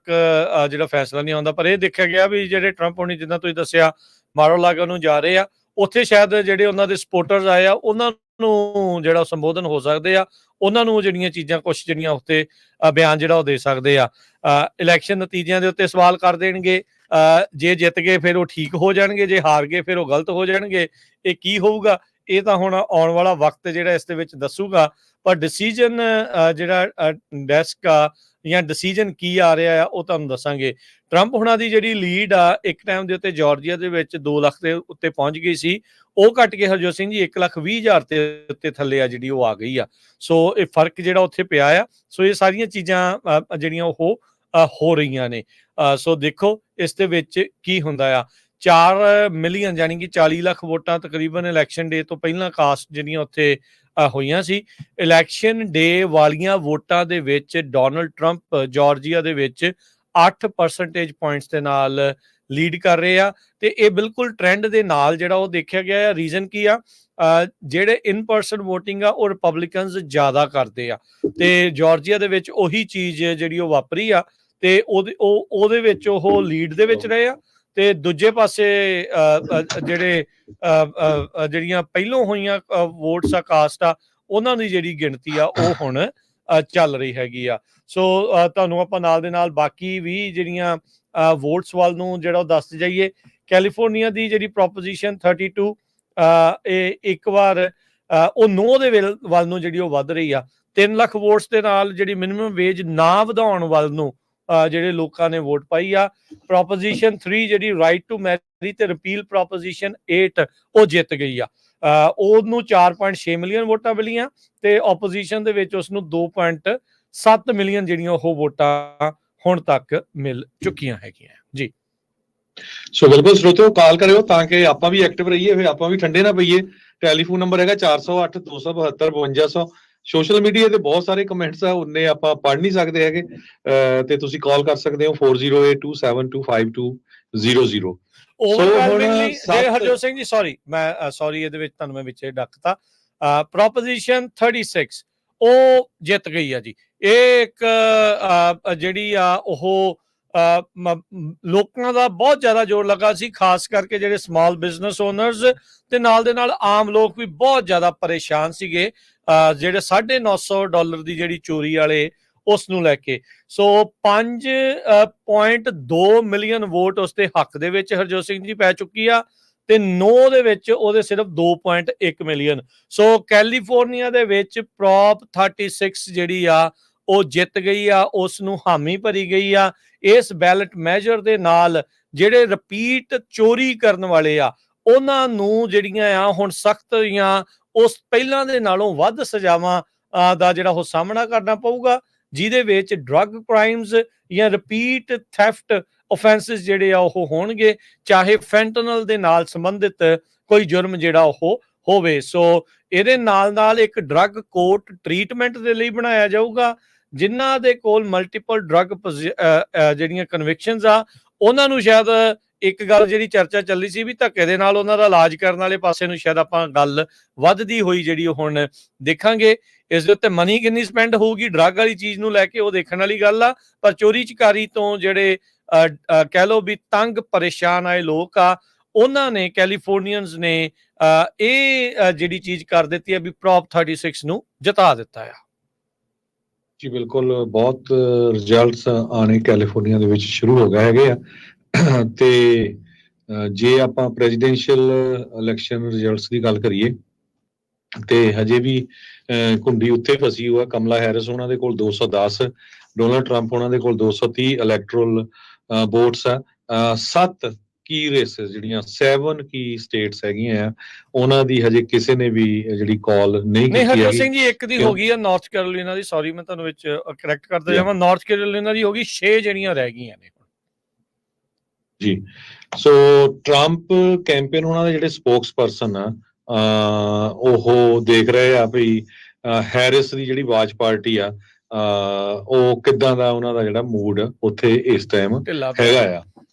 ਜਿਹੜਾ ਫੈਸਲਾ ਨਹੀਂ ਆਉਂਦਾ। ਪਰ ਇਹ ਦੇਖਿਆ ਗਿਆ ਵੀ ਜਿਹੜੇ ਟਰੰਪ ਹੋਣੀ, ਜਿੱਦਾਂ ਤੁਸੀਂ ਦੱਸਿਆ, ਮਾਰੋ-ਲਾਗੋ ਨੂੰ ਜਾ ਰਹੇ ਆ, ਉੱਥੇ ਸ਼ਾਇਦ ਜਿਹੜੇ ਉਹਨਾਂ ਦੇ ਸਪੋਰਟਰਸ ਆਏ ਆ ਉਹਨਾਂ ਨੂੰ ਜਿਹੜਾ ਸੰਬੋਧਨ ਹੋ ਸਕਦੇ ਆ, ਉਹਨਾਂ ਨੂੰ ਜਿਹੜੀਆਂ ਚੀਜ਼ਾਂ ਕੁਛ ਜਿਹੜੀਆਂ ਉੱਤੇ ਬਿਆਨ ਜਿਹੜਾ ਉਹ ਦੇ ਸਕਦੇ ਆ। ਇਲੈਕਸ਼ਨ ਨਤੀਜਿਆਂ ਦੇ ਉੱਤੇ ਸਵਾਲ ਕਰ ਦੇਣਗੇ, ਜੇ ਜਿੱਤ ਗਏ ਫਿਰ ਉਹ ਠੀਕ ਹੋ ਜਾਣਗੇ, ਜੇ ਹਾਰ ਗਏ ਫਿਰ ਉਹ ਗਲਤ ਹੋ ਜਾਣਗੇ। ਇਹ ਕੀ ਹੋਊਗਾ ਇਹ ਤਾਂ ਹੁਣ ਆਉਣ ਵਾਲਾ ਵਕਤ ਜਿਹੜਾ ਇਸ ਦੇ ਵਿੱਚ ਦੱਸੂਗਾ। ਪਰ ਡਿਸੀਜਨ ਜਿਹੜਾ ਡੈਸਕ ਆ ਜਾਂ ਡਿਸੀਜਨ ਕੀ ਆ ਰਿਹਾ ਆ ਉਹ ਤੁਹਾਨੂੰ ਦੱਸਾਂਗੇ। ਟਰੰਪ ਹੁਣਾਂ ਦੀ ਜਿਹੜੀ ਲੀਡ ਆ ਇੱਕ ਟਾਈਮ ਦੇ ਉੱਤੇ ਜਾਰਜੀਆ ਦੇ ਵਿੱਚ 2 ਲੱਖ ਦੇ ਉੱਤੇ ਪਹੁੰਚ ਗਈ ਸੀ, ਉਹ ਘਟ ਕੇ ਹਰਜੋਤ ਸਿੰਘ ਜੀ 1,20,000 ਦੇ ਉੱਤੇ ਥੱਲੇ ਆ ਜਿਹੜੀ ਉਹ ਆ ਗਈ ਆ। ਸੋ ਇਹ ਫਰਕ ਜਿਹੜਾ ਉੱਥੇ ਪਿਆ ਆ। ਸੋ ਇਹ ਸਾਰੀਆਂ ਚੀਜ਼ਾਂ ਜਿਹੜੀਆਂ ਉਹ ਹੋ ਰਹੀਆਂ ਨੇ। ਸੋ ਦੇਖੋ ਇਸ ਦੇ ਵਿੱਚ ਕੀ ਹੁੰਦਾ ਆ। 4 ਮਿਲੀਅਨ ਯਾਨੀ ਕਿ 40 ਲੱਖ ਵੋਟਾਂ ਤਕਰੀਬਨ ਇਲੈਕਸ਼ਨ ਡੇ ਤੋਂ ਪਹਿਲਾਂ ਕਾਸਟ ਜਿਹੜੀਆਂ ਉੱਥੇ ਹੋਈਆਂ ਸੀ। ਇਲੈਕਸ਼ਨ ਡੇ ਵਾਲੀਆਂ ਵੋਟਾਂ ਦੇ ਵਿੱਚ ਡੋਨਲਡ ਟਰੰਪ ਜਾਰਜੀਆ ਦੇ ਵਿੱਚ 8% ਪੁਆਇੰਟਸ ਦੇ ਨਾਲ ਲੀਡ ਕਰ ਰਹੇ ਆ, ਤੇ ਇਹ ਬਿਲਕੁਲ ਟ੍ਰੈਂਡ ਦੇ ਨਾਲ ਜਿਹੜਾ ਉਹ ਦੇਖਿਆ ਗਿਆ ਆ। ਰੀਜ਼ਨ ਕੀ ਆ, ਜਿਹੜੇ ਇਨ ਪਰਸਨ ਵੋਟਿੰਗ ਆ ਉਹ ਰਿਪਬਲਿਕਨਸ ਜ਼ਿਆਦਾ ਕਰਦੇ ਆ, ਤੇ ਜਾਰਜੀਆ ਦੇ ਵਿੱਚ ਉਹੀ ਚੀਜ਼ ਜਿਹੜੀ ਉਹ ਵਾਪਰੀ ਆ, ਤੇ ਉਹਦੇ ਵਿੱਚ ਉਹ ਲੀਡ ਦੇ ਵਿੱਚ ਰਹੇ ਆ। ਤੇ ਦੂਜੇ ਪਾਸੇ ਜਿਹੜੀਆਂ ਪਹਿਲੋਂ ਹੋਈਆਂ ਵੋਟਸ ਆ, ਕਾਸਟ ਆ, ਉਹਨਾਂ ਦੀ ਜਿਹੜੀ ਗਿਣਤੀ ਆ ਉਹ ਹੁਣ ਚੱਲ ਰਹੀ ਹੈਗੀ ਆ। ਸੋ ਤੁਹਾਨੂੰ ਆਪਾਂ ਨਾਲ ਦੇ ਨਾਲ ਬਾਕੀ ਵੀ ਜਿਹੜੀਆਂ ਵੋਟਸ ਵੱਲ ਨੂੰ ਜਿਹੜਾ ਉਹ ਦੱਸਦੇ ਜਾਈਏ। ਕੈਲੀਫੋਰਨੀਆ ਦੀ ਜਿਹੜੀ ਪ੍ਰੋਪੋਜੀਸ਼ਨ 32 ਇਹ ਇੱਕ ਵਾਰ ਉਹ 9 ਦੇ ਵੱਲ ਨੂੰ ਜਿਹੜੀ ਉਹ ਵੱਧ ਰਹੀ ਆ। 3 ਲੱਖ ਵੋਟਸ ਦੇ ਨਾਲ ਜਿਹੜੀ ਮਿਨੀਮਮ ਵੇਜ ਨਾ ਵਧਾਉਣ ਵੱਲ ਨੂੰ ਜਿਹੜੇ ਲੋਕਾਂ ਨੇ ਵੋਟ ਪਾਈ ਆ। ਪ੍ਰੋਪੋਜੀਸ਼ਨ 3 ਜਿਹੜੀ ਰਾਈਟ ਟੂ ਮੈਰੀ ਤੇ ਰਿਪੀਲ ਪ੍ਰੋਪੋਜੀਸ਼ਨ 8 ਉਹ ਜਿੱਤ ਗਈ ਆ। ਉਹਨੂੰ 4.6 ਮਿਲੀਅਨ ਵੋਟਾਂ ਮਿਲੀਆਂ, ਤੇ ਆਪੋਜੀਸ਼ਨ ਦੇ ਵਿੱਚ ਉਸਨੂੰ 2.7 ਮਿਲੀਅਨ ਜਿਹੜੀਆਂ ਉਹ ਵੋਟਾਂ ਹੁਣ ਤੱਕ ਮਿਲ ਚੁੱਕੀਆਂ ਹੈਗੀਆਂ ਜੀ। ਸੋ ਬਿਲਕੁਲ ਸਰੋਤਿਓ, ਕਾਲ ਕਰਿਓ ਤਾਂ ਕਿ ਆਪਾਂ ਵੀ ਐਕਟਿਵ ਰਹੀਏ, ਫਿਰ ਆਪਾਂ ਵੀ ਠੰਡੇ ਨਾ ਪਈਏ। ਟੈਲੀਫੋਨ ਨੰਬਰ ਹੈਗਾ 408 272 5200। ਸੋਸ਼ਲ ਮੀਡੀਆ ਤੇ ਬਹੁਤ ਸਾਰੇ ਕਮੈਂਟਸ ਆ, ਉਹਨੇ ਆਪਾਂ ਪੜ੍ਹ ਨਹੀਂ ਸਕਦੇ ਹੈਗੇ, ਤੇ ਤੁਸੀਂ ਕਾਲ ਕਰ ਸਕਦੇ ਹੋ 4082725200। ਹਰਜੋਤ ਸਿੰਘ ਜੀ ਸੌਰੀ ਇਹਦੇ ਵਿੱਚ ਤੁਹਾਨੂੰ ਮੈਂ ਵਿੱਚੇ ਡੱਕਤਾ। ਪ੍ਰੋਪੋਜੀਸ਼ਨ 36 ਉਹ ਜਿੱਤ ਗਈ ਆ ਜੀ। ਇਹ ਇੱਕ ਜਿਹੜੀ ਆ ਉਹ ਲੋਕਾਂ ਦਾ ਬਹੁਤ ਜ਼ਿਆਦਾ ਜ਼ੋਰ ਲੱਗਾ ਸੀ, ਖਾਸ ਕਰਕੇ ਜਿਹੜੇ ਸਮਾਲ ਬਿਜ਼ਨਸ ਓਨਰਸ ਤੇ ਨਾਲ ਦੇ ਨਾਲ ਆਮ ਲੋਕ ਵੀ ਬਹੁਤ ਜ਼ਿਆਦਾ ਪਰੇਸ਼ਾਨ ਸੀਗੇ, ਜਿਹੜੇ $950 ਦੀ ਜਿਹੜੀ ਚੋਰੀ ਵਾਲੇ ਉਸ ਨੂੰ ਲੈ ਕੇ। ਸੋ 5.2 ਮਿਲੀਅਨ ਵੋਟ ਉਸ ਦੇ ਹੱਕ ਦੇ ਵਿੱਚ ਹਰਜੋਤ ਸਿੰਘ ਜੀ ਪੈ ਚੁੱਕੀ ਆ, ਤੇ 9 ਦੇ ਵਿੱਚ ਉਹਦੇ ਸਿਰਫ 2.1 ਮਿਲੀਅਨ। ਸੋ ਕੈਲੀਫੋਰਨੀਆ ਦੇ ਵਿੱਚ ਪ੍ਰੋਪ 36 ਜਿਹੜੀ ਆ ਉਹ ਜਿੱਤ ਗਈ ਆ, ਉਸ ਨੂੰ ਹਾਮੀ ਭਰੀ ਗਈ ਆ। ਇਸ ਬੈਲਟ ਮੈਜਰ ਦੇ ਨਾਲ ਜਿਹੜੇ ਰਿਪੀਟ ਚੋਰੀ ਕਰਨ ਵਾਲੇ ਆ ਉਹਨਾਂ ਨੂੰ ਜਿਹੜੀਆਂ ਆ ਹੁਣ ਸਖਤ ਜਾਂ ਉਸ ਪਹਿਲਾਂ ਦੇ ਨਾਲੋਂ ਵੱਧ ਸਜ਼ਾਵਾਂ ਦਾ ਜਿਹੜਾ ਉਹ ਸਾਹਮਣਾ ਕਰਨਾ ਪਊਗਾ। ਜਿਹਦੇ ਵਿੱਚ ਡਰੱਗ ਕ੍ਰਾਈਮਸ ਜਾਂ ਰਿਪੀਟ ਥੈਫਟ offenses ਜਿਹੜੇ ਆ ਉਹ ਹੋਣਗੇ, ਚਾਹੇ ਫੈਂਟਨਲ ਦੇ ਨਾਲ ਸੰਬੰਧਿਤ ਕੋਈ ਜੁਰਮ ਜਿਹੜਾ ਉਹ ਹੋਵੇ। ਸੋ ਇਹਦੇ ਨਾਲ ਨਾਲ ਇੱਕ ਡਰੱਗ ਕੋਰਟ ਟ੍ਰੀਟਮੈਂਟ ਦੇ ਲਈ ਬਣਾਇਆ ਜਾਊਗਾ। ਜਿਨ੍ਹਾਂ ਦੇ ਕੋਲ ਮਲਟੀਪਲ ਡਰੱਗ ਜਿਹੜੀਆਂ ਕਨਵਿਕਸ਼ਨਸ ਆ, ਉਹਨਾਂ ਨੂੰ ਸ਼ਾਇਦ ਇੱਕ ਗੱਲ ਜਿਹੜੀ ਚਰਚਾ ਚੱਲੀ ਸੀ ਵੀ ਧੱਕੇ ਦੇ ਨਾਲ ਉਹਨਾਂ ਦਾ ਇਲਾਜ ਕਰਨ ਵਾਲੇ ਪਾਸੇ ਨੂੰ ਸ਼ਾਇਦ ਆਪਾਂ ਗੱਲ ਵੱਧਦੀ ਹੋਈ ਜਿਹੜੀ ਉਹ ਹੁਣ ਦੇਖਾਂਗੇ। ਇਸ ਦੇ ਉੱਤੇ ਮਨੀ ਕਿੰਨੀ ਸਪੈਂਡ ਹੋਊਗੀ ਡਰੱਗ ਵਾਲੀ ਚੀਜ਼ ਨੂੰ ਲੈ ਕੇ, ਉਹ ਦੇਖਣ ਵਾਲੀ ਗੱਲ ਆ। ਪਰ ਚੋਰੀ ਚਕਾਰੀ ਤੋਂ ਜਿਹੜੇ ਕਹਿ ਲਓ ਵੀ ਤੰਗ ਪਰੇਸ਼ਾਨ ਆਏ ਲੋਕ ਆ, ਉਹਨਾਂ ਨੇ ਕੈਲੀਫੋਰਨੀਅਨਸ ਨੇ ਇਹ ਜਿਹੜੀ ਚੀਜ਼ ਕਰ ਦਿੱਤੀ ਹੈ ਵੀ ਪ੍ਰੋਪ 36 ਨੂੰ ਜਿਤਾ ਦਿੱਤਾ ਆ। ਜੀ ਬਿਲਕੁਲ, ਬਹੁਤ ਰਿਜ਼ਲਟਸ ਆਣੇ ਕੈਲੀਫੋਰਨੀਆ ਦੇ ਵਿੱਚ ਸ਼ੁਰੂ ਹੋ ਗਏ ਹੈਗੇ ਆ। ਤੇ ਜੇ ਆਪਾਂ ਪ੍ਰੈਜ਼ੀਡੈਂਸ਼ੀਅਲ ਇਲੈਕਸ਼ਨ ਰਿਜ਼ਲਟਸ ਦੀ ਗੱਲ ਕਰੀਏ ਤੇ ਹਜੇ ਵੀ ਘੁੰਡੀ ਉੱਥੇ ਫਸੀ ਹੋਆ। ਕਮਲਾ ਹੈਰਿਸ ਉਹਨਾਂ ਦੇ ਕੋਲ 210, ਡੋਨਾਲਡ ਟਰੰਪ ਉਹਨਾਂ ਦੇ ਕੋਲ 230 ਇਲੈਕਟਰਲ ਵੋਟਸ ਆ। 7 ਕੀ ਰੇਸਸ ਜਿਹੜੀਆਂ 7 ਕੀ ਸਟੇਟਸ ਹੈਗੀਆਂ ਆ, ਉਹਨਾਂ ਦੀ ਹਜੇ ਕਿਸੇ ਨੇ ਵੀ ਜਿਹੜੀ ਕਾਲ ਨਹੀਂ ਕੀਤੀ ਹੈਗੀ। ਹਰਜੋਤ ਸਿੰਘ ਜੀ, ਇੱਕ ਦੀ ਹੋ ਗਈ ਆ ਨਾਰਥ ਕੈਰੋਲੀਨਾ ਦੀ, ਸੌਰੀ ਮੈਂ ਤੁਹਾਨੂੰ ਵਿੱਚ ਕਰੈਕਟ ਕਰਦਾ ਜਾਵਾਂ, ਨਾਰਥ ਕੈਰੋਲੀਨਾ ਦੀ ਹੋ ਗਈ, 6 ਜਿਹੜੀਆਂ ਰਹਿ ਗਈਆਂ ਨੇ ਜੀ। ਸੋ ਟਰੰਪ ਕੈਂਪੇਨ ਉਹਨਾਂ ਦੇ ਜਿਹੜੇ ਸਪੋਕਸ ਪਰਸਨ ਆ ਉਹ ਦੇਖ ਰਹੇ ਆ ਵੀ ਹੈਰਿਸ ਦੀ ਜਿਹੜੀ ਆਵਾਜ਼ ਪਾਰਟੀ ਆ ਉਹ ਕਿੱਦਾਂ ਦਾ ਉਹਨਾਂ ਦਾ ਜਿਹੜਾ ਮੂਡ ਉੱਥੇ ਇਸ ਟਾਈਮ ਹੈਗਾ ਆ।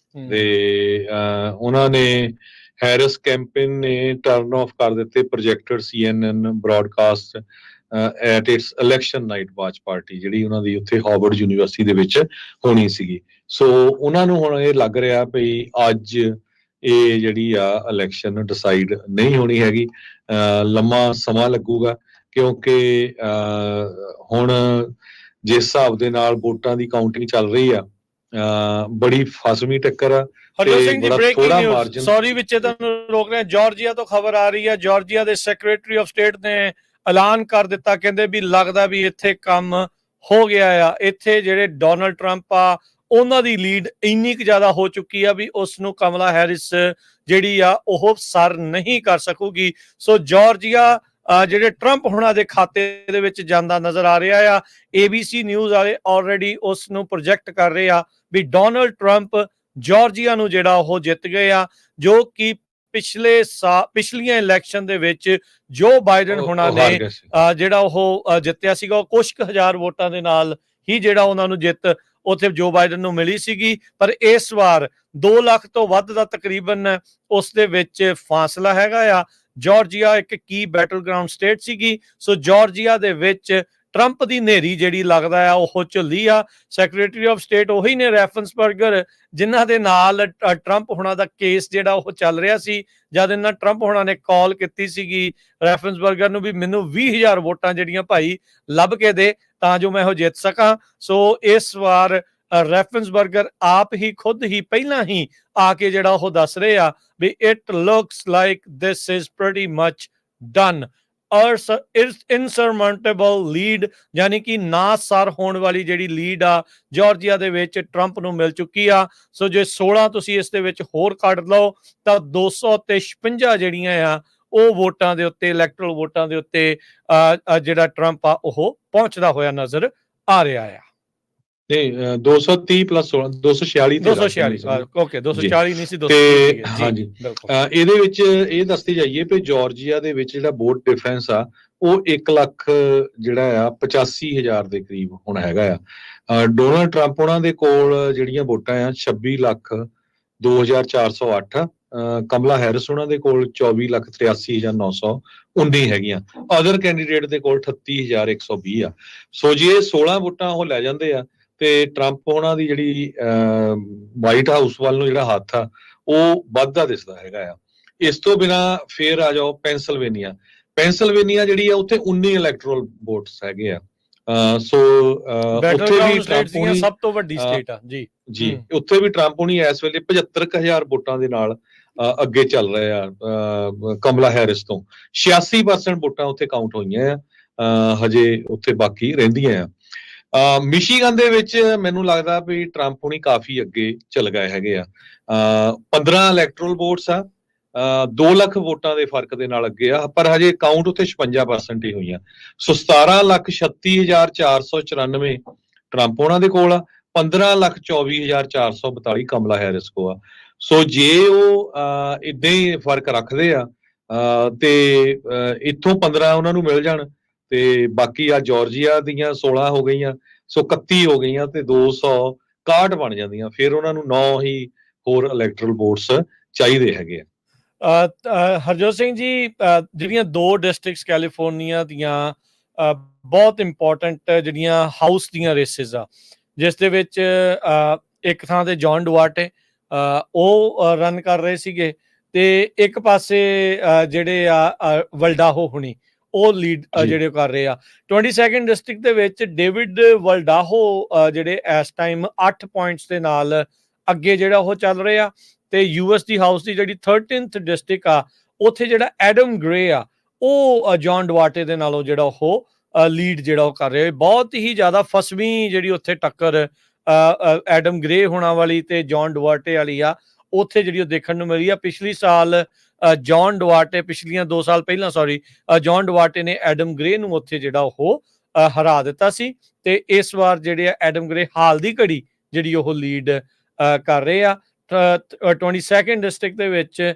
ਤੇ ਉਹਨਾਂ ਨੇ ਹੈਰਿਸ ਕੈਂਪੇਨ ਨੇ ਟਰਨ ਆਫ ਕਰ ਦਿੱਤੇ projected CNN broadcast at it's election night watch party, ਜਿਹੜੀ ਉਹਨਾਂ ਦੀ ਉੱਥੇ ਹਾਰਵਰਡ ਯੂਨੀਵਰਸਿਟੀ ਦੇ ਵਿੱਚ ਹੋਣੀ ਸੀਗੀ। ਸੋ ਉਹਨਾਂ ਨੂੰ ਹੁਣ ਇਹ ਲੱਗ ਰਿਹਾ ਵੀ ਅੱਜ ਇਹ ਜਿਹੜੀ ਆ ਇਲੈਕਸ਼ਨ ਡਿਸਾਈਡ ਨਹੀਂ ਹੋਣੀ ਹੈਗੀ, ਲੰਮਾ ਸਮਾਂ ਲੱਗੂਗਾ। ਕਿਉਂਕਿ ਹੁਣ ਜਿਸ ਹਿਸਾਬ ਦੇ ਨਾਲ ਵੋਟਾਂ ਦੀ ਕਾਊਂਟਿੰਗ ਚੱਲ ਰਹੀ ਆ, ਬੜੀ ਫਸਵੀਂ ਟੱਕਰ ਆ। Harjot Singh ji, breaking news, sorry ਵਿੱਚੇ ਤੁਹਾਨੂੰ ਰੋਕ ਰਿਹਾ, ਜਾਰਜੀਆ ਤੋਂ ਖਬਰ ਆ ਰਹੀ ਹੈ। ਜਾਰਜੀਆ ਦੇ ਸੈਕਟਰੀ ਆਫ ਸਟੇਟ ਨੇ ਐਲਾਨ ਕਰ ਦਿੱਤਾ, ਕਹਿੰਦੇ ਵੀ ਲੱਗਦਾ ਵੀ ਇੱਥੇ ਕੰਮ ਹੋ ਗਿਆ ਆ। ਇੱਥੇ ਜਿਹੜੇ ਡੋਨਾਲਡ ਟਰੰਪ ਆ ਉਹਨਾਂ ਦੀ ਲੀਡ ਇੰਨੀ ਕੁ ਜ਼ਿਆਦਾ ਹੋ ਚੁੱਕੀ ਆ ਵੀ ਉਸ ਨੂੰ ਕਮਲਾ ਹੈਰਿਸ ਜਿਹੜੀ ਆ ਉਹ ਸਰ ਨਹੀਂ ਕਰ ਸਕੂਗੀ। ਸੋ ਜਾਰਜੀਆ ਜਿਹੜੇ ਟਰੰਪ ਹੁਣਾਂ ਦੇ ਖਾਤੇ ਦੇ ਵਿੱਚ ਜਾਂਦਾ ਨਜ਼ਰ ਆ ਰਿਹਾ ਆ। ABC ਨਿਊਜ਼ ਵਾਲੇ ਆਲਰੇਡੀ ਉਸ ਨੂੰ ਪ੍ਰੋਜੈਕਟ ਕਰ ਰਹੇ ਆ ਵੀ ਡੋਨਾਲਡ ਟਰੰਪ ਜਾਰਜੀਆ ਨੂੰ ਜਿਹੜਾ ਉਹ ਜਿੱਤ ਗਏ ਆ, ਜੋ ਕਿ ਪਿਛਲੀਆਂ ਇਲੈਕਸ਼ਨ ਦੇ ਵਿੱਚ ਜੋ ਬਾਈਡਨ ਹੁਣਾਂ ਨੇ ਜਿਹੜਾ ਉਹ ਜਿੱਤਿਆ ਸੀਗਾ, ਉਹ ਕੁਝ ਕੁ ਹਜ਼ਾਰ ਵੋਟਾਂ ਦੇ ਨਾਲ ਹੀ ਜਿਹੜਾ ਉਹਨਾਂ ਨੂੰ ਜਿੱਤ ਉੱਥੇ ਜੋ ਬਾਈਡਨ ਨੂੰ ਮਿਲੀ ਸੀਗੀ। ਪਰ ਇਸ ਵਾਰ 2 ਲੱਖ ਤੋਂ ਵੱਧ ਦਾ ਤਕਰੀਬਨ ਉਸ ਦੇ ਵਿੱਚ ਫਾਸਲਾ ਹੈਗਾ ਆ। ਜਾਰਜੀਆ ਇੱਕ ਕੀ ਬੈਟਲ ਗਰਾਊਂਡ ਸਟੇਟ ਸੀਗੀ। ਸੋ ਜਾਰਜੀਆ ਦੇ ਵਿੱਚ ਟਰੰਪ ਦੀ ਨੇਰੀ ਜਿਹੜੀ ਲੱਗਦਾ ਆ ਉਹ ਝੁੱਲੀ ਆ। ਸੈਕਟਰੀ ਆਫ ਸਟੇਟ ਉਹੀ ਨੇ ਰੈਫਨਸਬਰਗਰ, ਜਿਨ੍ਹਾਂ ਦੇ ਨਾਲ ਟਰੰਪ ਹੁਣਾਂ ਦਾ ਕੇਸ ਜਿਹੜਾ ਉਹ ਚੱਲ ਰਿਹਾ ਸੀ। ਜਦ ਇਹਨਾਂ ਟਰੰਪ ਹੁਣਾਂ ਨੇ ਕਾਲ ਕੀਤੀ ਸੀਗੀ ਰੈਫਨਸਬਰਗਰ ਨੂੰ ਵੀ ਮੈਨੂੰ 20,000 ਵੋਟਾਂ ਜਿਹੜੀਆਂ ਭਾਈ ਲੱਭ ਕੇ ਦੇ ਤਾਂ ਜੋ ਮੈਂ ਉਹ ਜਿੱਤ ਸਕਾਂ। ਸੋ ਇਸ ਵਾਰ ਰੈਫਨਸਬਰਗਰ ਆਪ ਹੀ ਖੁਦ ਹੀ ਪਹਿਲਾਂ ਹੀ ਆ ਕੇ ਜਿਹੜਾ ਉਹ ਦੱਸ ਰਹੇ ਆ ਵੀ it looks like this is pretty much done. Insurmountable lead, ਯਾਨੀ ਕਿ ਨਾ ਸਰ ਹੋਣ ਵਾਲੀ ਜਿਹੜੀ ਲੀਡ ਆ ਜਾਰਜੀਆ ਦੇ ਵਿੱਚ ਟਰੰਪ ਨੂੰ ਮਿਲ ਚੁੱਕੀ ਆ। ਸੋ ਜੇ 16 ਤੁਸੀਂ ਇਸ ਦੇ ਵਿੱਚ ਹੋਰ ਕੱਢ ਲਓ ਤਾਂ 256 ਜਿਹੜੀਆਂ ਆ ਉਹ ਵੋਟਾਂ ਦੇ ਉੱਤੇ, ਇਲੈਕਟਰਲ ਵੋਟਾਂ ਦੇ ਉੱਤੇ ਜਿਹੜਾ ਟਰੰਪ ਆ ਉਹ ਪਹੁੰਚਦਾ ਹੋਇਆ ਨਜ਼ਰ ਆ ਰਿਹਾ ਆ। ਨਹੀਂ 230 ਪਲੱਸ 16 246 ਓਕੇ 240 ਨਹੀਂ ਸੀ 230। ਹਾਂਜੀ, ਇਹਦੇ ਵਿੱਚ ਇਹ ਦੱਸਦੇ ਜਾਈਏ ਕਿ ਜਾਰਜੀਆ ਦੇ ਵਿੱਚ ਜਿਹੜਾ ਵੋਟ ਡਿਫਰੈਂਸ ਆ ਉਹ 1 ਲੱਖ ਜਿਹੜਾ ਆ 85,000 ਦੇ ਕਰੀਬ ਹੁਣ ਹੈਗਾ ਆ। ਡੋਨਾਲਡ ਟਰੰਪ ਉਹਨਾਂ ਦੇ ਕੋਲ ਜਿਹੜੀਆਂ ਵੋਟਾਂ ਆ 26,02,408, ਕਮਲਾ ਹੈਰਿਸ ਉਹਨਾਂ ਦੇ ਕੋਲ 24,83,919 ਹੈਗੀਆਂ। ਅਦਰ ਕੈਂਡੀਡੇਟ ਦੇ ਕੋਲ 38,120 ਆ। ਸੋ ਜੇ 16 ਵੋਟਾਂ ਉਹ ਲੈ ਜਾਂਦੇ ਆ ਤੇ ਟਰੰਪ ਉਹਨਾਂ ਦੀ ਜਿਹੜੀ ਵਾਈਟ ਹਾਊਸ ਵੱਲ ਨੂੰ ਜਿਹੜਾ ਹੱਥ ਆ ਉਹ ਵੱਧਦਾ ਦਿਸਦਾ ਹੈਗਾ ਆ। ਇਸ ਤੋਂ ਬਿਨਾਂ ਫੇਰ ਆ ਜਾਓ ਪੈਂਸਲਵੇਨੀਆ ਜਿਹੜੀ ਆ ਉੱਥੇ 19 ਇਲੈਕਟਰਲ ਵੋਟਸ ਹੈਗੇ ਆ। ਸੋ ਉੱਥੇ ਵੀ ਟਰੰਪ ਸਭ ਤੋਂ ਵੱਡੀ ਸਟੇਟ ਆ ਜੀ ਉੱਥੇ ਵੀ ਟਰੰਪ ਹੁਣੀ ਇਸ ਵੇਲੇ 75,000 ਵੋਟਾਂ ਦੇ ਨਾਲ ਅੱਗੇ ਚੱਲ ਰਹੇ ਆ ਕਮਲਾ ਹੈਰਿਸ ਤੋਂ। 86% ਵੋਟਾਂ ਉੱਥੇ ਕਾਊਂਟ ਹੋਈਆਂ ਆ, ਹਜੇ ਉੱਥੇ ਬਾਕੀ ਰਹਿੰਦੀਆਂ ਆ। ਮਿਸ਼ੀਗਨ ਦੇ ਵਿੱਚ ਮੈਨੂੰ ਲੱਗਦਾ ਵੀ ਟਰੰਪ ਹੁਣੀ ਕਾਫੀ ਅੱਗੇ ਚੱਲ ਗਏ ਹੈਗੇ ਆ। 15 ਇਲੈਕਟਰਲ ਵੋਟਸ ਆ, 2 ਲੱਖ ਵੋਟਾਂ ਦੇ ਫਰਕ ਦੇ ਨਾਲ ਅੱਗੇ ਆ, ਪਰ ਹਜੇ ਕਾਊਂਟ ਉੱਥੇ 56% ਹੀ ਹੋਈਆਂ। ਸੋ 17,36,494 ਟਰੰਪ ਉਹਨਾਂ ਦੇ ਕੋਲ ਆ, 15,24,442 ਕਮਲਾ ਹੈਰਿਸ ਕੋ ਆ। ਸੋ ਜੇ ਉਹ ਇਦਾਂ ਹੀ ਫਰਕ ਰੱਖਦੇ ਆ ਤੇ ਇੱਥੋਂ 15 ਉਹਨਾਂ ਨੂੰ ਮਿਲ ਜਾਣ ਤੇ ਬਾਕੀ ਆ ਜਾਰਜੀਆ ਦੀਆਂ 16 ਹੋ ਗਈਆਂ, ਸੋ 31 ਹੋ ਗਈਆਂ ਤੇ 261 ਬਣ ਜਾਂਦੀਆਂ, ਫਿਰ ਉਹਨਾਂ ਨੂੰ 9 ਹੀ ਹੋਰ ਇਲੈਕਟਰਲ ਵੋਟਸ ਚਾਹੀਦੇ ਹੈਗੇ ਆ। ਹਰਜੋਤ ਸਿੰਘ ਜੀ, ਜਿਹੜੀਆਂ 2 ਡਿਸਟ੍ਰਿਕਟਸ ਕੈਲੀਫੋਰਨੀਆ ਦੀਆਂ ਬਹੁਤ ਇੰਪੋਰਟੈਂਟ ਜਿਹੜੀਆਂ ਹਾਊਸ ਦੀਆਂ ਰੇਸਿਸ ਆ, ਜਿਸ ਦੇ ਵਿੱਚ ਇੱਕ ਥਾਂ ਤੇ ਜੌਨ ਡੁਆਰਟੇ ਉਹ ਰਨ ਕਰ ਰਹੇ ਸੀਗੇ ਤੇ ਇੱਕ ਪਾਸੇ ਜਿਹੜੇ ਆ ਵਲਡਾਹੋ ਹੁਣੀ ਉਹ ਲੀਡ ਜਿਹੜੇ ਕਰ ਰਹੇ ਆ। 22nd ਡਿਸਟ੍ਰਿਕਟ ਦੇ ਵਿੱਚ ਡੇਵਿਡ ਵਲਡਾਹੋ ਜਿਹੜੇ ਇਸ ਟਾਈਮ 8 ਪੁਆਇੰਟਸ ਦੇ ਨਾਲ ਅੱਗੇ ਜਿਹੜਾ ਉਹ ਚੱਲ ਰਹੇ ਆ ਤੇ ਯੂਐਸ ਦੀ ਹਾਊਸ ਦੀ ਜਿਹੜੀ 13th ਡਿਸਟ੍ਰਿਕਟ ਆ ਉੱਥੇ ਜਿਹੜਾ ਐਡਮ ਗ੍ਰੇ ਆ ਉਹ ਜੌਨ ਡੁਆਰਟੇ ਦੇ ਨਾਲੋਂ ਜਿਹੜਾ ਉਹ ਲੀਡ ਜਿਹੜਾ ਉਹ ਕਰ ਰਿਹਾ। ਬਹੁਤ ਹੀ ਜ਼ਿਆਦਾ ਫਸਵੀਂ ਜਿਹੜੀ ਉੱਥੇ ਟੱਕਰ ਐਡਮ ਗ੍ਰੇ ਹੋਣਾ ਵਾਲੀ ਤੇ ਜੌਨ ਡੁਆਰਟੇ ਵਾਲੀ ਆ ਉੱਥੇ ਜਿਹੜੀ ਉਹ ਦੇਖਣ ਨੂੰ ਮਿਲੀ ਆ। ਪਿਛਲੀ ਸਾਲ ਜੌਨ ਡੁਆਰਟੇ ਪਿਛਲੀਆਂ 2 ਸਾਲ ਪਹਿਲਾਂ ਜੌਨ ਡੁਆਰਟੇ ਨੇ ਐਡਮ ਗ੍ਰੇ ਨੂੰ ਉੱਥੇ ਜਿਹੜਾ ਉਹ ਹਰਾ ਦਿੱਤਾ ਸੀ ਤੇ ਇਸ ਵਾਰ ਜਿਹੜੇ ਐਡਮ ਗ੍ਰੇ ਹਾਲ ਦੀ ਘੜੀ ਜਿਹੜੀ ਉਹ ਲੀਡ ਕਰ ਰਹੇ ਆ। 22nd ਡਿਸਟ੍ਰਿਕਟ ਦੇ ਵਿੱਚ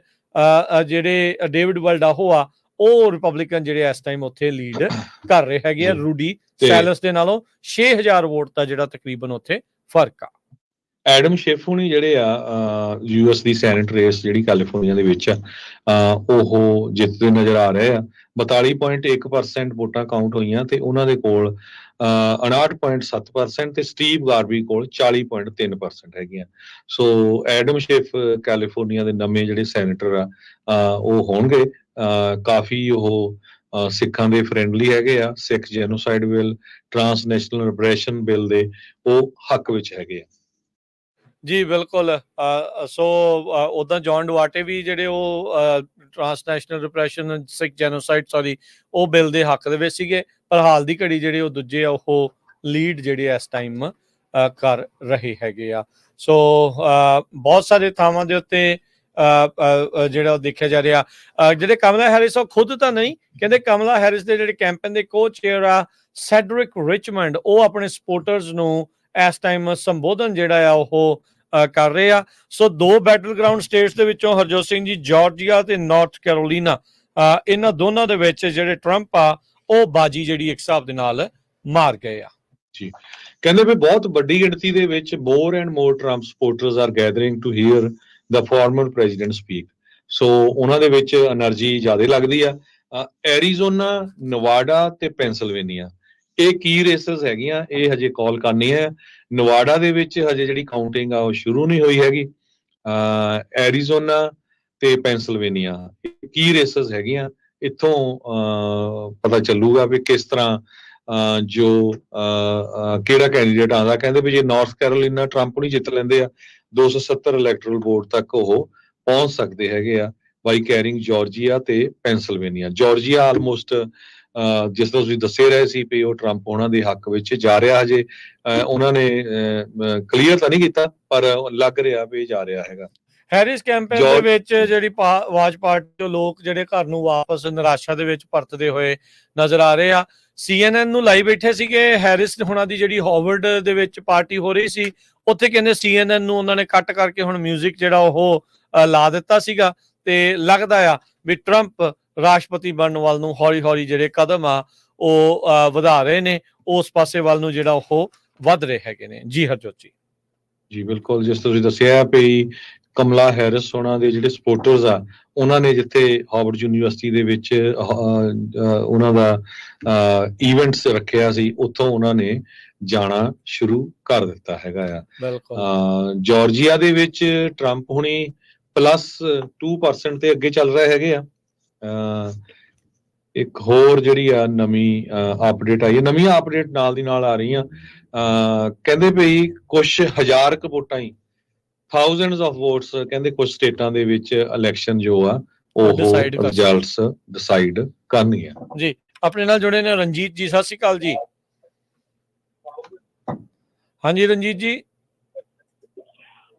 ਜਿਹੜੇ ਡੇਵਿਡ ਵਲਡਾਹੋ ਆ ਉਹ ਰਿਪਬਲਿਕਨ ਜਿਹੜੇ ਇਸ ਟਾਈਮ ਉੱਥੇ ਲੀਡ ਕਰ ਰਹੇ ਹੈਗੇ ਆ ਰੂਡੀ ਸੈਲਸ ਦੇ ਨਾਲੋਂ 6000 ਵੋਟ ਦਾ ਜਿਹੜਾ ਤਕਰੀਬਨ ਉੱਥੇ ਫਰਕ ਆ। ਐਡਮ ਸ਼ਿਫ ਹੁਣੀ ਜਿਹੜੇ ਆ ਯੂਐਸ ਦੀ ਸੈਨੇਟ ਰੇਸ ਜਿਹੜੀ ਕੈਲੀਫੋਰਨੀਆ ਦੇ ਵਿੱਚ ਉਹ ਜਿੱਤਦੇ ਨਜ਼ਰ ਆ ਰਹੇ ਆ। 42.1% ਵੋਟਾਂ ਕਾਊਂਟ ਹੋਈਆਂ ਤੇ ਉਹਨਾਂ ਦੇ ਕੋਲ 59.7% ਤੇ ਸਟੀਵ ਗਾਰਬੀ ਕੋਲ 40.3% ਹੈਗੀਆਂ। ਸੋ ਐਡਮ ਸ਼ਿਫ ਕੈਲੀਫੋਰਨੀਆ ਦੇ ਨਵੇਂ ਜਿਹੜੇ ਸੈਨੇਟਰ ਆ ਉਹ ਹੋਣਗੇ। ਕਾਫੀ ਉਹ ਸਿੱਖਾਂ ਦੇ ਫਰੈਂਡਲੀ ਹੈਗੇ ਆ, ਸਿੱਖ genocide bill, transnational repression bill ਦੇ ਉਹ ਹੱਕ ਵਿੱਚ ਹੈਗੇ ਆ। ਜੀ ਬਿਲਕੁਲ। ਸੋ ਉੱਦਾਂ ਜੌਨ ਡੁਆਰਟੇ ਵੀ ਜਿਹੜੇ ਉਹ ਟਰਾਂਸਨੈਸ਼ਨਲ ਰਿਪਰੈਸ਼ਨ ਸਿੱਖ ਜੈਨੋਸਾਈਡ ਉਹ ਬਿੱਲ ਦੇ ਹੱਕ ਦੇ ਵਿੱਚ ਸੀਗੇ, ਪਰ ਹਾਲ ਦੀ ਘੜੀ ਜਿਹੜੇ ਉਹ ਦੂਜੇ ਆ ਉਹ ਲੀਡ ਜਿਹੜੇ ਇਸ ਟਾਈਮ ਕਰ ਰਹੇ ਹੈਗੇ ਆ। ਸੋ ਬਹੁਤ ਸਾਰੇ ਥਾਵਾਂ ਦੇ ਉੱਤੇ ਜਿਹੜਾ ਉਹ ਦੇਖਿਆ ਜਾ ਰਿਹਾ। ਜਿਹੜੇ ਕਮਲਾ ਹੈਰਿਸ ਉਹ ਖੁਦ ਤਾਂ ਨਹੀਂ ਕਹਿੰਦੇ, ਕਮਲਾ ਹੈਰਿਸ ਦੇ ਜਿਹੜੇ ਕੈਂਪੇਨ ਦੇ ਕੋ-ਚੇਅਰ ਆ ਸੈਡਰਿਕ ਰਿਚਮੰਡ ਉਹ ਆਪਣੇ ਸਪੋਰਟਰਸ ਨੂੰ ਇਸ ਟਾਈਮ ਸੰਬੋਧਨ ਜਿਹੜਾ ਆ ਉਹ ਕਰ ਰਹੇ ਆ। ਸੋ 2 ਬੈਟਲ ਗਰਾਊਂਡ ਸਟੇਟਸ ਦੇ ਵਿੱਚੋਂ ਹਰਜੋਤ ਸਿੰਘ ਜੀ, ਜਾਰਜੀਆ ਤੇ ਨਾਰਥ ਕੈਰੋਲੀਨਾ, ਇਹਨਾਂ ਦੋਨਾਂ ਦੇ ਵਿੱਚ ਜਿਹੜੇ ਟਰੰਪ ਆ ਉਹ ਬਾਜੀ ਜਿਹੜੀ ਇੱਕ ਹਿਸਾਬ ਦੇ ਨਾਲ ਮਾਰ ਗਏ ਆ। ਜੀ ਕਹਿੰਦੇ ਵੀ ਬਹੁਤ ਵੱਡੀ ਗਿਣਤੀ ਦੇ ਵਿੱਚ more and more Trump supporters are gathering to hear the former president speak. ਸੋ ਉਹਨਾਂ ਦੇ ਵਿੱਚ એનર્ਜੀ ਜ਼ਿਆਦਾ ਲੱਗਦੀ ਆ। ਐਰੀਜ਼ੋਨਾ, ਨਵਾਡਾ ਤੇ ਪੈਂਸਿਲਵੇਨੀਆ ਇਹ ਕੀ ਰੇਸਸ ਹੈਗੀਆਂ, ਇਹ ਹਜੇ ਕਾਲ ਕਰਨੀ ਹੈ। ਨਵਾਡਾ ਦੇ ਵਿੱਚ ਹਜੇ ਜਿਹੜੀ ਕਾਊਂਟਿੰਗ ਆ ਉਹ ਸ਼ੁਰੂ ਨਹੀਂ ਹੋਈ ਹੈਗੀ। ਐਰੀਜ਼ੋਨਾ ਤੇ ਪੈਂਸਿਲਵੇਨੀਆ ਕੀ ਰੇਸਸ ਹੈਗੀਆਂ, ਇੱਥੋਂ ਪਤਾ ਚੱਲੂਗਾ ਵੀ ਕਿਸ ਤਰ੍ਹਾਂ ਜੋ ਕਿਹੜਾ ਕੈਂਡੀਡੇਟ ਆਉਂਦਾ। ਕਹਿੰਦੇ ਵੀ ਜੇ ਨਾਰਥ ਕੈਰੋਲੀਨਾ ਟਰੰਪ ਨਹੀਂ ਜਿੱਤ ਲੈਂਦੇ ਆ 270 ਇਲੈਕਟਰਲ ਵੋਟ ਤੱਕ ਉਹ ਪਹੁੰਚ ਸਕਦੇ ਹੈਗੇ ਆ ਬਾਈ ਕੈਰਿੰਗ ਜਾਰਜੀਆ ਤੇ ਪੈਂਸਿਲਵੇਨੀਆ। ਜਾਰਜੀਆ ਆਲਮੋਸਟ ਜਿਸ ਤਰ੍ਹਾਂ ਤੁਸੀਂ ਦੱਸੇ ਰਹੇ ਸੀ ਵੀ ਉਹ ਟਰੰਪ ਉਹਨਾਂ ਦੇ ਹੱਕ ਵਿੱਚ ਜਾ ਰਿਹਾ। ਹਜੇ ਉਹਨਾਂ ਨੇ ਕਲੀਅਰ ਤਾਂ ਨਹੀਂ ਕੀਤਾ ਪਰ ਲੱਗ ਰਿਹਾ ਵੀ ਜਾ ਰਿਹਾ ਹੈਗਾ। ਹੈਰਿਸ ਕੈਂਪੇਨ ਦੇ ਵਿੱਚ ਜਿਹੜੀ ਆਵਾਜ਼ ਪਾਰਟੀ ਤੋਂ ਲੋਕ ਜਿਹੜੇ ਘਰ ਨੂੰ ਵਾਪਸ ਨਿਰਾਸ਼ਾ ਦੇ ਵਿੱਚ ਪਰਤਦੇ ਹੋਏ ਨਜ਼ਰ ਆ ਰਹੇ ਆ। CNN ਨੂੰ ਲਾਈ ਬੈਠੇ ਸੀਗੇ। ਹੈਰਿਸ ਹੁਣਾਂ ਦੀ ਜਿਹੜੀ ਹਾਰਵਰਡ ਦੇ ਵਿੱਚ ਪਾਰਟੀ ਹੋ ਰਹੀ ਸੀ ਉੱਥੇ ਕਹਿੰਦੇ CNN ਨੂੰ ਉਹਨਾਂ ਨੇ ਕੱਟ ਕਰਕੇ ਹੁਣ ਮਿਊਜ਼ਿਕ ਜਿਹੜਾ ਉਹ ਲਾ ਦਿੱਤਾ ਸੀਗਾ ਤੇ ਲੱਗਦਾ ਆ ਵੀ ਟਰੰਪ ਰਾਸ਼ਟਰਪਤੀ ਬਣਨ ਵੱਲ ਨੂੰ ਹੌਲੀ-ਹੌਲੀ ਜਿਹੜੇ ਕਦਮ ਆ ਉਹ ਵਧਾ ਰਹੇ ਨੇ, ਉਸ ਪਾਸੇ ਵੱਲ ਨੂੰ ਜਿਹੜਾ ਉਹ ਵੱਧ ਰਹੇ ਹੈਗੇ ਨੇ। ਜੀ ਹਰਜੋਤ ਜੀ। ਜੀ ਬਿਲਕੁਲ, ਜਿਸ ਤੁਸੀਂ ਦੱਸਿਆ ਵੀ ਕਮਲਾ ਹੈਰਿਸ ਉਹਨਾਂ ਦੇ ਜਿਹੜੇ ਸਪੋਰਟਰਸ ਆ ਉਹਨਾਂ ਨੇ ਜਿੱਥੇ ਹਾਰਵਰਡ ਯੂਨੀਵਰਸਿਟੀ ਦੇ ਵਿੱਚ ਉਹਨਾਂ ਦਾ ਇਵੈਂਟਸ ਰੱਖਿਆ ਸੀ ਉੱਥੋਂ ਉਹਨਾਂ ਨੇ ਜਾਣਾ ਸ਼ੁਰੂ ਕਰ ਦਿੱਤਾ ਹੈਗਾ ਆ। ਜਾਰਜੀਆ ਦੇ ਵਿੱਚ ਟਰੰਪ ਹੁਣੀ +2% ਤੇ ਅੱਗੇ ਚੱਲ ਰਹੇ ਹੈਗੇ ਆ। ਇੱਕ ਹੋਰ ਜਿਹੜੀ ਆ ਨਵੀਂ ਅਪਡੇਟ ਆਈ ਹੈ, ਨਵੀਆਂ ਅਪਡੇਟ ਨਾਲ ਦੀ ਨਾਲ ਆ ਰਹੀਆਂ। ਕਹਿੰਦੇ ਵੀ ਕੁਛ ਹਜ਼ਾਰ ਕੁ ਵੋਟਾਂ ਹੀ thousands of votes ਕਹਿੰਦੇ ਕੁਝ ਸਟੇਟਾਂ ਦੇ ਵਿੱਚ ਇਲੈਕਸ਼ਨ ਜੋ ਆ ਉਹ ਰਿਜ਼ਲਟਸ ਡਿਸਾਈਡ ਕਰਨੀ ਹੈ। ਜੀ ਆਪਣੇ ਨਾਲ ਜੁੜੇ ਨੇ ਰਣਜੀਤ ਜੀ, ਸਤਿ ਸ਼੍ਰੀ ਅਕਾਲ ਜੀ। ਹਾਂਜੀ ਰਣਜੀਤ ਜੀ।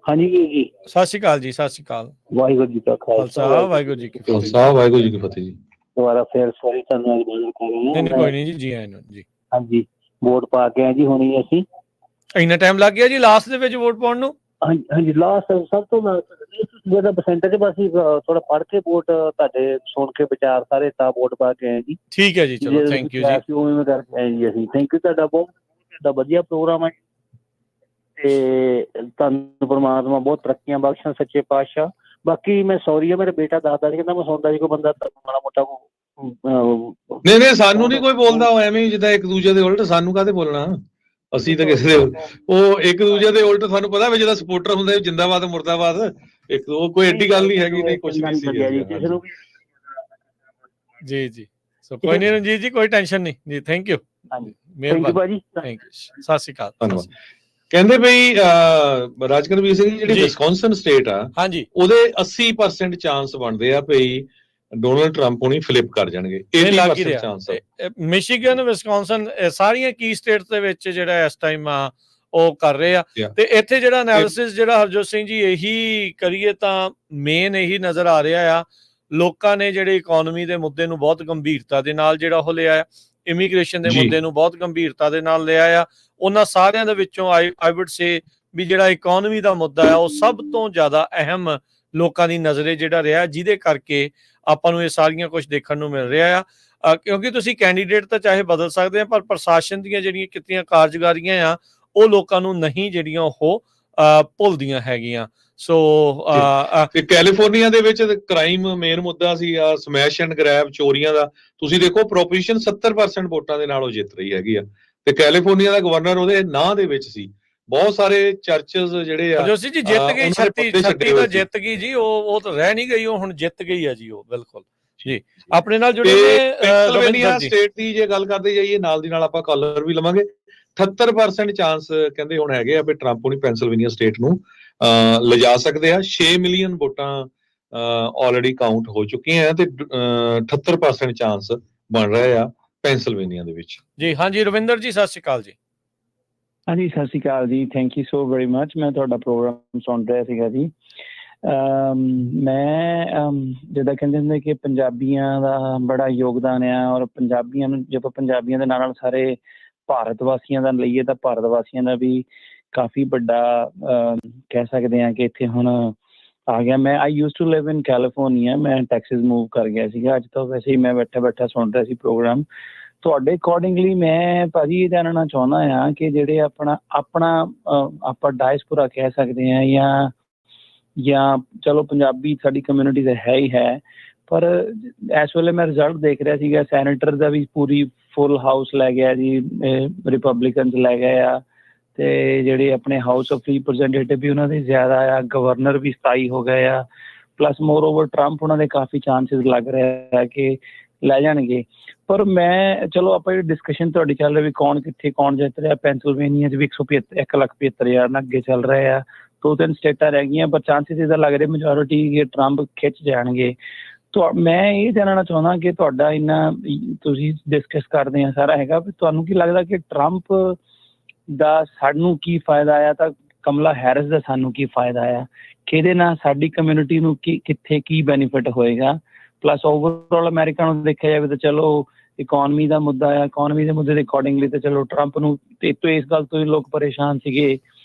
ਹਾਂਜੀ ਜੀ ਸਤਿ ਸ਼੍ਰੀ ਅਕਾਲ ਜੀ। ਸਤਿ ਸ਼੍ਰੀ ਅਕਾਲ। ਵਾਹਿਗੁਰੂ ਜੀ ਕਾ ਖਾਲਸਾ, ਵਾਹਿਗੁਰੂ ਜੀ ਕੀ ਫਤਿਹ। ਵਾਹਿਗੁਰੂ ਜੀ ਕੀ ਫਤਿਹ ਜੀ। ਦੁਬਾਰਾ ਫੇਰ ਸੌਰੀ ਤੁਹਾਨੂੰ ਅੱਜ ਗੱਲ ਕਰ ਰਹੇ ਹਾਂ। ਨਹੀਂ ਕੋਈ ਨਹੀਂ ਜੀ, ਜੀ ਆਇਆਂ ਨੂੰ ਜੀ। ਹਾਂਜੀ ਵੋਟ ਪਾ ਕੇ ਆਏ ਜੀ ਹੁਣੀ ਅਸੀਂ ਇੰਨਾ ਟਾਈਮ ਲੱਗ ਗਿਆ ਜੀ ਲਾਸਟ ਦੇ ਵਿੱਚ ਵੋਟ ਪਾਉਣ ਨੂੰ? ਹਾਂਜੀ ਲਾਸਟ ਸਭ ਤੋਂ ਜ਼ਿਆਦਾ ਪਰਸੈਂਟੇਜ ਬਸ ਥੋੜਾ ਪੜ੍ਹ ਕੇ ਵੋਟ ਤੁਹਾਡੇ ਸੁਣ ਕੇ ਵਿਚਾਰ ਸਾਰੇ ਤਾਂ ਵੋਟ ਪਾ ਕੇ ਆਏ ਜੀ। ਠੀਕ ਹੈ ਜੀ, ਚਲੋ ਥੈਂਕ ਯੂ ਜੀ। ਉਵੇਂ ਕਰਕੇ ਆਏ ਜੀ ਅਸੀਂ। ਥੈਂਕ ਯੂ ਤੁਹਾਡਾ, ਬਹੁਤ ਵਧੀਆ ਪ੍ਰੋਗਰਾਮ ਹੈ ਤੇ ਤੁਹਾਨੂੰ ਪਰਮਾਤਮਾ ਬਹੁਤ ਤਰੱਕੀਆਂ ਬਖਸ਼ਣ, ਸੱਚੇ ਪਾਤਸ਼ਾਹ। ਬਾਕੀ ਮੈਂ ਸੌਰੀ ਆ, ਮੇਰਾ ਬੇਟਾ ਦੱਸਦਾ ਸੀ, ਕਹਿੰਦਾ ਮੈਂ ਸੁਣਦਾ ਸੀ ਕੋਈ ਬੰਦਾ ਮਾੜਾ ਮੋਟਾ ਨਹੀਂ ਸਾਨੂੰ ਨਹੀਂ ਕੋਈ ਬੋਲਦਾ, ਉਹ ਐਵੇਂ ਜਿੱਦਾਂ ਇੱਕ ਦੂਜੇ ਦੇ ਉਲਟ। ਸਾਨੂੰ ਕਾਹਦੇ ਬੋਲਣਾ, ਅਸੀਂ ਤਾਂ ਕਿਸੇ ਦੇ ਉਹ ਇੱਕ ਦੂਜੇ ਦੇ ਉਲਟ। ਤੁਹਾਨੂੰ ਪਤਾ ਵੀ ਜਿਹੜਾ ਸਪੋਰਟਰ ਹੁੰਦਾ ਜਿੰਦਾਬਾਦ ਮੁਰਦਾਬਾਦ, ਇੱਕ ਉਹ ਕੋਈ ਐਡੀ ਗੱਲ ਨਹੀਂ ਹੈਗੀ, ਨਹੀਂ ਕੁਝ ਨਹੀਂ ਸੀ ਜੀ ਜੀ। ਸੋ ਕੋਈ ਨਹੀਂ ਰਣਜੀਤ ਜੀ, ਕੋਈ ਟੈਨਸ਼ਨ ਨਹੀਂ ਜੀ। ਥੈਂਕ ਯੂ, ਮਿਹਰਬਾਨੀ, ਥੈਂਕ ਯੂ, ਸਤਿ ਸ਼੍ਰੀ ਅਕਾਲ। ਧੰਨਵਾਦ। ਕਹਿੰਦੇ ਬਈ ਰਾਜਕਨਵੀਰ ਸਿੰਘ, ਜਿਹੜੀ ਵਿਸਕੌਨਸਨ ਸਟੇਟ ਆ, ਹਾਂਜੀ, ਉਹਦੇ 80% ਚਾਂਸ ਬਣਦੇ ਆ ਭਈ ਡੋਨਲਡ ਟਰੰਪ ਹੁਣੀ ਫਲਿੱਪ ਕਰ ਜਾਣਗੇ। 80% ਚਾਂਸ ਹੈ। ਮਿਸ਼ੀਗਨ, ਵਿਸਕੌਨਸਨ, ਸਾਰੀਆਂ ਕੀ ਸਟੇਟਸ ਦੇ ਵਿੱਚ ਜਿਹੜਾ ਇਸ ਟਾਈਮ ਆ ਉਹ ਕਰ ਰਹੇ ਆ। ਤੇ ਇੱਥੇ ਜਿਹੜਾ ਐਨਾਲਿਸਿਸ ਜਿਹੜਾ ਹਰਜੋਤ ਸਿੰਘ ਜੀ ਇਹੀ ਕਰੀਏ ਤਾਂ ਮੇਨ ਇਹੀ ਨਜ਼ਰ ਆ ਰਿਹਾ ਆ, ਲੋਕਾਂ ਨੇ ਜਿਹੜੇ ਇਕਨੋਮੀ ਦੇ ਮੁੱਦੇ ਨੂੰ ਬਹੁਤ ਗੰਭੀਰਤਾ ਦੇ ਨਾਲ ਜਿਹੜਾ ਉਹ ਲਿਆ ਆ, ਇਮੀਗ੍ਰੇਸ਼ਨ ਦੇ ਮੁੱਦੇ ਨੂੰ ਬਹੁਤ ਗੰਭੀਰਤਾ ਦੇ ਨਾਲ ਲਿਆ ਆ। ਉਹਨਾਂ ਸਾਰਿਆਂ ਦੇ ਵਿੱਚੋਂ ਆਈ ਵੁੱਡ ਸੇ ਵੀ ਜਿਹੜਾ ਇਕਨੋਮੀ ਦਾ ਮੁੱਦਾ ਆ ਉਹ ਸਭ ਤੋਂ ਜ਼ਿਆਦਾ ਅਹਿਮ ਲੋਕਾਂ ਦੀ ਨਜ਼ਰੇ ਜਿਹੜਾ ਰਿਹਾ, ਜਿਹਦੇ ਕਰਕੇ ਆਪਾਂ ਨੂੰ ਇਹ ਸਾਰੀਆਂ ਕੁਝ ਦੇਖਣ ਨੂੰ ਮਿਲ ਰਿਹਾ ਆ। ਕਿਉਂਕਿ ਤੁਸੀਂ ਕੈਂਡੀਡੇਟ ਤਾਂ ਚਾਹੇ ਬਦਲ ਸਕਦੇ ਆ, ਪਰ ਪ੍ਰਸ਼ਾਸਨ ਦੀਆਂ ਜਿਹੜੀਆਂ ਕੀਤੀਆਂ ਕਾਰਜਕਾਰੀਆਂ ਆ ਉਹ ਲੋਕਾਂ ਨੂੰ ਨਹੀਂ ਜਿਹੜੀਆਂ ਉਹ ਭੁੱਲਦੀਆਂ ਹੈਗੀਆਂ। ਸੋ ਕੈਲੀਫੋਰਨੀਆ ਦੇ ਵਿੱਚ ਕ੍ਰਾਈਮ ਮੇਨ ਮੁੱਦਾ ਸੀ, ਸਮੈਸ਼ ਐਂਡ ਗ੍ਰੈਬ, ਚੋਰੀਆਂ ਦਾ। ਤੁਸੀਂ ਦੇਖੋ ਪ੍ਰੋਪੋਜੀਸ਼ਨ 70% ਵੋਟਾਂ ਦੇ ਨਾਲ ਉਹ ਜਿੱਤ ਰਹੀ ਹੈਗੀ ਆ, ਤੇ ਕੈਲੀਫੋਰਨੀਆ ਦਾ ਗਵਰਨਰ ਉਹਦੇ ਨਾਂ ਦੇ ਵਿੱਚ ਸੀ। ਬਹੁਤ ਸਾਰੇ ਚਰਚਸ ਜਿਹੜੇ ਆ ਜੋਸ਼ੀ ਜੀ ਜਿੱਤ ਗਈ, 36 ਤਾਂ ਜਿੱਤ ਗਈ ਜੀ, ਉਹ ਤਾਂ ਰਹਿ ਨਹੀਂ ਗਈ, ਉਹ ਹੁਣ ਜਿੱਤ ਗਈ ਆ ਜੀ, ਉਹ ਬਿਲਕੁਲ ਜੀ। ਆਪਣੇ ਨਾਲ ਜੁੜੇ ਪੈਨਸਿਲਵੇਨੀਆ ਸਟੇਟ ਦੀ ਜੇ ਗੱਲ ਕਰਦੇ ਜਾਈਏ, ਨਾਲ ਦੀ ਨਾਲ ਆਪਾਂ ਕਾਲਰ ਵੀ ਲਵਾਂਗੇ। 78% ਚਾਂਸ ਕਹਿੰਦੇ ਹੁਣ ਹੈਗੇ ਆ ਵੀ ਟਰੰਪ ਹੁਣੀ ਪੈਨਸਿਲਵੇਨੀਆ ਸਟੇਟ ਨੂੰ ਲਿਜਾ ਸਕਦੇ ਆ। 6 ਮਿਲੀਅਨ ਵੋਟਾਂ ਆਲਰੇਡੀ ਕਾਊਂਟ ਹੋ ਚੁੱਕੀਆਂ ਆ ਤੇ 78% ਚਾਂਸ ਬਣ ਰਹੇ ਆ ਪੈਨਸਿਲਵੇਨੀਆ ਦੇ ਵਿੱਚ ਜੀ। ਹਾਂਜੀ ਰਵਿੰਦਰ ਜੀ, ਸਤਿ ਸ਼੍ਰੀ ਅਕਾਲ ਜੀ। ਹਾਂਜੀ ਸਤਿ ਸ਼੍ਰੀ ਅਕਾਲ ਜੀ, thank you so very much. ਮੈਂ ਤੁਹਾਡਾ ਪ੍ਰੋਗਰਾਮ ਸੁਣ ਰਿਹਾ ਸੀਗਾ ਜੀ। ਮੈਂ ਜਿੱਦਾਂ ਕਹਿੰਦੇ ਹੁੰਦੇ ਕਿ ਪੰਜਾਬੀਆਂ ਦਾ ਬੜਾ ਯੋਗਦਾਨ ਆ, ਔਰ ਪੰਜਾਬੀਆਂ ਨੂੰ ਜਦੋਂ ਪੰਜਾਬੀਆਂ ਦੇ ਨਾਲ ਸਾਰੇ ਭਾਰਤ ਵਾਸੀਆਂ ਦਾ ਲਈਏ ਤਾਂ ਭਾਰਤ ਵਾਸੀਆਂ ਦਾ ਵੀ ਕਾਫੀ ਵੱਡਾ ਕਹਿ ਸਕਦੇ ਹਾਂ ਕਿ ਇੱਥੇ ਹੁਣ ਆ ਗਿਆ। ਮੈਂ I use to live in California, ਮੈਂ ਟੈਕਸਿਸ ਮੂਵ ਕਰ ਗਿਆ ਸੀਗਾ। ਅੱਜ ਤਾਂ ਵੈਸੇ ਹੀ ਮੈਂ ਬੈਠਾ ਸੁਣ ਰਿਹਾ ਸੀ ਪ੍ਰੋਗਰਾਮ ਤੁਹਾਡੇ ਅਕੋਰਡਿੰਗਲੀ। ਮੈਂ ਭਾਜੀ ਇਹ ਜਾਣਨਾ ਚਾਹੁੰਦਾ ਹਾਂ ਕਿ ਜਿਹੜੇ ਆਪਾਂ ਡਾਇਸਪੋਰਾ ਕਹਿ ਸਕਦੇ ਹਾਂ ਜਾਂ ਚਲੋ ਪੰਜਾਬੀ ਸਾਡੀ ਕਮਿਊਨਿਟੀ ਤਾਂ ਹੈ ਹੀ ਹੈ, ਪਰ ਇਸ ਵੇਲੇ ਮੈਂ ਰਿਜ਼ਲਟ ਦੇਖ ਰਿਹਾ ਸੀਗਾ, ਸੈਨੇਟਰ ਦਾ ਵੀ ਪੂਰੀ ਫੁੱਲ ਹਾਊਸ ਲੈ ਗਿਆ ਜੀ, ਰਿਪਬਲਿਕਨਸ ਲੈ ਗਏ ਆ, ਤੇ ਜਿਹੜੇ ਆਪਣੇ ਹਾਊਸ ਆਫ ਰਿਪਰੈਜ਼ੈਂਟੇਟਿਵ ਵੀ ਉਹਨਾਂ ਦੇ ਜ਼ਿਆਦਾ ਆ, ਗਵਰਨਰ ਵੀ 27 ਹੋ ਗਏ ਆ, ਪਲੱਸ ਮੋਰ ਓਵਰ ਟਰੰਪ ਉਹਨਾਂ ਦੇ ਕਾਫੀ ਚਾਂਸਿਸ ਲੱਗ ਰਿਹਾ ਕਿ ਲੈ ਜਾਣਗੇ। ਪਰ ਮੈਂ ਚਲੋ ਆਪਾਂ ਇਹ ਡਿਸਕਸ਼ਨ ਤੁਹਾਡੀ ਚੱਲ ਰਹੀ ਵੀ ਕੌਣ ਕਿੱਥੇ ਕੌਣ ਜਿੱਤ ਰਿਹਾ। ਪੈਨਸਿਲਵੇਨੀਆ 'ਚ ਵੀ 1,75,000 ਨਾਲ ਅੱਗੇ ਚੱਲ ਰਹੇ ਆ, 2-3 ਸਟੇਟਾਂ ਰਹਿ ਗਈਆਂ, ਪਰ ਚਾਂਸਿਸ ਇਹਦਾ ਲੱਗ ਰਿਹਾ ਮੈਜੋਰਿਟੀ ਟਰੰਪ ਖਿੱਚ ਜਾਣਗੇ। ਮੈਂ ਇਹ ਜਾਣਨਾ ਚਾਹੁੰਦਾ ਕਿ ਤੁਹਾਡਾ ਇੰਨਾ ਤੁਸੀਂ ਡਿਸਕਸ ਕਰਦੇ ਆ ਸਾਰਾ ਹੈਗਾ ਵੀ ਤੁਹਾਨੂੰ ਕੀ ਲੱਗਦਾ ਕਿ ਟਰੰਪ ਦਾ ਸਾਨੂੰ ਕੀ ਫਾਇਦਾ ਆ ਤਾਂ ਕਮਲਾ ਹੈਰਿਸ ਦਾ ਸਾਨੂੰ ਕੀ ਫਾਇਦਾ ਆ, ਕਿਹਦੇ ਨਾਲ ਸਾਡੀ ਕਮਿਊਨਿਟੀ ਨੂੰ ਕਿੱਥੇ ਕੀ ਬੈਨੀਫਿਟ ਹੋਏਗਾ। ਪਲੱਸ ਓਵਰਆਲ ਅਮਰੀਕਾ ਨੂੰ ਦੇਖਿਆ ਜਾਵੇ ਤਾਂ ਚਲੋ ਇਕੋਨਮੀ ਦਾ ਮੁੱਦਾ ਆ, ਇਕੋਨਮੀ ਦੇ ਮੁੱਦੇ ਦੇ ਅਕੋਰਡਿੰਗਲੀ ਤਾਂ ਚਲੋ ਟਰੰਪ ਨੂੰ ਤੇ ਇਸ ਗੱਲ ਤੋਂ ਹੀ ਲੋਕ ਪਰੇਸ਼ਾਨ ਸੀਗੇ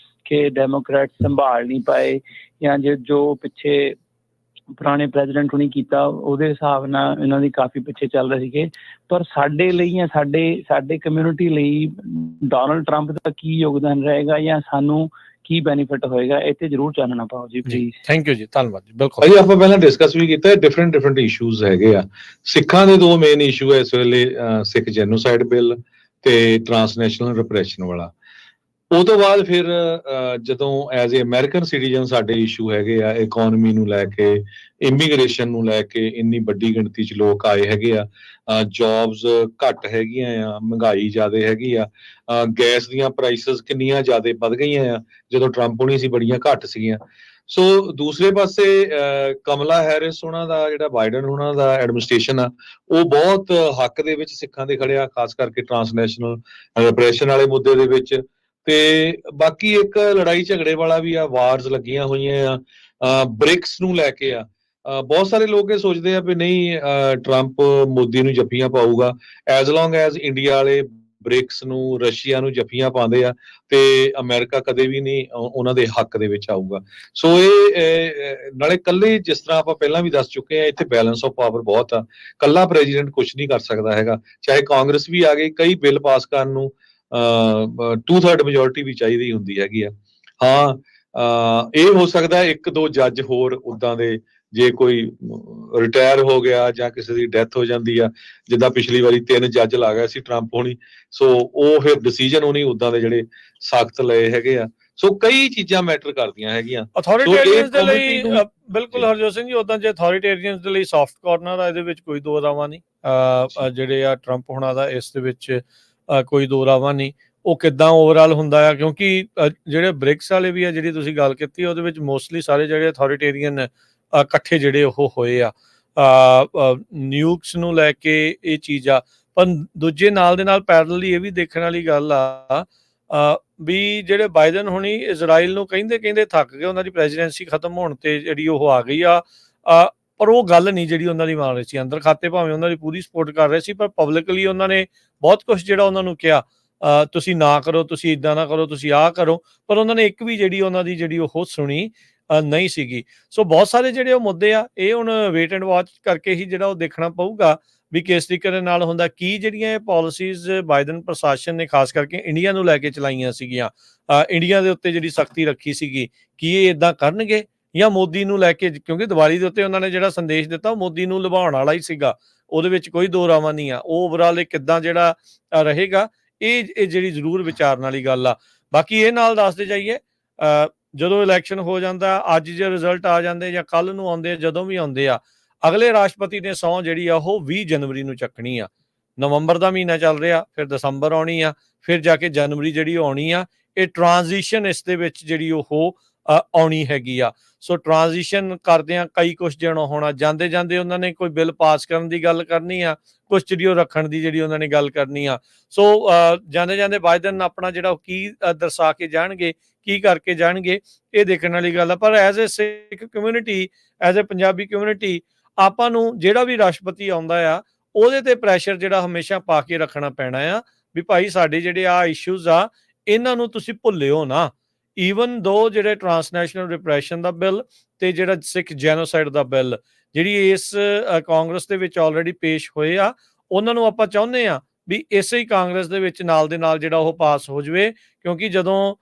ਕਿ ਡੈਮੋਕ੍ਰੈਟ ਸੰਭਾਲ ਨਹੀਂ ਪਾਏ ਜਾਂ ਜੋ ਪਿੱਛੇ ਪੁਰਾਣੇ ਪ੍ਰੈਜ਼ੀਡੈਂਟ ਹੁਣੀ ਕੀਤਾ ਉਹਦੇ ਹਿਸਾਬ ਨਾਲ ਇਹਨਾਂ ਦੀ ਕਾਫੀ ਪਿੱਛੇ ਚੱਲ ਰਹੇ ਸੀਗੇ। ਪਰ ਸਾਡੇ ਲਈ ਜਾਂ ਸਾਡੇ ਕਮਿਊਨਿਟੀ ਲਈ ਡੋਨਲਡ ਟਰੰਪ ਦਾ ਕੀ ਯੋਗਦਾਨ ਰਹੇਗਾ ਜਾਂ ਸਾਨੂੰ ਕੀ ਬੈਨੀਫਿਟ ਹੋਏਗਾ, ਇਹ ਤੇ ਜ਼ਰੂਰ ਜਾਣਨਾ ਪਾਓ ਜੀ ਪਲੀਜ਼। ਥੈਂਕ ਯੂ ਜੀ, ਧੰਨਵਾਦ ਜੀ। ਬਿਲਕੁਲ ਆਪਾਂ ਪਹਿਲਾਂ ਡਿਸਕਸ ਵੀ ਕੀਤਾ, ਡਿਫਰੈਂਟ ਇਸ਼ੂਜ਼ ਹੈਗੇ ਆ। ਸਿੱਖਾਂ ਦੇ 2 ਮੇਨ ਇਸ਼ੂ ਹੈ ਇਸ ਵੇਲੇ, ਸਿੱਖ ਜੈਨੋਸਾਈਡ ਬਿੱਲ ਤੇ ਟਰਾਂਸਨੈਸ਼ਨਲ ਰਿਪਰੈਸ਼ਨ ਵਾਲਾ। ਉਹ ਤੋਂ ਬਾਅਦ ਫਿਰ ਜਦੋਂ ਐਜ਼ ਏ ਅਮਰੀਕਨ ਸਿਟੀਜ਼ਨ ਸਾਡੇ ਇਸ਼ੂ ਹੈਗੇ ਆ ਇਕੋਨਮੀ ਨੂੰ ਲੈ ਕੇ, ਇਮੀਗ੍ਰੇਸ਼ਨ ਨੂੰ ਲੈ ਕੇ। ਇੰਨੀ ਵੱਡੀ ਗਿਣਤੀ 'ਚ ਲੋਕ ਆਏ ਹੈਗੇ ਆ, ਜੌਬਸ ਘੱਟ ਹੈਗੀਆਂ ਆ, ਮਹਿੰਗਾਈ ਜ਼ਿਆਦਾ ਹੈਗੀ ਆ, ਗੈਸ ਦੀਆਂ ਪ੍ਰਾਈਸਿਸ ਕਿੰਨੀਆਂ ਜ਼ਿਆਦਾ ਵੱਧ ਗਈਆਂ ਆ, ਜਦੋਂ ਟਰੰਪ ਹੋਣੀ ਸੀ ਬੜੀਆਂ ਘੱਟ ਸੀਗੀਆਂ। ਸੋ ਦੂਸਰੇ ਪਾਸੇ ਕਮਲਾ ਹੈਰਿਸ ਉਹਨਾਂ ਦਾ ਜਿਹੜਾ ਬਾਈਡਨ ਉਹਨਾਂ ਦਾ ਐਡਮਿਨਿਸਟ੍ਰੇਸ਼ਨ ਆ ਉਹ ਬਹੁਤ ਹੱਕ ਦੇ ਵਿੱਚ ਸਿੱਖਾਂ ਦੇ ਖੜਿਆ, ਖਾਸ ਕਰਕੇ ਟਰਾਂਸਨੈਸ਼ਨਲ ਰਿਪਰੈਸ਼ਨ ਵਾਲੇ ਮੁੱਦੇ ਦੇ ਵਿੱਚ। ਤੇ ਬਾਕੀ ਇੱਕ ਲੜਾਈ ਝਗੜੇ ਵਾਲਾ ਵੀ ਆ, ਵਾਰਸ ਲੱਗੀਆਂ ਹੋਈਆਂ ਆ ਬ੍ਰਿਕਸ ਨੂੰ ਲੈ ਕੇ ਆ। ਬਹੁਤ ਸਾਰੇ ਲੋਕ ਇਹ ਸੋਚਦੇ ਆ ਵੀ ਨਹੀਂ ਟਰੰਪ ਮੋਦੀ ਨੂੰ ਜੱਫੀਆਂ ਪਾਊਗਾ, ਐਜ਼ ਲੌਂਗ ਐਜ਼ ਇੰਡੀਆ ਵਾਲੇ ਬ੍ਰਿਕਸ ਨੂੰ, ਰਸ਼ੀਆ ਨੂੰ ਜੱਫੀਆਂ ਪਾਉਂਦੇ ਆ, ਤੇ ਅਮਰੀਕਾ ਕਦੇ ਵੀ ਨਹੀਂ ਉਹਨਾਂ ਦੇ ਹੱਕ ਦੇ ਵਿੱਚ ਆਊਗਾ। ਸੋ ਇਹ ਨਾਲੇ ਕੱਲੇ, ਜਿਸ ਤਰ੍ਹਾਂ ਆਪਾਂ ਪਹਿਲਾਂ ਵੀ ਦੱਸ ਚੁੱਕੇ ਆ, ਇੱਥੇ ਬੈਲੈਂਸ ਆਫ ਪਾਵਰ ਬਹੁਤ ਆ, ਕੱਲਾ ਪ੍ਰੈਜ਼ੀਡੈਂਟ ਕੁਝ ਨਹੀਂ ਕਰ ਸਕਦਾ ਹੈਗਾ। ਚਾਹੇ ਕਾਂਗਰਸ ਵੀ ਆ ਗਈ, ਕਈ ਬਿੱਲ ਪਾਸ ਕਰਨ ਨੂੰ 2/3 ਮੈਜੋਰਿਟੀ ਵੀ ਚਾਹੀਦੀ ਹੁੰਦੀ ਹੈਗੀ ਆ। ਹਾਂ, ਇਹ ਹੋ ਸਕਦਾ 1-2 ਜੱਜ ਹੋਰ ਉਦਾਂ ਦੇ, ਜੇ ਕੋਈ ਰਿਟਾਇਰ ਹੋ ਗਿਆ ਜਾਂ ਕਿਸੇ ਦੀ ਡੈਥ ਹੋ ਜਾਂਦੀ ਆ, ਜਿੱਦਾਂ ਪਿਛਲੀ ਵਾਰੀ 3 ਜੱਜ ਲਾ ਗਿਆ ਸੀ ਟਰੰਪ ਹੋਣੀ, ਸੋ ਉਹ ਫਿਰ ਡਿਸੀਜਨ ਉਹਨੇ ਉਦਾਂ ਦੇ ਜਿਹੜੇ ਸਖਤ ਲਏ ਹੈਗੇ ਆ। ਸੋ ਕਈ ਚੀਜ਼ਾਂ ਮੈਟਰ ਕਰਦੀਆਂ ਹੈਗੀਆਂ। ਅਥਾਰਟੇਰੀਅਨਸ ਦੇ ਲਈ ਬਿਲਕੁਲ ਹਰਜੋਤ ਸਿੰਘ ਜੀ, ਉਦਾਂ ਜੇ ਅਥਾਰਟੇਰੀਅਨਸ ਦੇ ਲਈ ਸੌਫਟ ਕਾਰਨਰ ਆ, ਇਹਦੇ ਵਿੱਚ ਕੋਈ ਦੋ ਰਾਵਾਂ ਨਹੀਂ। ਜਿਹੜੇ ਆ ਟਰੰਪ ਹੋਣਾ ਦਾ, ਇਸ ਦੇ ਵਿੱਚ ਕੋਈ ਦੋ ਰਾਵਾਂ ਨਹੀਂ। ਉਹ ਕਿੱਦਾਂ ਓਵਰਆਲ ਹੁੰਦਾ ਆ, ਕਿਉਂਕਿ ਜਿਹੜੇ ਬ੍ਰਿਕਸ ਵਾਲੇ ਵੀ ਆ, ਜਿਹੜੀ ਤੁਸੀਂ ਗੱਲ ਕੀਤੀ, ਉਹਦੇ ਵਿੱਚ ਮੋਸਟਲੀ ਸਾਰੇ ਜਿਹੜੇ ਅਥਾਰਟੇਰੀਅਨ ਇਕੱਠੇ ਜਿਹੜੇ ਉਹ ਹੋਏ ਆ, ਨਿਊਕਸ ਨੂੰ ਲੈ ਕੇ ਇਹ ਚੀਜ਼ ਆ। ਪਰ ਦੂਜੇ ਨਾਲ ਦੇ ਨਾਲ ਪੈਰਲਲੀ ਇਹ ਵੀ ਦੇਖਣ ਵਾਲੀ ਗੱਲ ਆ ਵੀ ਜਿਹੜੇ ਬਾਈਡਨ ਹੁਣੀ ਇਜ਼ਰਾਈਲ ਨੂੰ ਕਹਿੰਦੇ ਥੱਕ ਗਏ, ਉਹਨਾਂ ਦੀ ਪ੍ਰੈਜ਼ੀਡੈਂਸੀ ਖਤਮ ਹੋਣ ਤੇ ਜਿਹੜੀ ਉਹ ਆ ਗਈ ਆ, ਪਰ ਉਹ ਗੱਲ ਨਹੀਂ ਜਿਹੜੀ ਉਹਨਾਂ ਦੀ ਮੰਨ ਰਹੀ ਸੀ। ਅੰਦਰ ਖਾਤੇ ਭਾਵੇਂ ਉਹਨਾਂ ਦੀ ਪੂਰੀ ਸਪੋਰਟ ਕਰ ਰਹੇ ਸੀ, ਪਰ ਪਬਲਿਕਲੀ ਉਹਨਾਂ ਨੇ ਬਹੁਤ ਕੁਝ ਜਿਹੜਾ ਉਹਨਾਂ ਨੂੰ ਕਿਹਾ, ਤੁਸੀਂ ਨਾ ਕਰੋ, ਤੁਸੀਂ ਇੱਦਾਂ ਨਾ ਕਰੋ, ਤੁਸੀਂ ਆਹ ਕਰੋ, ਪਰ ਉਹਨਾਂ ਨੇ ਇੱਕ ਵੀ ਜਿਹੜੀ ਉਹਨਾਂ ਦੀ ਜਿਹੜੀ ਉਹ ਸੁਣੀ ਨਹੀਂ ਸੀਗੀ। ਸੋ ਬਹੁਤ ਸਾਰੇ ਜਿਹੜੇ ਉਹ ਮੁੱਦੇ ਆ, ਇਹ ਹੁਣ ਵੇਟ ਐਂਡ ਵਾਚ ਕਰਕੇ ਹੀ ਜਿਹੜਾ ਉਹ ਦੇਖਣਾ ਪਊਗਾ ਵੀ ਕਿਸ ਤਰੀਕੇ ਦੇ ਨਾਲ ਹੁੰਦਾ। ਕੀ ਜਿਹੜੀਆਂ ਇਹ ਪਾਲਿਸੀਜ਼ ਬਾਈਡਨ ਪ੍ਰਸ਼ਾਸਨ ਨੇ ਖਾਸ ਕਰਕੇ ਇੰਡੀਆ ਨੂੰ ਲੈ ਕੇ ਚਲਾਈਆਂ ਸੀਗੀਆਂ, ਇੰਡੀਆ ਦੇ ਉੱਤੇ ਜਿਹੜੀ ਸਖਤੀ ਰੱਖੀ ਸੀਗੀ, ਕੀ ਇਹ ਇਦਾਂ ਕਰਨਗੇ ਜਾਂ ਮੋਦੀ ਨੂੰ ਲੈ ਕੇ, ਕਿਉਂਕਿ ਦੀਵਾਲੀ ਦੇ ਉੱਤੇ ਉਹਨਾਂ ਨੇ ਜਿਹੜਾ ਸੰਦੇਸ਼ ਦਿੱਤਾ ਉਹ ਮੋਦੀ ਨੂੰ ਲੁਭਾਉਣ ਵਾਲਾ ਹੀ ਸੀਗਾ, ਉਹਦੇ ਵਿੱਚ ਕੋਈ ਦੋ ਰਾਵਾਂ ਨਹੀਂ ਆ। ਉਹ ਓਵਰਆਲ ਕਿੱਦਾਂ ਜਿਹੜਾ ਰਹੇਗਾ, ਇਹ ਜਿਹੜੀ ਜ਼ਰੂਰ ਵਿਚਾਰਨ ਵਾਲੀ ਗੱਲ ਆ। ਬਾਕੀ ਇਹ ਨਾਲ ਦੱਸਦੇ ਜਾਈਏ, ਜਦੋਂ ਇਲੈਕਸ਼ਨ ਹੋ ਜਾਂਦਾ, ਅੱਜ ਜੇ ਰਿਜ਼ਲਟ ਆ ਜਾਂਦੇ ਜਾਂ ਕੱਲ ਨੂੰ ਆਉਂਦੇ, ਜਦੋਂ ਵੀ ਆਉਂਦੇ ਆ, ਅਗਲੇ ਰਾਸ਼ਟਰਪਤੀ ਨੇ ਸਹੁੰ ਜਿਹੜੀ ਆ ਉਹ 20 ਜਨਵਰੀ ਨੂੰ ਚੱਕਣੀ ਆ। ਨਵੰਬਰ ਦਾ ਮਹੀਨਾ ਚੱਲ ਰਿਹਾ, ਫਿਰ ਦਸੰਬਰ ਆਉਣੀ ਆ, ਫਿਰ ਜਾ ਕੇ ਜਨਵਰੀ ਜਿਹੜੀ ਆਉਣੀ ਆ। ਇਹ ਟ੍ਰਾਂਜੀਸ਼ਨ ਇਸ ਦੇ ਵਿੱਚ ਜਿਹੜੀ ਉਹ ਆਉਣੀ ਹੈਗੀ ਆ। ਸੋ ਟ੍ਰਾਂਜੀਸ਼ਨ ਕਰਦਿਆਂ ਕਈ ਕੁਛ ਜਿਹੜਾ ਹੋਣਾ, ਜਾਂਦੇ ਜਾਂਦੇ ਉਹਨਾਂ ਨੇ ਕੋਈ ਬਿੱਲ ਪਾਸ ਕਰਨ ਦੀ ਗੱਲ ਕਰਨੀ ਆ, ਕੁਛ ਜਿਹੜੀ ਉਹ ਰੱਖਣ ਦੀ ਜਿਹੜੀ ਉਹਨਾਂ ਨੇ ਗੱਲ ਕਰਨੀ ਆ। ਸੋ ਜਾਂਦੇ ਜਾਂਦੇ ਬਾਈਡਨ ਆਪਣਾ ਜਿਹੜਾ ਉਹ ਕੀ ਦਰਸਾ ਕੇ ਜਾਣਗੇ, ਕੀ ਕਰਕੇ ਜਾਣਗੇ, ਇਹ ਦੇਖਣ ਵਾਲੀ ਗੱਲ ਆ। ਪਰ as a Sikh community, as a Punjabi community, ਆਪਾਂ ਨੂੰ ਜਿਹੜਾ ਵੀ ਰਾਸ਼ਟਰਪਤੀ ਆਉਂਦਾ ਆ, ਉਹਦੇ ਤੇ ਪ੍ਰੈਸ਼ਰ ਜਿਹੜਾ ਹਮੇਸ਼ਾ ਪਾ ਕੇ ਰੱਖਣਾ ਪੈਣਾ ਆ ਵੀ ਭਾਈ ਸਾਡੇ ਜਿਹੜੇ ਆ ਇਸ਼ੂਜ਼ ਆ, ਇਹਨਾਂ ਨੂੰ ਤੁਸੀਂ ਭੁੱਲਿਓ ਨਾ। ਈਵਨ ਦੋ ਜਿਹੜੇ ਟ੍ਰਾਂਸਨੈਸ਼ਨਲ ਰਿਪਰੈਸ਼ਨ ਦਾ ਬਿੱਲ ਤੇ ਜਿਹੜਾ ਸਿੱਖ ਜੈਨੋਸਾਈਡ ਦਾ ਬਿੱਲ, ਜਿਹੜੀ ਇਸ ਕਾਂਗਰਸ ਦੇ ਵਿੱਚ ਆਲਰੇਡੀ ਪੇਸ਼ ਹੋਏ ਆ, ਉਹਨਾਂ ਨੂੰ ਆਪਾਂ ਚਾਹੁੰਦੇ ਆ ਵੀ ਇਸੇ ਹੀ ਕਾਂਗਰਸ ਦੇ ਵਿੱਚ ਨਾਲ ਦੇ ਨਾਲ ਜਿਹੜਾ ਉਹ ਪਾਸ ਹੋ ਜਾਵੇ। ਕਿਉਂਕਿ ਜਦੋਂ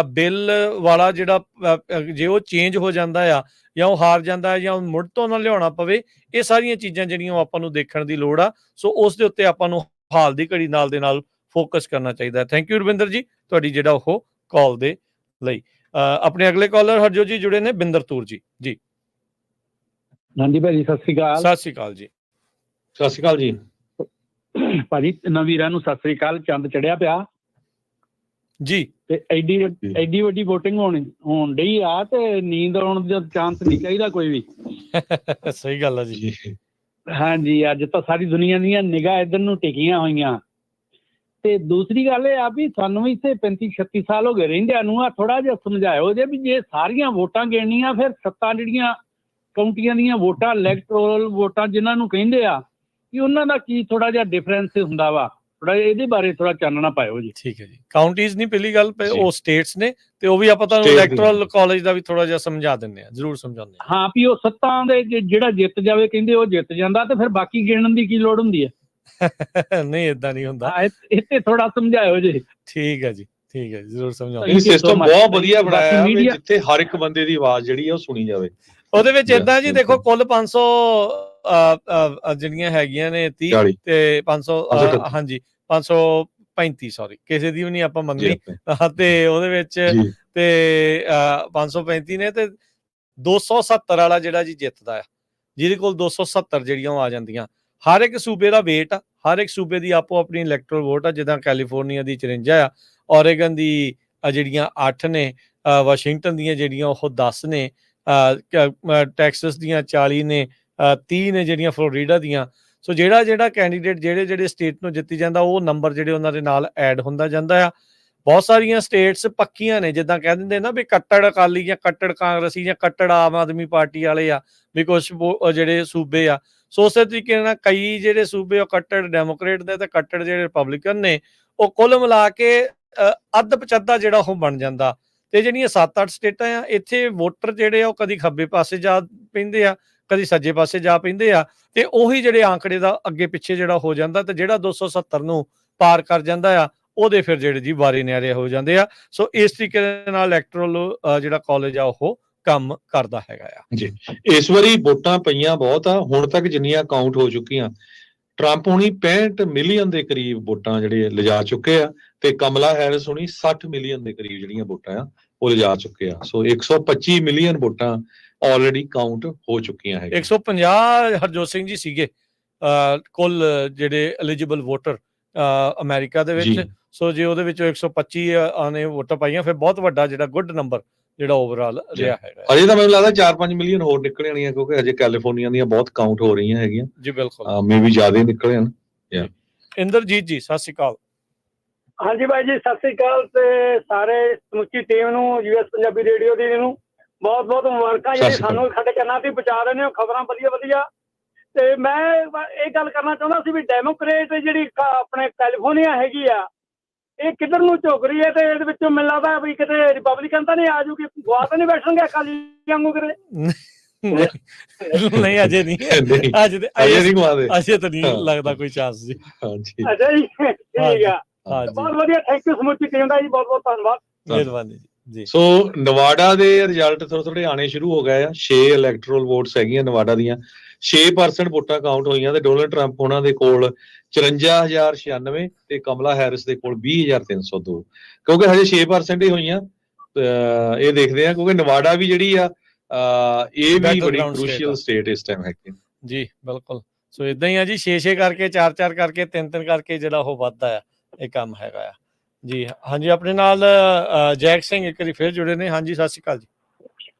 ਬਿੱਲ ਵਾਲਾ ਜਿਹੜਾ ਜੇ ਉਹ ਚੇਂਜ ਹੋ ਜਾਂਦਾ ਆ ਜਾਂ ਉਹ ਹਾਰ ਜਾਂਦਾ ਜਾਂ ਮੁੜ ਤੋਂ ਨਾ ਲਿਆਉਣਾ ਪਵੇ, ਇਹ ਸਾਰੀਆਂ ਚੀਜ਼ਾਂ ਜਿਹੜੀਆਂ ਉਹ ਆਪਾਂ ਨੂੰ ਦੇਖਣ ਦੀ ਲੋੜ ਆ। ਸੋ ਉਸ ਦੇ ਉੱਤੇ ਆਪਾਂ ਨੂੰ ਹਾਲ ਦੀ ਘੜੀ ਨਾਲ ਦੇ ਨਾਲ ਫੋਕਸ ਕਰਨਾ ਚਾਹੀਦਾ ਹੈ। ਥੈਂਕ ਯੂ ਰਵਿੰਦਰ ਜੀ, ਤੁਹਾਡੀ ਜਿਹੜਾ ਉਹ ਕਾਲ ਦੇ ਲਈ। ਆਪਣੇ ਅਗਲੇ ਕਾਲਰ ਹਰਜੋਤ ਜੀ ਜੁੜੇ ਨੇ, ਬਿੰਦਰਤੂਰ ਜੀ। ਜੀ ਹਾਂਜੀ ਭਾਜੀ, ਸਤਿ ਸ੍ਰੀ ਅਕਾਲ। ਸਤਿ ਸ੍ਰੀ ਅਕਾਲ ਜੀ। ਸਤਿ ਸ੍ਰੀ ਅਕਾਲ ਜੀ ਭਾਜੀ, ਨਵੀਰਾਂ ਨੂੰ ਸਤਿ ਸ੍ਰੀ ਅਕਾਲ। ਚੰਦ ਚੜਿਆ ਪਿਆ ਜੀ, ਤੇ ਐਡੀ ਵੱਡੀ VOTING ਹੋਣ ਡਈ ਆ, ਤੇ ਨੀਂਦ ਆਉਣ ਦਾ ਚਾਂਸ ਨਹੀਂ ਚਾਹੀਦਾ ਕੋਈ ਵੀ। ਸਹੀ ਗੱਲ ਆ ਜੀ। ਹਾਂਜੀ, ਅੱਜ ਤਾਂ ਸਾਰੀ ਦੁਨੀਆ ਦੀਆਂ ਨਿਗਾਹ ਇੱਧਰ ਨੂੰ ਟਿਕੀਆਂ ਹੋਈਆਂ। ਤੇ ਦੂਸਰੀ ਗੱਲ ਇਹ ਆ ਵੀ ਸਾਨੂੰ ਵੀ ਇੱਥੇ 35-36 ਸਾਲ ਹੋ ਗਏ ਰਹਿੰਦਿਆਂ ਨੂੰ, ਆ ਥੋੜਾ ਜਿਹਾ ਸਮਝਾਇਓ ਜੇ ਵੀ ਜੇ ਸਾਰੀਆਂ ਵੋਟਾਂ ਗਿਣਨੀਆਂ, ਫਿਰ ਸੱਤਾਂ ਜਿਹੜੀਆਂ ਕਾਉਂਟੀਆਂ ਦੀਆਂ ਵੋਟਾਂ, ਇਲੈਕਟੋਰਲ ਵੋਟਾਂ ਜਿਨ੍ਹਾਂ ਨੂੰ ਕਹਿੰਦੇ ਆ, ਕਿ ਉਹਨਾਂ ਦਾ ਕੀ ਥੋੜਾ ਜਿਹਾ ਡਿਫਰੈਂਸ ਹੁੰਦਾ ਵਾ, ਥੋੜਾ ਇਹਦੇ ਬਾਰੇ ਥੋੜਾ ਚਾਨਣਾ ਪਾਇਓ ਜੀ। ਠੀਕ ਹੈ ਜੀ। ਕਾਉਂਟੀਜ਼ ਨਹੀਂ ਪਹਿਲੀ ਗੱਲ, ਉਹ ਸਟੇਟਸ ਨੇ, ਤੇ ਉਹ ਵੀ ਆਪਾਂ ਤੁਹਾਨੂੰ ਇਲੈਕਟੋਰਲ ਕਾਲਜ ਦਾ ਵੀ ਥੋੜਾ ਜਿਹਾ ਸਮਝਾ ਦਿੰਦੇ ਆ, ਜ਼ਰੂਰ ਸਮਝਾਉਂਦੇ ਆ। ਹਾਂ, ਵੀ ਉਹ ਸੱਤਾਂ ਦੇ ਜਿਹੜਾ ਜਿੱਤ ਜਾਵੇ ਕਹਿੰਦੇ ਉਹ ਜਿੱਤ ਜਾਂਦਾ, ਤੇ ਫਿਰ ਬਾਕੀ ਗਿਣਨ ਦੀ ਕੀ ਲੋੜ ਹੁੰਦੀ ਹੈ? ਨਹੀਂ, ਏਦਾਂ ਨਹੀਂ ਹੁੰਦਾ। ਇੱਥੇ ਥੋੜਾ ਸਮਝਾਇਓ ਜੀ। ਠੀਕ ਹੈ ਜੀ, ਠੀਕ ਹੈ, ਜ਼ਰੂਰ ਸਮਝਾਉਂਦੇ। ਇਹ ਸਿਸਟਮ ਬਹੁਤ ਵਧੀਆ ਬਣਾਇਆ ਹੈ ਜਿੱਥੇ ਹਰ ਇੱਕ ਬੰਦੇ ਦੀ ਆਵਾਜ਼ ਜਿਹੜੀ ਆ ਉਹ ਸੁਣੀ ਜਾਵੇ। ਉਹਦੇ ਵਿੱਚ ਏਦਾਂ ਜੀ, ਦੇਖੋ ਕੁੱਲ 500 ਜਿਹੜੀਆਂ ਹੈਗੀਆਂ ਨੇ 30 ਤੇ 500 ਹਾਂਜੀ 535 ਸੌਰੀ, ਕਿਸੇ ਦੀ ਵੀ ਨਹੀਂ ਆਪਾਂ ਮੰਨਣੀ, ਤੇ ਉਹਦੇ ਵਿੱਚ ਤੇ 535 ਨੇ, ਤੇ 270 ਵਾਲਾ ਜਿਹੜਾ ਜੀ ਜਿੱਤਦਾ ਆ, ਜਿਹਦੇ ਕੋਲ 270 ਜਿਹੜੀਆਂ ਆ ਜਾਂਦੀਆਂ। ਹਰ ਇੱਕ ਸੂਬੇ ਦਾ ਵੇਟ ਆ, ਹਰ ਇੱਕ ਸੂਬੇ ਦੀ ਆਪੋ ਆਪਣੀ ਇਲੈਕਟਰਲ ਵੋਟ ਆ। ਜਿੱਦਾਂ ਕੈਲੀਫੋਰਨੀਆ ਦੀ 54 ਆ, ਔਰੇਗਨ ਦੀ ਜਿਹੜੀਆਂ 8 ਨੇ, ਵਾਸ਼ਿੰਗਟਨ ਦੀਆਂ ਜਿਹੜੀਆਂ ਉਹ 10 ਨੇ, ਟੈਕਸਸ ਦੀਆਂ 40 ਨੇ, 30 ਨੇ ਜਿਹੜੀਆਂ ਫਲੋਰੀਡਾ ਦੀਆਂ। ਸੋ ਜਿਹੜਾ ਕੈਂਡੀਡੇਟ ਜਿਹੜੇ ਸਟੇਟ ਨੂੰ ਜਿੱਤੀ ਜਾਂਦਾ, ਉਹ ਨੰਬਰ ਜਿਹੜੇ ਉਹਨਾਂ ਦੇ ਨਾਲ ਐਡ ਹੁੰਦਾ ਜਾਂਦਾ ਆ। ਬਹੁਤ ਸਾਰੀਆਂ ਸਟੇਟਸ ਪੱਕੀਆਂ ਨੇ, ਜਿੱਦਾਂ ਕਹਿ ਦਿੰਦੇ ਨਾ ਵੀ ਕੱਟੜ ਅਕਾਲੀ ਜਾਂ ਕੱਟੜ ਕਾਂਗਰਸੀ ਜਾਂ ਕੱਟੜ ਆਮ ਆਦਮੀ ਪਾਰਟੀ ਵਾਲੇ ਆ, ਵੀ ਕੁਛ ਜਿਹੜੇ ਸੂਬੇ ਆ। ਸੋ ਉਸੇ ਤਰੀਕੇ ਨਾਲ ਕਈ ਜਿਹੜੇ ਸੂਬੇ ਉਹ ਕੱਟੜ ਡੈਮੋਕ੍ਰੇਟ ਦੇ ਤੇ ਕੱਟੜ ਜਿਹੜੇ ਰਿਪਬਲਿਕਨ ਨੇ, ਉਹ ਕੁੱਲ ਮਿਲਾ ਕੇ ਅੱਧ ਪਚੱਧਾ ਜਿਹੜਾ ਉਹ ਬਣ ਜਾਂਦਾ। ਤੇ ਜਿਹੜੀਆਂ 7-8 ਸਟੇਟਾਂ ਆ, ਇੱਥੇ ਵੋਟਰ ਜਿਹੜੇ ਆ ਉਹ ਕਦੀ ਖੱਬੇ ਪਾਸੇ ਜਾ ਪੈਂਦੇ ਆ, ਕਦੀ ਸੱਜੇ ਪਾਸੇ ਜਾ ਪੈਂਦੇ ਆ, ਤੇ ਉਹੀ ਜਿਹੜੇ ਆંકੜੇ ਦਾ ਅੱਗੇ ਪਿੱਛੇ ਜਿਹੜਾ ਹੋ ਜਾਂਦਾ, ਤੇ ਜਿਹੜਾ 270 ਨੂੰ ਪਾਰ ਕਰ ਜਾਂਦਾ ਆ ਉਹਦੇ ਫਿਰ ਜਿਹੜੇ ਜੀ ਵਾਰੇ ਨਿਆਰੇ ਹੋ ਜਾਂਦੇ ਆ। ਸੋ ਇਸ ਤਰੀਕੇ ਦੇ ਨਾਲ ਇਲੈਕਟਰਲ ਜਿਹੜਾ ਕਾਲਜ ਆ ਉਹ ਕੰਮ ਕਰਦਾ ਹੈਗਾ ਆ ਜੀ। ਇਸ ਵਾਰੀ ਵੋਟਾਂ ਪਈਆਂ ਬਹੁਤ ਆ, ਹੁਣ ਤੱਕ ਜਿੰਨੀਆਂ ਕਾਊਂਟ ਹੋ ਚੁੱਕੀਆਂ, ਟਰੰਪ ਹੁਣੀ 65 ਮਿਲੀਅਨ ਦੇ ਕਰੀਬ ਵੋਟਾਂ ਜਿਹੜੇ ਲਿਜਾ ਚੁੱਕੇ ਆ, ਤੇ ਕਮਲਾ ਹੈਰਿਸ ਹੁਣੀ 60 ਮਿਲੀਅਨ ਦੇ ਕਰੀਬ ਜਿਹੜੀਆਂ ਵੋਟਾਂ ਆ ਉਹ ਲਿਜਾ ਚੁੱਕੇ ਆ। ਸੋ 125 ਮਿਲੀਅਨ ਵੋਟਾਂ ਆਲਰੇਡੀ ਕਾਊਂਟ ਹੋ ਚੁੱਕੀਆਂ ਹੈਗੀਆਂ। 150 ਹਰਜੋਤ ਸਿੰਘ ਜੀ ਸੀਗੇ ਕੁੱਲ ਜਿਹੜੇ ਐਲੀਜੀਬਲ ਵੋਟਰ ਅਮਰੀਕਾ ਦੇ ਵਿੱਚ। ਸੋ ਜੇ ਉਹਦੇ ਵਿੱਚੋਂ 125 ਨੇ ਵੋਟਾਂ ਪਾਈਆਂ, ਫਿਰ ਬਹੁਤ ਵੱਡਾ ਜਿਹੜਾ ਗੁੱਡ ਨੰਬਰ ਜਿਹੜਾ ਓਵਰਆਲ ਰਿਹਾ ਹੈਗਾ। ਅਜੇ ਤਾਂ ਮੈਨੂੰ ਲੱਗਦਾ 4-5 ਮਿਲੀਅਨ ਹੋਰ ਨਿਕਲ ਆਣੀਆਂ, ਕਿਉਂਕਿ ਅਜੇ ਕੈਲੀਫੋਰਨੀਆ ਦੀਆਂ ਬਹੁਤ ਕਾਊਂਟ ਹੋ ਰਹੀਆਂ ਹੈਗੀਆਂ ਜੀ। ਬਿਲਕੁਲ, ਮੇ ਵੀ ਜ਼ਿਆਦਾ ਨਿਕਲੇ ਹਨ। ਇੰਦਰਜੀਤ ਜੀ ਸਤਿ ਸ਼੍ਰੀ ਅਕਾਲ। ਹਾਂਜੀ ਬਾਈ ਜੀ ਸਤਿ ਸ੍ਰੀ ਅਕਾਲ, ਤੇ ਸਾਰੇ ਸਮੁੱਚੀ ਟੀਮ ਨੂੰ, US ਪੰਜਾਬੀ ਰੇਡੀਓ ਦੀ ਨੂੰ ਬਹੁਤ ਬਹੁਤ ਮੁਬਾਰਕਾਂ ਜਿਹੜੇ ਸਾਨੂੰ ਸਾਡੇ ਕੰਨਾਂ ਤੇ ਪਹੁੰਚਾ ਰਹੇ ਨੇ ਖਬਰਾਂ ਵਧੀਆ ਵਧੀਆ। ਤੇ ਮੈਂ ਇਹ ਗੱਲ ਕਰਨਾ ਚਾਹੁੰਦਾ ਸੀ ਵੀ ਡੈਮੋਕ੍ਰੇਟ ਜਿਹੜੀ ਆਪਣੇ ਕੈਲੀਫੋਰਨੀਆ ਹੈਗੀ ਆ, ਇਹ ਕਿੱਧਰ ਨੂੰ ਝੁਕ ਰਹੀ ਹੈ, ਤੇ ਇਹਦੇ ਵਿੱਚੋਂ ਮੈਨੂੰ ਲੱਗਦਾ ਵੀ ਕਿਤੇ ਰਿਪਬਲਿਕਨ ਤਾਂ ਨਹੀਂ ਆ ਜੂਗੀ, ਗਵਾ ਤਾਂ ਨਹੀਂ ਬੈਠਣਗੇ ਅਕਾਲੀ ਵਾਂਗੂ ਕਿਤੇ। ਨਹੀਂ ਅਜੇ ਨਹੀਂ, ਅਜੇ ਤਾਂ ਨਹੀਂ ਲੱਗਦਾ ਕੋਈ ਚਾਂਸ ਜੀ। ਅੱਛਾ ਜੀ, ਠੀਕ ਆ, ਬਹੁਤ ਵਧੀਆ, ਥੈਂਕ ਯੂ ਸਮੁੱਚੀ ਟੀਮ ਦਾ ਜੀ, ਬਹੁਤ ਬਹੁਤ ਧੰਨਵਾਦ, ਮਿਹਰਬਾਨੀ ਜੀ। ਸੋ ਨਵਾਡਾ ਦੇ ਰਿਜ਼ਲਟ ਥੋੜੇ ਆਣੇ ਸ਼ੁਰੂ ਹੋ ਗਏ ਆ। 6 ਇਲੈਕਟਰਲ ਵੋਟਸ ਹੈਗੀਆਂ ਨਵਾਡਾ ਦੀਆਂ, 6% ਵੋਟਾਂ ਕਾਊਂਟ ਹੋਈਆਂ, ਤੇ ਡੋਨਲਡ ਟਰੰਪ ਉਹਨਾਂ ਦੇ ਕੋਲ 54,096 ਤੇ ਕਮਲਾ ਹੈਰਿਸ ਦੇ ਕੋਲ 20,302, ਕਿਉਂਕਿ ਹਜੇ 6% ਹੀ ਹੋਈਆਂ। ਇਹ ਦੇਖਦੇ ਆ, ਕਿਉਂਕਿ ਨਵਾਡਾ ਵੀ ਜਿਹੜੀ ਆ ਇਹ ਵੀ ਬੜੀ ਕ੍ਰੂਸ਼ੀਅਲ ਸਟੇਟ ਇਸ ਟਾਈਮ ਹੈਗੀ ਜੀ। ਬਿਲਕੁਲ, ਸੋ ਇਦਾਂ ਹੀ ਆ ਜੀ, 6-6 ਕਰਕੇ 4-4 ਕਰਕੇ 3-3 ਕਰਕੇ ਜਿਹੜਾ ਉਹ ਵੱਧਦਾ ਆ, ਇਹ ਕੰਮ ਹੈਗਾ ਆ ਜੀ। ਹਾਂਜੀ, ਆਪਣੇ ਨਾਲ ਜੈਕ ਸਿੰਘ ਇੱਕ ਵਾਰੀ ਫਿਰ ਜੁੜੇ ਨੇ। ਹਾਂਜੀ, ਸਤਿ ਸ਼੍ਰੀ ਅਕਾਲ ਜੀ।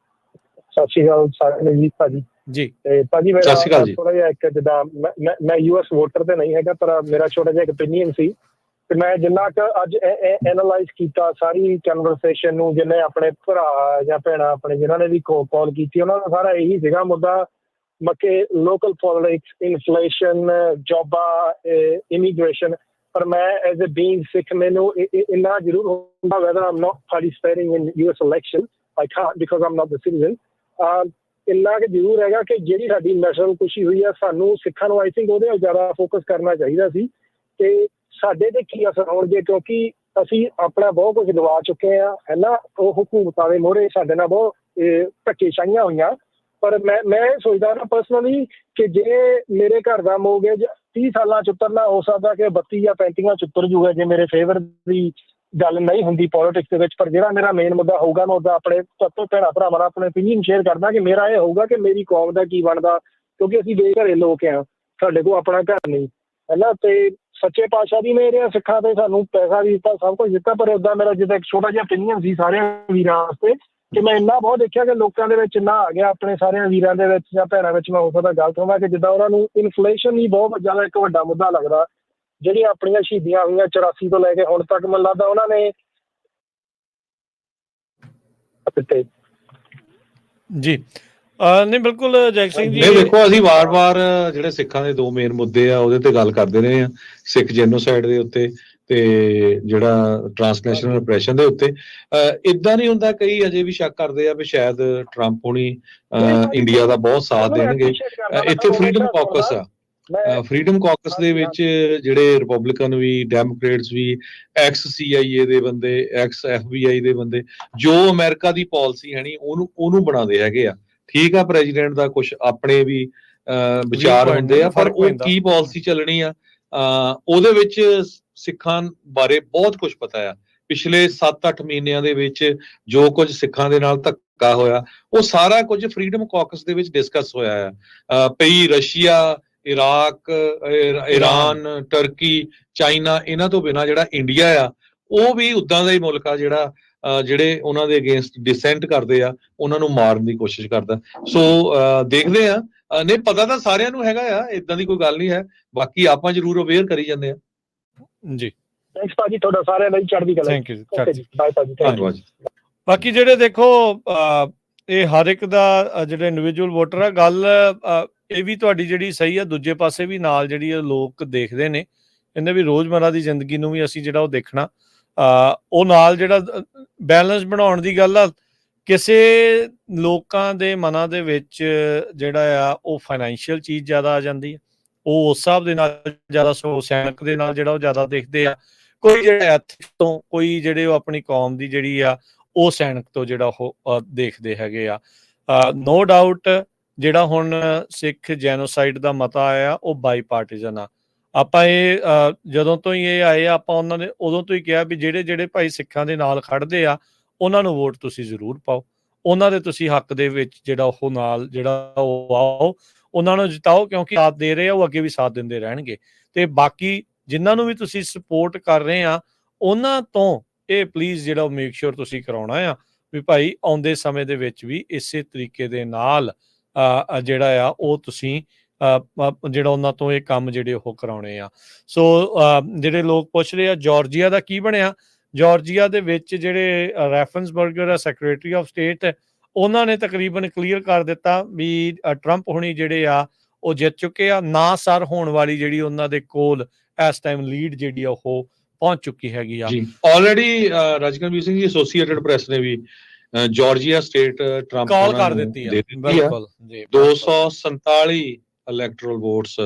ਸਤਿ ਸ਼੍ਰੀ ਅਕਾਲ ਸਾਰੇ ਜੀ ਭਾਜੀ ਜੀ। ਤੇ ਭਾਜੀ ਮੇਰਾ ਥੋੜਾ ਜਿਹਾ ਇੱਕ ਜਿੱਦਾਂ ਮੈਂ US ਵੋਟਰ ਤੇ ਨਹੀਂ ਹੈਗਾ, ਪਰ ਮੇਰਾ ਛੋਟਾ ਜਿਹਾ ਇੱਕ ਓਪੀਨੀਅਨ ਸੀ, ਤੇ ਮੈਂ ਜਿੰਨਾ ਕੁ ਅੱਜ ਐਨਾਲਾਈਜ਼ ਕੀਤਾ ਸਾਰੀ ਕਨਵਰਸੇਸ਼ਨ ਨੂੰ, ਜਿੰਨੇ ਆਪਣੇ ਭਰਾ ਜਾਂ ਭੈਣਾਂ ਆਪਣੇ ਜਿਨ੍ਹਾਂ ਨੇ ਵੀ ਕਾਲ ਕੀਤੀ, ਉਹਨਾਂ ਦਾ ਸਾਰਾ ਇਹੀ ਸੀਗਾ ਮੁੱਦਾ, ਮੱਕੇ ਲੋਕਲ ਪੋਲਿਟਿਕਸ, ਇਨਫਲੇਸ਼ਨ, ਜੋਬਾਂ, ਇਮੀਗ੍ਰੇਸ਼ਨ। ਪਰ ਮੈਂ ਐਜ਼ ਅ ਬੀਇੰਗ ਸਿੱਖ ਮੈਨੂੰ ਇੰਨਾ ਜ਼ਰੂਰ ਹੁੰਦਾ, whether I'm not participating in US election, I can't because I'm not the citizen, ਇੰਨਾ ਕਿ ਜ਼ਰੂਰ ਹੈਗਾ ਕਿ ਜਿਹੜੀ ਸਾਡੀ ਨਸਲ ਖੁਸ਼ੀ ਹੋਈ ਆ, ਸਾਨੂੰ ਸਿੱਖਾਂ ਨੂੰ ਆਈ ਥਿੰਕ ਉਹਦੇ ਨਾਲ ਜ਼ਿਆਦਾ ਫੋਕਸ ਕਰਨਾ ਚਾਹੀਦਾ ਸੀ, ਤੇ ਸਾਡੇ ਤੇ ਕੀ ਅਸਰ ਹੋਣਗੇ, ਕਿਉਂਕਿ ਅਸੀਂ ਆਪਣਾ ਬਹੁਤ ਕੁਝ ਗਵਾ ਚੁੱਕੇ ਆ, ਹੈ ਨਾ। ਉਹ ਹਕੂਮਤਾਂ ਦੇ ਮੋਹਰੇ ਸਾਡੇ ਨਾਲ ਬਹੁਤ ਧੱਕੇਸ਼ਾਹੀਆਂ ਹੋਈਆਂ। ਪਰ ਮੈਂ ਸੋਚਦਾ ਨਾ ਪਰਸਨਲੀ ਕਿ ਜੇ ਮੇਰੇ ਘਰ ਦਾ ਮੋਰਗੇਜ 30 ਸਾਲਾਂ ਚ ਉਤਰਨਾ, ਹੋ ਸਕਦਾ ਕਿ 32 ਜਾਂ 35 ਚ ਉਤਰ ਜੂਗਾ, ਜੇ ਮੇਰੇ ਫੇਵਰ ਦੀ ਗੱਲ ਨਹੀਂ ਹੁੰਦੀ ਪੋਲਿਟਿਕਸ ਦੇ ਵਿੱਚ। ਪਰ ਜਿਹੜਾ ਮੇਰਾ ਮੇਨ ਮੁੱਦਾ ਹੋਊਗਾ, ਮੈਂ ਉਹਦਾ ਆਪਣੇ ਭੈਣਾਂ ਭਰਾਵਾਂ ਨਾਲ ਆਪਣੇ ਓਪੀਨੀਅਨ ਸ਼ੇਅਰ ਕਰਦਾ ਕਿ ਮੇਰਾ ਇਹ ਹੋਊਗਾ ਕਿ ਮੇਰੀ ਕੌਮ ਦਾ ਕੀ ਬਣਦਾ, ਕਿਉਂਕਿ ਅਸੀਂ ਬੇਘਰੇ ਲੋਕ ਆ, ਸਾਡੇ ਕੋਲ ਆਪਣਾ ਘਰ ਨਹੀਂ, ਹੈ ਨਾ। ਤੇ ਸੱਚੇ ਪਾਤਸ਼ਾਹ ਦੀ ਮਿਹਰ ਆ, ਸਿੱਖਾਂ ਤੇ ਸਾਨੂੰ ਪੈਸਾ ਵੀ ਦਿੱਤਾ, ਸਭ ਕੁਝ ਦਿੱਤਾ, ਪਰ ਓਦਾਂ ਮੇਰਾ ਜਿੱਦਾਂ ਇੱਕ ਛੋਟਾ ਜਿਹਾ ਓਪੀਨੀਅਨ ਸੀ ਸਾਰਿਆਂ ਵੀਰਾਂ ਵਾਸਤੇ, ਕਿ ਮੈਂ ਇੰਨਾ ਬਹੁਤ ਦੇਖਿਆ ਕਿ ਲੋਕਾਂ ਦੇ ਵਿੱਚ ਇੰਨਾ ਆ ਗਿਆ, ਆਪਣੇ ਸਾਰਿਆਂ ਵੀਰਾਂ ਦੇ ਵਿੱਚ ਜਾਂ ਭੈਣਾਂ ਵਿੱਚ, ਮੈਂ ਹੋ ਸਕਦਾ ਗਲਤ ਹੋਵਾਂ, ਕਿ ਜਿੱਦਾਂ ਉਹਨਾਂ ਨੂੰ ਇਨਫਲੇਸ਼ਨ ਹੀ ਬਹੁਤ ਜ਼ਿਆਦਾ ਇੱਕ ਵੱਡਾ ਮੁੱਦਾ ਲੱਗਦਾ। ਜਿਹੜੀਆਂ ਆਪਣੀਆਂ ਸ਼ਹੀਦੀਆਂ ਹੋਈਆਂ 84 ਤੋਂ ਲੈ ਕੇ ਹੁਣ ਤੱਕ, ਮੈਨੂੰ ਲੱਗਦਾ ਉਹਨਾਂ ਨੇ ਜੀ। ਨਹੀਂ ਬਿਲਕੁਲ ਜੈਕ ਸਿੰਘ ਜੀ, ਦੇਖੋ ਅਸੀਂ ਵਾਰ-ਵਾਰ ਜਿਹੜੇ ਸਿੱਖਾਂ ਦੇ ਦੋ ਮੇਨ ਮੁੱਦੇ ਆ ਉਹਦੇ ਤੇ ਗੱਲ ਕਰਦੇ ਰਹੇ ਆ, ਸਿੱਖ ਜੈਨੋਸਾਈਡ ਦੇ ਉੱਤੇ ਤੇ ਜਿਹੜਾ ਟ੍ਰਾਂਸਨੈਸ਼ਨਲ ਰਿਪਰੈਸ਼ਨ ਦੇ ਉੱਤੇ। ਇਦਾਂ ਨਹੀਂ ਹੁੰਦਾ, ਕਈ ਅਜੇ ਵੀ ਸ਼ੱਕ ਕਰਦੇ ਆ ਵੀ ਸ਼ਾਇਦ ਟਰੰਪ ਹੁਣੀ ਇੰਡੀਆ ਦਾ ਬਹੁਤ ਸਾਥ ਦੇਣਗੇ। ਇੱਥੇ ਫਰੀडम ਕਾਕਸ ਆ, ਫਰੀडम ਕਾਕਸ ਦੇ ਵਿੱਚ ਜਿਹੜੇ ਰਿਪਬਲਿਕਨ ਵੀ, ਡੈਮੋਕ੍ਰੇਟਸ ਵੀ, ਐਕਸ CIA ਦੇ ਬੰਦੇ, ਐਕਸ FBI ਦੇ ਬੰਦੇ, ਜੋ ਅਮਰੀਕਾ ਦੀ ਪਾਲਿਸੀ ਹੈ ਨਹੀਂ ਉਹਨੂੰ ਬਣਾਉਂਦੇ ਹੈਗੇ ਆ। ਠੀਕ ਆ, ਪ੍ਰੈਜ਼ੀਡੈਂਟ ਦਾ ਕੁਝ ਆਪਣੇ ਵੀ ਵਿਚਾਰ ਹੁੰਦੇ ਆ, ਪਰ ਉਹ ਕੀ ਪਾਲਿਸੀ ਚੱਲਣੀ ਆ ਉਹਦੇ ਵਿੱਚ ਸਿੱਖਾਂ ਬਾਰੇ ਬਹੁਤ ਕੁਝ ਪਤਾ ਆ। ਪਿਛਲੇ 7-8 ਮਹੀਨਿਆਂ ਦੇ ਵਿੱਚ ਜੋ ਕੁਝ ਸਿੱਖਾਂ ਦੇ ਨਾਲ ਧੱਕਾ ਹੋਇਆ, ਉਹ ਸਾਰਾ ਕੁਝ ਫਰੀडम ਕਾਕਸ ਦੇ ਵਿੱਚ ਡਿਸਕਸ ਹੋਇਆ ਆ। ਪਈ Russia, Iraq, Iran, turkey, China, ਇਹਨਾਂ ਤੋਂ ਬਿਨਾਂ ਜਿਹੜਾ ਇੰਡੀਆ ਆ, ਉਹ ਵੀ ਉਦਾਂ ਦਾ ਹੀ ਮੁਲਕ ਆ ਜਿਹੜਾ ਜਿਹੜੇ ਉਹਨਾਂ ਦੇ ਅਗੇਂਸਟ ਡਿਸੈਂਟ ਕਰਦੇ ਆ, ਉਹਨਾਂ ਨੂੰ ਮਾਰਨ ਦੀ ਕੋਸ਼ਿਸ਼ ਕਰਦਾ। ਸੋ ਦੇਖਦੇ ਆ, ਨਹੀਂ ਪਤਾ ਤਾਂ ਸਾਰਿਆਂ ਨੂੰ ਹੈਗਾ ਆ, ਇਦਾਂ ਦੀ ਕੋਈ ਗੱਲ ਨਹੀਂ ਹੈ, ਬਾਕੀ ਆਪਾਂ ਜ਼ਰੂਰ ਅਵੇਅਰ ਕਰੀ ਜਾਂਦੇ ਆ ਜੀ। ਥੈਂਕਸ ਭਾਜੀ, ਤੁਹਾਡਾ ਸਾਰਿਆਂ ਦਾ ਚੜ੍ਹਦੀ ਕਲਾ। ਥੈਂਕ ਯੂ, ਬਾਏ ਭਾਜੀ, ਧੰਨਵਾਦ। ਬਾਕੀ ਜਿਹੜੇ ਦੇਖੋ ਇਹ ਹਰ ਇੱਕ ਦਾ ਜਿਹੜਾ ਇੰਡੀਵਿਜੂਅਲ ਵੋਟਰ ਆ, ਗੱਲ ਇਹ ਵੀ ਤੁਹਾਡੀ ਜਿਹੜੀ ਸਹੀ ਆ, ਦੂਜੇ ਪਾਸੇ ਵੀ ਨਾਲ ਜਿਹੜੀ ਲੋਕ ਦੇਖਦੇ ਨੇ ਕਹਿੰਦੇ ਵੀ ਰੋਜ਼ਮਰਾ ਦੀ ਜ਼ਿੰਦਗੀ ਨੂੰ ਵੀ ਅਸੀਂ ਜਿਹੜਾ ਉਹ ਦੇਖਣਾ, ਉਹ ਨਾਲ ਜਿਹੜਾ ਬੈਲੈਂਸ ਬਣਾਉਣ ਦੀ ਗੱਲ ਆ। ਕਿਸੇ ਲੋਕਾਂ ਦੇ ਮਨਾਂ ਦੇ ਵਿੱਚ ਜਿਹੜਾ ਆ ਉਹ ਫਾਈਨੈਂਸ਼ੀਅਲ ਚੀਜ਼ ਜ਼ਿਆਦਾ ਆ ਜਾਂਦੀ ਹੈ, ਉਹ ਉਸ ਹਿਸਾਬ ਦੇ ਨਾਲ ਜ਼ਿਆਦਾ ਸੈਨਿਕ ਦੇ ਨਾਲ ਜਿਹੜਾ ਉਹ ਜ਼ਿਆਦਾ ਦੇਖਦੇ ਆ। ਕੋਈ ਜਿਹੜੇ ਐਥਿਕਸ ਤੋਂ, ਕੋਈ ਜਿਹੜੇ ਉਹ ਆਪਣੀ ਕੌਮ ਦੀ ਜਿਹੜੀ ਆ ਉਹ ਸੈਨਿਕ ਤੋਂ ਜਿਹੜਾ ਉਹ ਦੇਖਦੇ ਹੈਗੇ ਆ। ਨੋ ਡਾਊਟ ਜਿਹੜਾ ਹੁਣ ਸਿੱਖ ਜੈਨੋਸਾਈਡ ਦਾ ਮਤਾ ਆਇਆ ਉਹ ਬਾਈ ਪਾਰਟੀਜ਼ਨ ਆ। ਆਪਾਂ ਇਹ ਜਦੋਂ ਤੋਂ ਹੀ ਇਹ ਆਏ ਆ, ਆਪਾਂ ਉਹਨਾਂ ਨੇ ਉਦੋਂ ਤੋਂ ਹੀ ਕਿਹਾ ਵੀ ਜਿਹੜੇ ਜਿਹੜੇ ਭਾਈ ਸਿੱਖਾਂ ਦੇ ਨਾਲ ਖੜਦੇ ਆ ਉਹਨਾਂ ਨੂੰ ਵੋਟ ਤੁਸੀਂ ਜ਼ਰੂਰ ਪਾਓ, ਉਹਨਾਂ ਦੇ ਤੁਸੀਂ ਹੱਕ ਦੇ ਵਿੱਚ ਜਿਹੜਾ ਉਹ ਨਾਲ ਜਿਹੜਾ ਉਹ ਆਓ, ਉਹਨਾਂ ਨੂੰ ਜਿਤਾਓ, ਕਿਉਂਕਿ ਸਾਥ ਦੇ ਰਹੇ ਆ ਉਹ ਅੱਗੇ ਵੀ ਸਾਥ ਦਿੰਦੇ ਰਹਿਣਗੇ। ਤੇ ਬਾਕੀ ਜਿਨ੍ਹਾਂ ਨੂੰ ਵੀ ਤੁਸੀਂ ਸਪੋਰਟ ਕਰ ਰਹੇ ਆ ਉਹਨਾਂ ਤੋਂ ਇਹ ਪਲੀਜ਼ ਜਿਹੜਾ ਉਹ ਮੇਕ ਸ਼ੋਰ ਤੁਸੀਂ ਕਰਾਉਣਾ ਆ ਵੀ ਭਾਈ ਆਉਂਦੇ ਸਮੇਂ ਦੇ ਵਿੱਚ ਵੀ ਇਸੇ ਤਰੀਕੇ ਦੇ ਨਾਲ ਜਿਹੜਾ ਆ ਉਹ ਤੁਸੀਂ ਜਿਹੜਾ ਉਹਨਾਂ ਤੋਂ ਇਹ ਕੰਮ ਜਿਹੜੇ ਉਹ ਕਰਾਉਣੇ ਆ। ਸੋ ਜਿਹੜੇ ਲੋਕ ਪੁੱਛ ਰਹੇ ਆ ਜਾਰਜੀਆ ਦਾ ਕੀ ਬਣਿਆ, ਜਾਰਜੀਆ ਦੇ ਵਿੱਚ ਜਿਹੜੇ ਰੈਫਨਸਬਰਗਰ ਆ ਸੈਕਟਰੀ ਆਫ ਸਟੇਟ, ਉਹਨਾਂ ਨੇ ਤਕਰੀਬਨ ਕਲੀਅਰ ਕਰ ਦਿੱਤਾ ਵੀ ਟਰੰਪ ਹੁਣੀ ਜਿਹੜੇ ਆ ਉਹ ਜਿੱਤ ਚੁੱਕੇ ਆ। ਨਾ ਸਰ ਹੋਣ ਵਾਲੀ ਜਿਹੜੀ ਉਹਨਾਂ ਦੇ ਕੋਲ ਇਸ ਟਾਈਮ ਲੀਡ ਜਿਹੜੀ ਆ ਉਹ ਪਹੁੰਚ ਚੁੱਕੀ ਹੈਗੀ ਆ। Already ਰਾਜਕਨਵੀਰ Singh ji associated press ਨੇ ਵੀ ਜਾਰਜੀਆ ਸਟੇਟ ਟਰੰਪ ਕਾਲ ਕਰ ਦਿੱਤੀ ਆ, ਬਿਲਕੁਲ ਜੀ। 247 ਇਲੈਕਟਰਲ ਵੋਟਸ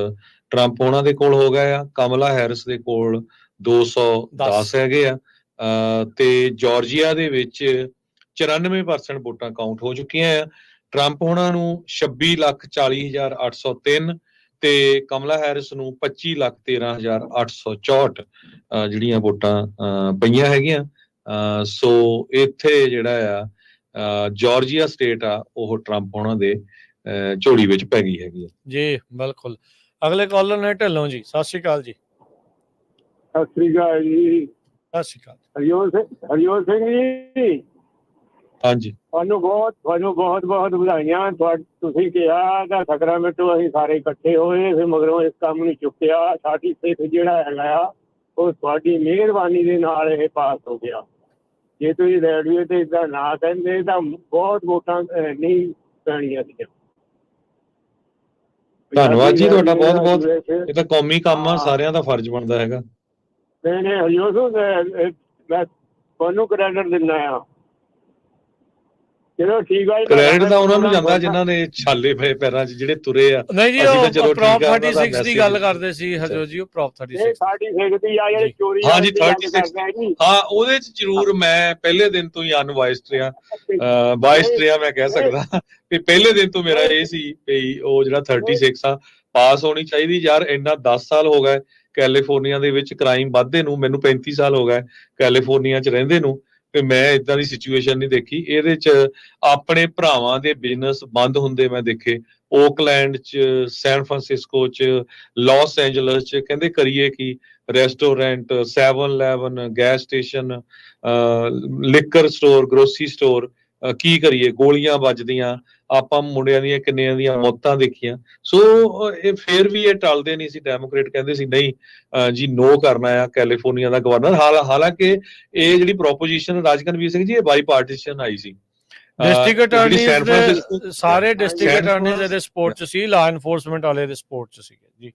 ਟਰੰਪ ਉਹਨਾਂ ਦੇ ਕੋਲ ਹੋ ਗਏ ਆ, ਕਮਲਾ ਹੈਰਿਸ ਦੇ ਕੋਲ 210 ਹੈਗੇ ਆ। ਤੇ ਜਾਰਜੀਆ ਦੇ ਵਿੱਚ 94% ਵੋਟਾਂ ਕਾਊਂਟ ਹੋ ਚੁੱਕੀਆਂ ਆ। ਟਰੰਪ ਉਹਨਾਂ ਨੂੰ 26,40,803 ਤੇ ਕਮਲਾ ਹੈਰਿਸ ਨੂੰ 25,13,864 ਜਿਹੜੀਆਂ ਵੋਟਾਂ ਪਈਆਂ ਹੈਗੀਆਂ। ਸੋ ਇੱਥੇ ਜਿਹੜਾ ਆ ਜਾਰਜੀਆ ਸਟੇਟ ਆ ਉਹ ਟਰੰਪ ਉਹਨਾਂ ਦੇ ਝੋਲੀ ਵਿੱਚ ਪੈ ਗਈ ਹੈਗੀ ਜੀ। ਬਿਲਕੁਲ। ਅਗਲੇ ਕਾਲਰ ਨੇ ਢਿੱਲੋਂ ਜੀ, ਸਤਿ ਸ਼੍ਰੀ ਅਕਾਲ ਜੀ। ਸਤਿ ਸ਼੍ਰੀ ਅਕਾਲ ਜੀ। ਸਤਿ ਸ਼੍ਰੀ ਅਕਾਲ। ਹਰਜੋਤ ਸਿੰਘ ਜੀ। ਹਾਂਜੀ, ਤੁਹਾਨੂੰ ਬਹੁਤ ਵਧਾਈਆਂ। ਤੁਸੀਂ ਕਿਹਾ ਕਿ ਸੈਕਰਾਮੈਂਟੋ ਅਸੀਂ ਸਾਰੇ ਇਕੱਠੇ ਹੋਏ, ਫਿਰ ਮਗਰੋਂ ਇਸ ਕੰਮ ਨੂੰ ਚੁੱਕਿਆ। ਸਾਡੀ ਸਿੱਖ ਜਿਹੜਾ ਹੈਗਾ ਉਹ ਤੁਹਾਡੀ ਮਿਹਰਬਾਨੀ ਦੇ ਨਾਲ ਇਹ ਪਾਸ ਹੋ ਗਿਆ। ਜੇ ਤੁਸੀਂ ਰੇਡੀਓ ਤੇ ਇਦਾਂ ਨਾ ਕਹਿੰਦੇ ਤਾਂ ਬਹੁਤ ਵੋਟਾਂ ਨਹੀਂ ਪੈਣੀਆਂ ਸੀ। ਧੰਨਵਾਦ ਜੀ ਤੁਹਾਡਾ ਬਹੁਤ। ਇਹ ਤਾਂ ਕੌਮੀ ਕੰਮ ਆ, ਸਾਰਿਆਂ ਦਾ ਫਰਜ਼ ਬਣਦਾ ਹੈਗਾ। ਨਹੀਂ ਹਰਜੋਤ, ਮੈਂ ਤੁਹਾਨੂੰ ਕ੍ਰੈਡਿਟ ਦਿੰਦਾ ਆ। ਚਲੋ ਠੀਕ ਆ। ਕ੍ਰੈਡਿਟ ਤਾਂ ਉਹਨਾਂ ਨੂੰ ਜਾਂਦਾ ਜਿਨ੍ਹਾਂ ਨੇ ਛਾਲੇ ਪਏ ਪੈਰਾਂ 'ਚ, ਜਿਹੜੇ ਤੁਰੇ ਆ। ਨਹੀਂ ਜੀ, ਉਹ ਪ੍ਰੌਪ 36 ਦੀ ਗੱਲ ਕਰਦੇ ਸੀ ਹਰਜੋਤ ਜੀ, ਉਹ ਪ੍ਰੌਪ 36 ਸਾਡੀ ਸਿੱਖਦੀ ਆ ਜਿਹੜੀ ਚੋਰੀ। ਹਾਂਜੀ 36 ਹਾਂ, ਉਹਦੇ 'ਚ ਜ਼ਰੂਰ ਮੈਂ ਪਹਿਲੇ ਦਿਨ ਤੋਂ ਹੀ ਅਨਵਾਇਸਡ ਰਿਹਾ, ਬਾਇਸਡ ਰਿਹਾ ਮੈਂ ਕਹਿ ਸਕਦਾ ਵੀ ਪਹਿਲੇ ਦਿਨ ਤੋਂ ਮੇਰਾ ਇਹ ਸੀ ਵੀ ਉਹ ਜਿਹੜਾ 36 ਆ ਪਾਸ ਹੋਣੀ ਚਾਹੀਦੀ। ਯਾਰ ਇੰਨਾ 10 ਸਾਲ ਹੋ ਗਏ ਕੈਲੀਫੋਰਨੀਆ ਦੇ ਵਿੱਚ ਕ੍ਰਾਈਮ ਵੱਧਦੇ ਨੂੰ, ਮੈਨੂੰ 35 ਸਾਲ ਹੋ ਗਏ ਕੈਲੀਫੋਰਨੀਆ 'ਚ ਰਹਿੰਦੇ ਨੂੰ, ਤੇ ਮੈਂ ਇਦਾਂ ਦੀ ਸਿਚੁਏਸ਼ਨ ਨਹੀਂ ਦੇਖੀ। ਇਹਦੇ 'ਚ ਆਪਣੇ ਭਰਾਵਾਂ ਦੇ ਬਿਜ਼ਨਸ ਬੰਦ ਹੁੰਦੇ ਮੈਂ ਦੇਖੇ, ਓਕਲੈਂਡ 'ਚ, ਸੈਨ ਫਰਾਂਸਿਸਕੋ 'ਚ, ਲਾਸ ਐਂਜਲਸ 'ਚ। ਕਹਿੰਦੇ ਕਰੀਏ ਕੀ, restaurant, 7-11, gas station, liquor store, grocery store, ਕੀ ਕਰੀਏ, ਗੋਲੀਆਂ ਵੱਜਦੀਆਂ। ਆਪਾਂ ਮੁੰਡਿਆਂ ਦੀਆਂ ਕਿੰਨਿਆਂ ਦੀਆਂ ਮੌਤਾਂ ਦੇਖੀਆਂ। ਸੋ ਇਹ ਫੇਰ ਵੀ ਇਹ ਟਲਦੇ ਨਹੀਂ ਸੀ। ਡੈਮੋਕ੍ਰੇਟ ਕਹਿੰਦੇ ਸੀ ਨਹੀਂ ਜੀ, ਨੋ ਕਰਨਾ ਆ ਕੈਲੀਫੋਰਨੀਆ ਦਾ ਗਵਰਨਰ। ਹਾਲਾਂਕਿ ਇਹ ਜਿਹੜੀ ਪ੍ਰੋਪੋਜੀਸ਼ਨ ਰਾਜਕਨਵੀਰ ਸਿੰਘ ਜੀ ਇਹ ਬਾਈ ਪਾਰਟੀਸ਼ਨ ਆਈ ਸੀ। ਡਿਸਟ੍ਰਿਕਟ ਅਟਾਰਨੀ, ਸਾਰੇ ਡਿਸਟ੍ਰਿਕਟ ਅਟਾਰਨੀ ਦੇ ਸਪੋਰਟ 'ਚ ਸੀ, ਲਾ ਐਨਫੋਰਸਮੈਂਟ ਵਾਲੇ ਦੇ ਸਪੋਰਟ 'ਚ ਸੀਗੇ ਜੀ।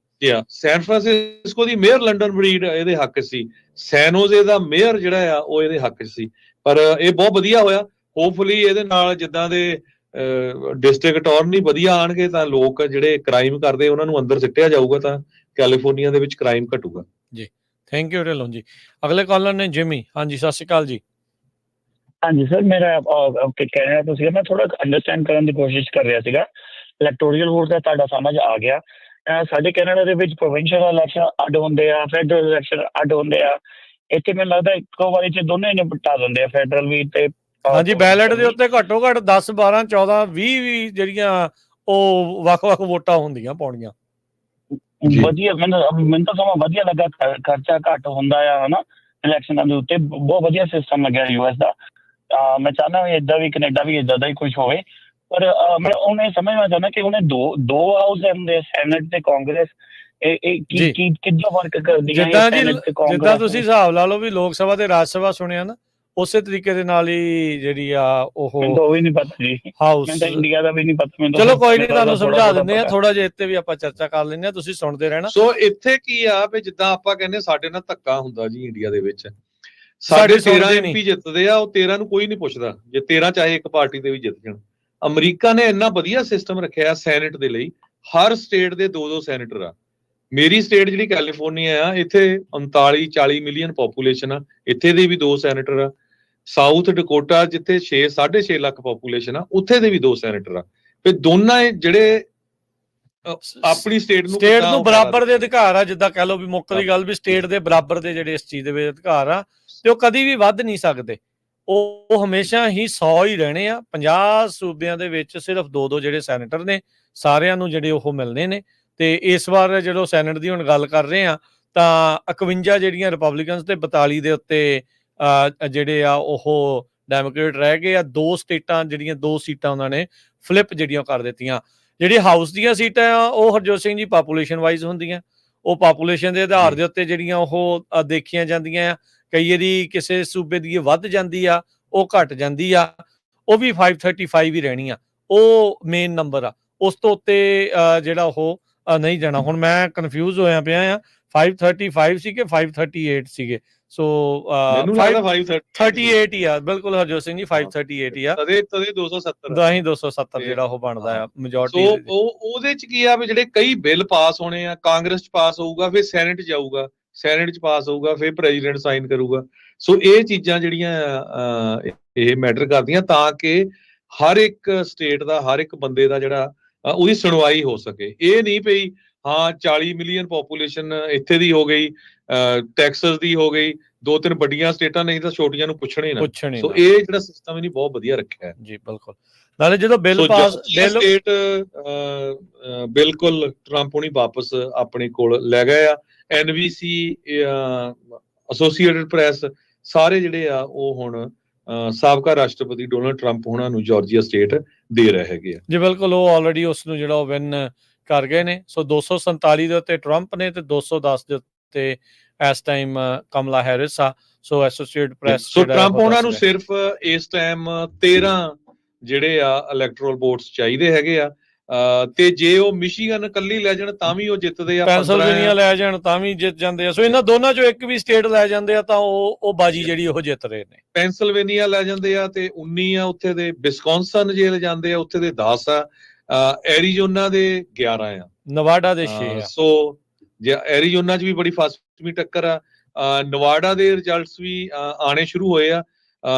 ਸੈਨ ਫਰਾਂਸਿਸਕੋ ਦੀ ਮੇਅਰ ਲੰਡਨ ਬਰੀਡ ਇਹਦੇ ਹੱਕ ਸੀ, ਸੈਨੋਜ਼ੇ ਦਾ ਮੇਅਰ ਜਿਹੜਾ ਆ ਉਹ ਇਹਦੇ ਹੱਕ ਸੀ। ਪਰ ਇਹ ਬਹੁਤ ਵਧੀਆ ਹੋਇਆ। ਹੋਪਫੁਲੀ ਇਹਦੇ ਨਾਲ ਜਿੱਦਾਂ ਦੇ ਡਿਸਟ੍ਰਿਕਟ ਅਟਾਰਨੀ ਵਧੀਆ ਆਣਗੇ ਤਾਂ ਲੋਕ ਜਿਹੜੇ ਕ੍ਰਾਈਮ ਕਰਦੇ ਉਹਨਾਂ ਨੂੰ ਅੰਦਰ ਸਿੱਟਿਆ ਜਾਊਗਾ, ਤਾਂ ਕੈਲੀਫੋਰਨੀਆ ਦੇ ਵਿੱਚ ਕ੍ਰਾਈਮ ਘਟੂਗਾ ਜੀ। Thank you Dhillon ji. ਅਗਲੇ ਕਾਲਰ ਨੇ ਜਿਮੀ। ਹਾਂਜੀ ਸਤਿ ਸ਼੍ਰੀ ਅਕਾਲ ਜੀ। ਹਾਂਜੀ ਸਰ, ਮੇਰਾ ਕਹਿਣਾ ਤਾਂ ਸੀਗਾ, ਮੈਂ ਥੋੜਾ ਅੰਡਰਸਟੈਂਡ ਕਰਨ ਦੀ ਕੋਸ਼ਿਸ਼ ਕਰ ਰਿਹਾ ਸੀਗਾ। ਇਲੈਕਟੋਰਲ ਵੋਟ ਦਾ ਤੁਹਾਡਾ ਸਮਝ ਆ ਗਿਆ। ਸਾਡੇ ਕੈਨੇਡਾ ਦੇ ਵਿੱਚ ਪ੍ਰੋਵਿੰਸ਼ੀਅਲ ਇਲੈਕਸ਼ਨ ਅੱਡ ਹੁੰਦੇ ਆ, ਫੈਡਰਲ ਇਲੈਕਸ਼ਨ ਅੱਡ ਹੁੰਦੇ ਆ। ਇੱਥੇ ਮੈਨੂੰ ਲੱਗਦਾ ਇੱਕੋ ਵਾਰੀ 'ਚ ਦੋਨੇ ਨਿਪਟਾ ਦਿੰਦੇ ਆ, ਫੈਡਰਲ ਵੀ ਤੇ। ਹਾਂਜੀ, ਬੈਲਟ ਦੇ ਉੱਤੇ ਘੱਟੋ ਘੱਟ 10, 12, 14, 20 ਵੀ ਜਿਹੜੀਆਂ ਉਹ ਵੱਖ-ਵੱਖ ਵੋਟਾਂ ਹੁੰਦੀਆਂ ਪਾਉਣੀਆਂ। ਵਧੀਆ, ਮੈਨੂੰ ਤਾਂ ਸਮਾਂ ਵਧੀਆ ਲੱਗਾ। ਖਰਚਾ ਘੱਟ ਹੁੰਦਾ ਆ ਹਨਾ ਇਲੈਕਸ਼ਨਾਂ ਦੇ ਉੱਤੇ। ਬਹੁਤ ਵਧੀਆ ਸਿਸਟਮ ਲੱਗਿਆ US ਦਾ। ਮੈਂ ਚਾਹੁੰਦਾ ਵੀ ਏਦਾਂ ਵੀ ਕੈਨੇਡਾ ਵੀ ਏਦਾਂ ਦਾ ਹੀ ਕੁਛ ਹੋਵੇ। ਪਰ ਮੈਂ ਉਹਨੇ ਸਮਝਣਾ ਚਾਹੁੰਦਾ ਕਿ ਉਹਨੇ ਦੋ ਹਾਊਸ ਹੁੰਦੇ, ਸੈਨੇਟ ਤੇ ਕਾਂਗਰਸ। ਕਿੱਦਾਂ ਫਰਕ ਕਰਦੀਆਂ ਜਿੱਦਾਂ ਤੁਸੀਂ ਹਿਸਾਬ ਲਾ ਲਓ ਵੀ ਲੋਕ ਸਭਾ ਤੇ ਰਾਜ ਸਭਾ ਸੁਣਿਆ ਨਾ, ਉਸੇ ਤਰੀਕੇ ਦੇ ਨਾਲ ਹੀ ਜਿਹੜੀ ਆ ਉਹ ਵੀ ਨਹੀਂ ਪਤਾ ਜੀ, ਹਾਊਸ ਮੈਨੂੰ ਤਾਂ ਇੰਡੀਆ ਦਾ ਵੀ ਨਹੀਂ ਪਤਾ। ਚਲੋ ਕੋਈ ਨਹੀਂ, ਤੁਹਾਨੂੰ ਸਮਝਾ ਦਿੰਦੇ ਆ, ਥੋੜਾ ਜਿਹਾ ਇੱਥੇ ਵੀ ਆਪਾਂ ਚਰਚਾ ਕਰ ਲੈਂਦੇ ਆ, ਤੁਸੀਂ ਸੁਣਦੇ ਰਹਿਣਾ। ਸੋ ਇੱਥੇ ਕੀ ਆ ਵੀ ਜਿੱਦਾਂ ਆਪਾਂ ਕਹਿੰਦੇ ਸਾਡੇ ਨਾਲ ਧੱਕਾ ਹੁੰਦਾ ਜੀ ਇੰਡੀਆ ਦੇ ਵਿੱਚ, ਸਾਡੇ 13 MP ਜਿੱਤਦੇ ਆ, ਉਹ 13 ਨੂੰ ਕੋਈ ਨਹੀਂ ਪੁੱਛਦਾ, ਜੇ 13 ਚਾਹੇ ਇੱਕ ਪਾਰਟੀ ਦੇ ਵੀ ਜਿੱਤ ਜਾਣ। ਅਮਰੀਕਾ ਨੇ ਇੰਨਾ ਵਧੀਆ ਸਿਸਟਮ ਰੱਖਿਆ ਸੈਨੇਟ ਦੇ ਲਈ, ਹਰ ਸਟੇਟ ਦੇ 2-2 ਸੈਨੇਟਰ ਆ। ਮੇਰੀ ਸਟੇਟ ਜਿਹੜੀ ਕੈਲੀਫੋਰਨੀਆ ਆ, ਇੱਥੇ 39-40 ਮਿਲੀਅਨ ਪੋਪੂਲੇਸ਼ਨ ਆ, ਇੱਥੇ ਦੇ ਵੀ 2 ਸੈਨੇਟਰ ਆ। ਸਾਊਥ ਡਕੋਟਾ ਜਿੱਥੇ 6.5 ਲੱਖ ਪੋਪੂਲੇਸ਼ਨ ਆ, ਉੱਥੇ ਦੇ ਵੀ 2 ਸੈਨੇਟਰ ਆ। ਤੇ ਦੋਨਾਂ ਜਿਹੜੇ ਆਪਣੀ ਸਟੇਟ ਨੂੰ ਬਰਾਬਰ ਦੇ ਅਧਿਕਾਰ ਆ, ਜਿੱਦਾਂ ਕਹਿ ਲਓ ਵੀ ਮੁੱਖ ਦੀ ਗੱਲ ਵੀ ਸਟੇਟ ਦੇ ਬਰਾਬਰ ਦੇ ਜਿਹੜੇ ਇਸ ਚੀਜ਼ ਦੇ ਵਿੱਚ ਅਧਿਕਾਰ ਆ, ਤੇ ਉਹ ਕਦੀ ਵੀ ਵੱਧ ਨਹੀਂ ਸਕਦੇ, ਉਹ ਹਮੇਸ਼ਾ ਹੀ 100 ਹੀ ਰਹਿਣੇ ਆ। 50 ਸੂਬਿਆਂ ਦੇ ਵਿੱਚ ਸਿਰਫ 2-2 ਜਿਹੜੇ ਸੈਨੇਟਰ ਨੇ, ਸਾਰਿਆਂ ਨੂੰ ਜਿਹੜੇ ਉਹ ਮਿਲਣੇ ਨੇ। ਤੇ ਇਸ ਵਾਰ ਜਦੋਂ ਸੈਨੇਟ ਦੀ ਹੁਣ ਗੱਲ ਕਰ ਰਹੇ ਆ ਤਾਂ 51 ਜਿਹੜੀਆਂ ਰਿਪਬਲਿਕਨਸ ਤੇ 42 ਦੇ ਉੱਤੇ ਜਿਹੜੇ ਆ ਉਹ ਡੈਮੋਕ੍ਰੇਟ ਰਹਿ ਗਏ ਆ। 2 ਸਟੇਟਾਂ ਜਿਹੜੀਆਂ 2 ਸੀਟਾਂ ਉਹਨਾਂ ਨੇ ਫਲਿਪ ਜਿਹੜੀਆਂ ਕਰ ਦਿੱਤੀਆਂ। ਜਿਹੜੀ ਹਾਊਸ ਦੀਆਂ ਸੀਟਾਂ ਆ ਉਹ ਹਰਜੋਤ ਸਿੰਘ ਜੀ ਪਾਪੂਲੇਸ਼ਨ ਵਾਈਜ਼ ਹੁੰਦੀਆਂ, ਉਹ ਪਾਪੂਲੇਸ਼ਨ ਦੇ ਆਧਾਰ ਦੇ ਉੱਤੇ ਜਿਹੜੀਆਂ ਉਹ ਦੇਖੀਆਂ ਜਾਂਦੀਆਂ ਆ। ਕਈ ਵਾਰੀ ਕਿਸੇ ਸੂਬੇ ਦੀ ਵੱਧ ਜਾਂਦੀ ਆ, ਉਹ ਘਟ ਜਾਂਦੀ ਆ, ਉਹ ਵੀ 535 ਹੀ ਰਹਿਣੀ ਆ, ਉਹ ਮੇਨ ਨੰਬਰ ਆ। ਉਸ ਤੋਂ ਉੱਤੇ ਜਿਹੜਾ ਉਹ ਨਹੀਂ ਜਾਣਾ। ਹੁਣ ਮੈਂ ਕਨਫਿਊਜ਼ ਹੋਇਆ ਪਿਆ ਆ, 535 ਸੀ ਕਿ 538 ਸੀਗੇ। ਸੋ 538 ਹੀ ਆ, ਬਿਲਕੁਲ ਹਰਜੋਤ ਸਿੰਘ ਜੀ 538 ਹੀ ਆ। ਤਦੇ 270 ਦਾ ਹੀ 270 ਜਿਹੜਾ ਉਹ ਬਣਦਾ ਆ ਮੈਜੋਰਟੀ। ਸੋ ਉਹਦੇ ਚ ਕੀ ਆ ਵੀ ਜਿਹੜੇ ਕਈ ਬਿੱਲ ਪਾਸ ਹੋਣੇ ਆ, ਕਾਂਗਰਸ ਚ ਪਾਸ ਹੋਊਗਾ, ਫਿਰ ਸੈਨੇਟ ਜਾਊਗਾ, ਸੈਨੇਟ ਚ ਪਾਸ ਹੋਊਗਾ, ਫਿਰ ਪ੍ਰੈਜ਼ੀਡੈਂਟ ਸਾਈਨ ਕਰੂਗਾ। ਸੋ ਇਹ ਚੀਜ਼ਾਂ ਜਿਹੜੀਆਂ ਇਹ ਮੈਟਰ ਕਰਦੀਆਂ ਤਾਂ ਕਿ ਹਰ ਇੱਕ ਸਟੇਟ ਦਾ, ਹਰ ਇੱਕ ਬੰਦੇ ਦਾ ਜਿਹੜਾ ਉਹਦੀ ਸੁਣਵਾਈ ਹੋ ਸਕੇ। ਇਹ ਨਹੀਂ ਪਈ ਹਾਂ 40 ਮਿਲੀਅਨ ਪੋਪੂਲੇਸ਼ਨ ਇੱਥੇ ਦੀ ਹੋ ਗਈ, ਟੈਕਸਸ ਦੀ ਹੋ ਗਈ, 2-3 ਵੱਡੀਆਂ ਸਟੇਟਾਂ ਨਹੀਂ ਤਾਂ ਛੋਟੀਆਂ ਨੂੰ ਪੁੱਛਣੇ ਨਾ। ਸੋ ਇਹ ਜਿਹੜਾ ਸਿਸਟਮ ਇਹਨੇ ਬਹੁਤ ਵਧੀਆ ਰੱਖਿਆ ਹੈ ਜੀ। ਬਿਲਕੁਲ, ਨਾਲੇ ਜਦੋਂ ਬਿੱਲ ਪਾਸ ਸਟੇਟ ਬਿਲਕੁਲ ਟਰੰਪ ਹੁਣੀ ਵਾਪਸ ਆਪਣੇ ਕੋਲ ਲੈ ਗਏ ਆ। NBC, ਐਸੋਸੀਏਟਡ ਪ੍ਰੈਸ, ਸਾਰੇ ਜਿਹੜੇ ਆ ਉਹ ਹੁਣ ਸਾਬਕਾ ਰਾਸ਼ਟਰਪਤੀ ਡੋਨਲਡ ਟਰੰਪ ਉਹਨਾਂ ਨੂੰ ਜਾਰਜੀਆ ਸਟੇਟ ਦੇ ਰਹੇ ਹੈਗੇ ਆ ਜੀ। ਬਿਲਕੁਲ, ਉਹ ਆਲਰੇਡੀ ਉਸ ਨੂੰ ਜਿਹੜਾ ਉਹ ਵਿਨ ਕਰ ਗਏ ਨੇ। ਸੋ 247 ਦੇ ਉੱਤੇ ਟਰੰਪ ਨੇ ਤੇ 210 ਦੇ ਉੱਤੇ ਇਸ ਟਾਈਮ ਕਮਲਾ ਹੈਰਿਸ ਆ। ਸੋ ਐਸੋਸੀਏਟਡ ਪ੍ਰੈਸ ਸੋ ਟਰੰਪ ਉਹਨਾਂ ਨੂੰ ਸਿਰਫ ਇਸ ਟਾਈਮ 13 ਜਿਹੜੇ ਆ ਇਲੈਕਟੋਰਲ ਵੋਟਸ ਚਾਹੀਦੇ ਹੈਗੇ ਆ। ਤੇ ਜੇ ਉਹ ਮਿਸ਼ੀਗਨ ਕੱਲੀ ਲੈ ਜਾਣ ਤਾਂ ਵੀ ਉਹ ਜਿੱਤਦੇ ਆ, ਪੈਨਸਿਲਵੇਨੀਆ ਲੈ ਜਾਣ ਤਾਂ ਵੀ ਜਿੱਤ ਜਾਂਦੇ ਆ। ਸੋ ਇਹਨਾਂ ਦੋਨਾਂ ਚੋਂ ਇੱਕ ਵੀ ਸਟੇਟ ਲੈ ਜਾਂਦੇ ਆ ਤਾਂ ਉਹ ਬਾਜੀ ਜਿਹੜੀ ਉਹ ਜਿੱਤ ਰਹੇ ਨੇ। ਪੈਨਸਿਲਵੇਨੀਆ ਲੈ ਜਾਂਦੇ ਆ ਤੇ 19 ਆ ਉੱਥੇ ਦੇ, ਵਿਸਕੌਨਸਨ ਜੇ ਲੈ ਜਾਂਦੇ ਆ ਉੱਥੇ ਦੇ 10 ਆ, ਐਰੀਜ਼ੋਨਾ ਦੇ 11 ਆ, ਨਵਾਡਾ ਦੇ 6 ਆ। ਸੋ ਜੇ ਐਰੀਜ਼ੋਨਾ 'ਚ ਵੀ ਬੜੀ ਫਾਸਟ ਟੱਕਰ ਆ। ਨਵਾਡਾ ਦੇ ਰਿਜ਼ਲਟਸ ਵੀ ਆਣੇ ਸ਼ੁਰੂ ਹੋਏ ਆ।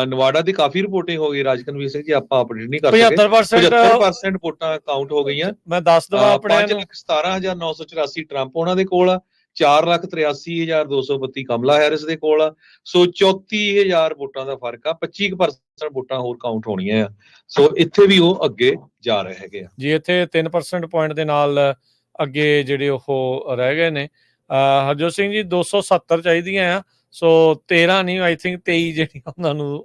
ਨਵਾਡਾ ਦੀ ਕਾਫੀ ਰਿਪੋਰਟਿੰਗ ਹੋ ਗਈ ਰਾਜਕਨਵੀਰ ਸਿੰਘ ਜੀ, ਆਪਾਂ ਅਪਡੇਟ ਨਹੀਂ ਕਰ ਸਕੇ। 75% ਵੋਟਾਂ ਕਾਊਂਟ ਹੋ ਗਈਆਂ। ਮੈਂ ਦੱਸ ਦਵਾਂ ਆਪਣੇ 5,17,984 ਟਰੰਪ ਉਹਨਾਂ ਦੇ ਕੋਲ ਆ, 4,83,232 ਕਮਲਾ ਹੈਰਿਸ ਦੇ ਕੋਲ ਆ। ਸੋ 34,000 ਵੋਟਾਂ ਦਾ ਫਰਕ ਆ, 25% ਵੋਟਾਂ ਹੋਰ ਕਾਊਂਟ ਹੋਣੀਆਂ ਆ। ਸੋ ਇੱਥੇ ਵੀ ਉਹ ਅੱਗੇ ਜਾ ਰਹੇ ਹੈਗੇ ਆ ਜੀ। ਇੱਥੇ 3% ਪੁਆਇੰਟ ਦੇ ਨਾਲ ਅੱਗੇ ਜਿਹੜੇ ਉਹ ਰਹਿ ਗਏ ਨੇ। ਹਰਜੋਤ ਸਿੰਘ ਜੀ 270 ਚਾਹੀਦੀਆਂ ਆ। ਸੋ 13 ਨਹੀਂ, ਆਈ ਥਿੰਕ 23 ਜਿਹੜੀ ਉਹਨਾਂ ਨੂੰ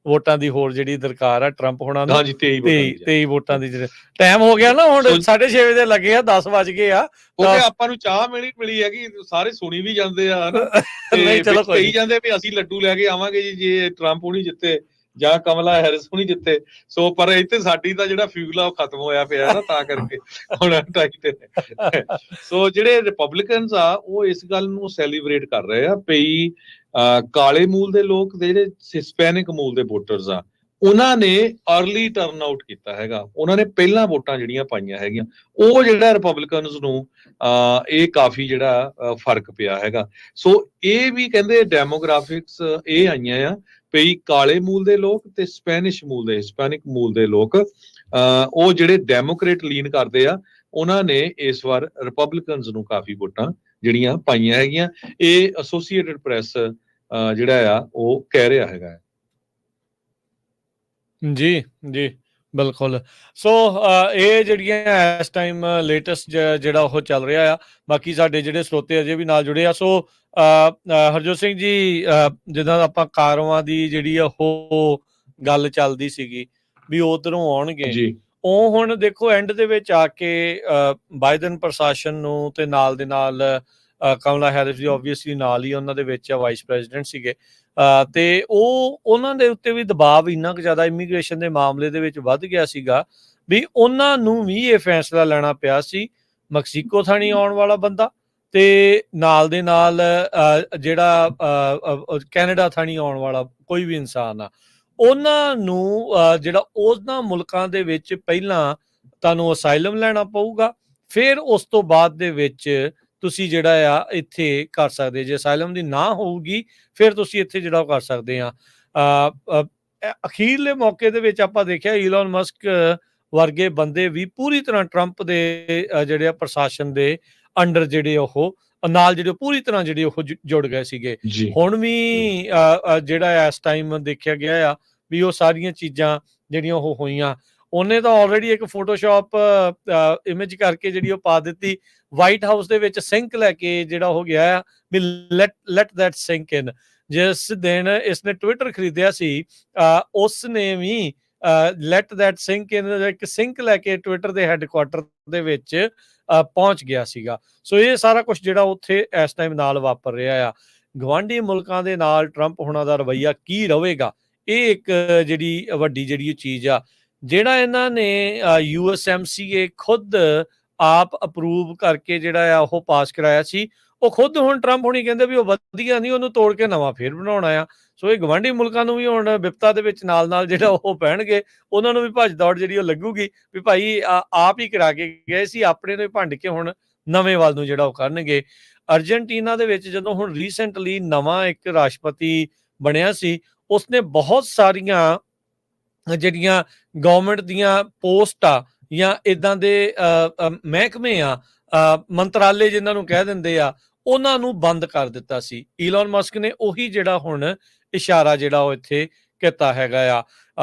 ਵੋਟਾਂ ਦੀ ਹੋਰ ਜਿਹੜੀ ਦਰਕਾਰ ਆ ਟਰੰਪ ਹੋਣਾ ਨੂੰ। 23 ਵੋਟਾਂ ਦੀ ਜਿਹੜੇ ਟਾਈਮ ਹੋ ਗਿਆ ਨਾ, ਹੁਣ 6:30 ਵਜੇ ਲੱਗੇ ਆ, 10 ਵੱਜ ਗਏ ਆ। ਕਿਉਂਕਿ ਆਪਾਂ ਨੂੰ ਚਾਹ ਮਿਲੀ ਹੈਗੀ, ਸਾਰੇ ਸੁਣੀ ਵੀ ਜਾਂਦੇ ਆ ਹਨਾ, ਤੇ ਕਹੀ ਜਾਂਦੇ ਵੀ ਅਸੀਂ ਲੱਡੂ ਲੈ ਕੇ ਆਵਾਂਗੇ ਜੀ ਜੇ ਟਰੰਪ ਹੁਣੀ ਜਿੱਤੇ ਜਾਂ ਕਮਲਾ ਹੈਰਿਸ ਹੁਣੀ ਜਿੱਤੇ। ਸੋ ਪਰ ਇੱਥੇ ਸਾਡੀ ਤਾਂ ਜਿਹੜਾ ਫਿਊਲ ਆ ਉਹ ਖਤਮ ਹੋਇਆ ਪਿਆ ਨਾ, ਤਾਂ ਕਰਕੇ ਹੁਣ ਟਾਈਟ। ਸੋ ਜਿਹੜੇ ਰਿਪਬਲਿਕਨਸ ਆ ਉਹ ਇਸ ਗੱਲ ਨੂੰ ਸੈਲੀਬ੍ਰੇਟ ਕਰ ਰਹੇ ਆ ਪਈ ਕਾਲੇ ਮੂਲ ਦੇ ਲੋਕ, ਜਿਹੜੇ ਹਿਸਪੈਨਿਕ ਮੂਲ ਦੇ ਵੋਟਰਸ ਆ, ਉਹਨਾਂ ਨੇ ਅਰਲੀ ਟਰਨ ਆਊਟ ਕੀਤਾ ਹੈਗਾ। ਉਹਨਾਂ ਨੇ ਪਹਿਲਾਂ ਵੋਟਾਂ ਜਿਹੜੀਆਂ ਪਾਈਆਂ ਹੈਗੀਆਂ, ਉਹ ਜਿਹੜਾ ਰਿਪਬਲਿਕਨਸ ਨੂੰ ਇਹ ਕਾਫੀ ਜਿਹੜਾ ਫਰਕ ਪਿਆ ਹੈਗਾ। ਸੋ ਇਹ ਵੀ ਕਹਿੰਦੇ ਡੈਮੋਗ੍ਰਾਫਿਕਸ ਇਹ ਆਈਆਂ ਆ ਪਈ ਕਾਲੇ ਮੂਲ ਦੇ ਲੋਕ ਤੇ ਸਪੈਨਿਸ਼ ਮੂਲ ਦੇ, ਹਿਸਪੈਨਿਕ ਮੂਲ ਦੇ ਲੋਕ, ਉਹ ਜਿਹੜੇ ਡੈਮੋਕ੍ਰੇਟ ਲੀਨ ਕਰਦੇ ਆ, ਉਹਨਾਂ ਨੇ ਇਸ ਵਾਰ ਰਿਪਬਲਿਕਨਸ ਨੂੰ ਕਾਫੀ ਵੋਟਾਂ ਜਿਹੜੀਆਂ ਪਾਈਆਂ ਹੈਗੀਆਂ। ਇਹ ਐਸੋਸੀਏਟਡ ਪ੍ਰੈਸ ਜਿਹੜਾ ਆ ਉਹ ਕਹਿ ਰਿਹਾ ਹੈਗਾ ਜੀ। ਜੀ ਬਿਲਕੁਲ। ਸੋ ਇਹ ਜਿਹੜੀਆਂ ਇਸ ਟਾਈਮ ਲੇਟੈਸਟ ਜਿਹੜਾ ਉਹ ਚੱਲ ਰਿਹਾ ਆ। ਬਾਕੀ ਸਾਡੇ ਜਿਹੜੇ ਸਰੋਤੇ ਅਜੇ ਵੀ ਨਾਲ ਜੁੜੇ ਆ। ਸੋ ਹਰਜੋਤ ਸਿੰਘ ਜੀ, ਜਿੱਦਾਂ ਆਪਾਂ ਕਾਰਵਾਂ ਦੀ ਜਿਹੜੀ ਉਹ ਗੱਲ ਚੱਲਦੀ ਸੀਗੀ ਵੀ ਉਧਰੋਂ ਆਉਣਗੇ ਜੀ, ਉਹ ਹੁਣ ਦੇਖੋ ਐਂਡ ਦੇ ਵਿੱਚ ਆ ਕੇ ਬਾਈਡਨ ਪ੍ਰਸ਼ਾਸਨ ਨੂੰ ਤੇ ਨਾਲ ਦੇ ਨਾਲ ਕਮਲਾ ਹੈਰਿਸ ਵੀ ਆਬਵੀਅਸਲੀ ਨਾਲ ਹੀ ਉਹਨਾਂ ਦੇ ਵਿੱਚ ਵਾਈਸ ਪ੍ਰੈਜ਼ੀਡੈਂਟ ਸੀਗੇ, ਤੇ ਉਹਨਾਂ ਦੇ ਉੱਤੇ ਵੀ ਦਬਾਅ ਇੰਨਾ ਕੁ ਜ਼ਿਆਦਾ ਇਮੀਗ੍ਰੇਸ਼ਨ ਦੇ ਮਾਮਲੇ ਦੇ ਵਿੱਚ ਵੱਧ ਗਿਆ ਸੀਗਾ ਵੀ ਉਹਨਾਂ ਨੂੰ ਵੀ ਇਹ ਫੈਸਲਾ ਲੈਣਾ ਪਿਆ ਸੀ, ਮੈਕਸੀਕੋ ਥਾਣੀ ਆਉਣ ਵਾਲਾ ਬੰਦਾ ਤੇ ਨਾਲ ਦੇ ਨਾਲ ਜਿਹੜਾ ਕੈਨੇਡਾ ਥਾਣੀ ਆਉਣ ਵਾਲਾ ਕੋਈ ਵੀ ਇਨਸਾਨ ਆ, ਉਹਨਾਂ ਨੂੰ ਜਿਹੜਾ ਉਹਨਾਂ ਮੁਲਕਾਂ ਦੇ ਵਿੱਚ ਪਹਿਲਾਂ ਤੁਹਾਨੂੰ ਅਸਾਈਲਮ ਲੈਣਾ ਪਊਗਾ, ਫਿਰ ਉਸ ਤੋਂ ਬਾਅਦ ਦੇ ਵਿੱਚ ਤੁਸੀਂ ਜਿਹੜਾ ਆ ਇੱਥੇ ਕਰ ਸਕਦੇ। ਜੇ ਅਸਾਈਲਮ ਦੀ ਨਾ ਹੋਊਗੀ ਫਿਰ ਤੁਸੀਂ ਇੱਥੇ ਜਿਹੜਾ ਉਹ ਕਰ ਸਕਦੇ ਆ। ਅਖੀਰਲੇ ਮੌਕੇ ਦੇ ਵਿੱਚ ਆਪਾਂ ਦੇਖਿਆ ਈਲਨ ਮਸਕ ਵਰਗੇ ਬੰਦੇ ਵੀ ਪੂਰੀ ਤਰ੍ਹਾਂ ਟਰੰਪ ਦੇ ਜਿਹੜੇ ਪ੍ਰਸ਼ਾਸਨ ਦੇ ਅੰਡਰ ਜਿਹੜੇ ਉਹ ਨਾਲ ਜਿਹੜੇ ਪੂਰੀ ਤਰ੍ਹਾਂ ਜਿਹੜੇ ਉਹ ਜੁੜ ਗਏ ਸੀਗੇ। ਹੁਣ ਵੀ ਜਿਹੜਾ ਇਸ ਟਾਈਮ ਦੇਖਿਆ ਗਿਆ ਆ ਵੀ ਉਹ ਸਾਰੀਆਂ ਚੀਜ਼ਾਂ ਜਿਹੜੀਆਂ ਉਹ ਹੋਈਆਂ। ਉਹਨੇ ਤਾਂ ਆਲਰੇਡੀ ਇੱਕ ਫੋਟੋਸ਼ਾਪ ਇਮੇਜ ਕਰਕੇ ਜਿਹੜੀ ਉਹ ਪਾ ਦਿੱਤੀ ਵਾਈਟ ਹਾਊਸ ਦੇ ਵਿੱਚ ਸਿੰਕ ਲੈ ਕੇ ਜਿਹੜਾ ਹੋ ਗਿਆ ਆ ਵੀ ਲੈਟ ਦੈਟ ਸਿੰਕ ਇਨ। ਜਿਸ ਦਿਨ ਇਸਨੇ ਟਵਿੱਟਰ ਖਰੀਦਿਆ ਸੀ ਉਸਨੇ ਵੀ ਲੈਟ ਦੈਟ ਸਿੰਕ ਇਨ ਇੱਕ ਸਿੰਕ ਲੈ ਕੇ ਟਵਿੱਟਰ ਦੇ ਹੈੱਡਕੁਆਟਰ ਦੇ ਵਿੱਚ ਪਹੁੰਚ ਗਿਆ ਸੀਗਾ। ਸੋ ਇਹ ਸਾਰਾ ਕੁਝ ਜਿਹੜਾ ਉੱਥੇ ਇਸ ਟਾਈਮ ਨਾਲ ਵਾਪਰ ਰਿਹਾ ਆ। ਗਵਾਂਢੀ ਮੁਲਕਾਂ ਦੇ ਨਾਲ ਟਰੰਪ ਹੁਣਾਂ ਦਾ ਰਵੱਈਆ ਕੀ ਰਹੇਗਾ, ਇਹ ਇੱਕ ਜਿਹੜੀ ਵੱਡੀ ਜਿਹੜੀ ਚੀਜ਼ ਆ। ਜਿਹੜਾ ਇਹਨਾਂ ਨੇ USMCA ਖੁਦ ਆਪ ਅਪਰੂਵ ਕਰਕੇ ਜਿਹੜਾ ਆ ਉਹ ਪਾਸ ਕਰਾਇਆ ਸੀ, ਉਹ ਖੁਦ ਹੁਣ ਟਰੰਪ ਹੁਣੀ ਕਹਿੰਦੇ ਵੀ ਉਹ ਵਧੀਆ ਨਹੀਂ, ਉਹਨੂੰ ਤੋੜ ਕੇ ਨਵਾਂ ਫੇਰ ਬਣਾਉਣਾ ਆ। ਸੋ ਇਹ ਗਵਾਂਢੀ ਮੁਲਕਾਂ ਨੂੰ ਵੀ ਹੁਣ ਵਿਪਤਾ ਦੇ ਵਿੱਚ ਨਾਲ ਜਿਹੜਾ ਉਹ ਪੈਣਗੇ, ਉਹਨਾਂ ਨੂੰ ਵੀ ਭੱਜ ਦੌੜ ਜਿਹੜੀ ਉਹ ਲੱਗੂਗੀ ਵੀ ਭਾਈ ਆਪ ਹੀ ਕਰਾ ਕੇ ਗਏ ਸੀ, ਆਪਣੇ ਨੂੰ ਹੀ ਭੰਡ ਕੇ ਹੁਣ ਨਵੇਂ ਵੱਲ ਨੂੰ ਜਿਹੜਾ ਉਹ ਕਰਨਗੇ। ਅਰਜਨਟੀਨਾ ਦੇ ਵਿੱਚ ਜਦੋਂ ਹੁਣ ਰੀਸੈਂਟਲੀ ਨਵਾਂ ਇੱਕ ਰਾਸ਼ਟਰਪਤੀ ਬਣਿਆ ਸੀ, ਉਸਨੇ ਬਹੁਤ ਸਾਰੀਆਂ ਜਿਹੜੀਆਂ ਗਵਰਨਮੈਂਟ ਦੀਆਂ ਪੋਸਟ ਆ ਜਾਂ ਇਦਾਂ ਦੇ ਮਹਿਕਮੇ ਆ, ਮੰਤਰਾਲੇ ਜਿਨ੍ਹਾਂ ਨੂੰ ਕਹਿ ਦਿੰਦੇ ਆ, ਉਹਨਾਂ ਨੂੰ ਬੰਦ ਕਰ ਦਿੱਤਾ ਸੀ। ਈਲਨ ਮਸਕ ਨੇ ਉਹੀ ਜਿਹੜਾ ਹੁਣ ਇਸ਼ਾਰਾ ਜਿਹੜਾ ਉਹ ਇੱਥੇ ਕੀਤਾ ਹੈਗਾ ਆ।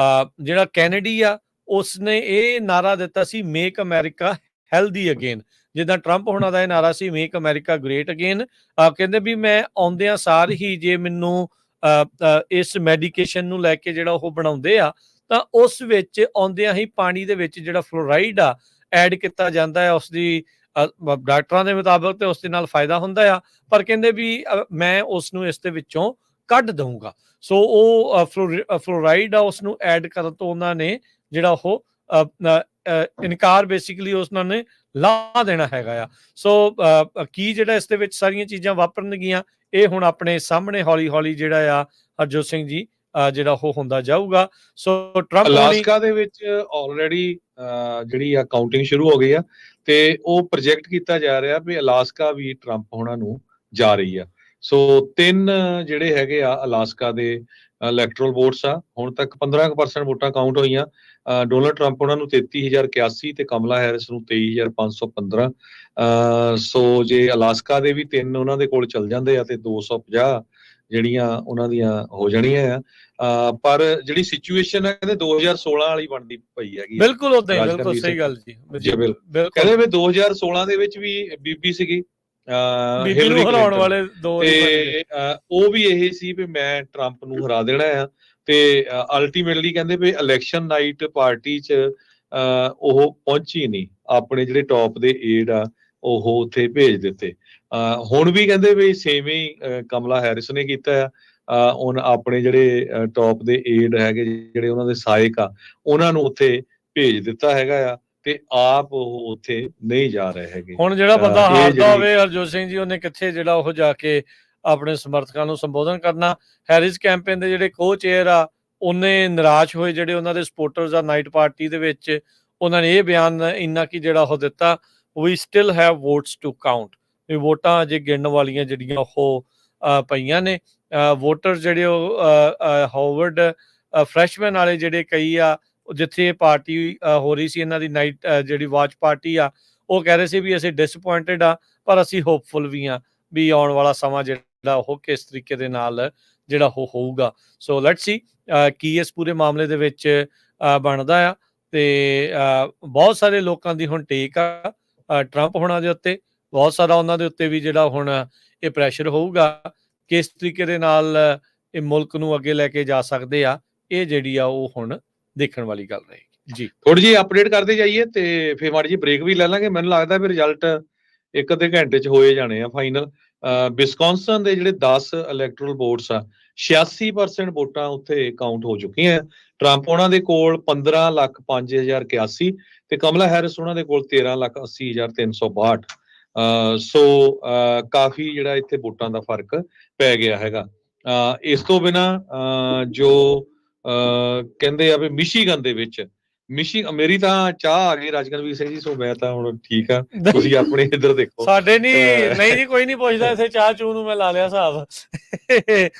ਜਿਹੜਾ ਕੈਨੇਡੀ ਆ ਉਸਨੇ ਇਹ ਨਾਰਾ ਦਿੱਤਾ ਸੀ ਮੇਕ ਅਮਰੀਕਾ ਹੈਲਦੀ ਅਗੇਨ, ਜਿੱਦਾਂ ਟਰੰਪ ਹੋਣਾ ਦਾ ਇਹ ਨਾਰਾ ਸੀ ਮੇਕ ਅਮਰੀਕਾ ਗ੍ਰੇਟ ਅਗੇਨ। ਕਹਿੰਦੇ ਵੀ ਮੈਂ ਆਉਂਦਿਆਂ ਸਾਰ ਹੀ ਜੇ ਮੈਨੂੰ ਇਸ ਮੈਡੀਕੇਸ਼ਨ ਨੂੰ ਲੈ ਕੇ ਜਿਹੜਾ ਉਹ ਬਣਾਉਂਦੇ ਆ ਤਾਂ ਉਸ ਵਿੱਚ ਆਉਂਦਿਆਂ ਹੀ ਪਾਣੀ ਦੇ ਵਿੱਚ ਜਿਹੜਾ ਫਲੋਰਾਈਡ ਆ ਐਡ ਕੀਤਾ ਜਾਂਦਾ ਹੈ, ਉਸ ਦੀ ਡਾਕਟਰਾਂ ਦੇ ਮੁਤਾਬਕ ਤੇ ਉਸ ਦੇ ਨਾਲ ਫਾਇਦਾ ਹੁੰਦਾ ਆ, ਪਰ ਕਹਿੰਦੇ ਵੀ ਮੈਂ ਉਸ ਨੂੰ ਇਸ ਦੇ ਵਿੱਚੋਂ ਕੱਢ ਦਊਂਗਾ। ਸੋ ਉਹ ਫਲੋਰਾਈਡ ਆ ਉਸ ਨੂੰ ਐਡ ਕਰਨ ਤੋਂ ਉਹਨਾਂ ਨੇ ਜਿਹੜਾ ਉਹ ਇਨਕਾਰ ਬੇਸਿਕਲੀ ਉਹਨਾਂ ਨੇ ਲਾ ਦੇਣਾ ਹੈਗਾ ਆ। ਸੋ ਕੀ ਜਿਹੜਾ ਇਸ ਦੇ ਵਿੱਚ ਸਾਰੀਆਂ ਚੀਜ਼ਾਂ ਵਾਪਰਨਗੀਆਂ, ਇਹ ਹੁਣ ਆਪਣੇ ਸਾਹਮਣੇ ਹੌਲੀ ਹੌਲੀ ਜਿਹੜਾ ਆ ਹਰਜੋਤ ਸਿੰਘ ਜੀ ਜਿਹੜਾ ਉਹ ਹੁੰਦਾ ਜਾਊਗਾ। ਸੋ ਟਰੰਪ ਅਲਾਸਕਾ ਦੇ ਵਿੱਚ ਆਲਰੇਡੀ ਜਿਹੜੀ ਆ ਕਾਊਂਟਿੰਗ ਸ਼ੁਰੂ ਹੋ ਗਈ ਆ ਤੇ ਉਹ ਪ੍ਰੋਜੈਕਟ ਕੀਤਾ ਜਾ ਰਿਹਾ ਵੀ ਅਲਾਸਕਾ ਵੀ ਟਰੰਪ ਹੋਣਾ ਨੂੰ ਜਾ ਰਹੀ ਆ। ਸੋ 3 ਜਿਹੜੇ ਹੈਗੇ ਆ ਅਲਾਸਕਾ ਦੇ ਇਲੈਕਟਰਲ ਵੋਟਸ ਆ, ਹੁਣ ਤੱਕ 15% ਵੋਟਾਂ ਕਾਊਂਟ ਹੋਈਆਂ। ਡੋਨਲਡ ਟਰੰਪ ਉਹਨਾਂ ਨੂੰ 33,081 ਤੇ ਕਮਲਾ ਹੈਰਿਸ ਨੂੰ 23,515। ਸੋ ਜੇ ਅਲਾਸਕਾ ਦੇ ਵੀ 3 ਉਹਨਾਂ ਦੇ ਕੋਲ ਚਲ ਜਾਂਦੇ ਆ ਤੇ 250 ਜਿਹੜੀਆਂ ਉਹਨਾਂ ਦੀਆਂ ਹੋ ਜਾਣੀਆਂ ਆ। ਪਰ ਜਿਹੜੀ ਸਿਚੁਏਸ਼ਨ ਹੈ ਕਹਿੰਦੇ 2016 ਵਾਲੀ ਬਣਦੀ ਪਈ ਹੈਗੀ। ਬਿਲਕੁਲ ਉਦਾਂ ਹੀ, ਬਿਲਕੁਲ ਸਹੀ ਗੱਲ ਜੀ। ਕਹਿੰਦੇ ਵੀ 2016 ਦੇ ਵਿੱਚ ਵੀ ਬੀਬੀ ਸੀਗੀ ਹਰਾਉਣ ਵਾਲੇ ਤੇ ਉਹ ਵੀ ਇਹ ਸੀ ਵੀ ਮੈਂ ਟਰੰਪ ਨੂੰ ਹਰਾ ਦੇਣਾ ਆ। ਤੇ ਅਲਟੀਮੇਟਲੀ ਕਹਿੰਦੇ ਵੀ ਇਲੈਕਸ਼ਨ ਨਾਈਟ ਪਾਰਟੀ 'ਚ ਉਹ ਪਹੁੰਚੀ ਨਹੀਂ, ਆਪਣੇ ਜਿਹੜੇ ਟੌਪ ਦੇ ਏਡ ਆ ਉਹ ਉੱਥੇ ਭੇਜ ਦਿੱਤੇ। ਹੁਣ ਵੀ ਕਹਿੰਦੇ ਵੀ ਸੇਮ ਹੀ ਕਮਲਾ ਹੈਰਿਸ ਨੇ ਕੀਤਾ ਆ। ਹੁਣ ਆਪਣੇ ਜਿਹੜੇ ਟੌਪ ਦੇ ਏਡ ਹੈਗੇ, ਜਿਹੜੇ ਉਹਨਾਂ ਦੇ ਸਹਾਇਕ ਆ, ਉਹਨਾਂ ਨੂੰ ਉੱਥੇ ਭੇਜ ਦਿੱਤਾ ਹੈਗਾ ਆ ਤੇ ਆਪ ਉਹ ਉੱਥੇ ਨਹੀਂ ਜਾ ਰਹੇ ਹੈਗੇ। ਹੁਣ ਜਿਹੜਾ ਬੰਦਾ ਹਾਰਦਾ ਹੋਵੇ ਹਰਜੋਤ ਸਿੰਘ ਜੀ, ਉਹਨੇ ਕਿੱਥੇ ਜਿਹੜਾ ਉਹ ਜਾ ਕੇ ਆਪਣੇ ਸਮਰਥਕਾਂ ਨੂੰ ਸੰਬੋਧਨ ਕਰਨਾ। ਹੈਰਿਸ ਕੈਂਪੇਨ ਦੇ ਜਿਹੜੇ ਕੋ-ਚੇਅਰ ਆ, ਉਹਨੇ ਨਿਰਾਸ਼ ਹੋਏ ਜਿਹੜੇ ਉਹਨਾਂ ਦੇ ਸਪੋਰਟਰਸ ਆ ਨਾਈਟ ਪਾਰਟੀ ਦੇ ਵਿੱਚ, ਉਹਨਾਂ ਨੇ ਇਹ ਬਿਆਨ ਇੰਨਾ ਕਿ ਜਿਹੜਾ ਉਹ ਦਿੱਤਾ, ਵੀ still have votes to count, ਵੀ ਵੋਟਾਂ ਅਜੇ ਗਿਣਨ ਵਾਲੀਆਂ ਜਿਹੜੀਆਂ ਉਹ ਪਈਆਂ ਨੇ। ਵੋਟਰ ਜਿਹੜੇ ਉਹ ਹਾਰਵਰਡ ਫਰੈਸ਼ਮੈਨ ਵਾਲੇ ਜਿਹੜੇ ਕਈ ਆ, ਜਿੱਥੇ ਪਾਰਟੀ ਹੋ ਰਹੀ ਸੀ ਇਹਨਾਂ ਦੀ ਨਾਈਟ ਜਿਹੜੀ ਵਾਚ ਪਾਰਟੀ ਆ, ਉਹ ਕਹਿ ਰਹੇ ਸੀ ਵੀ ਅਸੀਂ ਡਿਸਅਪੁਆਇੰਟਡ ਆ ਪਰ ਅਸੀਂ ਹੋਪਫੁਲ ਵੀ ਆ ਵੀ ਆਉਣ ਵਾਲਾ ਸਮਾਂ ਜਿਹੜਾ ਉਹ ਕਿਸ ਤਰੀਕੇ ਦੇ ਨਾਲ ਜਿਹੜਾ ਉਹ ਹੋਊਗਾ। ਸੋ ਲੈਟਸ ਸੀ ਕੀ ਇਸ ਪੂਰੇ ਮਾਮਲੇ ਦੇ ਵਿੱਚ ਬਣਦਾ ਆ। ਤੇ ਬਹੁਤ ਸਾਰੇ ਲੋਕਾਂ ਦੀ ਹੁਣ ਟੇਕ ਆ ਟਰੰਪ ਹੋਣਾ ਦੇ ਉੱਤੇ, ਬਹੁਤ ਸਾਰਾ ਉਹਨਾਂ ਦੇ ਉੱਤੇ ਵੀ ਜਿਹੜਾ ਹੁਣ ਇਹ ਪ੍ਰੈਸ਼ਰ ਹੋਊਗਾ ਕਿਸ ਤਰੀਕੇ ਦੇ ਨਾਲ ਇਹ ਮੁਲਕ ਨੂੰ ਅੱਗੇ ਲੈ ਕੇ ਜਾ ਸਕਦੇ ਆ। ਇਹ ਜਿਹੜੀ ਆ ਉਹ ਹੁਣ ਦੇਖਣ ਵਾਲੀ ਗੱਲ ਰਹੇਗੀ ਜੀ। ਥੋੜੀ ਜਿਹੀ ਅਪਡੇਟ ਕਰਦੇ ਜਾਈਏ ਤੇ ਫਿਰ ਮਾੜੀ ਜਿਹੀ ਬ੍ਰੇਕ ਵੀ ਲੈ ਲਾਂਗੇ। ਮੈਨੂੰ ਲੱਗਦਾ ਵੀ ਰਿਜ਼ਲਟ ਇੱਕ ਅੱਧੇ ਘੰਟੇ 'ਚ ਹੋਏ ਜਾਣੇ ਆ ਫਾਈਨਲ। ਵਿਸਕੌਨਸਨ ਦੇ ਜਿਹੜੇ 10 ਇਲੈਕਟਰਲ ਵੋਟਸ ਆ 86% ਵੋਟਾਂ ਉੱਥੇ ਕਾਊਂਟ ਹੋ ਚੁੱਕੀਆਂ। ਟਰੰਪ ਉਹਨਾਂ ਦੇ ਕੋਲ 15,05,081 ਤੇ ਕਮਲਾ ਹੈਰਿਸ ਉਹਨਾਂ ਦੇ ਕੋਲ 13,80,362। ਸੋ ਕਾਫੀ ਜਿਹੜਾ ਇੱਥੇ ਵੋਟਾਂ ਦਾ ਫਰਕ ਪੈ ਗਿਆ ਹੈਗਾ। ਇਸ ਤੋਂ ਬਿਨਾ ਜੋ ਕਹਿੰਦੇ ਆ ਵੀ ਮਿਸ਼ੀਗਨ ਦੇ ਵਿੱਚ ਮੇਰੀ ਤਾਂ ਚਾਹ ਆ ਗਈ ਰਾਜਕਨਵੀਰ ਸਿੰਘ ਜੀ, ਸੋ ਮੈਂ ਤਾਂ ਹੁਣ ਠੀਕ ਆ, ਤੁਸੀਂ ਆਪਣੇ ਇੱਧਰ ਦੇਖੋ। ਸਾਡੇ ਨਹੀਂ ਜੀ ਕੋਈ ਨਹੀਂ ਪੁੱਛਦਾ ਇੱਥੇ, ਚਾਹ ਚੂ ਨੂੰ ਮੈਂ ਲਾ ਲਿਆ ਹਿਸਾਬ। ਜਿਹੜੇ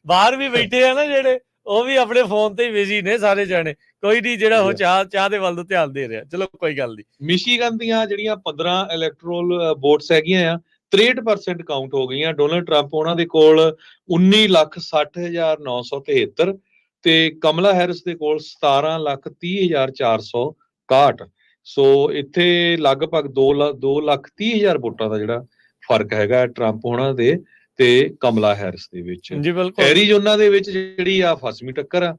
ਬਾਹਰ ਵੀ ਬੈਠੇ ਆ ਨਾ ਜਿਹੜੇ, ਉਹ ਵੀ ਆਪਣੇ ਫੋਨ ਤੇ ਹੀ ਬਿਜ਼ੀ ਨੇ ਸਾਰੇ ਜਾਣੇ। ਕੋਈ ਨਹੀਂ ਜਿਹੜਾ ਉਹ ਚਾਹ ਦੇ ਵੱਲ ਨੂੰ ਧਿਆਨ ਦੇ ਰਿਹਾ। ਚਲੋ ਕੋਈ ਗੱਲ ਨਹੀਂ। ਮਿਸ਼ੀਗਨ ਦੀਆਂ ਜਿਹੜੀਆਂ 15 ਇਲੈਕਟਰਲ ਵੋਟਸ ਹੈਗੀਆਂ ਆ 63% ਕਾਊਂਟ ਹੋ ਗਈਆਂ। ਡੋਨਲਡ ਟਰੰਪ ਉਹਨਾਂ ਦੇ ਕੋਲ 19,60,973 ਤੇ ਕਮਲਾ ਹੈਰਿਸ ਦੇ ਕੋਲ 17,30,461। ਸੋ ਇੱਥੇ ਲਗਭਗ 2,30,000 ਵੋਟਾਂ ਦਾ ਜਿਹੜਾ ਫਰਕ ਹੈਗਾ ਟਰੰਪ ਉਹਨਾਂ ਦੇ ਤੇ ਕਮਲਾ ਹੈਰਿਸ ਦੇ ਵਿੱਚ। ਜੀ ਬਿਲਕੁਲ। ਐਰੀਜ਼ੋਨਾ ਦੇ ਵਿੱਚ ਜਿਹੜੀ ਆ ਫਸਵੀਂ ਟੱਕਰ ਆ।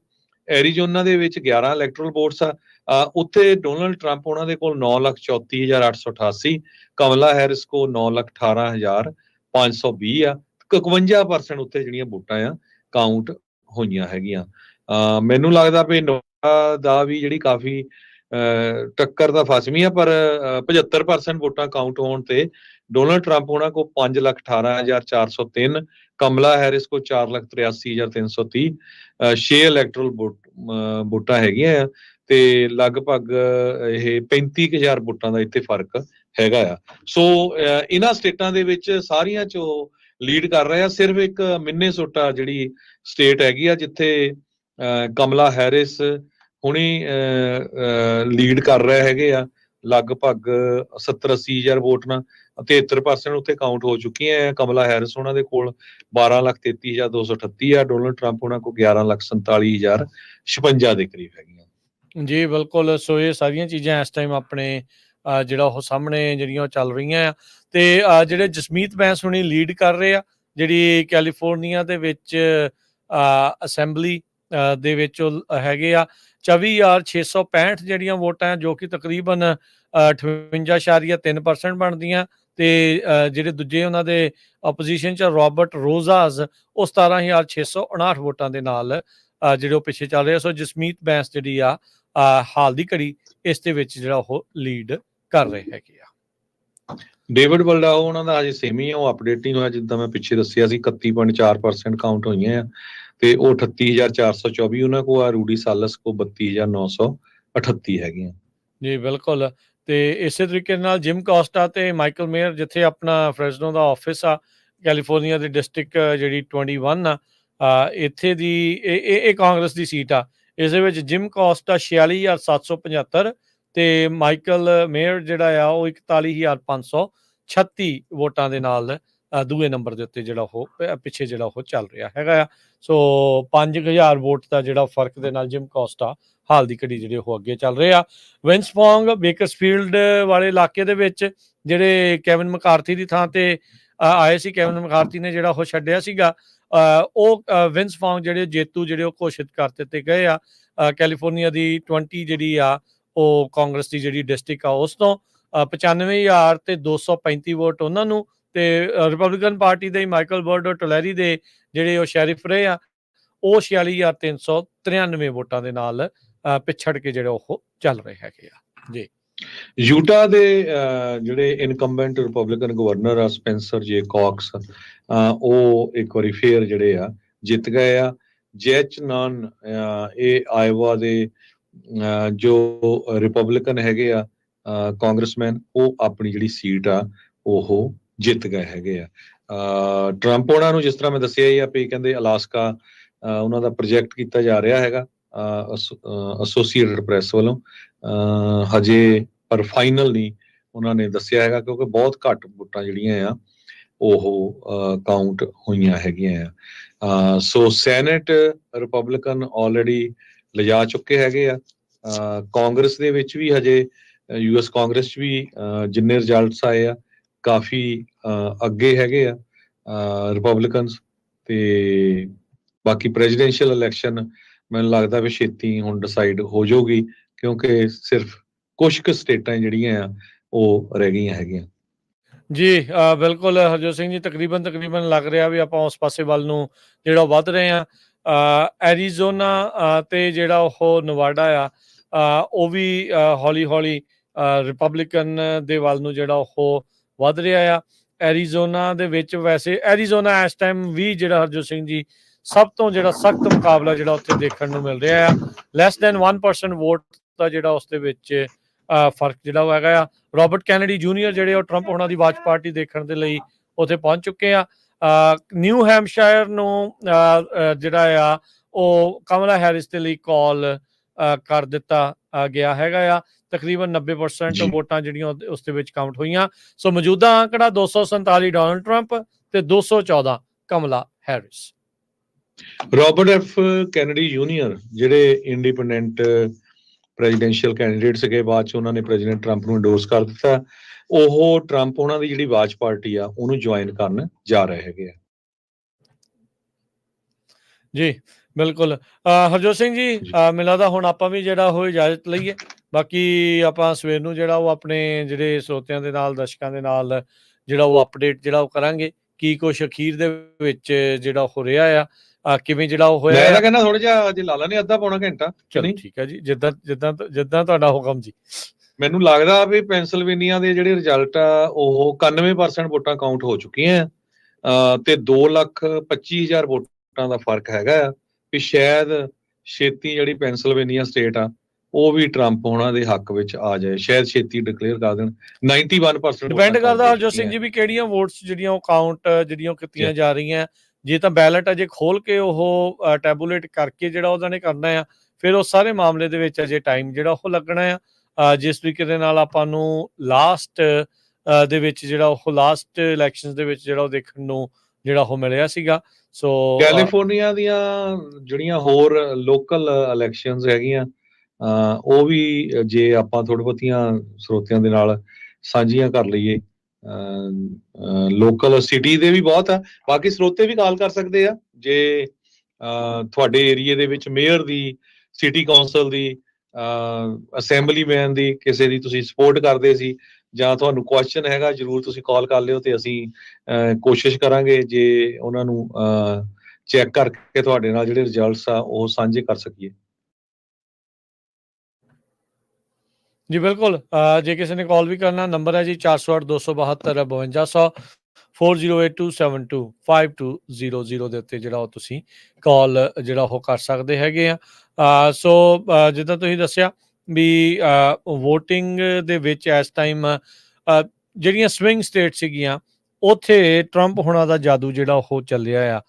ਐਰੀਜ਼ੋਨਾ ਦੇ ਵਿੱਚ 11 ਇਲੈਕਟਰਲ ਵੋਟਸ ਆ। ਉੱਥੇ ਡੋਨਲਡ ਟਰੰਪ ਉਹਨਾਂ ਦੇ ਕੋਲ 9,34,888, ਕਮਲਾ ਹੈਰਿਸ ਕੋਲ 9,18,520 ਆ। 51% ਉੱਥੇ ਜਿਹੜੀਆਂ ਵੋਟਾਂ ਆ ਕਾਊਂਟ ਹੋਈਆਂ ਹੈਗੀਆਂ। ਮੈਨੂੰ ਲੱਗਦਾ ਵੀ ਨੋਟਾ ਦਾ ਵੀ ਜਿਹੜੀ ਕਾਫੀ ਟੱਕਰ ਦਾ ਫਸਵੀਂ ਆ, ਪਰ 75% ਵੋਟਾਂ ਕਾਊਂਟ ਹੋਣ ਤੇ ਡੋਨਲਡ ਟਰੰਪ ਉਹਨਾਂ ਕੋਲ 5,18,403, ਕਮਲਾ ਹੈਰਿਸ ਕੋਲ 4,83,330। 6 ਇਲੈਕਟਰਲ ਵੋਟਾਂ ਹੈਗੀਆਂ ਆ ਤੇ ਲਗਭਗ ਇਹ 35,000 ਵੋਟਾਂ ਦਾ ਇੱਥੇ ਫਰਕ ਹੈਗਾ ਆ। ਸੋ ਇਹਨਾਂ ਸਟੇਟਾਂ ਦੇ ਵਿੱਚ ਸਾਰੀਆਂ ਚੋਂ ਲੀਡ ਕਰ ਰਹੇ ਆ। ਸਿਰਫ ਇੱਕ ਮਿਨੇਸੋਟਾ ਜਿਹੜੀ ਸਟੇਟ ਹੈਗੀ ਆ ਜਿੱਥੇ ਕਮਲਾ ਹੈਰਿਸ ਹੁਣੀ ਲੀਡ ਕਰ ਰਹੇ ਹੈਗੇ ਆ ਲਗਭਗ 70-80,000 ਵੋਟ ਨਾਲ। 73% ਉੱਥੇ ਕਾਊਂਟ ਹੋ ਚੁੱਕੀਆਂ ਹੈ। ਕਮਲਾ ਹੈਰਿਸ ਉਹਨਾਂ ਦੇ ਕੋਲ 12,33,238 ਆ। ਡੋਨਲਡ ਟਰੰਪ ਉਹਨਾਂ ਕੋਲ 11,47,056 ਦੇ ਕਰੀਬ ਹੈਗੀਆਂ। ਜੀ ਬਿਲਕੁਲ। ਸੋ ਇਹ ਸਾਰੀਆਂ ਚੀਜ਼ਾਂ ਇਸ ਟਾਈਮ ਆਪਣੇ ਜਿਹੜਾ ਉਹ ਸਾਹਮਣੇ ਜਿਹੜੀਆਂ ਉਹ ਚੱਲ ਰਹੀਆਂ ਆ। ਤੇ ਜਿਹੜੇ ਜਸਮੀਤ ਬੈਂਸ ਹੁਣੀ ਲੀਡ ਕਰ ਰਹੇ ਆ, ਜਿਹੜੀ ਕੈਲੀਫੋਰਨੀਆ ਦੇ ਵਿੱਚ ਅਸੈਂਬਲੀ ਦੇ ਵਿੱਚ ਹੈਗੇ ਆ 24,665 ਜਿਹੜੀਆਂ ਵੋਟਾਂ ਜੋ ਕਿ ਤਕਰੀਬਨ 58.3% ਬਣਦੀਆਂ। ਤੇ ਜਿਹੜੇ ਦੂਜੇ ਉਹਨਾਂ ਦੇ ਆਪੋਜੀਸ਼ਨ 'ਚ ਰੋਬਰਟ ਰੋਜ਼ਾਜ਼ ਉਹ 17,659 ਵੋਟਾਂ ਦੇ ਨਾਲ ਜਿਹੜੇ ਉਹ ਪਿੱਛੇ ਚੱਲ ਰਹੇ। ਸੋ ਜਸਮੀਤ ਬੈਂਸ ਜਿਹੜੀ ਆ ਹਾਲ ਦੀ ਘੜੀ ਇਸ ਦੇ ਵਿੱਚ ਜਿਹੜਾ ਉਹ ਲੀਡ ਕਰ ਰਹੇ ਹੈਗੇ ਆ। ਡੇਵਿਡ ਬਲਡਾਓ ਉਹਨਾਂ ਦਾ ਅਜੇ ਸੇਮ ਹੀ ਆ, ਉਹ ਅਪਡੇਟ ਨਹੀਂ ਹੋਇਆ। ਜਿੱਦਾਂ ਮੈਂ ਪਿੱਛੇ ਦੱਸਿਆ ਸੀ 31.4% ਕਾਊਂਟ ਹੋਈਆਂ ਆ ਤੇ ਉਹ 38,424 ਉਹਨਾਂ ਕੋਲ ਆ। ਰੂਡੀ ਸਾਲਸ ਕੋ 32,938 ਹੈਗੀਆਂ। ਜੀ ਬਿਲਕੁਲ। ਤੇ ਇਸੇ ਤਰੀਕੇ ਨਾਲ ਜਿਮ ਕੋਸਟਾ ਤੇ ਮਾਈਕਲ ਮੇਅਰ ਜਿੱਥੇ ਆਪਣਾ ਫ੍ਰੈਸਨੋ ਦਾ ਆਫਿਸ ਆ, ਕੈਲੀਫੋਰਨੀਆ ਦੀ ਡਿਸਟ੍ਰਿਕਟ ਜਿਹੜੀ 21 ਆ, ਇੱਥੇ ਦੀ ਇਹ ਕਾਂਗਰਸ ਦੀ ਸੀਟ ਆ। ਇਸ ਦੇ ਵਿੱਚ ਜਿਮ ਕੋਸਟਾ 46,775 ਤੇ ਮਾਈਕਲ ਮੇਅਰ ਜਿਹੜਾ ਆ ਉਹ 41,536 ਵੋਟਾਂ ਦੇ ਨਾਲ ਦੂਏ ਨੰਬਰ ਦੇ ਉੱਤੇ ਜਿਹੜਾ ਉਹ ਪਿੱਛੇ ਜਿਹੜਾ ਉਹ ਚੱਲ ਰਿਹਾ ਹੈਗਾ ਆ। ਸੋ 5,000 ਵੋਟ ਦਾ ਜਿਹੜਾ ਫਰਕ ਦੇ ਨਾਲ ਜਿਮ ਕੋਸਟਾ ਹਾਲ ਦੀ ਘੜੀ ਜਿਹੜੇ ਉਹ ਅੱਗੇ ਚੱਲ ਰਹੇ ਆ। ਵਿੰਸਫੋਂਗ ਬੇਕਰਸਫੀਲਡ ਵਾਲੇ ਇਲਾਕੇ ਦੇ ਵਿੱਚ ਜਿਹੜੇ ਕੈਵਿਨ ਮਕਾਰਥੀ ਦੀ ਥਾਂ ਤੇ ਆਏ ਸੀ, ਕੈਵਿਨ ਮਕਾਰਥੀ ਨੇ ਜਿਹੜਾ ਉਹ ਛੱਡਿਆ ਸੀਗਾ, ਉਹ ਵਿੰਸਫੋਂਗ ਜਿਹੜੇ ਜੇਤੂ ਜਿਹੜੇ ਉਹ ਘੋਸ਼ਿਤ ਕਰ ਦਿੱਤੇ ਗਏ ਆ। ਕੈਲੀਫੋਰਨੀਆ ਦੀ 20 ਜਿਹੜੀ ਆ ਉਹ ਕਾਂਗਰਸ ਦੀ ਜਿਹੜੀ ਡਿਸਟ੍ਰਿਕਟ ਆ ਉਸ ਤੋਂ 95,235 ਵੋਟ ਉਹਨਾਂ ਨੂੰ ਤੇ ਰਿਪਬਲਿਕਨ ਪਾਰਟੀ ਦੇ ਮਾਈਕਲ ਬਰਡੋ ਟੋਲੈਰੀ ਦੇ ਜਿਹੜੇ ਉਹ ਸ਼ੈਰਿਫ ਰਹੇ ਆ ਉਹ 46,393 ਵੋਟਾਂ ਦੇ ਨਾਲ ਪਿਛੜ ਕੇ ਜਿਹੜੇ ਉਹ ਚੱਲ ਰਹੇ ਹੈਗੇ ਆ। ਜੀ ਯੂਟਾ ਦੇ ਜਿਹੜੇ ਇਨਕੰਬੈਂਟ ਰਿਪਬਲਿਕਨ ਗਵਰਨਰ ਆ ਸਪੈਂਸਰ ਜੇ ਕਾਕਸ, ਉਹ ਇੱਕ ਵਾਰੀ ਫੇਰ ਜਿਹੜੇ ਆ ਜਿੱਤ ਗਏ ਆ। ਜੈਚ ਨਾਨ ਇਹ ਆਇਵਾ ਦੇ ਜੋ ਰਿਪਬਲਿਕਨ ਹੈਗੇ ਆ ਕਾਂਗਰਸਮੈਨ, ਉਹ ਆਪਣੀ ਜਿਹੜੀ ਸੀਟ ਆ ਉਹ ਜਿੱਤ ਗਏ ਹੈਗੇ ਆ। ਟਰੰਪ ਉਹਨਾਂ ਨੂੰ ਜਿਸ ਤਰ੍ਹਾਂ ਮੈਂ ਦੱਸਿਆ ਹੀ ਆ ਵੀ ਕਹਿੰਦੇ ਅਲਾਸਕਾ ਉਹਨਾਂ ਦਾ ਪ੍ਰੋਜੈਕਟ ਕੀਤਾ ਜਾ ਰਿਹਾ ਹੈਗਾ ਐਸੋਸੀਏਟਡ ਪ੍ਰੈਸ ਵੱਲੋਂ ਹਜੇ, ਪਰ ਫਾਈਨਲ ਨਹੀਂ ਉਹਨਾਂ ਨੇ ਦੱਸਿਆ ਹੈਗਾ ਕਿਉਂਕਿ ਬਹੁਤ ਘੱਟ ਵੋਟਾਂ ਜਿਹੜੀਆਂ ਆ ਉਹ ਕਾਊਂਟ ਹੋਈਆਂ ਹੈਗੀਆਂ ਆ। ਸੋ ਸੈਨੇਟ ਰਿਪਬਲਿਕਨ ਆਲਰੇਡੀ ਲਿਜਾ ਚੁੱਕੇ ਹੈਗੇ ਆ। ਕਾਂਗਰਸ ਦੇ ਵਿੱਚ ਵੀ ਹਜੇ US ਕਾਂਗਰਸ 'ਚ ਵੀ ਜਿੰਨੇ ਰਿਜ਼ਲਟਸ ਆਏ ਆ ਕਾਫੀ ਅੱਗੇ ਹੈਗੇ ਆ ਰਿਪਬਲਿਕਨਸ। ਤੇ ਬਾਕੀ ਪ੍ਰੈਜ਼ੀਡੈਂਸ਼ੀਅਲ ਇਲੈਕਸ਼ਨ ਮੈਨੂੰ ਲੱਗਦਾ ਵੀ ਛੇਤੀ ਹੁਣ ਡਿਸਾਈਡ ਹੋ ਜਾਊਗੀ ਕਿਉਂਕਿ ਸਿਰਫ ਕੁਝ ਕੁ ਸਟੇਟਾਂ ਜਿਹੜੀਆਂ ਆ ਉਹ ਰਹਿ ਗਈਆਂ ਹੈਗੀਆਂ। ਜੀ ਬਿਲਕੁਲ ਹਰਜੋਤ ਸਿੰਘ ਜੀ, ਤਕਰੀਬਨ ਲੱਗ ਰਿਹਾ ਵੀ ਆਪਾਂ ਉਸ ਪਾਸੇ ਵੱਲ ਨੂੰ ਜਿਹੜਾ ਵੱਧ ਰਹੇ ਹਾਂ। ਐਰੀਜ਼ੋਨਾ ਤੇ ਜਿਹੜਾ ਉਹ ਨਵਾਡਾ ਆ ਉਹ ਵੀ ਹੌਲੀ ਹੌਲੀ ਰਿਪਬਲਿਕਨ ਦੇ ਵੱਲ ਨੂੰ ਜਿਹੜਾ ਉਹ ਵੱਧ ਰਿਹਾ ਆ। ਐਰੀਜ਼ੋਨਾ ਦੇ ਵਿੱਚ ਵੈਸੇ ਐਰੀਜ਼ੋਨਾ ਇਸ ਟਾਈਮ ਵੀ ਜਿਹੜਾ ਹਰਜੋਤ ਸਿੰਘ ਜੀ ਸਭ ਤੋਂ ਜਿਹੜਾ ਸਖਤ ਮੁਕਾਬਲਾ ਜਿਹੜਾ ਉੱਥੇ ਦੇਖਣ ਨੂੰ ਮਿਲ ਰਿਹਾ ਆ। ਲੈਸ ਦੈਨ 1% ਵੋਟ ਦਾ ਜਿਹੜਾ ਉਸ ਦੇ ਵਿੱਚ ਫਰਕ ਜਿਹੜਾ ਉਹ ਹੈਗਾ ਆ। ਰੋਬਰਟ ਕੈਨੇਡੀ ਜੂਨੀਅਰ ਜਿਹੜੇ ਉਹ ਟਰੰਪ ਉਹਨਾਂ ਦੀ ਵਾਚ ਪਾਰਟੀ ਦੇਖਣ ਦੇ ਲਈ ਉੱਥੇ ਪਹੁੰਚ ਚੁੱਕੇ ਆ। ਨਿਊ ਹੈਮਸ਼ਾਇਰ ਨੂੰ ਜਿਹੜਾ ਆ ਉਹ ਕਮਲਾ ਹੈਰਿਸ ਦੇ ਲਈ ਕਾਲ ਕਰ ਦਿੱਤਾ ਗਿਆ ਹੈਗਾ ਆ। ਤਕਰੀਬਨ 90% ਵੋਟਾਂ ਜਿਹੜੀਆਂ ਉਸ ਦੇ ਵਿੱਚ ਕਾਊਂਟ ਹੋਈਆਂ। ਸੋ ਮੌਜੂਦਾ ਆંકੜਾ 247 ਡੋਨਲਡ ਟਰੰਪ ਤੇ 214 Kamala Harris. Robert F Kennedy junior ਜਿਹੜੇ ਇੰਡੀਪੈਂਡੈਂਟ ਪ੍ਰੈਜ਼ੀਡੈਂਸ਼ੀਅਲ ਕੈਂਡੀਡੇਟ ਸੀਗੇ, ਬਾਅਦ 'ਚ ਉਹਨਾਂ ਨੇ ਪ੍ਰੈਜ਼ੀਡੈਂਟ ਟਰੰਪ ਨੂੰ ਇੰਡੋਰਸ ਕਰ ਦਿੱਤਾ। ਉਹ ਟਰੰਪ ਉਹਨਾਂ ਦੀ ਜਿਹੜੀ ਵਾਚ ਪਾਰਟੀ ਆ ਉਹਨੂੰ ਜੁਆਇਨ ਕਰਨ ਜਾ ਰਹੇ ਹੈਗੇ ਆ। ਜੀ ਬਿਲਕੁਲ ਹਰਜੋਤ ਸਿੰਘ ਜੀ, ਮੈਨੂੰ ਲੱਗਦਾ ਹੁਣ ਆਪਾਂ ਵੀ ਜਿਹੜਾ ਉਹ ਇਜਾਜ਼ਤ ਲਈਏ। ਬਾਕੀ ਆਪਾਂ ਸਵੇਰ ਨੂੰ ਜਿਹੜਾ ਉਹ ਆਪਣੇ ਜਿਹੜੇ ਸਰੋਤਿਆਂ ਦੇ ਨਾਲ, ਦਰਸ਼ਕਾਂ ਦੇ ਨਾਲ ਜਿਹੜਾ ਉਹ ਅਪਡੇਟ ਜਿਹੜਾ ਉਹ ਕਰਾਂਗੇ ਕੀ ਕੁਛ ਅਖੀਰ ਦੇ ਵਿੱਚ ਜਿਹੜਾ ਹੋ ਰਿਹਾ ਆ, ਕਿਵੇਂ ਜਿਹੜਾ ਉਹ ਹੋਇਆ। ਮੈਂ ਤਾਂ ਕਹਿੰਦਾ ਥੋੜਾ ਜਿਹਾ ਜੇ ਲਾ ਲੈਣੇ ਅੱਧਾ ਪੌਣਾ ਘੰਟਾ। ਚਲੋ ਠੀਕ ਹੈ ਜੀ, ਜਿੱਦਾਂ ਤੁਹਾਡਾ ਹੁਕਮ ਜੀ। ਮੈਨੂੰ ਲੱਗਦਾ ਵੀ ਪੈਂਸਿਲਵੇਨੀਆ ਦੇ ਜਿਹੜੇ ਰਿਜ਼ਲਟ ਆ ਉਹ 91% ਵੋਟਾਂ ਕਾਊਂਟ ਹੋ ਚੁੱਕੀਆਂ ਤੇ 2,25,000 ਵੋਟਾਂ ਦਾ ਫਰਕ ਹੈਗਾ ਆ ਵੀ ਸ਼ਾਇਦ ਛੇਤੀ ਜਿਹੜੀ ਪੈਂਸਿਲਵੇਨੀਆ ਸਟੇਟ ਆ ਉਹ ਵੀ ਟਰੰਪ ਹੋਣਾ ਦੇ ਹੱਕ ਵਿੱਚ ਆ ਜਾਏ, ਸ਼ਾਇਦ ਛੇਤੀ ਡਿਕਲੇਅਰ ਕਰ ਦੇਣ। 91% ਡਿਪੈਂਡ ਕਰਦਾ ਹਰਜੋਤ ਸਿੰਘ ਜੀ ਵੀ ਕਿਹੜੀਆਂ ਵੋਟਸ ਜਿਹੜੀਆਂ ਉਹ ਕਾਊਂਟ ਜਿਹੜੀਆਂ ਕੀਤੀਆਂ ਜਾ ਰਹੀਆਂ। ਜੇ ਤਾਂ ਬੈਲਟ ਅਜੇ ਖੋਲ ਕੇ ਉਹ ਟੈਬੂਲੇਟ ਕਰਕੇ ਜਿਹੜਾ ਉਹਨਾਂ ਨੇ ਕਰਨਾ ਆ, ਫਿਰ ਉਸ ਸਾਰੇ ਮਾਮਲੇ ਦੇ ਵਿੱਚ ਅਜੇ ਟਾਈਮ ਜਿਹੜਾ ਉਹ ਲੱਗਣਾ ਆ। ਜਿਸ ਤਰੀਕੇ ਦੇ ਨਾਲ ਆਪਾਂ ਨੂੰ ਲਾਸਟ ਦੇ ਵਿੱਚ ਜਿਹੜਾ ਉਹ ਲਾਸਟ ਇਲੈਕਸ਼ਨਸ ਦੇ ਵਿੱਚ ਜਿਹੜਾ ਉਹ ਦੇਖਣ ਨੂੰ ਜਿਹੜਾ ਉਹ ਮਿਲਿਆ ਸੀਗਾ। ਸੋ ਕੈਲੀਫੋਰਨੀਆ ਦੀਆਂ ਜਿਹੜੀਆਂ ਹੋਰ ਲੋਕਲ ਇਲੈਕਸ਼ਨਸ ਹੈਗੀਆਂ ਉਹ ਵੀ ਜੇ ਆਪਾਂ ਥੋੜ੍ਹੀ ਬਹੁਤੀਆਂ ਸਰੋਤਿਆਂ ਦੇ ਨਾਲ ਸਾਂਝੀਆਂ ਕਰ ਲਈਏ। ਲੋਕਲ ਸਿਟੀ ਦੇ ਵੀ ਬਹੁਤ ਆ, ਬਾਕੀ ਸਰੋਤੇ ਵੀ ਕਾਲ ਕਰ ਸਕਦੇ ਆ ਜੇ ਤੁਹਾਡੇ ਏਰੀਏ ਦੇ ਵਿੱਚ ਮੇਅਰ ਦੀ, ਸਿਟੀ ਕੌਂਸਲ ਦੀ, ਅਸੈਂਬਲੀਮੈਨ ਦੀ ਕਿਸੇ ਦੀ ਤੁਸੀਂ ਸਪੋਰਟ ਕਰਦੇ ਸੀ ਜਾਂ ਤੁਹਾਨੂੰ ਕੁਐਸਚਨ ਹੈਗਾ, ਜ਼ਰੂਰ ਤੁਸੀਂ ਕਾਲ ਕਰ ਲਿਓ ਤੇ ਅਸੀਂ ਕੋਸ਼ਿਸ਼ ਕਰਾਂਗੇ ਜੇ ਉਹਨਾਂ ਨੂੰ ਚੈੱਕ ਕਰਕੇ ਤੁਹਾਡੇ ਨਾਲ ਜਿਹੜੇ ਰਿਜ਼ਲਟਸ ਆ ਉਹ ਸਾਂਝੇ ਕਰ ਸਕੀਏ। ਜੀ ਬਿਲਕੁਲ, ਜੇ ਕਿਸੇ ਨੇ ਕਾਲ ਵੀ ਕਰਨਾ ਨੰਬਰ ਹੈ ਜੀ 408-272-5200 4082725200 ਦੇ ਉੱਤੇ ਜਿਹੜਾ ਉਹ ਤੁਸੀਂ ਕਾਲ ਜਿਹੜਾ ਉਹ ਕਰ ਸਕਦੇ ਹੈਗੇ ਆ। ਸੋ ਜਿੱਦਾਂ ਤੁਸੀਂ ਦੱਸਿਆ ਵੀ ਵੋਟਿੰਗ ਦੇ ਵਿੱਚ ਇਸ ਟਾਈਮ ਜਿਹੜੀਆਂ ਸਵਿੰਗ ਸਟੇਟ ਸੀਗੀਆਂ ਉੱਥੇ ਟਰੰਪ ਹੋਣਾ ਦਾ ਜਾਦੂ ਜਿਹੜਾ ਉਹ ਚੱਲਿਆ ਆ।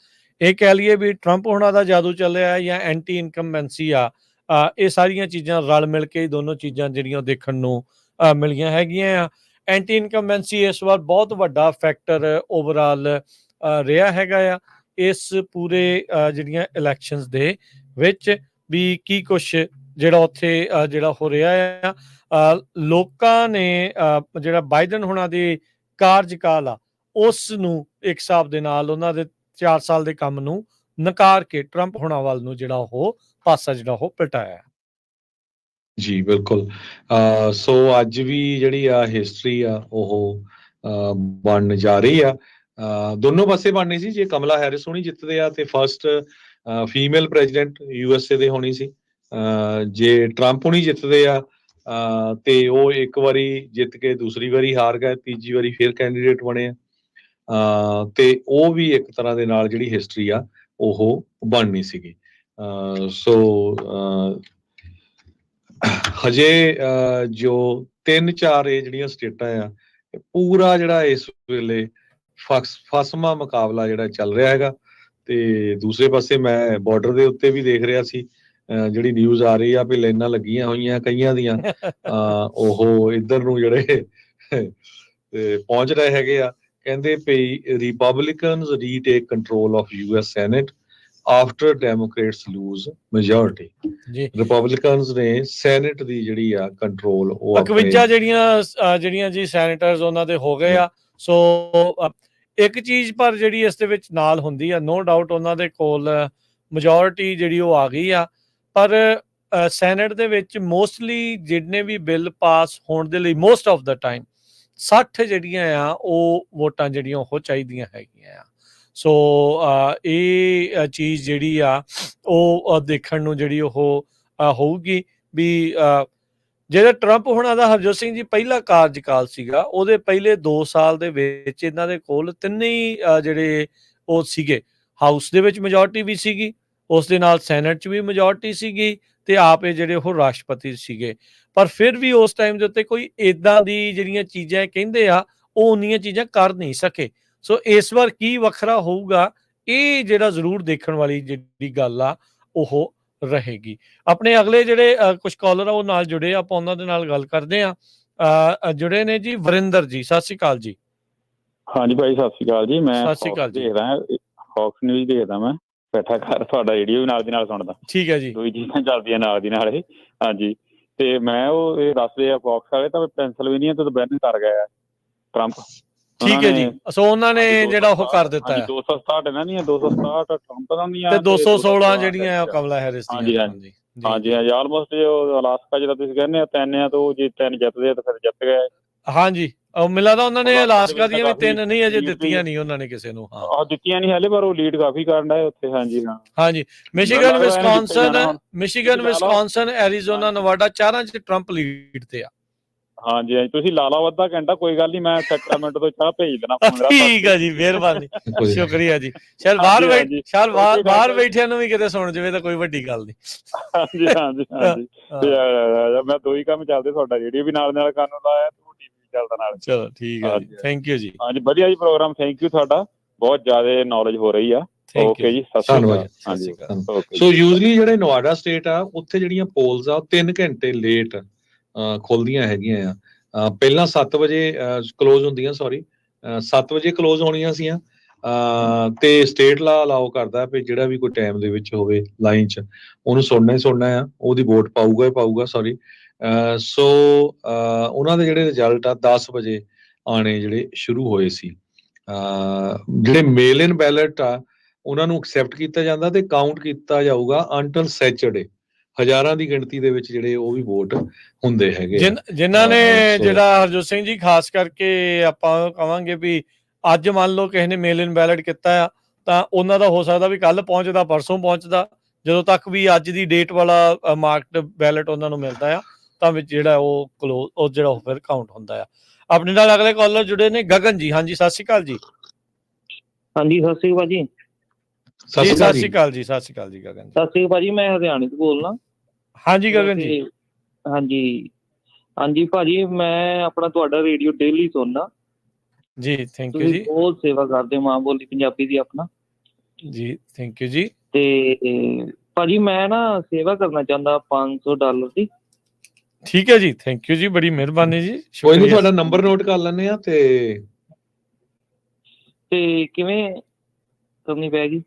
ਇਹ ਕਹਿ ਲਈਏ ਵੀ ਟਰੰਪ ਹੋਣਾ ਦਾ ਜਾਦੂ ਚੱਲਿਆ ਜਾਂ ਐਂਟੀ ਇਨਕੰਬੈਂਸੀ ਆ, ਇਹ ਸਾਰੀਆਂ ਚੀਜ਼ਾਂ ਰਲ ਮਿਲ ਕੇ ਹੀ ਦੋਨੋਂ ਚੀਜ਼ਾਂ ਜਿਹੜੀਆਂ ਦੇਖਣ ਨੂੰ ਮਿਲੀਆਂ ਹੈਗੀਆਂ ਆ। ਐਂਟੀ ਇਨਕੰਬੈਂਸੀ ਇਸ ਵਾਰ ਬਹੁਤ ਵੱਡਾ ਫੈਕਟਰ ਓਵਰਆਲ ਰਿਹਾ ਹੈਗਾ ਆ ਇਸ ਪੂਰੇ ਜਿਹੜੀਆਂ ਇਲੈਕਸ਼ਨਸ ਦੇ ਵਿੱਚ ਵੀ ਕੀ ਕੁਛ ਜਿਹੜਾ ਉੱਥੇ ਜਿਹੜਾ ਹੋ ਰਿਹਾ ਆ। ਲੋਕਾਂ ਨੇ ਜਿਹੜਾ ਬਾਈਡਨ ਹੋਣਾ ਦੇ ਕਾਰਜਕਾਲ ਆ ਉਸ ਨੂੰ ਇੱਕ ਹਿਸਾਬ ਦੇ ਨਾਲ ਉਹਨਾਂ ਦੇ 4 ਸਾਲ ਦੇ ਕੰਮ ਨੂੰ ਨਕਾਰ ਕੇ ਟਰੰਪ ਹੋਣਾ ਵੱਲ ਨੂੰ ਜਿਹੜਾ ਉਹ ਪਾਸਾ ਜਿਹੜਾ ਉਹ ਪਲਟਾਇਆ। ਜੀ ਬਿਲਕੁਲ। ਸੋ ਅੱਜ ਵੀ ਜਿਹੜੀ ਆ ਹਿਸਟਰੀ ਆ ਉਹ ਬਣਨ ਜਾ ਰਹੀ ਆ। ਦੋਨੋਂ ਪਾਸੇ ਬਣਨੀ ਸੀ। ਜੇ ਕਮਲਾ ਹੈਰਿਸ ਹੋਣੀ ਜਿੱਤਦੇ ਆ ਤੇ ਫਸਟ ਫੀਮੇਲ ਪ੍ਰੈਜ਼ੀਡੈਂਟ USA ਦੇ ਹੋਣੀ ਸੀ। ਜੇ ਟਰੰਪ ਹੋਣੀ ਜਿੱਤਦੇ ਆ ਤੇ ਉਹ ਇੱਕ ਵਾਰੀ ਜਿੱਤ ਕੇ ਦੂਸਰੀ ਵਾਰੀ ਹਾਰ ਗਏ, ਤੀਜੀ ਵਾਰੀ ਫਿਰ ਕੈਂਡੀਡੇਟ ਬਣੇ ਆ ਤੇ ਉਹ ਵੀ ਇੱਕ ਤਰ੍ਹਾਂ ਦੇ ਨਾਲ ਜਿਹੜੀ ਹਿਸਟਰੀ ਆ ਉਹ ਬਣਨੀ ਸੀਗੀ। ਸੋ ਹਜੇ ਜੋ 3-4 ਇਹ ਜਿਹੜੀਆਂ ਸਟੇਟਾਂ ਆ ਪੂਰਾ ਜਿਹੜਾ ਇਸ ਵੇਲੇ ਫਸਮਾ ਮੁਕਾਬਲਾ ਜਿਹੜਾ ਚੱਲ ਰਿਹਾ ਹੈਗਾ। ਤੇ ਦੂਸਰੇ ਪਾਸੇ ਮੈਂ ਬਾਰਡਰ ਦੇ ਉੱਤੇ ਵੀ ਦੇਖ ਰਿਹਾ ਸੀ ਜਿਹੜੀ ਨਿਊਜ਼ ਆ ਰਹੀ ਆ ਵੀ ਲਾਈਨਾਂ ਲੱਗੀਆਂ ਹੋਈਆਂ ਕਈਆਂ ਦੀਆਂ ਉਹ ਇੱਧਰ ਨੂੰ ਜਿਹੜੇ ਪਹੁੰਚ ਰਹੇ ਹੈਗੇ ਆ। ਕਹਿੰਦੇ ਪਈ Republicans retake control of US senate after Democrats lose majority. Republicans ਨੇ ਸੈਨੇਟ ਦੀ ਜਿਹੜੀ ਆ ਕੰਟਰੋਲ ਉਹ 51 ਜਿਹੜੀਆਂ ਜੀ ਸੈਨੇਟਰਸ ਉਹਨਾਂ ਦੇ ਹੋ ਗਏ ਆ। ਸੋ ਇੱਕ ਚੀਜ਼ ਪਰ ਜਿਹੜੀ ਇਸ ਦੇ ਵਿੱਚ ਨਾਲ ਹੁੰਦੀ ਆ, ਨੋ ਡਾਊਟ ਉਹਨਾਂ ਦੇ ਕੋਲ ਮੈਜੋਰਿਟੀ ਜਿਹੜੀ ਉਹ ਆ ਗਈ ਆ, ਪਰ ਸੈਨੇਟ ਦੇ ਵਿੱਚ ਮੋਸਟਲੀ ਜਿੰਨੇ ਵੀ ਬਿੱਲ ਪਾਸ ਹੋਣ ਦੇ ਲਈ ਮੋਸਟ ਆਫ ਦਾ ਟਾਈਮ 60 ਜਿਹੜੀਆਂ ਆ ਉਹ ਵੋਟਾਂ ਜਿਹੜੀਆਂ ਉਹ ਚਾਹੀਦੀਆਂ ਹੈਗੀਆਂ ਆ। ਸੋ ਇਹ ਚੀਜ਼ ਜਿਹੜੀ ਆ ਉਹ ਦੇਖਣ ਨੂੰ ਜਿਹੜੀ ਉਹ ਹੋਊਗੀ ਵੀ ਜਿਹੜਾ ਟਰੰਪ ਹੁਣਾਂ ਦਾ ਹਰਜੋਤ ਸਿੰਘ ਜੀ ਪਹਿਲਾ ਕਾਰਜਕਾਲ ਸੀਗਾ, ਉਹਦੇ ਪਹਿਲੇ 2 ਸਾਲ ਦੇ ਵਿੱਚ ਇਹਨਾਂ ਦੇ ਕੋਲ ਤਿੰਨੇ ਹੀ ਜਿਹੜੇ ਉਹ ਸੀਗੇ, ਹਾਊਸ ਦੇ ਵਿੱਚ ਮੈਜੋਰਟੀ ਵੀ ਸੀਗੀ, ਉਸ ਦੇ ਨਾਲ ਸੈਨੇਟ 'ਚ ਵੀ ਮੈਜੋਰਟੀ ਸੀਗੀ, ਤੇ ਆਪ ਇਹ ਜਿਹੜੇ ਉਹ ਰਾਸ਼ਟਰਪਤੀ ਸੀਗੇ। ਪਰ ਫਿਰ ਵੀ ਉਸ ਟਾਈਮ ਦੇ ਉੱਤੇ ਕੋਈ ਇੱਦਾਂ ਦੀ ਜਿਹੜੀਆਂ ਚੀਜ਼ਾਂ ਕਹਿੰਦੇ ਆ ਉਹ ਉਨੀਆਂ ਚੀਜ਼ਾਂ ਕਰ ਨਹੀਂ ਸਕੇ। ਸੋ ਇਸ ਵਾਰ ਕੀ ਵੱਖਰਾ ਹੋਊਗਾ, ਇਹ ਜਿਹੜਾ ਜ਼ਰੂਰ ਦੇਖਣ ਵਾਲੀ ਜਿਹੜੀ ਗੱਲ ਆ ਉਹ ਰਹੇਗੀ। ਆਪਣੇ ਅਗਲੇ ਜਿਹੜੇ ਕੁਝ ਕਾਲਰ ਆ ਉਹ ਨਾਲ ਜੁੜੇ ਆ, ਆਪਾਂ ਉਹਨਾਂ ਦੇ ਨਾਲ ਗੱਲ ਕਰਦੇ ਆ। ਜੁੜੇ ਨੇ ਜੀ ਵਰਿੰਦਰ ਜੀ, ਸਤਿ ਸ਼੍ਰੀ ਅਕਾਲ ਜੀ। ਹਾਂਜੀ ਭਾਈ ਸਤਿ ਸ਼੍ਰੀ ਅਕਾਲ ਜੀ। ਮੈਂ ਸਤਿ ਸ਼੍ਰੀ ਅਕਾਲ ਜੀ। ਦੇਖਦਾ ਫੌਕਸ ਨਿਊਜ਼ ਦੇਖਦਾ, ਮੈਂ ਬੈਠਾ ਘਰ, ਤੁਹਾਡਾ ਰੇਡੀਓ ਵੀ ਨਾਲ ਦੀ ਨਾਲ ਸੁਣਦਾ। ਠੀਕ ਹੈ ਜੀ। ਦੋਈ ਚੀਜ਼ਾਂ ਚੱਲਦੀਆਂ ਨਾਲ ਦੀ ਨਾਲ ਇਹ। ਹਾਂਜੀ, ਤੇ ਮੈਂ ਉਹ ਇਹ ਦੱਸਦੇ ਆ ਫੌਕਸ ਵਾਲੇ ਤਾਂ ਪੈਨਸਿਲਵੇਨੀਆ ਤੋਂ ਬੈਨ ਕਰ ਗਿਆ ਟਰੰਪ। ਠੀਕ ਹੈ ਜੀ। ਸੋ ਉਹਨਾਂ ਨੇ ਜਿਹੜਾ ਉਹ ਕਰ ਦਿੱਤਾ ਹੈ 267 ਇਹਨਾਂ ਦੀਆਂ, 267 ਟਰੰਪ ਦੀਆਂ ਤੇ 216 ਜਿਹੜੀਆਂ ਕਮਲਾ ਹੈਰਿਸ ਦੀਆਂ। ਹਾਂਜੀ ਹਾਂਜੀ ਹਾਂਜੀ, ਆਲਮੋਸਟ ਜੋ ਅਲਾਸਕਾ ਜਿਹੜਾ ਤੁਸੀਂ ਕਹਿੰਦੇ ਆ 3 ਆ, ਤਾਂ ਉਹ ਜੇ 3 ਜਿੱਤਦੇ ਆ ਤਾਂ ਫਿਰ ਜਿੱਤ ਗਏ। ਹਾਂਜੀ, ਉਹ ਮਿਲਾ ਦਾ ਉਹਨਾਂ ਨੇ ਅਲਾਸਕਾ ਦੀਆਂ ਵੀ 3 ਨਹੀਂ ਅਜੇ ਦਿੱਤੀਆਂ ਨਹੀਂ ਉਹਨਾਂ ਨੇ ਕਿਸੇ ਨੂੰ। ਹਾਂ ਦਿੱਤੀਆਂ ਨਹੀਂ ਹਾਲੇ, ਪਰ ਉਹ ਲੀਡ ਕਾਫੀ ਕਰਨ ਡਏ ਉੱਥੇ। ਹਾਂਜੀ ਹਾਂ ਹਾਂਜੀ, ਮਿਸ਼ੀਗਨ, ਵਿਸਕੌਨਸਨ, ਐਰੀਜ਼ੋਨਾ, ਨਵਾਡਾ, 4 'ਚ ਟਰੰਪ ਲੀਡ ਤੇ ਆ। ਹਾਂਜੀ ਹਾਂਜੀ, ਤੁਸੀਂ ਲਾ ਲਓ ਅੱਧਾ ਘੰਟਾ, ਕੋਈ ਗੱਲ ਨਹੀਂ, ਮੈਂ ਸੈਕਰਾਮੈਂਟੋ ਤੋਂ ਚਾਹ ਭੇਜ ਦੇਣਾ। ਠੀਕ ਹੈ ਜੀ, ਮਿਹਰਬਾਨੀ, ਸ਼ੁਕਰੀਆ ਜੀ। ਸ਼ਾਇਦ ਬਾਹਰ ਬੈਠਿਆਂ ਨੂੰ ਵੀ ਕਿਤੇ ਸੁਣ ਜਾਵੇ ਤਾਂ ਕੋਈ ਵੱਡੀ ਗੱਲ ਨਹੀਂ। ਹਾਂਜੀ ਹਾਂਜੀ ਹਾਂਜੀ, ਮੈਂ 2 ਹੀ ਕੰਮ ਚੱਲਦੇ, ਤੁਹਾਡਾ ਰੇਡੀਓ ਵੀ ਨਾਲ ਨਾਲ ਕਰਨ ਲਾਇਆ, ਟੀਵੀ ਵੀ ਚੱਲਦਾ ਨਾਲ। ਚਲੋ ਠੀਕ ਹੈ ਜੀ, ਥੈਂਕ ਯੂ ਜੀ। ਹਾਂਜੀ ਵਧੀਆ ਜੀ ਪ੍ਰੋਗਰਾਮ, ਥੈਂਕ ਯੂ, ਤੁਹਾਡਾ ਬਹੁਤ ਜ਼ਿਆਦਾ ਨੌਲੇਜ ਹੋ ਰਹੀ ਆ। ਓਕੇ ਜੀ, ਸਤਿ ਸ਼੍ਰੀ ਅਕਾਲ। ਹਾਂਜੀ, ਸੋ ਯੂਜ਼ਲੀ ਜਿਹੜੇ ਨਵਾਡਾ ਸਟੇਟ ਆ ਉੱਥੇ ਜਿਹੜੀਆਂ ਪੋਲਸ ਆ ਉਹ 3 ਘੰਟੇ ਲੇਟ ਖੁੱਲਦੀਆਂ ਹੈਗੀਆਂ ਆ। ਪਹਿਲਾਂ 7 ਵਜੇ ਕਲੋਜ਼ ਹੁੰਦੀਆਂ, 7 ਵਜੇ ਕਲੋਜ਼ ਹੋਣੀਆਂ ਸੀਆਂ, ਤੇ ਸਟੇਟ ਲਾ ਅਲਾਓ ਕਰਦਾ ਵੀ ਜਿਹੜਾ ਵੀ ਕੋਈ ਟਾਈਮ ਦੇ ਵਿੱਚ ਹੋਵੇ ਲਾਈਨ 'ਚ ਉਹਨੂੰ ਸੁਣਨਾ ਹੀ ਸੁਣਨਾ ਆ, ਉਹਦੀ ਵੋਟ ਪਾਊਗਾ। ਸੋ ਉਹਨਾਂ ਦੇ ਜਿਹੜੇ ਰਿਜ਼ਲਟ ਆ 10 ਵਜੇ ਆਣੇ ਜਿਹੜੇ ਸ਼ੁਰੂ ਹੋਏ ਸੀ। ਜਿਹੜੇ ਮੇਲ ਇਨ ਬੈਲਟ ਆ ਉਹਨਾਂ ਨੂੰ ਐਕਸੈਪਟ ਕੀਤਾ ਜਾਂਦਾ ਤੇ ਕਾਊਂਟ ਕੀਤਾ ਜਾਊਗਾ ਅੰਟਲ ਸੈਚਰਡੇ। ਹਜ਼ਾਰਾਂ ਦੀ ਗਿਣਤੀ ਦੇ ਵਿੱਚ ਜਿਹੜੇ ਉਹ ਵੀ ਵੋਟ ਹੁੰਦੇ ਹੈਗੇ। ਜਿਨ੍ਹਾਂ ਨੇ ਜਿਹੜਾ ਹਰਜੋਤ ਸਿੰਘ ਜੀ ਖਾਸ ਕਰਕੇ ਆਪਾਂ ਕਹਾਂਗੇ ਵੀ ਅੱਜ ਮੰਨ ਲਓ ਕਿਸੇ ਨੇ ਮੇਲ ਇਨ ਬੈਲਟ ਕੀਤਾ ਆ ਤਾਂ ਉਹਨਾਂ ਦਾ ਹੋ ਸਕਦਾ ਵੀ ਕੱਲ ਪਹੁੰਚਦਾ, ਪਰਸੋਂ ਪਹੁੰਚਦਾ, ਜਦੋਂ ਤੱਕ ਵੀ ਅੱਜ ਦੀ ਡੇਟ ਵਾਲਾ ਮਾਰਕਡ ਬੈਲਟ ਉਹਨਾਂ ਨੂੰ ਮਿਲਦਾ ਆ ਤਾਂ ਵਿੱਚ ਜਿਹੜਾ ਉਹ ਕਲੋਜ਼ ਉਹ ਜਿਹੜਾ ਉਹ ਫਿਰ ਕਾਊਂਟ ਹੁੰਦਾ ਆ। ਆਪਣੇ ਨਾਲ ਅਗਲੇ ਕਾਲਰ ਜੁੜੇ ਨੇ ਗਗਨ ਜੀ। ਹਾਂਜੀ ਸਤਿ ਸ਼੍ਰੀ ਅਕਾਲ ਜੀ। ਹਾਂਜੀ ਸਤਿ ਸ਼੍ਰੀ ਅਕਾਲ ਜੀ। ਸਤਿ ਸ਼੍ਰੀ ਅਕਾਲ ਜੀ। ਸਤਿ ਸ਼੍ਰੀ ਅਕਾਲ ਜੀ ਗਗਨ। ਸਤਿ ਸ਼੍ਰੀ ਅਕਾਲ ਜੀ, ਮੈਂ ਹਰਿਆਣੇ ਤੋਂ ਬੋਲਣਾ। ਹਾਂਜੀ ਗਗਨ ਜੀ। ਹਾਂਜੀ ਭਾਜੀ, ਮੈਂ ਆਪਣਾ ਤੁਹਾਡਾ ਰੇਡੀਓ ਡੇਲੀ ਸੁਣਨਾ ਜੀ। ਥੈਂਕ ਯੂ ਜੀ। ਬਹੁਤ ਸੇਵਾ ਕਰਦੇ ਮਾਂ ਬੋਲੀ ਪੰਜਾਬੀ ਦੀ ਆਪਣਾ ਜੀ। ਥੈਂਕ ਯੂ ਜੀ। ਤੇ ਭਾਜੀ ਮੈਂ ਨਾ ਸੇਵਾ ਕਰਨਾ ਚਾਹੁੰਦਾ $500 ਦੀ। ਠੀਕ ਹੈ ਜੀ, ਥੈਂਕ ਯੂ ਜੀ, ਬੜੀ ਮਿਹਰਬਾਨੀ ਜੀ। ਕੋਈ ਨਹੀਂ, ਤੁਹਾਡਾ ਨੰਬਰ ਨੋਟ ਕਰ ਲੈਂਦੇ ਆ। ਤੇ ਕਿਵੇਂ ਕਰਨੀ ਪੈਗੀ?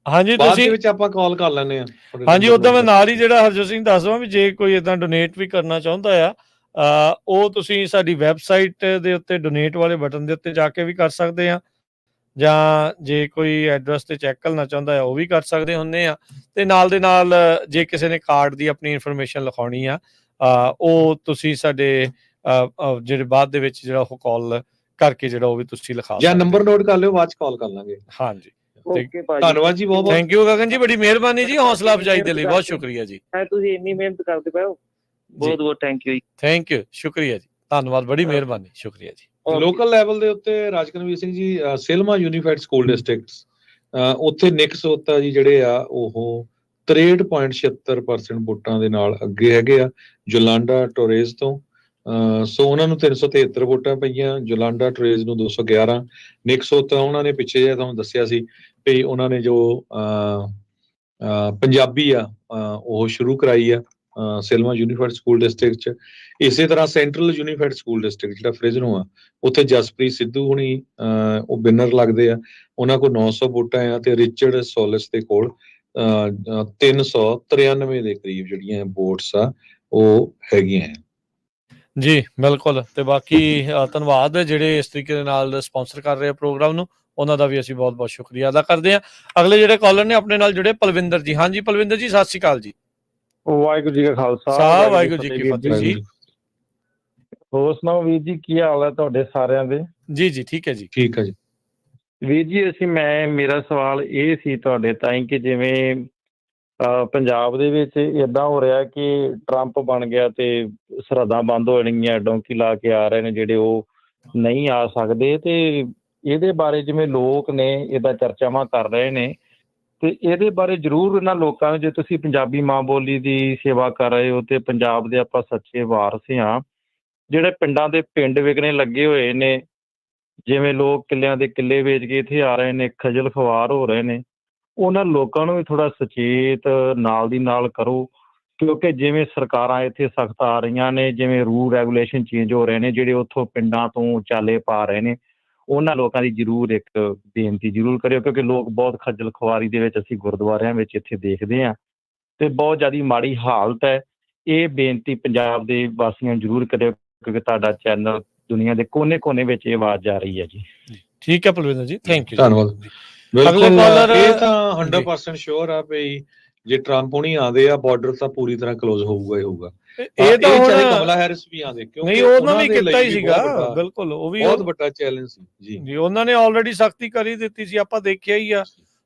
ਹਾਂਜੀ ਬਾਅਦ ਤੁਸੀਂ ਵਿੱਚ ਆਪਾਂ ਕਾਲ ਕਰ ਲੈਂਦੇ ਆ। ਹਾਂਜੀ, ਉਦਾਂ ਮੈਂ ਨਾਲ ਹੀ ਜਿਹੜਾ ਹਰਜੋਤ ਸਿੰਘ ਦੱਸ ਦਵਾਂ ਵੀ ਜੇ ਕੋਈ ਇਦਾਂ ਡੋਨੇਟ ਵੀ ਕਰਨਾ ਚਾਹੁੰਦਾ ਆ ਉਹ ਤੁਸੀਂ ਸਾਡੀ ਵੈਬਸਾਈਟ ਦੇ ਉੱਤੇ ਡੋਨੇਟ ਵਾਲੇ ਬਟਨ ਦੇ ਉੱਤੇ ਜਾ ਕੇ ਵੀ ਕਰ ਸਕਦੇ ਆ, ਜਾਂ ਜੇ ਕੋਈ ਐਡਰੈਸ ਤੇ ਚੈੱਕ ਕਰਨਾ ਚਾਹੁੰਦਾ ਆ ਉਹ ਵੀ ਕਰ ਸਕਦੇ ਹੁੰਦੇ ਆ। ਤੇ ਨਾਲ ਦੇ ਨਾਲ ਜੇ ਕਿਸੇ ਨੇ ਕਾਰਡ ਦੀ ਆਪਣੀ ਇਨਫੋਰਮੇਸ਼ਨ ਲਿਖਾਉਣੀ ਆ ਉਹ ਤੁਸੀਂ ਸਾਡੇ ਜਿਹੜੇ ਬਾਅਦ ਦੇ ਵਿੱਚ ਜਿਹੜਾ ਉਹ ਕਾਲ ਕਰਕੇ ਜਿਹੜਾ ਉਹ ਵੀ ਤੁਸੀਂ ਲਿਖਾ ਜਾਂ ਨੰਬਰ ਨੋਟ ਕਰ ਲਿਓ, ਬਾਅਦ ਚ ਕਾਲ ਕਰ ਲਾਂਗੇ। ਹਾਂਜੀ, ਧੰਨਵਾਦ ਜੀ, ਬਹੁਤ ਥੈਂਕ ਯੂ ਗਗਨ ਜੀ, ਬੜੀ ਮਿਹਰਬਾਨੀ ਜੀ, ਹੌਸਲਾ ਅਫਜ਼ਾਈ ਦੇ ਲਈ ਬਹੁਤ ਸ਼ੁਕਰੀਆ ਜੀ। ਤੁਸੀਂ ਇੰਨੀ ਮਿਹਨਤ ਕਰਦੇ ਪਏ ਹੋ, ਬਹੁਤ ਬਹੁਤ ਥੈਂਕ ਯੂ। ਥੈਂਕ ਯੂ, ਸ਼ੁਕਰੀਆ ਜੀ, ਧੰਨਵਾਦ, ਬੜੀ ਮਿਹਰਬਾਨੀ, ਸ਼ੁਕਰੀਆ ਜੀ। ਲੋਕਲ ਲੈਵਲ ਦੇ ਉੱਤੇ ਰਾਜਕਨਵੀਰ Singh ji, Selma unified school districts ਉੱਥੇ ਨਿਕ ਸੋਤਾ ਜੀ ਜਿਹੜੇ ਆ ਉਹ 63.76% ਵੋਟਾਂ ਦੇ ਨਾਲ ਅੱਗੇ ਹੈਗੇ ਆ ਜੋਲਾਂਡਾ ਟੋਰੇਜ਼ ਤੋਂ। ਸੋ ਉਹਨਾਂ ਨੂੰ 373 ਵੋਟਾਂ ਪਈਆਂ, ਜੋਲਾਂਡਾ ਟੋਰੇਜ਼ ਨੂੰ 211। ਨਿਕ ਸੋਤਾ ਉਹਨਾਂ ਨੇ ਪਿੱਛੇ ਜਿਹਾ ਤੁਹਾਨੂੰ ਦੱਸਿਆ ਸੀ ਵੀ ਉਹਨਾਂ ਨੇ ਜੋ ਪੰਜਾਬੀ ਆ ਉਹ ਸ਼ੁਰੂ ਕਰਾਈ ਆ ਸਿਲਮਾ ਯੂਨੀਫਾਈਡ ਸਕੂਲ ਡਿਸਟ੍ਰਿਕਟ 'ਚ। ਇਸੇ ਤਰ੍ਹਾਂ ਸੈਂਟਰਲ ਯੂਨੀਫਾਈਡ ਸਕੂਲ ਡਿਸਟ੍ਰਿਕਟ ਜਿਹੜਾ ਫ੍ਰਿਜ਼ਨੋ ਆ ਉੱਥੇ ਜਸਪ੍ਰੀਤ ਸਿੱਧੂ ਹੁਣੀ ਉਹ ਵਿਨਰ ਲੱਗਦੇ ਆ, ਉਹਨਾਂ ਕੋਲ 900 ਵੋਟਾਂ ਆ ਤੇ ਰਿਚਰਡ ਸੋਲਿਸ ਦੇ ਕੋਲ 393 ਦੇ ਕਰੀਬ ਜਿਹੜੀਆਂ ਵੋਟਸ ਆ ਉਹ ਹੈਗੀਆਂ ਜੀ। ਬਿਲਕੁਲ, ਤੇ ਬਾਕੀ ਧੰਨਵਾਦ ਜਿਹੜੇ ਇਸ ਤਰੀਕੇ ਦੇ ਨਾਲ ਸਪਾਂਸਰ ਕਰ ਰਹੇ ਪ੍ਰੋਗਰਾਮ ਨੂੰ, ਉਹਨਾਂ ਦਾ ਵੀ ਅਸੀਂ ਬਹੁਤ ਬਹੁਤ ਸ਼ੁਕਰੀਆ ਅਦਾ ਕਰਦੇ ਹਾਂ। ਅਗਲੇ ਜਿਹੜੇ ਕਾਲਰ ਨੇ ਆਪਣੇ ਨਾਲ ਜੁੜੇ ਪਲਵਿੰਦਰ ਜੀ। ਹਾਂਜੀ ਪਲਵਿੰਦਰ ਜੀ, ਸਤਿ ਸ਼੍ਰੀ ਅਕਾਲ ਜੀ। ਵਾਹਿਗੁਰੂ ਜੀ ਕਾ ਖਾਲਸਾ, ਵਾਹਿਗੁਰੂ ਜੀ ਕੀ ਫਤਿਹ ਜੀ। ਹੋਰ ਸੁਣਾਓ ਵੀਰ ਜੀ, ਕੀ ਹਾਲ ਹੈ ਤੁਹਾਡੇ ਸਾਰਿਆਂ ਦੇ? ਜੀ ਜੀ ਠੀਕ ਹੈ ਜੀ। ਠੀਕ ਹੈ ਜੀ ਵੀਰ ਜੀ, ਮੇਰਾ ਸਵਾਲ ਇਹ ਸੀ ਤੁਹਾਡੇ ਤਾਈਂ ਕਿ ਜਿਵੇਂ ਪੰਜਾਬ ਦੇ ਵਿੱਚ ਏਦਾਂ ਹੋ ਰਿਹਾ ਕਿ ਟਰੰਪ ਬਣ ਗਿਆ ਤੇ ਸਰਹੱਦਾਂ ਬੰਦ ਹੋ ਜਾਣਗੀਆਂ, ਡੋਂਕੀ ਲਾ ਕੇ ਆ ਰਹੇ ਨੇ ਜਿਹੜੇ ਉਹ ਨਹੀਂ ਆ ਸਕਦੇ, ਤੇ ਇਹਦੇ ਬਾਰੇ ਜਿਵੇਂ ਲੋਕ ਨੇ ਇਹਦਾ ਚਰਚਾਵਾਂ ਕਰ ਰਹੇ ਨੇ, ਤੇ ਇਹਦੇ ਬਾਰੇ ਜ਼ਰੂਰ ਇਹਨਾਂ ਲੋਕਾਂ ਨੂੰ, ਜੇ ਤੁਸੀਂ ਪੰਜਾਬੀ ਮਾਂ ਬੋਲੀ ਦੀ ਸੇਵਾ ਕਰ ਰਹੇ ਹੋ ਤੇ ਪੰਜਾਬ ਦੇ ਆਪਾਂ ਸੱਚੇ ਵਾਰਸ ਹਾਂ, ਜਿਹੜੇ ਪਿੰਡਾਂ ਦੇ ਪਿੰਡ ਵਿਕਣੇ ਲੱਗੇ ਹੋਏ ਨੇ, ਜਿਵੇਂ ਲੋਕ ਕਿੱਲਿਆਂ ਦੇ ਕਿੱਲੇ ਵੇਚ ਕੇ ਇੱਥੇ ਆ ਰਹੇ ਨੇ, ਖੱਜਲ ਖਵਾਰ ਹੋ ਰਹੇ ਨੇ, ਉਹਨਾਂ ਲੋਕਾਂ ਨੂੰ ਵੀ ਥੋੜ੍ਹਾ ਸੁਚੇਤ ਨਾਲ ਦੀ ਨਾਲ ਕਰੋ, ਕਿਉਂਕਿ ਜਿਵੇਂ ਸਰਕਾਰਾਂ ਇੱਥੇ ਸਖਤ ਆ ਰਹੀਆਂ ਨੇ, ਜਿਵੇਂ ਰੂਲ ਰੈਗੂਲੇਸ਼ਨ ਚੇਂਜ ਹੋ ਰਹੇ ਨੇ, ਜਿਹੜੇ ਉੱਥੋਂ ਪਿੰਡਾਂ ਤੋਂ ਚਾਲੇ ਪਾ ਰਹੇ ਨੇ, ਉਹਨਾਂ ਲੋਕਾਂ ਦੀ ਜ਼ਰੂਰ ਇੱਕ ਬੇਨਤੀ ਜ਼ਰੂਰ ਕਰਿਓ, ਕਿਉਂਕਿ ਲੋਕ ਬਹੁਤ ਖੱਜਲ ਖੁਆਰੀ ਦੇ ਵਿੱਚ ਅਸੀਂ ਗੁਰਦੁਆਰਿਆਂ ਵਿੱਚ ਇੱਥੇ ਦੇਖਦੇ ਹਾਂ ਤੇ ਬਹੁਤ ਜ਼ਿਆਦਾ ਮਾੜੀ ਹਾਲਤ ਹੈ। ਇਹ ਬੇਨਤੀ ਪੰਜਾਬ ਦੇ ਵਾਸੀਆਂ ਨੂੰ ਜ਼ਰੂਰ ਕਰਿਓ, ਕਿਉਂਕਿ ਤੁਹਾਡਾ ਚੈਨਲ ਦੁਨੀਆ ਦੇ ਕੋਨੇ-ਕੋਨੇ ਵਿੱਚ ਇਹ ਆਵਾਜ਼ ਜਾ ਰਹੀ ਹੈ ਜੀ। ਠੀਕ ਹੈ ਪਲਵਿੰਦਰ ਜੀ, ਥੈਂਕ ਯੂ। ਧੰਨਵਾਦ। ਬਿਲਕੁਲ, ਇਹ ਤਾਂ 100% ਸ਼ੋਰ ਆ ਵੀ ਜੇ ਟਰੰਪ ਹੁਣੀ ਆਉਂਦੇ ਆ, ਬਾਰਡਰ ਤਾਂ ਪੂਰੀ ਤਰ੍ਹਾਂ ਕਲੋਜ਼ ਹੋਊਗਾ ਹੀ ਹੋਊਗਾ। ਇਹ ਤਾਂ ਚਾਹੇ ਕਮਲਾ ਹੈਰਿਸ ਵੀ ਆਉਂਦੇ, ਕਿਉਂਕਿ ਨਹੀਂ ਉਹਨਾਂ ਨੇ ਕੀਤਾ ਹੀ ਸੀਗਾ, ਬਿਲਕੁਲ ਉਹ ਵੀ ਬਹੁਤ ਵੱਡਾ ਚੈਲੰਜ ਸੀ ਜੀ। ਜੀ ਉਹਨਾਂ ਨੇ ਆਲਰੇਡੀ ਸਖਤੀ ਕਰੀ ਦਿੱਤੀ ਸੀ, ਆਪਾਂ ਦੇਖਿਆ ਹੀ ਆ।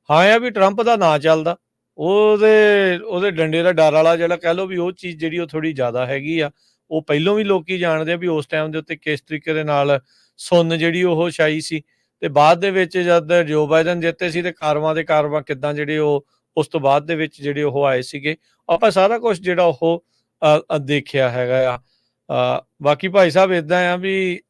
ਹਾਂ ਆ ਵੀ ਟਰੰਪ ਦਾ ਨਾਂ ਚੱਲਦਾ, ਉਹਦੇ ਡੰਡੇ ਦਾ ਡਰ ਵਾਲਾ ਜਿਹੜਾ ਕਹਿ ਲਓ ਵੀ ਉਹ ਚੀਜ਼ ਜਿਹੜੀ ਉਹ ਥੋੜੀ ਜ਼ਿਆਦਾ ਹੈਗੀ ਆ। ਉਹ ਪਹਿਲੋਂ ਵੀ ਲੋਕੀ ਜਾਣਦੇ ਆ ਵੀ ਉਸ ਟਾਈਮ ਦੇ ਉੱਤੇ ਕਿਸ ਤਰੀਕੇ ਦੇ ਨਾਲ ਸੁੰਨ ਜਿਹੜੀ ਉਹ ਛਾਈ ਸੀ, ਤੇ ਬਾਅਦ ਦੇ ਵਿੱਚ ਜਦ ਜੋ ਬਾਈਡਨ ਜਿੱਤੇ ਸੀ ਤੇ ਕਾਰਵਾਂ ਕਿੱਦਾਂ ਜਿਹੜੇ ਉਹ ਉਸ ਤੋਂ ਬਾਅਦ ਦੇ ਵਿੱਚ ਜਿਹੜੇ ਉਹ ਆਏ ਸੀਗੇ, ਆਪਾਂ ਸਾਰਾ ਕੁਝ ਜਿਹੜਾ ਉਹ ਦੇਖਿਆ ਹੈਗਾ ਆ। ਬਾਕੀ ਭਾਈ ਸਾਹਿਬ ਇਦਾਂ ਆ ਵੀ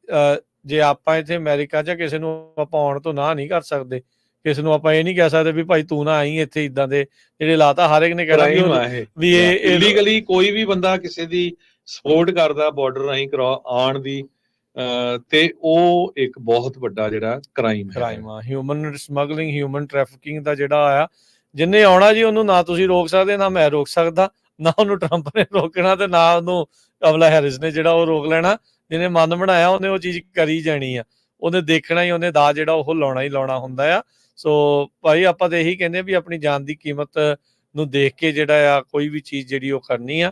ਜੇ ਆਪਾਂ ਇੱਥੇ ਅਮਰੀਕਾ 'ਚ ਕਿਸੇ ਨੂੰ ਆਪਾਂ ਆਉਣ ਤੋਂ ਨਾ ਨਹੀਂ ਕਰ ਸਕਦੇ, ਕਿਸੇ ਨੂੰ ਆਪਾਂ ਇਹ ਨਹੀਂ ਕਹਿ ਸਕਦੇ ਵੀ ਭਾਈ ਤੂੰ ਨਾ ਆਈ ਇੱਥੇ, ਇਦਾਂ ਦੇ ਜਿਹੜੇ ਹਾਲਾਤ ਆ ਹਰ ਇੱਕ ਨੇ ਕਹਿਣਾ ਵੀ ਇਹ ਇਲੀਗਲੀ ਕੋਈ ਵੀ ਬੰਦਾ ਕਿਸੇ ਦੀ ਸਪੋਰਟ ਕਰਦਾ ਬਾਰਡਰ ਰਾਹੀਂ ਆਉਣ ਦੀ, ਤੇ ਉਹ ਇੱਕ ਬਹੁਤ ਵੱਡਾ ਜਿਹੜਾ ਕ੍ਰਾਈਮ ਆ। ਹਿਊਮਨ ਸਮਗਲਿੰਗ, ਹਿਊਮਨ ਟ੍ਰੈਫਿਕਿੰਗ ਦਾ ਜਿਹੜਾ ਆ, ਜਿੰਨੇ ਆਉਣਾ ਜੀ ਉਹਨੂੰ ਨਾ ਤੁਸੀਂ ਰੋਕ ਸਕਦੇ, ਨਾ ਮੈਂ ਰੋਕ ਸਕਦਾ, ਨਾ ਉਹਨੂੰ ਟਰੰਪ ਨੇ ਰੋਕਣਾ ਤੇ ਨਾ ਉਹਨੂੰ ਕਮਲਾ ਹੈਰਿਸ ਨੇ ਜਿਹੜਾ ਉਹ ਰੋਕ ਲੈਣਾ। ਜਿਹਨੇ ਮਨ ਬਣਾਇਆ ਉਹਨੇ ਉਹ ਚੀਜ਼ ਕਰੀ ਜਾਣੀ ਆ, ਉਹਨੇ ਦੇਖਣਾ ਹੀ, ਉਹਨੇ ਦਾ ਜਿਹੜਾ ਉਹ ਲਾਉਣਾ ਹੀ ਲਾਉਣਾ ਹੁੰਦਾ ਆ। ਸੋ ਭਾਈ ਆਪਾਂ ਤਾਂ ਇਹੀ ਕਹਿੰਦੇ ਵੀ ਆਪਣੀ ਜਾਨ ਦੀ ਕੀਮਤ ਨੂੰ ਦੇਖ ਕੇ ਜਿਹੜਾ ਆ ਕੋਈ ਵੀ ਚੀਜ਼ ਜਿਹੜੀ ਉਹ ਕਰਨੀ ਆ।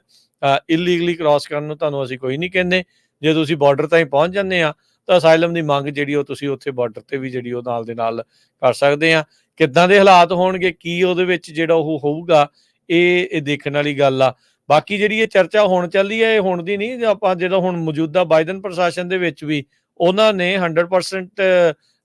ਇਲੀਗਲੀ ਕ੍ਰਾਸ ਕਰਨ ਨੂੰ ਤੁਹਾਨੂੰ ਅਸੀਂ ਕੋਈ ਨਹੀਂ ਕਹਿੰਦੇ। ਜੇ ਤੁਸੀਂ ਬਾਰਡਰ ਤਾਈਂ ਪਹੁੰਚ ਜਾਂਦੇ ਆ ਤਾਂ ਅਸਾਈਲਮ ਦੀ ਮੰਗ ਜਿਹੜੀ ਉਹ ਤੁਸੀਂ ਉੱਥੇ ਬਾਰਡਰ ਤੇ ਵੀ ਜਿਹੜੀ ਉਹ ਨਾਲ ਦੇ ਨਾਲ ਕਰ ਸਕਦੇ ਆ। ਕਿੱਦਾਂ ਦੇ ਹਾਲਾਤ ਹੋਣਗੇ, ਕੀ ਉਹਦੇ ਵਿੱਚ ਜਿਹੜਾ ਉਹ ਹੋਊਗਾ, ਇਹ ਦੇਖਣ ਵਾਲੀ ਗੱਲ ਆ। ਬਾਕੀ ਜਿਹੜੀ ਇਹ ਚਰਚਾ ਹੁਣ ਚੱਲੀ ਹੈ, ਇਹ ਹੁਣ ਦੀ ਨਹੀਂ, ਆਪਾਂ ਜਿਹੜਾ ਹੁਣ ਮੌਜੂਦਾ ਬਾਈਡਨ ਪ੍ਰਸ਼ਾਸਨ ਦੇ ਵਿੱਚ ਵੀ ਉਹਨਾਂ ਨੇ 100%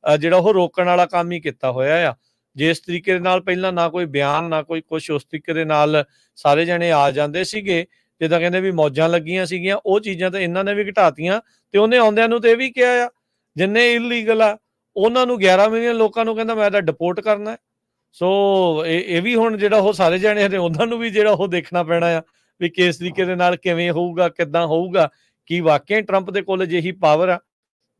ਜਿਹੜਾ ਉਹ ਰੋਕਣ ਵਾਲਾ ਕੰਮ ਹੀ ਕੀਤਾ ਹੋਇਆ ਆ। ਜਿਸ ਤਰੀਕੇ ਦੇ ਨਾਲ ਪਹਿਲਾਂ ਨਾ ਕੋਈ ਬਿਆਨ ਨਾ ਕੋਈ ਕੁਛ, ਉਸ ਤਰੀਕੇ ਦੇ ਨਾਲ ਸਾਰੇ ਜਣੇ ਆ ਜਾਂਦੇ ਸੀਗੇ, ਜਿੱਦਾਂ ਕਹਿੰਦੇ ਵੀ ਮੌਜਾਂ ਲੱਗੀਆਂ ਸੀਗੀਆਂ, ਉਹ ਚੀਜ਼ਾਂ ਤਾਂ ਇਹਨਾਂ ਨੇ ਵੀ ਘਟਾਤੀਆਂ। ਤੇ ਉਹਨੇ ਆਉਂਦਿਆਂ ਨੂੰ ਤੇ ਇਹ ਵੀ ਕਿਹਾ ਆ ਜਿੰਨੇ ਇਲੀਗਲ ਆ ਉਹਨਾਂ ਨੂੰ 11 ਮਿਲੀਅਨ ਲੋਕਾਂ ਨੂੰ ਕਹਿੰਦਾ ਮੈਂ ਤਾਂ ਡਿਪੋਰਟ ਕਰਨਾ। ਸੋ ਇਹ ਵੀ ਹੁਣ ਜਿਹੜਾ ਉਹ ਸਾਰੇ ਜਣੇ ਨੇ ਉਹਨਾਂ ਨੂੰ ਵੀ ਜਿਹੜਾ ਉਹ ਦੇਖਣਾ ਪੈਣਾ ਆ ਵੀ ਕਿਸ ਤਰੀਕੇ ਦੇ ਨਾਲ ਕਿਵੇਂ ਹੋਊਗਾ, ਕਿੱਦਾਂ ਹੋਊਗਾ, ਕੀ ਵਾਕਿਆ ਟਰੰਪ ਦੇ ਕੋਲ ਅਜਿਹੀ ਪਾਵਰ ਆ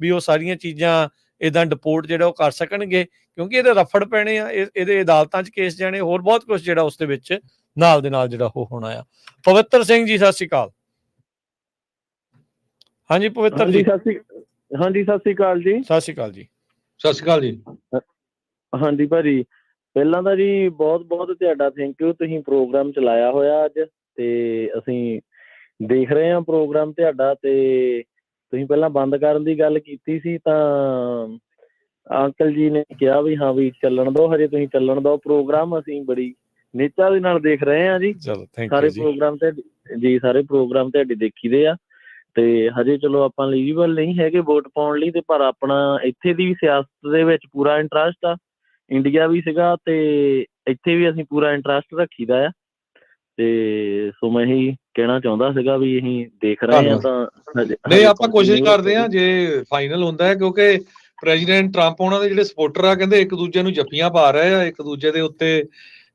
ਵੀ ਉਹ ਸਾਰੀਆਂ ਚੀਜ਼ਾਂ ਇਦਾਂ ਡਿਪੋਰਟ ਜਿਹੜਾ ਉਹ ਕਰ ਸਕਣਗੇ, ਕਿਉਂਕਿ ਇਹਦੇ ਰਫੜ ਪੈਣੇ ਆ, ਇਹਦੇ ਅਦਾਲਤਾਂ 'ਚ ਕੇਸ ਜਾਣੇ, ਹੋਰ ਬਹੁਤ ਕੁਝ ਜਿਹੜਾ ਉਸ ਦੇ ਵਿੱਚ ਨਾਲ ਦੇ ਨਾਲ ਜਿਹੜਾ ਉਹ ਹੋਣਾ ਆ। ਪਵਿੱਤਰ ਸਿੰਘ ਜੀ ਸਤਿ ਸ਼੍ਰੀ ਅਕਾਲ। ਹਾਂਜੀ ਪਵਿੱਤਰ ਜੀ। ਹਾਂਜੀ ਸਤਿ ਸ਼੍ਰੀ ਅਕਾਲ ਜੀ। ਸਤਿ ਸ਼੍ਰੀ ਅਕਾਲ ਜੀ। ਸਤਿ ਸ਼੍ਰੀ ਅਕਾਲ ਜੀ। ਹਾਂਜੀ ਭਾਜੀ, ਪਹਿਲਾਂ ਤਾਂ ਜੀ ਬਹੁਤ ਬਹੁਤ ਤੁਹਾਡਾ ਥੈਂਕ ਯੂ, ਤੁਸੀਂ ਪ੍ਰੋਗਰਾਮ ਚਲਾਇਆ ਹੋਇਆ ਅੱਜ, ਤੇ ਅਸੀਂ ਦੇਖ ਰਹੇ ਹਾਂ ਪ੍ਰੋਗਰਾਮ ਤੁਹਾਡਾ। ਤੇ ਤੁਸੀਂ ਪਹਿਲਾਂ ਬੰਦ ਕਰਨ ਦੀ ਗੱਲ ਕੀਤੀ ਸੀ ਤਾਂ ਅੰਕਲ ਜੀ ਨੇ ਕਿਹਾ ਵੀ ਹਾਂ ਵੀ ਚੱਲਣ ਦਿਓ, ਹਜੇ ਤੁਸੀਂ ਚੱਲਣ ਦਿਓ ਪ੍ਰੋਗਰਾਮ, ਅਸੀਂ ਬੜੀ ਨਿੱਘਤਾ ਦੇ ਨਾਲ ਦੇਖ ਰਹੇ ਹਾਂ ਜੀ। ਸਾਰੇ ਪ੍ਰੋਗਰਾਮ ਤੇ ਜੀ, ਸਾਰੇ ਪ੍ਰੋਗਰਾਮ ਤੁਹਾਡੇ ਦੇਖੀਦੇ ਆ। ਤੇ ਹਜੇ ਚਲੋ ਆਪਾਂ ਐਲੀਜੀਬਲ ਨਹੀਂ ਹੈਗੇ ਵੋਟ ਪਾਉਣ ਲਈ, ਤੇ ਪਰ ਆਪਣਾ ਇੱਥੇ ਦੀ ਵੀ ਸਿਆਸਤ ਦੇ ਵਿੱਚ ਪੂਰਾ ਇੰਟਰਸਟ ਆ, ਇੰਡੀਆ ਵੀ ਸੀਗਾ ਤੇ ਇੱਥੇ ਵੀ ਅਸੀਂ ਪੂਰਾ ਇੰਟਰਸਟ ਰੱਖੀਦਾ ਆ। ਤੇ ਸੋ ਮੈਂ ਇਹੀ ਕਹਿਣਾ ਚਾਹੁੰਦਾ ਸੀਗਾ ਵੀ ਅਸੀਂ ਦੇਖ ਰਹੇ ਹਾਂ ਤਾਂ ਨਹੀਂ, ਆਪਾਂ ਕੋਸ਼ਿਸ਼ ਕਰਦੇ ਹਾਂ ਜੇ ਫਾਈਨਲ ਹੁੰਦਾ ਹੈ, ਕਿਉਂਕਿ ਪ੍ਰੈਜ਼ੀਡੈਂਟ ਟਰੰਪ ਉਹਨਾਂ ਦੇ ਜਿਹੜੇ ਸਪੋਰਟਰ ਆ ਕਹਿੰਦੇ ਇੱਕ ਦੂਜੇ ਨੂੰ ਜੱਫੀਆਂ ਪਾ ਰਹੇ ਆ, ਇੱਕ ਦੂਜੇ ਦੇ ਉੱਤੇ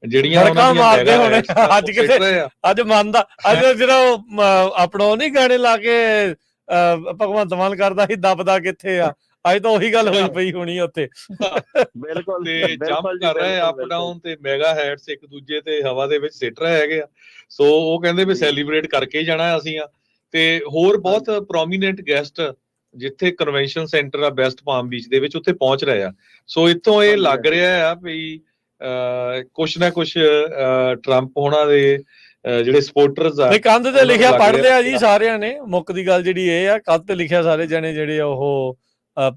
ਜਿਹੜੀਆਂ ਮਾਰਦੇ ਹੋਣੇ ਅੱਜ ਕਿਤੇ, ਅੱਜ ਮੰਨਦਾ ਅੱਜ ਜਿਹੜਾ ਆਪਣਾ ਉਹ ਨਹੀਂ ਗਾਣੇ ਲਾ ਕੇ ਭਗਵੰਤ ਮਾਨ ਕਰਦਾ ਸੀ ਦੱਬਦਾ ਕਿੱਥੇ ਆ, ਅੱਜ ਤਾਂ ਉਹੀ ਗੱਲ ਹੋਈ ਪਈ ਹੋਣੀ ਉੱਥੇ। ਬਿਲਕੁਲ ਤੇ ਜੰਪ ਕਰ ਰਹੇ ਅਪ ਡਾਊਨ ਤੇ ਮੈਗਾ ਹੈਟਸ ਇੱਕ ਦੂਜੇ ਤੇ ਹਵਾ ਦੇ ਵਿੱਚ ਸਿੱਟ ਰਹੇ ਹੈਗੇ ਆ। ਸੋ ਉਹ ਕਹਿੰਦੇ ਵੀ ਸੈਲੀਬ੍ਰੇਟ ਕਰਕੇ ਹੀ ਜਾਣਾ ਅਸੀਂ ਆ। ਤੇ ਹੋਰ ਬਹੁਤ ਪ੍ਰੋਮੀਨੈਂਟ ਗੈਸਟ ਜਿੱਥੇ ਕਨਵੈਨਸ਼ਨ ਸੈਂਟਰ ਆ ਵੈਸਟ ਪਾਮ ਬੀਚ ਦੇ ਵਿੱਚ, ਉੱਥੇ ਪਹੁੰਚ ਰਹੇ ਆ। ਸੋ ਇੱਥੋਂ ਇਹ ਲੱਗ ਰਿਹਾ ਆ ਵੀ ਕੁਛ ਨਾ ਕੁਛ ਟਰੰਪ ਹੋਣਾ ਦੇ ਜਿਹੜੇ ਸਪੋਰਟਰਸ ਆ, ਨਹੀਂ ਕੰਧ ਤੇ ਲਿਖਿਆ ਪੜ੍ਹ ਲਿਆ ਜੀ ਆ। ਸਾਰਿਆਂ ਨੇ। ਮੁੱਖ ਦੀ ਗੱਲ ਜਿਹੜੀ ਇਹ ਆ, ਕੰਧ ਤੇ ਲਿਖਿਆ ਸਾਰੇ ਜਣੇ ਜਿਹੜੇ ਆ ਉਹ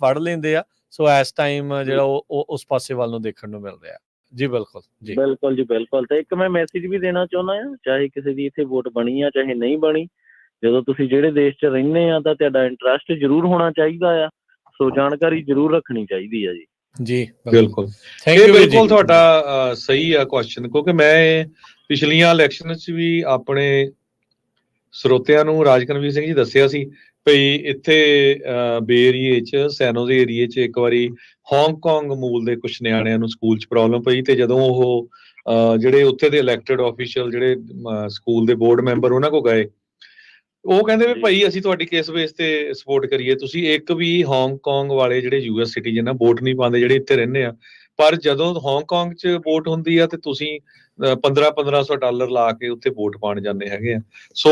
ਪੜ੍ਹ ਲੈਂਦੇ ਆ। ਸੋ ਇਸ ਟਾਈਮ ਜਿਹੜਾ ਉਹ ਉਸ ਪਾਸੇ ਵੱਲ ਨੂੰ ਦੇਖਣ ਨੂੰ ਮਿਲ ਰਿਹਾ ਜੀ। ਬਿਲਕੁਲ ਜੀ, ਬਿਲਕੁਲ ਜੀ, ਬਿਲਕੁਲ। ਤੇ ਇੱਕ ਮੈਂ ਮੈਸੇਜ ਵੀ ਦੇਣਾ ਚਾਹੁੰਦਾ ਆ, ਚਾਹੇ ਕਿਸੇ ਦੀ ਇੱਥੇ ਵੋਟ ਬਣੀ ਆ ਚਾਹੇ ਨਹੀਂ ਬਣੀ, ਜਦੋਂ ਤੁਸੀਂ ਜਿਹੜੇ ਦੇਸ਼ 'ਚ ਰਹਿੰਦੇ ਆ ਤਾਂ ਤੁਹਾਡਾ ਇੰਟਰਸਟ ਜ਼ਰੂਰ ਹੋਣਾ ਚਾਹੀਦਾ ਆ। ਸੋ ਜਾਣਕਾਰੀ ਜ਼ਰੂਰ ਰੱਖਣੀ ਚਾਹੀਦੀ ਆ ਜੀ। ਜੀ ਬਿਲਕੁਲ, ਇਹ ਬਿਲਕੁਲ ਤੁਹਾਡਾ ਸਹੀ ਆ ਕੁਐਸਚਨ, ਕਿਉਂਕਿ ਮੈਂ ਪਿਛਲੀਆਂ ਇਲੈਕਸ਼ਨ 'ਚ ਵੀ ਆਪਣੇ ਸਰੋਤਿਆਂ ਨੂੰ ਰਾਜਕਨਵੀਰ ਸਿੰਘ ਜੀ ਦੱਸਿਆ ਸੀ ਭਈ ਇੱਥੇ ਬੇ ਏਰੀਏ 'ਚ ਸੈਨੋ ਦੇ ਏਰੀਏ 'ਚ ਇੱਕ ਵਾਰੀ ਹਾਂਗਕਾਂਗ ਮੂਲ ਦੇ ਕੁਛ ਨਿਆਣਿਆਂ ਨੂੰ ਸਕੂਲ 'ਚ ਪ੍ਰੋਬਲਮ ਪਈ, ਤੇ ਜਦੋਂ ਉਹ ਜਿਹੜੇ ਉੱਥੇ ਦੇ ਇਲੈਕਟਡ ਆਫੀਸ਼ੀਅਲ ਜਿਹੜੇ ਸਕੂਲ ਦੇ ਬੋਰਡ ਮੈਂਬਰ ਉਹਨਾਂ ਕੋਲ ਗਏ, ਉਹ ਕਹਿੰਦੇ ਵੀ ਭਾਈ ਅਸੀਂ ਤੁਹਾਡੀ ਕਿਸ ਬੇਸ ਤੇ ਸਪੋਰਟ ਕਰੀਏ, ਤੁਸੀਂ ਇੱਕ ਵੀ ਹਾਂਗਕਾਂਗ ਵਾਲੇ ਜਿਹੜੇ ਯੂਐਸ ਸਿਟੀਜ਼ਨ ਆ ਵੋਟ ਨਹੀਂ ਪਾਉਂਦੇ ਜਿਹੜੇ ਇੱਥੇ ਰਹਿੰਦੇ ਆ, ਪਰ ਜਦੋਂ ਹਾਂਗਕਾਂਗ 'ਚ ਵੋਟ ਹੁੰਦੀ ਆ ਤੇ ਤੁਸੀਂ $1500 ਲਾ ਕੇ ਉੱਥੇ ਵੋਟ ਪਾਉਣ ਜਾਂਦੇ ਹੈਗੇ ਆ। ਸੋ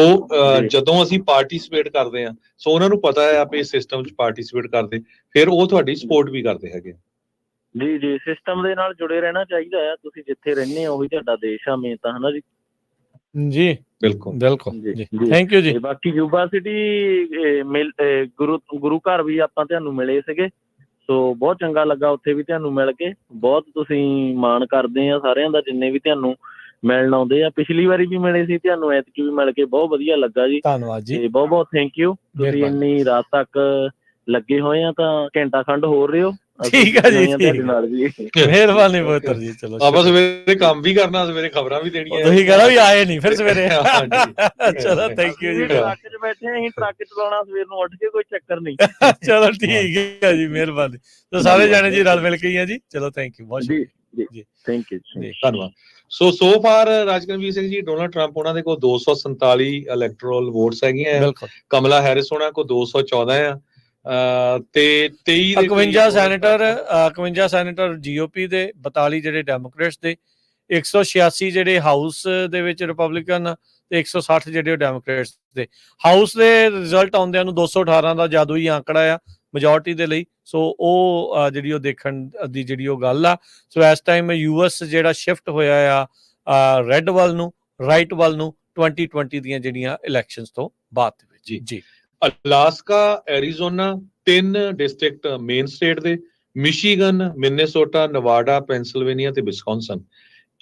ਜਦੋਂ ਅਸੀਂ ਪਾਰਟੀਸਪੇਟ ਕਰਦੇ ਆ, ਸੋ ਉਹਨਾਂ ਨੂੰ ਪਤਾ ਹੈ ਆਪੇ ਸਿਸਟਮ 'ਚ ਪਾਰਟੀਸਪੇਟ ਕਰਦੇ, ਫਿਰ ਉਹ ਤੁਹਾਡੀ ਸਪੋਰਟ ਵੀ ਕਰਦੇ ਹੈਗੇ। ਜੀ ਜੀ, ਸਿਸਟਮ ਦੇ ਨਾਲ ਜੁੜੇ ਰਹਿਣਾ ਚਾਹੀਦਾ ਆ। ਤੁਸੀਂ ਜਿੱਥੇ ਰਹਿੰਦੇ ਹੋ ਉਹੀ ਤੁਹਾਡਾ ਦੇਸ਼ ਆ ਮੇਨ ਤਾਂ, ਹਨਾ ਜੀ। ਜੀ ਬਿਲਕੁਲ ਬਿਲਕੁਲ ਜੀ, ਥੈਂਕ ਯੂ ਜੀ। ਬਾਕੀ ਯੂਬਾ ਸਿਟੀ ਗੁਰੂ ਘਰ ਵੀ ਆਪਾਂ ਤੁਹਾਨੂੰ ਮਿਲੇ ਸੀਗੇ, ਸੋ ਬਹੁਤ ਚੰਗਾ ਲੱਗਾ ਉੱਥੇ ਵੀ ਤੁਹਾਨੂੰ ਮਿਲ ਕੇ। ਬਹੁਤ ਤੁਸੀਂ ਮਾਣ ਕਰਦੇ ਆ ਸਾਰਿਆਂ ਦਾ, ਜਿੰਨੇ ਵੀ ਤੁਹਾਨੂੰ ਮਿਲਣ ਆਉਂਦੇ ਆ। ਪਿਛਲੀ ਵਾਰੀ ਵੀ ਮਿਲੇ ਸੀ ਤੁਹਾਨੂੰ, ਐਤਕੀ ਵੀ ਮਿਲ ਕੇ ਬਹੁਤ ਵਧੀਆ ਲੱਗਾ ਜੀ। ਧੰਨਵਾਦ ਜੀ, ਬਹੁਤ ਬਹੁਤ ਥੈਂਕ ਯੂ। ਤੁਸੀਂ ਇੰਨੀ ਰਾਤ ਤੱਕ ਲੱਗੇ ਹੋਏ ਆ ਤਾਂ ਘੰਟਾ ਖੰਡ ਹੋਰ ਰਿਓ। ਠੀਕ ਆ ਜੀ, ਮਿਹਰਬਾਨੀ ਪੁੱਤਰ ਜੀ। ਚਲੋ ਆਪਾਂ ਸਵੇਰੇ ਕੰਮ ਵੀ ਕਰਨਾ, ਸਵੇਰੇ ਖਬਰਾਂ ਵੀ ਦੇਣੀਆਂ। ਤੁਸੀਂ ਕਹਿੰਦਾ ਵੀ ਆਏ ਨਹੀਂ ਫਿਰ ਸਵੇਰੇ। ਚਲੋ ਥੈਂਕ ਯੂ ਜੀ। ਟਰੱਕ 'ਚ ਬੈਠੇ ਅਸੀਂ ਟਰੱਕ ਚਲਾਉਣਾ ਸਵੇਰ ਨੂੰ ਉੱਠ ਕੇ, ਕੋਈ ਚੱਕਰ ਨਹੀਂ। ਚਲੋ ਠੀਕ ਹੈ ਜੀ, ਮਿਹਰਬਾਨੀ। ਤਾਂ ਸਾਰੇ ਜਾਣੇ ਜੀ ਰਲ ਮਿਲ ਕੇ ਹੀ ਆ ਜੀ। ਚਲੋ ਥੈਂਕ ਯੂ, ਬਹੁਤ ਸ਼ੁਕਰੀਆ ਜੀ, ਥੈਂਕ ਯੂ, ਧੰਨਵਾਦ। So far ਰਾਜਕਨਵੀਰ Singh ji, Donald Trump ਉਹਨਾਂ ਦੇ ਕੋਲ 247 ਇਲੈਕਟੋਰਲ ਵੋਟਸ ਹੈਗੀਆਂ, ਕਮਲਾ ਹੈਰਿਸ ਉਹਨਾਂ ਕੋਲ 214 ਆ, ਤੇ 51 ਸੈਨੇਟਰ ਜੀਓਪੀ ਦੇ, 42 ਜਿਹੜੇ ਡੈਮੋਕ੍ਰੇਟਸ ਦੇ, 186 ਜਿਹੜੇ ਹਾਊਸ ਦੇ ਵਿੱਚ ਰਿਪਬਲਿਕਨ ਤੇ 160 ਜਿਹੜੇ ਡੈਮੋਕ੍ਰੇਟਸ ਦੇ। ਹਾਊਸ ਦੇ ਰਿਜ਼ਲਟ ਆਉਂਦਿਆਂ ਨੂੰ 218 ਦਾ ਜਾਦੂਈ ਆંકੜਾ ਆ ਮੈਜੋਰਟੀ ਦੇ ਲਈ। ਸੋ ਉਹ ਜਿਹੜੀ ਉਹ ਦੇਖਣ ਦੀ ਜਿਹੜੀ ਉਹ ਗੱਲ ਆ। ਸੋ ਇਸ ਟਾਈਮ ਯੂਐਸ ਜਿਹੜਾ ਸ਼ਿਫਟ ਹੋਇਆ ਆ ਰੈੱਡ ਵੱਲ ਨੂੰ, ਰਾਈਟ ਵੱਲ ਨੂੰ 2020 ਦੀਆਂ ਜਿਹੜੀਆਂ ਇਲੈਕਸ਼ਨਸ ਤੋਂ ਬਾਅਦ ਦੇ ਵਿੱਚ ਜੀ। Alaska, Arizona 3 district main state ਦੇ, ਮਿਸ਼ੀਗਨ, ਮਿਨੇਸੋਟਾ, ਨਵਾਡਾ, ਪੈਂਸਿਲਵੇਨੀਆ ਤੇ ਵਿਸਕੌਨਸਨ,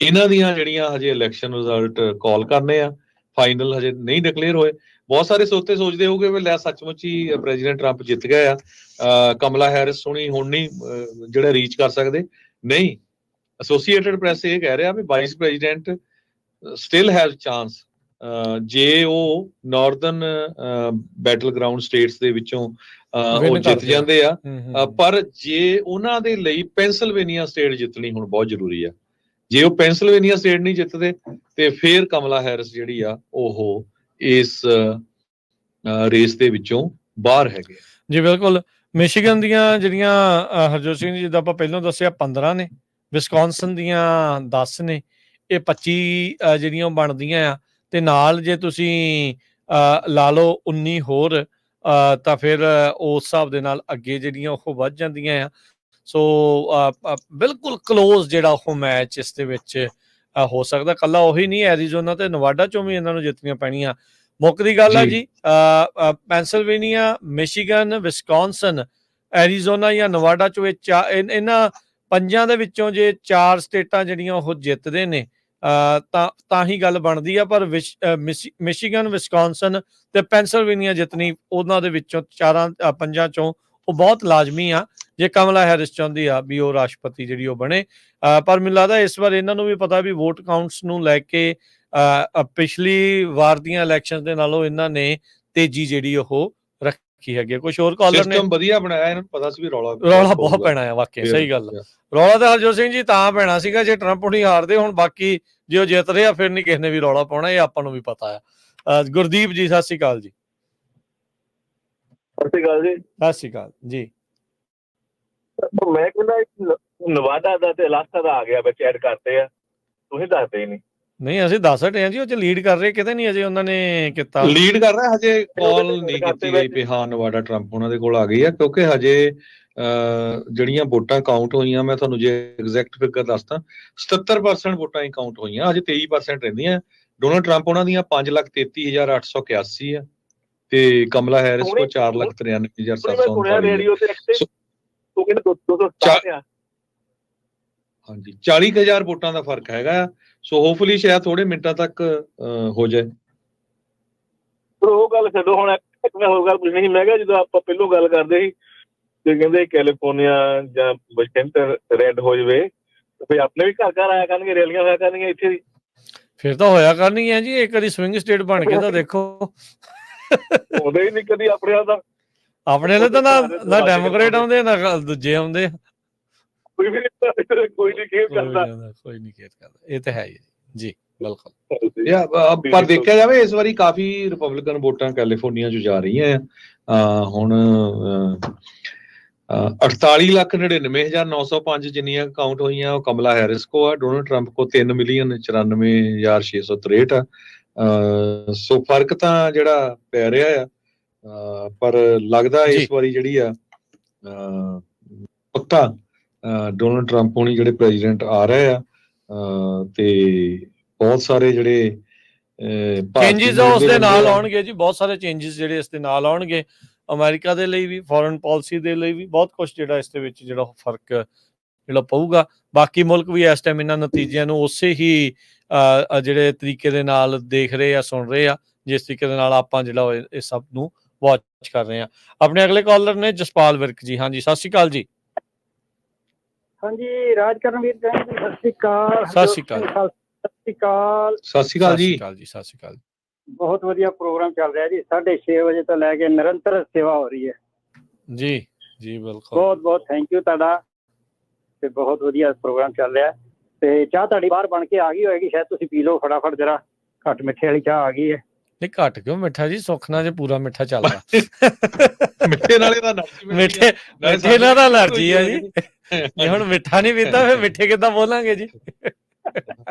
ਇਹਨਾਂ ਦੀਆਂ ਜਿਹੜੀਆਂ ਹਜੇ ਇਲੈਕਸ਼ਨ ਰਿਜ਼ਲਟ ਕਾਲ ਕਰਨੇ ਆ, ਫਾਈਨਲ ਹਜੇ ਨਹੀਂ ਡਿਕਲੇਅਰ ਹੋਏ। ਬਹੁਤ ਸਾਰੇ ਸੋਚਦੇ ਹੋਗੇ ਵੀ ਲੈ ਸੱਚਮੁੱਚ ਹੀ ਪ੍ਰੈਜ਼ੀਡੈਂਟ ਟਰੰਪ ਜਿੱਤ ਗਏ ਆ, ਕਮਲਾ ਹੈਰਿਸ ਹੁਣੀ ਹੁਣ ਨਹੀਂ ਜਿਹੜਾ ਰੀਚ ਕਰ ਸਕਦੇ। ਨਹੀਂ, ਐਸੋਸੀਏਟਡ ਪ੍ਰੈਸ ਇਹ ਕਹਿ ਰਿਹਾ ਵੀ vice president still has chance, ਜੇ ਉਹ ਨਾਰਦਰਨ ਬੈਟਲ ਗਰਾਊਂਡ ਸਟੇਟਸ ਦੇ ਵਿੱਚੋਂ ਉਹ ਜਿੱਤ ਜਾਂਦੇ ਆ, ਪਰ ਜੇ ਉਹਨਾਂ ਦੇ ਲਈ ਪੈਂਸਿਲਵੇਨੀਆ ਸਟੇਟ ਜਿੱਤਣੀ ਹੁਣ ਬਹੁਤ ਜ਼ਰੂਰੀ ਆ। ਜੇ ਉਹ ਪੈਂਸਿਲਵੇਨੀਆ ਸਟੇਟ ਨਹੀਂ ਜਿੱਤਦੇ ਤੇ ਫਿਰ ਕਮਲਾ ਹੈਰਿਸ ਜਿਹੜੀ ਆ ਉਹ ਇਸ ਰੇਸ ਦੇ ਵਿੱਚੋਂ ਬਾਹਰ ਹੈਗੇ ਜੀ। ਬਿਲਕੁਲ, ਮਿਸ਼ੀਗਨ ਦੀਆਂ ਜਿਹੜੀਆਂ ਹਰਜੋਤ ਸਿੰਘ ਜੀ ਜਿੱਦਾਂ ਆਪਾਂ ਪਹਿਲਾਂ ਦੱਸਿਆ 15 ਨੇ, ਵਿਸਕੌਨਸਨ ਦੀਆਂ 10 ਨੇ, ਇਹ 25 ਜਿਹੜੀਆਂ ਬਣਦੀਆਂ ਆ, ਤੇ ਨਾਲ ਜੇ ਤੁਸੀਂ ਲਾ ਲਓ 19 ਹੋਰ ਤਾਂ ਫਿਰ ਉਸ ਹਿਸਾਬ ਦੇ ਨਾਲ ਅੱਗੇ ਜਿਹੜੀਆਂ ਉਹ ਵੱਧ ਜਾਂਦੀਆਂ ਆ। ਸੋ ਬਿਲਕੁਲ ਕਲੋਜ਼ ਜਿਹੜਾ ਉਹ ਮੈਚ ਇਸ ਦੇ ਵਿੱਚ ਹੋ ਸਕਦਾ। ਕੱਲਾ ਉਹੀ ਨਹੀਂ, ਐਰੀਜ਼ੋਨਾ ਤੇ ਨਵਾਡਾ ਚੋਂ ਵੀ ਇਹਨਾਂ ਨੂੰ ਜਿੱਤਣੀਆਂ ਪੈਣੀਆਂ। ਮੁੱਖ ਦੀ ਗੱਲ ਆ ਜੀ, ਪੈਂਸਿਲਵੇਨੀਆ, ਮਿਸ਼ੀਗਨ, ਵਿਸਕੌਨਸਨ, ਐਰੀਜ਼ੋਨਾ ਜਾਂ ਨਵਾਡਾ ਚੋਂ ਇਹਨਾਂ 5 ਦੇ ਵਿੱਚੋਂ ਜੇ 4 ਸਟੇਟਾਂ ਜਿਹੜੀਆਂ ਉਹ ਜਿੱਤਦੇ ਨੇ ਤਾਂ ਹੀ ਗੱਲ ਬਣਦੀ ਆ। ਪਰ ਮਿਸ਼ੀਗਨ, ਵਿਸਕੌਨਸਨ ਤੇ ਪੈਂਸਿਲਵੇਨੀਆ ਜਿੱਤਣੀ ਉਹਨਾਂ ਦੇ ਵਿੱਚੋਂ 4-5 ਚੋਂ ਉਹ ਬਹੁਤ ਲਾਜ਼ਮੀ ਆ ਜੇ ਕਮਲਾ ਹੈਰਿਸ ਚਾਹੁੰਦੀ ਆ ਵੀ ਉਹ ਰਾਸ਼ਟਰਪਤੀ ਜਿਹੜੀ ਉਹ ਬਣੇ। ਪਰ ਮੈਨੂੰ ਲੱਗਦਾ ਇਸ ਵਾਰ ਇਹਨਾਂ ਨੂੰ ਵੀ ਪਤਾ ਵੀ ਵੋਟ ਕਾਊਂਟਸ ਨੂੰ ਲੈ ਕੇ ਪਿਛਲੀ ਵਾਰ ਦੀਆਂ ਇਲੈਕਸ਼ਨ ਦੇ ਨਾਲੋਂ ਇਹਨਾਂ ਨੇ ਤੇਜ਼ੀ ਜਿਹੜੀ ਉਹ ਰੱਖੀ ਹੈਗੀ। ਕੁਝ ਹੋਰ ਕਾਲਰ ਨੇ ਵਧੀਆ ਬਣਾਇਆ, ਇਹਨਾਂ ਨੂੰ ਪਤਾ ਸੀ ਵੀ ਰੌਲਾ ਬਹੁਤ ਪੈਣਾ ਆ। ਵਾਕਈ ਸਹੀ ਗੱਲ ਆ। ਰੌਲਾ ਤਾਂ ਹਰਜੋਤ ਸਿੰਘ ਜੀ ਤਾਂ ਪੈਣਾ ਸੀਗਾ ਜੇ ਟਰੰਪ ਹੁਣੀ ਹਾਰਦੇ। ਹੁਣ ਬਾਕੀ ਜੇ ਉਹ ਜਿੱਤ ਰਹੇ ਆ ਫਿਰ ਨਹੀਂ ਕਿਸੇ ਨੇ ਵੀ ਰੌਲਾ ਪਾਉਣਾ, ਇਹ ਆਪਾਂ ਨੂੰ ਵੀ ਪਤਾ ਆ। ਗੁਰਦੀਪ ਜੀ ਸਤਿ ਸ਼੍ਰੀ ਅਕਾਲ ਜੀ। ਸਤਿ ਸ਼੍ਰੀ ਅਕਾਲ ਜੀ। ਸਤਿ ਸ਼੍ਰੀ ਅਕਾਲ ਜੀ। ਮੈਂ ਕਹਿੰਦਾ ਨਵਾਡਾ ਦਾ ਤੇ ਅਲਾਸਕਾ ਦਾ ਆ ਗਿਆ, ਵਿੱਚ ਐਡ ਕਰਤੇ ਆ, ਤੁਸੀਂ ਦੱਸਦੇ ਨਹੀਂ। ਨਹੀਂ, ਅਸੀਂ ਦੱਸ ਹਟੇ ਆ ਜੀ, ਉਹ ਚ ਲੀਡ ਕਰ ਰਹੇ, ਕਿਤੇ ਨਹੀਂ ਅਜੇ ਉਹਨਾਂ ਨੇ ਕੀਤਾ। ਲੀਡ ਕਰ ਰਿਹਾ, ਹਜੇ ਕਾਲ ਨਹੀਂ ਕੀਤੀ ਗਈ ਵੀ ਹਾਂ ਨਵਾਡਾ ਟਰੰਪ ਉਹਨਾਂ ਦੇ ਕੋਲ ਆ ਗਈ ਆ, ਕਿਉਂਕਿ ਹਜੇ ਜਿਹੜੀਆਂ ਵੋਟਾਂ ਕਾਊਂਟ ਹੋਈਆਂ, ਮੈਂ ਤੁਹਾਨੂੰ ਜੇ ਐਗਜ਼ੈਕਟ ਫਿਗਰ ਦੱਸਦਾ, 77% ਵੋਟਾਂ ਹੀ ਕਾਊਂਟ ਹੋਈਆਂ, ਹਜੇ 23% ਰਹਿੰਦੀਆਂ। ਡੋਨਲਡ ਟਰੰਪ ਉਹਨਾਂ ਦੀਆਂ 5,33,881 ਆ ਤੇ ਕਮਲਾ ਹੈਰਿਸ ਕੋ 4,93,739 ਰੇਡੀਓ ਤੇ ਉਹ ਕਹਿੰਦੇ 260 ਆ। ਹਾਂਜੀ 40,000 ਵੋਟਾਂ ਦਾ ਫਰਕ ਹੈਗਾ। ਸੋ ਹੋਪਫੁਲੀ ਸ਼ਾਇਦ ਥੋੜੇ ਮਿੰਟਾਂ ਤੱਕ ਹੋ ਜਾਏ। ਪਰ ਉਹ ਗੱਲ ਛੱਡੋ, ਹੁਣ ਇੱਕ ਮੈਂ ਹੋਰ ਗੱਲ ਪੁੱਛਣੀ ਸੀ। ਮੈਂ ਕਿਹਾ ਜਦੋਂ ਆਪਾਂ ਪਹਿਲੋਂ ਗੱਲ ਕਰਦੇ ਸੀ ਤੇ ਕਹਿੰਦੇ ਕੈਲੀਫੋਰਨੀਆ ਜਾਂ ਵਾਸ਼ਿੰਗਟਨ ਰੈੱਡ ਹੋ ਜਾਵੇ ਫਿਰ ਆਪਣੇ ਵੀ ਘਰ ਘਰ ਆਇਆ ਕਰਨਗੇ, ਰੈਲੀਆਂ ਹੋਇਆ ਕਰਨਗੀਆਂ ਇੱਥੇ ਵੀ। ਫਿਰ ਤਾਂ ਹੋਇਆ ਕਰਨਗੀਆਂ ਜੀ, ਇੱਕ ਵਾਰੀ ਸਵਿੰਗ ਸਟੇਟ ਬਣ ਕੇ ਤਾਂ ਦੇਖੋ। ਆਉਂਦੇ ਹੀ ਨਹੀਂ ਕਦੀ ਆਪਣੇ ਵਾਲ ਦਾ। ਆਪਣੇ ਲਈ ਤਾਂ ਨਾ ਡੈਮੋਕ੍ਰੇਟ ਆਉਂਦੇ ਨਾ ਦੂਜੇ ਆਉਂਦੇ। ਕੋਈ ਨਹੀਂ ਕੇਅਰ ਕਰਦਾ, ਕੋਈ ਨਹੀਂ ਕੇਅਰ ਕਰਦਾ। ਇਹ ਤਾਂ ਹੈ ਜੀ, ਬਿਲਕੁਲ। ਪਰ ਦੇਖਿਆ ਜਾਵੇ ਇਸ ਵਾਰੀ ਕਾਫੀ ਰਿਪਬਲਿਕਨ ਵੋਟਾਂ ਕੈਲੀਫੋਰਨੀਆ 'ਚ ਜਾ ਰਹੀਆਂ ਆ। ਹੁਣ 48,99,905 ਜਿੰਨੀਆਂ ਕਾਊਂਟ ਹੋਈਆਂ ਉਹ ਕਮਲਾ ਹੈਰਿਸ ਕੋ ਆ। ਡੋਨਲਡ ਟਰੰਪ ਕੋ 3,94,663 ਆ। ਸੋ ਫਰਕ ਤਾਂ ਜਿਹੜਾ ਪੈ ਰਿਹਾ ਆ, ਪਰ ਲੱਗਦਾ ਇਸ ਵਾਰੀ ਜਿਹੜੀ ਆ ਪੱਕਾ ਡੋਨਲਡ ਟਰੰਪ ਹੋਣੀ ਜਿਹੜੇ ਪ੍ਰੈਜ਼ੀਡੈਂਟ ਆ ਰਹੇ ਆ ਤੇ ਬਹੁਤ ਸਾਰੇ ਜਿਹੜੇ ਚੇਂਜਿਸ ਉਸ ਦੇ ਨਾਲ ਆਉਣਗੇ ਜੀ। ਬਹੁਤ ਸਾਰੇ ਚੇਂਜਿਸ ਜਿਹੜੇ ਇਸ ਦੇ ਨਾਲ ਆਉਣਗੇ। ਅਮਰੀਕਾ ਦੇ ਲਈ ਵੀ, ਫੋਰਨ ਪਾਲਿਸੀ ਦੇ ਲਈ ਵੀ ਬਹੁਤ ਕੁਝ ਜਿਹੜਾ ਇਸ ਦੇ ਵਿੱਚ ਜਿਹੜਾ ਫਰਕ ਜਿਹੜਾ ਪਊਗਾ। ਬਾਕੀ ਮੁਲਕ ਵੀ ਇਸ ਟਾਈਮ ਇਹਨਾਂ ਨਤੀਜਿਆਂ ਨੂੰ ਉਸੇ ਹੀ ਜਿਹੜੇ ਤਰੀਕੇ ਦੇ ਨਾਲ ਦੇਖ ਰਹੇ ਆ, ਸੁਣ ਰਹੇ ਆ, ਜਿਸ ਤਰੀਕੇ ਦੇ ਨਾਲ ਆਪਾਂ ਜਿਹੜਾ ਇਹ ਸਭ ਨੂੰ ਵਾਚ ਕਰ ਰਹੇ ਆ। ਆਪਣੇ ਅਗਲੇ ਕਾਲਰ ਨੇ ਜਸਪਾਲ ਵਿਰਕ ਜੀ। ਹਾਂਜੀ, ਸਤਿ ਸ਼੍ਰੀ ਅਕਾਲ ਜੀ। ਹਾਂਜੀ, ਰਾਜਕਰਨਵੀਰ ਸਿੰਘ ਜੀ, ਸਤਿ ਸ਼੍ਰੀ ਅਕਾਲ। ਸਤਿ ਸ਼੍ਰੀ ਅਕਾਲ। ਸਤਿ ਸ਼੍ਰੀ ਅਕਾਲ। ਸਤਿ ਸ਼੍ਰੀ ਅਕਾਲ ਜੀ। ਸਤਿ ਸ਼੍ਰੀ ਅਕਾਲ। ਬਹੁਤ ਵਧੀਆ ਪ੍ਰੋਗਰਾਮ ਚੱਲ ਰਿਹਾ ਜੀ। 6:30 ਵਜੇ ਤੋਂ ਲੈ ਕੇ ਨਿਰੰਤਰ ਸੇਵਾ ਹੋ ਰਹੀ ਹੈ ਜੀ। ਜੀ ਬਿਲਕੁਲ, ਬਹੁਤ ਬਹੁਤ ਥੈਂਕ ਯੂ ਤੁਹਾਡਾ। ਤੇ ਬਹੁਤ ਵਧੀਆ ਪ੍ਰੋਗਰਾਮ ਚੱਲ ਰਿਹਾ। ਤੇ ਚਾਹ ਤੁਹਾਡੀ ਬਾਹਰ ਬਣ ਕੇ ਆ ਗਈ ਹੋਏਗੀ, ਸ਼ਾਇਦ ਤੁਸੀਂ ਪੀ ਲਓ ਫਟਾਫਟ। ਜਰਾ ਘੱਟ ਮਿੱਠੇ ਵਾਲੀ ਚਾਹ ਆ ਗਈ ਹੈ। ਨਹੀਂ, ਘੱਟ ਕਿਉਂ ਮਿੱਠਾ ਜੀ, ਸੁਖਨਾ ਜੇ ਪੂਰਾ ਮਿੱਠਾ ਚੱਲਦਾ। ਮਿੱਠੇ ਨਾਲੇ ਦਾ ਮਿੱਠੇ ਨਾਲ ਤਾਂ ਅਲਰਜੀ ਆ ਜੀ। ਜੇ ਹੁਣ ਮਿੱਠਾ ਨਹੀਂ ਪੀਤਾ ਫਿਰ ਮਿੱਠੇ ਕਿੱਦਾਂ ਬੋਲਾਂਗੇ ਜੀ।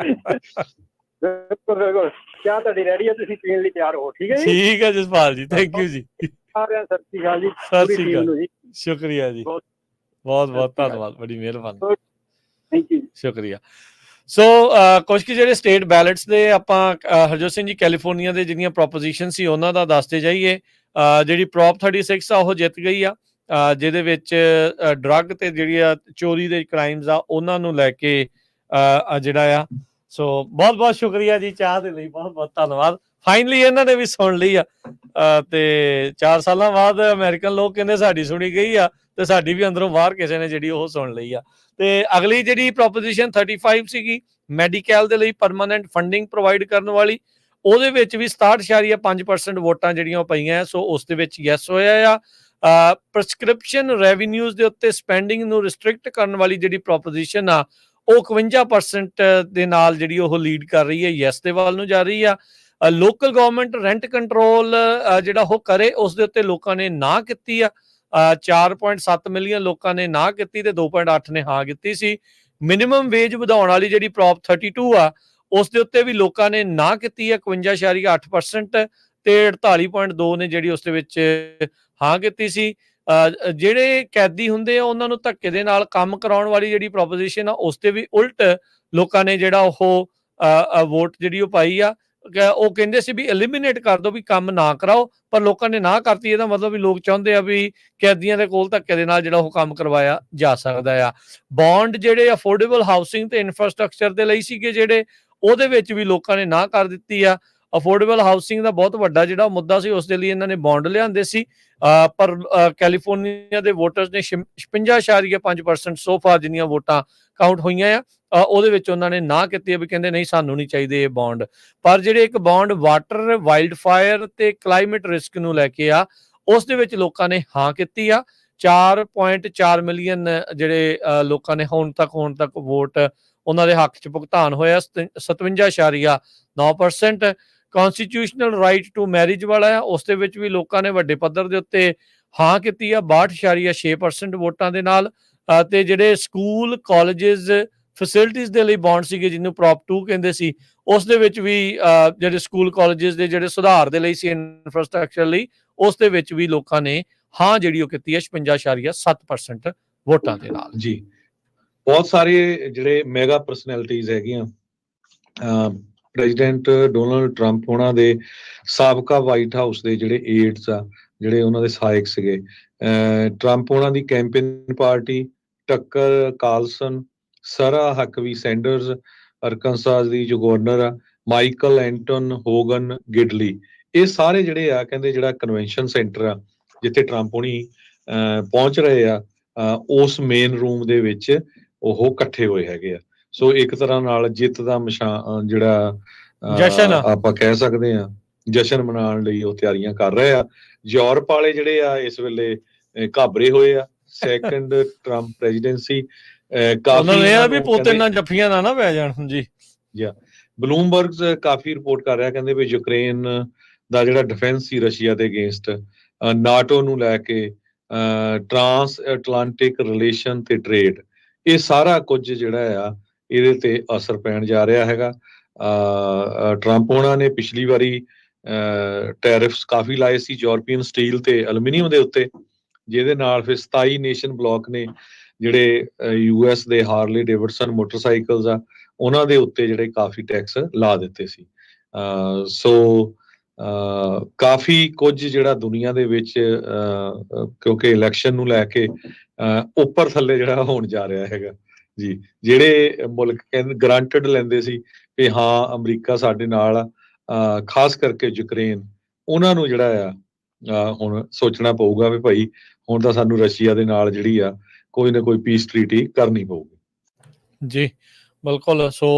ਬਿਲਕੁਲ, ਚਾਹ ਤੁਹਾਡੀ ਰੈਡੀ ਹੈ, ਤੁਸੀਂ ਪੀਣ ਲਈ ਤਿਆਰ ਹੋ। ਠੀਕ ਹੈ ਜੀ। ਠੀਕ ਹੈ ਜਸਪਾਲ ਜੀ, ਥੈਂਕ ਯੂ ਜੀ। ਸਾਰਿਆਂ ਸਤਿ ਸ਼੍ਰੀ ਅਕਾਲ ਜੀ। ਸਤਿ ਸ਼੍ਰੀ ਅਕਾਲ, ਸ਼ੁਕਰੀਆ ਜੀ, ਬਹੁਤ ਬਹੁਤ ਧੰਨਵਾਦ, ਬੜੀ ਮਿਹਰਬਾਨੀ, ਥੈਂਕ ਯੂ, ਸ਼ੁਕਰੀਆ। ਸੋ ਕੁਝ ਕਿ ਜਿਹੜੇ ਸਟੇਟ ਬੈਲਟਸ ਦੇ ਆਪਾਂ ਹਰਜੋਤ ਸਿੰਘ ਜੀ ਕੈਲੀਫੋਰਨੀਆ ਦੇ ਜਿਹੜੀਆਂ ਪ੍ਰੋਪੋਜੀਸ਼ਨ ਸੀ ਉਹਨਾਂ ਦਾ ਦੱਸਦੇ ਜਾਈਏ। ਜਿਹੜੀ ਪ੍ਰੋਪ 36 ਆ ਉਹ ਜਿੱਤ ਗਈ ਆ, ਜਿਹਦੇ ਵਿੱਚ ਡਰੱਗ ਤੇ ਜਿਹੜੀ ਆ ਚੋਰੀ ਦੇ ਕ੍ਰਾਈਮਸ ਆ ਉਹਨਾਂ ਨੂੰ ਲੈ ਕੇ ਜਿਹੜਾ ਆ। ਸੋ ਬਹੁਤ ਬਹੁਤ ਸ਼ੁਕਰੀਆ ਜੀ, ਚਾਹ ਦੇ ਲਈ ਬਹੁਤ ਬਹੁਤ ਧੰਨਵਾਦ। ਫਾਈਨਲੀ ਇਹਨਾਂ ਨੇ ਵੀ ਸੁਣ ਲਈ ਆ ਤੇ 4 ਸਾਲਾਂ ਬਾਅਦ ਅਮਰੀਕਨ ਲੋਕ ਕਹਿੰਦੇ ਸਾਡੀ ਸੁਣੀ ਗਈ ਆ ਤੇ ਸਾਡੀ ਵੀ ਅੰਦਰੋਂ ਬਾਹਰ ਕਿਸੇ ਨੇ ਜਿਹੜੀ ਉਹ ਸੁਣ ਲਈ ਆ। ਤੇ ਅਗਲੀ ਜਿਹੜੀ ਪ੍ਰੋਪੋਜੀਸ਼ਨ 35 ਸੀਗੀ ਮੈਡੀਕਲ ਦੇ ਲਈ ਪਰਮਾਨੈਂਟ ਫੰਡਿੰਗ ਪ੍ਰੋਵਾਈਡ ਕਰਨ ਵਾਲੀ, ਉਹਦੇ ਵਿੱਚ ਵੀ 67.5% ਵੋਟਾਂ ਜਿਹੜੀਆਂ ਪਈਆਂ। ਸੋ ਉਸ ਦੇ ਵਿੱਚ ਯੈਸ ਹੋਇਆ ਆ। ਪ੍ਰਸਕ੍ਰਿਪਸ਼ਨ ਰੈਵਨਿਊਜ਼ ਦੇ ਉੱਤੇ ਸਪੈਂਡਿੰਗ ਨੂੰ ਰਿਸਟ੍ਰਿਕਟ ਕਰਨ ਵਾਲੀ ਜਿਹੜੀ ਪ੍ਰੋਪੋਜੀਸ਼ਨ ਆ ਉਹ 51% ਦੇ ਨਾਲ ਜਿਹੜੀ ਉਹ ਲੀਡ ਕਰ ਰਹੀ ਹੈ, ਯੈਸ ਦੇ ਵੱਲ ਨੂੰ ਜਾ ਰਹੀ ਆ। ਲੋਕਲ ਗਵਰਨਮੈਂਟ ਰੈਂਟ ਕੰਟਰੋਲ ਜਿਹੜਾ ਉਹ ਕਰੇ, ਉਸ ਦੇ ਉੱਤੇ ਲੋਕਾਂ ਨੇ ਨਾ ਕੀਤੀ ਆ। 4.7 ਮਿਲੀਅਨ ਲੋਕਾਂ ਨੇ ਨਾ ਕੀਤੀ ਤੇ 2.8 ਨੇ ਹਾਂ ਕੀਤੀ ਸੀ। ਮਿਨੀਮਮ ਵੇਜ ਵਧਾਉਣ ਵਾਲੀ ਜਿਹੜੀ ਪ੍ਰੋਪ 32 ਆ ਉਸ ਦੇ ਉੱਤੇ ਵੀ ਲੋਕਾਂ ਨੇ ਨਾ ਕੀਤੀ ਹੈ 51.8% ਤੇ 48.2 ਨੇ ਜਿਹੜੀ ਉਸ ਦੇ ਵਿੱਚ ਹਾਂ ਕੀਤੀ ਸੀ। ਜਿਹੜੇ ਕੈਦੀ ਹੁੰਦੇ ਆ ਉਹਨਾਂ ਨੂੰ ਧੱਕੇ ਦੇ ਨਾਲ ਕੰਮ ਕਰਾਉਣ ਵਾਲੀ ਜਿਹੜੀ ਪ੍ਰੋਪੋਜੀਸ਼ਨ ਆ ਉਸ ਤੇ ਵੀ ਉਲਟ ਲੋਕਾਂ ਨੇ ਜਿਹੜਾ ਉਹ ਵੋਟ ਜਿਹੜੀ ਉਹ ਪਾਈ ਆ। ਉਹ ਕਹਿੰਦੇ ਸੀ ਵੀ ਐਲੀਮੀਨੇਟ ਕਰ ਦਿਓ, ਵੀ ਕੰਮ ਨਾ ਕਰਾਓ, ਪਰ ਲੋਕਾਂ ਨੇ ਨਾ ਕਰਤੀ। ਇਹਦਾ ਮਤਲਬ ਵੀ ਲੋਕ ਚਾਹੁੰਦੇ ਆ ਵੀ ਕੈਦੀਆਂ ਦੇ ਕੋਲ ਧੱਕੇ ਦੇ ਨਾਲ ਜਿਹੜਾ ਉਹ ਕੰਮ ਕਰਵਾਇਆ ਜਾ ਸਕਦਾ ਆ। ਬੌਂਡ ਜਿਹੜੇ ਅਫੋਰਡੇਬਲ ਹਾਊਸਿੰਗ ਤੇ ਇਨਫਰਾਸਟ੍ਰਕਚਰ ਦੇ ਲਈ ਸੀਗੇ ਜਿਹੜੇ, ਉਹਦੇ ਵਿੱਚ ਵੀ ਲੋਕਾਂ ਨੇ ਨਾ ਕਰ ਦਿੱਤੀ ਆ। ਅਫੋਰਡੇਬਲ ਹਾਊਸਿੰਗ ਦਾ ਬਹੁਤ ਵੱਡਾ ਜਿਹੜਾ ਮੁੱਦਾ ਸੀ, ਉਸ ਦੇ ਲਈ ਇਹਨਾਂ ਨੇ ਬੌਂਡ ਲਿਆਂਦੇ ਸੀ, ਪਰ ਕੈਲੀਫੋਰਨੀਆ ਦੇ ਵੋਟਰਸ ਨੇ 56.5% ਸੋ ਫਾਰ ਜਿੰਨੀਆਂ ਵੋਟਾਂ ਕਾਊਂਟ ਹੋਈਆਂ ਆ ਉਹਦੇ ਵਿੱਚ ਉਹਨਾਂ ਨੇ ਨਾ ਕੀਤੀ, ਵੀ ਕਹਿੰਦੇ ਨਹੀਂ ਸਾਨੂੰ ਨਹੀਂ ਚਾਹੀਦੇ ਇਹ ਬੌਂਡ। ਪਰ ਜਿਹੜੇ ਇੱਕ ਬੌਂਡ ਵਾਟਰ, ਵਾਈਲਡ ਫਾਇਰ ਤੇ ਕਲਾਈਮੇਟ ਰਿਸਕ ਨੂੰ ਲੈ ਕੇ ਆ, ਉਸ ਦੇ ਵਿੱਚ ਲੋਕਾਂ ਨੇ ਹਾਂ ਕੀਤੀ ਆ। 4.4 ਮਿਲੀਅਨ ਜਿਹੜੇ ਲੋਕਾਂ ਨੇ ਹੁਣ ਤੱਕ ਵੋਟ ਉਹਨਾਂ ਦੇ ਹੱਕ 'ਚ ਭੁਗਤਾਨ ਹੋਇਆ, 57.9%। ਕਨਸਟੀਟਿਊਸ਼ਨਲ ਰਾਈਟ ਟੂ ਮੈਰਿਜ ਵਾਲਾ ਆ, ਉਸ ਦੇ ਵਿੱਚ ਵੀ ਲੋਕਾਂ ਨੇ ਵੱਡੇ ਪੱਧਰ ਦੇ ਉੱਤੇ ਹਾਂ ਕੀਤੀ ਆ 62.6% ਵੋਟਾਂ ਦੇ ਨਾਲ। ਤੇ ਜਿਹੜੇ ਸਕੂਲ, ਕਾਲਜਿਸ, ਫੈਸਿਲਿਟੀਜ਼ ਦੇ ਲਈ ਬੌਂਡ ਸੀਗੇ ਜਿਹਨੂੰ ਪ੍ਰੋਪ 2 ਕਹਿੰਦੇ ਸੀ, ਉਸ ਦੇ ਵਿੱਚ ਵੀ ਜਿਹੜੇ ਸਕੂਲ, ਕਾਲਜਿਸ ਦੇ ਜਿਹੜੇ ਸੁਧਾਰ ਦੇ ਲਈ ਸੀ ਇਨਫਰਾਸਟ੍ਰਕਚਰ ਲਈ, ਉਸ ਦੇ ਵਿੱਚ ਵੀ ਲੋਕਾਂ ਨੇ ਹਾਂ ਜਿਹੜੀ ਉਹ ਕੀਤੀ ਹੈ 56.7% ਵੋਟਾਂ ਦੇ ਨਾਲ ਜੀ। ਬਹੁਤ ਸਾਰੇ ਜਿਹੜੇ ਮੈਗਾ ਪਰਸਨੈਲਿਟੀਜ਼ ਹੈਗੀਆਂ ਪ੍ਰੈਜ਼ੀਡੈਂਟ ਡੋਨਾਲਡ ਟਰੰਪ ਉਹਨਾਂ ਦੇ ਸਾਬਕਾ ਵਾਈਟ ਹਾਊਸ ਦੇ ਜਿਹੜੇ ਏਡਸ ਆ, ਜਿਹੜੇ ਉਹਨਾਂ ਦੇ ਸਹਾਇਕ ਸੀਗੇ, ਟਰੰਪ ਉਹਨਾਂ ਦੀ ਕੈਂਪੇਨ ਪਾਰਟੀ, ਟੱਕਰ ਕਾਲਸਨ, ਸਰਾ ਹਕਵੀ ਸੈਂਡਰਸ ਅਰਕਨਸਾਸ ਦੀ ਜੋ ਗਵਰਨਰ ਆ, ਮਾਈਕਲ ਐਂਟਨ ਹੋਗਨ ਗਿਡਲੀ, ਇਹ ਸਾਰੇ ਜਿਹੜੇ ਆ ਕਹਿੰਦੇ ਜਿਹੜਾ ਕਨਵੈਨਸ਼ਨ ਸੈਂਟਰ ਆ ਜਿੱਥੇ ਟਰੰਪ ਹੁਣੀ ਪਹੁੰਚ ਰਹੇ ਆ, ਉਸ ਮੇਨ ਰੂਮ ਦੇ ਵਿੱਚ ਉਹ ਇਕੱਠੇ ਹੋਏ ਹੈਗੇ ਆ। ਸੋ ਇੱਕ ਤਰ੍ਹਾਂ ਨਾਲ ਜਿੱਤ ਦਾ ਜਿਹੜਾ ਜਸ਼ਨ ਆਪਾਂ ਕਹਿ ਸਕਦੇ ਆ, ਜਸ਼ਨ ਮਨਾਉਣ ਲਈ ਉਹ ਤਿਆਰੀਆਂ ਕਰ ਰਹੇ ਆ। ਯੂਰਪ ਵਾਲੇ ਜਿਹੜੇ ਆ ਇਸ ਵੇਲੇ ਘਾਬਰੇ ਹੋਏ ਆ। ਸੈਕੰਡ ਟਰੰਪ ਪ੍ਰੈਜ਼ੀਡੈਂਸੀ ਕਾਫੀ ਵੀ ਪੋਤੇ ਨਾਲ ਜੱਫੀਆਂ ਨਾ ਪੈ ਜਾਣ ਜੀ। ਬਲੂਮਬਰਗ ਕਾਫੀ ਰਿਪੋਰਟ ਕਰ ਰਿਹਾ, ਕਹਿੰਦੇ ਵੀ ਯੂਕਰੇਨ ਦਾ ਜਿਹੜਾ ਡਿਫੈਂਸ ਸੀ ਰਸ਼ੀਆ ਦੇ ਅਗੇਂਸਟ, ਨਾਟੋ ਨੂੰ ਲੈ ਕੇ, ਟਰਾਂਸ ਐਟਲਾਂਟਿਕ ਰਿਲੇਸ਼ਨ ਤੇ ਟ੍ਰੇਡ, ਇਹ ਸਾਰਾ ਕੁਝ ਜਿਹੜਾ ਆ ਇਹਦੇ ਤੇ ਅਸਰ ਪੈਣ ਜਾ ਰਿਹਾ ਹੈਗਾ। ਟਰੰਪ ਉਹਨਾਂ ਨੇ ਪਿਛਲੀ ਵਾਰੀ ਟੈਰਿਫਸ ਕਾਫੀ ਲਾਏ ਸੀ ਯੂਰਪੀਅਨ ਸਟੀਲ ਤੇ ਐਲੂਮੀਨੀਅਮ ਦੇ ਉੱਤੇ, ਜਿਹਦੇ ਨਾਲ ਫਿਰ 27 ਨੇਸ਼ਨ ਬਲੌਕ ਨੇ ਜਿਹੜੇ US ਦੇ ਹਾਰਲੇ ਡੇਵਿਡਸਨ ਮੋਟਰਸਾਈਕਲਸ ਆ ਉਹਨਾਂ ਦੇ ਉੱਤੇ ਜਿਹੜੇ ਕਾਫੀ ਟੈਕਸ ਲਾ ਦਿੱਤੇ ਸੀ। ਸੋ ਕਾਫੀ ਕੁਝ ਜਿਹੜਾ ਦੁਨੀਆ ਦੇ ਵਿੱਚ ਕਿਉਂਕਿ ਇਲੈਕਸ਼ਨ ਨੂੰ ਲੈ ਕੇ ਉੱਪਰ ਥੱਲੇ ਜਿਹੜਾ ਹੋਣ ਜਾ ਰਿਹਾ ਹੈਗਾ ਜੀ। ਜਿਹੜੇ ਮੁਲਕ ਕਹਿੰਦੇ ਗਰੰਟਡ ਲੈਂਦੇ ਸੀ ਕਿ ਹਾਂ ਅਮਰੀਕਾ ਸਾਡੇ ਨਾਲ ਆ, ਖਾਸ ਕਰਕੇ ਯੂਕਰੇਨ, ਉਹਨਾਂ ਨੂੰ ਜਿਹੜਾ ਆ ਹੁਣ ਸੋਚਣਾ ਪਊਗਾ ਵੀ ਭਾਈ ਹੁਣ ਤਾਂ ਸਾਨੂੰ ਰਸ਼ੀਆ ਦੇ ਨਾਲ ਜਿਹੜੀ ਆ ਕੋਈ ਨਾ ਕੋਈ ਪੀਸ ਟਰੀਟੀ ਕਰਨੀ ਪਊਗੀ ਜੀ। ਬਿਲਕੁਲ। ਸੋ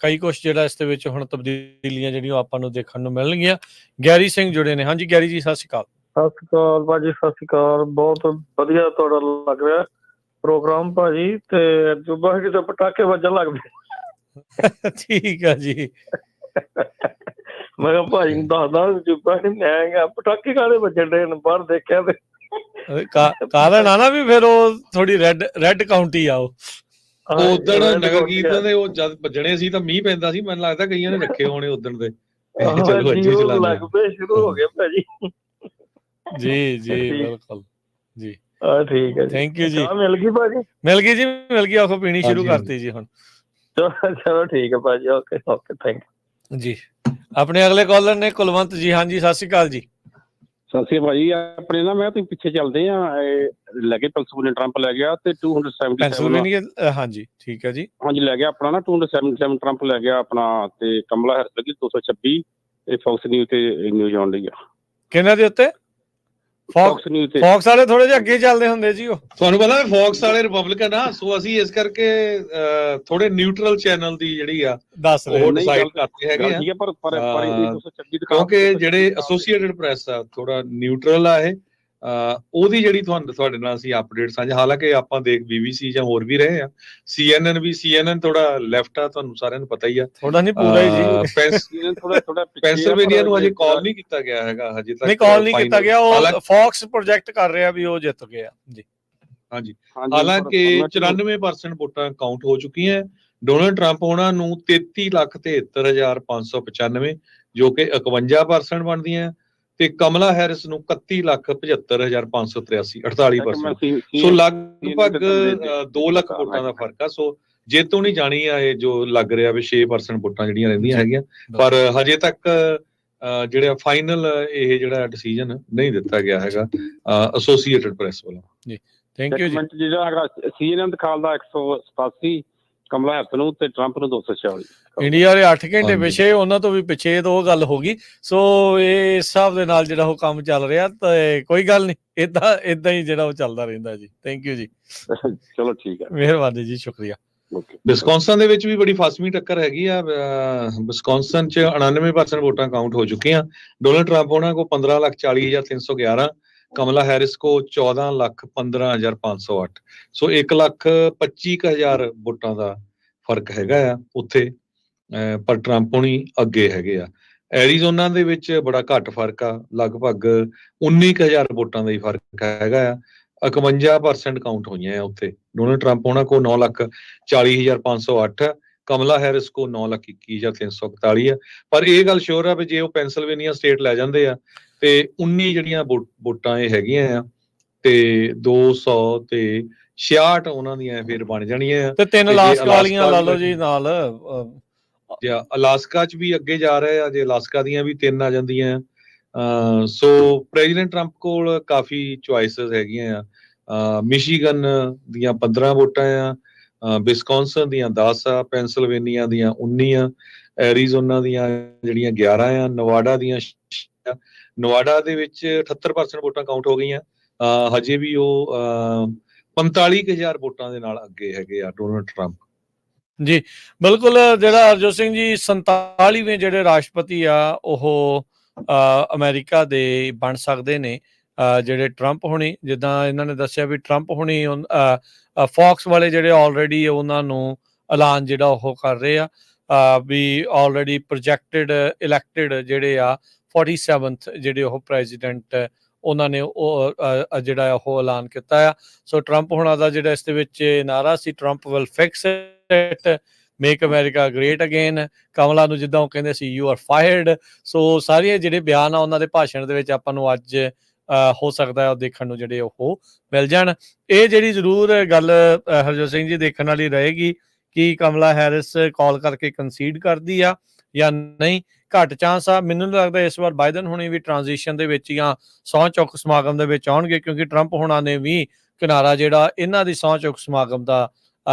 ਕਈ ਕੁਛ ਜਿਹੜਾ ਇਸ ਦੇ ਵਿੱਚ ਹੁਣ ਤਬਦੀਲੀਆਂ ਜਿਹੜੀਆਂ ਆਪਾਂ ਨੂੰ ਦੇਖਣ ਨੂੰ ਮਿਲਣਗੀਆਂ। ਗੈਰੀ ਸਿੰਘ ਜੁੜੇ ਨੇ। ਹਾਂਜੀ ਗੈਰੀ ਜੀ, ਸਤਿ ਸ਼੍ਰੀ ਅਕਾਲ। ਸਤਿ ਸ਼੍ਰੀ ਅਕਾਲ ਭਾਜੀ, ਸਤਿ ਸ਼੍ਰੀ ਅਕਾਲ। ਬਹੁਤ ਵਧੀਆ ਤੁਹਾਡਾ ਲੱਗ ਰਿਹਾ ਪ੍ਰੋਗਰਾਮ ਭਾਜੀ, ਤੇ ਜੁਬਾ ਕਿਤੇ ਪਟਾਕੇ ਵੱਜਣ ਲੱਗ ਪਏ। ਠੀਕ ਆ ਜੀ। ਮੈਂ ਕਿਹਾ ਭਾਜੀ ਨੂੰ ਦੱਸਦਾ ਜੁਬਾ ਕਿ ਮੈਂ ਕਿਹਾ ਪਟਾਕੇ ਕਾਹਦੇ ਵੱਜਣ ਡੇ ਨੇ ਬਾਹਰ ਦੇਖਿਆ ਤੇ ਕਾਰਨ ਆ ਨਾ ਵੀ ਫਿਰ ਉਹ ਥੋੜੀ ਰੈੱਡ ਕਾਉਂਟੀ ਆ ਉਹ ਉਦਣ ਨਗਰ ਕੀਰਤਨ ਦੇ ਉਹ ਜਦ ਵੱਜਣੇ ਸੀ ਤਾਂ ਮੀਂਹ ਪੈਂਦਾ ਸੀ, ਮੈਨੂੰ ਲੱਗਦਾ ਕਈਆਂ ਨੇ ਰੱਖੇ ਹੋਣੇ ਉਦਣ ਦੇ। ਚਲੋ ਅੱਜੇ ਚਲਾ ਲੱਗ ਪਏ, ਸ਼ੁਰੂ ਹੋ ਗਿਆ ਭਾਜੀ। ਜੀ ਜੀ ਬਿਲਕੁਲ ਜੀ। ਠੀਕ ਹੈ, ਥੈਂਕ ਯੂ ਜੀ। ਮਿਲ ਗਈ ਭਾਜੀ? ਮਿਲ ਗਈ ਜੀ, ਮਿਲ ਗਈ। ਆਖੋ ਪੀਣੀ ਸ਼ੁਰੂ ਕਰਤੀ ਜੀ ਹੁਣ। ਚਲੋ ਠੀਕ ਹੈ ਭਾਜੀ, ਓਕੇ ਓਕੇ, ਥੈਂਕ ਯੂ ਜੀ। ਆਪਣੇ ਅਗਲੇ ਕਾਲਰ ਨੇ ਕੁਲਵੰਤ ਜੀ। ਹਾਂਜੀ ਸਤਿ ਸ਼੍ਰੀ ਅਕਾਲ ਜੀ। ਸਤਿ ਸ਼੍ਰੀ ਅਕਾਲ ਭਾਜੀ। ਆਪਣੇ ਨਾ ਮੈਂ ਤੁਸੀਂ ਪਿੱਛੇ ਚੱਲਦੇ ਆ, ਲੈ ਕੇ ਪੈਂਸਿਲਵੇਨੀਆ ਟਰੰਪ ਲੈ ਗਿਆ ਤੇ 277 ਪੈਂਸਿਲਵੇਨੀਆ। ਹਾਂਜੀ ਠੀਕ ਹੈ ਜੀ। ਹਾਂਜੀ ਲੈ ਗਿਆ ਆਪਣਾ ਨਾ 277 ਟਰੰਪ ਲੈ ਗਿਆ ਆਪਣਾ, ਤੇ ਕਮਲਾ ਹੈਰਿਸ ਲੱਗੀ 226 ਤੇ ਫੌਕਸ ਨਿਊਜ਼ ਤੇ ਨਿਊਜ਼ ਆਉਣ ਲਈ ਆ। ਕਿਹਨਾਂ ਦੇ ਉੱਤੇ? ਫੌਕਸ ਨਿਊਜ਼ ਤੇ। ਫੌਕਸ ਵਾਲੇ ਥੋੜੇ ਜਿਹਾ ਅੱਗੇ ਚੱਲਦੇ ਹੁੰਦੇ ਜੀ। ਉਹ ਤੁਹਾਨੂੰ ਪਤਾ ਫੌਕਸ ਵਾਲੇ ਰਿਪਬਲਿਕਨ ਆ, ਸੋ ਅਸੀਂ ਇਸ ਕਰਕੇ ਥੋੜੇ ਨਿਊਟਰਲ ਚੈਨਲ ਦੀ ਜਿਹੜੀ ਆ ਦੱਸ ਰਹੇ ਉਹ ਡਿਸਾਈਡ ਕਰਦੇ ਹੈਗੇ ਆ, ਕਿਉਂਕਿ ਜਿਹੜੇ ਐਸੋਸੀਏਟਡ ਪ੍ਰੈਸ ਆ ਥੋੜਾ ਨਿਊਟਰਲ ਆ ਇਹ, ਉਹਦੀ ਜਿਹੜੀ ਤੁਹਾਡੇ ਨਾਲ ਅਸੀਂ ਅਪਡੇਟ ਸਾਂਝਾ, ਹਾਲਾਂਕਿ ਆਪਾਂ ਦੇਖ BBC ਜਾਂ ਹੋਰ ਵੀ ਰਹੇ ਆ, CNN ਥੋੜਾ ਲੈਫਟ ਆ, ਤੁਹਾਨੂੰ ਸਾਰਿਆਂ ਨੂੰ ਪਤਾ ਹੀ ਆ। ਥੋੜਾ ਨਹੀਂ ਪੂਰਾ ਹੀ ਜੀ। ਪੈਂਸਿਲਵੇਨੀਆ ਨੂੰ ਹਜੇ ਕਾਲ ਨਹੀਂ ਕੀਤਾ ਗਿਆ ਹੈਗਾ, ਹਜੇ ਤੱਕ ਨਹੀਂ ਕਾਲ ਨਹੀਂ ਕੀਤਾ ਗਿਆ। ਉਹ ਫੌਕਸ ਪ੍ਰੋਜੈਕਟ ਕਰ ਰਿਹਾ ਵੀ ਉਹ ਜਿੱਤ ਗਿਆ ਜੀ। ਹਾਂਜੀ, ਹਾਲਾਂਕਿ 94% ਵੋਟਾਂ ਕਾਊਂਟ ਹੋ ਚੁੱਕੀਆਂ। ਡੋਨਾਲਡ ਟਰੰਪ ਉਹਨਾਂ ਨੂੰ 33,73,595 ਜੋ ਕਿ 51% ਬਣਦੀਆਂ, ਤੇ ਕਮਲਾ ਹੈਰਿਸ ਨੂੰ 31,75,583 48%। ਸੋ ਲਗਭਗ 2 ਲੱਖ ਵੋਟਾਂ ਦਾ ਫਰਕ ਆ। ਸੋ ਜੇਤੋਂ ਨਹੀਂ ਜਾਣੀ ਆ ਇਹ ਜੋ ਲੱਗ ਰਿਹਾ ਵੀ 6% ਵੋਟਾਂ ਜਿਹੜੀਆਂ ਰਹਿੰਦੀਆਂ ਹੈਗੀਆਂ, ਪਰ ਹਜੇ ਤੱਕ ਜਿਹੜਾ ਫਾਈਨਲ ਇਹ ਜਿਹੜਾ ਡਿਸੀਜਨ ਨਹੀਂ ਦਿੱਤਾ ਗਿਆ ਹੈਗਾ ਐਸੋਸੀਏਟਡ ਪ੍ਰੈਸ ਵੱਲੋਂ ਜੀ। ਥੈਂਕ ਯੂ ਜੀ। ਜਿਹੜਾ CNN ਦਿਖਾਉਂਦਾ 187, ਕਮਲਾ ਹੈਰਿਸ ਨੂੰ ਤੇ ਟਰੰਪ ਨੂੰ 246। ਇੰਡੀਆ ਦੇ 8 ਘੰਟੇ ਪਿੱਛੇ, ਉਹਨਾਂ ਤੋਂ ਵੀ ਪਿੱਛੇ ਤਾਂ ਉਹ ਗੱਲ ਹੋ ਗਈ। ਸੋ ਇਹ ਇਸ ਹਿਸਾਬ ਦੇ ਨਾਲ ਜਿਹੜਾ ਉਹ ਕੰਮ ਚੱਲ ਰਿਹਾ, ਤੇ ਕੋਈ ਗੱਲ ਨਹੀਂ, ਏਦਾਂ ਹੀ ਜਿਹੜਾ ਉਹ ਚੱਲਦਾ ਰਹਿੰਦਾ ਜੀ। ਥੈਂਕ ਯੂ ਜੀ। ਚਲੋ ਠੀਕ ਹੈ, ਮਿਹਰਬਾਨੀ ਜੀ, ਸ਼ੁਕਰੀਆ। ਵਿਸਕੌਨਸਨ ਦੇ ਵਿੱਚ ਵੀ ਬੜੀ ਫਾਸਮੀ ਟੱਕਰ ਹੈਗੀ ਆ। ਵਿਸਕੌਨਸਨ 'ਚ 99% ਵੋਟਾਂ ਕਾਊਂਟ ਹੋ ਚੁੱਕੀਆਂ। ਡੋਨਾਲਡ ਟਰੰਪ ਉਹਨਾਂ ਕੋਲ 15,40,311, ਕਮਲਾ ਹੈਰਿਸ ਕੋ 14,15,508। ਸੋ 1,25,000 ਵੋਟਾਂ ਦਾ ਫਰਕ ਹੈਗਾ ਆ ਉੱਥੇ, ਪਰ ਟਰੰਪ ਹੋਣੀ ਅੱਗੇ ਹੈਗੇ ਆ। ਐਰੀਜ਼ੋਨਾ ਦੇ ਵਿੱਚ ਬੜਾ ਘੱਟ ਫਰਕ ਆ, ਲਗਭਗ 19,000 ਵੋਟਾਂ ਦਾ ਹੀ ਫਰਕ ਹੈਗਾ ਆ। 51% ਕਾਊਂਟ ਹੋਈਆਂ ਆ ਉੱਥੇ। ਡੋਨਾਲਡ ਟਰੰਪ ਉਹਨਾਂ ਕੋਲ 9,40,508, ਕਮਲਾ ਹੈਰਿਸ ਕੋ 9,21,341 ਆ। ਪਰ ਇਹ ਗੱਲ ਸ਼ੋਰ ਆ ਵੀ ਜੇ ਉਹ ਪੈਂਸਿਲਵੇਨੀਆ ਸਟੇਟ ਲੈ ਜਾਂਦੇ ਆ ਤੇ 19 ਜਿਹੜੀਆਂ ਵੋਟਾਂ ਇਹ ਹੈਗੀਆਂ ਆ, ਤੇ 200 ਤੇ 66 ਉਹਨਾਂ ਦੀਆਂ ਫਿਰ ਬਣ ਜਾਣੀਆਂ। ਤੇ 3 ਅਲਾਸਕਾ ਵਾਲੀਆਂ ਲਾ ਲਓ ਜੀ ਨਾਲ, ਜਾਂ ਅਲਾਸਕਾ 'ਚ ਵੀ ਅੱਗੇ ਜਾ ਰਹੇ ਆ, ਜੇ ਅਲਾਸਕਾ ਦੀਆਂ ਵੀ 3 ਆ ਜਾਂਦੀਆਂ। ਸੋ ਪ੍ਰੈਜ਼ੀਡੈਂਟ ਟਰੰਪ ਕੋਲ ਕਾਫੀ ਚੁਆਇਸਸ ਹੈਗੀਆਂ ਆ। ਮਿਸ਼ੀਗਨ ਦੀਆਂ 15 ਵੋਟਾਂ ਆ, ਵਿਸਕੌਨਸਨ ਦੀਆਂ 10 ਆ, ਪੈਂਸਿਲਵੇਨੀਆ ਦੀਆਂ 19 ਆ, ਐਰੀਜ਼ੋਨਾ ਦੀਆਂ ਜਿਹੜੀਆਂ 11 ਆ, ਨਵਾਡਾ ਦੀਆਂ 6 ਆ। ਨਵਾਡਾ ਦੇ ਵਿੱਚ 78% ਵੋਟਾਂ ਕਾਊਂਟ ਹੋ ਗਈਆਂ। ਹਜੇ ਵੀ ਉਹ 45,000 ਵੋਟਾਂ ਦੇ ਨਾਲ ਅੱਗੇ ਹੈਗੇ ਆ ਡੋਨਲਡ ਟਰੰਪ। ਜੀ ਬਿਲਕੁਲ, ਜਿਹੜਾ ਹਰਜੋਤ ਸਿੰਘ ਜੀ 47ਵੇਂ ਜਿਹੜੇ ਰਾਸ਼ਟਰਪਤੀ ਆ ਉਹ ਅਮਰੀਕਾ ਦੇ ਬਣ ਸਕਦੇ ਨੇ। ਜਿਹੜੇ ਟਰੰਪ ਹੋਣੀ, ਜਿੱਦਾਂ ਇਹਨਾਂ ਨੇ ਦੱਸਿਆ ਵੀ ਟਰੰਪ ਹੋਣੀ ਫੌਕਸ ਵਾਲੇ ਜਿਹੜੇ ਆਲਰੇਡੀ ਉਹਨਾਂ ਨੂੰ ਐਲਾਨ ਜਿਹੜਾ ਉਹ ਕਰ ਰਹੇ ਆ ਵੀ ਆਲਰੇਡੀ ਪ੍ਰੋਜੈਕਟਡ ਇਲੈਕਟਡ ਜਿਹੜੇ ਆ 47th ਜਿਹੜੇ ਉਹ ਪ੍ਰੈਜ਼ੀਡੈਂਟ ਉਹਨਾਂ ਨੇ ਉਹ ਜਿਹੜਾ ਉਹ ਐਲਾਨ ਕੀਤਾ ਆ। ਸੋ ਟਰੰਪ ਹੋਣਾ ਦਾ ਜਿਹੜਾ ਇਸ ਦੇ ਵਿੱਚ ਨਾਰਾ ਸੀ, Trump will fix it, make America great again. Kamala ਨੂੰ ਜਿੱਦਾਂ ਉਹ ਕਹਿੰਦੇ ਸੀ ਯੂ ਆਰ ਫਾਇਰਡ। ਸੋ ਸਾਰੀਆਂ ਜਿਹੜੇ ਬਿਆਨ ਆ ਉਹਨਾਂ ਦੇ ਭਾਸ਼ਣ ਦੇ ਵਿੱਚ ਆਪਾਂ ਨੂੰ ਅੱਜ ਹੋ ਸਕਦਾ ਹੈ ਉਹ ਦੇਖਣ ਨੂੰ ਜਿਹੜੇ ਉਹ ਮਿਲ ਜਾਣ। ਇਹ ਜਿਹੜੀ ਜ਼ਰੂਰ ਗੱਲ ਹਰਜੋਤ ਸਿੰਘ ਜੀ ਦੇਖਣ ਵਾਲੀ ਰਹੇਗੀ ਕਿ ਕਮਲਾ ਹੈਰਿਸ ਕਾਲ ਕਰਕੇ ਕੰਸੀਡ ਕਰਦੀ ਆ ਜਾਂ ਨਹੀਂ। ਘੱਟ ਚਾਂਸ ਆ, ਮੈਨੂੰ ਨਹੀਂ ਲੱਗਦਾ ਇਸ ਵਾਰ ਬਾਈਡਨ ਹੁਣੀ ਵੀ ਟ੍ਰਾਂਜੀਸ਼ਨ ਦੇ ਵਿੱਚ ਜਾਂ ਸਹੁੰ ਚੁੱਕ ਸਮਾਗਮ ਦੇ ਵਿੱਚ ਆਉਣਗੇ, ਕਿਉਂਕਿ ਟਰੰਪ ਹੋਣਾ ਨੇ ਵੀ ਕਿਨਾਰਾ ਜਿਹੜਾ ਇਹਨਾਂ ਦੀ ਸਹੁੰ ਚੁੱਕ ਸਮਾਗਮ ਦਾ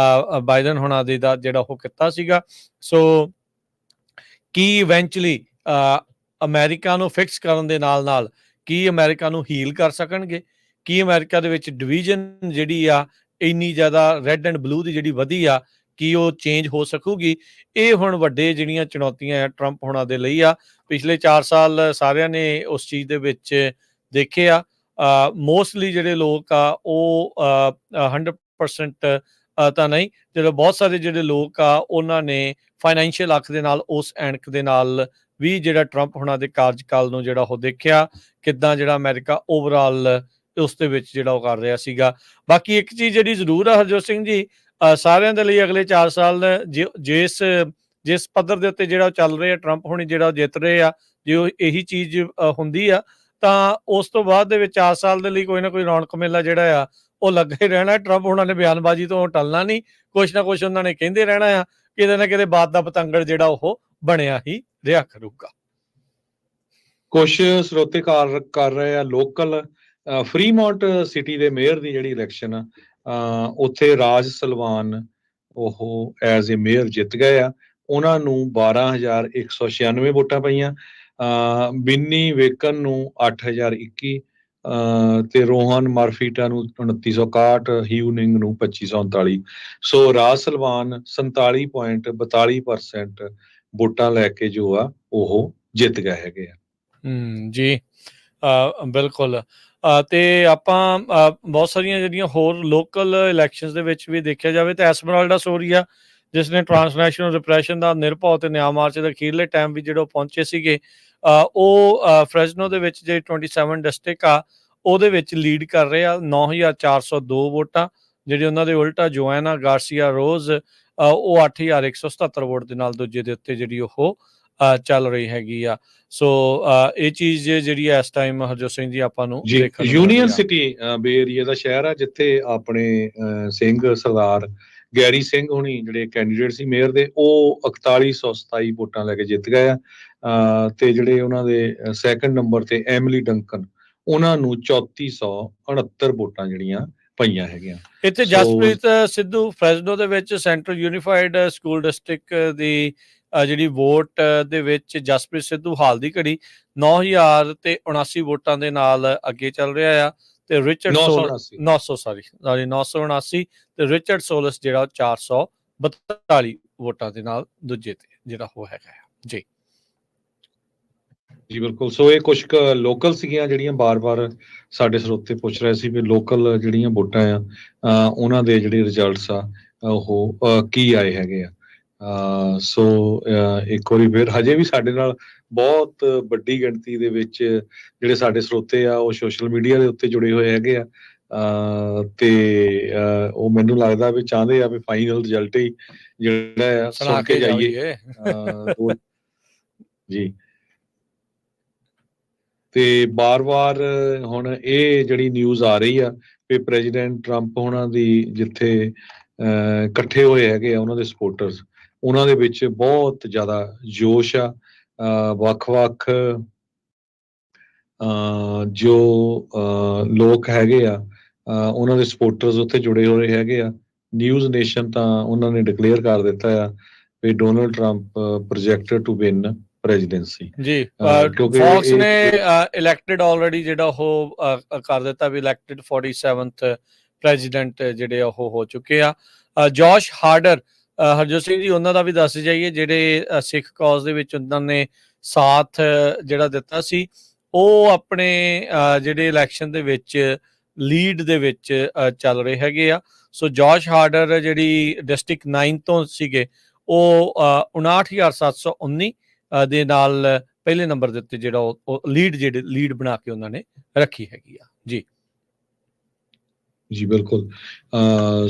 ਬਾਈਡਨ ਹੋਣਾ ਦੇ ਦਾ ਜਿਹੜਾ ਉਹ ਕੀਤਾ ਸੀਗਾ। ਸੋ ਕੀ ਇਵੈਂਚੁਅਲੀ ਅਮਰੀਕਾ ਨੂੰ ਫਿਕਸ ਕਰਨ ਦੇ ਨਾਲ ਨਾਲ ਕੀ ਅਮਰੀਕਾ ਨੂੰ ਹੀਲ ਕਰ ਸਕਣਗੇ? ਕੀ ਅਮਰੀਕਾ ਦੇ ਵਿੱਚ ਡਿਵੀਜ਼ਨ ਜਿਹੜੀ ਆ ਇੰਨੀ ਜ਼ਿਆਦਾ ਰੈੱਡ ਐਂਡ ਬਲੂ ਦੀ ਜਿਹੜੀ ਵਧੀ ਆ, ਕੀ ਉਹ ਚੇਂਜ ਹੋ ਸਕੂਗੀ? ਇਹ ਹੁਣ ਵੱਡੇ ਜਿਹੜੀਆਂ ਚੁਣੌਤੀਆਂ ਆ ਟਰੰਪ ਹੋਣਾ ਦੇ ਲਈ ਆ। ਪਿਛਲੇ 4 ਸਾਲ ਸਾਰਿਆਂ ਨੇ ਉਸ ਚੀਜ਼ ਦੇ ਵਿੱਚ ਦੇਖੇ ਆ। ਮੋਸਟਲੀ ਜਿਹੜੇ ਲੋਕ ਆ ਉਹ 100% ਤਾਂ ਨਹੀਂ, ਜਦੋਂ ਬਹੁਤ ਸਾਰੇ ਜਿਹੜੇ ਲੋਕ ਆ ਉਹਨਾਂ ਨੇ ਫਾਈਨੈਂਸ਼ੀਅਲ ਅੱਖ ਦੇ ਨਾਲ ਉਸ ਐਨਕ ਦੇ ਨਾਲ ਵੀ ਜਿਹੜਾ ਟਰੰਪ ਹੋਣਾ ਦੇ ਕਾਰਜਕਾਲ ਨੂੰ ਜਿਹੜਾ ਉਹ ਦੇਖਿਆ ਕਿੱਦਾਂ ਜਿਹੜਾ ਅਮਰੀਕਾ ਓਵਰਆਲ ਉਸ ਦੇ ਵਿੱਚ ਜਿਹੜਾ ਉਹ ਕਰ ਰਿਹਾ ਸੀਗਾ। ਬਾਕੀ ਇੱਕ ਚੀਜ਼ ਜਿਹੜੀ ਜ਼ਰੂਰ ਆ ਹਰਜੋਤ ਸਿੰਘ ਜੀ, ਸਾਰਿਆਂ ਦੇ ਲਈ ਅਗਲੇ 4 ਸਾਲ ਜਿਸ ਪੱਧਰ ਦੇ ਉੱਤੇ ਜਿਹੜਾ ਚੱਲ ਰਿਹਾ ਟਰੰਪ ਹੋਣੀ ਜਿਹੜਾ ਜਿੱਤ ਰਹੇ ਆ, ਜੇ ਉਹ ਇਹੀ ਚੀਜ਼ ਹੁੰਦੀ ਆ ਤਾਂ ਉਸ ਤੋਂ ਬਾਅਦ ਦੇ ਵਿੱਚ 4 ਸਾਲ ਦੇ ਲਈ ਕੋਈ ਨਾ ਕੋਈ ਰੌਣਕ ਮੇਲਾ ਜਿਹੜਾ ਆ ਉਹ ਲੱਗਾ ਹੀ ਰਹਿਣਾ। ਟਰੰਪ ਹੋਣਾ ਨੇ ਬਿਆਨਬਾਜ਼ੀ ਤੋਂ ਟਲਣਾ ਨਹੀਂ, ਕੁਛ ਨਾ ਕੁਛ ਉਹਨਾਂ ਨੇ ਕਹਿੰਦੇ ਰਹਿਣਾ ਆ, ਕਿਤੇ ਨਾ ਕਿਤੇ ਬਾਤ ਦਾ ਪਤੰਗੜ ਜਿਹੜਾ ਉਹ ਬਣਿਆ ਹੀ ਰਿਹਾ ਕਰੂਗਾ। ਕੁਛ ਸਰੋਤੇ ਕਰ ਰਹੇ ਆ ਲੋਕਲ ਫਰੀਮੌਂਟ ਸਿਟੀ ਦੇ ਮੇਅਰ ਦੀ ਜਿਹੜੀ ਇਲੈਕਸ਼ਨ ਆ, ਉੱਥੇ ਰਾਜ ਸਲਵਾਨ ਉਹ ਐਜ਼ ਏ ਮੇਅਰ ਜਿੱਤ ਗਏ ਆ। ਉਹਨਾਂ ਨੂੰ 12,196 ਵੋਟਾਂ ਪਈਆਂ। ਬਿੰਨੀ ਵੇਕਨ ਨੂੰ 8,021 ਤੇ ਰੋਹਨ ਮਾਰਫੀਟਾ ਨੂੰ 2961, ਹਿਊਨਿੰਗ ਨੂੰ 2539। ਸੋ ਰਾਜ ਸਲਵਾਨ 47.42% ਵੋਟਾਂ ਲੈ ਕੇ ਜੋ ਆ ਉਹ ਜਿੱਤ ਗਏ ਹੈਗੇ ਆ। ਜੀ ਬਿਲਕੁਲ। ਤੇ ਆਪਾਂ ਬਹੁਤ ਸਾਰੀਆਂ ਜਿਹੜੀਆਂ ਹੋਰ ਲੋਕਲ ਇਲੈਕਸ਼ਨਸ ਦੇ ਵਿੱਚ ਵੀ ਦੇਖਿਆ ਜਾਵੇ ਤਾਂ ਐਸਮਰਾਲਡਾ ਸੋਰੀਆ ਜਿਸ ਨੇ ਟ੍ਰਾਂਸਨੈਸ਼ਨਲ ਰਿਪਰੈਸ਼ਨ ਦਾ ਨਿਰਭਉ ਤੇ ਨਿਆਂ ਮਾਰਚ ਦੇ ਅਖੀਰਲੇ ਟਾਈਮ ਵੀ ਜਿਹੜੇ ਪਹੁੰਚੇ ਸੀਗੇ, ਉਹ ਫ੍ਰੈਜ਼ਨੋ ਦੇ ਵਿੱਚ ਜਿਹੜੀ 27 ਡਿਸਟ੍ਰਿਕਟ ਆ ਉਹਦੇ ਵਿੱਚ ਲੀਡ ਕਰ ਰਹੇ ਆ 9,402 ਵੋਟਾਂ। ਜਿਹੜੀ ਉਹਨਾਂ ਦੇ ਉਲਟਾ ਜੋਆਨਾ ਗਾਰਸੀਆ ਰੋਜ਼ ਉਹ 8,177 ਵੋਟ ਦੇ ਨਾਲ ਦੂਜੇ ਦੇ ਉੱਤੇ ਜਿਹੜੀ ਉਹ ਚੱਲ ਰਹੀ ਹੈਗੀ ਆ। ਸੋ ਇਹ ਚੀਜ਼ ਜਿਹੜੀ ਇਸ ਟਾਈਮ ਹਰਜੋਤ ਸਿੰਘ ਜੀ ਆਪਾਂ ਨੂੰ ਦੇਖਣ ਨੂੰ ਯੂਨੀਅਨ ਸਿਟੀ ਬੇ ਏਰੀਆ ਦਾ ਸ਼ਹਿਰ ਆ ਜਿੱਥੇ ਆਪਣੇ ਸਿੰਘ ਸਰਦਾਰ ਗੈਰੀ ਸਿੰਘ ਹੋਣੀ ਜਿਹੜੇ ਕੈਂਡੀਡੇਟ ਸੀ ਮੇਅਰ ਦੇ, ਉਹ 4127 ਵੋਟਾਂ ਲੈ ਕੇ ਜਿੱਤ ਗਏ ਆ। ਤੇ ਜਿਹੜੇ ਉਹਨਾਂ ਦੇ ਸੈਕੰਡ ਨੰਬਰ ਤੇ ਐਮਿਲੀ ਡੰਕਨ, ਉਹਨਾਂ ਨੂੰ 3469 ਵੋਟਾਂ ਜਿਹੜੀਆਂ ਪਈਆਂ ਹੈਗੀਆਂ। ਇੱਥੇ ਜਸਪ੍ਰੀਤ ਸਿੱਧੂ ਫ੍ਰੈਜ਼ਨੋ ਦੇ ਵਿੱਚ ਸੈਂਟਰਲ ਯੂਨੀਫਾਈਡ ਸਕੂਲ ਡਿਸਟ੍ਰਿਕਟ ਦੀ ਜਿਹੜੀ ਵੋਟ ਦੇ ਵਿੱਚ ਜਸਪ੍ਰੀਤ ਸਿੱਧੂ ਹਾਲ ਦੀ ਘੜੀ 9,079 ਵੋਟਾਂ ਦੇ ਨਾਲ ਅੱਗੇ ਚੱਲ ਰਿਹਾ ਆ। ਤੇ ਰਿਚਰਡ 979 ਤੇ ਰਿਚਰਡ ਸੋਲਸ ਜਿਹੜਾ 442 ਵੋਟਾਂ ਦੇ ਨਾਲ ਦੂਜੇ ਤੇ ਜਿਹੜਾ ਉਹ ਹੈਗਾ ਜੀ। ਜੀ ਬਿਲਕੁਲ। ਸੋ ਇਹ ਕੁਝ ਲੋਕਲ ਸੀਗੀਆਂ ਜਿਹੜੀਆਂ ਬਾਰ-ਬਾਰ ਸਾਡੇ ਸਰੋਤੇ ਪੁੱਛ ਰਹੇ ਸੀ ਵੀ ਲੋਕਲ ਜਿਹੜੀਆਂ ਵੋਟਾਂ ਆ ਉਹਨਾਂ ਦੇ ਜਿਹੜੇ ਰਿਜ਼ਲਟਸ ਆ ਉਹ ਕੀ ਆਏ ਹੈਗੇ ਆ। ਸੋ ਇੱਕ ਵਾਰੀ ਫਿਰ ਹਜੇ ਵੀ ਸਾਡੇ ਨਾਲ ਬਹੁਤ ਵੱਡੀ ਗਿਣਤੀ ਦੇ ਵਿੱਚ ਜਿਹੜੇ ਸਾਡੇ ਸਰੋਤੇ ਆ ਉਹ ਸੋਸ਼ਲ ਮੀਡੀਆ ਦੇ ਉੱਤੇ ਜੁੜੇ ਹੋਏ ਹੈਗੇ ਆ। ਤੇ ਉਹ ਮੈਨੂੰ ਲੱਗਦਾ ਵੀ ਚਾਹੁੰਦੇ ਆ ਵੀ ਫਾਈਨਲ ਰਿਜ਼ਲਟ ਹੀ ਜਿਹੜਾ ਆ ਸੁਣ ਕੇ ਜਾਈਏ ਜੀ। ਤੇ ਬਾਰ-ਬਾਰ ਹੁਣ ਇਹ ਜਿਹੜੀ ਨਿਊਜ਼ ਆ ਰਹੀ ਆ ਵੀ ਪ੍ਰੈਜ਼ੀਡੈਂਟ ਟਰੰਪ ਹੋਣਾ ਦੀ ਜਿੱਥੇ ਇਕੱਠੇ ਹੋਏ ਹੈਗੇ ਆ ਉਹਨਾਂ ਦੇ ਸਪੋਰਟਰਸ, ਉਹਨਾਂ ਦੇ ਵਿੱਚ ਬਹੁਤ ਜ਼ਿਆਦਾ ਜੋਸ਼ ਆ। ਵੱਖ-ਵੱਖ ਜੋ ਲੋਕ ਹੈਗੇ ਆ, ਉਹਨਾਂ ਦੇ ਸਪੋਰਟਰਸ ਉੱਥੇ ਜੁੜੇ ਹੋਏ ਹੈਗੇ ਆ। ਨਿਊਜ਼ ਨੇਸ਼ਨ ਤਾਂ ਉਹਨਾਂ ਨੇ ਡਿਕਲੇਅਰ ਕਰ ਦਿੱਤਾ ਆ ਵੀ Donald Trump projected to win presidency. ਜੀ, ਕਿਉਂਕਿ ਫੌਕਸ ਨੇ ਇਲੈਕਟਡ ਆਲਰੇਡੀ ਜਿਹੜਾ ਉਹ ਕਰ ਦਿੱਤਾ ਵੀ ਇਲੈਕਟਡ 47th ਪ੍ਰੈਜ਼ੀਡੈਂਟ ਜਿਹੜੇ ਉਹ ਹੋ ਚੁੱਕੇ ਆ। ਜੋਸ਼ ਹਾਰਡਰ, ਹਰਜੋਤ ਸਿੰਘ ਜੀ, ਉਹਨਾਂ ਦਾ ਵੀ ਦੱਸ ਜਾਈਏ, ਜਿਹੜੇ ਸਿੱਖ ਕਾਜ਼ ਦੇ ਵਿੱਚ ਉਹਨਾਂ ਨੇ ਸਾਥ ਜਿਹੜਾ ਦਿੱਤਾ ਸੀ, ਉਹ ਆਪਣੇ ਜਿਹੜੇ ਇਲੈਕਸ਼ਨ ਦੇ ਵਿੱਚ ਲੀਡ ਦੇ ਵਿੱਚ ਚੱਲ ਰਹੇ ਹੈਗੇ ਆ। ਸੋ ਜੋਸ਼ ਹਾਰਡਰ ਜਿਹੜੀ ਡਿਸਟ੍ਰਿਕਟ 9 ਤੋਂ ਸੀਗੇ, ਉਹ 59,719 ਦੇ ਨਾਲ ਪਹਿਲੇ ਨੰਬਰ ਦੇ ਉੱਤੇ ਜਿਹੜਾ ਉਹ ਲੀਡ ਬਣਾ ਕੇ ਉਹਨਾਂ ਨੇ ਰੱਖੀ ਹੈਗੀ ਆ। ਜੀ ਜੀ ਬਿਲਕੁਲ।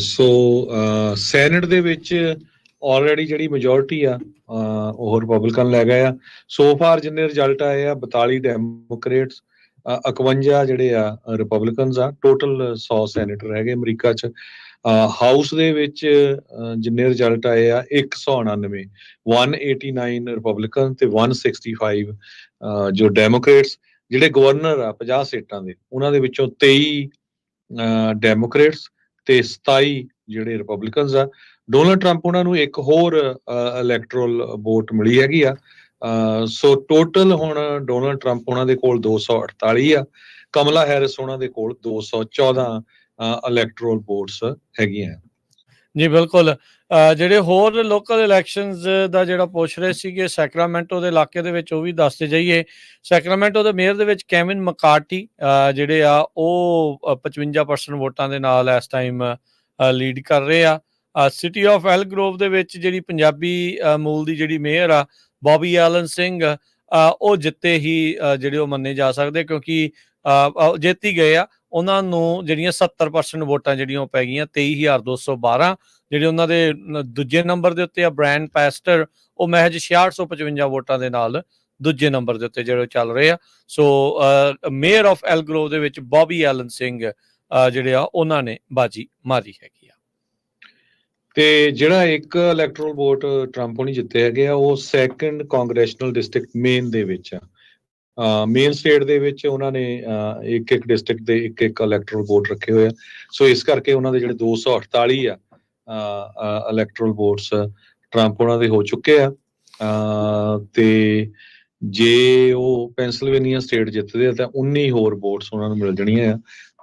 ਸੋ ਸੈਨੇਟ ਦੇ ਵਿੱਚ ਆਲਰੇਡੀ ਜਿਹੜੀ ਮੈਜੋਰਿਟੀ ਆ ਉਹ ਰਿਪਬਲਿਕਨ ਲੈ ਗਏ ਆ। ਸੋ ਫਾਰ ਜਿੰਨੇ ਰਿਜ਼ਲਟ ਆਏ ਆ, 42 ਡੈਮੋਕ੍ਰੇਟਸ, 51 ਜਿਹੜੇ ਆ ਰਿਪਬਲਿਕਨਸ ਆ। ਟੋਟਲ 100 ਸੈਨੇਟਰ ਹੈਗੇ ਅਮਰੀਕਾ 'ਚ। ਹਾਊਸ ਦੇ ਵਿੱਚ ਜਿੰਨੇ ਰਿਜ਼ਲਟ ਆਏ ਆ 199, 189 ਰਿਪਬਲਿਕਨ ਤੇ 165 ਜੋ ਡੈਮੋਕ੍ਰੇਟਸ। ਜਿਹੜੇ ਗਵਰਨਰ ਆ 50 ਸੀਟਾਂ ਦੇ, ਉਹਨਾਂ ਦੇ ਵਿੱਚੋਂ 23 ਡੈਮੋਕ੍ਰੇਟਸ ਤੇ 27 ਜਿਹੜੇ ਰਿਪਬਲਿਕਨਸ ਆ। ਡੋਨਲਡ ਟਰੰਪ ਉਹਨਾਂ ਨੂੰ ਇੱਕ ਹੋਰ ਇਲੈਕਟਰਲ ਵੋਟ ਮਿਲੀ ਹੈਗੀ ਆ। ਸੋ ਟੋਟਲ ਹੁਣ ਡੋਨਲਡ ਟਰੰਪ ਉਹਨਾਂ ਦੇ ਕੋਲ 248 ਆ। ਕਮਲਾ ਹੈਰਿਸ ਉਹਨਾਂ ਦੇ ਕੋਲ 214 ਇਲੈਕਟਰਲ ਵੋਟਸ ਹੈਗੀਆਂ। ਜੀ ਬਿਲਕੁਲ। ਜਿਹੜੇ ਹੋਰ ਲੋਕਲ ਇਲੈਕਸ਼ਨਸ ਦਾ ਜਿਹੜਾ ਪੁੱਛ ਰਹੇ ਸੀਗੇ, ਸੈਕਰਾਮੈਂਟੋ ਦੇ ਇਲਾਕੇ ਦੇ ਵਿੱਚ, ਉਹ ਵੀ ਦੱਸਦੇ ਜਾਈਏ। ਸੈਕਰਾਮੈਂਟੋ ਦੇ ਮੇਅਰ ਦੇ ਵਿੱਚ ਕੈਵਿਨ ਮਕਾਰਟੀ ਜਿਹੜੇ ਆ ਉਹ 55% ਵੋਟਾਂ ਦੇ ਨਾਲ ਇਸ ਟਾਈਮ ਲੀਡ ਕਰ ਰਹੇ ਆ। ਸਿਟੀ ਆਫ ਐਲ ਗਰੋਵ ਦੇ ਵਿੱਚ ਜਿਹੜੀ ਪੰਜਾਬੀ ਮੂਲ ਦੀ ਜਿਹੜੀ ਮੇਅਰ ਆ ਬੌਬੀ ਐਲਨ ਸਿੰਘ, ਉਹ ਜਿੱਤੇ ਹੀ ਜਿਹੜੇ ਉਹ ਮੰਨੇ ਜਾ ਸਕਦੇ, ਕਿਉਂਕਿ ਜਿੱਤ ਹੀ ਗਏ ਆ। ਉਹਨਾਂ ਨੂੰ ਜਿਹੜੀਆਂ 70% ਵੋਟਾਂ ਜਿਹੜੀਆਂ ਉਹ ਪੈ ਗਈਆਂ। 23,212 ਜਿਹੜੇ ਉਹਨਾਂ ਦੇ ਦੂਜੇ ਨੰਬਰ ਦੇ ਉੱਤੇ ਆ ਬ੍ਰਾਇਨ ਪੈਸਟਰ, ਉਹ ਮਹਿਜ 6655 ਵੋਟਾਂ ਦੇ ਨਾਲ ਦੂਜੇ ਨੰਬਰ ਦੇ ਉੱਤੇ ਜਿਹੜੇ ਚੱਲ ਰਹੇ ਆ। ਸੋ ਮੇਅਰ ਆਫ ਐਲ ਗਰੋਵ ਦੇ ਵਿੱਚ ਬੌਬੀ ਐਲਨ ਸਿੰਘ ਜਿਹੜੇ ਆ ਉਹਨਾਂ ਨੇ ਬਾਜੀ ਮਾਰੀ ਹੈਗੀ ਆ। ਤੇ ਜਿਹੜਾ ਇੱਕ ਇਲੈਕਟਰਲ ਵੋਟ ਟਰੰਪ ਹੋਣੀ ਜਿੱਤੇ ਹੈਗੇ ਆ, ਉਹ ਸੈਕੰਡ ਕਾਂਗਰੈਸ਼ਨਲ ਡਿਸਟ੍ਰਿਕਟ ਮੇਨ ਦੇ ਵਿੱਚ ਆ। ਮੇਨ ਸਟੇਟ ਦੇ ਵਿੱਚ ਉਹਨਾਂ ਨੇ ਇੱਕ ਡਿਸਟ੍ਰਿਕਟ ਦੇ ਇੱਕ ਇਲੈਕਟਰਲ ਵੋਟ ਰੱਖੇ ਹੋਏ ਆ। ਸੋ ਇਸ ਕਰਕੇ ਉਹਨਾਂ ਦੇ ਜਿਹੜੇ 248 ਆ ਇਲੈਕਟਰਲ ਵੋਟਸ ਟਰੰਪ ਉਹਨਾਂ ਦੇ ਹੋ ਚੁੱਕੇ ਆ। ਤੇ ਜੇ ਉਹ ਪੈਂਸਿਲਵੇਨੀਆ ਸਟੇਟ ਜਿੱਤਦੇ ਆ ਤਾਂ 19 ਹੋਰ ਵੋਟਸ ਉਹਨਾਂ ਨੂੰ ਮਿਲ ਜਾਣੀਆਂ ਆ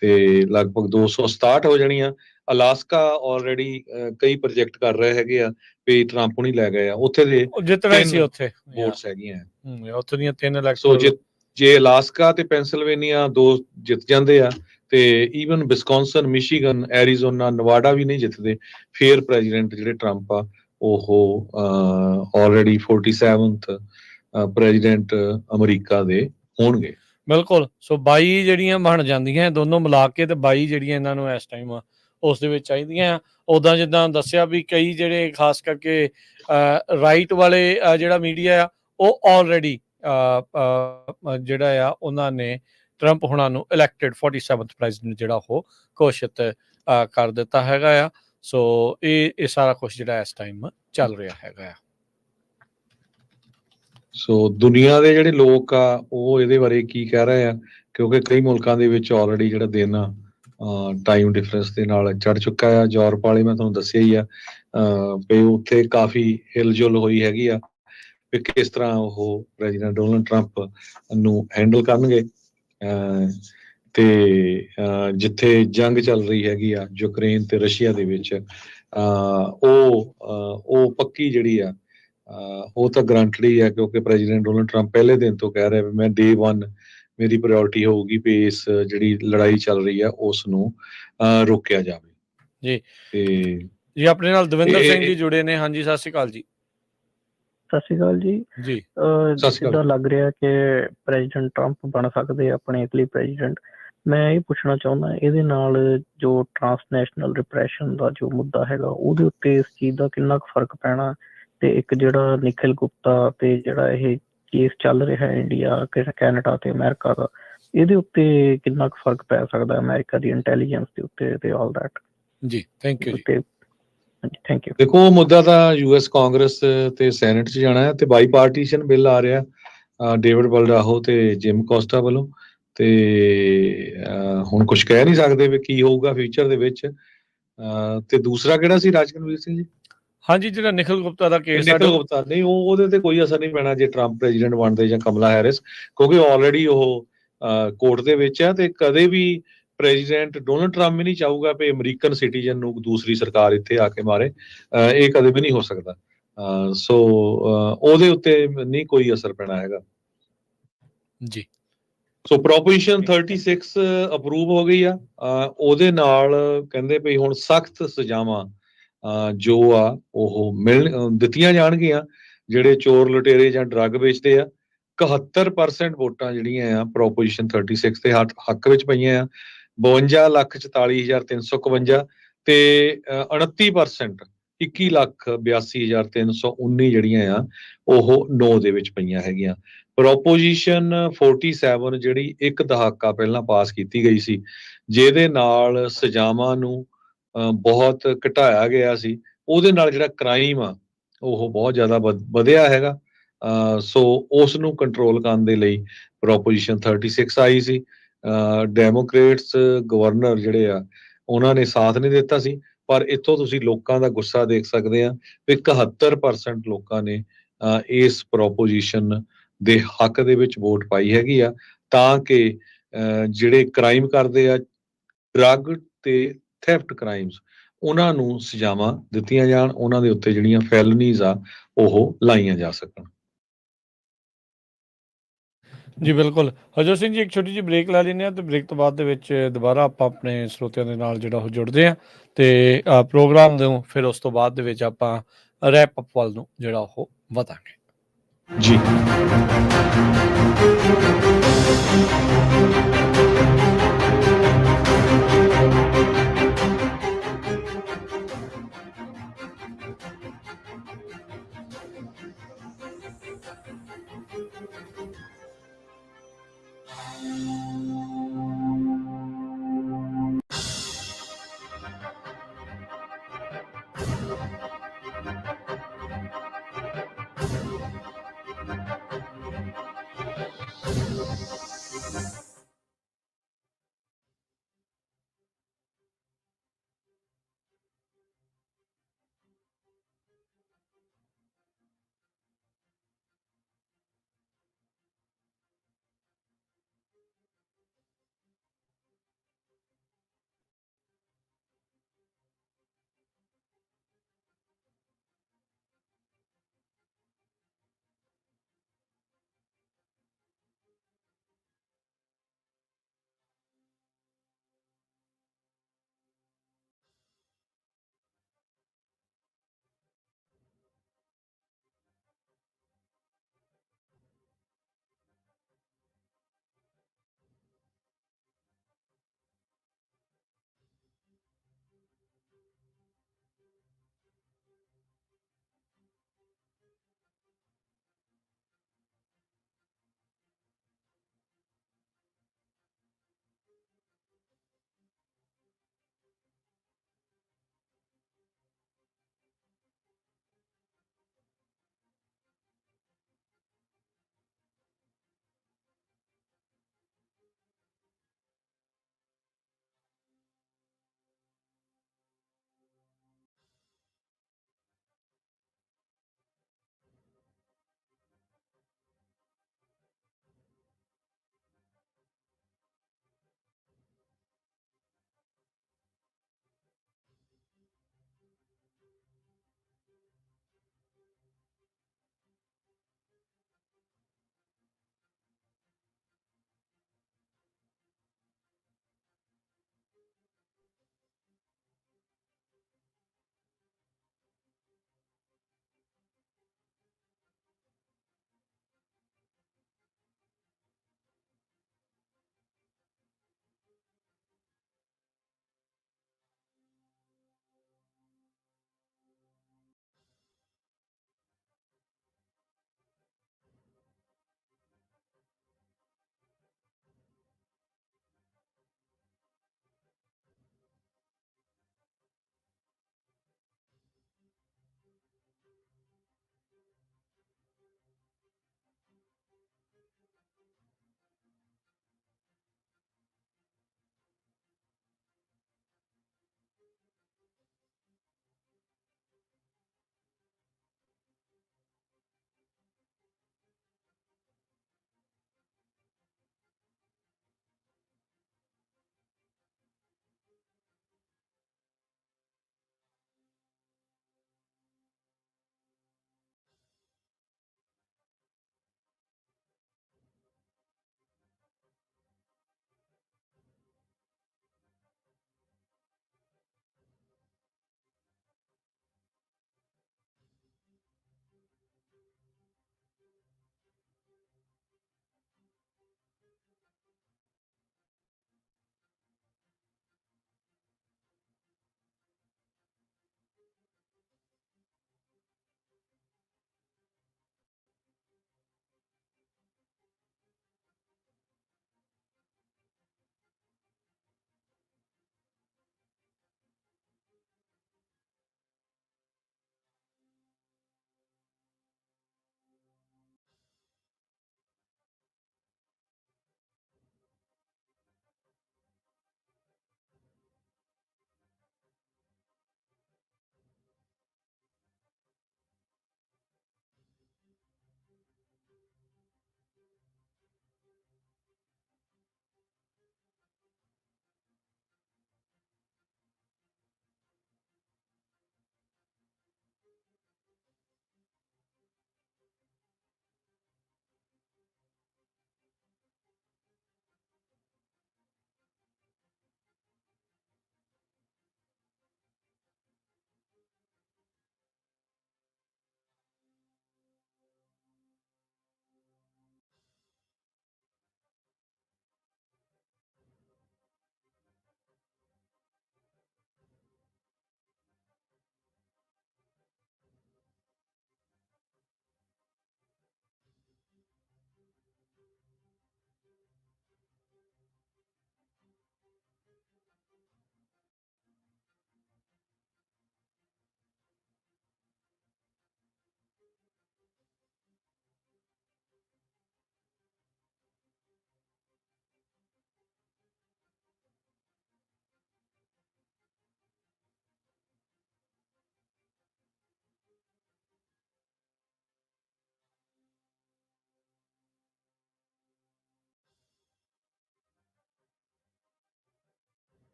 ਤੇ ਲਗਭਗ 267 ਹੋ ਜਾਣੀਆਂ। ਅਲਾਸਕਾ ਆਲਰੇਡੀ ਕਈ ਪ੍ਰੋਜੈਕਟ ਕਰ ਰਹੇ ਹੈਗੇ ਆ ਵੀ ਟਰੰਪ ਹੁਣੀ ਲੈ ਗਏ ਆ। ਉੱਥੇ ਦੇ ਜਿੱਤਣਾ ਸੀ, ਉੱਥੇ ਵੋਟਸ ਹੈਗੀਆਂ। ਉੱਥੇ ਦੀਆਂ 3 ਸੋ ਇਲੈਕਟਰਲ, ਜੇ ਅਲਾਸਕਾ ਤੇ ਪੈਂਸਿਲਵੇਨੀਆ 2 ਜਿੱਤ ਜਾਂਦੇ ਆ ਤੇ ਈਵਨ ਵਿਸਕੌਨਸਨ, ਮਿਸ਼ੀਗਨ, ਐਰੀਜ਼ੋਨਾ, ਨਵਾਡਾ ਵੀ ਨਹੀਂ ਜਿੱਤਦੇ, ਫੇਰ ਪ੍ਰੈਜ਼ੀਡੈਂਟ ਜਿਹੜੇ ਟਰੰਪ ਆ ਉਹ ਆਲਰੇਡੀ 47th ਪ੍ਰੈਜ਼ੀਡੈਂਟ ਅਮਰੀਕਾ ਦੇ ਹੋਣਗੇ। ਬਿਲਕੁਲ। ਸੋ 22 ਜਿਹੜੀਆਂ ਬਣ ਜਾਂਦੀਆਂ ਦੋਨੋਂ ਮਿਲਾ ਕੇ, ਤੇ 22 ਜਿਹੜੀਆਂ ਇਹਨਾਂ ਨੂੰ ਇਸ ਟਾਈਮ ਉਸ ਦੇ ਵਿੱਚ ਚਾਹੀਦੀਆਂ। ਉੱਦਾਂ ਜਿੱਦਾਂ ਦੱਸਿਆ ਵੀ ਕਈ ਜਿਹੜੇ ਖਾਸ ਕਰਕੇ ਰਾਈਟ ਵਾਲੇ ਜਿਹੜਾ ਮੀਡੀਆ ਆ, ਉਹ ਆਲਰੇਡੀ ਜਿਹੜਾ ਆ ਉਹਨਾਂ ਨੇ ਟਰੰਪ ਹੁਣਾਂ ਨੂੰ ਇਲੈਕਟਡ 47th ਪ੍ਰੈਜ਼ੀਡੈਂਟ ਜਿਹੜਾ ਉਹ ਘੋਸ਼ਿਤ ਕਰ ਦਿੱਤਾ ਹੈਗਾ ਆ। ਸੋ ਇਹ ਸਾਰਾ ਕੁਝ ਜਿਹੜਾ ਇਸ ਟਾਈਮ ਚੱਲ ਰਿਹਾ ਹੈਗਾ ਆ। ਸੋ ਦੁਨੀਆ ਦੇ ਜਿਹੜੇ ਲੋਕ ਆ ਉਹ ਇਹਦੇ ਬਾਰੇ ਕੀ ਕਹਿ ਰਹੇ ਆ, ਕਿਉਂਕਿ ਕਈ ਮੁਲਕਾਂ ਦੇ ਵਿੱਚ ਆਲਰੇਡੀ ਜਿਹੜਾ ਦਿਨ ਆ ਟਾਈਮ ਡਿਫਰੈਂਸ ਦੇ ਨਾਲ ਚੜ ਚੁੱਕਾ ਆ। ਯੂਰਪ ਵਾਲੇ ਮੈਂ ਤੁਹਾਨੂੰ ਦੱਸਿਆ ਹੀ ਆ ਵੀ ਉੱਥੇ ਕਾਫੀ ਹਿਲਜੁਲ ਹੋਈ ਹੈਗੀ ਆ ਵੀ ਕਿਸ ਤਰ੍ਹਾਂ ਉਹ ਪ੍ਰੈਜ਼ੀਡੈਂਟ ਡੋਨਲਡ ਟਰੰਪ ਨੂੰ ਹੈਂਡਲ ਕਰਨਗੇ। ਤੇ ਜਿੱਥੇ ਜੰਗ ਚੱਲ ਰਹੀ ਹੈਗੀ ਆ ਯੂਕਰੇਨ ਤੇ ਰਸ਼ੀਆ ਦੇ ਵਿੱਚ, ਉਹ ਪੱਕੀ ਜਿਹੜੀ ਆ ਉਹ ਤਾਂ ਗਰੰਟਡ ਹੀ ਆ, ਕਿਉਂਕਿ ਪ੍ਰੈਜ਼ੀਡੈਂਟ ਡੋਨਲਡ ਟਰੰਪ ਪਹਿਲੇ ਦਿਨ ਤੋਂ ਕਹਿ ਰਿਹਾ ਵੀ ਮੈਂ day 1 ਮੇਰੀ ਪ੍ਰਾਇੋਰਟੀ ਹੋਊਗੀ ਵੀ ਇਸ ਜਿਹੜੀ ਲੜਾਈ ਚੱਲ ਰਹੀ ਆ ਉਸ ਨੂੰ ਰੋਕਿਆ ਜਾਵੇ। ਜੀ ਤੇ ਜੀ ਆਪਣੇ ਨਾਲ ਦਵਿੰਦਰ ਸਿੰਘ ਜੀ ਜੁੜੇ ਨੇ। ਹਾਂਜੀ, ਸਤਿ ਸ਼੍ਰੀ ਅਕਾਲ ਜੀ। ਸਤਿ ਸ਼੍ਰੀ ਅਕਾਲ ਜੀ। ਜੀ ਜਿੱਦਾਂ ਲੱਗ ਰਿਹਾ ਕਿ ਪ੍ਰੈਜ਼ੀਡੈਂਟ ਟਰੰਪ ਬਣ ਸਕਦੇ ਆਪਣੇ ਅਗਲੇ ਪ੍ਰੈਜ਼ੀਡੈਂਟ, ਮੈਂ ਇਹ ਪੁੱਛਣਾ ਚਾਹੁੰਦਾ ਇਹਦੇ ਨਾਲ ਜੋ ਟਰਾਂਸਨੈਸ਼ਨਲ ਰਿਪਰੈਸ਼ਨ ਦਾ ਜੋ ਮੁੱਦਾ ਹੈਗਾ ਉਹਦੇ ਉੱਤੇ ਇਸ ਚੀਜ਼ ਦਾ ਕਿੰਨਾ ਕੁ ਫਰਕ ਪੈਣਾ, ਤੇ ਇੱਕ ਜਿਹੜਾ ਨਿਖਿਲ ਗੁਪਤਾ ਤੇ ਜਿਹੜਾ ਇਹ ਕੇਸ ਚੱਲ ਰਿਹਾ ਇੰਡੀਆ, ਕੈਨੇਡਾ ਤੇ ਅਮਰੀਕਾ ਦਾ, ਇਹਦੇ ਉੱਤੇ ਕਿੰਨਾ ਕੁ ਫਰਕ ਪੈ ਸਕਦਾ ਅਮਰੀਕਾ ਦੀ ਇੰਟੈਲੀਜੈਂਸ ਦੇ ਉੱਤੇ ਤੇ ਆਲ ਦੈਟ। ਜੀ ਥੈਂਕ ਯੂ। Thank you. ਦੇਖੋ ਉਹ ਮੁੱਦਾ ਤਾਂ ਯੂਐਸ ਕਾਂਗਰਸ ਤੇ ਸੈਨੇਟ 'ਚ ਜਾਣਾ ਹੈ ਤੇ ਬਾਈ ਪਾਰਟੀਸ਼ਨ ਬਿੱਲ ਆ ਰਿਹਾ ਡੇਵਿਡ ਬਲਡਾਹੋ ਤੇ ਜਿਮ ਕੋਸਟਾ ਵੱਲੋਂ ਤੇ ਹੁਣ ਕੁਝ ਕਹਿ ਨਹੀਂ ਸਕਦੇ ਵੀ ਕੀ ਹੋਊਗਾ ਫਿਊਚਰ ਦੇ ਵਿੱਚ। ਤੇ ਦੂਸਰਾ ਕਿਹੜਾ ਸੀ ਰਾਜਕਨਵੀਰ ਸਿੰਘ ਜੀ? ਹਾਂਜੀ, ਜਿਹੜਾ ਨਿਖਿਲ ਗੁਪਤਾ ਦਾ ਕੇਸ ਨਿਖਿਲ ਗੁਪਤਾ ਨਹੀਂ, ਉਹਦੇ ਤੇ ਕੋਈ ਅਸਰ ਨਹੀਂ ਪੈਣਾ ਜੇ ਟਰੰਪ ਪ੍ਰੈਜ਼ੀਡੈਂਟ ਬਣਦੇ ਜਾਂ ਕਮਲਾ ਹੈਰਿਸ, ਕਿਉਂਕਿ ਆਲਰੇਡੀ ਉਹ ਕੋਰਟ ਦੇ ਵਿੱਚ ਆ ਤੇ ਕਦੇ ਵੀ ਪ੍ਰੈਜ਼ੀਡੈਂਟ ਡੋਨਲਡ ਟਰੰਪ ਵੀ ਨਹੀਂ ਚਾਹੂਗਾ ਵੀ ਅਮਰੀਕਨ ਸਿਟੀਜ਼ਨ ਨੂੰ ਦੂਸਰੀ ਸਰਕਾਰ ਇੱਥੇ ਆ ਕੇ ਮਾਰੇ। ਇਹ ਕਦੇ ਵੀ ਨਹੀਂ ਹੋ ਸਕਦਾ। ਸੋ ਉਹਦੇ ਉੱਤੇ ਨਹੀਂ ਕੋਈ ਅਸਰ ਪੈਣਾ ਹੈਗਾ ਜੀ। ਸੋ ਪ੍ਰੋਪੋਜੀਸ਼ਨ 36 ਅਪਰੂਵ ਹੋ ਗਈ ਆ। ਉਹਦੇ ਨਾਲ ਕਹਿੰਦੇ ਵੀ ਹੁਣ ਸਖਤ ਸਜ਼ਾਵਾਂ ਜੋ ਆ ਉਹ ਦਿੱਤੀਆਂ ਜਾਣਗੀਆਂ ਜਿਹੜੇ ਚੋਰ ਲੁਟੇਰੇ ਜਾਂ ਡਰੱਗ ਵੇਚਦੇ ਆ। 71% ਵੋਟਾਂ ਜਿਹੜੀਆਂ ਆ ਪ੍ਰੋਪੋਜੀਸ਼ਨ 36 ਦੇ ਹੱਕ ਵਿੱਚ ਪਈਆਂ ਆ। 52,44,351 ਤੇ 29% 21,82,319 ਜਿਹੜੀਆਂ ਆ ਉਹ ਨੋ ਦੇ ਵਿੱਚ ਪਈਆਂ ਹੈਗੀਆਂ। ਪ੍ਰੋਪੋਜੀਸ਼ਨ 47 ਜਿਹੜੀ ਇੱਕ ਦਹਾਕਾ ਪਹਿਲਾਂ ਪਾਸ ਕੀਤੀ ਗਈ ਸੀ, ਜਿਹਦੇ ਨਾਲ ਸਜ਼ਾਵਾਂ ਨੂੰ ਬਹੁਤ ਘਟਾਇਆ ਗਿਆ ਸੀ, ਉਹਦੇ ਨਾਲ ਜਿਹੜਾ ਕ੍ਰਾਈਮ ਆ ਉਹ ਬਹੁਤ ਜ਼ਿਆਦਾ ਵਧਿਆ ਹੈਗਾ। ਸੋ ਉਸ ਨੂੰ ਕੰਟਰੋਲ ਕਰਨ ਦੇ ਲਈ ਪ੍ਰੋਪੋਜੀਸ਼ਨ 36 ਆਈ ਸੀ। ਡੈਮੋਕ੍ਰੇਟਸ ਗਵਰਨਰ ਜਿਹੜੇ ਆ ਉਹਨਾਂ ਨੇ ਸਾਥ ਨਹੀਂ ਦਿੱਤਾ ਸੀ, ਪਰ ਇੱਥੋਂ ਤੁਸੀਂ ਲੋਕਾਂ ਦਾ ਗੁੱਸਾ ਦੇਖ ਸਕਦੇ ਆ ਵੀ 71% ਲੋਕਾਂ ਨੇ ਇਸ ਪ੍ਰੋਪੋਜੀਸ਼ਨ ਦੇ ਹੱਕ ਦੇ ਵਿੱਚ ਵੋਟ ਪਾਈ ਹੈਗੀ ਆ, ਤਾਂ ਕਿ ਜਿਹੜੇ ਕ੍ਰਾਈਮ ਕਰਦੇ ਆ ਡਰੱਗ ਤੇ ਥੈਫਟ ਕ੍ਰਾਈਮਸ, ਉਹਨਾਂ ਨੂੰ ਸਜ਼ਾਵਾਂ ਦਿੱਤੀਆਂ ਜਾਣ, ਉਹਨਾਂ ਦੇ ਉੱਤੇ ਜਿਹੜੀਆਂ ਫੈਲਨੀਜ਼ ਆ ਉਹ ਲਾਈਆਂ ਜਾ ਸਕਣ। ਜੀ ਬਿਲਕੁਲ। ਹਰਜੋਤ ਸਿੰਘ ਜੀ, ਇੱਕ ਛੋਟੀ ਜਿਹੀ ਬ੍ਰੇਕ ਲੈ ਲੈਂਦੇ ਹਾਂ ਤੇ ਬ੍ਰੇਕ ਤੋਂ ਬਾਅਦ ਦੇ ਵਿੱਚ ਦੁਬਾਰਾ ਆਪਾਂ ਆਪਣੇ ਸਰੋਤਿਆਂ ਦੇ ਨਾਲ ਜਿਹੜਾ ਉਹ ਜੁੜਦੇ ਹਾਂ ਤੇ ਪ੍ਰੋਗਰਾਮ ਨੂੰ ਫਿਰ ਉਸ ਤੋਂ ਬਾਅਦ ਦੇ ਵਿੱਚ ਆਪਾਂ ਰੈਪ ਅਪ ਵੱਲ ਨੂੰ ਜਿਹੜਾ ਉਹ ਵਧਾਂਗੇ ਜੀ।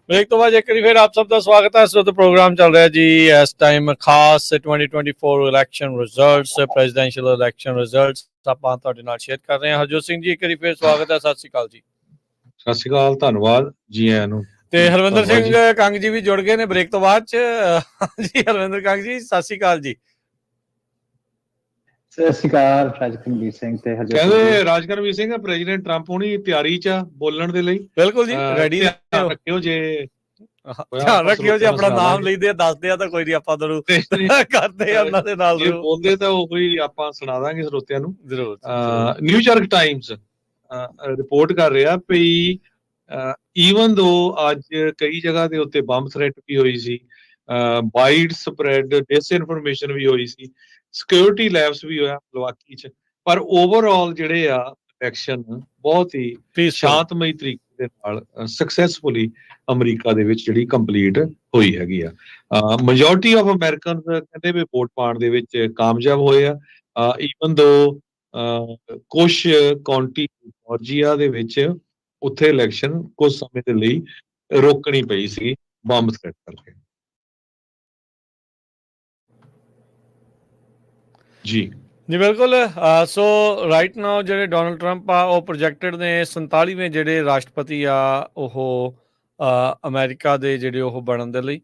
ब्रेक तो बाद एक फिर आप सबका स्वागत है। इस वक्त प्रोग्राम चल रहा है जी इस टाइम खास 2024 election results presidential election results ਆਪਾਂ ਤੁਹਾਡੇ ਨਾਲ ਸ਼ੇਅਰ ਕਰ ਰਹੇ ਹਾਂ। ਹਰਜੋਤ ਸਿੰਘ ਜੀ ਇੱਕ ਵਾਰੀ ਫਿਰ ਸਵਾਗਤ ਹੈ। ਸਤਿ ਸ਼੍ਰੀ ਅਕਾਲ ਜੀ। ਸਤਿ ਸ਼੍ਰੀ ਅਕਾਲ, ਧੰਨਵਾਦ ਜੀ ਆਇਆਂ ਨੂੰ। ਤੇ ਹਰਵਿੰਦਰ ਸਿੰਘ ਕੰਗ ਜੀ ਵੀ ਜੁੜ ਗਏ ਨੇ ਬ੍ਰੇਕ ਤੋਂ ਬਾਅਦ ਚ। ਜੀ ਹਰਵਿੰਦਰ ਕੰਗ ਜੀ ਸਤਿ ਸ਼੍ਰੀ ਅਕਾਲ ਜੀ। ਸਤਿ ਸ਼੍ਰੀ ਅਕਾਲ ਰਾਜਕਨਵੀਰ ਸਿੰਘ ਤੇ ਹਰਜੋਤ ਸਿੰਘ। ਕਹਿੰਦੇ ਰਾਜਕਨਵੀਰ ਸਿੰਘ ਪ੍ਰੈਜ਼ੀਡੈਂਟ ਟਰੰਪ ਹੁਣੀ ਤਿਆਰੀ ਚ ਆ ਬੋਲਣ ਦੇ ਲਈ। ਬਿਲਕੁਲ ਜੀ, ਰੈਡੀ ਰੱਖਿਓ ਜੇ ਧਿਆਨ ਰੱਖਿਓ ਜੇ ਆਪਣਾ ਨਾਮ ਲਈਦੇ ਆ ਦੱਸਦੇ ਆ ਤਾਂ ਕੋਈ ਨਹੀਂ ਆਪਾਂ ਤੁਹਾਨੂੰ ਕਰਦੇ ਆ ਉਹਨਾਂ ਦੇ ਨਾਲ ਜੇ ਬੋਲਦੇ ਤਾਂ ਉਹ ਹੀ ਆਪਾਂ ਸੁਣਾ ਦਾਂਗੇ ਸਰੋਤਿਆਂ ਨੂੰ ਜ਼ਰੂਰ। ਨਿਊਯਾਰਕ ਟਾਈਮਸ ਰਿਪੋਰਟ ਕਰ ਰਿਹਾ ਵੀ ਈਵਨ ਦੋ ਅੱਜ ਕਈ ਜਗ੍ਹਾ ਦੇ ਉੱਤੇ ਬੰਬ ਥ੍ਰੈਟ ਵੀ ਹੋਈ ਸੀ, ਵਾਈਡ ਸਪਰੈਡ ਡਿਸਇਨਫੋਰਮੇਸ਼ਨ ਵੀ ਹੋਈ ਸੀ, ਸਿਕਿਉਰਿਟੀ ਲੈਪਸ ਵੀ ਹੋਇਆ ਮਿਲਵਾਕੀ ਚ, ਪਰ ਓਵਰਆਲ ਜਿਹੜੇ ਆ ਇਲੈਕਸ਼ਨ ਬਹੁਤ ਹੀ ਸ਼ਾਂਤਮਈ ਤਰੀਕੇ ਦੇ ਨਾਲ ਸਕਸੈਸਫੁਲੀ ਅਮਰੀਕਾ ਦੇ ਵਿੱਚ ਜਿਹੜੀ ਕੰਪਲੀਟ ਹੋਈ ਹੈਗੀ ਆ। ਮੈਜੋਰਟੀ ਆਫ ਅਮਰੀਕਨਸ ਕਹਿੰਦੇ ਵੀ ਵੋਟ ਪਾਉਣ ਦੇ ਵਿੱਚ ਕਾਮਯਾਬ ਹੋਏ ਆ। ਈਵਨ ਦੋ ਕੁਛ ਕਾਉਂਟੀ ਜਾਰਜੀਆ ਦੇ ਵਿੱਚ ਉੱਥੇ ਇਲੈਕਸ਼ਨ ਕੁਝ ਸਮੇਂ ਦੇ ਲਈ ਰੋਕਣੀ ਪਈ ਸੀ ਬੰਬ ਥ੍ਰੈਟ ਕਰਕੇ। ਜੀ ਜੀ ਬਿਲਕੁਲ। ਸੋ ਰਾਈਟ ਨਾਓ ਜਿਹੜੇ ਡੋਨਲਡ ਟਰੰਪ ਆ ਉਹ ਪ੍ਰੋਜੈਕਟਡ ਨੇ 47ਵੇਂ ਜਿਹੜੇ ਰਾਸ਼ਟਰਪਤੀ ਆ ਉਹ ਅਮਰੀਕਾ ਦੇ ਜਿਹੜੇ ਉਹ ਬਣਨ ਦੇ ਲਈ।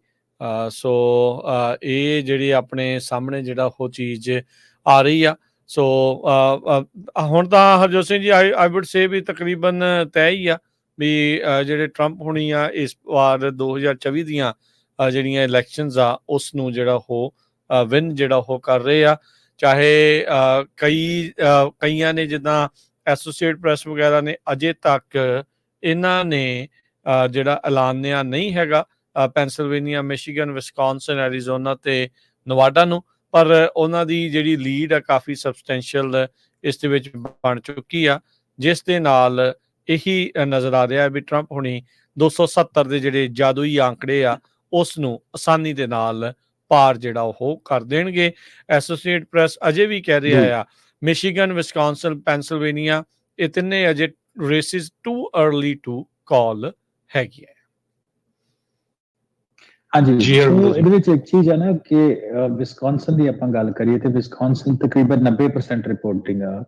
ਸੋ ਇਹ ਜਿਹੜੀ ਆਪਣੇ ਸਾਹਮਣੇ ਜਿਹੜਾ ਉਹ ਚੀਜ਼ ਆ ਰਹੀ ਆ। ਸੋ ਹੁਣ ਤਾਂ ਹਰਜੋਤ ਸਿੰਘ ਜੀ ਆਈ ਵੁੱਡ ਸੇ ਵੀ ਤਕਰੀਬਨ ਤੈਅ ਹੀ ਆ ਵੀ ਜਿਹੜੇ ਟਰੰਪ ਹੋਣੀ ਆ ਇਸ ਵਾਰ 2024 ਦੀਆਂ ਜਿਹੜੀਆਂ ਇਲੈਕਸ਼ਨਸ ਆ ਉਸ ਨੂੰ ਜਿਹੜਾ ਉਹ ਵਿਨ ਜਿਹੜਾ ਉਹ ਕਰ ਰਹੇ ਆ। ਚਾਹੇ ਕਈਆਂ ਨੇ ਜਿੱਦਾਂ ਐਸੋਸੀਏਟ ਪ੍ਰੈਸ ਵਗੈਰਾ ਨੇ ਅਜੇ ਤੱਕ ਇਹਨਾਂ ਨੇ ਜਿਹੜਾ ਐਲਾਨਿਆ ਨਹੀਂ ਹੈਗਾ ਪੈਨਸਿਲਵੇਨੀਆ, ਮਿਸ਼ੀਗਨ, ਵਿਸਕੌਨਸਨ, ਐਰੀਜ਼ੋਨਾ ਤੇ ਨਵਾਡਾ ਨੂੰ, ਪਰ ਉਹਨਾਂ ਦੀ ਜਿਹੜੀ ਲੀਡ ਆ ਕਾਫੀ ਸਬਸਟੈਂਸ਼ੀਅਲ ਇਸ ਦੇ ਵਿੱਚ ਬਣ ਚੁੱਕੀ ਆ, ਜਿਸ ਦੇ ਨਾਲ ਇਹੀ ਨਜ਼ਰ ਆ ਰਿਹਾ ਵੀ ਟਰੰਪ ਹੁਣੀ 270 ਦੇ ਜਿਹੜੇ ਜਾਦੂਈ ਆંકੜੇ ਆ ਉਸ ਨੂੰ ਆਸਾਨੀ ਦੇ ਨਾਲ ਪਾਰ ਜਿਹੜਾ ਉਹ ਕਰ ਦੇਣਗੇ। ਐਸੋਸੀਏਟ ਪ੍ਰੈਸ ਅਜੇ ਵੀ ਕਹਿ ਰਿਹਾ ਆ ਮਿਸ਼ੀਗਨ, ਵਿਸਕੌਨਸਨ, ਪੈਨਸਿਲਵੇਨੀਆ ਇਹ ਤਿੰਨੇ ਅਜੇ races too early to call ਹੈਗੀ ਹੈ। ਹਾਂਜੀ, ਇਹਦੇ ਵਿੱਚ ਇੱਕ ਚੀਜ਼ ਹੈ ਨਾ ਕਿ ਵਿਸਕੌਨਸਨ ਦੀ ਆਪਾਂ ਗੱਲ ਕਰੀਏ ਤੇ ਵਿਸਕੌਨਸਨ ਤਕਰੀਬਨ 90% ਰਿਪੋਰਟਿੰਗ ਆ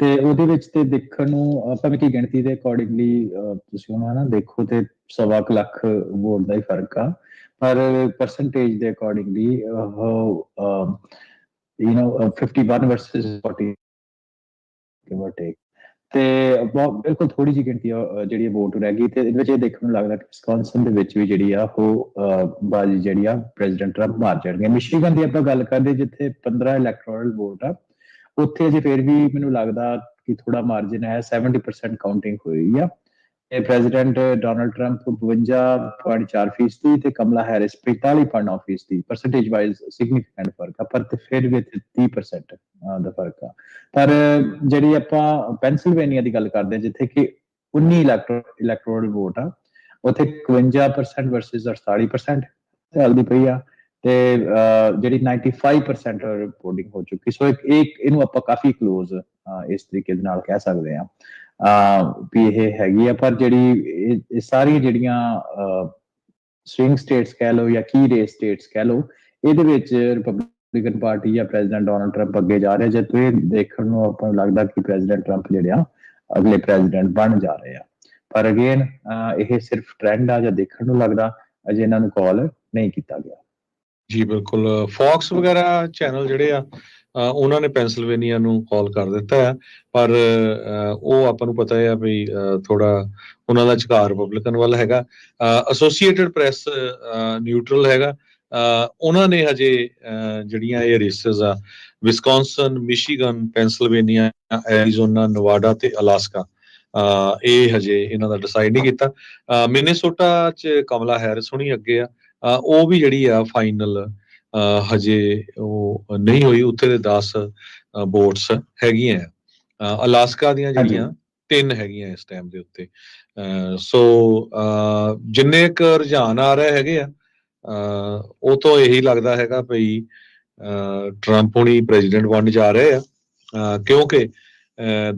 ਤੇ ਉਹਦੇ ਵਿੱਚ ਤੇ ਦੇਖਣ ਨੂੰ ਭਾਵੇਂ ਕਿ ਗਿਣਤੀ ਦੇ ਅਕੋਰਡਿੰਗਲੀ ਤੁਸੀਂ ਉਹਨੂੰ ਨਾ ਦੇਖੋ ਤੇ 1.25 ਲੱਖ ਵੋਟ ਦਾ ਹੀ ਫਰਕ ਆ, ਪਰ ਪਰਸੈਂਟੇਜ ਦੇ ਅਕੋਰਡਿੰਗਲੀ 51 ਵਰਸਸ 40 ਤੇ ਬਿਲਕੁਲ ਥੋੜੀ ਜਿਹੀ ਗਿਣਤੀ ਜਿਹੜੀ ਵੋਟ ਰਹਿ ਗਈ ਤੇ ਇਹਦੇ ਵਿੱਚ ਇਹ ਦੇਖਣ ਨੂੰ ਲੱਗਦਾ ਕਿ ਵਿਸਕੌਨਸਨ ਦੇ ਵਿੱਚ ਵੀ ਜਿਹੜੀ ਆ ਉਹ ਬਾਜੀ ਜਿਹੜੀ ਆ ਪ੍ਰੈਜ਼ੀਡੈਂਟ ਟਰੰਪ ਮਾਰ ਜਾਣਗੇ। ਮਿਸ਼ੀਗਨ ਦੀ ਆਪਾਂ ਗੱਲ ਕਰਦੇ ਜਿੱਥੇ 15 ਇਲੈਕਟੋਰਲ ਵੋਟ ਆ, ਉੱਥੇ ਅਜੇ ਫਿਰ ਵੀ ਮੈਨੂੰ ਲੱਗਦਾ ਕਿ ਥੋੜਾ ਮਾਰਜਿਨ ਹੈ, 70% ਕਾਊਂਟਿੰਗ ਹੋਈ ਆ ਤੇ ਪ੍ਰੈਜ਼ੀਡੈਂਟ ਡੋਨਲਡ ਟਰੰਪ 52.4% ਤੇ ਕਮਲਾ ਹੈਰਿਸ 45.9%। ਪਰਸੈਂਟੇਜ ਵਾਈਜ਼ ਸਿਗਨੀਫੀਕੈਂਟ ਫਰਕ ਆ, ਪਰ ਫਿਰ ਵੀ 30% ਦਾ ਫਰਕ ਆ। ਪਰ ਜਿਹੜੀ ਆਪਾਂ ਪੈਨਸਿਲਵੇਨੀਆ ਦੀ ਗੱਲ ਕਰਦੇ ਹਾਂ ਜਿੱਥੇ ਕਿ 19 ਇਲੈਕਟੋਰਲ ਵੋਟ ਆ, ਉੱਥੇ 51% ਵਰਸਸ 48% ਚੱਲਦੀ ਪਈ ਆ ਤੇ ਜਿਹੜੀ 95% ਰਿਪੋਰਟਿੰਗ ਹੋ ਚੁੱਕੀ। ਸੋ ਇਹਨੂੰ ਆਪਾਂ ਕਾਫੀ ਕਲੋਜ਼ ਇਸ ਤਰੀਕੇ ਦੇ ਨਾਲ ਕਹਿ ਸਕਦੇ ਹਾਂ ਵੀ ਇਹ ਹੈਗੀ ਆ। ਪਰ ਜਿਹੜੀ ਇਹ ਸਾਰੀਆਂ ਜਿਹੜੀਆਂ ਸਵਿੰਗ ਸਟੇਟਸ ਕਹਿ ਲਓ ਜਾਂ ਕੀ ਰੇਸ ਸਟੇਟਸ ਕਹਿ ਲਓ, ਇਹਦੇ ਵਿੱਚ ਰਿਪਬਲਿਕਨ ਪਾਰਟੀ ਜਾਂ ਪ੍ਰੈਜ਼ੀਡੈਂਟ ਡੋਨਲਡ ਟਰੰਪ ਅੱਗੇ ਜਾ ਰਿਹਾ, ਜਦ ਇਹ ਦੇਖਣ ਨੂੰ ਆਪਾਂ ਨੂੰ ਲੱਗਦਾ ਕਿ ਪ੍ਰੈਜ਼ੀਡੈਂਟ ਟਰੰਪ ਜਿਹੜੇ ਆ ਅਗਲੇ ਪ੍ਰੈਜ਼ੀਡੈਂਟ ਬਣ ਜਾ ਰਹੇ ਆ। ਪਰ ਅਗੇਨ ਇਹ ਸਿਰਫ ਟ੍ਰੈਂਡ ਆ ਜਾਂ ਦੇਖਣ ਨੂੰ ਲੱਗਦਾ, ਅਜੇ ਇਹਨਾਂ ਨੂੰ ਕਾਲ ਨਹੀਂ ਕੀਤਾ ਗਿਆ। ਜੀ ਬਿਲਕੁਲ, ਫੌਕਸ ਵਗੈਰਾ ਚੈਨਲ ਜਿਹੜੇ ਆ ਉਹਨਾਂ ਨੇ ਪੈਂਸਿਲਵੇਨੀਆ ਨੂੰ ਕਾਲ ਕਰ ਦਿੱਤਾ ਹੈ, ਪਰ ਉਹ ਆਪਾਂ ਨੂੰ ਪਤਾ ਹੈ ਵੀ ਥੋੜਾ ਉਹਨਾਂ ਦਾ ਝੁਕਾਅ ਰਿਪਬਲਿਕਨ ਵੱਲ ਹੈਗਾ। ਐਸੋਸੀਏਟਡ ਪ੍ਰੈਸ ਨਿਊਟਰਲ ਹੈਗਾ। ਉਹਨਾਂ ਨੇ ਹਜੇ ਜਿਹੜੀਆਂ ਇਹ ਰੇਸਿਸ ਆ ਵਿਸਕੌਨਸਨ, ਮਿਸ਼ੀਗਨ, ਪੈਂਸਿਲਵੇਨੀਆ, ਐਰੀਜ਼ੋਨਾ, ਨਵਾਡਾ ਤੇ ਅਲਾਸਕਾ, ਇਹ ਹਜੇ ਇਹਨਾਂ ਦਾ ਡਿਸਾਈਡ ਨਹੀਂ ਕੀਤਾ। ਮਿਨੇਸੋਟਾ 'ਚ ਕਮਲਾ ਹੈਰਿਸ ਹੁਣੀ ਅੱਗੇ ਆ, ਉਹ ਵੀ ਜਿਹੜੀ ਆ ਫਾਈਨਲ ਹਜੇ ਉਹ ਨਹੀਂ ਹੋਈ। ਉੱਥੇ ਦੇ 10 ਵੋਟਸ ਹੈਗੀਆਂ। ਅਲਾਸਕਾ ਦੀਆਂ ਜਿਹੜੀਆਂ 3 ਹੈਗੀਆਂ ਇਸ ਟਾਈਮ ਦੇ ਉੱਤੇ। ਸੋ ਜਿੰਨੇ ਕੁ ਰੁਝਾਨ ਆ ਰਹੇ ਹੈਗੇ ਆ, ਉਹ ਤੋਂ ਇਹੀ ਲੱਗਦਾ ਹੈਗਾ ਵੀ ਟਰੰਪ ਹੁਣੀ ਪ੍ਰੈਜ਼ੀਡੈਂਟ ਬਣਨ ਜਾ ਰਹੇ ਆ, ਕਿਉਂਕਿ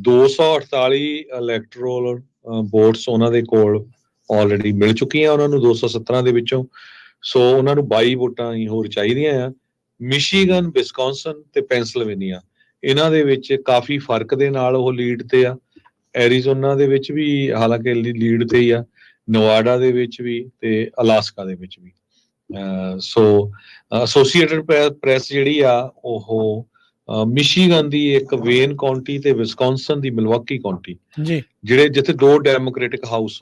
248 ਇਲੈਕਟਰਲ ਵੋਟਸ ਉਹਨਾਂ ਦੇ ਕੋਲ ਆਲਰੇਡੀ ਮਿਲ ਚੁੱਕੀਆਂ ਉਹਨਾਂ ਨੂੰ 217 ਦੇ ਵਿੱਚੋਂ। ਸੋ ਉਹਨਾਂ ਨੂੰ 22 ਵੋਟਾਂ ਹੀ ਹੋਰ ਚਾਹੀਦੀਆਂ ਆ। ਮਿਸ਼ੀਗਨ, ਵਿਸਕੌਨਸਨ ਤੇ ਪੈਂਸਿਲਵੇਨੀਆ, ਇਹਨਾਂ ਦੇ ਵਿੱਚ ਕਾਫੀ ਫਰਕ ਦੇ ਨਾਲ ਉਹ ਲੀਡ ਤੇ ਆ। ਐਰੀਜ਼ੋਨਾ ਦੇ ਵਿੱਚ ਵੀ ਹਾਲਾਂਕਿ ਲੀਡ ਤੇ ਹੀ ਆ, ਨਵਾਡਾ ਦੇ ਵਿੱਚ ਵੀ ਤੇ ਅਲਾਸਕਾ ਦੇ ਵਿੱਚ ਵੀ। ਸੋ ਐਸੋਸੀਏਟਡ ਪ੍ਰੈਸ ਜਿਹੜੀ ਆ ਉਹ ਮਿਸ਼ੀਗਨ ਦੀ ਇੱਕ ਵੇਨ ਕਾਉਂਟੀ ਤੇ ਵਿਸਕੌਨਸਨ ਦੀ ਮਿਲਵਾਕੀ ਕਾਉਂਟੀ, ਜੀ ਜਿਹੜੇ ਜਿੱਥੇ 2 ਡੈਮੋਕ੍ਰੈਟਿਕ ਹਾਊਸ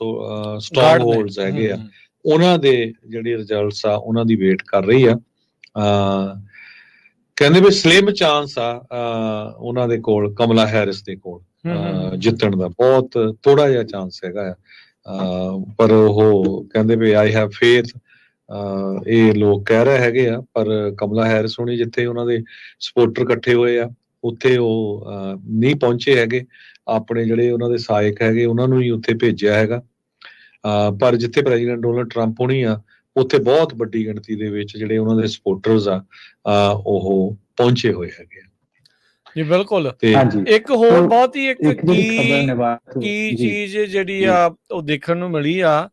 ਸਟਰੋਂਗ ਹੋਲਡਸ ਹੈਗੇ ਆ, ਉਹਨਾਂ ਦੇ ਜਿਹੜੇ ਰਿਜ਼ਲਟਸ ਆ ਉਹਨਾਂ ਦੀ ਵੇਟ ਕਰ ਰਹੀ ਆ। ਕਹਿੰਦੇ ਵੀ ਸਲਿਮ ਚਾਂਸ ਆ ਉਹਨਾਂ ਦੇ ਕੋਲ, ਕਮਲਾ ਹੈਰਿਸ ਦੇ ਕੋਲ ਜਿੱਤਣ ਦਾ ਬਹੁਤ ਥੋੜਾ ਜਿਹਾ ਚਾਂਸ ਹੈਗਾ ਆ। ਪਰ ਉਹ ਕਹਿੰਦੇ ਵੀ ਆਈ ਹੈਵ ਫੇਥ, ਇਹ ਲੋਕ ਕਹਿ ਰਹੇ ਹੈਗੇ ਆ। ਪਰ ਕਮਲਾ ਹੈਰਿਸ ਹੋਣੀ ਜਿੱਥੇ ਉਹਨਾਂ ਦੇ ਸਪੋਰਟਰ ਇਕੱਠੇ ਹੋਏ ਆ, ਉੱਥੇ ਉਹ ਨਹੀਂ ਪਹੁੰਚੇ ਹੈਗੇ। ਆਪਣੇ ਜਿਹੜੇ ਉਹਨਾਂ ਦੇ ਸਹਾਇਕ ਹੈਗੇ ਉਹਨਾਂ ਨੂੰ ਹੀ ਉੱਥੇ ਭੇਜਿਆ ਹੈਗਾ। ਪਰ ਜਿੱਥੇ ਪ੍ਰੈਜ਼ੀਡੈਂਟ ਡੋਨਲਡ ਟਰੰਪ ਹੋਣੀ ਆ, ਉੱਥੇ ਬਹੁਤ ਵੱਡੀ ਗਿਣਤੀ ਦੇ ਵਿੱਚ ਜਿਹੜੇ ਉਹਨਾਂ ਦੇ ਸਪੋਰਟਰਸ ਆ ਉਹ ਪਹੁੰਚੇ ਹੋਏ ਹੈਗੇ। ਜੀ ਬਿਲਕੁਲ। ਇੱਕ ਹੋਰ ਬਹੁਤ ਹੀ ਇੱਕ ਕੀ ਚੀਜ਼ ਜਿਹੜੀ ਆ ਉਹ ਦੇਖਣ ਨੂੰ ਮਿਲੀ ਆ,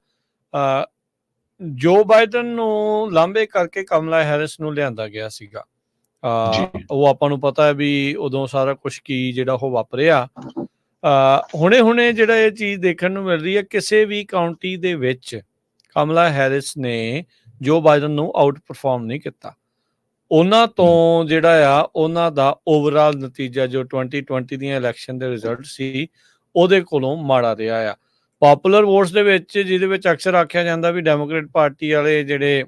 ਜੋ ਬਾਈਡਨ ਨੂੰ ਲਾਂਭੇ ਕਰਕੇ ਕਮਲਾ ਹੈਰਿਸ ਨੂੰ ਲਿਆਂਦਾ ਗਿਆ ਸੀਗਾ। ਉਹ ਆਪਾਂ ਨੂੰ ਪਤਾ ਹੈ ਵੀ ਉਦੋਂ ਸਾਰਾ ਕੁਛ ਕੀ ਜਿਹੜਾ ਉਹ ਵਾਪਰਿਆ। ਹੁਣੇ ਜਿਹੜਾ ਇਹ ਚੀਜ਼ ਦੇਖਣ ਨੂੰ ਮਿਲ ਰਹੀ ਹੈ, ਕਿਸੇ ਵੀ ਕਾਉਂਟੀ ਦੇ ਵਿੱਚ ਕਮਲਾ ਹੈਰਿਸ ਨੇ ਜੋ ਬਾਈਡਨ ਨੂੰ ਆਊਟ ਪਰਫਾਰਮ ਨਹੀਂ ਕੀਤਾ। ਉਹਨਾਂ ਤੋਂ ਜਿਹੜਾ ਆ ਉਹਨਾਂ ਦਾ ਓਵਰਆਲ ਨਤੀਜਾ ਜੋ 2020 ਦੀਆਂ ਇਲੈਕਸ਼ਨ ਦੇ ਰਿਜ਼ਲਟ ਸੀ ਉਹਦੇ ਕੋਲੋਂ ਮਾੜਾ ਰਿਹਾ ਆ। ਪਾਪੂਲਰ ਵੋਟਸ ਦੇ ਵਿੱਚ, ਜਿਹਦੇ ਵਿੱਚ ਅਕਸਰ ਆਖਿਆ ਜਾਂਦਾ ਵੀ ਡੈਮੋਕ੍ਰੇਟ ਪਾਰਟੀ ਵਾਲੇ ਜਿਹੜੇ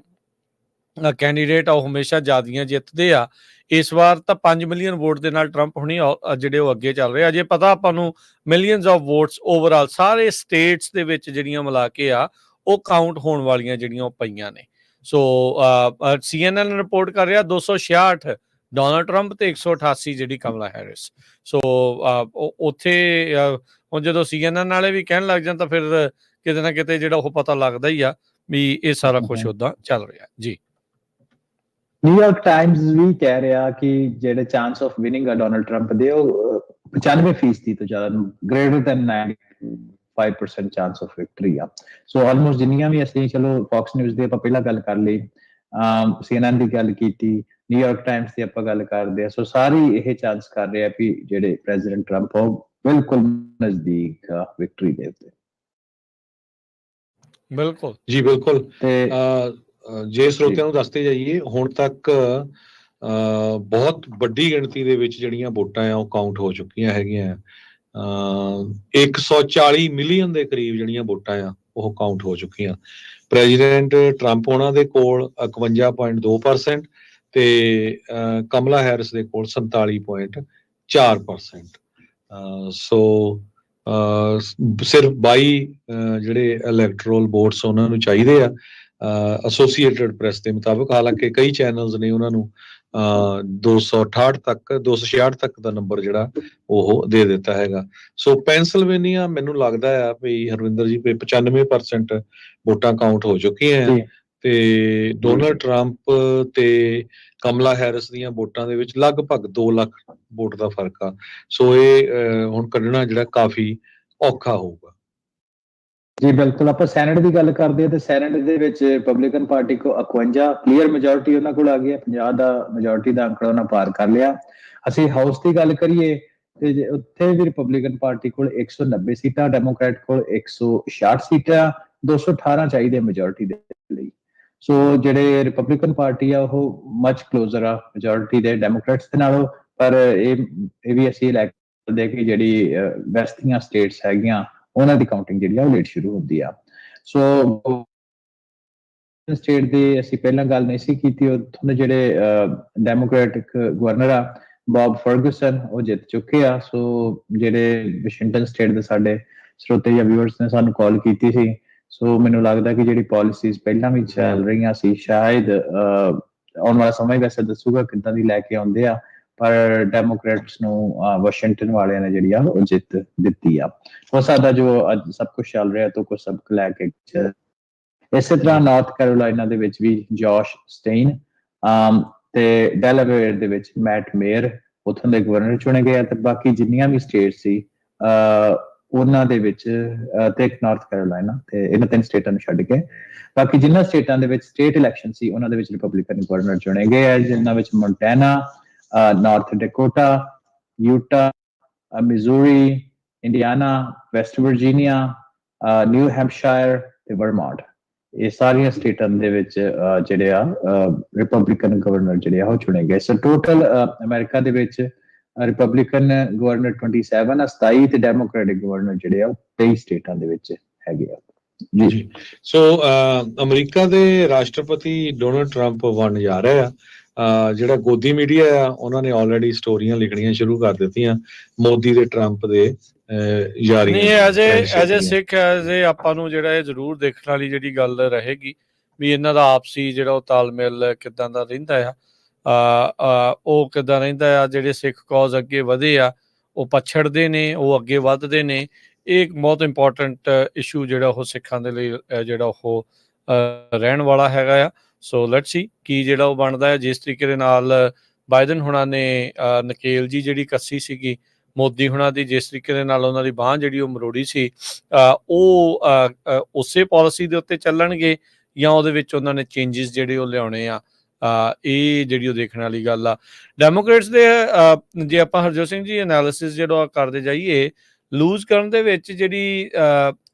ਕੈਂਡੀਡੇਟ ਆ ਉਹ ਹਮੇਸ਼ਾ ਜ਼ਿਆਦੀਆਂ ਜਿੱਤਦੇ ਆ, ਇਸ ਵਾਰ ਤਾਂ 5 ਮਿਲੀਅਨ ਵੋਟ ਦੇ ਨਾਲ ਟਰੰਪ ਹੁਣੀ ਜਿਹੜੇ ਉਹ ਅੱਗੇ ਚੱਲ ਰਹੇ ਆ। ਅਜੇ ਪਤਾ ਆਪਾਂ ਨੂੰ ਮਿਲੀਅਨਸ ਆਫ ਵੋਟਸ ਓਵਰਆਲ ਸਾਰੇ ਸਟੇਟਸ ਦੇ ਵਿੱਚ ਜਿਹੜੀਆਂ ਮਿਲਾ ਕੇ ਆ ਉਹ ਕਾਊਂਟ ਹੋਣ ਵਾਲੀਆਂ ਜਿਹੜੀਆਂ ਉਹ ਪਈਆਂ ਨੇ। ਸੋ CNN ਰਿਪੋਰਟ ਕਰ ਰਿਹਾ 266 ਡੋਨਲਡ ਟਰੰਪ ਤੇ 188 ਜਿਹੜੀ ਕਮਲਾ ਹੈਰਿਸ। ਸੋ ਉੱਥੇ ਹੁਣ ਜਦੋਂ CNN ਵਾਲੇ ਵੀ ਕਹਿਣ ਲੱਗ ਜਾਣ ਤਾਂ ਫਿਰ ਕਿਤੇ ਨਾ ਕਿਤੇ ਜਿਹੜਾ ਉਹ ਪਤਾ ਲੱਗਦਾ ਹੀ ਆ ਵੀ ਇਹ ਸਾਰਾ ਕੁਝ ਉੱਦਾਂ ਚੱਲ ਰਿਹਾ। ਜੀ ਨਿਊਯਾਰਕ ਟਾਈਮਸ ਵੀ ਕਹਿ ਰਿਹਾ ਕਿ ਜਿਹੜੇ ਚਾਂਸ ਆਫ ਵਿਨਿੰਗ ਆ ਡੋਨਲਡ ਟਰੰਪ ਦੇ ਉਹ 95% ਤੋਂ ਜ਼ਿਆਦਾ, greater then 95% chance of victory ਆ। ਸੋ ਆਲਮੋਸਟ ਜਿੰਨੀਆਂ ਵੀ ਅਸੀਂ, ਚਲੋ ਫੌਕਸ ਨਿਊਜ਼ ਦੀ ਆਪਾਂ ਪਹਿਲਾਂ ਗੱਲ ਕਰ ਲਈ, CNN ਦੀ ਗੱਲ ਕੀਤੀ, ਨਿਊਯਾਰਕ ਟਾਈਮਸ ਦੀ ਆਪਾਂ ਗੱਲ ਕਰਦੇ ਆ। ਸੋ ਸਾਰੀ ਇਹ ਚਾਂਸ ਕਰ ਰਹੇ ਆ ਵੀ ਜਿਹੜੇ ਪ੍ਰੈਜ਼ੀਡੈਂਟ ਟਰੰਪ ਉਹ ਬਿਲਕੁਲ ਨਜ਼ਦੀਕ ਵਿਕਟਰੀ ਦੇ ਉੱਤੇ। ਬਿਲਕੁਲ ਜੀ ਬਿਲਕੁਲ। ਜੇ ਸਰੋਤਿਆਂ ਨੂੰ ਦੱਸਦੇ ਜਾਈਏ, ਹੁਣ ਤੱਕ ਬਹੁਤ ਵੱਡੀ ਗਿਣਤੀ ਦੇ ਵਿੱਚ ਜਿਹੜੀਆਂ ਵੋਟਾਂ ਆ ਉਹ ਕਾਊਂਟ ਹੋ ਚੁੱਕੀਆਂ ਹੈਗੀਆਂ। 140 ਮਿਲੀਅਨ ਦੇ ਕਰੀਬ ਜਿਹੜੀਆਂ ਵੋਟਾਂ ਆ ਉਹ ਕਾਊਂਟ ਹੋ ਚੁੱਕੀਆਂ। ਪ੍ਰੈਜ਼ੀਡੈਂਟ ਟਰੰਪ ਉਹਨਾਂ ਦੇ ਕੋਲ 51.2% ਤੇ ਕਮਲਾ ਹੈਰਿਸ ਦੇ ਕੋਲ 47.4%। ਸੋ ਸਿਰਫ 22 ਜਿਹੜੇ ਇਲੈਕਟਰਲ ਵੋਟਸ ਉਹਨਾਂ ਨੂੰ ਚਾਹੀਦੇ ਆ ਐਸੋਸੀਏਟਡ ਪ੍ਰੈਸ ਦੇ ਮੁਤਾਬਕ। ਹਾਲਾਂਕਿ ਕਈ ਚੈਨਲਸ ਨੇ ਉਹਨਾਂ ਨੂੰ 266 ਤੱਕ ਦਾ ਨੰਬਰ ਜਿਹੜਾ ਉਹ ਦੇ ਦਿੱਤਾ ਹੈਗਾ। ਸੋ ਪੈਂਸਿਲਵੇਨੀਆ ਮੈਨੂੰ ਲੱਗਦਾ ਆ ਵੀ ਹਰਵਿੰਦਰ ਜੀ 95% ਵੋਟਾਂ ਕਾਊਂਟ ਹੋ ਚੁੱਕੀਆਂ ਆ ਤੇ ਡੋਨਲਡ ਟਰੰਪ ਤੇ ਕਮਲਾ ਹੈਰਿਸ ਦੀਆਂ ਵੋਟਾਂ ਦੇ ਵਿੱਚ ਲਗਭਗ 2 ਲੱਖ ਵੋਟ ਦਾ ਫਰਕ ਆ। ਸੋ ਇਹ ਹੁਣ ਕੱਢਣਾ ਜਿਹੜਾ ਕਾਫੀ ਔਖਾ ਹੋਊਗਾ। ਜੀ ਬਿਲਕੁਲ। ਆਪਾਂ ਸੈਨੇਟ ਦੀ ਗੱਲ ਕਰਦੇ ਹਾਂ ਤੇ ਸੈਨੇਟ ਦੇ ਵਿੱਚ ਰਿਪਬਲਿਕਨ ਪਾਰਟੀ ਕੋ 51 ਕਲੀਅਰ ਮੈਜੋਰਿਟੀ ਉਹਨਾਂ ਕੋਲ ਆ ਗਈ ਹੈ। 50 ਦਾ ਮੈਜੋਰਿਟੀ ਦਾ ਅੰਕੜਾ ਉਹਨਾਂ ਪਾਰ ਕਰ ਲਿਆ। ਅਸੀਂ ਹਾਊਸ ਦੀ ਗੱਲ ਕਰੀਏ ਤੇ ਉੱਥੇ ਵੀ ਰਿਪਬਲਿਕਨ ਪਾਰਟੀ ਕੋਲ 190 ਸੀਟਾਂ, ਡੈਮੋਕ੍ਰੈਟ ਕੋਲ 166 ਸੀਟਾਂ, 218 ਚਾਹੀਦੇ ਮੈਜੋਰਿਟੀ ਦੇ ਲਈ। ਸੋ ਜਿਹੜੇ ਰਿਪਬਲਿਕਨ ਪਾਰਟੀ ਆ ਉਹ ਮਚ ਕਲੋਜ਼ਰ ਆ ਮੈਜੋਰਿਟੀ ਦੇ ਡੈਮੋਕ੍ਰੇਟਸ ਦੇ ਨਾਲੋਂ, ਪਰ ਇਹ ਵੀ ਅਸੀਂ ਲੈ ਕੇ ਕਿ ਜਿਹੜੀ ਵੈਸਟ ਦੀਆਂ ਸਟੇਟਸ ਹੈਗੀਆਂ ਉਹਨਾਂ ਦੀ ਕਾਊਂਟਿੰਗ ਜਿਹੜੀ ਆ ਉਹ ਲੇਟ ਸ਼ੁਰੂ ਹੁੰਦੀ ਆ। ਸੋ ਸਟੇਟ ਦੀ ਅਸੀਂ ਪਹਿਲਾਂ ਗੱਲ ਨਹੀਂ ਸੀ ਕੀਤੀ, ਉੱਥੋਂ ਦੇ ਜਿਹੜੇ ਡੈਮੋਕ੍ਰੈਟਿਕ ਗਵਰਨਰ ਆ ਬੌਬ ਫਰਗੂਸਨ ਉਹ ਜਿੱਤ ਚੁੱਕੇ ਆ। ਸੋ ਜਿਹੜੇ ਵਾਸ਼ਿੰਗਟਨ ਸਟੇਟ ਦੇ ਸਾਡੇ ਸਰੋਤੇ ਜਾਂ ਵਿਊਅਰਸ ਨੇ ਸਾਨੂੰ ਕਾਲ ਕੀਤੀ ਸੀ, ਸੋ ਮੈਨੂੰ ਲੱਗਦਾ ਕਿ ਜਿਹੜੀ ਪਾਲਿਸੀਜ਼ ਪਹਿਲਾਂ ਵੀ ਚੱਲ ਰਹੀਆਂ ਸੀ ਸ਼ਾਇਦ ਆਉਣ ਵਾਲਾ ਸਮਾਂ ਵੈਸੇ ਦੱਸੂਗਾ ਕਿੱਦਾਂ ਦੀ ਲੈ ਕੇ ਆਉਂਦੇ ਆ, ਪਰ ਡੈਮੋਕ੍ਰੇਟਸ ਨੂੰ ਵਾਸ਼ਿੰਗਟਨ ਵਾਲਿਆਂ ਨੇ ਜਿਹੜੀ ਆ ਉਹ ਜਿੱਤ ਦਿੱਤੀ ਆ। ਹੋ ਸਕਦਾ ਜੋ ਅੱਜ ਸਭ ਕੁਝ ਚੱਲ ਰਿਹਾ ਤੋਂ ਕੁਝ ਸਬਕ ਲੈ ਕੇ। ਇਸੇ ਤਰ੍ਹਾਂ ਨਾਰਥ ਕੈਰੋਲਾਈਨਾ ਦੇ ਵਿੱਚ ਵੀ ਜੋਸ਼ ਸਟੇਨ ਤੇ ਡੈਲਾਵੇਅਰ ਦੇ ਵਿੱਚ ਮੈਟ ਮੇਅਰ ਉੱਥੋਂ ਦੇ ਗਵਰਨਰ ਚੁਣੇ ਗਏ ਆ, ਤੇ ਬਾਕੀ ਜਿੰਨੀਆਂ ਵੀ ਸਟੇਟ ਸੀ ਉਹਨਾਂ ਦੇ ਵਿੱਚ ਤੇ ਇੱਕ ਨਾਰਥ ਕੈਰੋਲਾਈਨਾ ਤੇ ਇਹਨਾਂ 3 ਸਟੇਟਾਂ ਨੂੰ ਛੱਡ ਕੇ ਬਾਕੀ ਜਿੰਨਾਂ ਸਟੇਟਾਂ ਦੇ ਵਿੱਚ ਸਟੇਟ ਇਲੈਕਸ਼ਨ ਸੀ ਉਹਨਾਂ ਦੇ ਵਿੱਚ ਰਿਪਬਲਿਕਨ ਗਵਰਨਰ ਚੁਣੇ ਗਏ ਆ, ਜਿਨ੍ਹਾਂ ਵਿੱਚ Montana, North Dakota, Utah, Missouri, Indiana, West Virginia, New Hampshire ਤੇ ਵਰਮੌਂਟ, ਇਹ ਸਾਰੀਆਂ ਸਟੇਟਾਂ ਦੇ ਵਿੱਚ ਜਿਹੜੇ ਆ ਰਿਪਬਲਿਕਨ ਗਵਰਨਰ ਜਿਹੜੇ ਆ ਉਹ ਚੁਣੇ ਗਏ। ਸੋ ਟੋਟਲ ਅਮਰੀਕਾ ਦੇ ਵਿੱਚ ਰਿਪਬਲਿਕਨ ਗਵਰਨਰ 27 ਆ, 27 ਤੇ ਡੈਮੋਕ੍ਰੈਟਿਕ ਗਵਰਨਰ ਜਿਹੜੇ ਆ 23 ਸਟੇਟਾਂ ਦੇ ਵਿੱਚ ਹੈਗੇ ਆ ਜੀ। ਸੋ ਅਮਰੀਕਾ ਦੇ ਰਾਸ਼ਟਰਪਤੀ ਡੋਨਲਡ ਟਰੰਪ ਬਣਨ ਜਾ ਰਹੇ ਆ। ਜਿਹੜਾ ਗੋਦੀ ਮੀਡੀਆ ਆ ਉਹਨਾਂ ਨੇ ਆਲਰੇਡੀ ਸਟੋਰੀਆਂ ਲਿਖਣੀਆਂ ਸ਼ੁਰੂ ਕਰ ਦਿੱਤੀਆਂ ਮੋਦੀ ਤੇ ਟਰੰਪ ਦੇ ਯਾਰੀ। ਨਹੀਂ, ਐਜ਼ ਏ ਸਿੱਖ ਆਪਾਂ ਨੂੰ ਜਿਹੜਾ ਇਹ ਜ਼ਰੂਰ ਦੇਖਣ ਵਾਲੀ ਜਿਹੜੀ ਗੱਲ ਰਹੇਗੀ ਵੀ ਇਹਨਾਂ ਦਾ ਆਪਸੀ ਜਿਹੜਾ ਉਹ ਤਾਲਮੇਲ ਕਿੱਦਾਂ ਦਾ ਰਹਿੰਦਾ ਆ, ਉਹ ਕਿੱਦਾਂ ਰਹਿੰਦਾ ਆ। ਜਿਹੜੇ ਸਿੱਖ ਕੌਜ਼ ਅੱਗੇ ਵਧੇ ਆ ਉਹ ਪਛੜਦੇ ਨੇ, ਉਹ ਅੱਗੇ ਵੱਧਦੇ ਨੇ। ਇਹ ਇੱਕ ਬਹੁਤ ਇੰਪੋਰਟੈਂਟ ਇਸ਼ੂ ਜਿਹੜਾ ਉਹ ਸਿੱਖਾਂ ਦੇ ਲਈ ਜਿਹੜਾ ਉਹ ਰਹਿਣ ਵਾਲਾ ਹੈਗਾ ਆ। ਸੋ ਲੈਟਸ ਸੀ ਕੀ ਜਿਹੜਾ ਉਹ ਬਣਦਾ ਹੈ। ਜਿਸ ਤਰੀਕੇ ਦੇ ਨਾਲ ਬਾਈਡਨ ਹੁਣਾਂ ਨੇ ਨਕੇਲ ਜੀ ਜਿਹੜੀ ਕੱਸੀ ਸੀਗੀ ਮੋਦੀ ਹੁਣਾਂ ਦੀ, ਜਿਸ ਤਰੀਕੇ ਦੇ ਨਾਲ ਉਹਨਾਂ ਦੀ ਬਾਂਹ ਜਿਹੜੀ ਉਹ ਮਰੋੜੀ ਸੀ, ਉਹ ਉਸੇ ਪਾਲਿਸੀ ਦੇ ਉੱਤੇ ਚੱਲਣਗੇ ਜਾਂ ਉਹਦੇ ਵਿੱਚ ਉਹਨਾਂ ਨੇ ਚੇਂਜਸ ਜਿਹੜੇ ਉਹ ਲਿਆਉਣੇ ਆ। ਇਹ ਜਿਹੜੀ ਉਹ ਦੇਖਣ ਵਾਲੀ ਗੱਲ ਆ। ਡੈਮੋਕ੍ਰੇਟਸ ਦੇ ਜੇ ਆਪਾਂ ਹਰਜੋਤ ਸਿੰਘ ਜੀ ਐਨਾਲਿਸਿਸ ਜਿਹੜਾ ਕਰਦੇ ਜਾਈਏ, ਲੂਜ਼ ਕਰਨ ਦੇ ਵਿੱਚ ਜਿਹੜੀ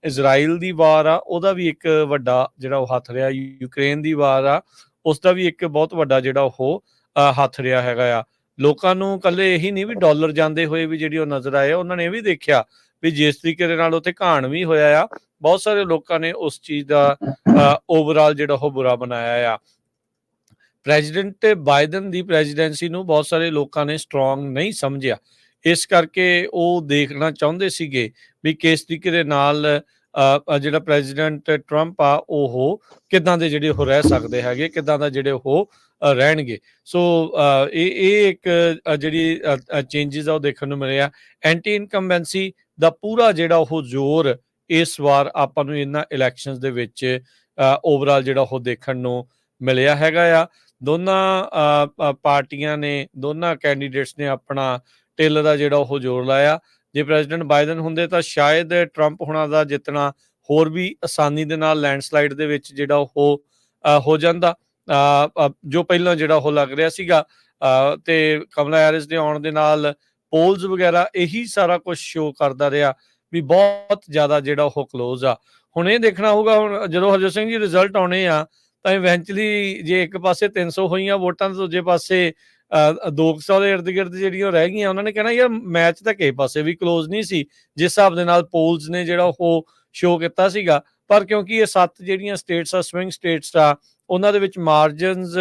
ਇਜ਼ਰਾਈਲ ਦੀ ਵਾਰ ਆ ਉਹਦਾ ਵੀ ਇੱਕ ਵੱਡਾ ਜਿਹੜਾ ਉਹ ਹੱਥ ਰਿਹਾ, ਯੂਕਰੇਨ ਦੀ ਵਾਰ ਆ ਉਸ ਦਾ ਵੀ ਇੱਕ ਬਹੁਤ ਵੱਡਾ ਜਿਹੜਾ ਉਹ ਹੱਥ ਰਿਹਾ ਹੈਗਾ ਆ। ਲੋਕਾਂ ਨੂੰ ਇਕੱਲੇ ਇਹੀ ਨਹੀਂ ਵੀ ਡਾਲਰ ਜਾਂਦੇ ਹੋਏ ਵੀ ਜਿਹੜੀ ਉਹ ਨਜ਼ਰ ਆਏ, ਉਹਨਾਂ ਨੇ ਇਹ ਵੀ ਦੇਖਿਆ ਵੀ ਜਿਸ ਤਰੀਕੇ ਦੇ ਨਾਲ ਉੱਥੇ ਘਾਣ ਵੀ ਹੋਇਆ ਆ, ਬਹੁਤ ਸਾਰੇ ਲੋਕਾਂ ਨੇ ਉਸ ਚੀਜ਼ ਦਾ ਓਵਰਆਲ ਜਿਹੜਾ ਉਹ ਬੁਰਾ ਬਣਾਇਆ ਆ। ਪ੍ਰੈਜ਼ੀਡੈਂਟ ਬਾਈਡਨ ਦੀ ਪ੍ਰੈਜ਼ੀਡੈਂਸੀ ਨੂੰ ਬਹੁਤ ਸਾਰੇ ਲੋਕਾਂ ਨੇ ਸਟਰੋਂਗ ਨਹੀਂ ਸਮਝਿਆ, ਇਸ ਕਰਕੇ ਉਹ ਦੇਖਣਾ ਚਾਹੁੰਦੇ ਸੀਗੇ ਵੀ ਕਿਸ ਤਰੀਕੇ ਦੇ ਨਾਲ ਜਿਹੜਾ ਪ੍ਰੈਜ਼ੀਡੈਂਟ ਟਰੰਪ ਆ ਉਹ ਕਿੱਦਾਂ ਦੇ ਜਿਹੜੇ ਉਹ ਰਹਿ ਸਕਦੇ ਹੈਗੇ, ਕਿੱਦਾਂ ਦਾ ਜਿਹੜੇ ਉਹ ਰਹਿਣਗੇ। ਸੋ ਇਹ ਇੱਕ ਜਿਹੜੀ ਚੇਂਜਿਸ ਆ ਉਹ ਦੇਖਣ ਨੂੰ ਮਿਲਿਆ। ਐਂਟੀ ਇਨਕੰਬੈਂਸੀ ਦਾ ਪੂਰਾ ਜਿਹੜਾ ਉਹ ਜ਼ੋਰ ਇਸ ਵਾਰ ਆਪਾਂ ਨੂੰ ਇਹਨਾਂ ਇਲੈਕਸ਼ਨਸ ਦੇ ਵਿੱਚ ਓਵਰਆਲ ਜਿਹੜਾ ਉਹ ਦੇਖਣ ਨੂੰ ਮਿਲਿਆ ਹੈਗਾ ਆ। ਦੋਨਾਂ ਪਾਰਟੀਆਂ ਨੇ, ਦੋਨਾਂ ਕੈਂਡੀਡੇਟਸ ਨੇ ਆਪਣਾ ਟਿੱਲ ਦਾ ਜਿਹੜਾ ਉਹ ਜ਼ੋਰ ਲਾਇਆ। ਜੇ ਪ੍ਰੈਜ਼ੀਡੈਂਟ ਬਾਈਡਨ ਹੁੰਦੇ ਤਾਂ ਸ਼ਾਇਦ ਟਰੰਪ ਹੁਣਾਂ ਦਾ ਜਿੱਤਣਾ ਹੋਰ ਵੀ ਆਸਾਨੀ ਦੇ ਨਾਲ ਲੈਂਡਸਲਾਈਡ ਦੇ ਵਿੱਚ ਜਿਹੜਾ ਉਹ ਹੋ ਜਾਂਦਾ, ਜੋ ਪਹਿਲਾਂ ਜਿਹੜਾ ਉਹ ਲੱਗ ਰਿਹਾ ਸੀਗਾ। ਤੇ ਕਮਲਾ ਹੈਰਿਸ ਦੇ ਆਉਣ ਦੇ ਨਾਲ ਪੋਲਸ ਵਗੈਰਾ ਇਹੀ ਸਾਰਾ ਕੁਝ ਸ਼ੋ ਕਰਦਾ ਰਿਹਾ ਵੀ ਬਹੁਤ ਜ਼ਿਆਦਾ ਜਿਹੜਾ ਉਹ ਕਲੋਜ਼ ਆ। ਹੁਣ ਇਹ ਦੇਖਣਾ ਹੋਊਗਾ, ਹੁਣ ਜਦੋਂ ਹਰਜੋਤ ਸਿੰਘ ਜੀ ਰਿਜ਼ਲਟ ਆਉਣੇ ਆ ਤਾਂ ਇਵੈਂਚੁਅਲੀ ਜੇ ਇੱਕ ਪਾਸੇ 300 ਹੋਈਆਂ ਵੋਟਾਂ ਤੇ ਦੂਜੇ ਪਾਸੇ 200 ਦੇ ਇਰਦ ਗਿਰਦ ਜਿਹੜੀਆਂ ਰਹਿ ਗਈਆਂ, ਉਹਨਾਂ ਨੇ ਕਹਿਣਾ ਯਾਰ ਮੈਚ ਤਾਂ ਕਿਸੇ ਪਾਸੇ ਵੀ ਕਲੋਜ਼ ਨਹੀਂ ਸੀ ਜਿਸ ਹਿਸਾਬ ਦੇ ਨਾਲ ਪੋਲਸ ਨੇ ਜਿਹੜਾ ਉਹ ਸ਼ੋ ਕੀਤਾ ਸੀਗਾ। ਪਰ ਕਿਉਂਕਿ ਇਹ 7 ਜਿਹੜੀਆਂ ਸਟੇਟਸ ਆ, ਸਵਿੰਗ ਸਟੇਟਸ ਆ, ਉਹਨਾਂ ਦੇ ਵਿੱਚ ਮਾਰਜਨਸ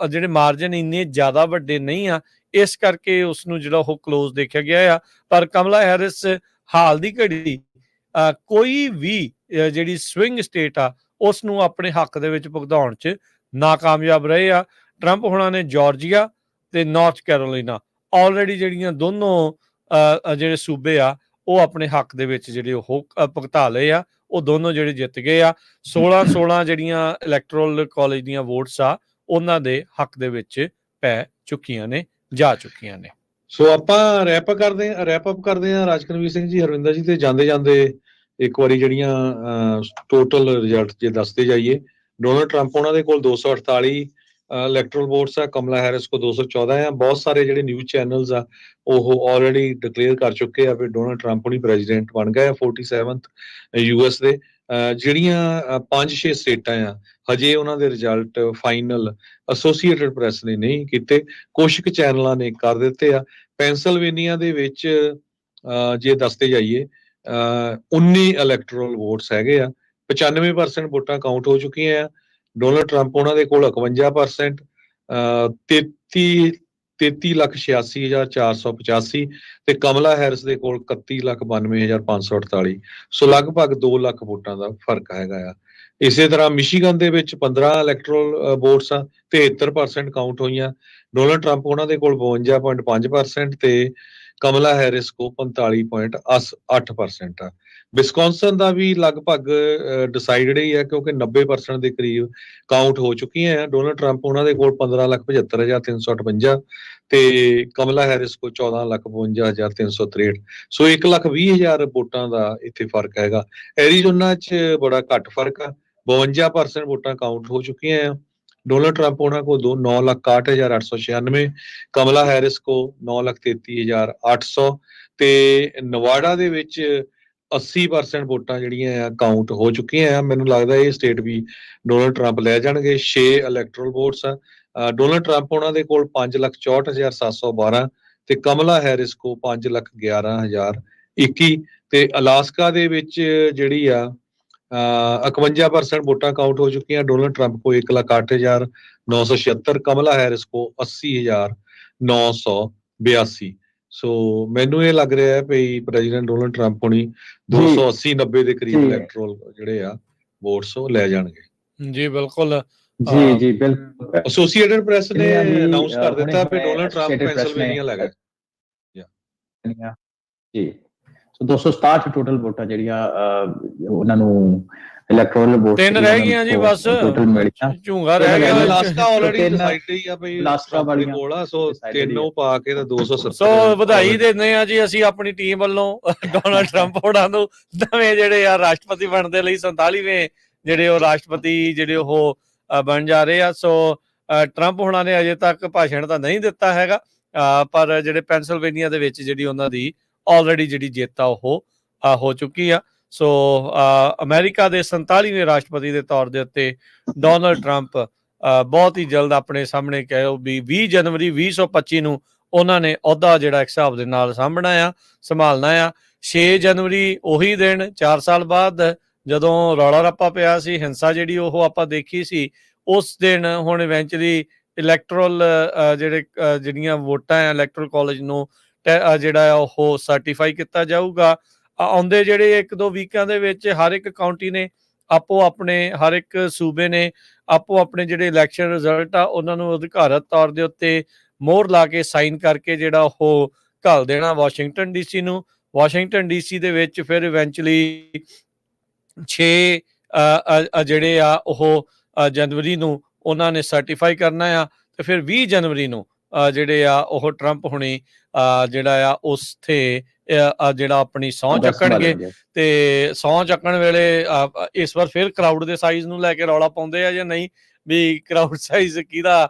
ਜਿਹੜੇ ਮਾਰਜਨ ਇੰਨੇ ਜ਼ਿਆਦਾ ਵੱਡੇ ਨਹੀਂ ਆ, ਇਸ ਕਰਕੇ ਉਸ ਨੂੰ ਜਿਹੜਾ ਉਹ ਕਲੋਜ਼ ਦੇਖਿਆ ਗਿਆ ਆ। ਪਰ ਕਮਲਾ ਹੈਰਿਸ ਹਾਲ ਦੀ ਘੜੀ ਕੋਈ ਵੀ ਜਿਹੜੀ ਸਵਿੰਗ ਸਟੇਟ ਆ ਉਸ ਨੂੰ ਆਪਣੇ ਹੱਕ ਦੇ ਵਿੱਚ ਭੁਗਤਾਉਣ 'ਚ ਨਾਕਾਮਯਾਬ ਰਹੇ ਆ। ਟਰੰਪ ਹੁਣਾਂ ਨੇ ਜਾਰਜੀਆ ਤੇ ਨਾਰਥ ਕੈਰੋਲੀਨਾ ਆਲਰੇਡੀ ਜਿਹੜੀਆਂ ਦੋਨੋਂ ਜਿਹੜੇ ਸੂਬੇ ਆ ਉਹ ਆਪਣੇ ਹੱਕ ਦੇ ਵਿੱਚ ਜਿਹੜੇ ਉਹ ਭੁਗਤਾ ਲਏ ਆ, ਉਹ ਦੋਨੋਂ ਜਿਹੜੇ ਜਿੱਤ ਗਏ ਆ। 16 ਜਿਹੜੀਆਂ ਇਲੈਕਟੋਰਲ ਕਾਲਜ ਦੀਆਂ ਵੋਟਸ ਆ ਉਹਨਾਂ ਦੇ ਹੱਕ ਦੇ ਵਿੱਚ ਪੈ ਚੁੱਕੀਆਂ ਨੇ, ਜਾ ਚੁੱਕੀਆਂ ਨੇ। ਸੋ ਆਪਾਂ ਰੈਪ ਅਪ ਕਰਦੇ ਆ ਰਾਜਕਨਵੀਰ ਸਿੰਘ ਜੀ, ਹਰਵਿੰਦਰ ਜੀ, ਤੇ ਜਾਂਦੇ ਇੱਕ ਵਾਰੀ ਜਿਹੜੀਆਂ ਟੋਟਲ ਰਿਜ਼ਲਟ ਜੇ ਦੱਸਦੇ ਜਾਈਏ। ਡੋਨਲਡ ਟਰੰਪ ਉਹਨਾਂ ਦੇ ਕੋਲ 248 ਇਲੈਕਟਰਲ ਵੋਟਸ ਆ, ਕਮਲਾ ਹੈਰਿਸ ਕੋ 214 ਆ। ਬਹੁਤ ਸਾਰੇ ਜਿਹੜੇ ਨਿਊਜ਼ ਚੈਨਲਸ ਆ ਉਹ ਆਲਰੇਡੀ ਡਿਕਲੇਅਰ ਕਰ ਚੁੱਕੇ ਆ ਵੀ ਡੋਨਲਡ ਟਰੰਪ ਹੁਣੀ ਪ੍ਰੈਜ਼ੀਡੈਂਟ ਬਣ ਗਏ ਆ 47th ਯੂਐਸ ਦੇ। ਜਿਹੜੀਆਂ 5-6 ਸਟੇਟਾਂ ਆ ਹਜੇ ਉਹਨਾਂ ਦੇ ਰਿਜ਼ਲਟ ਫਾਈਨਲ ਐਸੋਸੀਏਟਡ ਪ੍ਰੈਸ ਨੇ ਨਹੀਂ ਕੀਤੇ, ਕੁਝ ਕੁ ਚੈਨਲਾਂ ਨੇ ਕਰ ਦਿੱਤੇ ਆ। ਪੈਂਸਲਵੇਨੀਆ ਦੇ ਵਿੱਚ ਜੇ ਦੱਸਦੇ ਜਾਈਏ 19 ਇਲੈਕਟੋਰਲ ਵੋਟਸ ਹੈਗੇ ਆ, 95% ਵੋਟਾਂ ਕਾਊਂਟ ਹੋ ਚੁੱਕੀਆਂ ਆ। ਡੋਨਲਡ ਟਰੰਪ ਉਹਨਾਂ ਦੇ ਕੋਲ 51%, 33,86,485 ਤੇ ਕਮਲਾ ਹੈਰਿਸ ਦੇ ਕੋਲ 31,92,548। ਸੋ ਲਗਭਗ 2 ਲੱਖ ਵੋਟਾਂ ਦਾ ਫਰਕ ਹੈਗਾ ਆ। ਇਸੇ ਤਰ੍ਹਾਂ ਮਿਸ਼ੀਗਨ ਦੇ ਵਿੱਚ 15 ਇਲੈਕਟੋਰਲ ਵੋਟਸ ਆ, 73% ਕਾਊਂਟ ਹੋਈਆਂ। ਡੋਨਲਡ ਟਰੰਪ ਉਹਨਾਂ ਦੇ ਕੋਲ 52.5% ਤੇ ਕਮਲਾ ਹੈਰਿਸ ਕੋ 45.8% ਆ। ਵਿਸਕੌਨਸਨ ਦਾ ਵੀ ਲਗਭਗ ਡਿਸਾਈਡਡ ਹੀ ਹੈ, ਕਿਉਂਕਿ 90% ਦੇ ਕਰੀਬ ਕਾਊਂਟ ਹੋ ਚੁੱਕੀਆਂ ਆ। ਡੋਨਲਡ ਟਰੰਪ ਉਹਨਾਂ ਦੇ ਕੋਲ 15,75,358 ਤੇ ਕਮਲਾ ਹੈਰਿਸ ਕੋ 14,52,363। ਸੋ 1,20,000 ਵੋਟਾਂ ਦਾ ਇੱਥੇ ਫਰਕ ਹੈਗਾ। ਐਰੀਜ਼ੋਨਾ 'ਚ ਬੜਾ ਘੱਟ ਫਰਕ ਆ, 52% ਵੋਟਾਂ ਕਾਊਂਟ ਹੋ ਚੁੱਕੀਆਂ ਆ। ਡੋਨਲਡ ਟਰੰਪ ਉਹਨਾਂ ਕੋਲ 9,61,896, ਕਮਲਾ ਹੈਰਿਸ ਕੋ 9,33,800 ਤੇ ਨਵਾਡਾ ਦੇ ਵਿੱਚ 80% ਵੋਟਾਂ ਜਿਹੜੀਆਂ ਆ ਕਾਊਂਟ ਹੋ ਚੁੱਕੀਆਂ ਆ। ਮੈਨੂੰ ਲੱਗਦਾ ਇਹ ਸਟੇਟ ਵੀ ਡੋਨਲਡ ਟਰੰਪ ਲੈ ਜਾਣਗੇ। 6 ਇਲੈਕਟੋਰਲ ਵੋਟਸ ਆ। ਡੋਨਲਡ ਟਰੰਪ ਉਹਨਾਂ ਦੇ ਕੋਲ 5,64,712 ਤੇ ਕਮਲਾ ਹੈਰਿਸ ਕੋ 5,11,021 ਤੇ ਅਲਾਸਕਾ ਦੇ ਵਿੱਚ ਜਿਹੜੀ ਆ 51% ਵੋਟਾਂ ਕਾਊਂਟ ਹੋ ਚੁੱਕੀਆਂ। ਡੋਨਲਡ ਟਰੰਪ ਕੋ 1,08,976, ਕਮਲਾ ਹੈਰਿਸ ਕੋ 80,982। ਸੋ ਮੈਨੂੰ ਇਹ ਲੱਗ ਰਿਹਾ ਹੈ ਵੀ ਪ੍ਰੈਜ਼ੀਡੈਂਟ ਡੋਨਲਡ ਟਰੰਪ ਹੁਣੀ 280-90 ਦੇ ਕਰੀਬ ਇਲੈਕਟੋਰਲ ਜਿਹੜੇ ਆ ਵੋਟਸ ਉਹ ਲੈ ਜਾਣਗੇ। ਜੀ ਬਿਲਕੁਲ ਜੀ ਬਿਲਕੁਲ। ਐਸੋਸੀਏਟਡ ਪ੍ਰੈਸ ਨੇ ਅਨਾਉਂਸ ਕਰ ਦਿੱਤਾ ਕਿ ਡੋਨਲਡ ਟਰੰਪ ਪੈਂਸਿਲਵੇਨੀਆ ਲੈ ਗਏ ਜੀ। ਸੋ 267 ਟੋਟਲ ਵੋਟਾਂ ਜਿਹੜੀਆਂ ਉਹਨਾਂ ਨੂੰ ਇਲੈਕਟੋਰਲ ਵੋਟ 3 ਰਹਿ ਗਈਆਂ ਜੀ ਬਸ, ਟੋਟਲ ਮਿਲੀਆਂ। ਝੂੰਗਾ ਰਹਿ ਗਿਆ। ਅਲਾਸਕਾ ਆਲਰੇਡੀ ਡਿਸਾਈਡਡ ਹੀ ਆ ਬਈ ਟਰੰਪ ਦੇ ਕੋਲ ਆ। ਸੋ 3 ਉਹ ਪਾ ਕੇ ਤਾਂ 270। ਸੋ ਵਧਾਈ ਦਿੰਦੇ ਆ ਜੀ ਅਸੀਂ ਆਪਣੀ ਟੀਮ ਵੱਲੋਂ ਡੋਨਲਡ ਟਰੰਪ ਹੋਰਾਂ ਨੂੰ ਨਵੇਂ ਜਿਹੜੇ ਆ ਰਾਸ਼ਟਰਪਤੀ ਬਣਨ ਦੇ ਲਈ 47ਵੇਂ ਜਿਹੜੇ ਉਹ ਰਾਸ਼ਟਰਪਤੀ ਜਿਹੜੇ ਉਹ ਬਣ ਜਾ ਰਹੇ ਆ। ਸੋ ਟਰੰਪ ਹੋਣਾ ਨੇ ਅਜੇ ਤੱਕ ਭਾਸ਼ਣ ਤਾਂ ਨਹੀਂ ਦਿੱਤਾ ਹੈਗਾ, ਪਰ ਜਿਹੜੇ ਪੈਂਸਿਲਵੇਨੀਆ ਦੇ ਵਿੱਚ ਜਿਹੜੀ ਉਹਨਾਂ ਦੀ ਆਲਰੇਡੀ ਜਿਹੜੀ ਜਿੱਤ ਆ ਉਹ ਹੋ ਚੁੱਕੀ ਆ। ਸੋ ਅਮਰੀਕਾ ਦੇ 47ਵੇਂ ਰਾਸ਼ਟਰਪਤੀ ਦੇ ਤੌਰ ਦੇ ਉੱਤੇ ਡੋਨਲਡ ਟਰੰਪ ਬਹੁਤ ਹੀ ਜਲਦ ਆਪਣੇ ਸਾਹਮਣੇ ਕਹਿਓ ਵੀ 20 ਜਨਵਰੀ 2025 ਨੂੰ ਉਹਨਾਂ ਨੇ ਅਹੁਦਾ ਜਿਹੜਾ ਇੱਕ ਹਿਸਾਬ ਦੇ ਨਾਲ ਸੰਭਾਲਣਾ ਆ। 6 ਜਨਵਰੀ ਉਹੀ ਦਿਨ 4 ਸਾਲ ਬਾਅਦ ਜਦੋਂ ਰੌਲਾ ਰੱਪਾ ਪਿਆ ਸੀ, ਹਿੰਸਾ ਜਿਹੜੀ ਉਹ ਆਪਾਂ ਦੇਖੀ ਸੀ, ਉਸ ਦਿਨ ਹੁਣ ਇਵੈਂਚੁਅਲੀ ਇਲੈਕਟੋਰਲ ਜਿਹੜੀਆਂ ਵੋਟਾਂ ਆ ਇਲੈਕਟੋਰਲ ਕਾਲਜ ਨੂੰ ਜਿਹੜਾ ਉਹ ਸਰਟੀਫਾਈ ਕੀਤਾ ਜਾਊਗਾ। ਆਉਂਦੇ ਜਿਹੜੇ 1-2 ਵੀਕਾਂ ਦੇ ਵਿੱਚ ਹਰ ਇੱਕ ਕਾਉਂਟੀ ਨੇ ਆਪੋ ਆਪਣੇ, ਹਰ ਇੱਕ ਸੂਬੇ ਨੇ ਆਪੋ ਆਪਣੇ ਜਿਹੜੇ ਇਲੈਕਸ਼ਨ ਰਿਜ਼ਲਟ ਆ ਉਹਨਾਂ ਨੂੰ ਅਧਿਕਾਰਤ ਤੌਰ ਦੇ ਉੱਤੇ ਮੋਹਰ ਲਾ ਕੇ ਸਾਈਨ ਕਰਕੇ ਜਿਹੜਾ ਉਹ ਘੱਲ ਦੇਣਾ ਵਾਸ਼ਿੰਗਟਨ ਡੀਸੀ ਨੂੰ। ਵਾਸ਼ਿੰਗਟਨ ਡੀਸੀ ਦੇ ਵਿੱਚ ਫਿਰ ਇਵੈਂਚੁਅਲੀ 6 ਜਿਹੜੇ ਆ ਉਹ ਜਨਵਰੀ ਨੂੰ ਉਹਨਾਂ ਨੇ ਸਰਟੀਫਾਈ ਕਰਨਾ ਆ ਤੇ ਫਿਰ 20 ਜਨਵਰੀ ਨੂੰ ਜਿਹੜੇ ਆ ਉਹ ਟਰੰਪ ਹੁਣੀ ਜਿਹੜਾ ਆ ਉੱਥੇ ਜਿਹੜਾ ਆਪਣੀ ਸਹੁੰ ਚੱਕਣਗੇ। ਤੇ ਸਹੁੰ ਚੱਕਣ ਵੇਲੇ ਇਸ ਵਾਰ ਫਿਰ ਕਰਾਊਡ ਦੇ ਸਾਈਜ਼ ਨੂੰ ਲੈ ਕੇ ਰੌਲਾ ਪਾਉਂਦੇ ਆ ਜਾਂ ਨਹੀਂ, ਵੀ ਕਰਾਊਡ ਸਾਈਜ਼ ਕਿਹਦਾ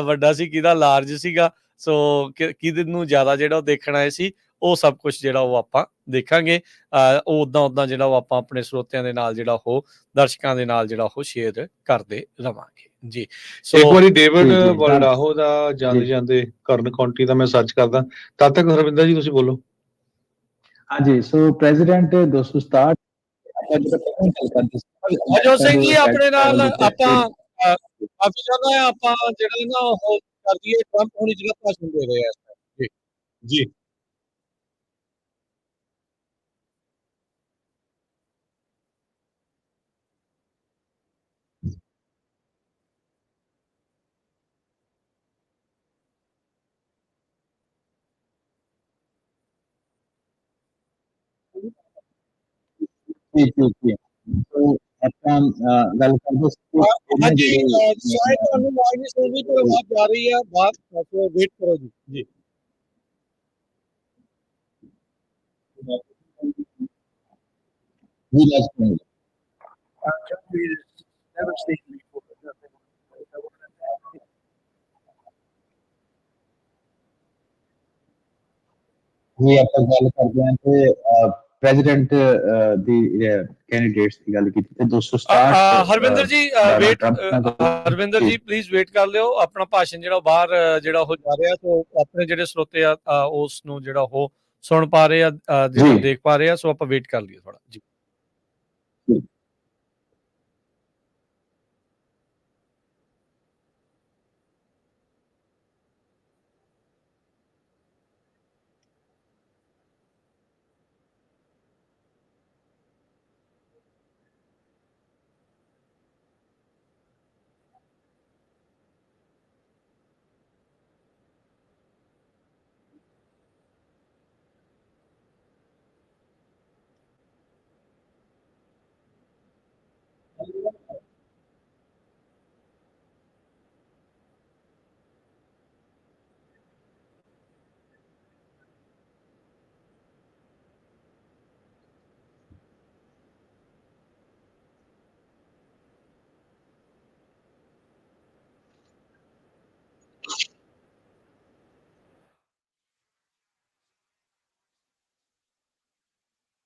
ਵੱਡਾ ਸੀ ਕਿਹਦਾ ਲਾਰਜ ਸੀਗਾ। ਸੋ ਕਿਹਦੇ ਨੂੰ ਜ਼ਿਆਦਾ ਜਿਹੜਾ ਉਹ ਦੇਖਣ ਆਏ ਸੀ, ਉਹ ਸਭ ਕੁਝ ਜਿਹੜਾ ਉਹ ਆਪਾਂ ਦੇਖਾਂਗੇ। ਉਹ ਉੱਦਾਂ ਜਿਹੜਾ ਉਹ ਆਪਾਂ ਆਪਣੇ ਸਰੋਤਿਆਂ ਦੇ ਨਾਲ ਜਿਹੜਾ ਉਹ ਦਰਸ਼ਕਾਂ ਦੇ ਨਾਲ ਜਿਹੜਾ ਉਹ ਸ਼ੇਅਰ ਕਰਦੇ ਰਵਾਂਗੇ ਜੀ। ਇੱਕ ਵਾਰੀ ਡੇਵਿਡ ਵਲਡਾਹੋ ਦਾ ਜਾਂਦੇ ਕਰਨ ਕਾਉਂਟੀ ਦਾ ਮੈਂ ਸਰਚ ਕਰਦਾ, ਤਦ ਤੱਕ ਹਰਵਿੰਦਰ ਜੀ ਤੁਸੀਂ ਬੋਲੋ। ਹਾਂਜੀ, ਸੋ ਪ੍ਰੈਜ਼ੀਡੈਂਟ 267 ਅਜੋ ਸਿੰਘ ਜੀ ਆਪਣੇ ਨਾਲ ਆਪਾਂ ਕਾਫੀ ਜ਼ਿਆਦਾ ਆਪਾਂ ਜਿਹੜਾ ਨਾ ਉਹ ਕਰ ਦਈਏ। ਟਰੰਪ ਹੁਣੀ ਜਿਹੜਾ ਭਾਸ਼ਣ ਦੇ ਰਹੇ ਆ ਜੀ ਜੀ ਆਪਾਂ ਗੱਲ ਕਰਦੇ ਹਾਂਜੀ। ਸ਼ਾਇਦ ਤੁਹਾਨੂੰ ਆਵਾਜ਼ ਨਹੀਂ ਸੁਣਦੀ ਪਰ ਆਵਾਜ਼ ਜਾ ਰਹੀ ਹੈ ਬਾਹਰ, ਵੇਟ ਕਰੋ ਜੀ ਜੀ। ਜੀ ਆਪਾਂ ਗੱਲ ਕਰਦੇ ਹਾਂ ਤੇ ਪ੍ਰੈਜ਼ੀਡੈਂਟ ਦੀ ਕੈਂਡੀਡੇਟਸ ਦੀ ਗੱਲ ਕੀਤੀ ਤੇ 267 ਹਰਵਿੰਦਰ ਜੀ ਹਰਵਿੰਦਰ ਜੀ ਪਲੀਜ਼ ਵੇਟ ਕਰ ਲਿਓ, ਆਪਣਾ ਭਾਸ਼ਣ ਜਿਹੜਾ ਬਾਹਰ ਜਿਹੜਾ ਉਹ ਜਾ ਰਿਹਾ, ਸੋ ਆਪਣੇ ਜਿਹੜੇ ਸਰੋਤੇ ਆ ਉਸ ਨੂੰ ਜਿਹੜਾ ਉਹ ਸੁਣ ਪਾ ਰਹੇ ਆ, ਜਿਹੜਾ ਦੇਖ ਪਾ ਰਹੇ ਆ, ਸੋ ਆਪਾਂ ਵੇਟ ਕਰ ਲਈਏ ਥੋੜਾ ਜੀ।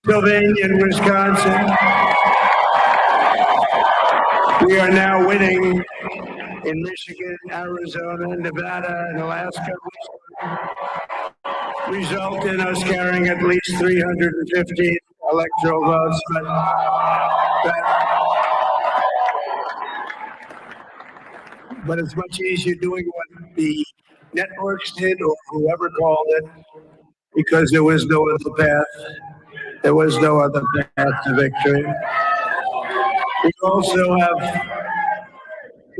Pennsylvania and Wisconsin. We are now winning in Michigan, Arizona, Nevada, and Alaska, which result in us carrying at least 315 electoral votes. But it's much easier doing what the networks did or whoever called it, because there was no other path. There was no other path to victory. We also have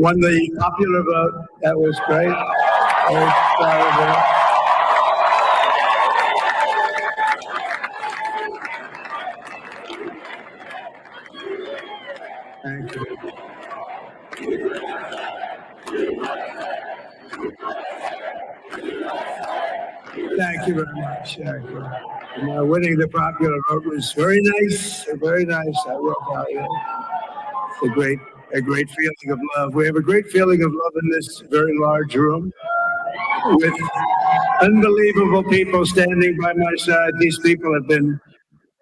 won the popular vote. That was great. I was proud of that. Thank you. Thank you very much. Winning the popular vote was very nice. Very nice. I will tell you. A great feeling of love. We have a great feeling of love in this very large room with unbelievable people standing by my side. These people have been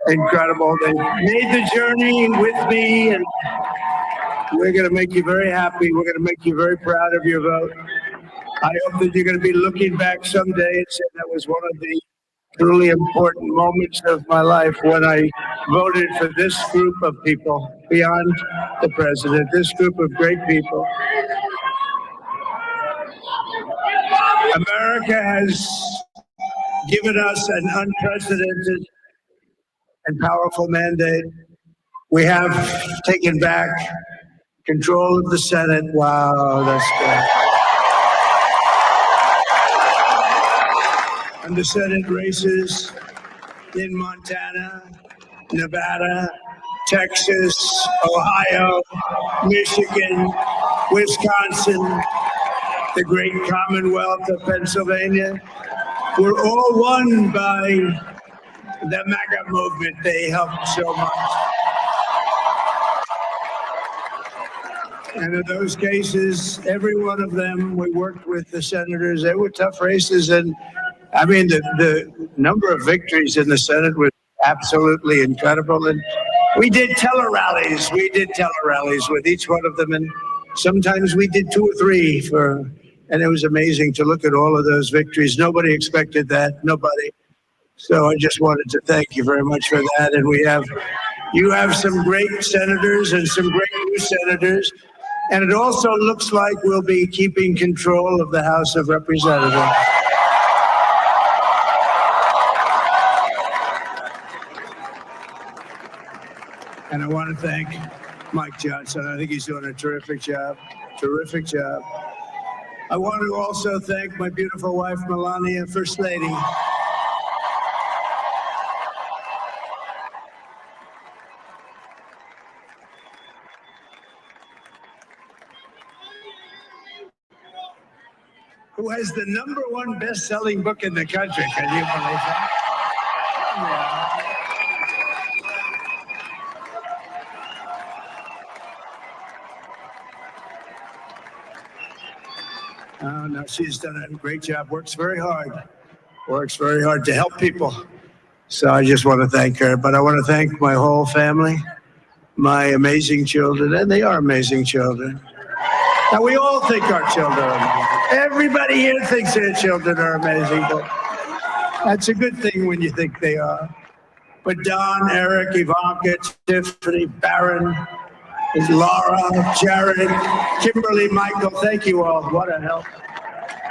incredible. They've made the journey with me, and we're going to make you very happy. We're going to make you very proud of your vote. I hope that you're going to be looking back someday and say that was one of the truly important moments of my life when I voted for this group of people beyond the president, this group of great people. America has given us an unprecedented and powerful mandate. We have taken back control of the Senate. Wow, that's good. And the Senate races in Montana, Nevada, Texas, Ohio, Michigan, Wisconsin, the great Commonwealth of Pennsylvania, were all won by the MAGA movement. They helped so much. And in those cases, every one of them, we worked with the senators. They were tough races, and I mean, the number of victories in the Senate was absolutely incredible. And we did tele-rallies. We did tele-rallies with each one of them. And sometimes we did 2 or 3 and it was amazing to look at all of those victories. Nobody expected that. Nobody. So I just wanted to thank you very much for that. And you have some great senators and some great new senators. And it also looks like we'll be keeping control of the House of Representatives. And I want to thank Mike Johnson. I think he's doing a terrific job. Terrific job. I want to also thank my beautiful wife, Melania, First Lady. Who has the #1 best-selling book in the country. Can you believe that? Yeah. No, she's done a great job. Works very hard to help people. So I just want to thank her. But I want to thank my whole family, my amazing children, and they are amazing children. Now, we all think our children are amazing. Everybody here thinks their children are amazing, but that's a good thing when you think they are. But Don, Eric, Ivanka, Tiffany, Barron, Laura, Jared, Kimberly, Michael, thank you all. What a help.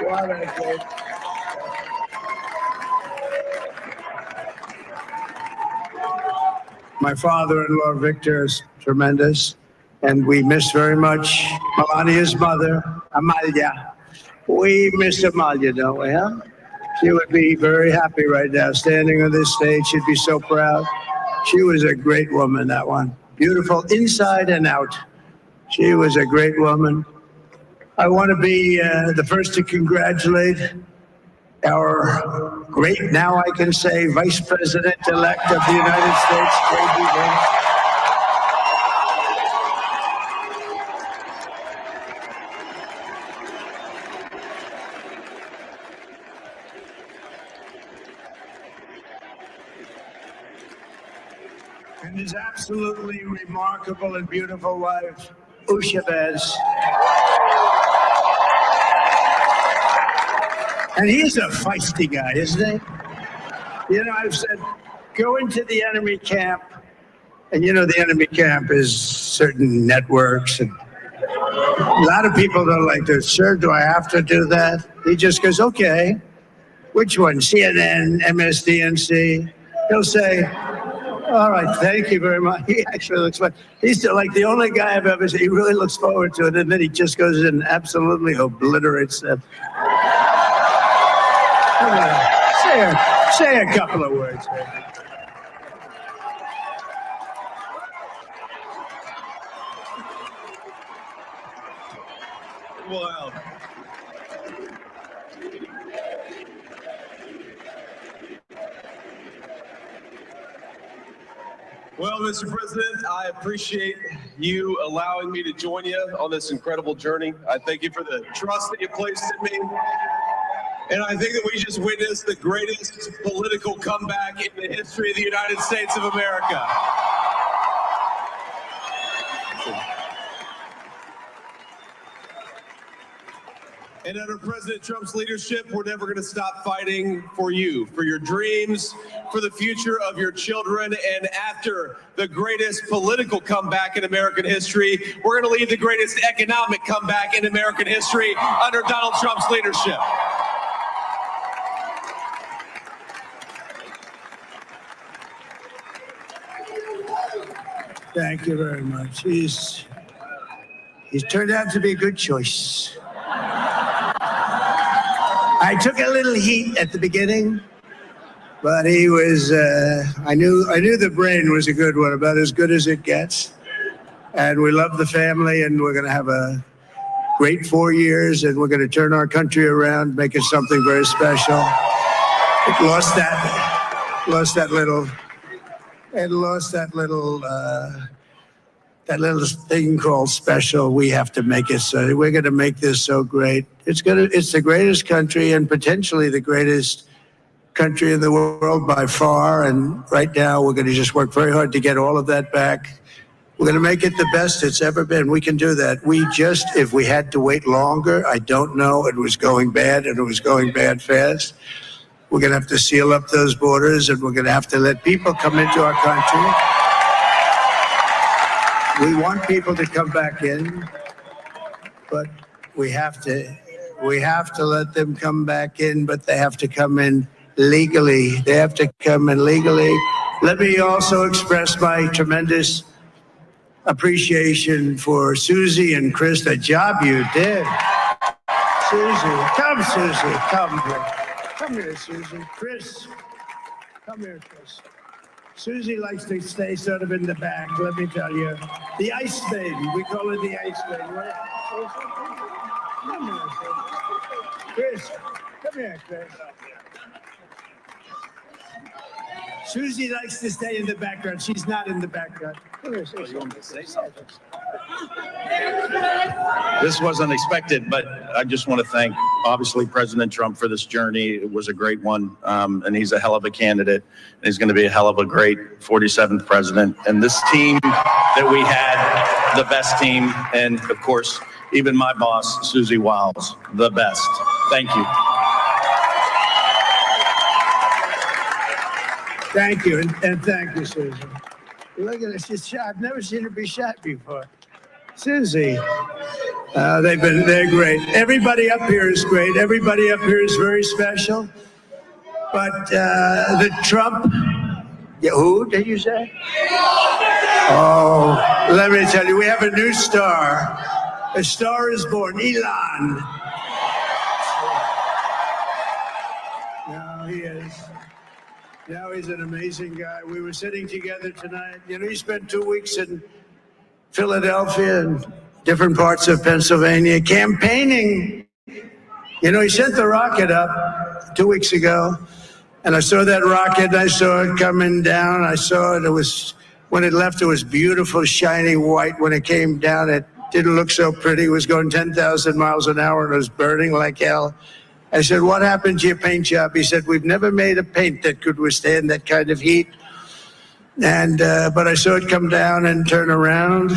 What a great. My father-in-law, Victor, is tremendous, and we miss very much Melania's mother, Amalia. We miss Amalia, don't we, huh? She would be very happy right now, standing on this stage. She'd be so proud. She was a great woman, that one. Beautiful inside and out. She was a great woman. I want to be the first to congratulate our great, now I can say, Vice President-elect of the United States, J.D. Vance. And his absolutely remarkable and beautiful wife, Ushabaz. And he's a feisty guy, isn't he? You know, I've said, go into the enemy camp, and you know the enemy camp is certain networks, and a lot of people don't like this. Sir, do I have to do that? He just goes, okay. Which one? CNN, MSDNC? He'll say, all right, thank you very much. He actually looks fun. He's like the only guy I've ever seen. He really looks forward to it, and then he just goes in and absolutely obliterates them. Say a couple of words. Well, Mr. President, I appreciate you allowing me to join you on this incredible journey. I thank you for the trust that you placed in me. And I think that we just witnessed the greatest political comeback in the history of the United States of America. And under President Trump's leadership, we're never going to stop fighting for you, for your dreams, for the future of your children. And after the greatest political comeback in American history, we're going to lead the greatest economic comeback in American history under Donald Trump's leadership. Thank you very much. He's turned out to be a good choice. I took a little heat at the beginning, but he was, I knew the brain was a good one, about as good as it gets. And we love the family, and we're going to have a great 4 years, and we're going to turn our country around, make it something very special. It lost that little thing called special. We have to make it so. We're going to make this so great. It's the greatest country, and potentially the greatest country in the world by far. And right now, we're going to just work very hard to get all of that back. We're going to make it the best it's ever been. We can do that. If we had to wait longer, I don't know. It was going bad, and it was going bad fast. We're going to have to seal up those borders, and we're going to have to let people come into our country. We want people to come back in, but we have to let them come back in, but they have to come in legally. They have to come in legally. Let me also express my tremendous appreciation for Susie and Chris, the job you did. Susie, come here. Come here, Susie. Chris, come here, Chris. Susie likes to stay sort of in the back, let me tell you. The Ice Maiden, we call her the Ice Maiden, right? Come here, Chris. Come here, Chris. Susie likes to stay in the background. She's not in the background. Come here, Susie. You want me to say something? This wasn't expected, but I just want to thank obviously President Trump for this journey. It was a great one, and he's a hell of a candidate. And he's going to be a hell of a great 47th president. And this team that we had, the best team, and of course, even my boss, Susie Wiles, the best. Thank you. Thank you, and thank you, Susan. Look at this, she's shot. I've never seen her be shot before. Susie, they're great. Everybody up here is great. Everybody up here is very special. But the Trump, yeah, who did you say? Oh, let me tell you, we have a new star. A star is born, Elon. Now he is. Now he's an amazing guy. We were sitting together tonight. You know, he spent 2 weeks in Philadelphia and different parts of Pennsylvania campaigning. You know, he sent the rocket up 2 weeks ago, and I saw that rocket. I saw it coming down. I saw it. It was, when it left, it was beautiful, shiny white. When it came down, it didn't look so pretty. It was going 10,000 miles an hour, and it was burning like hell. I said, what happened to your paint job? He said, we've never made a paint that could withstand that kind of heat. And, but I saw it come down and turn around.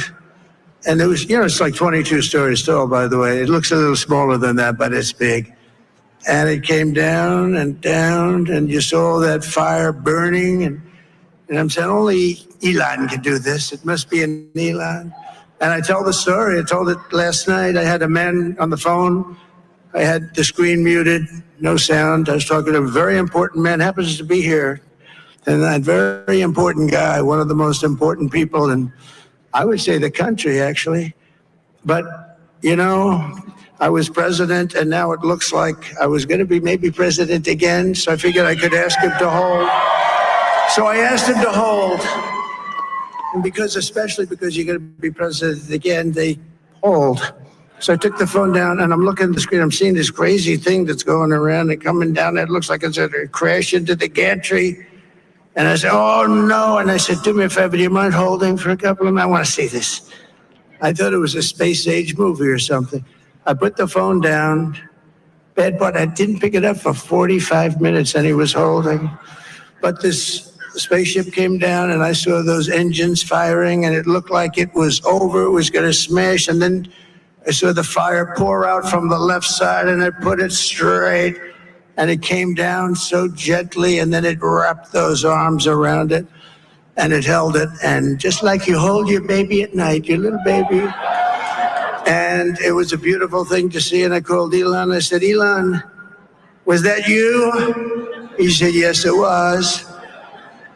And it was, you know, it's like 22 stories tall, by the way. It looks a little smaller than that, but it's big. And it came down, and you saw that fire burning. And I'm saying, only Elon can do this. It must be an Elon. And I tell the story. I told it last night. I had a man on the phone. I had the screen muted, no sound. I was talking to a very important man, happens to be here. And that very important guy, one of the most important people in, I would say, the country, actually. But, you know, I was president, and now it looks like I was going to be maybe president again, so I figured I could ask him to hold. So I asked him to hold. And because, especially because you're going to be president again, they hold. So I took the phone down, and I'm looking at the screen. I'm seeing this crazy thing that's going around and coming down. It looks like it's going to crash into the gantry. And I said, oh, no. And I said, do me a favor, do you mind holding for a couple of minutes? I want to see this. I thought it was a space-age movie or something. I put the phone down, bad part, I didn't pick it up for 45 minutes, and he was holding. But this spaceship came down, and I saw those engines firing, and it looked like it was over. It was going to smash, and then I saw the fire pour out from the left side, and I put it straight, and it came down so gently, and then it wrapped those arms around it, and it held it. And just like you hold your baby at night, your little baby. And it was a beautiful thing to see. And I called Elon. I said, Elon, was that you? He said, yes, it was.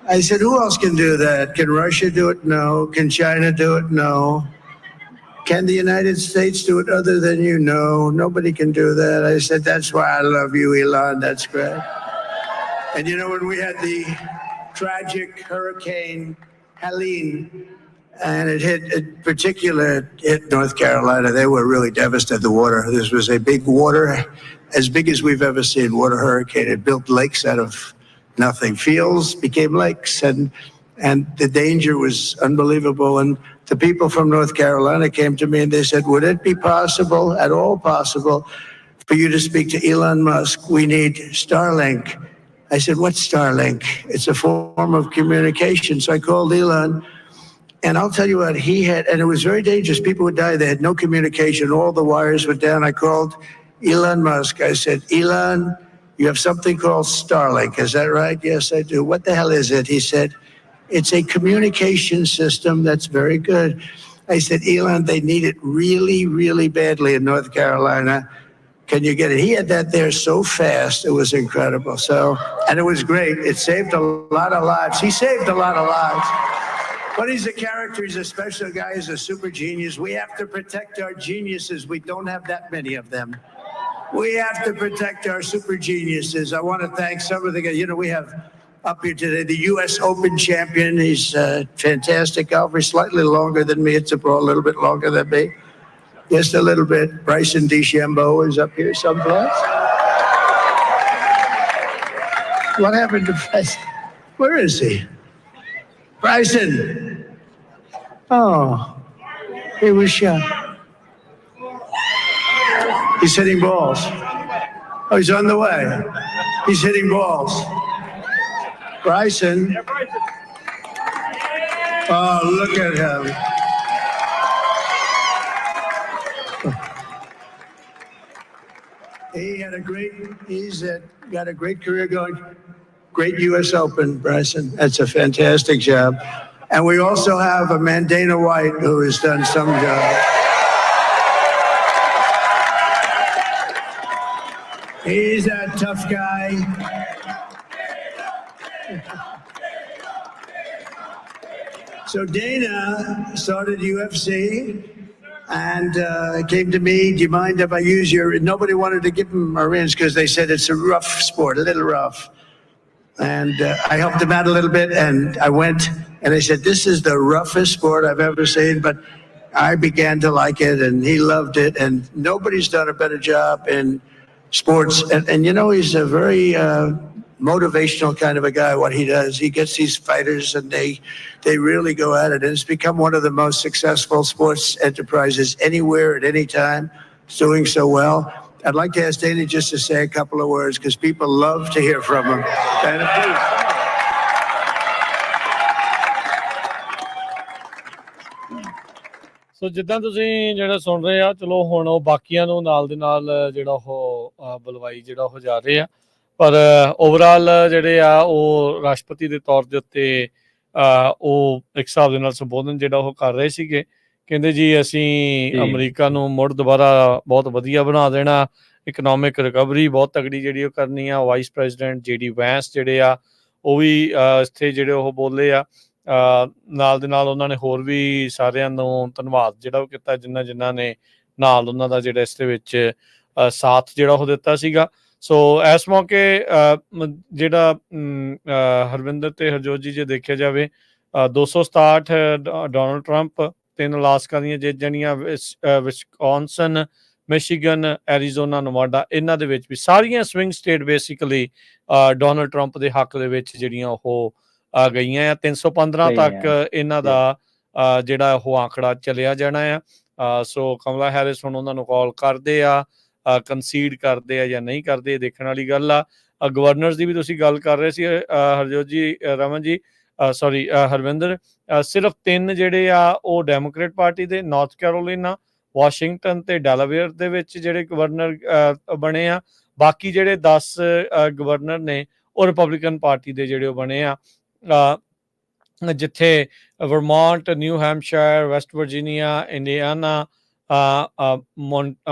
I said, who else can do that? Can Russia do it? No. Can China do it? No. Can the United States do it other than you? No, nobody can do that. I said, that's why I love you, Elon. That's great. And you know, when we had the tragic Hurricane Helene, and it hit North Carolina, they were really devastated. The water, this was a big water, as big as we've ever seen, water hurricane. It built lakes out of nothing. Fields became lakes, and the danger was unbelievable. And the people from North Carolina came to me and they said, would it be possible, at all possible, for you to speak to Elon Musk? We need Starlink. I said, what's Starlink? It's a form of communication. So I called Elon, and I'll tell you what, he had, and it was very dangerous. People would die. They had no communication. All the wires were down. I called Elon Musk. I said, Elon, you have something called Starlink. Is that right? Yes, I do. What the hell is it? He said, it's a communication system that's very good. I said, Elon, they need it really, really badly in North Carolina. Can you get it? He had that there so fast. It was incredible. So, and it was great. It saved a lot of lives. He saved a lot of lives. But he's a character. He's a special guy. He's a super genius. We have to protect our geniuses. We don't have that many of them. We have to protect our super geniuses. I want to thank some of the guys. You know, we have up here today the U.S. Open champion. He's a fantastic golfer. He's slightly longer than me. It's a little bit longer than me. Just a little bit. Bryson DeChambeau is up here someplace. What happened to Bryson? Where is he? Bryson. Oh, he was shot. He's hitting balls. Oh, he's on the way. He's hitting balls. Bryson. Oh, look at him. He's got a great career going. Great U.S. Open, Bryson. That's a fantastic job. And we also have Dana White, who has done some job. He's a tough guy. So Dana started UFC and came to me, do you mind if I use your, nobody wanted to give him a rinse because they said it's a rough sport, a little rough. And I helped him out a little bit, and I went and I said, this is the roughest sport I've ever seen, but I began to like it and he loved it, and nobody's done a better job in sports. And you know, he's a very motivational kind of a guy, what he does. He gets these fighters and they really go at it. And it's become one of the most successful sports enterprises anywhere at any time. It's doing so well. I'd like to ask Dana just to say a couple of words because people love to hear from him. Dana, please. ਸੋ ਜਿੱਦਾਂ ਤੁਸੀਂ ਜਿਹੜਾ ਸੁਣ ਰਹੇ ਆ, ਚਲੋ ਹੁਣ ਉਹ ਬਾਕੀਆਂ ਨੂੰ ਨਾਲ ਦੇ ਨਾਲ ਜਿਹੜਾ ਉਹ ਬੁਲਵਾਈ ਜਿਹੜਾ ਉਹ ਜਾ ਰਹੇ ਆ, ਪਰ ਓਵਰਆਲ ਜਿਹੜੇ ਆ ਉਹ ਰਾਸ਼ਟਰਪਤੀ ਦੇ ਤੌਰ ਦੇ ਉੱਤੇ ਉਹ ਇੱਕ ਹਿਸਾਬ ਦੇ ਨਾਲ ਸੰਬੋਧਨ ਜਿਹੜਾ ਉਹ ਕਰ ਰਹੇ ਸੀਗੇ। ਕਹਿੰਦੇ ਜੀ ਅਸੀਂ ਅਮਰੀਕਾ ਨੂੰ ਮੁੜ ਦੁਬਾਰਾ ਬਹੁਤ ਵਧੀਆ ਬਣਾ ਦੇਣਾ, ਇਕਨੋਮਿਕ ਰਿਕਵਰੀ ਬਹੁਤ ਤਗੜੀ ਜਿਹੜੀ ਉਹ ਕਰਨੀ ਆ। ਵਾਈਸ ਪ੍ਰੈਜ਼ੀਡੈਂਟ JD ਵੈਂਸ ਜਿਹੜੇ ਆ ਉਹ ਵੀ ਇੱਥੇ ਜਿਹੜੇ ਉਹ ਬੋਲੇ ਆ। ਨਾਲ ਦੇ ਨਾਲ ਉਹਨਾਂ ਨੇ ਹੋਰ ਵੀ ਸਾਰਿਆਂ ਨੂੰ ਧੰਨਵਾਦ ਜਿਹੜਾ ਉਹ ਕੀਤਾ ਜਿਨ੍ਹਾਂ ਨੇ ਨਾਲ ਉਹਨਾਂ ਦਾ ਜਿਹੜਾ ਇਸ ਦੇ ਵਿੱਚ ਸਾਥ ਜਿਹੜਾ ਉਹ ਦਿੱਤਾ ਸੀਗਾ। ਸੋ ਇਸ ਮੌਕੇ ਜਿਹੜਾ ਹਰਵਿੰਦਰ ਤੇ ਹਰਜੋਤ ਜੀ ਜੇ ਦੇਖਿਆ ਜਾਵੇ 267 ਡੋਨਲਡ ਟਰੰਪ, 3 ਅਲਾਸਕਾ ਦੀਆਂ ਜਿੱਤ ਜਾਣੀਆਂ, ਵਿਸਕੌਨਸਨ, ਮਿਸ਼ੀਗਨ, ਐਰੀਜ਼ੋਨਾ, ਨਵਾਡਾ, ਇਹਨਾਂ ਦੇ ਵਿੱਚ ਵੀ ਸਾਰੀਆਂ swing state basically Donald Trump ਦੇ ਹੱਕ ਦੇ ਵਿੱਚ ਜਿਹੜੀਆਂ ਉਹ ਗਈਆਂ ਆ। 315 ਤੱਕ ਇਹਨਾਂ ਦਾ ਜਿਹੜਾ ਉਹ ਆંકੜਾ ਚੱਲਿਆ ਜਾਣਾ ਆ। ਸੋ ਕਮਲਾ ਹੈਰਿਸ ਹੁਣ ਉਹਨਾਂ ਨੂੰ ਕਾਲ ਕਰਦੇ ਆ, ਕੰਸੀਡ ਕਰਦੇ ਆ ਜਾਂ ਨਹੀਂ ਕਰਦੇ, ਦੇਖਣ ਵਾਲੀ ਗੱਲ ਆ। ਗਵਰਨਰਸ ਦੀ ਵੀ ਤੁਸੀਂ ਗੱਲ ਕਰ ਰਹੇ ਸੀ ਹਰਜੋਤ ਜੀ, ਰਮਨ ਜੀ, ਸੌਰੀ ਹਰਵਿੰਦਰ। ਸਿਰਫ 3 ਜਿਹੜੇ ਆ ਉਹ ਡੈਮੋਕ੍ਰੇਟ ਪਾਰਟੀ ਦੇ, ਨਾਰਥ ਕੈਰੋਲੀਨਾ, ਵਾਸ਼ਿੰਗਟਨ ਤੇ ਡੈਲਾਵੇਅਰ ਦੇ ਵਿੱਚ ਜਿਹੜੇ ਗਵਰਨਰ ਬਣੇ ਆ। ਬਾਕੀ ਜਿਹੜੇ 10 ਗਵਰਨਰ ਨੇ ਉਹ ਰਿਪਬਲਿਕਨ ਪਾਰਟੀ ਦੇ ਜਿਹੜੇ ਉਹ ਬਣੇ ਆ, ਜਿੱਥੇ Vermont, New Hampshire, West Virginia, Indiana,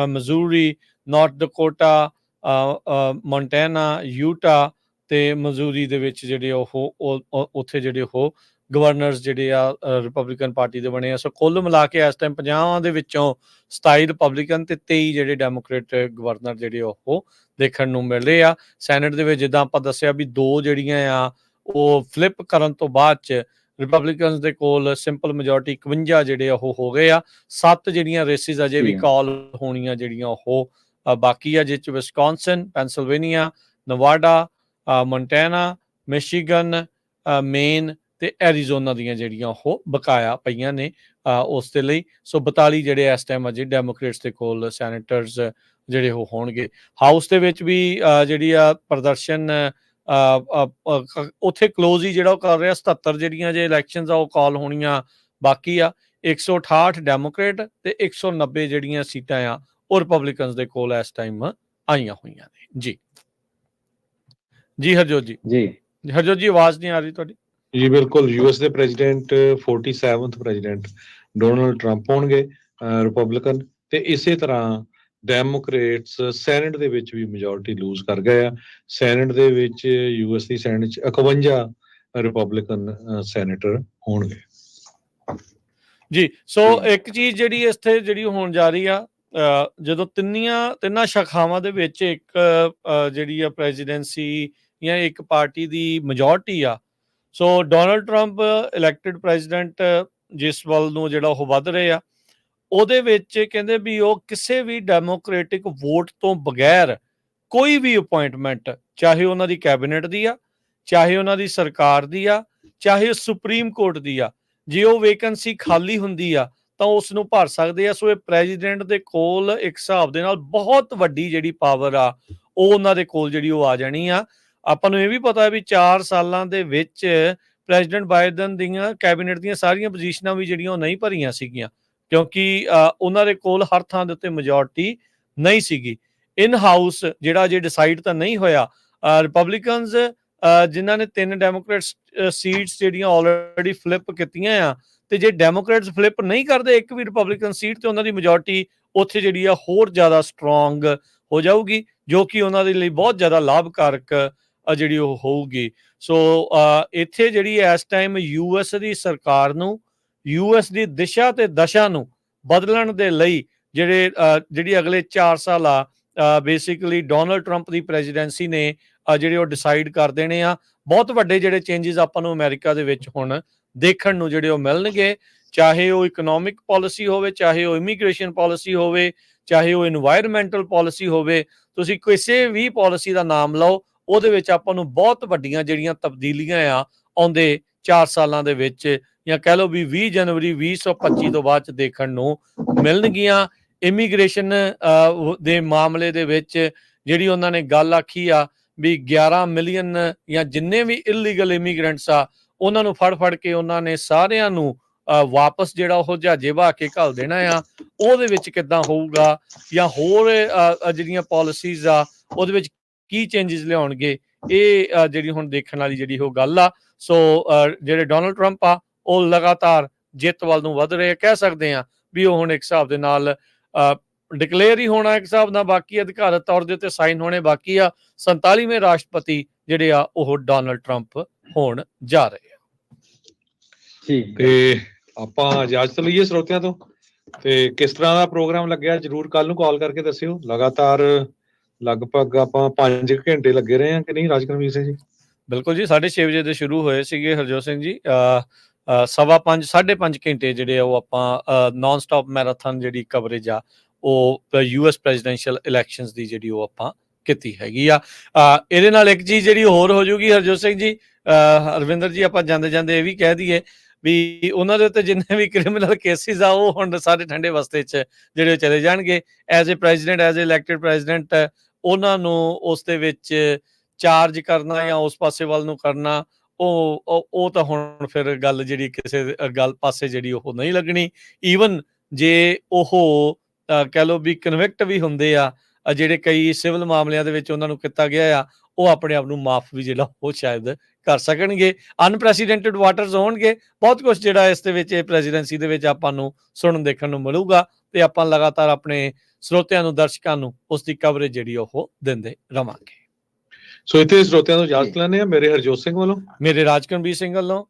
Missouri, North Dakota, Montana, Utah ਤੇ ਮਜ਼ੂਰੀ ਦੇ ਵਿੱਚ ਜਿਹੜੇ ਉਹ ਉੱਥੇ ਜਿਹੜੇ ਉਹ ਗਵਰਨਰਸ ਜਿਹੜੇ ਆ ਰਿਪਬਲਿਕਨ ਪਾਰਟੀ ਦੇ ਬਣੇ ਆ। ਸੋ ਕੁੱਲ ਮਿਲਾ ਕੇ ਇਸ ਟਾਈਮ 50 ਦੇ ਵਿੱਚੋਂ 27 ਰਿਪਬਲਿਕਨ ਤੇ 23 ਜਿਹੜੇ ਡੈਮੋਕ੍ਰੇਟ ਗਵਰਨਰ ਜਿਹੜੇ ਉਹ ਦੇਖਣ ਨੂੰ ਮਿਲ ਰਹੇ ਆ। ਸੈਨੇਟ ਦੇ ਵਿੱਚ ਜਿੱਦਾਂ ਆਪਾਂ ਦੱਸਿਆ ਵੀ 2 ਜਿਹੜੀਆਂ ਆ ਉਹ ਫਲਿਪ ਕਰਨ ਤੋਂ ਬਾਅਦ ਚ ਰਿਪਬਲਿਕਨਸ ਦੇ ਕੋਲ ਸਿੰਪਲ ਮੈਜੋਰਟੀ 51 ਜਿਹੜੇ ਉਹ ਹੋ ਗਏ ਆ। 7 ਜਿਹੜੀਆਂ ਰੇਸਿਸ ਅਜੇ ਵੀ ਕਾਲ ਹੋਣੀਆਂ ਜਿਹੜੀਆਂ ਉਹ ਬਾਕੀ ਆ, ਜਿਸ ਚ ਵਿਸਕੌਨਸਨ, ਪੈਨਸਿਲਵੇਨੀਆ, ਨਵਾਡਾ, ਮੌਂਟੈਨਾ, ਮਿਸ਼ੀਗਨ, ਮੇਨ ਤੇ ਐਰੀਜ਼ੋਨਾ ਦੀਆਂ ਜਿਹੜੀਆਂ ਉਹ ਬਕਾਇਆ ਪਈਆਂ ਨੇ ਉਸ ਦੇ ਲਈ। ਸੋ 42 ਜਿਹੜੇ ਇਸ ਟਾਈਮ ਅਜੇ ਡੈਮੋਕ੍ਰੇਟਸ ਦੇ ਕੋਲ ਸੈਨੇਟਰਸ ਜਿਹੜੇ ਉਹ ਹੋਣਗੇ। ਹਾਊਸ ਦੇ ਵਿੱਚ ਵੀ ਜਿਹੜੀ ਆ ਪ੍ਰਦਰਸ਼ਨ ਉੱਥੇ ਕਲੋਜ਼ ਹੀ ਜਿਹੜਾ ਉਹ ਕਰ ਰਿਹਾ। 77 ਜਿਹੜੀਆਂ ਜੇ ਇਲੈਕਸ਼ਨਸ ਆ ਉਹ ਕਾਲ ਹੋਣੀਆਂ ਬਾਕੀ ਆ। 168 ਡੈਮੋਕ੍ਰੇਟ ਤੇ 190 ਜਿਹੜੀਆਂ ਸੀਟਾਂ ਆ ਉਹ ਰਿਪਬਲਿਕਨਸ ਦੇ ਕੋਲ ਇਸ ਟਾਈਮ ਆਈਆਂ ਹੋਈਆਂ ਨੇ। ਜੀ ਹਰਜੋਤ ਜੀ, ਹਰਜੋਤ ਜੀ ਆਵਾਜ਼ ਨਹੀਂ ਆ ਰਹੀ ਤੁਹਾਡੀ। ਜੀ ਬਿਲਕੁਲ, US ਦੇ president 47th president Donald Trump ਹੋਣਗੇ ਰਿਪਬਲਿਕਨ, ਤੇ ਇਸੇ ਤਰ੍ਹਾਂ ਡੈਮੋਕ੍ਰੇਟਸ ਸੈਨੇਟ ਦੇ ਵਿੱਚ ਵੀ ਮੈਜੋਰਟੀ ਲੂਜ਼ ਕਰ ਗਏ ਆ। ਸੈਨੇਟ ਦੇ ਵਿੱਚ US ਦੀ ਸੈਨੇਟ 'ਚ 51 ਰਿਪਬਲਿਕਨ ਸੈਨੇਟਰ ਹੋਣਗੇ ਜੀ। ਸੋ ਇੱਕ ਚੀਜ਼ ਜਿਹੜੀ ਇੱਥੇ ਜਿਹੜੀ ਹੋਣ ਜਾ ਰਹੀ ਆ, ਜਦੋਂ ਤਿੰਨਾਂ ਸ਼ਾਖਾਵਾਂ ਦੇ ਵਿੱਚ ਇੱਕ ਜਿਹੜੀ ਆ ਪ੍ਰੈਜ਼ੀਡੈਂਸੀ ਜਾਂ ਇੱਕ ਪਾਰਟੀ ਦੀ ਮੈਜੋਰਟੀ ਆ, ਸੋ ਡੋਨਲਡ ਟਰੰਪ ਇਲੈਕਟਿਡ ਪ੍ਰੈਜ਼ੀਡੈਂਟ ਜਿਸ ਵੱਲ ਨੂੰ ਜਿਹੜਾ ਉਹ ਵੱਧ ਰਹੇ ਆ, ਉਹਦੇ ਵਿੱਚ ਕਹਿੰਦੇ ਵੀ ਉਹ ਕਿਸੇ ਵੀ ਡੈਮੋਕ੍ਰੈਟਿਕ ਵੋਟ ਤੋਂ ਬਗੈਰ ਕੋਈ ਵੀ ਅਪੁਆਇੰਟਮੈਂਟ, ਚਾਹੇ ਉਹਨਾਂ ਦੀ ਕੈਬਨਿਟ ਦੀ ਆ, ਚਾਹੇ ਉਹਨਾਂ ਦੀ ਸਰਕਾਰ ਦੀ ਆ, ਚਾਹੇ ਸੁਪਰੀਮ ਕੋਰਟ ਦੀ ਆ, ਜੇ ਉਹ ਵੇਕੈਂਸੀ ਖਾਲੀ ਹੁੰਦੀ ਆ ਤਾਂ ਉਸ ਨੂੰ ਭਰ ਸਕਦੇ ਆ। ਸੋ ਇਹ ਪ੍ਰੈਜ਼ੀਡੈਂਟ ਦੇ ਕੋਲ ਇੱਕ ਹਿਸਾਬ ਦੇ ਨਾਲ ਬਹੁਤ ਵੱਡੀ ਜਿਹੜੀ ਪਾਵਰ ਆ ਉਹ ਉਹਨਾਂ ਦੇ ਕੋਲ ਜਿਹੜੀ ਉਹ ਆ ਜਾਣੀ ਆ। ਆਪਾਂ ਨੂੰ ਇਹ ਵੀ ਪਤਾ ਵੀ 4 ਸਾਲਾਂ ਦੇ ਵਿੱਚ ਪ੍ਰੈਜ਼ੀਡੈਂਟ ਬਾਈਡਨ ਦੀਆਂ ਕੈਬਨਿਟ ਦੀਆਂ ਸਾਰੀਆਂ ਪੋਜੀਸ਼ਨਾਂ ਵੀ ਜਿਹੜੀਆਂ ਉਹ ਨਹੀਂ ਭਰੀਆਂ ਸੀਗੀਆਂ, ਕਿਉਂਕਿ ਉਹਨਾਂ ਦੇ ਕੋਲ ਹਰ ਥਾਂ ਦੇ ਉੱਤੇ ਮੈਜੋਰਟੀ ਨਹੀਂ ਸੀਗੀ। ਇਨ ਹਾਊਸ ਜਿਹੜਾ ਜੇ ਡਿਸਾਈਡ ਤਾਂ ਨਹੀਂ ਹੋਇਆ, ਰਿਪਬਲਿਕਨਸ ਜਿਨ੍ਹਾਂ ਨੇ 3 ਡੈਮੋਕ੍ਰੇਟਸ ਸੀਟਸ ਜਿਹੜੀਆਂ ਆਲਰੇਡੀ ਫਲਿੱਪ ਕੀਤੀਆਂ ਆ, ਤੇ ਜੇ ਡੈਮੋਕ੍ਰੇਟਸ ਫਲਿੱਪ ਨਹੀਂ ਕਰਦੇ ਇੱਕ ਵੀ ਰਿਪਬਲਿਕਨ ਸੀਟ, ਤੇ ਉਹਨਾਂ ਦੀ ਮੈਜੋਰਟੀ ਉੱਥੇ ਜਿਹੜੀ ਆ ਹੋਰ ਜ਼ਿਆਦਾ ਸਟਰੋਂਗ ਹੋ ਜਾਊਗੀ, ਜੋ ਕਿ ਉਹਨਾਂ ਦੇ ਲਈ ਬਹੁਤ ਜ਼ਿਆਦਾ ਲਾਭਕਾਰਕ ਜਿਹੜੀ ਉਹ ਹੋਊਗੀ। ਸੋ ਇੱਥੇ ਜਿਹੜੀ ਇਸ ਟਾਈਮ ਯੂਐਸ ਦੀ ਸਰਕਾਰ ਨੂੰ, ਯੂਐਸ ਦੀ ਦਿਸ਼ਾ ਤੇ ਦਸ਼ਾ ਨੂੰ ਬਦਲਣ ਦੇ ਲਈ ਜਿਹੜੀ ਅਗਲੇ 4 ਸਾਲ ਆ ਬੇਸਿਕਲੀ ਡੋਨਲਡ ਟਰੰਪ ਦੀ ਪ੍ਰੈਜ਼ੀਡੈਂਸੀ ਨੇ ਜਿਹੜੇ ਉਹ ਡਿਸਾਈਡ ਕਰ ਦੇਣੇ ਆ। ਬਹੁਤ ਵੱਡੇ ਜਿਹੜੇ ਚੇਂਜਸ ਆਪਾਂ ਨੂੰ ਅਮਰੀਕਾ ਦੇ ਵਿੱਚ ਹੁਣ ਦੇਖਣ ਨੂੰ ਜਿਹੜੇ ਉਹ ਮਿਲਣਗੇ, ਚਾਹੇ ਉਹ ਇਕਨੋਮਿਕ ਪਾਲਿਸੀ ਹੋਵੇ, ਚਾਹੇ ਉਹ ਇਮੀਗ੍ਰੇਸ਼ਨ ਪਾਲਿਸੀ ਹੋਵੇ, ਚਾਹੇ ਉਹ এনवायरमेंटल ਪਾਲਿਸੀ ਹੋਵੇ। ਤੁਸੀਂ ਕਿਸੇ ਵੀ ਪਾਲਿਸੀ ਦਾ ਨਾਮ ਲਓ, ਉਹਦੇ ਵਿੱਚ ਆਪਾਂ ਨੂੰ ਬਹੁਤ ਵੱਡੀਆਂ ਜਿਹੜੀਆਂ ਤਬਦੀਲੀਆਂ ਆ ਆਉਂਦੇ 4 ਸਾਲਾਂ ਦੇ ਵਿੱਚ, ਜਾਂ ਕਹਿ ਲਓ ਵੀ 20 ਜਨਵਰੀ 2025 ਤੋਂ ਬਾਅਦ ਚ ਦੇਖਣ ਨੂੰ ਮਿਲਣਗੀਆਂ। ਇਮੀਗ੍ਰੇਸ਼ਨ ਦੇ ਮਾਮਲੇ ਦੇ ਵਿੱਚ ਜਿਹੜੀ ਉਹਨਾਂ ਨੇ ਗੱਲ ਆਖੀ ਆ ਵੀ 11 ਮਿਲੀਅਨ ਜਾਂ ਜਿੰਨੇ ਵੀ ਇਲੀਗਲ ਇਮੀਗ੍ਰੈਂਟਸ ਆ, ਉਹਨਾਂ ਨੂੰ ਫੜ ਕੇ ਉਹਨਾਂ ਨੇ ਸਾਰਿਆਂ ਨੂੰ ਵਾਪਸ ਜਿਹੜਾ ਉਹ ਜਹਾਜ਼ੇ ਬਹਾ ਕੇ ਘੱਲ ਦੇਣਾ ਆ। ਉਹਦੇ ਵਿੱਚ ਕਿੱਦਾਂ ਹੋਊਗਾ, ਜਾਂ ਹੋਰ ਜਿਹੜੀਆਂ ਪਾਲਿਸੀਜ਼ ਆ ਉਹਦੇ ਵਿੱਚ ਕੀ ਚੇਂਜਸ ਲਿਆਉਣਗੇ, ਇਹ ਜਿਹੜੀ ਹੁਣ ਦੇਖਣ ਵਾਲੀ ਜਿਹੜੀ ਉਹ ਗੱਲ ਆ। ਸੋ ਜਿਹੜੇ ਡੋਨਲਡ ਟਰੰਪ ਆ ਉਹ ਲਗਾਤਾਰ ਜਿੱਤ ਵੱਲ ਨੂੰ ਵਧ ਰਹੇ, ਕਹਿ ਸਕਦੇ ਆ ਵੀ ਉਹ ਹੁਣ ਇੱਕ ਹਿਸਾਬ ਦੇ ਨਾਲ ਡਿਕਲੇਅਰ ਹੀ ਹੋਣਾ ਇੱਕ ਹਿਸਾਬ ਨਾਲ, ਬਾਕੀ ਅਧਿਕਾਰਤ ਤੌਰ ਦੇ ਉੱਤੇ ਸਾਈਨ ਹੋਣੇ ਬਾਕੀ ਆ। 47ਵੇਂ ਰਾਸ਼ਟਰਪਤੀ ਜਿਹੜੇ ਆ ਉਹ ਡੋਨਲਡ ਟਰੰਪ ਹੋਣ ਜਾ ਰਹੇ ਆ। ਤੇ ਆਪਾਂ ਇਜਾਜ਼ਤ ਲਈਏ ਸਰੋਤਿਆਂ ਤੋਂ, ਤੇ ਕਿਸ ਤਰ੍ਹਾਂ ਦਾ ਪ੍ਰੋਗਰਾਮ ਲੱਗਿਆ ਜਰੂਰ ਕੱਲ ਨੂੰ ਕਾਲ ਕਰਕੇ ਦੱਸਿਓ। ਲਗਾਤਾਰ ਲਗਭਗ ਆਪਾਂ 5 ਘੰਟੇ ਲੱਗੇ ਰਹੇ ਆ ਕਿ ਨਹੀਂ ਰਾਜਕਰਮੀਰ ਸਿੰਘ ਜੀ? ਬਿਲਕੁਲ ਜੀ, 6:30 ਵਜੇ ਦੇ ਸ਼ੁਰੂ ਹੋਏ ਸੀਗੇ ਹਰਜੋਤ ਸਿੰਘ ਜੀ। 5.25 ਸਾਢੇ 5 ਘੰਟੇ ਜਿਹੜੇ ਆ ਉਹ ਆਪਾਂ ਨਾਨ ਸਟਾਪ ਮੈਰਾਥਨ ਜਿਹੜੀ ਕਵਰੇਜ ਆ ਉਹ ਯੂਐਸ ਪ੍ਰੈਜ਼ੀਡੈਂਸ਼ੀਅਲ ਇਲੈਕਸ਼ਨਸ ਦੀ ਜਿਹੜੀ ਉਹ ਆਪਾਂ ਕੀਤੀ ਹੈਗੀ ਆ। ਇਹਦੇ ਨਾਲ ਇੱਕ ਚੀਜ਼ ਜਿਹੜੀ ਹੋਰ ਹੋ ਜੂਗੀ ਹਰਜੋਤ ਸਿੰਘ ਜੀ, ਹਰਵਿੰਦਰ ਜੀ, ਆਪਾਂ ਜਾਂਦੇ ਜਾਂਦੇ ਇਹ ਵੀ ਕਹਿ ਦਈਏ ਵੀ ਉਹਨਾਂ ਦੇ ਉੱਤੇ ਜਿੰਨੇ ਵੀ ਕ੍ਰਿਮੀਨਲ ਕੇਸਿਸ ਆ ਉਹ ਹੁਣ ਸਾਰੇ ਠੰਡੇ ਵਸਤੇ 'ਚ ਜਿਹੜੇ ਚਲੇ ਜਾਣਗੇ। As a president, as a elected president, ਉਹਨਾਂ ਨੂੰ ਉਸ ਦੇ ਵਿੱਚ ਚਾਰਜ ਕਰਨਾ ਜਾਂ ਉਸ ਪਾਸੇ ਵੱਲ ਨੂੰ ਕਰਨਾ, ਉਹ ਤਾਂ ਹੁਣ ਫਿਰ ਗੱਲ ਜਿਹੜੀ ਕਿਸੇ ਗੱਲ ਪਾਸੇ ਜਿਹੜੀ ਉਹ ਨਹੀਂ ਲੱਗਣੀ। ਈਵਨ ਜੇ ਉਹ ਕਹਿ ਲਓ ਵੀ ਕਨਵਿਕਟ ਵੀ ਹੁੰਦੇ ਆ, ਜਿਹੜੇ ਕਈ ਸਿਵਲ ਮਾਮਲਿਆਂ ਦੇ ਵਿੱਚ ਉਹਨਾਂ ਨੂੰ ਕੀਤਾ ਗਿਆ ਆ, ਉਹ ਆਪਣੇ ਆਪ ਨੂੰ ਮਾਫ ਵੀ ਜਿਹੜਾ ਉਹ ਸ਼ਾਇਦ ਕਰ ਸਕਣਗੇ। ਅਨਪ੍ਰੈਸੀਡੈਂਟਡ ਵਾਟਰਸ ਹੋਣਗੇ, ਬਹੁਤ ਕੁਝ ਜਿਹੜਾ ਇਸ ਦੇ ਵਿੱਚ ਪ੍ਰੈਜ਼ੀਡੈਂਸੀ ਦੇ ਵਿੱਚ ਆਪਾਂ ਨੂੰ ਸੁਣਨ ਦੇਖਣ ਨੂੰ ਮਿਲੂਗਾ, ਤੇ ਆਪਾਂ ਲਗਾਤਾਰ ਆਪਣੇ ਸਰੋਤਿਆਂ ਨੂੰ, ਦਰਸ਼ਕਾਂ ਨੂੰ ਉਸ ਦੀ ਕਵਰੇਜ ਜਿਹੜੀ ਉਹ ਦਿੰਦੇ ਰਵਾਂਗੇ। ਸੋ ਇੱਥੇ ਸਰੋਤਿਆਂ ਨੂੰ ਇਜਾਜ਼ਤ ਲੈਂਦੇ ਆ। ਮੇਰੇ ਹਰਜੋਤ ਸਿੰਘ ਵੱਲੋਂ, ਮੇਰੇ ਰਾਜਕਰਮਵੀਰ ਸਿੰਘ ਵੱਲੋਂ,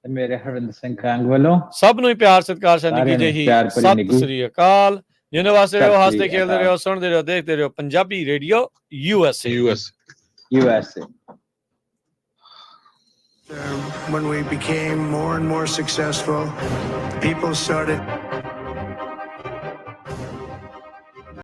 ਮੇਰੇ ਹਰਵਿੰਦਰ ਸਿੰਘ ਕਾਂਗ ਵੱਲੋਂ ਸਭ ਨੂੰ ਹੀ ਪਿਆਰ ਸਤਿਕਾਰ ਸਨਿੱਕੀ ਜਿਹੀ ਸਤਿ ਸ੍ਰੀ ਅਕਾਲ। ਜਿੰਨੇ ਵਾਸਤੇ ਰਹੋ, ਹੱਸਦੇ ਖੇਡਦੇ ਰਹੋ, ਸੁਣਦੇ ਰਹੋ, ਦੇਖਦੇ ਰਹੋ Punjabi radio USA। When we became more and more successful, people started